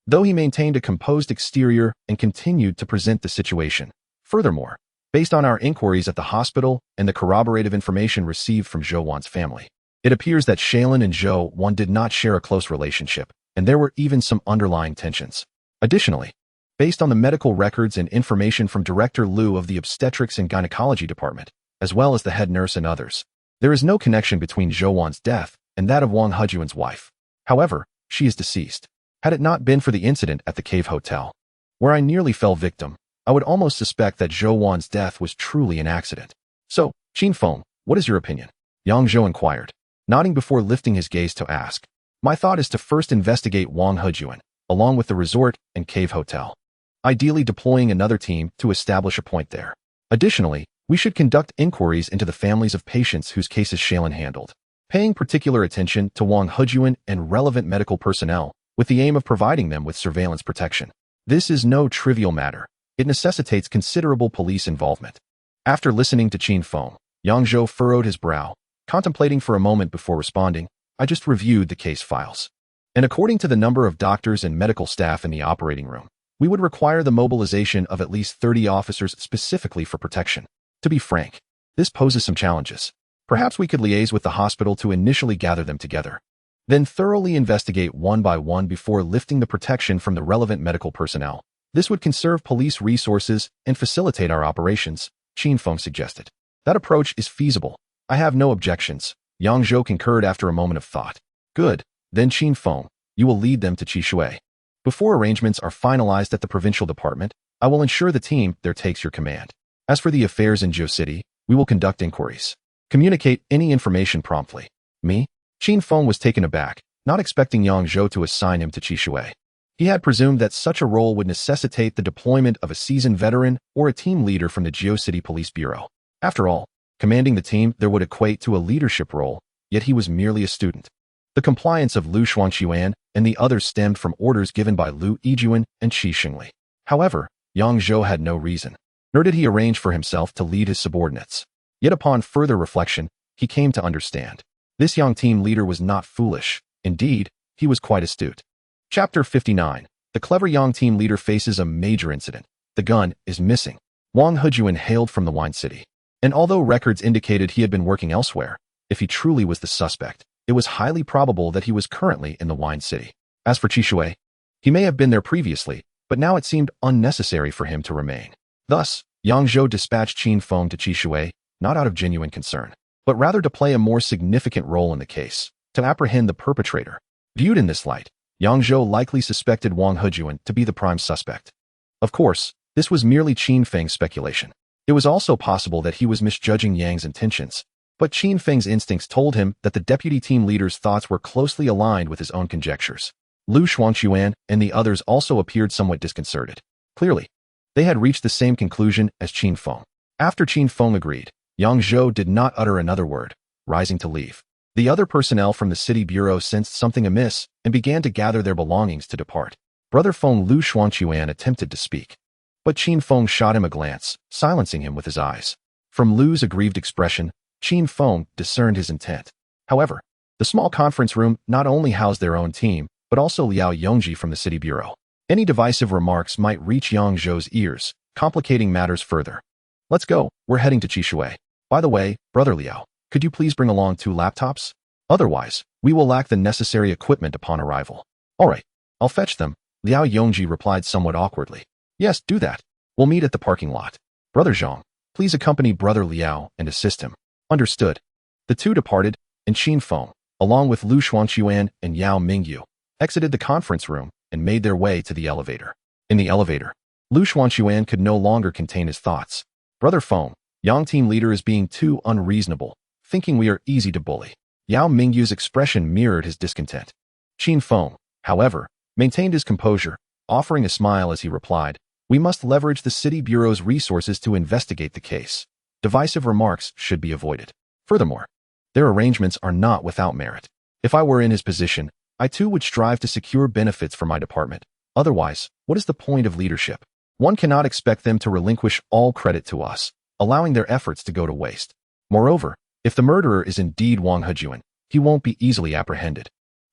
though he maintained a composed exterior and continued to present the situation. Furthermore, based on our inquiries at the hospital and the corroborative information received from Zhou Wan's family, it appears that Shailin and Zhou Wan did not share a close relationship, and there were even some underlying tensions. Additionally, based on the medical records and information from Director Liu of the Obstetrics and Gynecology Department, as well as the head nurse and others, there is no connection between Zhou Wan's death and that of Wang Hejuan's wife. However, she is deceased. Had it not been for the incident at the Cave Hotel, where I nearly fell victim, I would almost suspect that Zhou Wan's death was truly an accident. So, Qin Feng, what is your opinion? Yang Zhou inquired, nodding before lifting his gaze to ask. My thought is to first investigate Wang Hejuan, along with the resort and Cave Hotel, ideally deploying another team to establish a point there. Additionally, we should conduct inquiries into the families of patients whose cases Shailin handled, paying particular attention to Wang Hejuan and relevant medical personnel, with the aim of providing them with surveillance protection. This is no trivial matter. It necessitates considerable police involvement. After listening to Qin Feng, Yang Zhou furrowed his brow, contemplating for a moment before responding. I just reviewed the case files. And according to the number of doctors and medical staff in the operating room, we would require the mobilization of at least 30 officers specifically for protection. To be frank, this poses some challenges. Perhaps we could liaise with the hospital to initially gather them together, then thoroughly investigate one by one before lifting the protection from the relevant medical personnel. This would conserve police resources and facilitate our operations, Qin Feng suggested. That approach is feasible. I have no objections. Yang Zhou concurred after a moment of thought. Good. Then Qin Feng, you will lead them to Qishui. Before arrangements are finalized at the Provincial Department, I will ensure the team there takes your command. As for the affairs in Zhou City, we will conduct inquiries. Communicate any information promptly. Me? Qin Feng was taken aback, not expecting Yang Zhou to assign him to Qishui. He had presumed that such a role would necessitate the deployment of a seasoned veteran or a team leader from the Zhou City Police Bureau. After all, commanding the team there would equate to a leadership role, yet he was merely a student. The compliance of Lu Shuangquan and the others stemmed from orders given by Lu Yijuan and Qi Xingli. However, Yang Zhou had no reason, nor did he arrange for himself to lead his subordinates. Yet upon further reflection, he came to understand. This young team leader was not foolish. Indeed, he was quite astute. Chapter 59. The clever young team leader faces a major incident. The gun is missing. Wang Hejuan hailed from the Wine City, and although records indicated he had been working elsewhere, if he truly was the suspect, it was highly probable that he was currently in the Wine City. As for Qishui, he may have been there previously, but now it seemed unnecessary for him to remain. Thus, Yang Zhou dispatched Qin Feng to Qishui, not out of genuine concern, but rather to play a more significant role in the case, to apprehend the perpetrator. Viewed in this light, Yang Zhou likely suspected Wang Hejuan to be the prime suspect. Of course, this was merely Qin Feng's speculation. It was also possible that he was misjudging Yang's intentions, but Qin Feng's instincts told him that the deputy team leader's thoughts were closely aligned with his own conjectures. Lu Shuangquan and the others also appeared somewhat disconcerted. Clearly, they had reached the same conclusion as Qin Feng. After Qin Feng agreed, Yang Zhou did not utter another word, rising to leave. The other personnel from the city bureau sensed something amiss and began to gather their belongings to depart. Brother Feng Lu Shuangquan attempted to speak, but Qin Feng shot him a glance, silencing him with his eyes. From Lu's aggrieved expression, Qin Feng discerned his intent. However, the small conference room not only housed their own team, but also Liao Yongji from the city bureau. Any divisive remarks might reach Yang Zhou's ears, complicating matters further. Let's go, we're heading to Qishui. By the way, Brother Liao, could you please bring along 2 laptops? Otherwise, we will lack the necessary equipment upon arrival. All right, I'll fetch them, Liao Yongji replied somewhat awkwardly. Yes, do that. We'll meet at the parking lot. Brother Zhang, please accompany Brother Liao and assist him. Understood. The two departed, and Qin Feng, along with Lu Shuangquan and Yao Mingyu, exited the conference room and made their way to the elevator. In the elevator, Lu Shuangquan could no longer contain his thoughts. Brother Feng, Yang team leader is being too unreasonable, thinking we are easy to bully. Yao Mingyu's expression mirrored his discontent. Qin Feng, however, maintained his composure, offering a smile as he replied, we must leverage the city bureau's resources to investigate the case. Divisive remarks should be avoided. Furthermore, their arrangements are not without merit. If I were in his position, I too would strive to secure benefits for my department. Otherwise, what is the point of leadership? One cannot expect them to relinquish all credit to us, allowing their efforts to go to waste. Moreover, if the murderer is indeed Wang Hejuan, he won't be easily apprehended.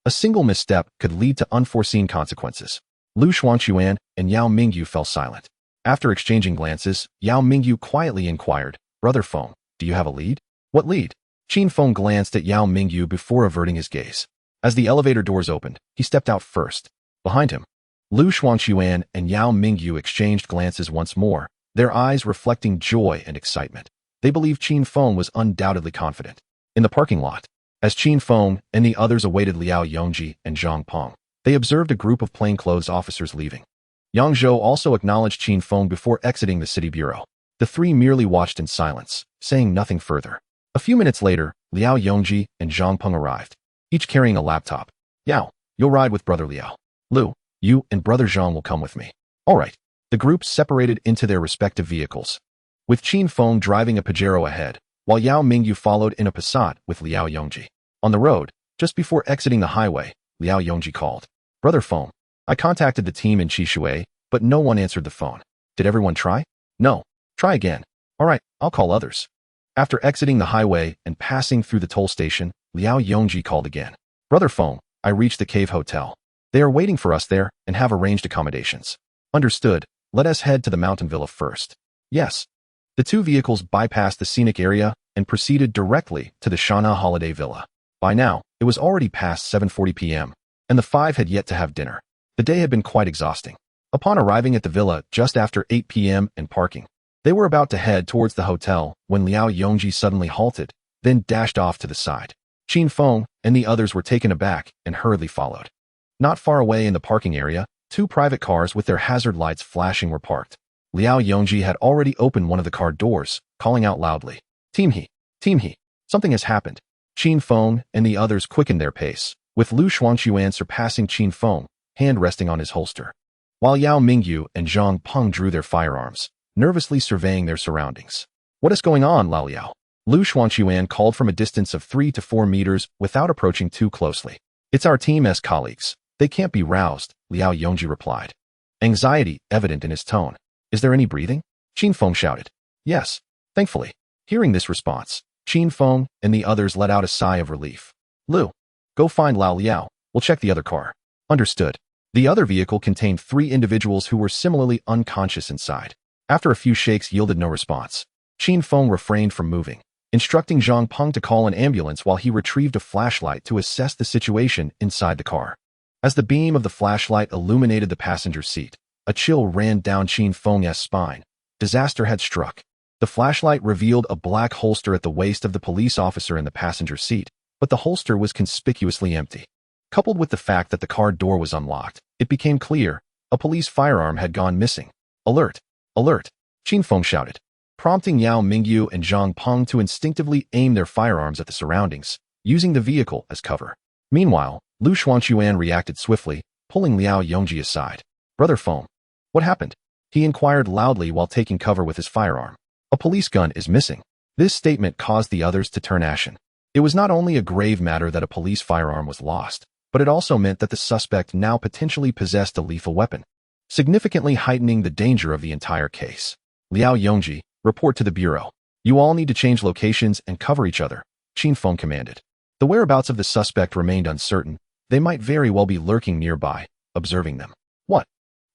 A single misstep could lead to unforeseen consequences. Lu Xuanquan and Yao Mingyu fell silent. After exchanging glances, Yao Mingyu quietly inquired, Brother Feng, do you have a lead? What lead? Qin Feng glanced at Yao Mingyu before averting his gaze. As the elevator doors opened, he stepped out first. Behind him, Lu Xuanquan and Yao Mingyu exchanged glances once more, their eyes reflecting joy and excitement. They believed Qin Feng was undoubtedly confident. In the parking lot, as Qin Feng and the others awaited Liao Yongji and Zhang Peng, they observed a group of plainclothes officers leaving. Yang Zhou also acknowledged Qin Feng before exiting the city bureau. The three merely watched in silence, saying nothing further. A few minutes later, Liao Yongji and Zhang Peng arrived, each carrying a laptop. Yao, you'll ride with Brother Liao. Lu, you and Brother Zhang will come with me. All right. The groups separated into their respective vehicles, with Qin Feng driving a Pajero ahead, while Yao Mingyu followed in a Passat with Liao Yongji. On the road, just before exiting the highway, Liao Yongji called, Brother Feng, I contacted the team in Qishui, but no one answered the phone. Did everyone try? No. Try again. All right, I'll call others. After exiting the highway and passing through the toll station, Liao Yongji called again. Brother Feng, I reached the Cave Hotel. They are waiting for us there and have arranged accommodations. Understood. Let us head to the mountain villa first. Yes. The two vehicles bypassed the scenic area and proceeded directly to the Shana Holiday Villa. By now, it was already past 7:40 p.m., and the five had yet to have dinner. The day had been quite exhausting. Upon arriving at the villa just after 8 p.m. and parking, they were about to head towards the hotel when Liao Yongji suddenly halted, then dashed off to the side. Qin Feng and the others were taken aback and hurriedly followed. Not far away in the parking area, two private cars with their hazard lights flashing were parked. Liao Yongji had already opened one of the car doors, calling out loudly, Tianhe, Tianhe, something has happened. Qin Feng and the others quickened their pace, with Lu Xuanquan surpassing Qin Feng, hand resting on his holster, while Yao Mingyu and Zhang Peng drew their firearms, nervously surveying their surroundings. What is going on, Lao Liao? Lu Xuanquan called from a distance of 3 to 4 meters without approaching too closely. It's our team's colleagues. They can't be roused, Liao Yongji replied, anxiety evident in his tone. Is there any breathing? Qin Feng shouted. Yes, thankfully. Hearing this response, Qin Feng and the others let out a sigh of relief. Lu, go find Lao Liao. We'll check the other car. Understood. The other vehicle contained 3 individuals who were similarly unconscious inside. After a few shakes yielded no response, Qin Feng refrained from moving, instructing Zhang Peng to call an ambulance while he retrieved a flashlight to assess the situation inside the car. As the beam of the flashlight illuminated the passenger seat, a chill ran down Qin Feng's spine. Disaster had struck. The flashlight revealed a black holster at the waist of the police officer in the passenger seat, but the holster was conspicuously empty. Coupled with the fact that the car door was unlocked, it became clear a police firearm had gone missing. Alert! Alert! Qin Feng shouted, prompting Yao Mingyu and Zhang Peng to instinctively aim their firearms at the surroundings, using the vehicle as cover. Meanwhile, Lu Xuanquan reacted swiftly, pulling Liao Yongji aside. Brother Feng, what happened? He inquired loudly while taking cover with his firearm. A police gun is missing. This statement caused the others to turn ashen. It was not only a grave matter that a police firearm was lost, but it also meant that the suspect now potentially possessed a lethal weapon, significantly heightening the danger of the entire case. Liao Yongji, report to the bureau. You all need to change locations and cover each other, Qin Feng commanded. The whereabouts of the suspect remained uncertain. They might very well be lurking nearby, observing them. What?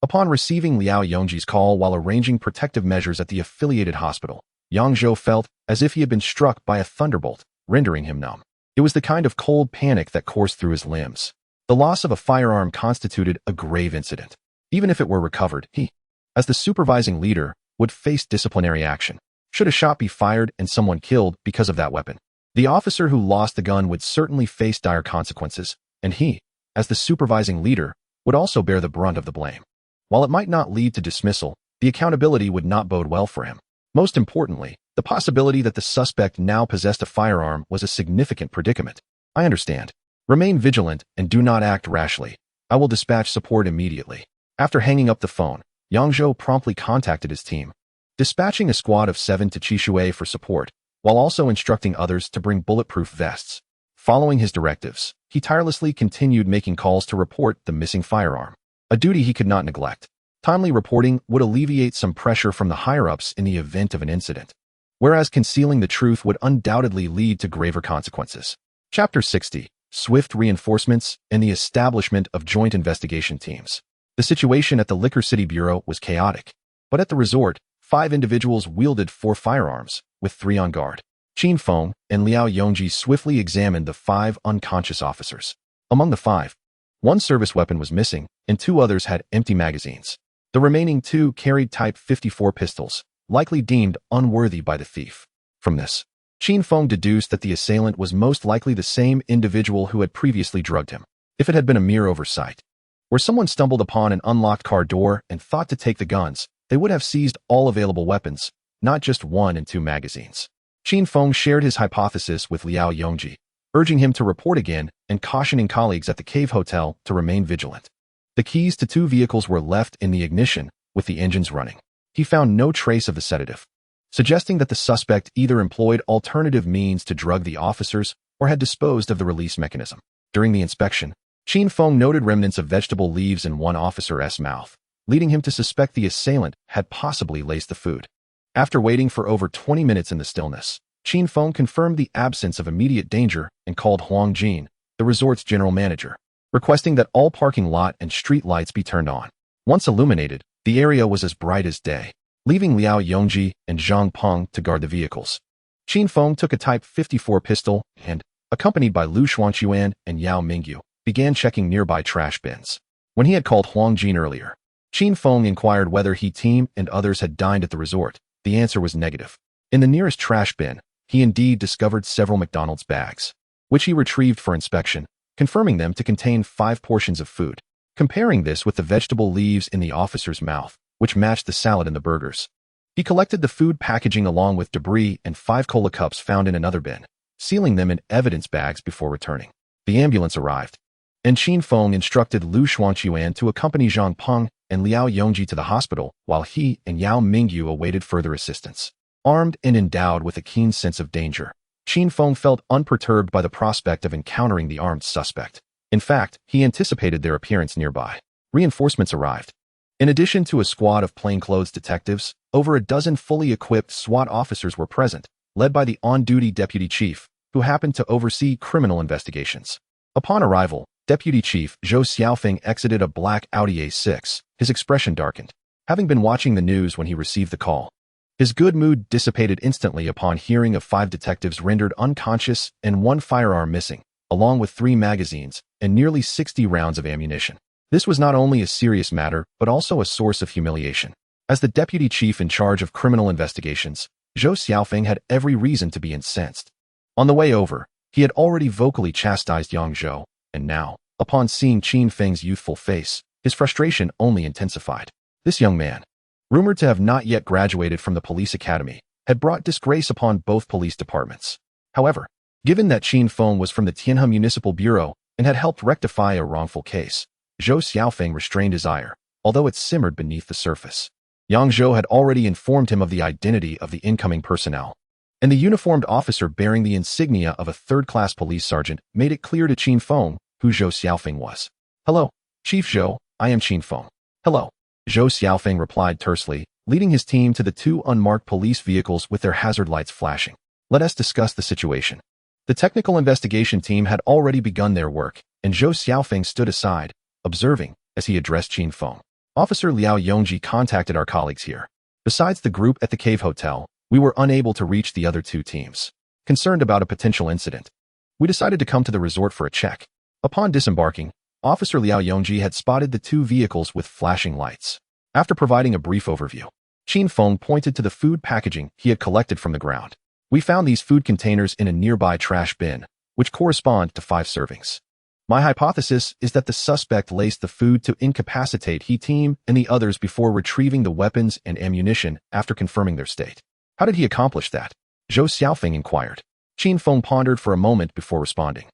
Upon receiving Liao Yongji's call while arranging protective measures at the affiliated hospital, Yang Zhou felt as if he had been struck by a thunderbolt, rendering him numb. It was the kind of cold panic that coursed through his limbs. The loss of a firearm constituted a grave incident. Even if it were recovered, he, as the supervising leader, would face disciplinary action. Should a shot be fired and someone killed because of that weapon, the officer who lost the gun would certainly face dire consequences, and he, as the supervising leader, would also bear the brunt of the blame. While it might not lead to dismissal, the accountability would not bode well for him. Most importantly, the possibility that the suspect now possessed a firearm was a significant predicament. I understand. Remain vigilant and do not act rashly. I will dispatch support immediately. After hanging up the phone, Yang Zhou promptly contacted his team, dispatching a squad of 7 to Qishui for support, while also instructing others to bring bulletproof vests. Following his directives, he tirelessly continued making calls to report the missing firearm, a duty he could not neglect. Timely reporting would alleviate some pressure from the higher-ups in the event of an incident, whereas concealing the truth would undoubtedly lead to graver consequences. Chapter 60. Swift Reinforcements and the Establishment of Joint Investigation Teams. The situation at the Liquor City Bureau was chaotic, but at the resort, 5 individuals wielded 4 firearms, with 3 on guard. Qin Feng and Liao Yongji swiftly examined the 5 unconscious officers. Among the 5, 1 service weapon was missing, and 2 others had empty magazines. The remaining 2 carried Type 54 pistols, likely deemed unworthy by the thief. From this, Qin Feng deduced that the assailant was most likely the same individual who had previously drugged him. If it had been a mere oversight, where someone stumbled upon an unlocked car door and thought to take the guns, they would have seized all available weapons, not just 1 and 2 magazines. Qin Feng shared his hypothesis with Liao Yongji, urging him to report again and cautioning colleagues at the Cave Hotel to remain vigilant. The keys to 2 vehicles were left in the ignition, with the engines running. He found no trace of the sedative, suggesting that the suspect either employed alternative means to drug the officers or had disposed of the release mechanism. During the inspection, Qin Feng noted remnants of vegetable leaves in one officer's mouth, leading him to suspect the assailant had possibly laced the food. After waiting for over 20 minutes in the stillness, Qin Feng confirmed the absence of immediate danger and called Huang Jin, the resort's general manager, requesting that all parking lot and street lights be turned on. Once illuminated, the area was as bright as day, leaving Liao Yongji and Zhang Peng to guard the vehicles. Qin Feng took a Type 54 pistol and, accompanied by Lu Xuanquan and Yao Mingyu, began checking nearby trash bins. When he had called Huang Jin earlier, Qin Feng inquired whether he team and others had dined at the resort. The answer was negative. In the nearest trash bin, he indeed discovered several McDonald's bags, which he retrieved for inspection, confirming them to contain 5 portions of food. Comparing this with the vegetable leaves in the officer's mouth, which matched the salad in the burgers, he collected the food packaging along with debris and 5 cola cups found in another bin, sealing them in evidence bags before returning. The ambulance arrived, and Qin Feng instructed Lu Xuanquan to accompany Zhang Peng and Liao Yongji to the hospital while he and Yao Mingyu awaited further assistance. Armed and endowed with a keen sense of danger, Qin Feng felt unperturbed by the prospect of encountering the armed suspect. In fact, he anticipated their appearance nearby. Reinforcements arrived. In addition to a squad of plainclothes detectives, over a dozen fully equipped SWAT officers were present, led by the on-duty deputy chief, who happened to oversee criminal investigations. Upon arrival, Deputy Chief Zhou Xiaofeng exited a black Audi A6, his expression darkened, having been watching the news when he received the call. His good mood dissipated instantly upon hearing of 5 detectives rendered unconscious and 1 firearm missing, along with 3 magazines and nearly 60 rounds of ammunition. This was not only a serious matter, but also a source of humiliation. As the deputy chief in charge of criminal investigations, Zhou Xiaofeng had every reason to be incensed. On the way over, he had already vocally chastised Yang Zhou, and now, upon seeing Qin Feng's youthful face, his frustration only intensified. This young man, rumored to have not yet graduated from the police academy, had brought disgrace upon both police departments. However, given that Qin Feng was from the Tianhe Municipal Bureau and had helped rectify a wrongful case, Zhou Xiaofeng restrained his ire, although it simmered beneath the surface. Yang Zhou had already informed him of the identity of the incoming personnel, and the uniformed officer bearing the insignia of a third-class police sergeant made it clear to Qin Feng who Zhou Xiaofeng was. "Hello, Chief Zhou, I am Qin Feng." "Hello," Zhou Xiaofeng replied tersely, leading his team to the 2 unmarked police vehicles with their hazard lights flashing. "Let us discuss the situation." The technical investigation team had already begun their work, and Zhou Xiaofeng stood aside, observing, as he addressed Qin Feng. "Officer Liao Yongji contacted our colleagues here. Besides the group at the Cave Hotel, we were unable to reach the other 2 teams. Concerned about a potential incident, we decided to come to the resort for a check." Upon disembarking, Officer Liao Yongji had spotted the 2 vehicles with flashing lights. After providing a brief overview, Qin Feng pointed to the food packaging he had collected from the ground. "We found these food containers in a nearby trash bin, which correspond to 5 servings. My hypothesis is that the suspect laced the food to incapacitate he team and the others before retrieving the weapons and ammunition after confirming their state." "How did he accomplish that?" Zhou Xiaofeng inquired. Qin Feng pondered for a moment before responding.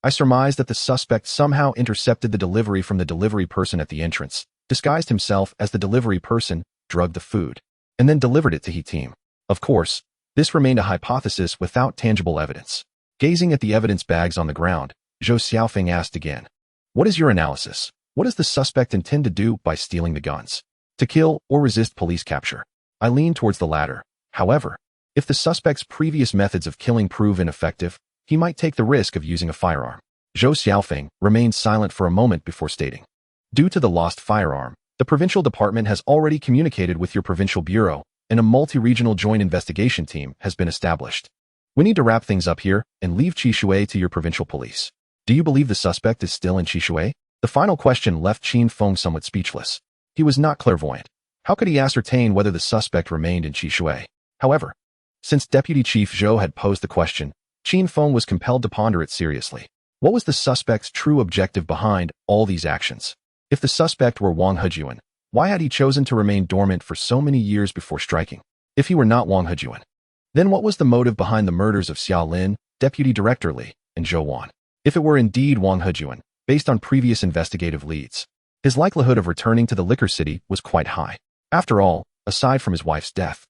"I surmise that the suspect somehow intercepted the delivery from the delivery person at the entrance, disguised himself as the delivery person, drugged the food, and then delivered it to he team. Of course, this remained a hypothesis without tangible evidence. Gazing at the evidence bags on the ground, Zhou Xiaofeng asked again. What is your analysis? What does the suspect intend to do by stealing the guns? To kill or resist police capture? I lean towards the latter. However, if the suspect's previous methods of killing prove ineffective, he might take the risk of using a firearm. Zhou Xiaofeng remained silent for a moment before stating. Due to the lost firearm, the Provincial Department has already communicated with your Provincial Bureau, and a multi-regional joint investigation team has been established. We need to wrap things up here and leave Qishui to your provincial police. Do you believe the suspect is still in Qishui? The final question left Qin Feng somewhat speechless. He was not clairvoyant. How could he ascertain whether the suspect remained in Qishui? However, since Deputy Chief Zhou had posed the question, Qin Feng was compelled to ponder it seriously. What was the suspect's true objective behind all these actions? If the suspect were Wang Hejuan, why had he chosen to remain dormant for so many years before striking? If he were not Wang Hejuan, then what was the motive behind the murders of Xia Lin, Deputy Director Li, and Zhou Wan? If it were indeed Wang Hejuan, based on previous investigative leads, his likelihood of returning to the liquor city was quite high. After all, aside from his wife's death,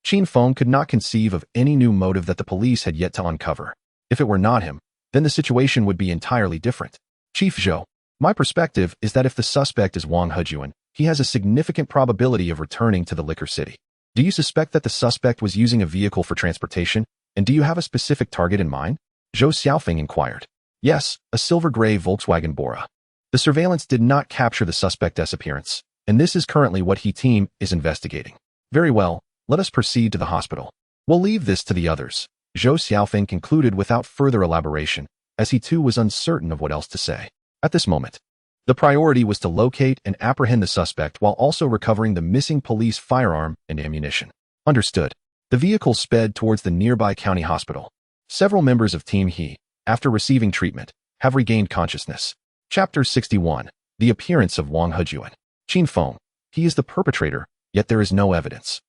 Qin Feng could not conceive of any new motive that the police had yet to uncover. If it were not him, then the situation would be entirely different. Chief Zhou, my perspective is that if the suspect is Wang Hejuan, he has a significant probability of returning to the liquor city. Do you suspect that the suspect was using a vehicle for transportation, and do you have a specific target in mind? Zhou Xiaofeng inquired. Yes, a silver-gray Volkswagen Bora. The surveillance did not capture the suspect's appearance, and this is currently what he team is investigating. Very well, let us proceed to the hospital. We'll leave this to the others. Zhou Xiaofeng concluded without further elaboration, as he too was uncertain of what else to say. At this moment, the priority was to locate and apprehend the suspect while also recovering the missing police firearm and ammunition. Understood. The vehicle sped towards the nearby county hospital. Several members of Team He, after receiving treatment, have regained consciousness. Chapter 61. The appearance of Wang Hejuan. Qin Feng. He is the perpetrator, yet there is no evidence.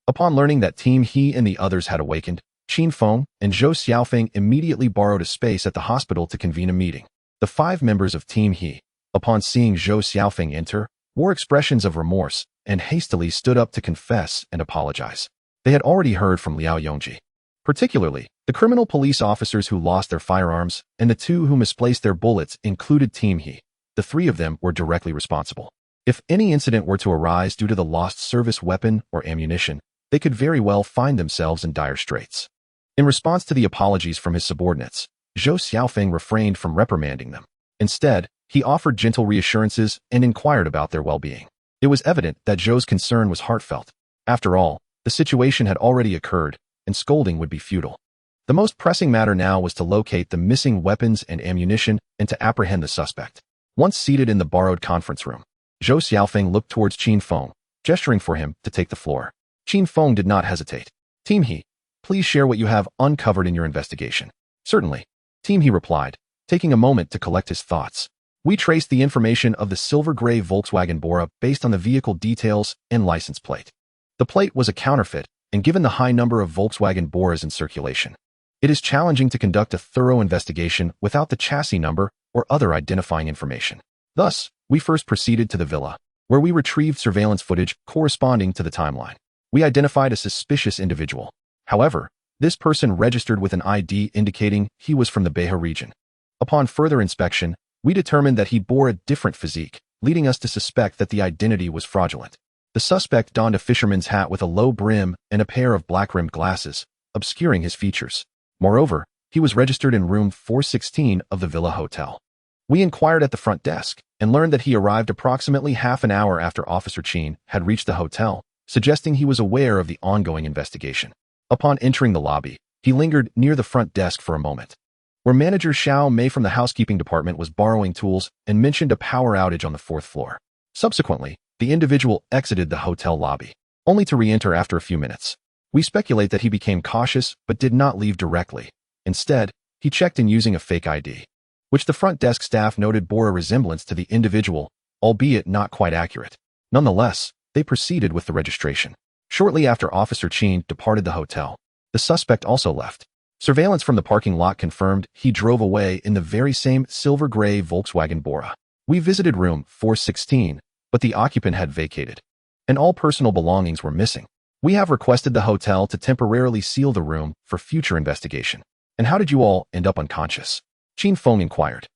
Upon learning that Team He and the others had awakened, Qin Feng and Zhou Xiaofeng immediately borrowed a space at the hospital to convene a meeting. The 5 members of Team He, upon seeing Zhou Xiaofeng enter, wore expressions of remorse and hastily stood up to confess and apologize. They had already heard from Liao Yongji. Particularly, the criminal police officers who lost their firearms and the 2 who misplaced their bullets included Team He. The 3 of them were directly responsible. If any incident were to arise due to the lost service weapon or ammunition, they could very well find themselves in dire straits. In response to the apologies from his subordinates, Zhou Xiaofeng refrained from reprimanding them. Instead, he offered gentle reassurances and inquired about their well-being. It was evident that Zhou's concern was heartfelt. After all, the situation had already occurred, and scolding would be futile. The most pressing matter now was to locate the missing weapons and ammunition and to apprehend the suspect. Once seated in the borrowed conference room, Zhou Xiaofeng looked towards Qin Feng, gesturing for him to take the floor. Qin Feng did not hesitate. Team He, please share what you have uncovered in your investigation. Certainly. Team He replied, taking a moment to collect his thoughts. We traced the information of the silver-gray Volkswagen Bora based on the vehicle details and license plate. The plate was a counterfeit, and given the high number of Volkswagen Boras in circulation, it is challenging to conduct a thorough investigation without the chassis number or other identifying information. Thus, we first proceeded to the villa, where we retrieved surveillance footage corresponding to the timeline. We identified a suspicious individual. However, this person registered with an ID indicating he was from the Beha region. Upon further inspection, we determined that he bore a different physique, leading us to suspect that the identity was fraudulent. The suspect donned a fisherman's hat with a low brim and a pair of black-rimmed glasses, obscuring his features. Moreover, he was registered in room 416 of the Villa Hotel. We inquired at the front desk and learned that he arrived approximately half an hour after Officer Qin had reached the hotel, suggesting he was aware of the ongoing investigation. Upon entering the lobby, he lingered near the front desk for a moment, where manager Xiao Mei from the housekeeping department was borrowing tools and mentioned a power outage on the 4th floor. Subsequently, the individual exited the hotel lobby, only to re-enter after a few minutes. We speculate that he became cautious but did not leave directly. Instead, he checked in using a fake ID, which the front desk staff noted bore a resemblance to the individual, albeit not quite accurate. Nonetheless, they proceeded with the registration. Shortly after Officer Qin departed the hotel, the suspect also left. Surveillance from the parking lot confirmed he drove away in the very same silver-gray Volkswagen Bora. We visited room 416, but the occupant had vacated, and all personal belongings were missing. We have requested the hotel to temporarily seal the room for future investigation. And how did you all end up unconscious? Qin Feng inquired.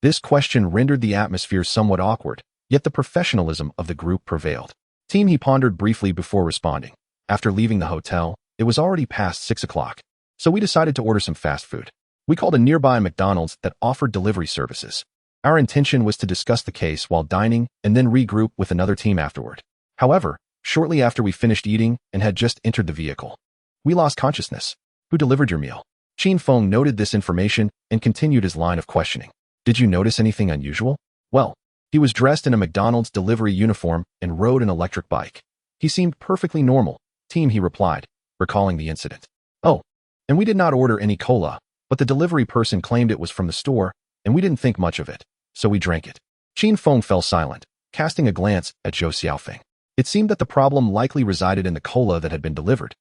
This question rendered the atmosphere somewhat awkward, yet the professionalism of the group prevailed. He pondered briefly before responding. After leaving the hotel, it was already past 6 o'clock, so we decided to order some fast food. We called a nearby McDonald's that offered delivery services. Our intention was to discuss the case while dining and then regroup with another team afterward. However, shortly after we finished eating and had just entered the vehicle, we lost consciousness. Who delivered your meal? Qin Feng noted this information and continued his line of questioning. Did you notice anything unusual? Well, he was dressed in a McDonald's delivery uniform and rode an electric bike. He seemed perfectly normal, he replied, recalling the incident. Oh, and we did not order any cola, but the delivery person claimed it was from the store, and we didn't think much of it, so we drank it. Qin Feng fell silent, casting a glance at Zhou Xiaofeng. It seemed that the problem likely resided in the cola that had been delivered.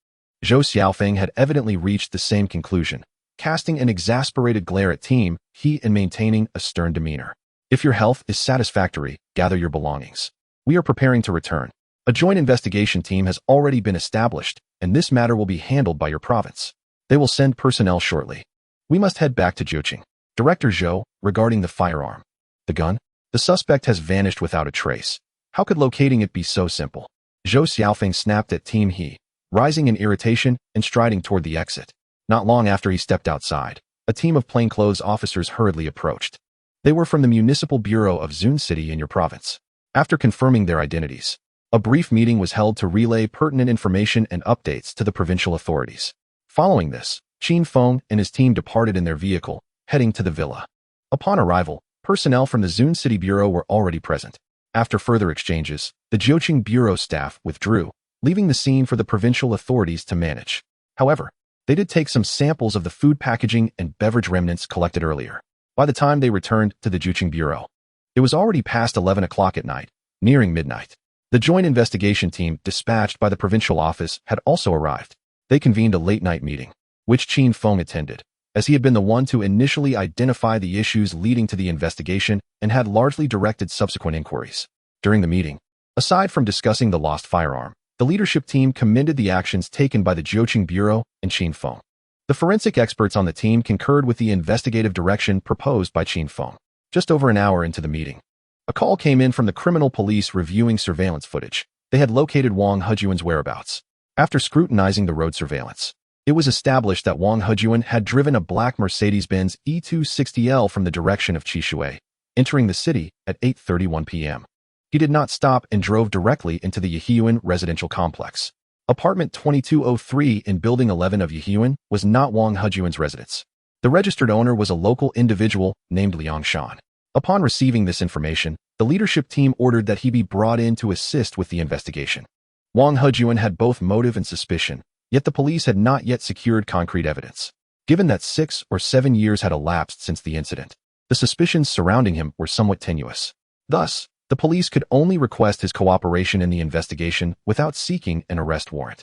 Zhou Xiaofeng had evidently reached the same conclusion, casting an exasperated glare at He and maintaining a stern demeanor. If your health is satisfactory, gather your belongings. We are preparing to return. A joint investigation team has already been established, and this matter will be handled by your province. They will send personnel shortly. We must head back to Zhoqing. Director Zhou, regarding the firearm. The gun? The suspect has vanished without a trace. How could locating it be so simple? Zhou Xiaofeng snapped at He, rising in irritation and striding toward the exit. Not long after he stepped outside, a team of plainclothes officers hurriedly approached. They were from the Municipal Bureau of Zun City in your province. After confirming their identities, a brief meeting was held to relay pertinent information and updates to the provincial authorities. Following this, Qin Feng and his team departed in their vehicle, heading to the villa. Upon arrival, personnel from the Zun City Bureau were already present. After further exchanges, the Zhoqing Bureau staff withdrew, leaving the scene for the provincial authorities to manage. However, they did take some samples of the food packaging and beverage remnants collected earlier. By the time they returned to the Zhoqing Bureau, it was already past 11 o'clock at night, nearing midnight. The joint investigation team dispatched by the provincial office had also arrived. They convened a late-night meeting, which Qin Feng attended, as he had been the one to initially identify the issues leading to the investigation and had largely directed subsequent inquiries. During the meeting, aside from discussing the lost firearm, the leadership team commended the actions taken by the Zhoqing Bureau and Qin Feng. The forensic experts on the team concurred with the investigative direction proposed by Qin Feng. Just over an hour into the meeting, a call came in from the criminal police reviewing surveillance footage. They had located Wang Hejuan's whereabouts. After scrutinizing the road surveillance, it was established that Wang Hejuan had driven a black Mercedes-Benz E260L from the direction of Qishui, entering the city at 8:31 p.m. He did not stop and drove directly into the Yihuan residential complex. Apartment 2203 in Building 11 of Yihuan was not Wang Hejuan's residence. The registered owner was a local individual named Liang Shan. Upon receiving this information, the leadership team ordered that he be brought in to assist with the investigation. Wang Hejuan had both motive and suspicion, yet the police had not yet secured concrete evidence. Given that 6 or 7 years had elapsed since the incident, the suspicions surrounding him were somewhat tenuous. Thus, the police could only request his cooperation in the investigation without seeking an arrest warrant.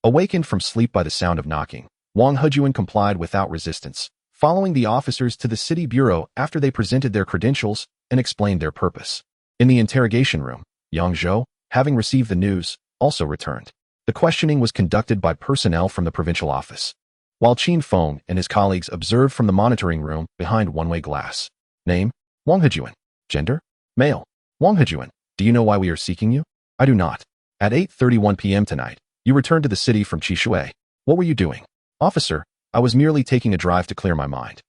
Awakened from sleep by the sound of knocking, Wang Hejuan complied without resistance, following the officers to the city bureau after they presented their credentials and explained their purpose. In the interrogation room, Yang Zhou, having received the news, also returned. The questioning was conducted by personnel from the provincial office, while Qin Feng and his colleagues observed from the monitoring room behind one-way glass. Name: Wang Hejuan. Gender: male. Wang Hejuan, do you know why we are seeking you? I do not. At 8:31 p.m. tonight, you returned to the city from Qishui. What were you doing? Officer, I was merely taking a drive to clear my mind.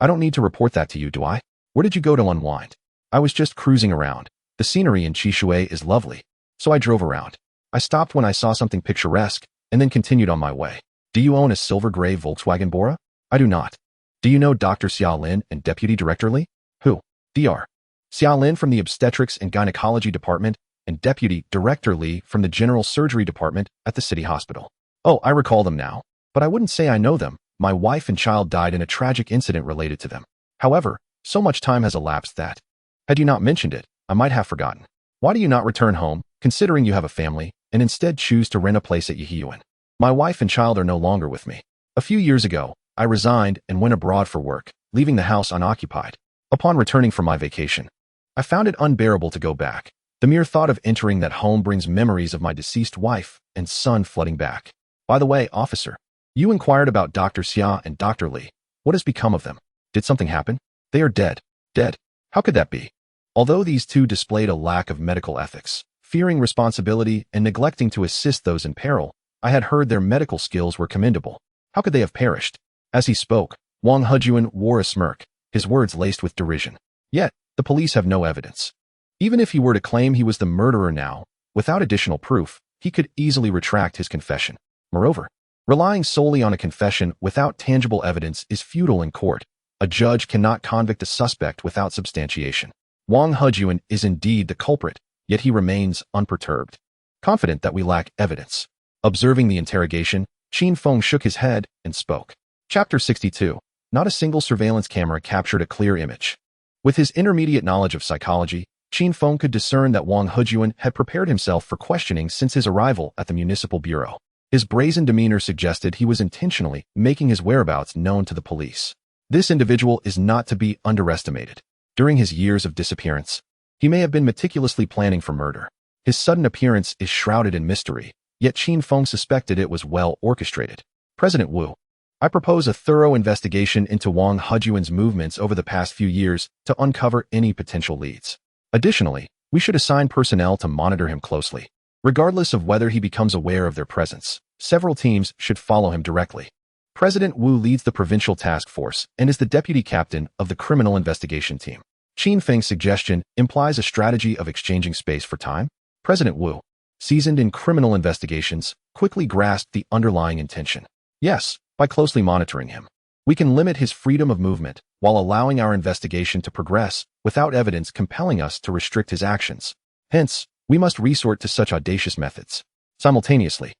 I don't need to report that to you, do I? Where did you go to unwind? I was just cruising around. The scenery in Qishui is lovely, so I drove around. I stopped when I saw something picturesque, and then continued on my way. Do you own a silver-gray Volkswagen Bora? I do not. Do you know Dr. Xia Lin and Deputy Director Li? Who? Dr. Xia Lin from the Obstetrics and Gynecology Department, and Deputy Director Li from the General Surgery Department at the City Hospital. Oh, I recall them now, but I wouldn't say I know them. My wife and child died in a tragic incident related to them. However, so much time has elapsed that, had you not mentioned it, I might have forgotten. Why do you not return home, considering you have a family, and instead choose to rent a place at Yihuan? My wife and child are no longer with me. A few years ago, I resigned and went abroad for work, leaving the house unoccupied. Upon returning from my vacation, I found it unbearable to go back. The mere thought of entering that home brings memories of my deceased wife and son flooding back. By the way, officer, you inquired about Dr. Xia and Dr. Li. What has become of them? Did something happen? They are dead. Dead. How could that be? Although these two displayed a lack of medical ethics, fearing responsibility and neglecting to assist those in peril, I had heard their medical skills were commendable. How could they have perished? As he spoke, Wang Hejuan wore a smirk, his words laced with derision. Yet, the police have no evidence. Even if he were to claim he was the murderer now, without additional proof, he could easily retract his confession. Moreover, relying solely on a confession without tangible evidence is futile in court. A judge cannot convict a suspect without substantiation. Wang Hejuan is indeed the culprit, yet he remains unperturbed, confident that we lack evidence. Observing the interrogation, Qin Feng shook his head and spoke. Chapter 62. Not a single surveillance camera captured a clear image. With his intermediate knowledge of psychology, Qin Feng could discern that Wang Hejuan had prepared himself for questioning since his arrival at the municipal bureau. His brazen demeanor suggested he was intentionally making his whereabouts known to the police. This individual is not to be underestimated. During his years of disappearance, he may have been meticulously planning for murder. His sudden appearance is shrouded in mystery, yet Qin Feng suspected it was well orchestrated. President Wu, I propose a thorough investigation into Wang Hejuan's movements over the past few years to uncover any potential leads. Additionally, we should assign personnel to monitor him closely. Regardless of whether he becomes aware of their presence, several teams should follow him directly. President Wu leads the provincial task force and is the deputy captain of the criminal investigation team. Qin Feng's suggestion implies a strategy of exchanging space for time. President Wu, seasoned in criminal investigations, quickly grasped the underlying intention. Yes, by closely monitoring him, we can limit his freedom of movement while allowing our investigation to progress without evidence compelling us to restrict his actions. Hence, we must resort to such audacious methods. Simultaneously,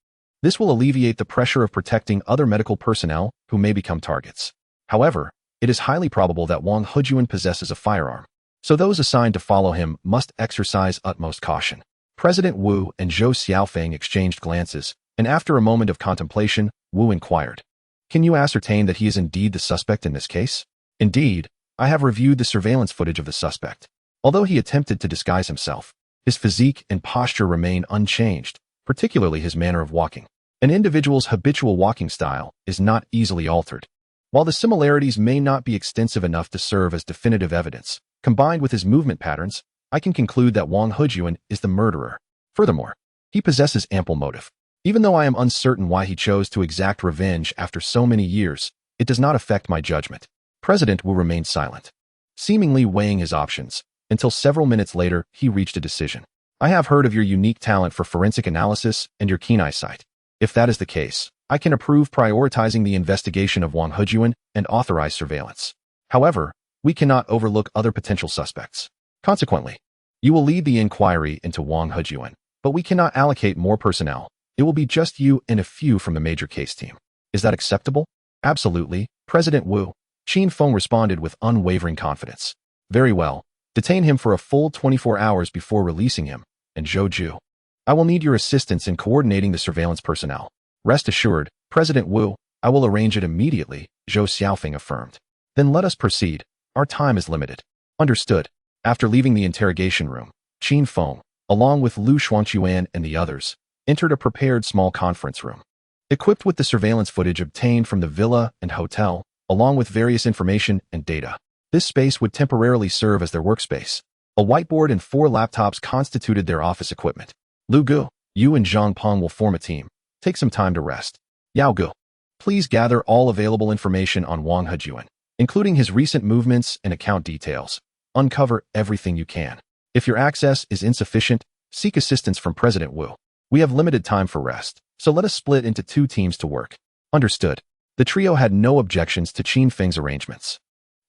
this will alleviate the pressure of protecting other medical personnel who may become targets. However, it is highly probable that Wang Hejuan possesses a firearm, so those assigned to follow him must exercise utmost caution. President Wu and Zhou Xiaofeng exchanged glances, and after a moment of contemplation, Wu inquired, "Can you ascertain that he is indeed the suspect in this case?" "Indeed, I have reviewed the surveillance footage of the suspect. Although he attempted to disguise himself, his physique and posture remain unchanged, particularly his manner of walking. An individual's habitual walking style is not easily altered. While the similarities may not be extensive enough to serve as definitive evidence, combined with his movement patterns, I can conclude that Wang Hejuan is the murderer. Furthermore, he possesses ample motive. Even though I am uncertain why he chose to exact revenge after so many years, it does not affect my judgment." President Wu remained silent, seemingly weighing his options, until several minutes later he reached a decision. "I have heard of your unique talent for forensic analysis and your keen eyesight. If that is the case, I can approve prioritizing the investigation of Wang Hejuan and authorize surveillance. However, we cannot overlook other potential suspects. Consequently, you will lead the inquiry into Wang Hejuan, but we cannot allocate more personnel. It will be just you and a few from the major case team. Is that acceptable?" "Absolutely, President Wu," Qin Feng responded with unwavering confidence. "Very well. Detain him for a full 24 hours before releasing him, and Zhou Ju, I will need your assistance in coordinating the surveillance personnel." "Rest assured, President Wu, I will arrange it immediately," Zhou Xiaofeng affirmed. "Then let us proceed. Our time is limited." "Understood." After leaving the interrogation room, Qin Feng, along with Lu Xuanquan and the others, entered a prepared small conference room. Equipped with the surveillance footage obtained from the villa and hotel, along with various information and data, this space would temporarily serve as their workspace. A whiteboard and 4 laptops constituted their office equipment. "Lu Gu, you and Zhang Peng will form a team. Take some time to rest. Yao Gu, please gather all available information on Wang Hejuan, including his recent movements and account details. Uncover everything you can. If your access is insufficient, seek assistance from President Wu. We have limited time for rest, so let us split into 2 teams to work." "Understood." The trio had no objections to Qin Feng's arrangements.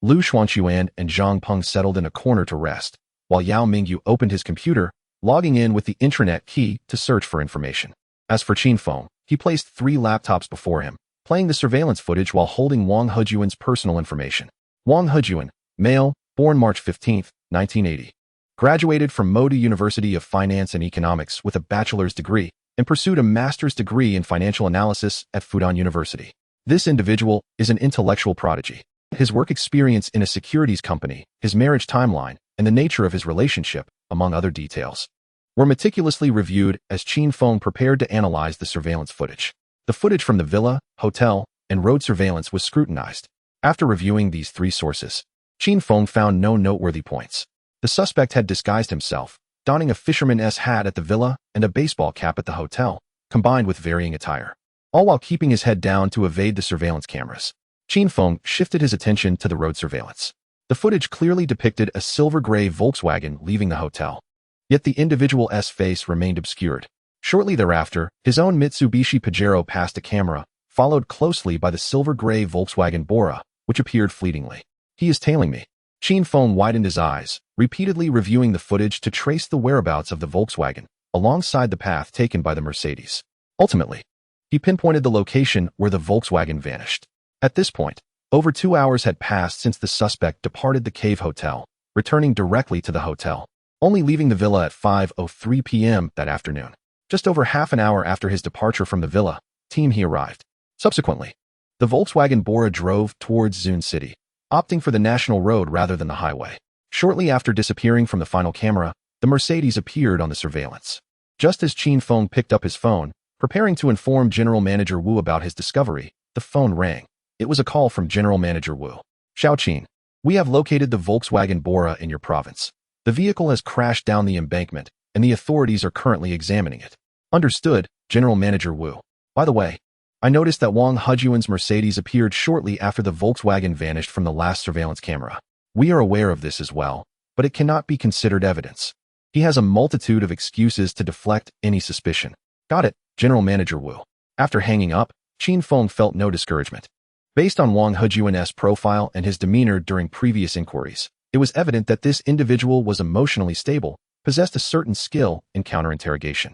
Lu Xuanquan and Zhang Peng settled in a corner to rest, while Yao Mingyu opened his computer, logging in with the intranet key to search for information. As for Qin Feng, he placed 3 laptops before him, playing the surveillance footage while holding Wang Hejuan's personal information. Wang Hejuan, male, born March 15, 1980. Graduated from Moda University of Finance and Economics with a bachelor's degree and pursued a master's degree in financial analysis at Fudan University. This individual is an intellectual prodigy. His work experience in a securities company, his marriage timeline, and the nature of his relationship, among other details, were meticulously reviewed as Qin Feng prepared to analyze the surveillance footage. The footage from the villa, hotel, and road surveillance was scrutinized. After reviewing these three sources, Qin Feng found no noteworthy points. The suspect had disguised himself, donning a fisherman's hat at the villa and a baseball cap at the hotel, combined with varying attire, all while keeping his head down to evade the surveillance cameras. Qin Feng shifted his attention to the road surveillance. The footage clearly depicted a silver-gray Volkswagen leaving the hotel. Yet the individual's face remained obscured. Shortly thereafter, his own Mitsubishi Pajero passed a camera, followed closely by the silver-gray Volkswagen Bora, which appeared fleetingly. He is tailing me. Qin Feng widened his eyes, repeatedly reviewing the footage to trace the whereabouts of the Volkswagen, alongside the path taken by the Mercedes. Ultimately, he pinpointed the location where the Volkswagen vanished. At this point, over 2 hours had passed since the suspect departed the Cave Hotel, returning directly to the hotel, only leaving the villa at 5:03 p.m. that afternoon. Just over half an hour after his departure from the villa, Tianhe arrived. Subsequently, the Volkswagen Bora drove towards Zun City, opting for the national road rather than the highway. Shortly after disappearing from the final camera, the Mercedes appeared on the surveillance. Just as Qin Feng picked up his phone, preparing to inform General Manager Wu about his discovery, the phone rang. It was a call from General Manager Wu. Xiao Qin, we have located the Volkswagen Bora in your province. The vehicle has crashed down the embankment, and the authorities are currently examining it. Understood, General Manager Wu. By the way, I noticed that Wang Hejuan's Mercedes appeared shortly after the Volkswagen vanished from the last surveillance camera. We are aware of this as well, but it cannot be considered evidence. He has a multitude of excuses to deflect any suspicion. Got it, General Manager Wu. After hanging up, Qin Feng felt no discouragement. Based on Wang Hejuan's profile and his demeanor during previous inquiries, it was evident that this individual was emotionally stable, possessed a certain skill in counterinterrogation,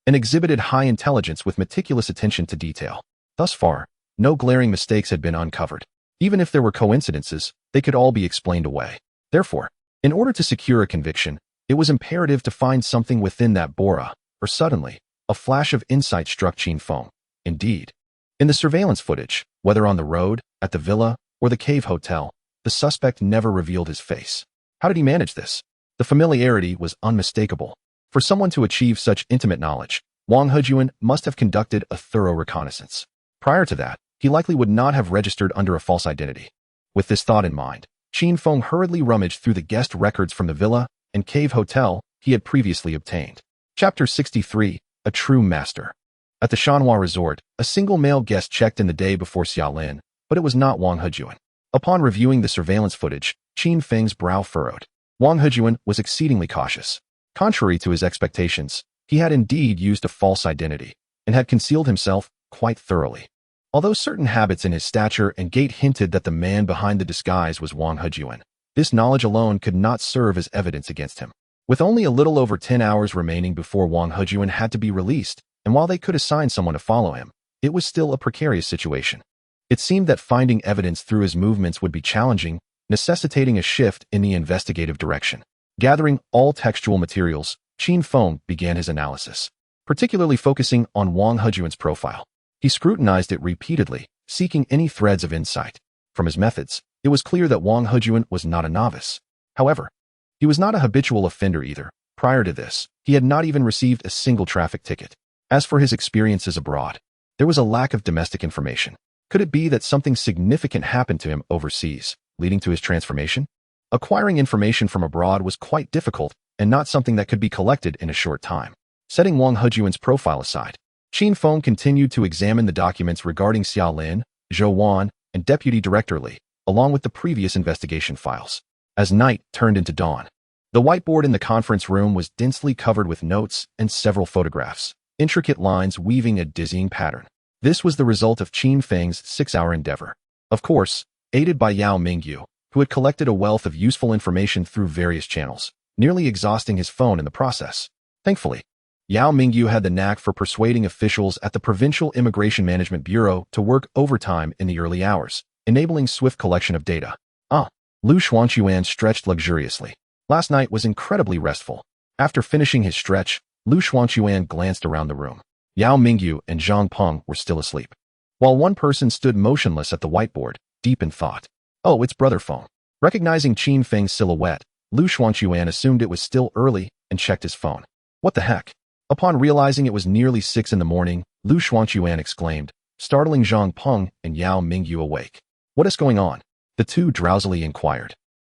and exhibited high intelligence with meticulous attention to detail. Thus far, no glaring mistakes had been uncovered. Even if there were coincidences, they could all be explained away. Therefore, in order to secure a conviction, it was imperative to find something within that Bora, or suddenly, a flash of insight struck Qin Feng. Indeed, in the surveillance footage, whether on the road, at the villa, or the Cave Hotel, the suspect never revealed his face. How did he manage this? The familiarity was unmistakable. For someone to achieve such intimate knowledge, Wang Hejuan must have conducted a thorough reconnaissance. Prior to that, he likely would not have registered under a false identity. With this thought in mind, Qin Feng hurriedly rummaged through the guest records from the villa and Cave Hotel he had previously obtained. Chapter 63, A True Master. At the Shanhua Resort, a single male guest checked in the day before Xiaolin, but it was not Wang Hejuan. Upon reviewing the surveillance footage, Qin Feng's brow furrowed. Wang Hejuan was exceedingly cautious. Contrary to his expectations, he had indeed used a false identity and had concealed himself quite thoroughly. Although certain habits in his stature and gait hinted that the man behind the disguise was Wang Hejuan, this knowledge alone could not serve as evidence against him. With only a little over 10 hours remaining before Wang Hejuan had to be released, and while they could assign someone to follow him, it was still a precarious situation. It seemed that finding evidence through his movements would be challenging, necessitating a shift in the investigative direction. Gathering all textual materials, Qin Feng began his analysis, particularly focusing on Wang Hejuan's profile. He scrutinized it repeatedly, seeking any threads of insight. From his methods, it was clear that Wang Hejuan was not a novice. However, he was not a habitual offender either. Prior to this, he had not even received a single traffic ticket. As for his experiences abroad, there was a lack of domestic information. Could it be that something significant happened to him overseas, leading to his transformation? Acquiring information from abroad was quite difficult and not something that could be collected in a short time. Setting Wang Hejuan's profile aside, Qin Feng continued to examine the documents regarding Xiaolin, Zhou Wan, and Deputy Director Li, along with the previous investigation files. As night turned into dawn, the whiteboard in the conference room was densely covered with notes and several photographs, intricate lines weaving a dizzying pattern. This was the result of Qin Feng's 6-hour endeavor. Of course, aided by Yao Mingyu, who had collected a wealth of useful information through various channels, nearly exhausting his phone in the process. Thankfully, Yao Mingyu had the knack for persuading officials at the Provincial Immigration Management Bureau to work overtime in the early hours, enabling swift collection of data. Lu Xuanquan stretched luxuriously. Last night was incredibly restful. After finishing his stretch, Lu Xuanquan glanced around the room. Yao Mingyu and Zhang Peng were still asleep, while one person stood motionless at the whiteboard, deep in thought. Oh, it's Brother Feng. Recognizing Qin Feng's silhouette, Lu Xuanquan assumed it was still early and checked his phone. What the heck? Upon realizing it was nearly 6 in the morning, Lu Xuanquan exclaimed, startling Zhang Peng and Yao Mingyu awake. What is going on? The two drowsily inquired.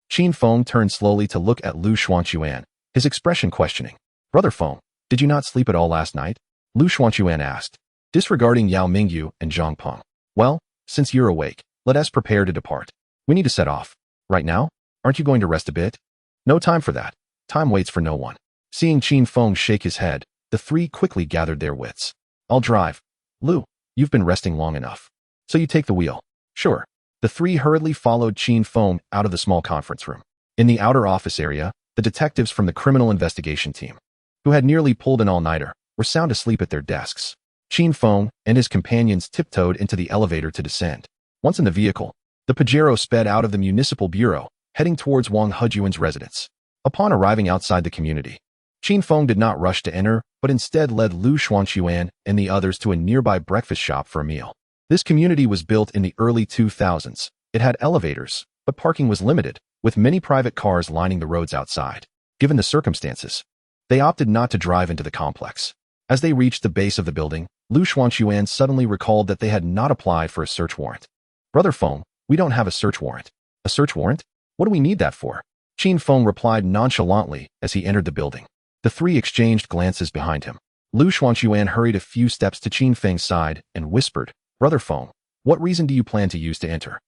Qin Feng turned slowly to look at Lu Xuanquan, his expression questioning. Brother Feng, did you not sleep at all last night? Lu Xuanquan asked, disregarding Yao Mingyu and Zhang Peng. Well, since you're awake, let us prepare to depart. We need to set off. Right now? Aren't you going to rest a bit? No time for that. Time waits for no one. Seeing Qin Feng shake his head, the three quickly gathered their wits. I'll drive. Lu, you've been resting long enough. So you take the wheel. Sure. The three hurriedly followed Qin Feng out of the small conference room. In the outer office area, the detectives from the criminal investigation team, who had nearly pulled an all-nighter, were sound asleep at their desks. Qin Feng and his companions tiptoed into the elevator to descend. Once in the vehicle, the Pajero sped out of the municipal bureau, heading towards Wang Hejuan's residence. Upon arriving outside the community, Qin Feng did not rush to enter, but instead led Lu Xuanquan and the others to a nearby breakfast shop for a meal. This community was built in the early 2000s. It had elevators, but parking was limited, with many private cars lining the roads outside. Given the circumstances, they opted not to drive into the complex. As they reached the base of the building, Lu Xuanquan suddenly recalled that they had not applied for a search warrant. Brother Feng, we don't have a search warrant. A search warrant? What do we need that for? Qin Feng replied nonchalantly as he entered the building. The three exchanged glances behind him. Lu Xuanquan hurried a few steps to Qin Feng's side and whispered, Brother Feng, what reason do you plan to use to enter?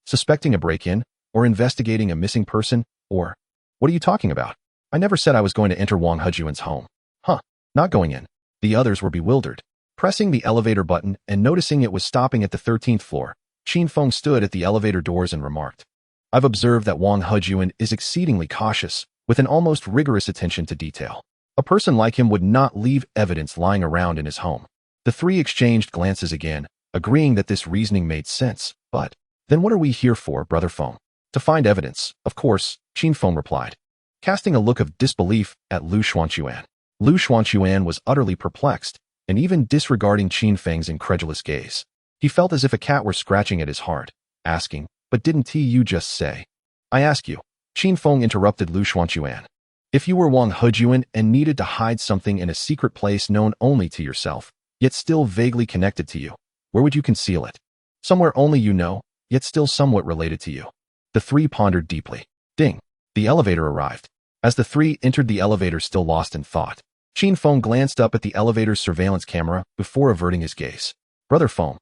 Suspecting a break-in? Or investigating a missing person? Or, what are you talking about? I never said I was going to enter Wang Hejuan's home. Huh, not going in. The others were bewildered. Pressing the elevator button and noticing it was stopping at the 13th floor, Qin Feng stood at the elevator doors and remarked, I've observed that Wang Hejuan is exceedingly cautious, with an almost rigorous attention to detail. A person like him would not leave evidence lying around in his home. The three exchanged glances again, agreeing that this reasoning made sense. But then what are we here for, Brother Feng? To find evidence, of course, Qin Feng replied, casting a look of disbelief at Lu Xuanquan. Lu Xuanquan was utterly perplexed, and even disregarding Qin Feng's incredulous gaze. He felt as if a cat were scratching at his heart, asking, but didn't you just say? I ask you, Qin Feng interrupted Lu Xuanquan. If you were Wang Hejuan and needed to hide something in a secret place known only to yourself, yet still vaguely connected to you, where would you conceal it? Somewhere only you know, yet still somewhat related to you. The three pondered deeply. Ding! The elevator arrived. As the three entered the elevator still lost in thought, Qin Feng glanced up at the elevator's surveillance camera before averting his gaze. Brother Feng,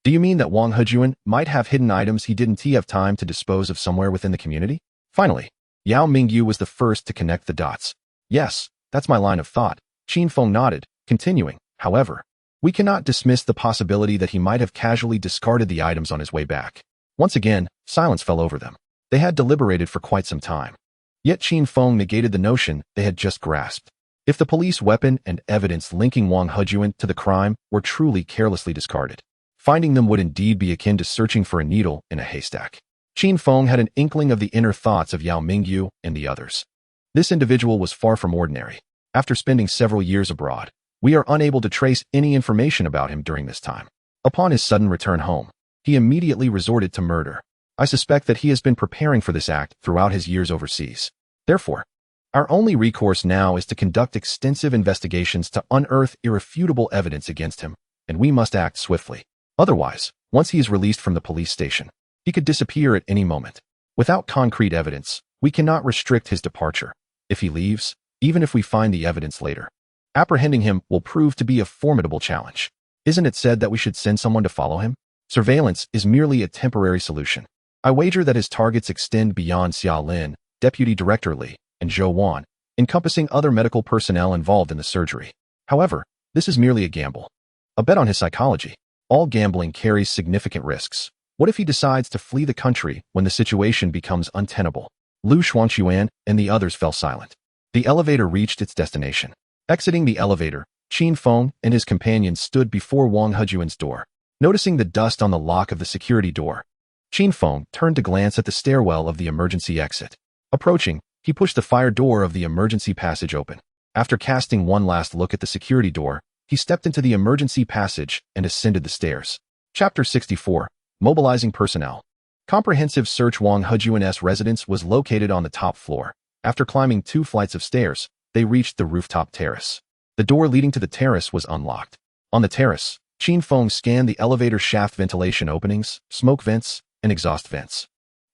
do you mean that Wang Hejuan might have hidden items he didn't have time to dispose of somewhere within the community? Finally, Yao Mingyu was the first to connect the dots. Yes, that's my line of thought. Qin Feng nodded, continuing, however, we cannot dismiss the possibility that he might have casually discarded the items on his way back. Once again, silence fell over them. They had deliberated for quite some time. Yet Qin Feng negated the notion they had just grasped. If the police weapon and evidence linking Wang Hejuan to the crime were truly carelessly discarded, finding them would indeed be akin to searching for a needle in a haystack. Qin Feng had an inkling of the inner thoughts of Yao Mingyu and the others. This individual was far from ordinary. After spending several years abroad, we are unable to trace any information about him during this time. Upon his sudden return home, he immediately resorted to murder. I suspect that he has been preparing for this act throughout his years overseas. Therefore, our only recourse now is to conduct extensive investigations to unearth irrefutable evidence against him, and we must act swiftly. Otherwise, once he is released from the police station, he could disappear at any moment. Without concrete evidence, we cannot restrict his departure. If he leaves, even if we find the evidence later, apprehending him will prove to be a formidable challenge. Isn't it said that we should send someone to follow him? Surveillance is merely a temporary solution. I wager that his targets extend beyond Xia Lin, Deputy Director Li, and Zhou Wan, encompassing other medical personnel involved in the surgery. However, this is merely a gamble. A bet on his psychology. All gambling carries significant risks. What if he decides to flee the country when the situation becomes untenable? Lu Xuanquan and the others fell silent. The elevator reached its destination. Exiting the elevator, Qin Feng and his companions stood before Wang Hejuan's door. Noticing the dust on the lock of the security door, Qin Feng turned to glance at the stairwell of the emergency exit. Approaching, he pushed the fire door of the emergency passage open. After casting one last look at the security door, he stepped into the emergency passage and ascended the stairs. Chapter 64. Mobilizing Personnel. Comprehensive search. Wang Hejuan's residence was located on the top floor. After climbing 2 flights of stairs, they reached the rooftop terrace. The door leading to the terrace was unlocked. On the terrace, Qin Feng scanned the elevator shaft ventilation openings, smoke vents, and exhaust vents.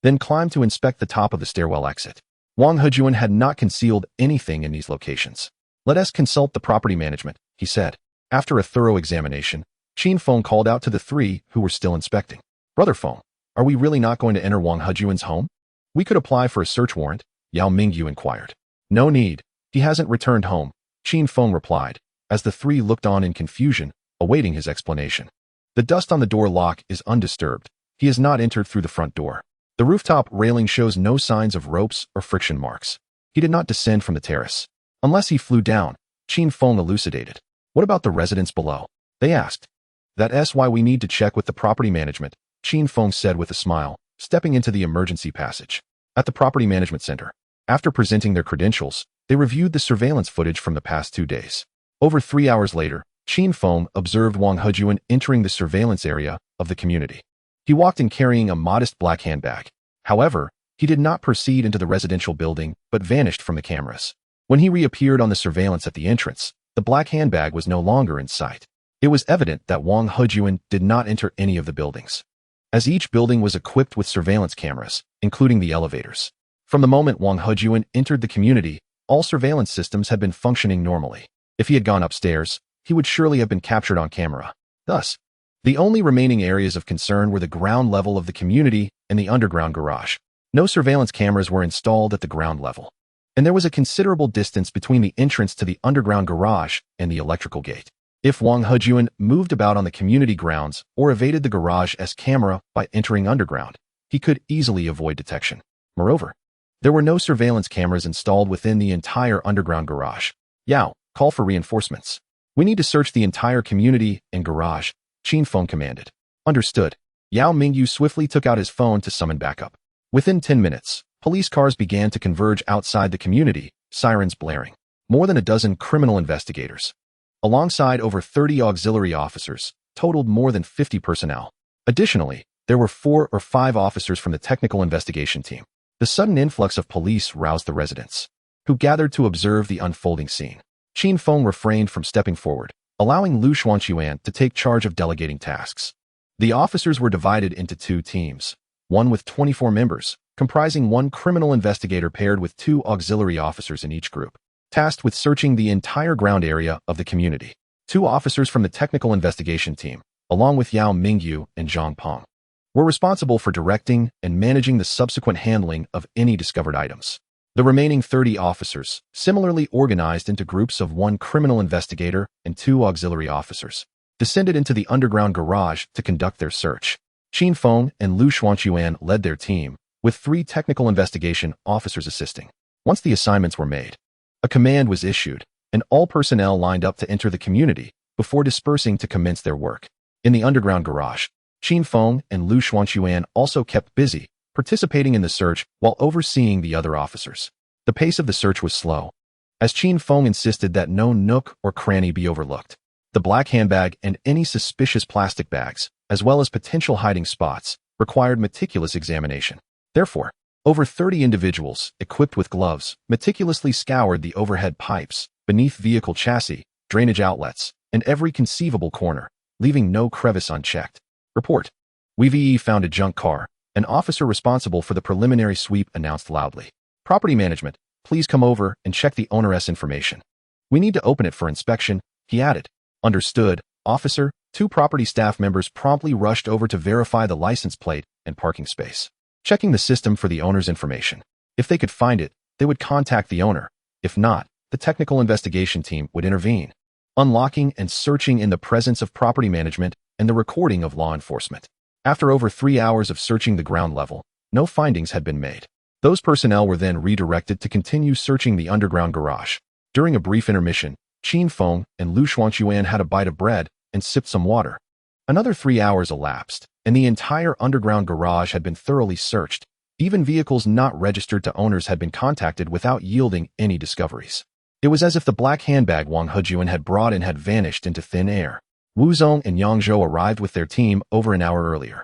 then climbed to inspect the top of the stairwell exit. Wang Hejun had not concealed anything in these locations. "Let us consult the property management," he said. After a thorough examination, Qin Feng called out to the three who were still inspecting. "Brother Feng, are we really not going to enter Wang Hejuan's home? We could apply for a search warrant," Yao Mingyu inquired. "No need. He hasn't returned home," Qin Feng replied, as the three looked on in confusion, awaiting his explanation. "The dust on the door lock is undisturbed. He has not entered through the front door. The rooftop railing shows no signs of ropes or friction marks. He did not descend from the terrace. Unless he flew down," Qin Feng elucidated. "What about the residents below?" they asked. "That's why we need to check with the property management," Qin Feng said with a smile, stepping into the emergency passage. At the property management center, after presenting their credentials, they reviewed the surveillance footage from the past 2 days. Over 3 hours later, Qin Feng observed Wang Hejuan entering the surveillance area of the community. He walked in carrying a modest black handbag. However, he did not proceed into the residential building, but vanished from the cameras. When he reappeared on the surveillance at the entrance, the black handbag was no longer in sight. It was evident that Wang Hejuan did not enter any of the buildings, as each building was equipped with surveillance cameras, including the elevators. From the moment Wang Hejuan entered the community, all surveillance systems had been functioning normally. If he had gone upstairs, he would surely have been captured on camera. Thus, the only remaining areas of concern were the ground level of the community and the underground garage. No surveillance cameras were installed at the ground level, and there was a considerable distance between the entrance to the underground garage and the electrical gate. If Wang Hejuan moved about on the community grounds or evaded the garage's camera by entering underground, he could easily avoid detection. Moreover, there were no surveillance cameras installed within the entire underground garage. "Yao, call for reinforcements. We need to search the entire community and garage," Qin Feng commanded. "Understood." Yao Mingyu swiftly took out his phone to summon backup. Within 10 minutes, police cars began to converge outside the community, sirens blaring. More than a dozen criminal investigators, alongside over 30 auxiliary officers, totaled more than 50 personnel. Additionally, there were 4 or 5 officers from the technical investigation team. The sudden influx of police roused the residents, who gathered to observe the unfolding scene. Qin Feng refrained from stepping forward, allowing Lu Xuanquan to take charge of delegating tasks. The officers were divided into 2 teams, one with 24 members, comprising 1 criminal investigator paired with 2 auxiliary officers in each group, tasked with searching the entire ground area of the community. 2 officers from the technical investigation team, along with Yao Mingyu and Zhang Peng, were responsible for directing and managing the subsequent handling of any discovered items. The remaining 30 officers, similarly organized into groups of 1 criminal investigator and 2 auxiliary officers, descended into the underground garage to conduct their search. Qin Feng and Lu Xuanquan led their team, with 3 technical investigation officers assisting. Once the assignments were made, a command was issued, and all personnel lined up to enter the community before dispersing to commence their work. In the underground garage, Qin Feng and Lu Xuanquan also kept busy, participating in the search while overseeing the other officers. The pace of the search was slow, as Qin Feng insisted that no nook or cranny be overlooked. The black handbag and any suspicious plastic bags, as well as potential hiding spots, required meticulous examination. Therefore, over 30 individuals, equipped with gloves, meticulously scoured the overhead pipes, beneath vehicle chassis, drainage outlets, and every conceivable corner, leaving no crevice unchecked. "Report. We've found a junk car," an officer responsible for the preliminary sweep announced loudly. "Property management, please come over and check the owner's information. We need to open it for inspection," he added. "Understood, officer." 2 property staff members promptly rushed over to verify the license plate and parking space, checking the system for the owner's information. If they could find it, they would contact the owner. If not, the technical investigation team would intervene, unlocking and searching in the presence of property management and the recording of law enforcement. After over 3 hours of searching the ground level, no findings had been made. Those personnel were then redirected to continue searching the underground garage. During a brief intermission, Qin Feng and Lu Xuanquan had a bite of bread and sipped some water. Another 3 hours elapsed, and the entire underground garage had been thoroughly searched. Even vehicles not registered to owners had been contacted without yielding any discoveries. It was as if the black handbag Wang Hejuan had brought in had vanished into thin air. Wu Zong and Yang Zhou arrived with their team over an hour earlier.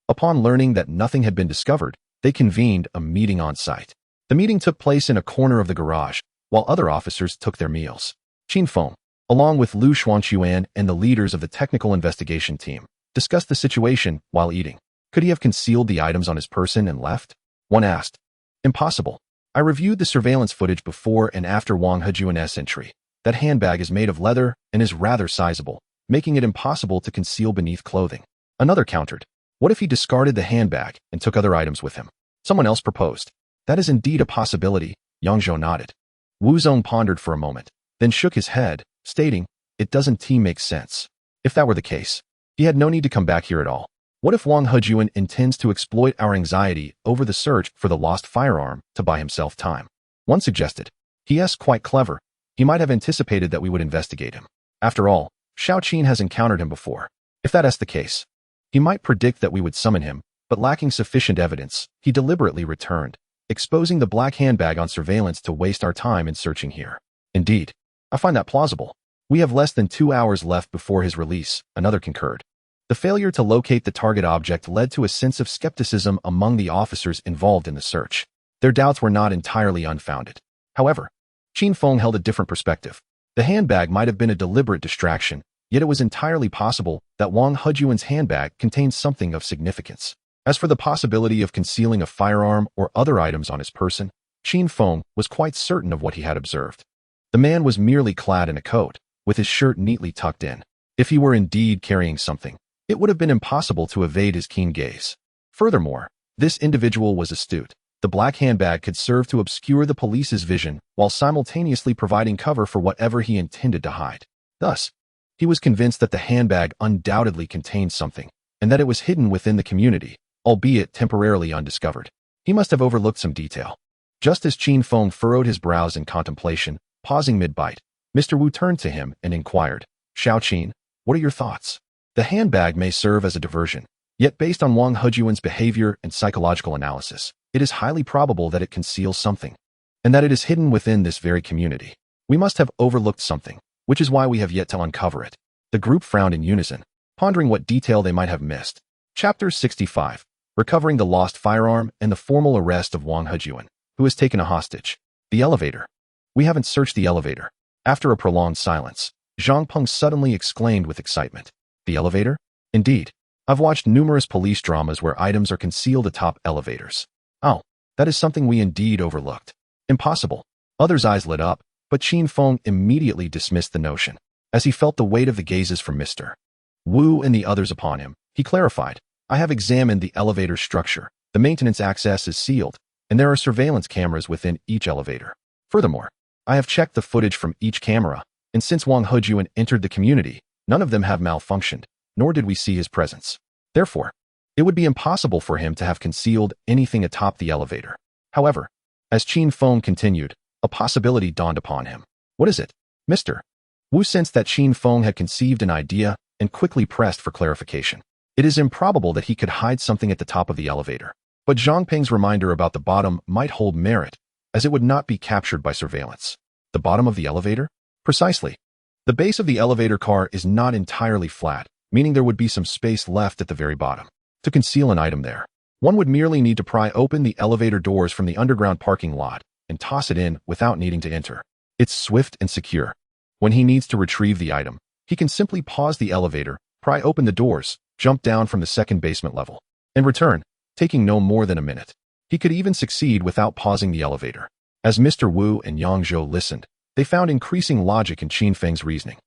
Upon learning that nothing had been discovered, they convened a meeting on site. The meeting took place in a corner of the garage, while other officers took their meals. Qin Feng, along with Lu Xuanquan and the leaders of the technical investigation team, discussed the situation while eating. Could he have concealed the items on his person and left? One asked. Impossible. I reviewed the surveillance footage before and after Wang Hejuan's entry. That handbag is made of leather and is rather sizable, making it impossible to conceal beneath clothing. Another countered. What if he discarded the handbag and took other items with him? Someone else proposed. That is indeed a possibility. Yang Zhou nodded. Wu Zong pondered for a moment, then shook his head, stating, it doesn't make sense. If that were the case, he had no need to come back here at all. What if Wang Hejuan intends to exploit our anxiety over the search for the lost firearm to buy himself time? One suggested. He is quite clever. He might have anticipated that we would investigate him. After all, Xiao Qin has encountered him before. If that is the case, he might predict that we would summon him, but lacking sufficient evidence, he deliberately returned, exposing the black handbag on surveillance to waste our time in searching here. Indeed, I find that plausible. We have less than 2 hours left before his release, another concurred. The failure to locate the target object led to a sense of skepticism among the officers involved in the search. Their doubts were not entirely unfounded. However, Qin Feng held a different perspective. The handbag might have been a deliberate distraction, yet it was entirely possible that Wang Hejuan's handbag contained something of significance. As for the possibility of concealing a firearm or other items on his person, Qin Feng was quite certain of what he had observed. The man was merely clad in a coat, with his shirt neatly tucked in. If he were indeed carrying something, it would have been impossible to evade his keen gaze. Furthermore, this individual was astute. The black handbag could serve to obscure the police's vision while simultaneously providing cover for whatever he intended to hide. Thus, he was convinced that the handbag undoubtedly contained something, and that it was hidden within the community, albeit temporarily undiscovered. He must have overlooked some detail. Just as Qin Feng furrowed his brows in contemplation, pausing mid-bite, Mr. Wu turned to him and inquired, Xiao Qin, what are your thoughts? The handbag may serve as a diversion, yet based on Wang Hejuan's behavior and psychological analysis, it is highly probable that it conceals something, and that it is hidden within this very community. We must have overlooked something, which is why we have yet to uncover it. The group frowned in unison, pondering what detail they might have missed. Chapter 65. Recovering the lost firearm and the formal arrest of Wang Hejuan, who has taken a hostage. The elevator. We haven't searched the elevator. After a prolonged silence, Zhang Peng suddenly exclaimed with excitement. The elevator? Indeed. I've watched numerous police dramas where items are concealed atop elevators. Oh, that is something we indeed overlooked. Impossible. Others' eyes lit up, but Qin Feng immediately dismissed the notion. As he felt the weight of the gazes from Mr. Wu and the others upon him, he clarified, I have examined the elevator's structure. The maintenance access is sealed, and there are surveillance cameras within each elevator. Furthermore, I have checked the footage from each camera, and since Wang Hejuan entered the community, none of them have malfunctioned, nor did we see his presence. Therefore, it would be impossible for him to have concealed anything atop the elevator. However, as Qin Feng continued, a possibility dawned upon him. What is it, Mr. Wu sensed that Qin Feng had conceived an idea and quickly pressed for clarification. It is improbable that he could hide something at the top of the elevator, but Zhang Peng's reminder about the bottom might hold merit, as it would not be captured by surveillance. The bottom of the elevator? Precisely. The base of the elevator car is not entirely flat, meaning there would be some space left at the very bottom. To conceal an item there, one would merely need to pry open the elevator doors from the underground parking lot and toss it in without needing to enter. It's swift and secure. When he needs to retrieve the item, he can simply pause the elevator, pry open the doors, jump down from the second basement level, and return, taking no more than a minute. He could even succeed without pausing the elevator. As Mr. Wu and Yang Zhou listened, they found increasing logic in Qin Feng's reasoning.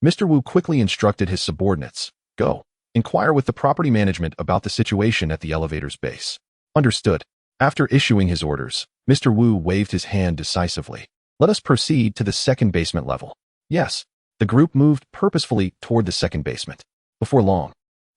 Mr. Wu quickly instructed his subordinates, go, inquire with the property management about the situation at the elevator's base. Understood. After issuing his orders, Mr. Wu waved his hand decisively. Let us proceed to the second basement level. Yes. The group moved purposefully toward the second basement. Before long,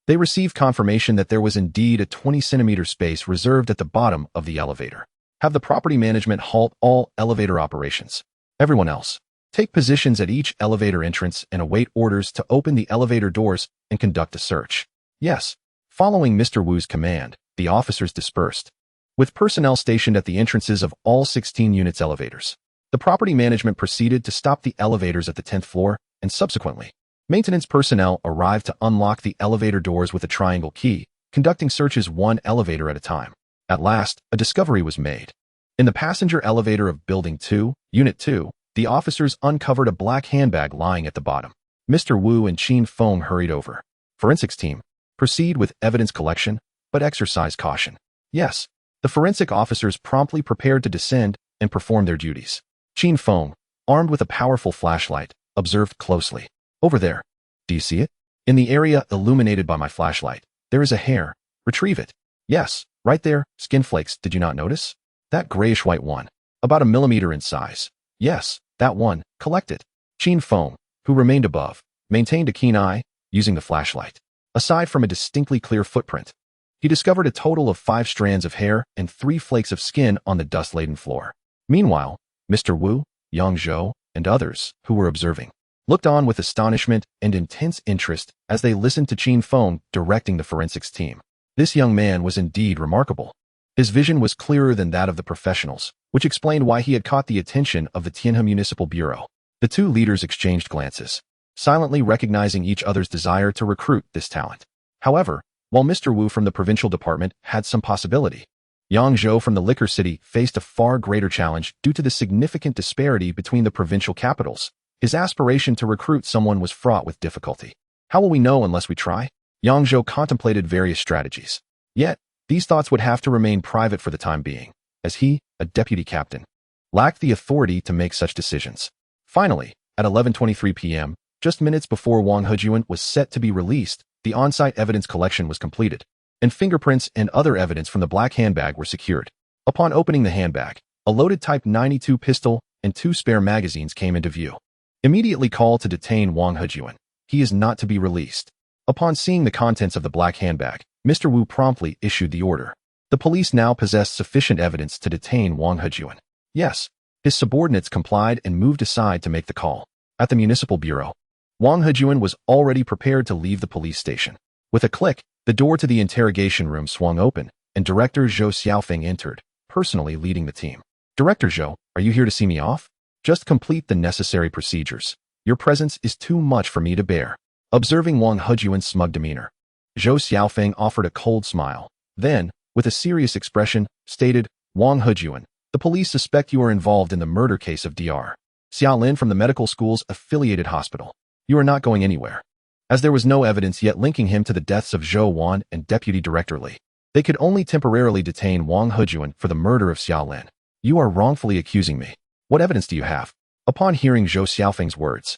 they received confirmation that there was indeed a 20-centimeter space reserved at the bottom of the elevator. Have the property management halt all elevator operations. Everyone else, take positions at each elevator entrance and await orders to open the elevator doors and conduct a search. Yes. Following Mr. Wu's command, the officers dispersed, with personnel stationed at the entrances of all 16 units' elevators. The property management proceeded to stop the elevators at the 10th floor, and subsequently, maintenance personnel arrived to unlock the elevator doors with a triangle key, conducting searches one elevator at a time. At last, a discovery was made. In the passenger elevator of Building 2, Unit 2, the officers uncovered a black handbag lying at the bottom. Mr. Wu and Qin Feng hurried over. Forensics team, proceed with evidence collection, but exercise caution. Yes. The forensic officers promptly prepared to descend and perform their duties. Qin Feng, armed with a powerful flashlight, observed closely. Over there. Do you see it? In the area illuminated by my flashlight, there is a hair. Retrieve it. Yes, right there, skin flakes, did you not notice? That grayish-white one. About a millimeter in size. Yes, that one, collect it. Qin Feng, who remained above, maintained a keen eye, using the flashlight. Aside from a distinctly clear footprint, he discovered a total of 5 strands of hair and 3 flakes of skin on the dust-laden floor. Meanwhile, Mr. Wu, Yang Zhou, and others, who were observing, looked on with astonishment and intense interest as they listened to Qin Feng directing the forensics team. This young man was indeed remarkable. His vision was clearer than that of the professionals, which explained why he had caught the attention of the Tianhe Municipal Bureau. The two leaders exchanged glances, silently recognizing each other's desire to recruit this talent. However, while Mr. Wu from the Provincial Department had some possibility, Yang Zhou from the Liquor City faced a far greater challenge due to the significant disparity between the provincial capitals. His aspiration to recruit someone was fraught with difficulty. How will we know unless we try? Yang Zhou contemplated various strategies. Yet, these thoughts would have to remain private for the time being, as he, a deputy captain, lacked the authority to make such decisions. Finally, at 11:23 p.m., just minutes before Wang Hejuan was set to be released, the on-site evidence collection was completed, and fingerprints and other evidence from the black handbag were secured. Upon opening the handbag, a loaded Type 92 pistol and 2 spare magazines came into view. Immediately call to detain Wang Hejuan. He is not to be released. Upon seeing the contents of the black handbag, Mr. Wu promptly issued the order. The police now possessed sufficient evidence to detain Wang Hejuan. Yes, his subordinates complied and moved aside to make the call. At the municipal bureau, Wang Hejuan was already prepared to leave the police station. With a click, the door to the interrogation room swung open, and Director Zhou Xiaofeng entered, personally leading the team. Director Zhou, are you here to see me off? Just complete the necessary procedures. Your presence is too much for me to bear. Observing Wang Hejuan's smug demeanor, Zhou Xiaofeng offered a cold smile. Then, with a serious expression, stated, Wang Hejuan, the police suspect you are involved in the murder case of Dr. Xiaolin from the medical school's affiliated hospital. You are not going anywhere. As there was no evidence yet linking him to the deaths of Zhou Wan and Deputy Director Li, they could only temporarily detain Wang Hejuan for the murder of Xiaolin. You are wrongfully accusing me. What evidence do you have? Upon hearing Zhou Xiaofeng's words,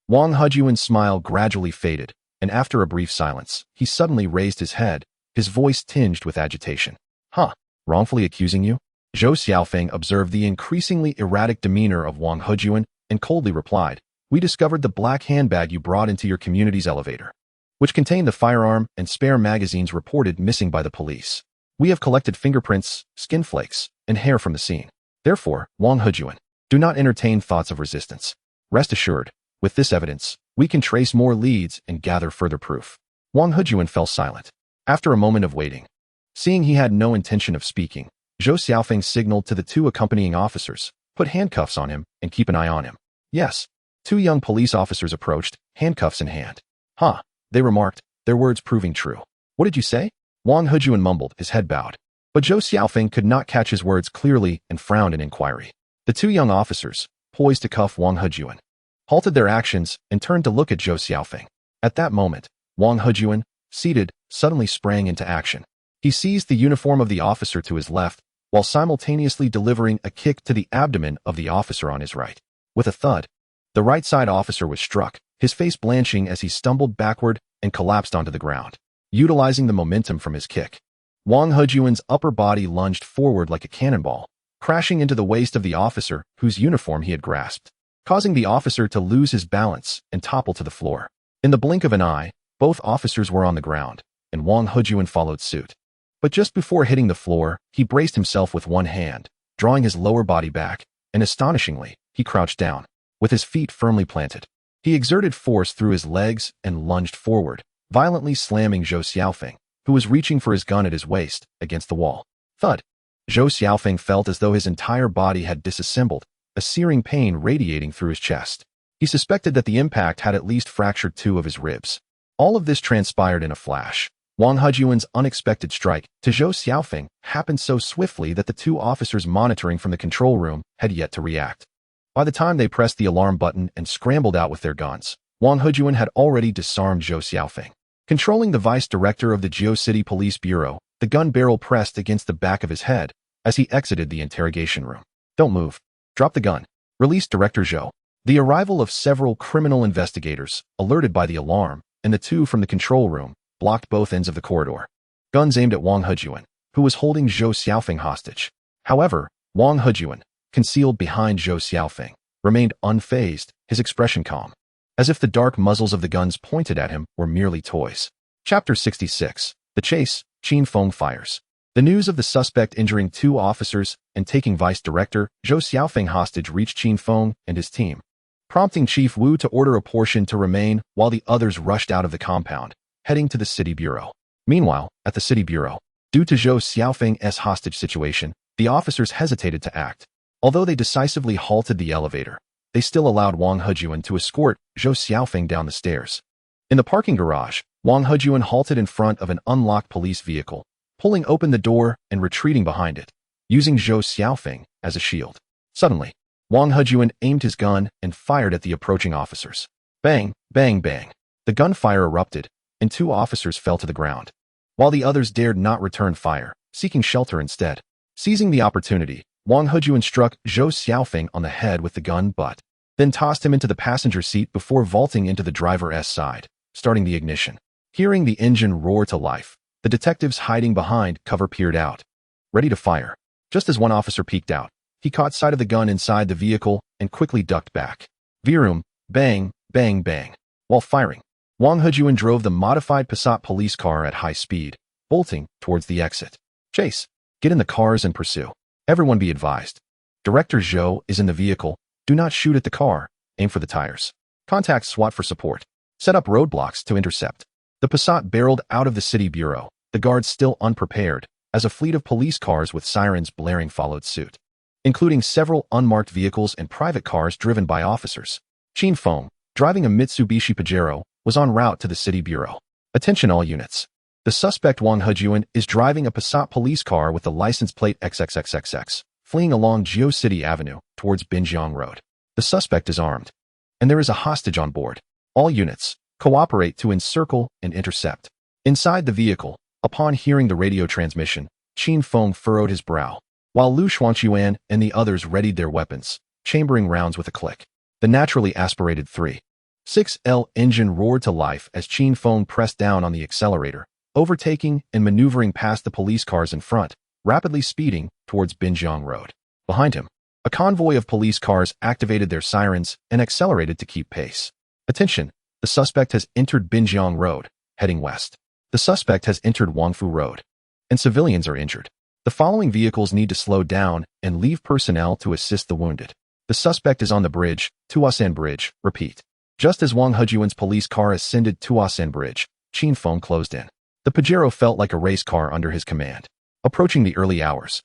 Wang Hejuan's smile gradually faded, and after a brief silence, he suddenly raised his head, his voice tinged with agitation. Wrongfully accusing you? Zhou Xiaofeng observed the increasingly erratic demeanor of Wang Hejuan and coldly replied, we discovered the black handbag you brought into your community's elevator, which contained the firearm and spare magazines reported missing by the police. We have collected fingerprints, skin flakes, and hair from the scene. Therefore, Wang Hejuan, do not entertain thoughts of resistance. Rest assured, with this evidence, we can trace more leads and gather further proof. Wang Hejuan fell silent. After a moment of waiting, seeing he had no intention of speaking, Zhou Xiaofeng signaled to the 2 accompanying officers, put handcuffs on him and keep an eye on him. Yes. 2 young police officers approached, handcuffs in hand. They remarked, their words proving true. What did you say? Wang Hejuan mumbled, his head bowed. But Zhou Xiaofeng could not catch his words clearly and frowned in inquiry. The 2 young officers, poised to cuff Wang Hejuan, halted their actions and turned to look at Zhou Xiaofeng. At that moment, Wang Hejuan, seated, suddenly sprang into action. He seized the uniform of the officer to his left, while simultaneously delivering a kick to the abdomen of the officer on his right. With a thud, the right side officer was struck, his face blanching as he stumbled backward and collapsed onto the ground. Utilizing the momentum from his kick, Wang Hejuan's upper body lunged forward like a cannonball, crashing into the waist of the officer whose uniform he had grasped, causing the officer to lose his balance and topple to the floor. In the blink of an eye, both officers were on the ground, and Wang Hejuan followed suit. But just before hitting the floor, he braced himself with one hand, drawing his lower body back, and astonishingly, he crouched down, with his feet firmly planted. He exerted force through his legs and lunged forward, violently slamming Zhou Xiaofeng, who was reaching for his gun at his waist, against the wall. Thud! Zhou Xiaofeng felt as though his entire body had disassembled, a searing pain radiating through his chest. He suspected that the impact had at least fractured 2 of his ribs. All of this transpired in a flash. Wang Hejuan's unexpected strike to Zhou Xiaofeng happened so swiftly that the 2 officers monitoring from the control room had yet to react. By the time they pressed the alarm button and scrambled out with their guns, Wang Hejuan had already disarmed Zhou Xiaofeng. Controlling the vice director of the Jiao City Police Bureau, the gun barrel pressed against the back of his head as he exited the interrogation room. "Don't move. Drop the gun," released Director Zhou. The arrival of several criminal investigators, alerted by the alarm, and the two from the control room, blocked both ends of the corridor. Guns aimed at Wang Hejuan, who was holding Zhou Xiaofeng hostage. However, Wang Hejuan, concealed behind Zhou Xiaofeng, remained unfazed, his expression calm, as if the dark muzzles of the guns pointed at him were merely toys. Chapter 66. The Chase. Qin Feng fires. The news of the suspect injuring 2 officers and taking Vice Director Zhou Xiaofeng hostage reached Qin Feng and his team, prompting Chief Wu to order a portion to remain while the others rushed out of the compound, heading to the city bureau. Meanwhile, at the city bureau, due to Zhou Xiaofeng's hostage situation, the officers hesitated to act. Although they decisively halted the elevator, they still allowed Wang Hejuan to escort Zhou Xiaofeng down the stairs. In the parking garage, Wang Hejuan halted in front of an unlocked police vehicle, pulling open the door and retreating behind it, using Zhou Xiaofeng as a shield. Suddenly, Wang Hejuan aimed his gun and fired at the approaching officers. Bang, bang, bang. The gunfire erupted, and 2 officers fell to the ground, while the others dared not return fire, seeking shelter instead. Seizing the opportunity, Wang Hejuan struck Zhou Xiaofeng on the head with the gun butt, then tossed him into the passenger seat before vaulting into the driver's side, starting the ignition. Hearing the engine roar to life, the detectives hiding behind cover peered out, ready to fire. Just as one officer peeked out, he caught sight of the gun inside the vehicle and quickly ducked back. Virum, bang, bang, bang. While firing, Wang Hejuan drove the modified Passat police car at high speed, bolting towards the exit. "Chase, get in the cars and pursue. Everyone be advised. Director Zhou is in the vehicle. Do not shoot at the car. Aim for the tires. Contact SWAT for support. Set up roadblocks to intercept." The Passat barreled out of the city bureau, the guards still unprepared, as a fleet of police cars with sirens blaring followed suit, including several unmarked vehicles and private cars driven by officers. Qin Feng, driving a Mitsubishi Pajero, was en route to the city bureau. "Attention all units. The suspect Wang Hejuan is driving a Passat police car with the license plate XXXXX, fleeing along Jiao City Avenue towards Binjiang Road. The suspect is armed, and there is a hostage on board. All units, cooperate to encircle and intercept." Inside the vehicle, upon hearing the radio transmission, Qin Feng furrowed his brow, while Lu Xuanquan and the others readied their weapons, chambering rounds with a click. The naturally aspirated 3.6L engine roared to life as Qin Feng pressed down on the accelerator, overtaking and maneuvering past the police cars in front, rapidly speeding towards Binjiang Road. Behind him, a convoy of police cars activated their sirens and accelerated to keep pace. "Attention, the suspect has entered Binjiang Road, heading west. The suspect has entered Wangfu Road, and civilians are injured. The following vehicles need to slow down and leave personnel to assist the wounded. The suspect is on the bridge, Tuasan Bridge, repeat." Just as Wang Hejuan's police car ascended Tuasan Bridge, Qin Feng closed in. The Pajero felt like a race car under his command. Approaching the early hours,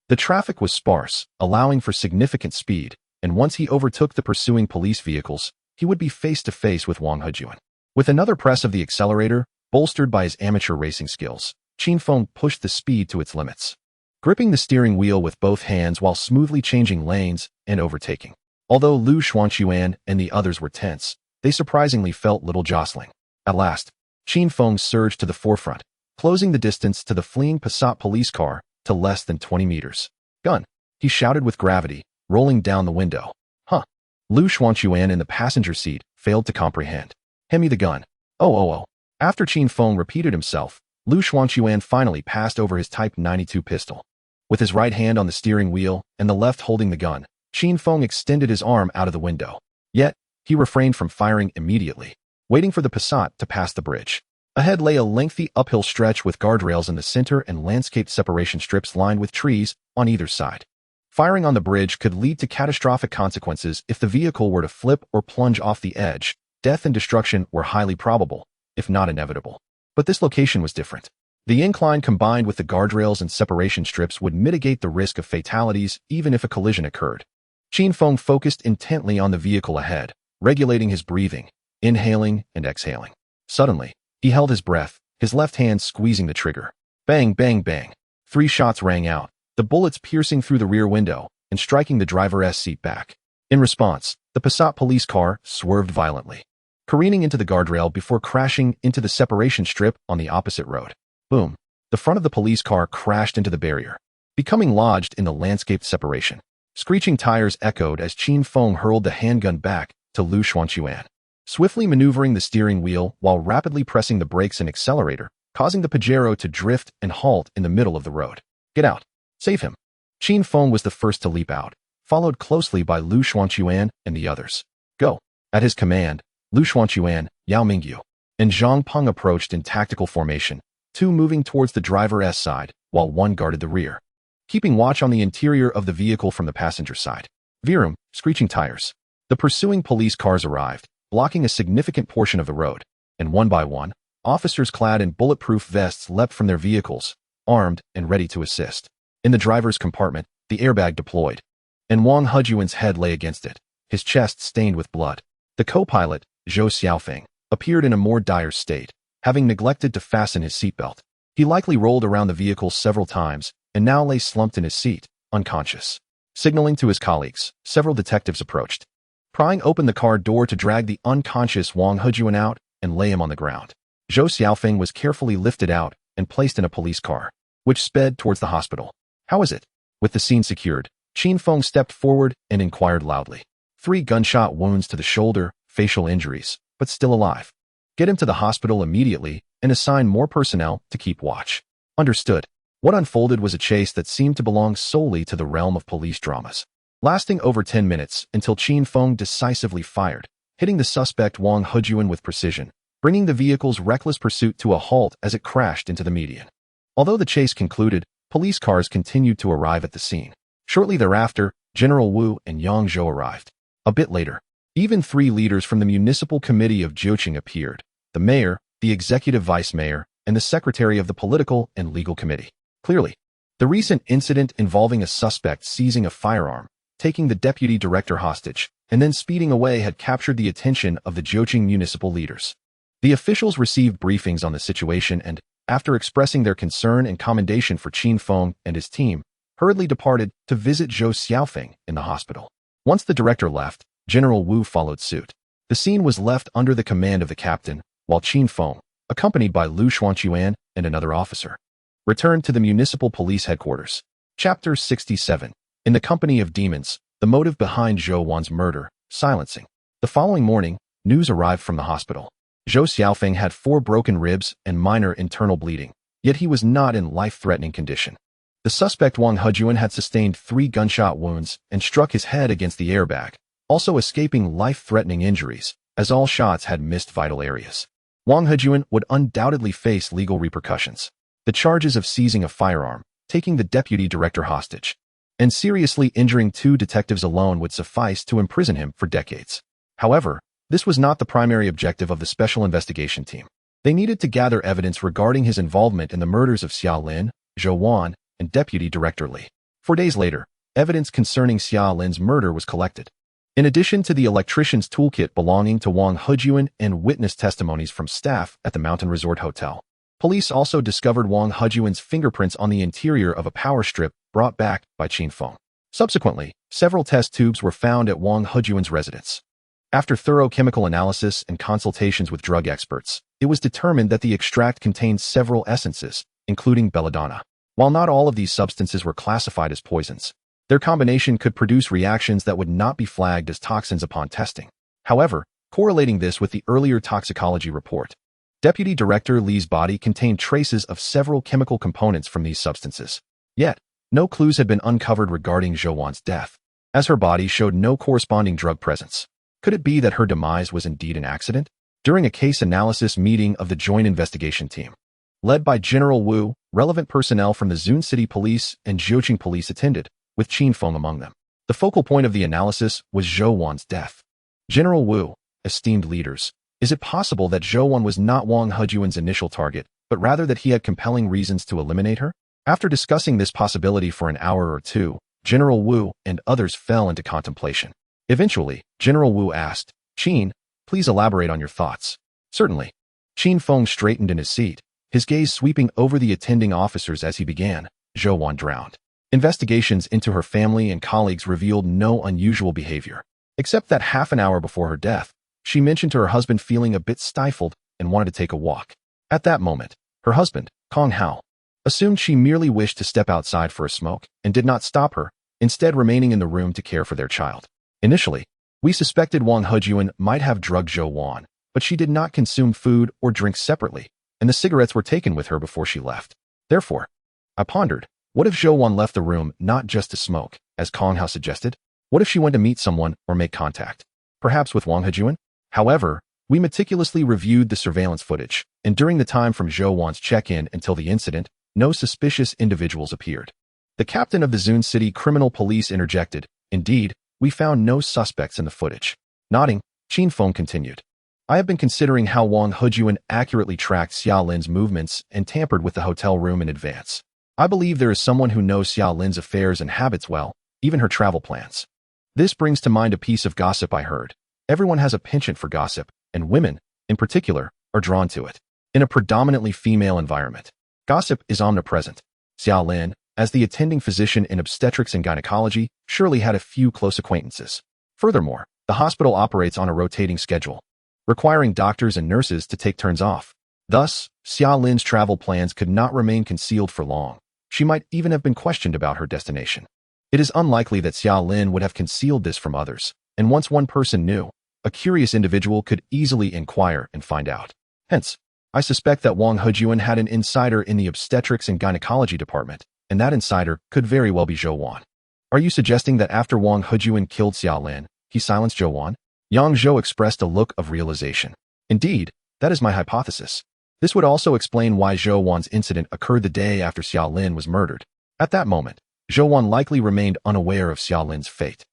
the traffic was sparse, allowing for significant speed, and once he overtook the pursuing police vehicles, he would be face to face with Wang Hejuan. With another press of the accelerator, bolstered by his amateur racing skills, Qin Feng pushed the speed to its limits, gripping the steering wheel with both hands while smoothly changing lanes and overtaking. Although Lu Xuanquan and the others were tense, they surprisingly felt little jostling. At last, Qin Feng surged to the forefront, closing the distance to the fleeing Passat police car to less than 20 meters. "Gun," he shouted with gravity, rolling down the window. "Huh?" Lu Xuanquan in the passenger seat failed to comprehend. "Hand me the gun." Oh. After Qin Feng repeated himself, Lu Xuanquan finally passed over his Type 92 pistol. With his right hand on the steering wheel and the left holding the gun, Qin Feng extended his arm out of the window. Yet, he refrained from firing immediately, waiting for the Passat to pass the bridge. Ahead lay a lengthy uphill stretch with guardrails in the center and landscaped separation strips lined with trees on either side. Firing on the bridge could lead to catastrophic consequences if the vehicle were to flip or plunge off the edge. Death and destruction were highly probable, if not inevitable. But this location was different. The incline combined with the guardrails and separation strips would mitigate the risk of fatalities even if a collision occurred. Qin Feng focused intently on the vehicle ahead, regulating his breathing, inhaling and exhaling. Suddenly, he held his breath, his left hand squeezing the trigger. Bang, bang, bang. 3 shots rang out, the bullets piercing through the rear window and striking the driver's seat back. In response, the Passat police car swerved violently, careening into the guardrail before crashing into the separation strip on the opposite road. Boom. The front of the police car crashed into the barrier, becoming lodged in the landscaped separation. Screeching tires echoed as Qin Feng hurled the handgun back to Lu Xuanquan, swiftly maneuvering the steering wheel while rapidly pressing the brakes and accelerator, causing the Pajero to drift and halt in the middle of the road. Get out. Save him. Qin Feng was the first to leap out, followed closely by Lu Xuanquan and the others. Go. At his command, Lu Xuanquan, Yao Mingyu, and Zhang Peng approached in tactical formation, two moving towards the driver's side, while one guarded the rear, keeping watch on the interior of the vehicle from the passenger side. Virum, screeching tires. The pursuing police cars arrived, blocking a significant portion of the road, and one by one, officers clad in bulletproof vests leapt from their vehicles, armed and ready to assist. In the driver's compartment, the airbag deployed, and Wang Hejuan's head lay against it, his chest stained with blood. The co-pilot, Zhou Xiaofeng, appeared in a more dire state, having neglected to fasten his seatbelt. He likely rolled around the vehicle several times and now lay slumped in his seat, unconscious. Signaling to his colleagues, several detectives approached, prying open the car door to drag the unconscious Wang Hejuan out and lay him on the ground. Zhou Xiaofeng was carefully lifted out and placed in a police car, which sped towards the hospital. How is it? With the scene secured, Qin Feng stepped forward and inquired loudly. 3 gunshot wounds to the shoulder, facial injuries, but still alive. Get him to the hospital immediately and assign more personnel to keep watch. Understood. What unfolded was a chase that seemed to belong solely to the realm of police dramas, lasting over 10 minutes until Qin Feng decisively fired, hitting the suspect Wang Hejuan with precision, bringing the vehicle's reckless pursuit to a halt as it crashed into the median. Although the chase concluded, police cars continued to arrive at the scene. Shortly thereafter, General Wu and Yang Zhou arrived. A bit later, even 3 leaders from the municipal committee of Jiuqing appeared: the mayor, the executive vice mayor, and the secretary of the political and legal committee. Clearly, the recent incident involving a suspect seizing a firearm, taking the deputy director hostage, and then speeding away had captured the attention of the Jiuqing municipal leaders. The officials received briefings on the situation and, after expressing their concern and commendation for Qin Feng and his team, hurriedly departed to visit Zhou Xiaofeng in the hospital. Once the director left, General Wu followed suit. The scene was left under the command of the captain, while Qin Feng, accompanied by Lu Xuanquan and another officer, returned to the municipal police headquarters. Chapter 67. In the company of demons, the motive behind Zhou Wan's murder, silencing. The following morning, news arrived from the hospital. Zhou Xiaofeng had 4 broken ribs and minor internal bleeding, yet he was not in life-threatening condition. The suspect Wang Hejuan had sustained 3 gunshot wounds and struck his head against the airbag, also escaping life-threatening injuries, as all shots had missed vital areas. Wang Hejuan would undoubtedly face legal repercussions. The charges of seizing a firearm, taking the deputy director hostage, and seriously injuring 2 detectives alone would suffice to imprison him for decades. However, this was not the primary objective of the special investigation team. They needed to gather evidence regarding his involvement in the murders of Xia Lin, Zhou Wan, and Deputy Director Li. 4 days later, evidence concerning Xia Lin's murder was collected. In addition to the electrician's toolkit belonging to Wang Hejuan and witness testimonies from staff at the Mountain Resort Hotel, police also discovered Wang Hejuan's fingerprints on the interior of a power strip brought back by Qin Feng. Subsequently, several test tubes were found at Wang Hejuan's residence. After thorough chemical analysis and consultations with drug experts, it was determined that the extract contained several essences, including belladonna. While not all of these substances were classified as poisons, their combination could produce reactions that would not be flagged as toxins upon testing. However, correlating this with the earlier toxicology report, Deputy Director Li's body contained traces of several chemical components from these substances. Yet, no clues had been uncovered regarding Zhou Wan's death, as her body showed no corresponding drug presence. Could it be that her demise was indeed an accident? During a case analysis meeting of the Joint Investigation Team, led by General Wu, relevant personnel from the Zun City Police and Jiuqing Police attended, with Qin Feng among them. The focal point of the analysis was Zhou Wan's death. General Wu, esteemed leaders, is it possible that Zhou Wan was not Wang Hejuan's initial target, but rather that he had compelling reasons to eliminate her? After discussing this possibility for an hour or two, General Wu and others fell into contemplation. Eventually, General Wu asked, "Qin, please elaborate on your thoughts." "Certainly." Qin Feng straightened in his seat, his gaze sweeping over the attending officers as he began. Zhou Wan drowned. Investigations into her family and colleagues revealed no unusual behavior, except that half an hour before her death, she mentioned to her husband feeling a bit stifled and wanted to take a walk. At that moment, her husband, Kong Hao, assumed she merely wished to step outside for a smoke and did not stop her, instead remaining in the room to care for their child. Initially, we suspected Wang Hejun might have drugged Zhou Wan, but she did not consume food or drink separately, and the cigarettes were taken with her before she left. Therefore, I pondered, what if Zhou Wan left the room not just to smoke, as Kong Hao suggested? What if she went to meet someone or make contact? Perhaps with Wang Hejun? However, we meticulously reviewed the surveillance footage, and during the time from Zhou Wan's check-in until the incident, no suspicious individuals appeared. The captain of the Zun City Criminal Police interjected, "Indeed, we found no suspects in the footage." Nodding, Qin Feng continued, "I have been considering how Wang Hejun accurately tracked Xia Lin's movements and tampered with the hotel room in advance. I believe there is someone who knows Xia Lin's affairs and habits well, even her travel plans. This brings to mind a piece of gossip I heard. Everyone has a penchant for gossip, and women, in particular, are drawn to it. In a predominantly female environment, gossip is omnipresent. Xia Lin, as the attending physician in obstetrics and gynecology, surely had a few close acquaintances. Furthermore, the hospital operates on a rotating schedule, requiring doctors and nurses to take turns off. Thus, Xia Lin's travel plans could not remain concealed for long. She might even have been questioned about her destination. It is unlikely that Xia Lin would have concealed this from others, and once one person knew, a curious individual could easily inquire and find out. Hence, I suspect that Wang Hejun had an insider in the obstetrics and gynecology department, and that insider could very well be Zhou Wan. Are you suggesting that after Wang Hejun killed Xia Lin, he silenced Zhou Wan?" Yang Zhou expressed a look of realization. "Indeed, that is my hypothesis. This would also explain why Zhou Wan's incident occurred the day after Xia Lin was murdered. At that moment, Zhou Wan likely remained unaware of Xia Lin's fate.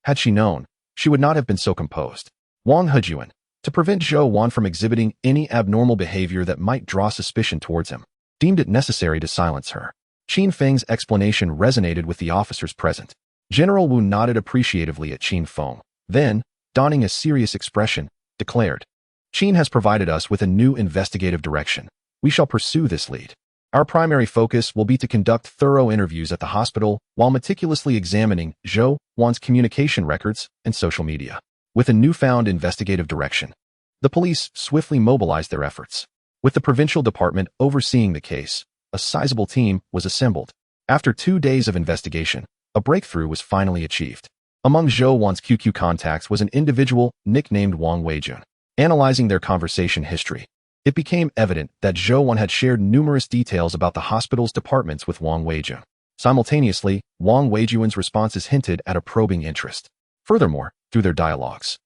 Had she known, she would not have been so composed. Wang Hejun, to prevent Zhou Wan from exhibiting any abnormal behavior that might draw suspicion towards him, deemed it necessary to silence her." Qin Feng's explanation resonated with the officers present. General Wu nodded appreciatively at Qin Feng, then, donning a serious expression, declared, "Qin has provided us with a new investigative direction. We shall pursue this lead. Our primary focus will be to conduct thorough interviews at the hospital while meticulously examining Zhou Wan's communication records and social media." With a newfound investigative direction, the police swiftly mobilized their efforts. With the Provincial Department overseeing the case, a sizable team was assembled. After 2 days of investigation, a breakthrough was finally achieved. Among Zhou Wan's QQ contacts was an individual nicknamed Wang Weijun. Analyzing their conversation history, it became evident that Zhou Wan had shared numerous details about the hospital's departments with Wang Weijun. Simultaneously, Wang Weijun's responses hinted at a probing interest. Furthermore, through their dialogues,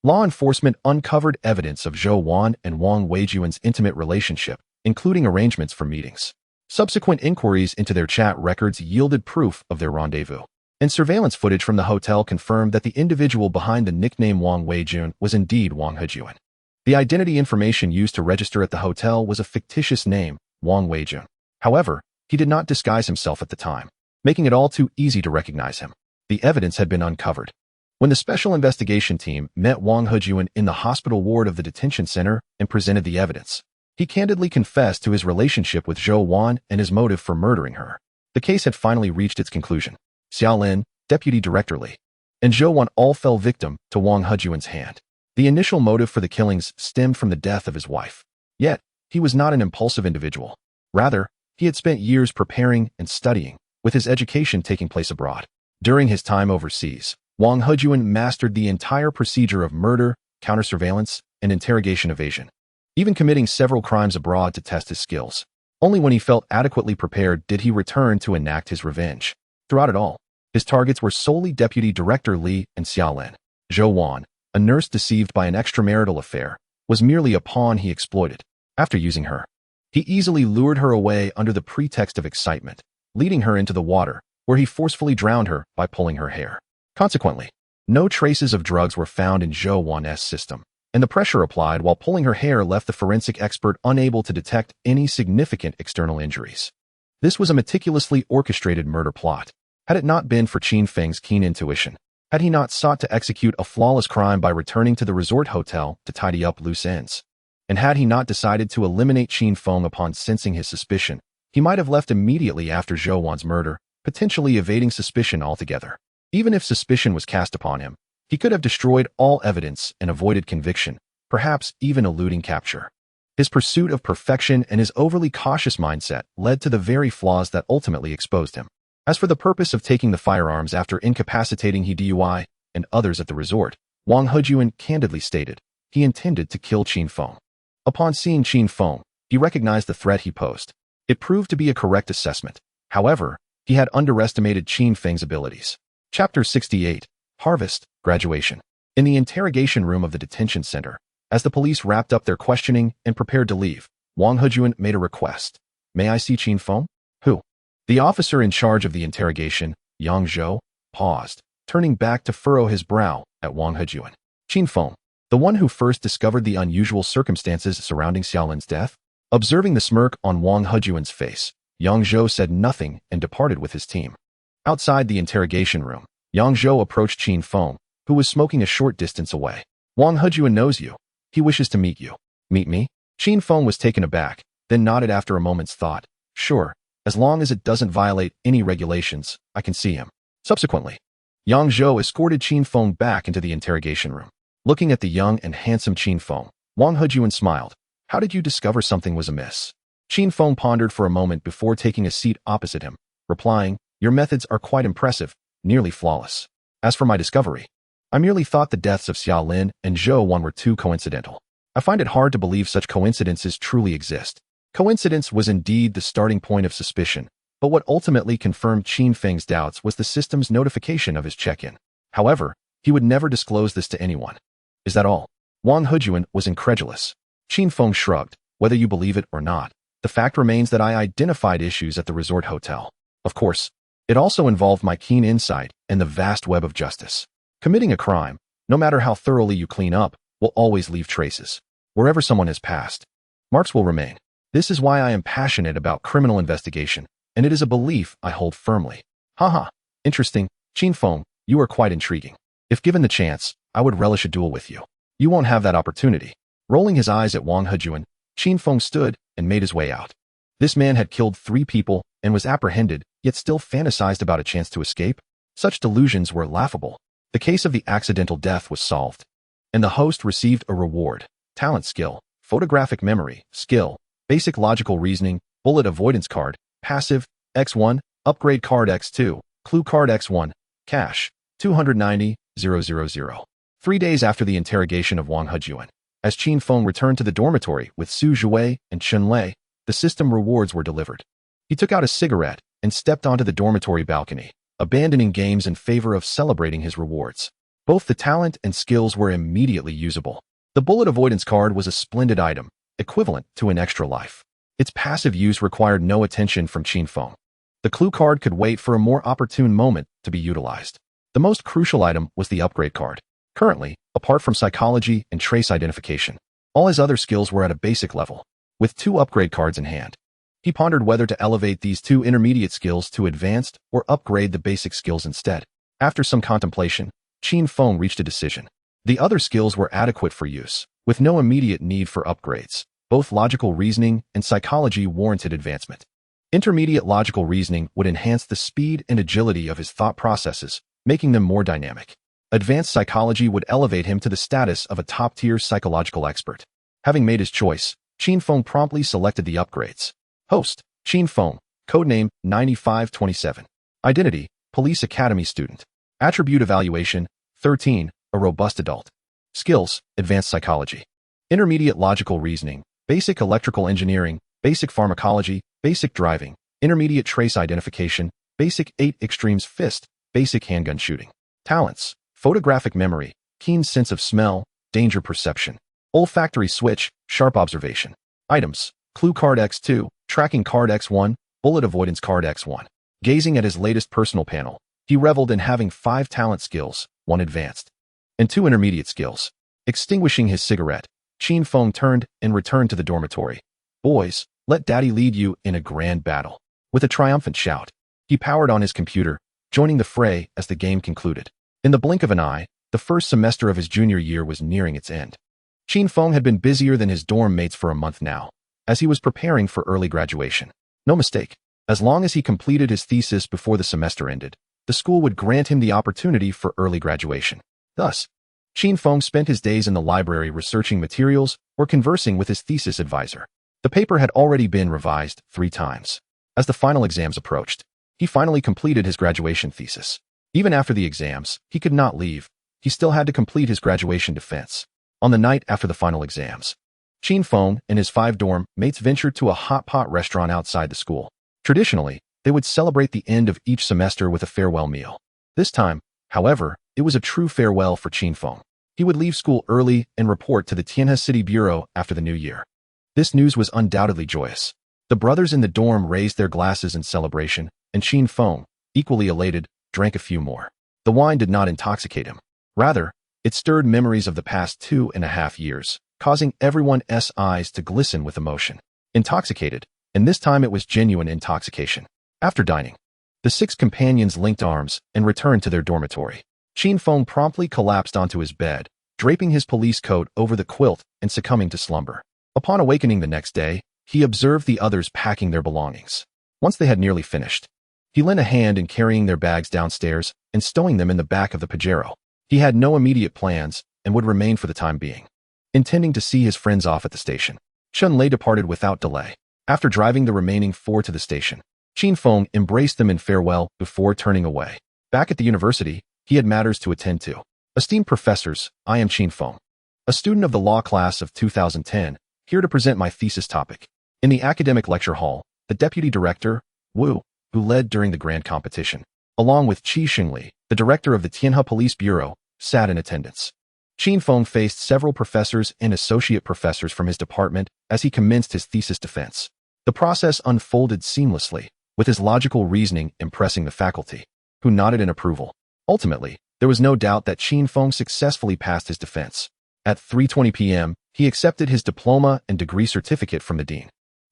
law enforcement uncovered evidence of Zhou Wan and Wang Weijun's intimate relationship, including arrangements for meetings. Subsequent inquiries into their chat records yielded proof of their rendezvous, and surveillance footage from the hotel confirmed that the individual behind the nickname Wang Weijun was indeed Wang Hejun. The identity information used to register at the hotel was a fictitious name, Wang Weijun. However, he did not disguise himself at the time, making it all too easy to recognize him. The evidence had been uncovered. When the special investigation team met Wang Hejun in the hospital ward of the detention center and presented the evidence, he candidly confessed to his relationship with Zhou Wan and his motive for murdering her. The case had finally reached its conclusion. Xia Lin, Deputy Director Li, and Zhou Wan all fell victim to Wang Hejun's hand. The initial motive for the killings stemmed from the death of his wife. Yet, he was not an impulsive individual. Rather, he had spent years preparing and studying, with his education taking place abroad. During his time overseas, Wang Hejun mastered the entire procedure of murder, counter-surveillance, and interrogation evasion, even committing several crimes abroad to test his skills. Only when he felt adequately prepared did he return to enact his revenge. Throughout it all, his targets were solely Deputy Director Li and Xia Lin. Zhou Wan, a nurse deceived by an extramarital affair, was merely a pawn he exploited. After using her, he easily lured her away under the pretext of excitement, leading her into the water, where he forcefully drowned her by pulling her hair. Consequently, no traces of drugs were found in Zhou Wan's system, and the pressure applied while pulling her hair left the forensic expert unable to detect any significant external injuries. This was a meticulously orchestrated murder plot. Had it not been for Qin Feng's keen intuition, had he not sought to execute a flawless crime by returning to the resort hotel to tidy up loose ends, and had he not decided to eliminate Qin Feng upon sensing his suspicion, he might have left immediately after Zhou Wan's murder, potentially evading suspicion altogether. Even if suspicion was cast upon him, he could have destroyed all evidence and avoided conviction, perhaps even eluding capture. His pursuit of perfection and his overly cautious mindset led to the very flaws that ultimately exposed him. As for the purpose of taking the firearms after incapacitating he DUI and others at the resort, Wang Hejuan candidly stated he intended to kill Qin Feng. Upon seeing Qin Feng, he recognized the threat he posed. It proved to be a correct assessment. However, he had underestimated Qin Feng's abilities. Chapter 68. Harvest, Graduation. In the interrogation room of the detention center, as the police wrapped up their questioning and prepared to leave, Wang Hejuan made a request. "May I see Qin Feng?" "Who?" The officer in charge of the interrogation, Yang Zhou, paused, turning back to furrow his brow at Wang Hejuan. "Qin Feng, the one who first discovered the unusual circumstances surrounding Xiaolin's death?" Observing the smirk on Wang Hejuan's face, Yang Zhou said nothing and departed with his team. Outside the interrogation room, Yang Zhou approached Qin Feng, who was smoking a short distance away. "Wang Hejuan knows you. He wishes to meet you." "Meet me?" Qin Feng was taken aback, then nodded after a moment's thought. "Sure, as long as it doesn't violate any regulations, I can see him." Subsequently, Yang Zhou escorted Qin Feng back into the interrogation room. Looking at the young and handsome Qin Feng, Wang Hejuan smiled. "How did you discover something was amiss?" Qin Feng pondered for a moment before taking a seat opposite him, replying, "Your methods are quite impressive, nearly flawless. As for my discovery, I merely thought the deaths of Xiaolin and Zhou Wan were too coincidental. I find it hard to believe such coincidences truly exist." Coincidence was indeed the starting point of suspicion, but what ultimately confirmed Qin Feng's doubts was the system's notification of his check-in. However, he would never disclose this to anyone. "Is that all?" Wang Hejuan was incredulous. Qin Feng shrugged. "Whether you believe it or not, the fact remains that I identified issues at the resort hotel. Of course, it also involved my keen insight and the vast web of justice. Committing a crime, no matter how thoroughly you clean up, will always leave traces. Wherever someone has passed, marks will remain. This is why I am passionate about criminal investigation, and it is a belief I hold firmly." "Haha, interesting. Qin Feng, you are quite intriguing. If given the chance, I would relish a duel with you." "You won't have that opportunity." Rolling his eyes at Wang Hejuan, Qin Feng stood and made his way out. This man had killed 3 people and was apprehended, yet still fantasized about a chance to escape. Such delusions were laughable. The case of the accidental death was solved, and the host received a reward: talent skill, photographic memory, skill, basic logical reasoning, bullet avoidance card, passive, X1, upgrade card X2, clue card X1, cash, 290,000. 3 days after the interrogation of Wang Hejuan, as Qin Feng returned to the dormitory with Su Zhuwei and Chen Lei, the system rewards were delivered. He took out a cigarette and stepped onto the dormitory balcony, abandoning games in favor of celebrating his rewards. Both the talent and skills were immediately usable. The bullet avoidance card was a splendid item, equivalent to an extra life. Its passive use required no attention from Qin Feng. The clue card could wait for a more opportune moment to be utilized. The most crucial item was the upgrade card. Currently, apart from psychology and trace identification, all his other skills were at a basic level. With 2 upgrade cards in hand, he pondered whether to elevate these 2 intermediate skills to advanced or upgrade the basic skills instead. After some contemplation, Qin Feng reached a decision. The other skills were adequate for use, with no immediate need for upgrades. Both logical reasoning and psychology warranted advancement. Intermediate logical reasoning would enhance the speed and agility of his thought processes, making them more dynamic. Advanced psychology would elevate him to the status of a top-tier psychological expert. Having made his choice, Qin Feng promptly selected the upgrades. Host, Qin Feng, codename 9527. Identity, Police Academy student. Attribute evaluation, 13, a robust adult. Skills, advanced psychology. Intermediate logical reasoning, basic electrical engineering, basic pharmacology, basic driving, intermediate trace identification, basic 8 extremes fist, basic handgun shooting. Talents, photographic memory, keen sense of smell, danger perception. Olfactory switch, sharp observation. Items, clue card X2, tracking card X1, bullet avoidance card X1. Gazing at his latest personal panel, he reveled in having 5 talent skills, 1 advanced, and 2 intermediate skills. Extinguishing his cigarette, Qin Feng turned and returned to the dormitory. "Boys, let daddy lead you in a grand battle." With a triumphant shout, he powered on his computer, joining the fray as the game concluded. In the blink of an eye, the first semester of his junior year was nearing its end. Qin Feng had been busier than his dorm mates for a month now, as he was preparing for early graduation. No mistake, as long as he completed his thesis before the semester ended, the school would grant him the opportunity for early graduation. Thus, Qin Feng spent his days in the library researching materials or conversing with his thesis advisor. The paper had already been revised 3 times. As the final exams approached, he finally completed his graduation thesis. Even after the exams, he could not leave. He still had to complete his graduation defense. On the night after the final exams, Qin Feng and his 5 dorm mates ventured to a hot pot restaurant outside the school. Traditionally, they would celebrate the end of each semester with a farewell meal. This time, however, it was a true farewell for Qin Feng. He would leave school early and report to the Tianhe City Bureau after the new year. This news was undoubtedly joyous. The brothers in the dorm raised their glasses in celebration, and Qin Feng, equally elated, drank a few more. The wine did not intoxicate him. Rather, it stirred memories of the past 2.5 years, causing everyone's eyes to glisten with emotion. Intoxicated, and this time it was genuine intoxication. After dining, the 6 companions linked arms and returned to their dormitory. Qin Feng promptly collapsed onto his bed, draping his police coat over the quilt and succumbing to slumber. Upon awakening the next day, he observed the others packing their belongings. Once they had nearly finished, he lent a hand in carrying their bags downstairs and stowing them in the back of the Pajero. He had no immediate plans and would remain for the time being. Intending to see his friends off at the station, Chun-Lei departed without delay. After driving the remaining 4 to the station, Qin Feng embraced them in farewell before turning away. Back at the university, he had matters to attend to. Esteemed professors, I am Qin Feng, a student of the law class of 2010, here to present my thesis topic. In the academic lecture hall, the deputy director, Wu, who led during the grand competition, along with Qi Xingli, the director of the Tianhe Police Bureau, sat in attendance. Qin Feng faced several professors and associate professors from his department as he commenced his thesis defense. The process unfolded seamlessly, with his logical reasoning impressing the faculty, who nodded in approval. Ultimately, there was no doubt that Qin Feng successfully passed his defense. At 3:20 p.m., he accepted his diploma and degree certificate from the dean.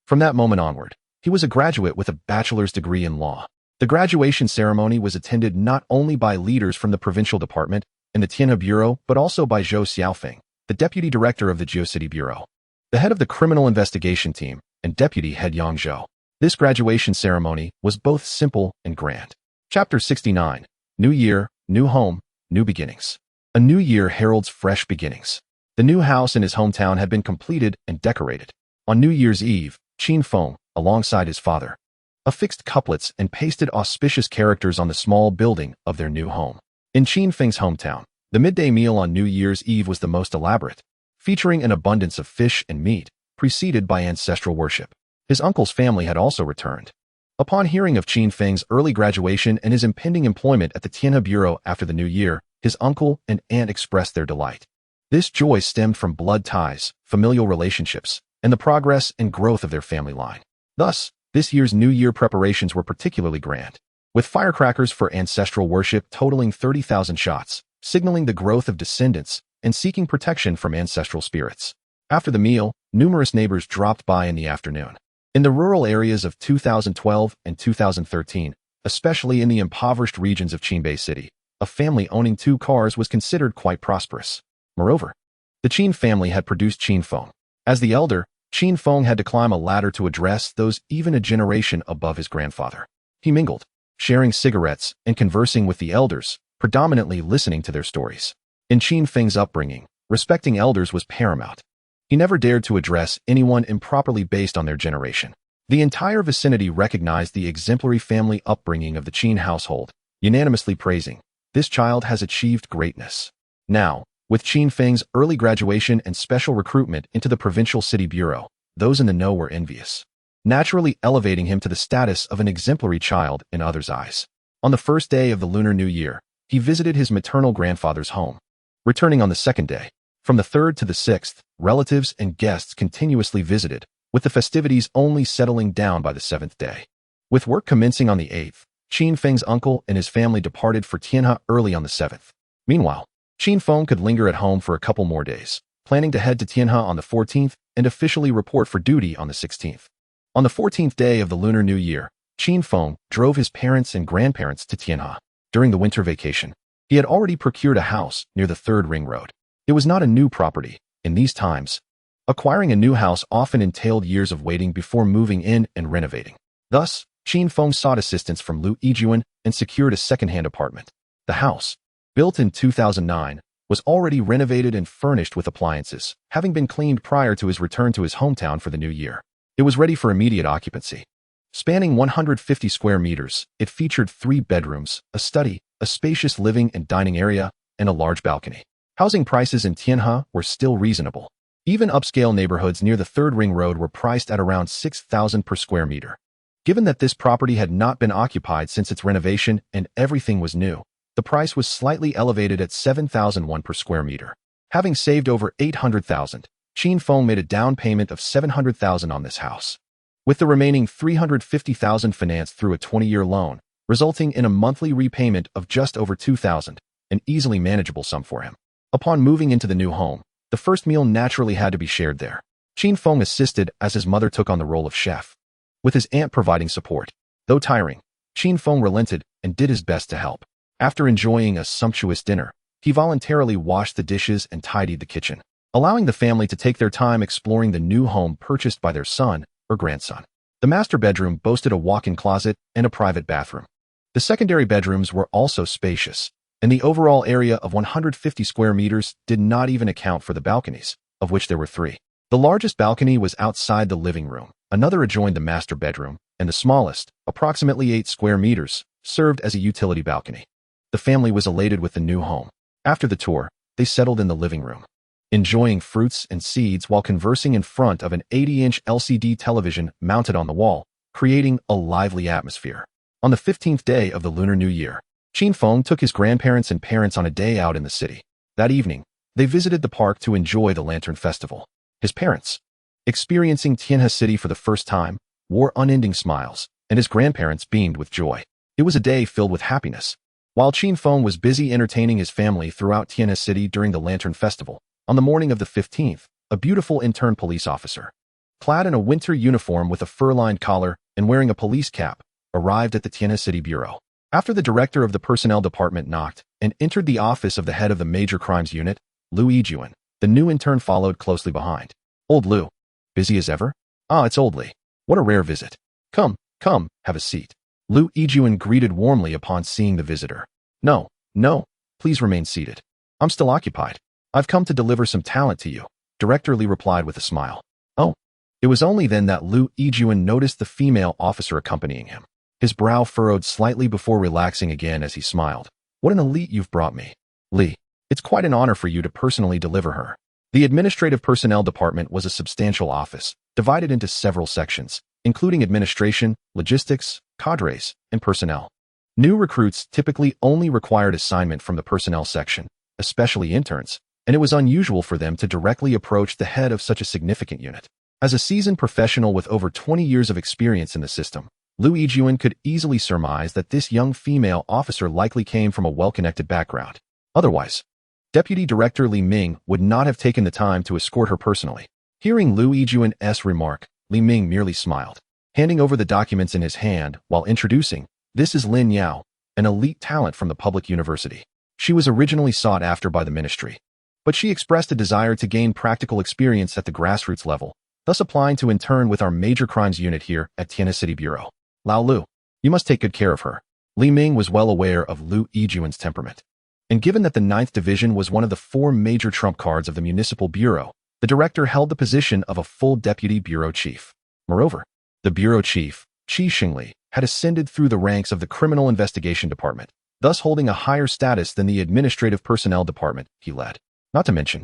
From that moment onward, he was a graduate with a bachelor's degree in law. The graduation ceremony was attended not only by leaders from the Provincial Department and the Tianhe Bureau, but also by Zhou Xiaofeng, the deputy director of the Geocity Bureau, the head of the criminal investigation team, and deputy head Yang Zhou. This graduation ceremony was both simple and grand. Chapter 69. New Year, New Home, New Beginnings. A new year heralds fresh beginnings. The new house in his hometown had been completed and decorated. On New Year's Eve, Qin Feng, alongside his father, affixed couplets and pasted auspicious characters on the small building of their new home. In Qin Feng's hometown, the midday meal on New Year's Eve was the most elaborate, featuring an abundance of fish and meat, preceded by ancestral worship. His uncle's family had also returned. Upon hearing of Qin Feng's early graduation and his impending employment at the Tianhe Bureau after the new year, his uncle and aunt expressed their delight. This joy stemmed from blood ties, familial relationships, and the progress and growth of their family line. Thus, this year's New Year preparations were particularly grand, with firecrackers for ancestral worship totaling 30,000 shots, signaling the growth of descendants and seeking protection from ancestral spirits. After the meal, numerous neighbors dropped by in the afternoon. In the rural areas of 2012 and 2013, especially in the impoverished regions of Qinbei City, a family owning 2 cars was considered quite prosperous. Moreover, the Qin family had produced Qin Feng. As the elder, Qin Feng had to climb a ladder to address those even a generation above his grandfather. He mingled, sharing cigarettes and conversing with the elders, predominantly listening to their stories. In Qin Feng's upbringing, respecting elders was paramount. He never dared to address anyone improperly based on their generation. The entire vicinity recognized the exemplary family upbringing of the Qin household, unanimously praising, "This child has achieved greatness." Now, with Qin Feng's early graduation and special recruitment into the Provincial City Bureau, those in the know were envious, naturally elevating him to the status of an exemplary child in others' eyes. On the first day of the Lunar New Year, he visited his maternal grandfather's home. Returning on the second day, from the 3rd to the 6th, relatives and guests continuously visited, with the festivities only settling down by the 7th day. With work commencing on the 8th, Qin Feng's uncle and his family departed for Tianhe early on the 7th. Meanwhile, Qin Feng could linger at home for a couple more days, planning to head to Tianhe on the 14th and officially report for duty on the 16th. On the 14th day of the Lunar New Year, Qin Feng drove his parents and grandparents to Tianhe. During the winter vacation, he had already procured a house near the 3rd Ring Road. It was not a new property. In these times, acquiring a new house often entailed years of waiting before moving in and renovating. Thus, Qin Feng sought assistance from Lu Yijuan and secured a second-hand apartment. The house, built in 2009, was already renovated and furnished with appliances, having been cleaned prior to his return to his hometown for the new year. It was ready for immediate occupancy. Spanning 150 square meters, it featured 3 bedrooms, a study, a spacious living and dining area, and a large balcony. Housing prices in Tianhe were still reasonable. Even upscale neighborhoods near the 3rd Ring Road were priced at around 6,000 per square meter. Given that this property had not been occupied since its renovation and everything was new, the price was slightly elevated at 7,001 per square meter. Having saved over 800,000, Qin Feng made a down payment of 700,000 on this house, with the remaining 350,000 financed through a 20-year loan, resulting in a monthly repayment of just over 2,000, an easily manageable sum for him. Upon moving into the new home, the first meal naturally had to be shared there. Qin Feng assisted as his mother took on the role of chef, with his aunt providing support. Though tiring, Qin Feng relented and did his best to help. After enjoying a sumptuous dinner, he voluntarily washed the dishes and tidied the kitchen, allowing the family to take their time exploring the new home purchased by their son or grandson. The master bedroom boasted a walk-in closet and a private bathroom. The secondary bedrooms were also spacious, and the overall area of 150 square meters did not even account for the balconies, of which there were 3. The largest balcony was outside the living room, another adjoined the master bedroom, and the smallest, approximately 8 square meters, served as a utility balcony. The family was elated with the new home. After the tour, they settled in the living room, enjoying fruits and seeds while conversing in front of an 80-inch LCD television mounted on the wall, creating a lively atmosphere. On the 15th day of the Lunar New Year, Qin Feng took his grandparents and parents on a day out in the city. That evening, they visited the park to enjoy the Lantern Festival. His parents, experiencing Tianhe City for the first time, wore unending smiles, and his grandparents beamed with joy. It was a day filled with happiness. While Qin Feng was busy entertaining his family throughout Tianhe City during the Lantern Festival, on the morning of the 15th, a beautiful intern police officer, clad in a winter uniform with a fur-lined collar and wearing a police cap, arrived at the Tianhe City Bureau. After the director of the Personnel Department knocked and entered the office of the head of the Major Crimes Unit, Liu Yijuan, the new intern followed closely behind. Old Liu. Busy as ever? Ah, it's Old Li. What a rare visit. Come, have a seat. Liu Yijuan greeted warmly upon seeing the visitor. No, please remain seated. I'm still occupied. I've come to deliver some talent to you, Director Li replied with a smile. Oh. It was only then that Liu Yijuan noticed the female officer accompanying him. His brow furrowed slightly before relaxing again as he smiled. What an elite you've brought me. Li, it's quite an honor for you to personally deliver her. The Administrative Personnel Department was a substantial office, divided into several sections, including administration, logistics, cadres, and personnel. New recruits typically only required assignment from the personnel section, especially interns, and it was unusual for them to directly approach the head of such a significant unit. As a seasoned professional with over 20 years of experience in the system, Liu Yijuan could easily surmise that this young female officer likely came from a well-connected background. Otherwise, Deputy Director Li Ming would not have taken the time to escort her personally. Hearing Liu Yijuan's remark, Li Ming merely smiled, handing over the documents in his hand while introducing, "This is Lin Yao, an elite talent from the public university. She was originally sought after by the ministry, but she expressed a desire to gain practical experience at the grassroots level, thus applying to intern with our major crimes unit here at Tianhe City Bureau. Lao Lu, you must take good care of her." Li Ming was well aware of Liu Yijuan's temperament, and given that the 9th Division was one of the 4 major trump cards of the Municipal Bureau, the director held the position of a full deputy bureau chief. Moreover, the bureau chief, Qi Xingli, had ascended through the ranks of the Criminal Investigation Department, thus holding a higher status than the Administrative Personnel Department he led. Not to mention,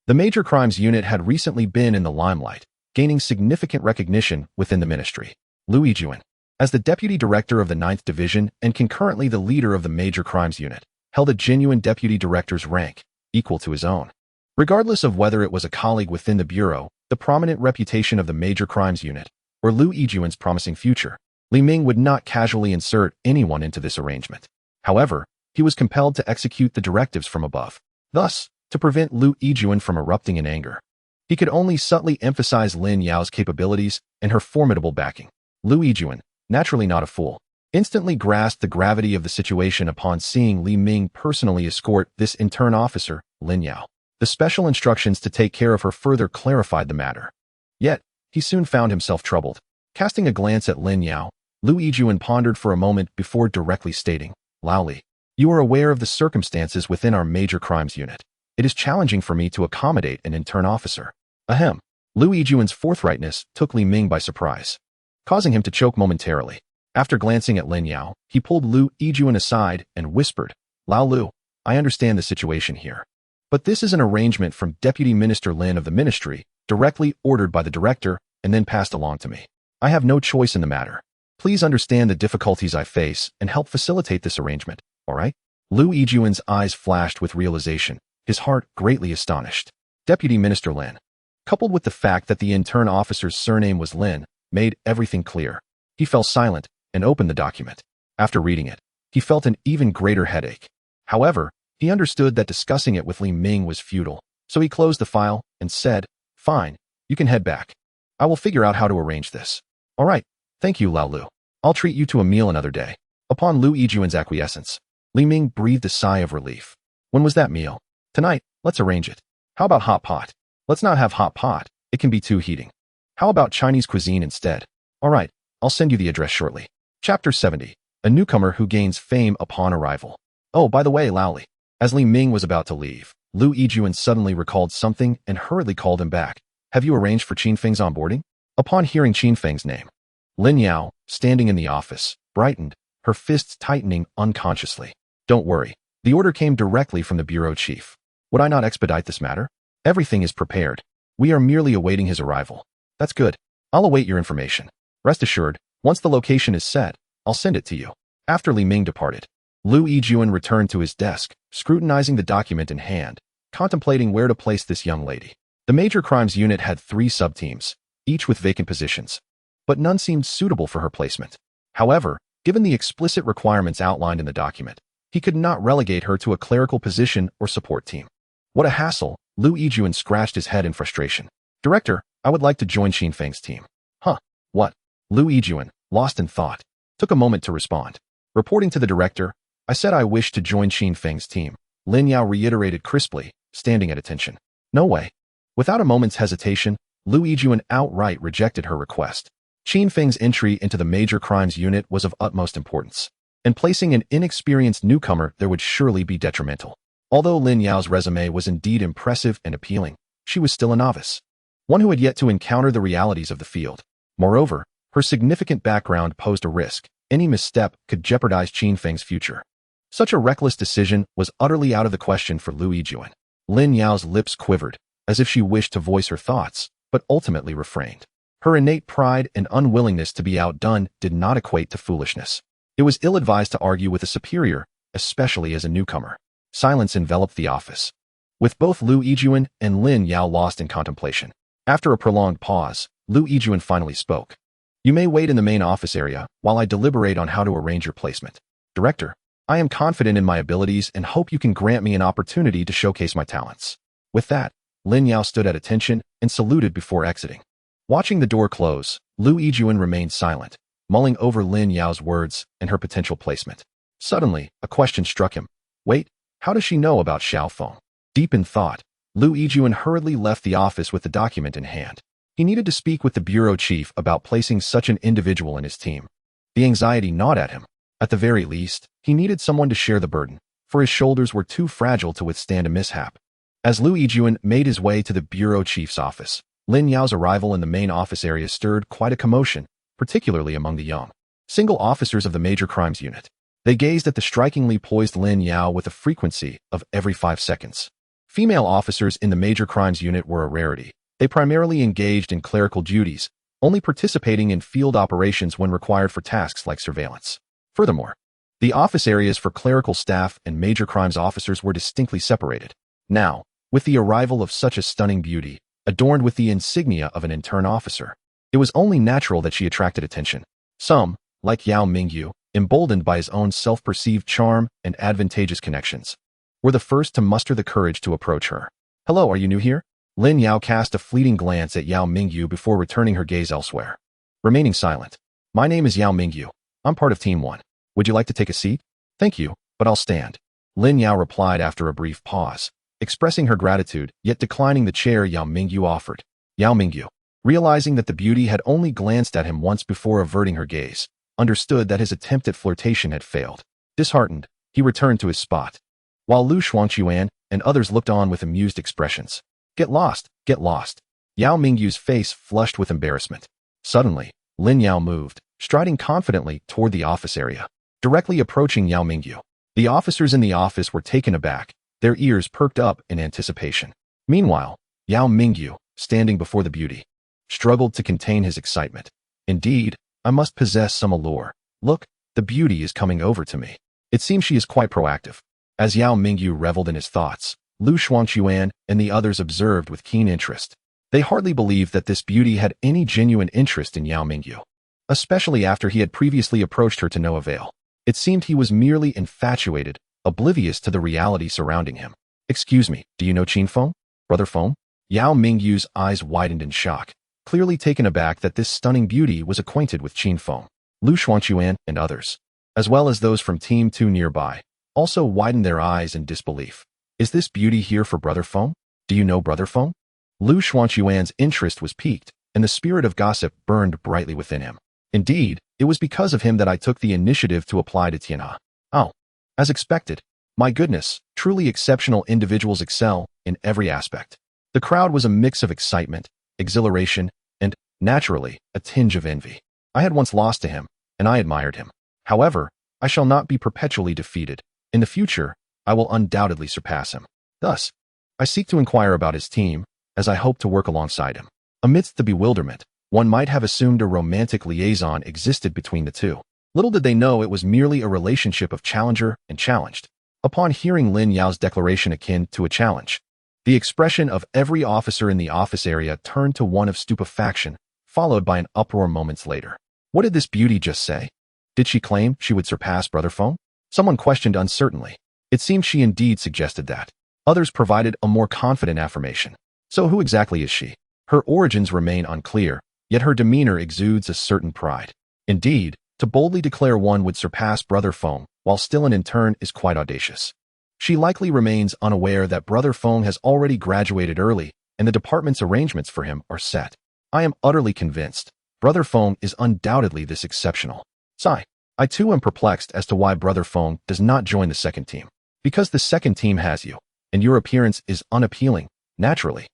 the Major Crimes Unit had recently been in the limelight, gaining significant recognition within the ministry. Liu Yijuan, as the Deputy Director of the 9th Division and concurrently the leader of the Major Crimes Unit, held a genuine Deputy Director's rank, equal to his own. Regardless of whether it was a colleague within the Bureau, the prominent reputation of the Major Crimes Unit, or Liu Yijuan's promising future, Li Ming would not casually insert anyone into this arrangement. However, he was compelled to execute the directives from above. Thus, to prevent Liu Yijuan from erupting in anger, he could only subtly emphasize Lin Yao's capabilities and her formidable backing. Liu Yijuan, naturally not a fool, instantly grasped the gravity of the situation upon seeing Li Ming personally escort this intern officer, Lin Yao. The special instructions to take care of her further clarified the matter. Yet, he soon found himself troubled. Casting a glance at Lin Yao, Liu Yijuan pondered for a moment before directly stating, "Lao Li, you are aware of the circumstances within our Major Crimes Unit. It is challenging for me to accommodate an intern officer. Ahem. Lu Yijuan's forthrightness took Li Ming by surprise, causing him to choke momentarily. After glancing at Lin Yao, he pulled Lu Yijuan aside and whispered, Lao Lu, I understand the situation here. But this is an arrangement from Deputy Minister Lin of the Ministry, directly ordered by the director and then passed along to me. I have no choice in the matter. Please understand the difficulties I face and help facilitate this arrangement, all right? Lu Yijuan's eyes flashed with realization, his heart greatly astonished. Deputy Minister Lin, coupled with the fact that the intern officer's surname was Lin, made everything clear. He fell silent and opened the document. After reading it, he felt an even greater headache. However, he understood that discussing it with Li Ming was futile, so he closed the file and said, Fine, you can head back. I will figure out how to arrange this. All right, thank you, Lao Lu. I'll treat you to a meal another day. Upon Lu Yijuan's acquiescence, Li Ming breathed a sigh of relief. When was that meal? Tonight, let's arrange it. How about hot pot? Let's not have hot pot, it can be too heating. How about Chinese cuisine instead? All right, I'll send you the address shortly. Chapter 70. A newcomer who gains fame upon arrival. Oh, by the way, Lao Li. As Li Ming was about to leave, Lu Yijuan suddenly recalled something and hurriedly called him back. Have you arranged for Qin Feng's onboarding? Upon hearing Qin Feng's name, Lin Yao, standing in the office, brightened, her fists tightening unconsciously. Don't worry, the order came directly from the bureau chief. Would I not expedite this matter? Everything is prepared. We are merely awaiting his arrival. That's good. I'll await your information. Rest assured, once the location is set, I'll send it to you. After Li Ming departed, Lu Yijuan returned to his desk, scrutinizing the document in hand, contemplating where to place this young lady. The Major Crimes Unit had 3 sub-teams, each with vacant positions, but none seemed suitable for her placement. However, given the explicit requirements outlined in the document, he could not relegate her to a clerical position or support team. What a hassle, Lu Yijuan scratched his head in frustration. Director, I would like to join Qin Feng's team. Huh, what? Lu Yijuan, lost in thought, took a moment to respond. Reporting to the director, I said I wish to join Qin Feng's team. Lin Yao reiterated crisply, standing at attention. No way. Without a moment's hesitation, Lu Yijuan outright rejected her request. Qin Feng's entry into the Major Crimes Unit was of utmost importance, and placing an inexperienced newcomer there would surely be detrimental. Although Lin Yao's resume was indeed impressive and appealing, she was still a novice, one who had yet to encounter the realities of the field. Moreover, her significant background posed a risk. Any misstep could jeopardize Qin Feng's future. Such a reckless decision was utterly out of the question for Lu Yijuan. Lin Yao's lips quivered, as if she wished to voice her thoughts, but ultimately refrained. Her innate pride and unwillingness to be outdone did not equate to foolishness. It was ill-advised to argue with a superior, especially as a newcomer. Silence enveloped the office, with both Lu Yijuan and Lin Yao lost in contemplation. After a prolonged pause, Lu Yijuan finally spoke. You may wait in the main office area while I deliberate on how to arrange your placement. Director, I am confident in my abilities and hope you can grant me an opportunity to showcase my talents. With that, Lin Yao stood at attention and saluted before exiting. Watching the door close, Lu Yijuan remained silent, mulling over Lin Yao's words and her potential placement. Suddenly, a question struck him. Wait, how does she know about Xiao Feng? Deep in thought, Lu Yijuan hurriedly left the office with the document in hand. He needed to speak with the bureau chief about placing such an individual in his team. The anxiety gnawed at him. At the very least, he needed someone to share the burden, for his shoulders were too fragile to withstand a mishap. As Lu Yijuan made his way to the bureau chief's office, Lin Yao's arrival in the main office area stirred quite a commotion, particularly among the young, single officers of the Major Crimes Unit. They gazed at the strikingly poised Lin Yao with a frequency of every 5 seconds. Female officers in the Major Crimes Unit were a rarity. They primarily engaged in clerical duties, only participating in field operations when required for tasks like surveillance. Furthermore, the office areas for clerical staff and major crimes officers were distinctly separated. Now, with the arrival of such a stunning beauty, adorned with the insignia of an intern officer, it was only natural that she attracted attention. Some, like Yao Mingyu, emboldened by his own self-perceived charm and advantageous connections, were the first to muster the courage to approach her. Hello, are you new here? Lin Yao cast a fleeting glance at Yao Mingyu before returning her gaze elsewhere. Remaining silent. My name is Yao Mingyu. I'm part of Team 1. Would you like to take a seat? Thank you, but I'll stand. Lin Yao replied after a brief pause, expressing her gratitude, yet declining the chair Yao Mingyu offered. Yao Mingyu, realizing that the beauty had only glanced at him once before averting her gaze, understood that his attempt at flirtation had failed. Disheartened, he returned to his spot. While Lu Shuangquan and others looked on with amused expressions. Get lost, get lost. Yao Mingyu's face flushed with embarrassment. Suddenly, Lin Yao moved, striding confidently toward the office area, directly approaching Yao Mingyu. The officers in the office were taken aback, their ears perked up in anticipation. Meanwhile, Yao Mingyu, standing before the beauty, struggled to contain his excitement. Indeed, I must possess some allure. Look, the beauty is coming over to me. It seems she is quite proactive. As Yao Mingyu reveled in his thoughts, Lu Shuangquan and the others observed with keen interest. They hardly believed that this beauty had any genuine interest in Yao Mingyu, especially after he had previously approached her to no avail. It seemed he was merely infatuated, oblivious to the reality surrounding him. Excuse me, do you know Qin Feng? Brother Feng? Yao Mingyu's eyes widened in shock, clearly taken aback that this stunning beauty was acquainted with Qin Feng. Lu Shuangquan and others, as well as those from Team 2 nearby, also widened their eyes in disbelief. Is this beauty here for Brother Feng? Do you know Brother Feng? Lu Shuangquan's interest was piqued, and the spirit of gossip burned brightly within him. Indeed, it was because of him that I took the initiative to apply to Tianhe. Oh, as expected. My goodness, truly exceptional individuals excel in every aspect. The crowd was a mix of excitement, exhilaration, and, naturally, a tinge of envy. I had once lost to him, and I admired him. However, I shall not be perpetually defeated. In the future, I will undoubtedly surpass him. Thus, I seek to inquire about his team, as I hope to work alongside him. Amidst the bewilderment, one might have assumed a romantic liaison existed between the two. Little did they know it was merely a relationship of challenger and challenged. Upon hearing Lin Yao's declaration akin to a challenge, the expression of every officer in the office area turned to one of stupefaction, followed by an uproar moments later. What did this beauty just say? Did she claim she would surpass Brother Feng? Someone questioned uncertainly. It seemed she indeed suggested that. Others provided a more confident affirmation. So who exactly is she? Her origins remain unclear, yet her demeanor exudes a certain pride. Indeed, to boldly declare one would surpass Brother Feng while still an intern is quite audacious. She likely remains unaware that Brother Feng has already graduated early and the department's arrangements for him are set. I am utterly convinced. Brother Feng is undoubtedly this exceptional. Sigh. I too am perplexed as to why Brother Feng does not join the second team. Because the second team has you, and your appearance is unappealing, naturally.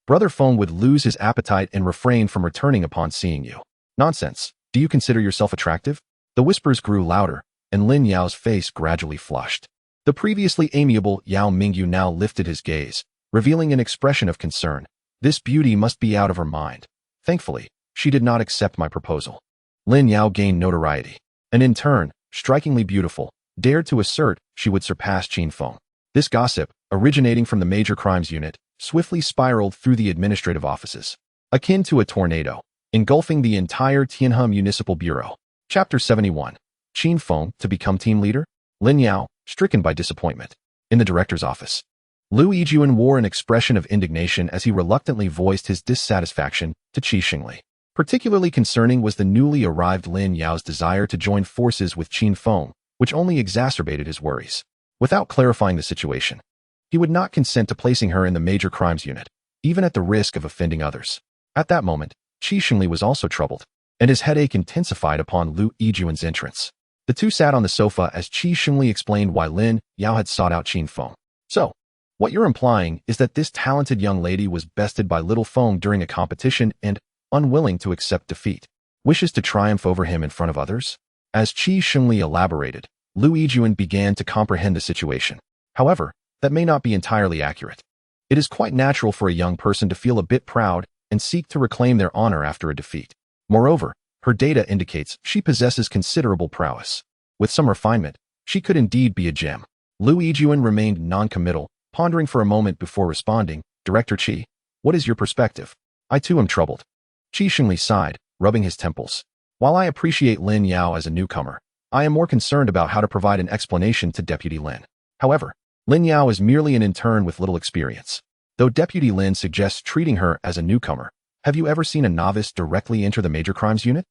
Brother Feng would lose his appetite and refrain from returning upon seeing you. Nonsense. Do you consider yourself attractive? The whispers grew louder, and Lin Yao's face gradually flushed. The previously amiable Yao Mingyu now lifted his gaze, revealing an expression of concern. This beauty must be out of her mind. Thankfully, she did not accept my proposal. Lin Yao gained notoriety, and in turn, strikingly beautiful, dared to assert she would surpass Qin Feng. This gossip, originating from the Major Crimes Unit, swiftly spiraled through the administrative offices, akin to a tornado, engulfing the entire Tianhe Municipal Bureau. Chapter 71. Qin Feng to become team leader? Lin Yao, stricken by disappointment. In the director's office, Lu Yijuan wore an expression of indignation as he reluctantly voiced his dissatisfaction to Qi Xingli. Particularly concerning was the newly arrived Lin Yao's desire to join forces with Qin Feng, which only exacerbated his worries. Without clarifying the situation, he would not consent to placing her in the Major Crimes Unit, even at the risk of offending others. At that moment, Qi Xingli was also troubled, and his headache intensified upon Lu Yijuan's entrance. The two sat on the sofa as Qi Xingli explained why Lin Yao had sought out Qin Feng. So, what you're implying is that this talented young lady was bested by little Feng during a competition and, unwilling to accept defeat, wishes to triumph over him in front of others? As Qi Xingli elaborated, Lu Yijuan began to comprehend the situation. However, that may not be entirely accurate. It is quite natural for a young person to feel a bit proud and seek to reclaim their honor after a defeat. Moreover, her data indicates she possesses considerable prowess. With some refinement, she could indeed be a gem. Lu Yijuan remained non-committal, pondering for a moment before responding. Director Qi, what is your perspective? I too am troubled. Qi Xingli sighed, rubbing his temples. While I appreciate Lin Yao as a newcomer, I am more concerned about how to provide an explanation to Deputy Lin. However, Lin Yao is merely an intern with little experience. Though Deputy Lin suggests treating her as a newcomer, have you ever seen a novice directly enter the Major Crimes Unit?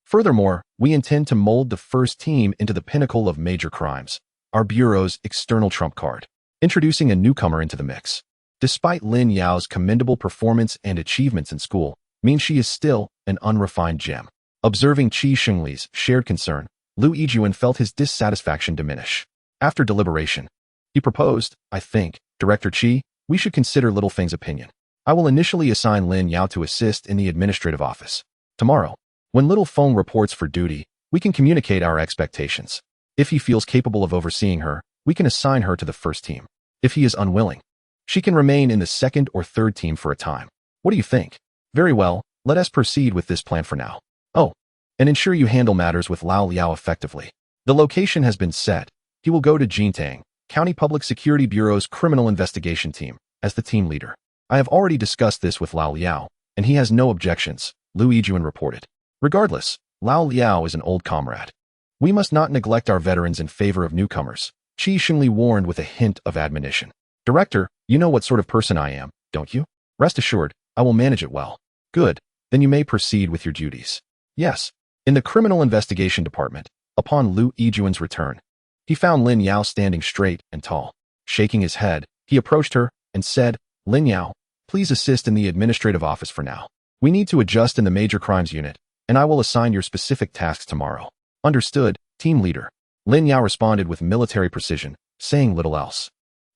Furthermore, we intend to mold the first team into the pinnacle of major crimes, our Bureau's external trump card, introducing a newcomer into the mix. Despite Lin Yao's commendable performance and achievements in school, means she is still an unrefined gem. Observing Qi Xingli's shared concern, Lu Yijuan felt his dissatisfaction diminish. After deliberation, he proposed, I think, Director Qi, we should consider Little Feng's opinion. I will initially assign Lin Yao to assist in the administrative office. Tomorrow, when Little Feng reports for duty, we can communicate our expectations. If he feels capable of overseeing her, we can assign her to the first team. If he is unwilling, she can remain in the second or third team for a time. What do you think? Very well, let us proceed with this plan for now. Oh, and ensure you handle matters with Lao Liao effectively. The location has been set. He will go to Jintang, County Public Security Bureau's Criminal Investigation Team, as the team leader. I have already discussed this with Lao Liao, and he has no objections, Lu Yijuan reported. Regardless, Lao Liao is an old comrade. We must not neglect our veterans in favor of newcomers, Qi Shengli warned with a hint of admonition. Director, you know what sort of person I am, don't you? Rest assured, I will manage it well. Good, then you may proceed with your duties. Yes. In the Criminal Investigation Department, upon Lu Yijuan's return, he found Lin Yao standing straight and tall. Shaking his head, he approached her and said, Lin Yao, please assist in the administrative office for now. We need to adjust in the major crimes unit, and I will assign your specific tasks tomorrow. Understood, team leader. Lin Yao responded with military precision, saying little else.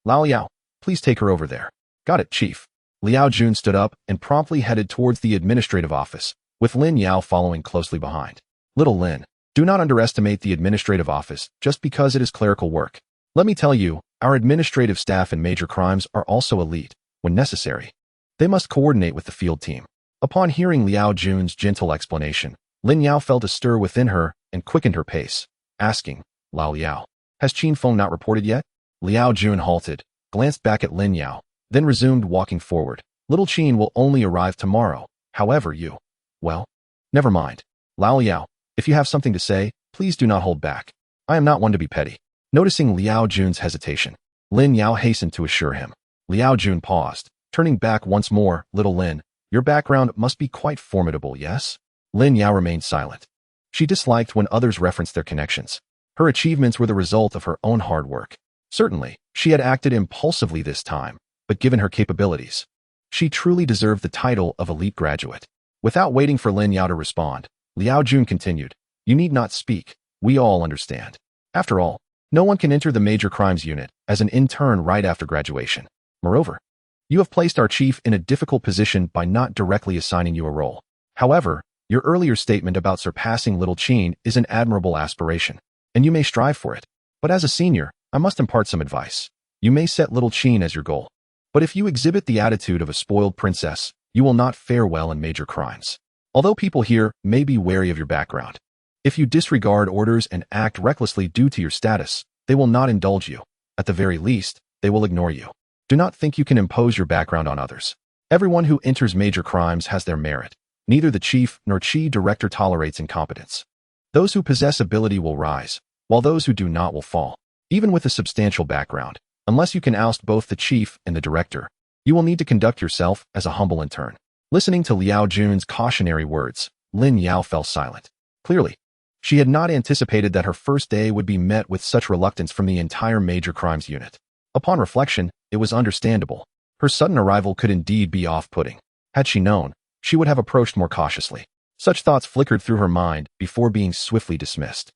Lao Yao, please take her over there. Got it, Chief. Liao Jun stood up and promptly headed towards the administrative office, with Lin Yao following closely behind. Little Lin, do not underestimate the administrative office just because it is clerical work. Let me tell you, our administrative staff in major crimes are also elite, when necessary. They must coordinate with the field team. Upon hearing Liao Jun's gentle explanation, Lin Yao felt a stir within her and quickened her pace, asking, Lao Liao, has Qin Feng not reported yet? Liao Jun halted, glanced back at Lin Yao, then resumed walking forward. Little Qin will only arrive tomorrow, however you... Well, never mind. Lao Liao, if you have something to say, please do not hold back. I am not one to be petty. Noticing Liao Jun's hesitation, Lin Yao hastened to assure him. Liao Jun paused, turning back once more. Little Lin, your background must be quite formidable, yes? Lin Yao remained silent. She disliked when others referenced their connections. Her achievements were the result of her own hard work. Certainly, she had acted impulsively this time, but given her capabilities, she truly deserved the title of elite graduate. Without waiting for Lin Yao to respond, Liao Jun continued, you need not speak, we all understand. After all, no one can enter the major crimes unit as an intern right after graduation. Moreover, you have placed our chief in a difficult position by not directly assigning you a role. However, your earlier statement about surpassing Little Qin is an admirable aspiration, and you may strive for it. But as a senior, I must impart some advice. You may set Little Qin as your goal. But if you exhibit the attitude of a spoiled princess, you will not fare well in major crimes. Although people here may be wary of your background, if you disregard orders and act recklessly due to your status, they will not indulge you. At the very least, they will ignore you. Do not think you can impose your background on others. Everyone who enters major crimes has their merit. Neither the chief nor Qi director tolerates incompetence. Those who possess ability will rise, while those who do not will fall. Even with a substantial background, unless you can oust both the chief and the director, you will need to conduct yourself as a humble intern. Listening to Liao Jun's cautionary words, Lin Yao fell silent. Clearly, she had not anticipated that her first day would be met with such reluctance from the entire major crimes unit. Upon reflection, it was understandable. Her sudden arrival could indeed be off-putting. Had she known, she would have approached more cautiously. Such thoughts flickered through her mind before being swiftly dismissed.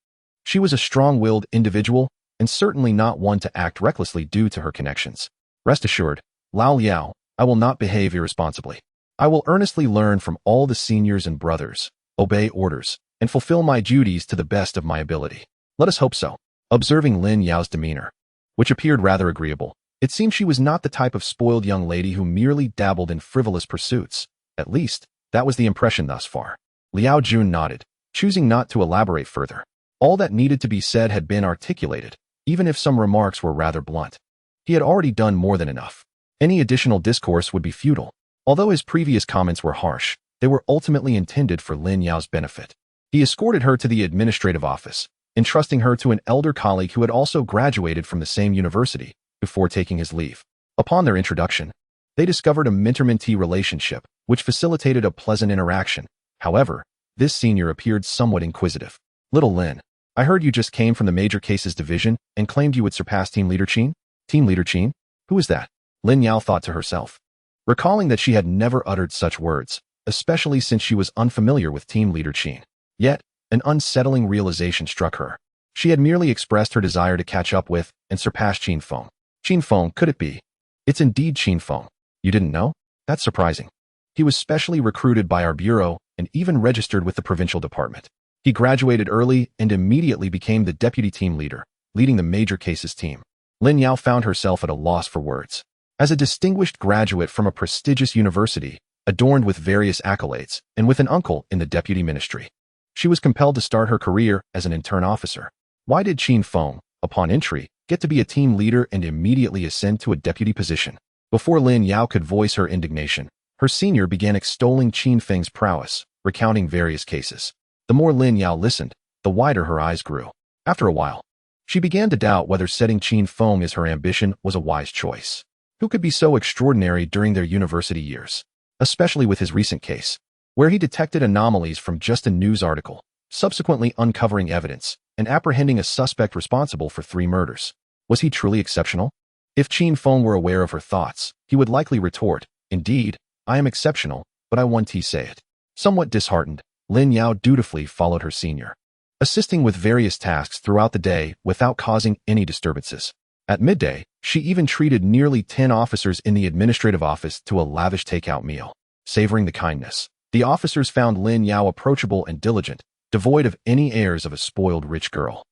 She was a strong-willed individual, and certainly not one to act recklessly due to her connections. Rest assured, Lao Liao, I will not behave irresponsibly. I will earnestly learn from all the seniors and brothers, obey orders, and fulfill my duties to the best of my ability. Let us hope so. Observing Lin Yao's demeanor, which appeared rather agreeable, it seemed she was not the type of spoiled young lady who merely dabbled in frivolous pursuits. At least, that was the impression thus far. Liao Jun nodded, choosing not to elaborate further. All that needed to be said had been articulated, even if some remarks were rather blunt. He had already done more than enough. Any additional discourse would be futile. Although his previous comments were harsh, they were ultimately intended for Lin Yao's benefit. He escorted her to the administrative office, entrusting her to an elder colleague who had also graduated from the same university, before taking his leave. Upon their introduction, they discovered a mentor-mentee relationship, which facilitated a pleasant interaction. However, this senior appeared somewhat inquisitive. Little Lin, I heard you just came from the Major Cases Division and claimed you would surpass Team Leader Qin? Team Leader Qin? Who is that? Lin Yao thought to herself. Recalling that she had never uttered such words, especially since she was unfamiliar with Team Leader Qin. Yet, an unsettling realization struck her. She had merely expressed her desire to catch up with and surpass Qin Feng. Qin Feng, could it be? It's indeed Qin Feng. You didn't know? That's surprising. He was specially recruited by our bureau and even registered with the Provincial Department. He graduated early and immediately became the deputy team leader, leading the major cases team. Lin Yao found herself at a loss for words. As a distinguished graduate from a prestigious university, adorned with various accolades, and with an uncle in the deputy ministry, she was compelled to start her career as an intern officer. Why did Qin Feng, upon entry, get to be a team leader and immediately ascend to a deputy position? Before Lin Yao could voice her indignation, her senior began extolling Qin Feng's prowess, recounting various cases. The more Lin Yao listened, the wider her eyes grew. After a while, she began to doubt whether setting Qin Feng as her ambition was a wise choice. Who could be so extraordinary during their university years? Especially with his recent case, where he detected anomalies from just a news article, subsequently uncovering evidence, and apprehending a suspect responsible for 3 murders. Was he truly exceptional? If Qin Feng were aware of her thoughts, he would likely retort, "Indeed, I am exceptional, but I want to say it." Somewhat disheartened, Lin Yao dutifully followed her senior, assisting with various tasks throughout the day without causing any disturbances. At midday, she even treated nearly 10 officers in the administrative office to a lavish takeout meal. Savoring the kindness, the officers found Lin Yao approachable and diligent, devoid of any airs of a spoiled rich girl,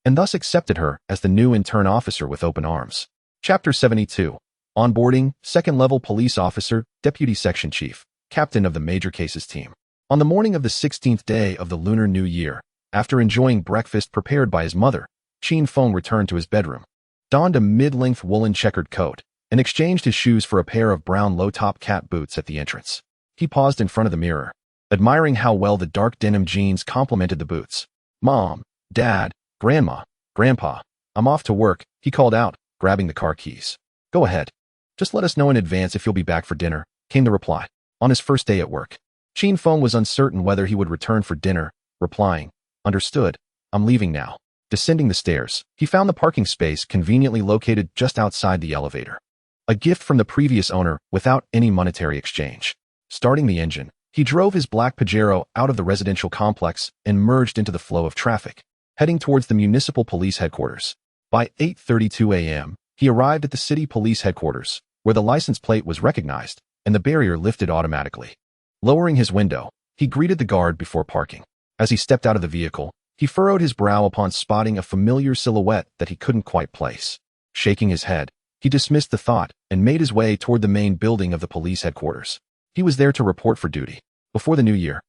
and thus accepted her as the new intern officer with open arms. Chapter 72. Onboarding, Second-Level Police Officer, Deputy Section Chief, Captain of the Major Cases Team. On the morning of the 16th day of the Lunar New Year, after enjoying breakfast prepared by his mother, Qin Feng returned to his bedroom, donned a mid-length woolen checkered coat, and exchanged his shoes for a pair of brown low-top cat boots at the entrance. He paused in front of the mirror, admiring how well the dark denim jeans complemented the boots. "Mom, Dad, Grandma, Grandpa, I'm off to work," he called out, grabbing the car keys. "Go ahead. Just let us know in advance if you'll be back for dinner," came the reply. On his first day at work, Qin Feng was uncertain whether he would return for dinner, replying, "Understood, I'm leaving now." Descending the stairs, he found the parking space conveniently located just outside the elevator. A gift from the previous owner without any monetary exchange. Starting the engine, he drove his black Pajero out of the residential complex and merged into the flow of traffic, heading towards the municipal police headquarters. By 8:32 a.m., he arrived at the city police headquarters, where the license plate was recognized and the barrier lifted automatically. Lowering his window, he greeted the guard before parking. As he stepped out of the vehicle, he furrowed his brow upon spotting a familiar silhouette that he couldn't quite place. Shaking his head, he dismissed the thought and made his way toward the main building of the police headquarters. He was there to report for duty. Before the new year,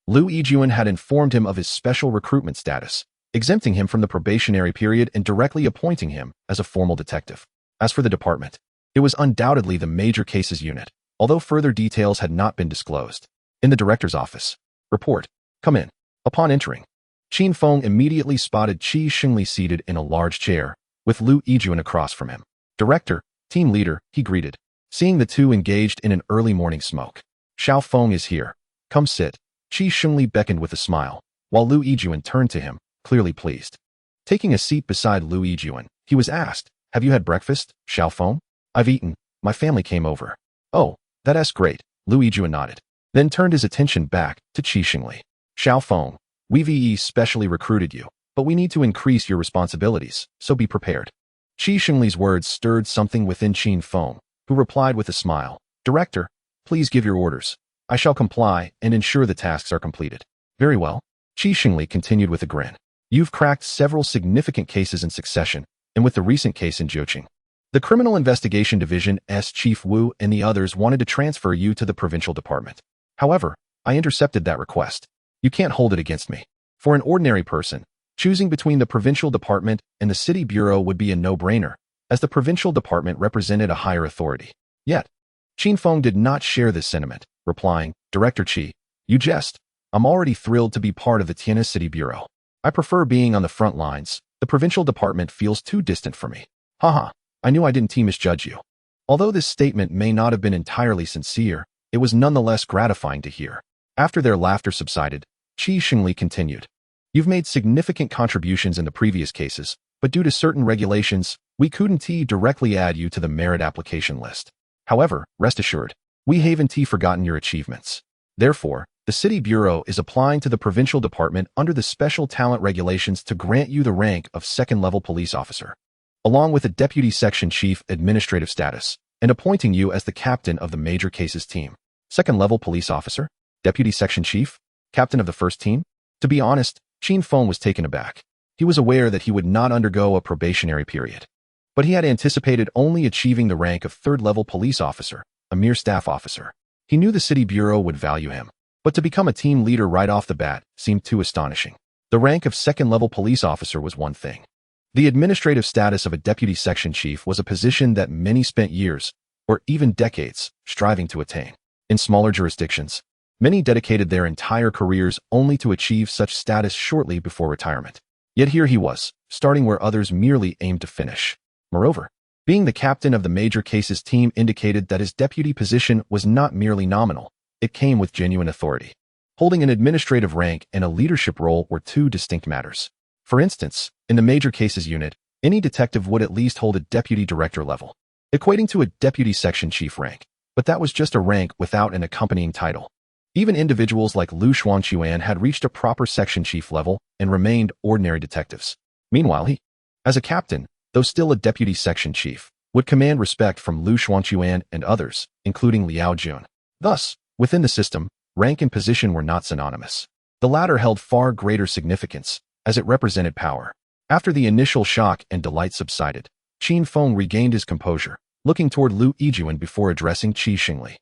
Liu Yijuan had informed him of his special recruitment status, exempting him from the probationary period and directly appointing him as a formal detective. As for the department, it was undoubtedly the major cases unit, although further details had not been disclosed. In the director's office, "Report. Come in." Upon entering, Qin Feng immediately spotted Qi Shengli seated in a large chair, with Liu Yijuan across from him. "Director, team leader," he greeted, seeing the two engaged in an early morning smoke. "Xiao Feng is here. Come sit." Qi Shengli beckoned with a smile, while Liu Yijuan turned to him, clearly pleased. Taking a seat beside Liu Yijuan, he was asked, "Have you had breakfast, Xiao Feng?" "I've eaten. My family came over." "Oh, that's great," Liu Yijuan nodded, then turned his attention back to Qi Shengli. "Xiao Feng, we've specially recruited you, but we need to increase your responsibilities, so be prepared." Qi Shengli's words stirred something within Qin Feng, who replied with a smile, "Director, please give your orders. I shall comply and ensure the tasks are completed." "Very well." Qi Shengli continued with a grin. "You've cracked several significant cases in succession, and with the recent case in Jiuqing, the Criminal Investigation Division's Chief Wu and the others wanted to transfer you to the Provincial Department. However, I intercepted that request. You can't hold it against me. For an ordinary person, choosing between the Provincial Department and the City Bureau would be a no-brainer, as the Provincial Department represented a higher authority. Yet, Qin Feng did not share this sentiment, replying, "Director Qi, you jest. I'm already thrilled to be part of the Tianhe City Bureau. I prefer being on the front lines. The Provincial Department feels too distant for me." "Haha, I knew I didn't misjudge you." Although this statement may not have been entirely sincere, it was nonetheless gratifying to hear. After their laughter subsided, Qi Shengli continued, "You've made significant contributions in the previous cases, but due to certain regulations, we couldn't directly add you to the merit application list. However, rest assured, we haven't forgotten your achievements. Therefore, the City Bureau is applying to the Provincial Department under the Special Talent Regulations to grant you the rank of second-level police officer, along with a Deputy Section Chief administrative status, and appointing you as the captain of the major cases team. Second-level police officer? Deputy section chief? Captain of the first team? To be honest, Qin Feng was taken aback. He was aware that he would not undergo a probationary period. But he had anticipated only achieving the rank of third-level police officer, a mere staff officer. He knew the city bureau would value him. But to become a team leader right off the bat seemed too astonishing. The rank of second-level police officer was one thing. The administrative status of a deputy section chief was a position that many spent years, or even decades, striving to attain. In smaller jurisdictions, many dedicated their entire careers only to achieve such status shortly before retirement. Yet here he was, starting where others merely aimed to finish. Moreover, being the captain of the major cases team indicated that his deputy position was not merely nominal, it came with genuine authority. Holding an administrative rank and a leadership role were two distinct matters. For instance, in the major cases unit, any detective would at least hold a deputy director level, equating to a deputy section chief rank, but that was just a rank without an accompanying title. Even individuals like Lu Xuanquan had reached a proper section chief level and remained ordinary detectives. Meanwhile, he, as a captain, though still a deputy section chief, would command respect from Lu Xuanquan and others, including Liao Jun. Thus, within the system, rank and position were not synonymous. The latter held far greater significance, as it represented power. After the initial shock and delight subsided, Qin Feng regained his composure, looking toward Lu Yijuan before addressing Qi Xingli.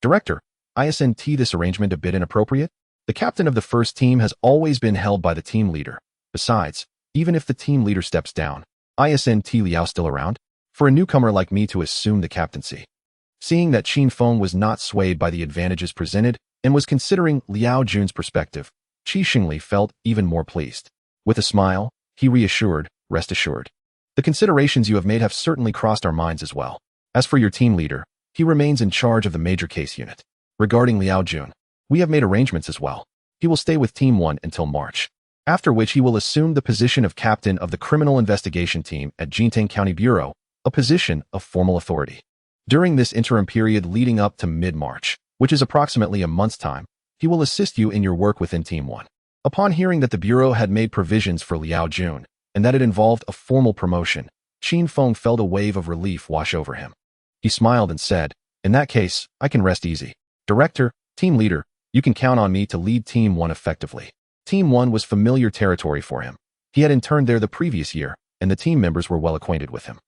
Director, isn't this arrangement a bit inappropriate? The captain of the first team has always been held by the team leader. Besides, even if the team leader steps down, isn't Liao still around? For a newcomer like me to assume the captaincy. Seeing that Qin Feng was not swayed by the advantages presented and was considering Liao Jun's perspective, Qi Xingli felt even more pleased. With a smile, he reassured, rest assured. The considerations you have made have certainly crossed our minds as well. As for your team leader, he remains in charge of the major case unit. Regarding Liao Jun, we have made arrangements as well. He will stay with Team 1 until March, after which he will assume the position of captain of the criminal investigation team at Jintang County Bureau, a position of formal authority. During this interim period leading up to mid-March, which is approximately a month's time, he will assist you in your work within Team 1. Upon hearing that the Bureau had made provisions for Liao Jun, and that it involved a formal promotion, Qin Feng felt a wave of relief wash over him. He smiled and said, "In that case, I can rest easy. Director, team leader, you can count on me to lead Team 1 effectively." Team 1 was familiar territory for him. He had interned there the previous year, and the team members were well acquainted with him.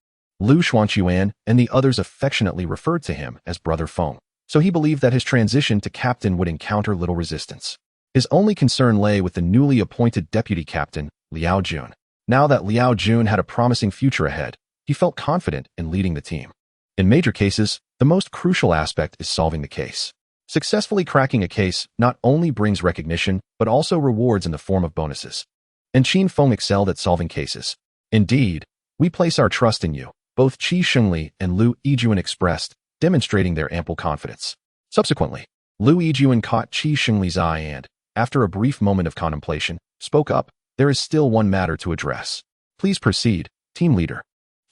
Lu Xuanquan and the others affectionately referred to him as Brother Feng, so he believed that his transition to captain would encounter little resistance. His only concern lay with the newly appointed deputy captain, Liao Jun. Now that Liao Jun had a promising future ahead, he felt confident in leading the team. In major cases, the most crucial aspect is solving the case. Successfully cracking a case not only brings recognition, but also rewards in the form of bonuses. And Qin Feng excelled at solving cases. "Indeed, we place our trust in you," both Qi Xingli and Lu Yijuan expressed, demonstrating their ample confidence. Subsequently, Lu Yijuan caught Qi Xingli's eye and, after a brief moment of contemplation, spoke up, "There is still one matter to address. Please proceed, team leader."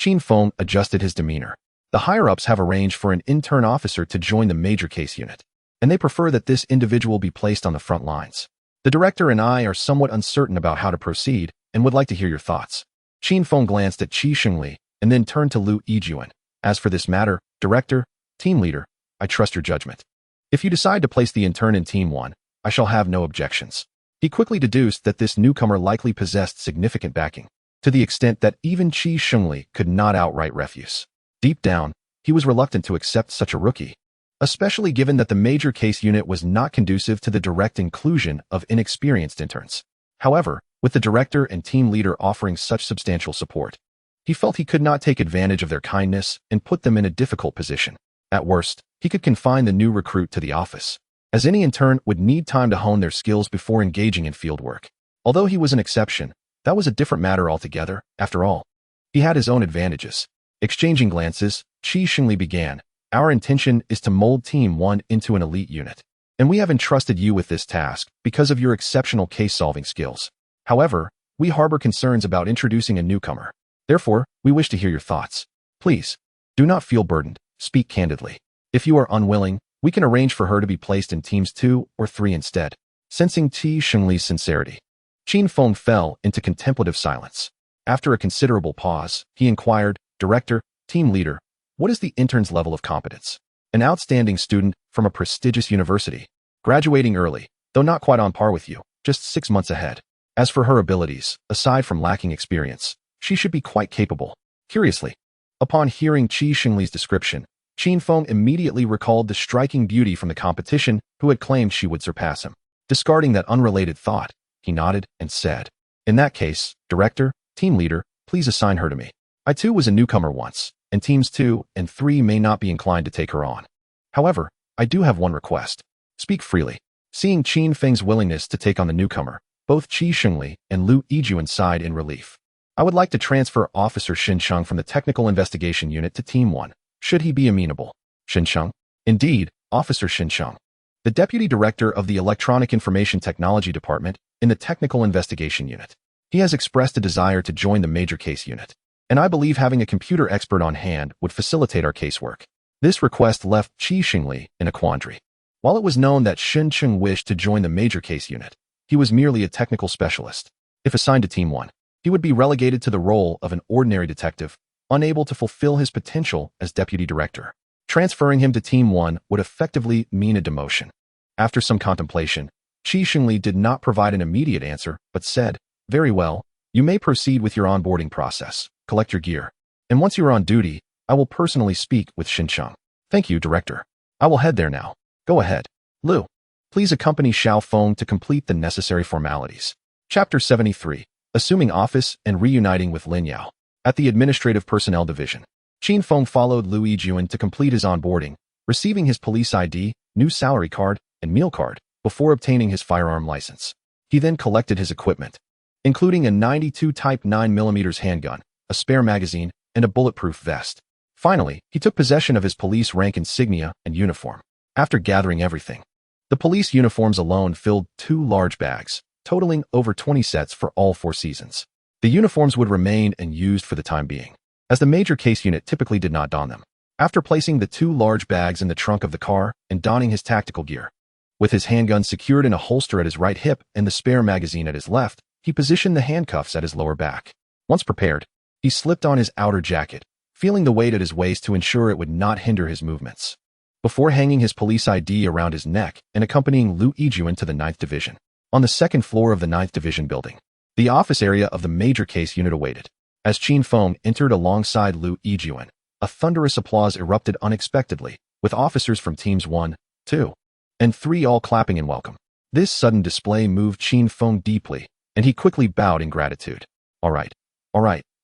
Qin Feng adjusted his demeanor. The higher-ups have arranged for an intern officer to join the major case unit, and they prefer that this individual be placed on the front lines. The director and I are somewhat uncertain about how to proceed and would like to hear your thoughts. Qin Feng glanced at Qi Xingli and then turned to Lu Yijuan. "As for this matter, director, team leader, I trust your judgment. If you decide to place the intern in Team 1, I shall have no objections." He quickly deduced that this newcomer likely possessed significant backing, to the extent that even Qi Xingli could not outright refuse. Deep down, he was reluctant to accept such a rookie, especially given that the major case unit was not conducive to the direct inclusion of inexperienced interns. However, with the director and team leader offering such substantial support, he felt he could not take advantage of their kindness and put them in a difficult position. At worst, he could confine the new recruit to the office, as any intern would need time to hone their skills before engaging in field work. Although he was an exception, that was a different matter altogether. After all, he had his own advantages. Exchanging glances, Qi Xingli began, "Our intention is to mold Team 1 into an elite unit, and we have entrusted you with this task because of your exceptional case-solving skills. However, we harbor concerns about introducing a newcomer. Therefore, we wish to hear your thoughts. Please, do not feel burdened, speak candidly. If you are unwilling, we can arrange for her to be placed in Teams 2 or 3 instead." Sensing Qi Xingli's sincerity, Qin Feng fell into contemplative silence. After a considerable pause, he inquired, "Director, team leader, What is the intern's level of competence? An outstanding student from a prestigious university, graduating early, though not quite on par with you, just 6 months ahead. As for her abilities, aside from lacking experience, she should be quite capable. Curiously, upon hearing Qi Xingli's description, Qin Feng immediately recalled the striking beauty from the competition who had claimed she would surpass him. Discarding that unrelated thought, he nodded and said, "In that case, Director, Team Leader, please assign her to me. I too was a newcomer once, and Teams 2 and 3 may not be inclined to take her on. However, I do have one request. Speak freely." Seeing Qin Feng's willingness to take on the newcomer, both Qi Xingli and Lu Yijuan sighed in relief. "I would like to transfer Officer Xinsheng from the Technical Investigation Unit to Team 1, should he be amenable." "Xinsheng?" "Indeed, Officer Xinsheng, the Deputy Director of the Electronic Information Technology Department in the Technical Investigation Unit. He has expressed a desire to join the Major Case Unit, and I believe having a computer expert on hand would facilitate our casework." This request left Qi Xingli in a quandary. While it was known that Xinsheng wished to join the Major Case Unit, he was merely a technical specialist. If assigned to Team 1, he would be relegated to the role of an ordinary detective, unable to fulfill his potential as Deputy Director. Transferring him to Team 1 would effectively mean a demotion. After some contemplation, Qi Xingli did not provide an immediate answer, but said, "Very well, you may proceed with your onboarding process. Collect your gear. And once you are on duty, I will personally speak with Xinsheng." "Thank you, Director. I will head there now. Go ahead. Lu, please accompany Xiao Feng to complete the necessary formalities." Chapter 73, Assuming Office and Reuniting with Lin Yao. At the Administrative Personnel Division, Qin Feng followed Lu Yijuan to complete his onboarding, receiving his police ID, new salary card, and meal card, before obtaining his firearm license. He then collected his equipment, including a 92 Type 9mm handgun, a spare magazine, and a bulletproof vest. Finally, he took possession of his police rank insignia and uniform. After gathering everything, the police uniforms alone filled 2 large bags, totaling over 20 sets for all 4 seasons. The uniforms would remain and used for the time being, as the Major Case Unit typically did not don them. After placing the 2 large bags in the trunk of the car and donning his tactical gear, with his handgun secured in a holster at his right hip and the spare magazine at his left, he positioned the handcuffs at his lower back. Once prepared, he slipped on his outer jacket, feeling the weight at his waist to ensure it would not hinder his movements. Before hanging his police ID around his neck and accompanying Lu Yijuan to the 9th Division, on the 2nd floor of the 9th Division building, the office area of the Major Case Unit awaited. As Qin Feng entered alongside Lu Yijuan, a thunderous applause erupted unexpectedly, with officers from Teams 1, 2, and 3 all clapping in welcome. This sudden display moved Qin Feng deeply, and he quickly bowed in gratitude. All right.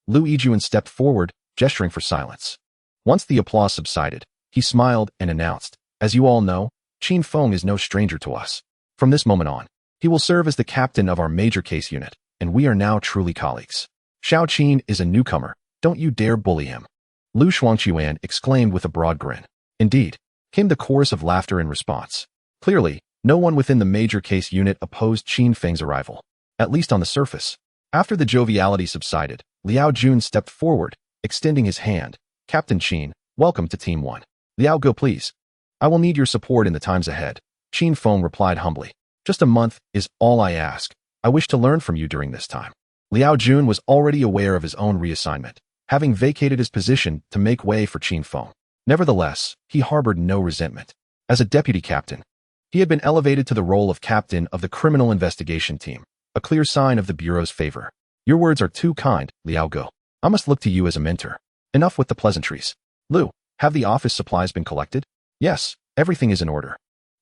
Lu Yijuan stepped forward, gesturing for silence. Once the applause subsided, he smiled and announced, "As you all know, Qin Feng is no stranger to us. From this moment on, he will serve as the captain of our Major Case Unit, and we are now truly colleagues. Xiao Qin is a newcomer, don't you dare bully him." Lu Shuangquan exclaimed with a broad grin. "Indeed," came the chorus of laughter in response. Clearly, no one within the Major Case Unit opposed Qin Feng's arrival, at least on the surface. After the joviality subsided, Liao Jun stepped forward, extending his hand. "Captain Qin, welcome to Team 1. Liao, go please. I will need your support in the times ahead." Qin Feng replied humbly. "Just a month is all I ask. I wish to learn from you during this time." Liao Jun was already aware of his own reassignment, having vacated his position to make way for Qin Feng. Nevertheless, he harbored no resentment. As a deputy captain, he had been elevated to the role of captain of the Criminal Investigation Team, a clear sign of the Bureau's favor. "Your words are too kind, Liao Go. I must look to you as a mentor. Enough with the pleasantries. Lu, have the office supplies been collected?" "Yes, everything is in order.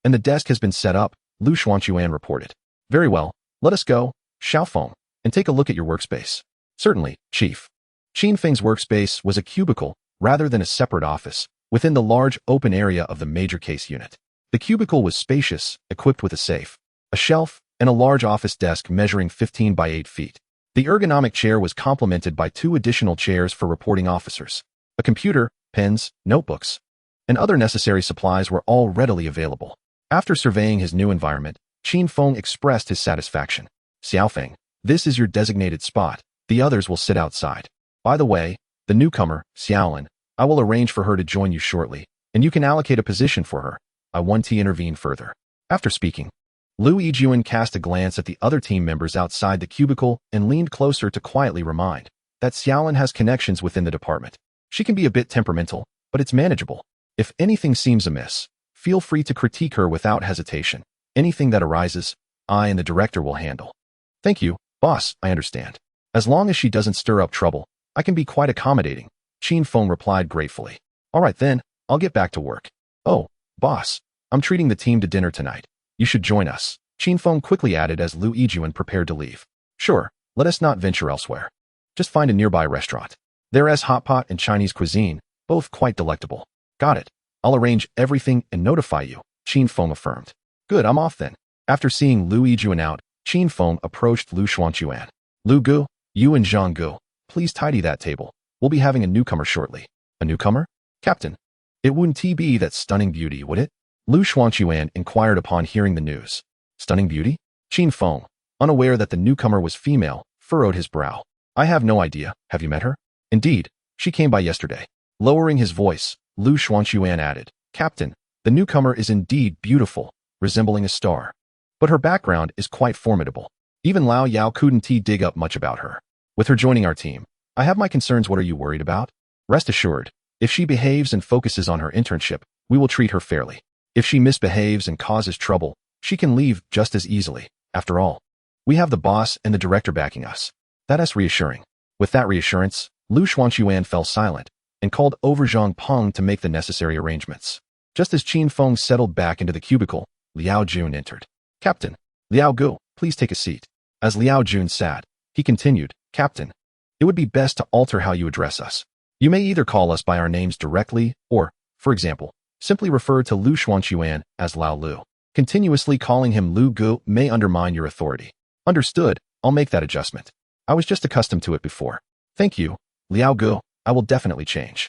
And the desk has been set up," Lu Shuangquan reported. "Very well, let us go, Xiao Feng, and take a look at your workspace." "Certainly, Chief." Qin Feng's workspace was a cubicle rather than a separate office, within the large open area of the Major Case Unit. The cubicle was spacious, equipped with a safe, a shelf, and a large office desk measuring 15 by 8 feet. The ergonomic chair was complemented by 2 additional chairs for reporting officers. A computer, pens, notebooks, and other necessary supplies were all readily available. After surveying his new environment, Qin Feng expressed his satisfaction. "Xiao Feng, this is your designated spot. The others will sit outside. By the way, the newcomer, Xiaolin, I will arrange for her to join you shortly, and you can allocate a position for her." I want to intervene further. After speaking, Lu Yijuan cast a glance at the other team members outside the cubicle and leaned closer to quietly remind that Xiaolin has connections within the department. She can be a bit temperamental, but it's manageable. If anything seems amiss, feel free to critique her without hesitation. Anything that arises, I and the director will handle. Thank you, boss, I understand. As long as she doesn't stir up trouble, I can be quite accommodating, Qin Feng replied gratefully. All right then, I'll get back to work. Oh, boss, I'm treating the team to dinner tonight. You should join us, Qin Feng quickly added as Lu Yijuan prepared to leave. Sure, let us not venture elsewhere. Just find a nearby restaurant. There's hot pot and Chinese cuisine, both quite delectable. Got it. I'll arrange everything and notify you, Qin Feng affirmed. Good, I'm off then. After seeing Lu Yijuan out, Qin Feng approached Lu Xuanquan. Lu Gu, you and Zhang Gu, please tidy that table. We'll be having a newcomer shortly. A newcomer? Captain. It wouldn't be that stunning beauty, would it? Lu Xuanquan inquired upon hearing the news. Stunning beauty? Qin Feng, unaware that the newcomer was female, furrowed his brow. I have no idea. Have you met her? Indeed, she came by yesterday. Lowering his voice, Lu Xuanquan added, Captain, the newcomer is indeed beautiful, resembling a star. But her background is quite formidable. Even Lao Yao couldn't dig up much about her. With her joining our team, I have my concerns. What are you worried about? Rest assured, if she behaves and focuses on her internship, we will treat her fairly. If she misbehaves and causes trouble, she can leave just as easily. After all, we have the boss and the director backing us. That's reassuring. With that reassurance, Lu Xuanquan fell silent and called over Zhang Peng to make the necessary arrangements. Just as Qin Feng settled back into the cubicle, Liao Jun entered. Captain, Liao Gu, please take a seat. As Liao Jun sat, he continued, Captain, it would be best to alter how you address us. You may either call us by our names directly or, for example, simply refer to Lu Xuanquan as Lao Lu. Continuously calling him Lu Gu may undermine your authority. Understood, I'll make that adjustment. I was just accustomed to it before. Thank you, Liao Gu, I will definitely change.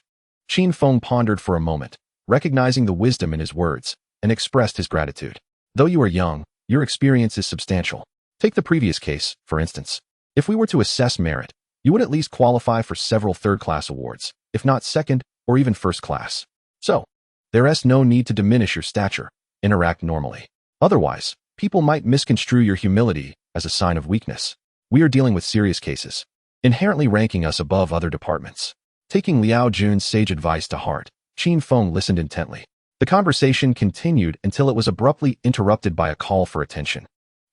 Qin Feng pondered for a moment, recognizing the wisdom in his words, and expressed his gratitude. Though you are young, your experience is substantial. Take the previous case, for instance. If we were to assess merit, you would at least qualify for several third-class awards, if not second or even first class. So, there's no need to diminish your stature. Interact normally. Otherwise, people might misconstrue your humility as a sign of weakness. We are dealing with serious cases, inherently ranking us above other departments. Taking Liao Jun's sage advice to heart, Qin Feng listened intently. The conversation continued until it was abruptly interrupted by a call for attention.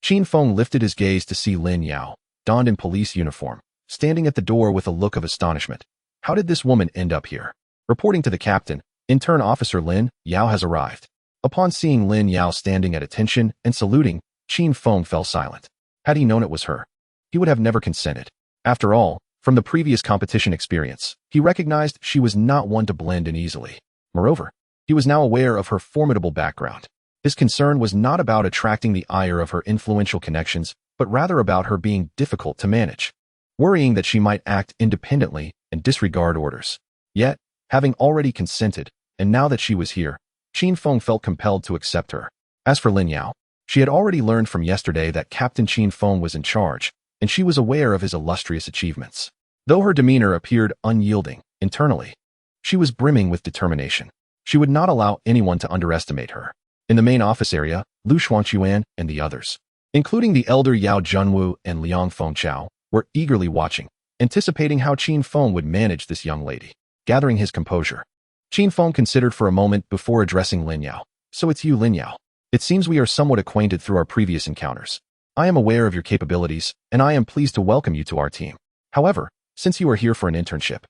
Qin Feng lifted his gaze to see Lin Yao, donned in police uniform, standing at the door with a look of astonishment. How did this woman end up here? Reporting to the captain, intern officer Lin Yao has arrived. Upon seeing Lin Yao standing at attention and saluting, Qin Feng fell silent. Had he known it was her, he would have never consented. After all, from the previous competition experience, he recognized she was not one to blend in easily. Moreover, he was now aware of her formidable background. His concern was not about attracting the ire of her influential connections, but rather about her being difficult to manage, worrying that she might act independently and disregard orders. Yet, having already consented, and now that she was here, Qin Feng felt compelled to accept her. As for Lin Yao, she had already learned from yesterday that Captain Qin Feng was in charge, and she was aware of his illustrious achievements. Though her demeanor appeared unyielding, internally, she was brimming with determination. She would not allow anyone to underestimate her. In the main office area, Lu Xuanquan and the others, including the elder Yao Junwu and Liang Fengchao, were eagerly watching, anticipating how Qin Feng would manage this young lady. Gathering his composure, Qin Feng considered for a moment before addressing Lin Yao. So it's you, Lin Yao. It seems we are somewhat acquainted through our previous encounters. I am aware of your capabilities, and I am pleased to welcome you to our team. However, since you are here for an internship,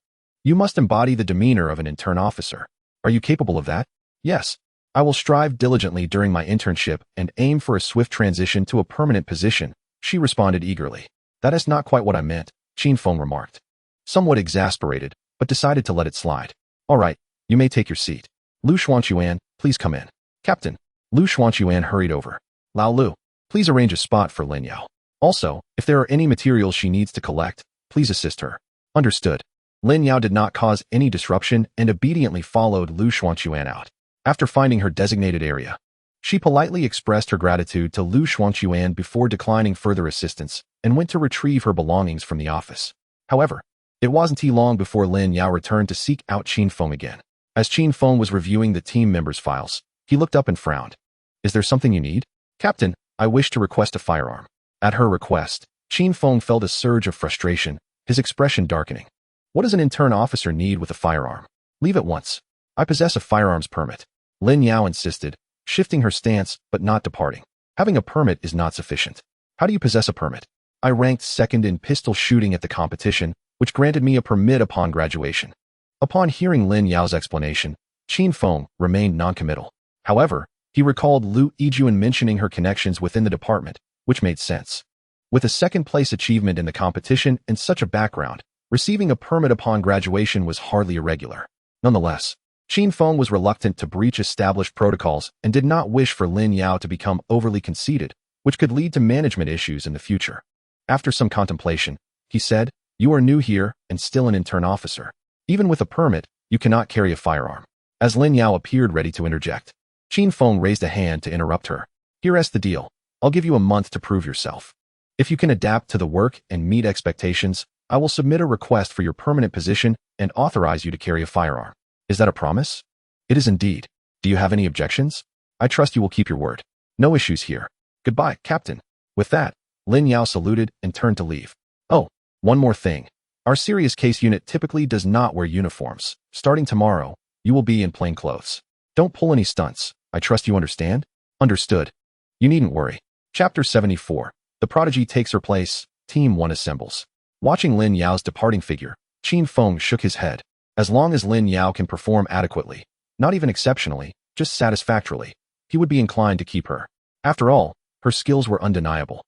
you must embody the demeanor of an intern officer. Are you capable of that? Yes. I will strive diligently during my internship and aim for a swift transition to a permanent position, she responded eagerly. That is not quite what I meant, Qin Feng remarked. Somewhat exasperated, but decided to let it slide. All right, you may take your seat. Lu Xuanquan, please come in. Captain. Lu Xuanquan hurried over. Lao Lu, please arrange a spot for Lin Yao. Also, if there are any materials she needs to collect, please assist her. Understood. Lin Yao did not cause any disruption and obediently followed Lu Xuanquan out. After finding her designated area, she politely expressed her gratitude to Lu Xuanquan before declining further assistance and went to retrieve her belongings from the office. However, it wasn't long before Lin Yao returned to seek out Qin Feng again. As Qin Feng was reviewing the team members' files, he looked up and frowned. Is there something you need? Captain, I wish to request a firearm. At her request, Qin Feng felt a surge of frustration, his expression darkening. What does an intern officer need with a firearm? Leave at once. I possess a firearms permit. Lin Yao insisted, shifting her stance but not departing. Having a permit is not sufficient. How do you possess a permit? I ranked second in pistol shooting at the competition, which granted me a permit upon graduation. Upon hearing Lin Yao's explanation, Qin Feng remained noncommittal. However, he recalled Lu Yijuan mentioning her connections within the department, which made sense. With a second-place achievement in the competition and such a background, receiving a permit upon graduation was hardly irregular. Nonetheless, Qin Feng was reluctant to breach established protocols and did not wish for Lin Yao to become overly conceited, which could lead to management issues in the future. After some contemplation, he said, "You are new here and still an intern officer. Even with a permit, you cannot carry a firearm." As Lin Yao appeared ready to interject, Qin Feng raised a hand to interrupt her. "Here's the deal. I'll give you a month to prove yourself. If you can adapt to the work and meet expectations, I will submit a request for your permanent position and authorize you to carry a firearm. Is that a promise?" "It is indeed. Do you have any objections? I trust you will keep your word. No issues here. Goodbye, Captain." With that, Lin Yao saluted and turned to leave. "Oh, one more thing. Our serious case unit typically does not wear uniforms. Starting tomorrow, you will be in plain clothes. Don't pull any stunts. I trust you understand?" "Understood. You needn't worry." Chapter 74. The prodigy takes her place. Team 1 assembles. Watching Lin Yao's departing figure, Qin Feng shook his head. As long as Lin Yao can perform adequately, not even exceptionally, just satisfactorily, he would be inclined to keep her. After all, her skills were undeniable.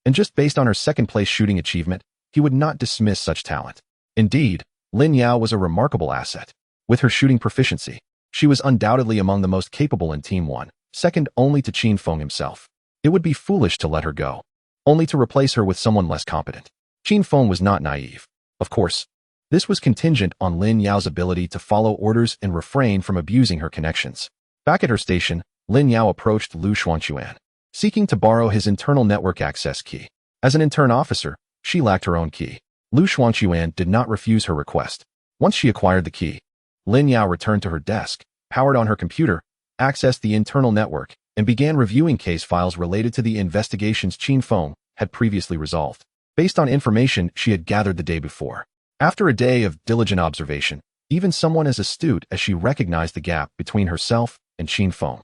And just based on her second-place shooting achievement, he would not dismiss such talent. Indeed, Lin Yao was a remarkable asset. With her shooting proficiency, she was undoubtedly among the most capable in Team 1, second only to Qin Feng himself. It would be foolish to let her go, only to replace her with someone less competent. Qin Feng was not naive. Of course, this was contingent on Lin Yao's ability to follow orders and refrain from abusing her connections. Back at her station, Lin Yao approached Lu Xuanquan, seeking to borrow his internal network access key. As an intern officer, she lacked her own key. Lu Xuanquan did not refuse her request. Once she acquired the key, Lin Yao returned to her desk, powered on her computer, accessed the internal network, and began reviewing case files related to the investigations Qin Feng had previously resolved, based on information she had gathered the day before. After a day of diligent observation, even someone as astute as she recognized the gap between herself and Qin Feng.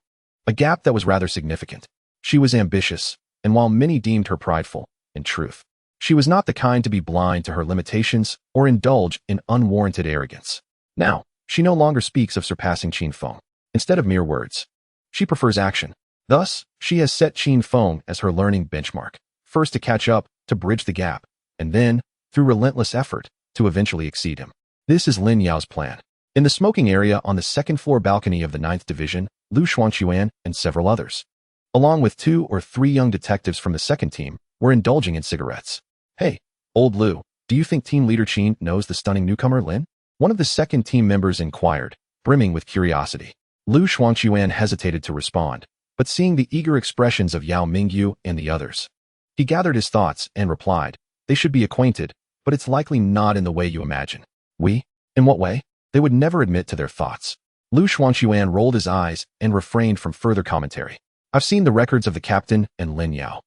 A gap that was rather significant. She was ambitious, and while many deemed her prideful, in truth, she was not the kind to be blind to her limitations or indulge in unwarranted arrogance. Now, she no longer speaks of surpassing Qin Feng. Instead of mere words, she prefers action. Thus, she has set Qin Feng as her learning benchmark, first to catch up, to bridge the gap, and then, through relentless effort, to eventually exceed him. This is Lin Yao's plan. In the smoking area on the second-floor balcony of the 9th Division, Lu Xuanquan and several others, along with 2 or 3 young detectives from the second team, were indulging in cigarettes. "Hey, old Lu, do you think Team Leader Qin knows the stunning newcomer, Lin?" One of the second team members inquired, brimming with curiosity. Lu Xuanquan hesitated to respond, but seeing the eager expressions of Yao Mingyu and the others, he gathered his thoughts and replied, "They should be acquainted, but it's likely not in the way you imagine." "We? In what way?" They would never admit to their thoughts. Lu Xuanquan rolled his eyes and refrained from further commentary. "I've seen the records of the captain and Lin Yao.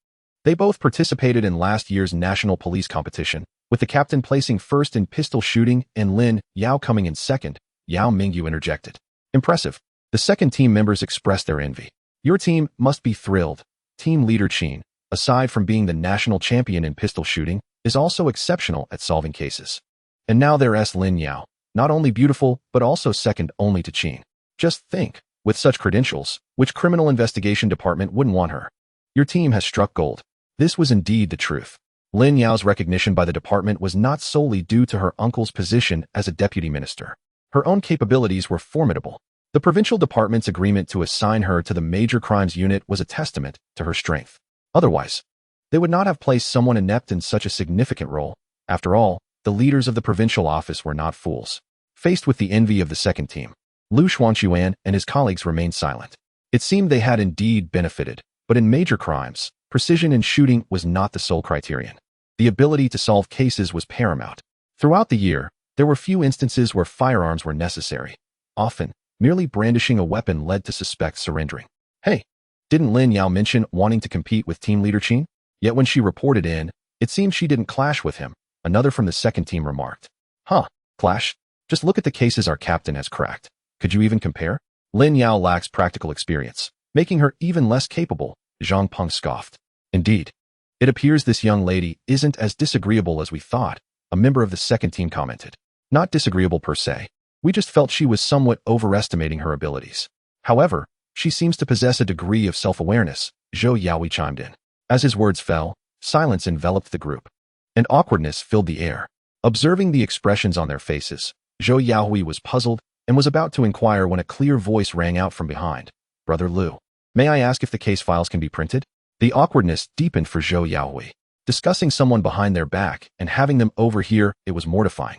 They both participated in last year's national police competition, with the captain placing first in pistol shooting and Lin Yao coming in second." Yao Mingyu interjected. "Impressive." The second team members expressed their envy. "Your team must be thrilled. Team Leader Qin, aside from being the national champion in pistol shooting, is also exceptional at solving cases. And now there's Lin Yao, not only beautiful, but also second only to Qin. Just think, with such credentials, which criminal investigation department wouldn't want her? Your team has struck gold." This was indeed the truth. Lin Yao's recognition by the department was not solely due to her uncle's position as a deputy minister. Her own capabilities were formidable. The Provincial Department's agreement to assign her to the Major Crimes Unit was a testament to her strength. Otherwise, they would not have placed someone inept in such a significant role. After all, the leaders of the provincial office were not fools. Faced with the envy of the second team, Lu Xuanquan and his colleagues remained silent. It seemed they had indeed benefited, but in major crimes, precision in shooting was not the sole criterion. The ability to solve cases was paramount. Throughout the year, there were few instances where firearms were necessary. Often, merely brandishing a weapon led to suspects surrendering. "Hey, didn't Lin Yao mention wanting to compete with Team Leader Qin?" Yet when she reported in, it seemed she didn't clash with him, another from the second team remarked. "Huh, clash? Just look at the cases our captain has cracked. Could you even compare? Lin Yao lacks practical experience, making her even less capable, Zhang Peng scoffed. Indeed. It appears this young lady isn't as disagreeable as we thought, a member of the second team commented. Not disagreeable per se. We just felt she was somewhat overestimating her abilities. However, she seems to possess a degree of self-awareness, Zhou Yaoi chimed in. As his words fell, silence enveloped the group. And awkwardness filled the air. Observing the expressions on their faces, Zhou Yaoi was puzzled and was about to inquire when a clear voice rang out from behind. Brother Liu, may I ask if the case files can be printed? The awkwardness deepened for Zhou Yaoi. Discussing someone behind their back and having them overhear, it was mortifying.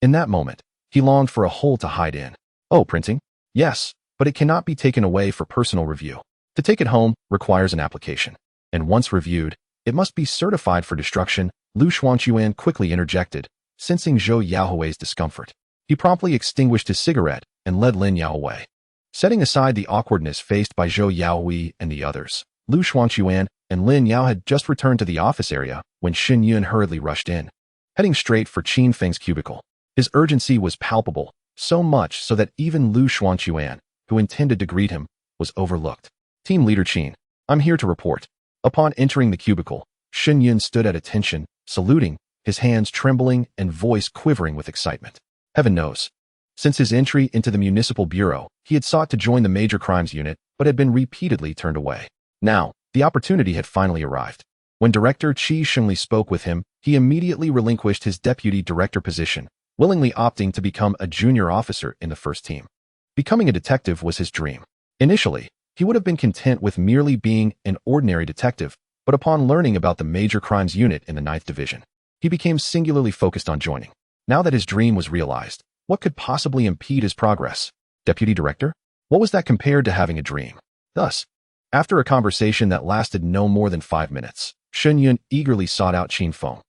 In that moment, he longed for a hole to hide in. Oh, printing? Yes, but it cannot be taken away for personal review. To take it home requires an application. And once reviewed, it must be certified for destruction, Lu Xuanquan quickly interjected, sensing Zhou Yaohui's discomfort. He promptly extinguished his cigarette and led Lin Yao away. Setting aside the awkwardness faced by Zhou Yaoi and the others, Lu Xuanquan and Lin Yao had just returned to the office area when Xin Yun hurriedly rushed in. Heading straight for Qin Feng's cubicle. His urgency was palpable, so much so that even Lu Xuanquan, who intended to greet him, was overlooked. Team Leader Qin, I'm here to report. Upon entering the cubicle, Xin Yun stood at attention, saluting, his hands trembling and voice quivering with excitement. Heaven knows. Since his entry into the municipal bureau, he had sought to join the major crimes unit, but had been repeatedly turned away. Now, the opportunity had finally arrived. When Director Qi Shengli spoke with him, he immediately relinquished his deputy director position, willingly opting to become a junior officer in the first team. Becoming a detective was his dream. Initially, he would have been content with merely being an ordinary detective, but upon learning about the major crimes unit in the 9th Division, he became singularly focused on joining. Now that his dream was realized, what could possibly impede his progress? Deputy director? What was that compared to having a dream? Thus, after a conversation that lasted no more than 5 minutes, Shen Yun eagerly sought out Qin Feng.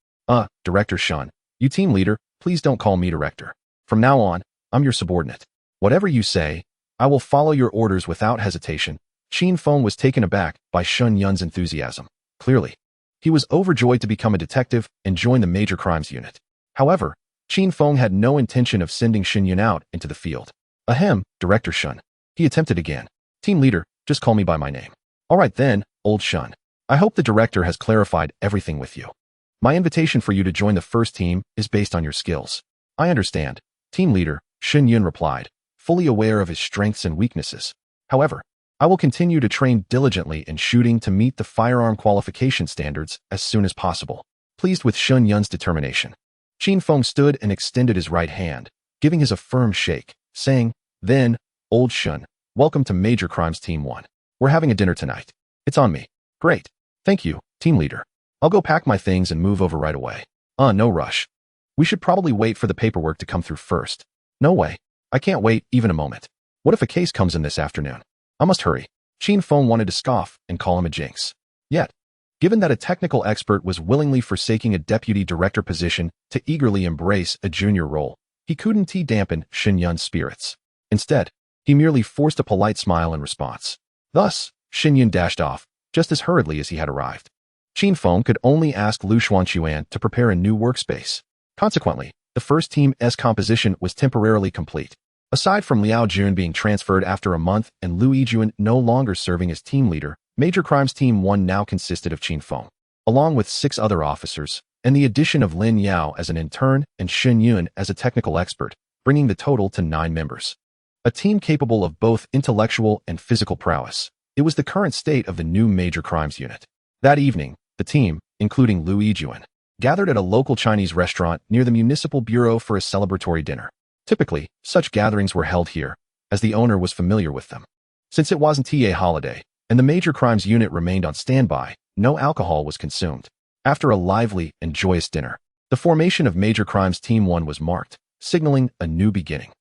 Director Shun, you team leader, please don't call me director. From now on, I'm your subordinate. Whatever you say, I will follow your orders without hesitation. Qin Feng was taken aback by Shen Yun's enthusiasm. Clearly, he was overjoyed to become a detective and join the major crimes unit. However, Qin Feng had no intention of sending Shen Yun out into the field. Ahem, Director Shun. He attempted again. Team leader, just call me by my name. All right then, old Shun. I hope the director has clarified everything with you. My invitation for you to join the first team is based on your skills. I understand. Team leader, Shen Yun replied, fully aware of his strengths and weaknesses. However, I will continue to train diligently in shooting to meet the firearm qualification standards as soon as possible. Pleased with Shen Yun's determination, Qin Feng stood and extended his right hand, giving his a firm shake, saying, Then, old Shun, welcome to Major Crimes Team 1. We're having a dinner tonight. It's on me. Great. Thank you, team leader. I'll go pack my things and move over right away. No rush. We should probably wait for the paperwork to come through first. No way. I can't wait even a moment. What if a case comes in this afternoon? I must hurry. Qin Feng wanted to scoff and call him a jinx. Yet, given that a technical expert was willingly forsaking a deputy director position to eagerly embrace a junior role, he couldn't dampen Shen Yun's spirits. Instead, he merely forced a polite smile in response. Thus, Shen Yun dashed off, just as hurriedly as he had arrived. Qin Feng could only ask Lu Xuanquan to prepare a new workspace. Consequently, the first team's composition was temporarily complete. Aside from Liao Jun being transferred after a month and Lu Yijun no longer serving as team leader, Major Crimes Team 1 now consisted of Qin Feng, along with 6 other officers, and the addition of Lin Yao as an intern and Shen Yun as a technical expert, bringing the total to 9 members. A team capable of both intellectual and physical prowess. It was the current state of the new Major Crimes Unit. That evening, the team, including Lu Yijun, gathered at a local Chinese restaurant near the municipal bureau for a celebratory dinner. Typically, such gatherings were held here, as the owner was familiar with them. Since it wasn't a holiday, and the Major Crimes Unit remained on standby, no alcohol was consumed. After a lively and joyous dinner, the formation of Major Crimes Team 1 was marked, signaling a new beginning.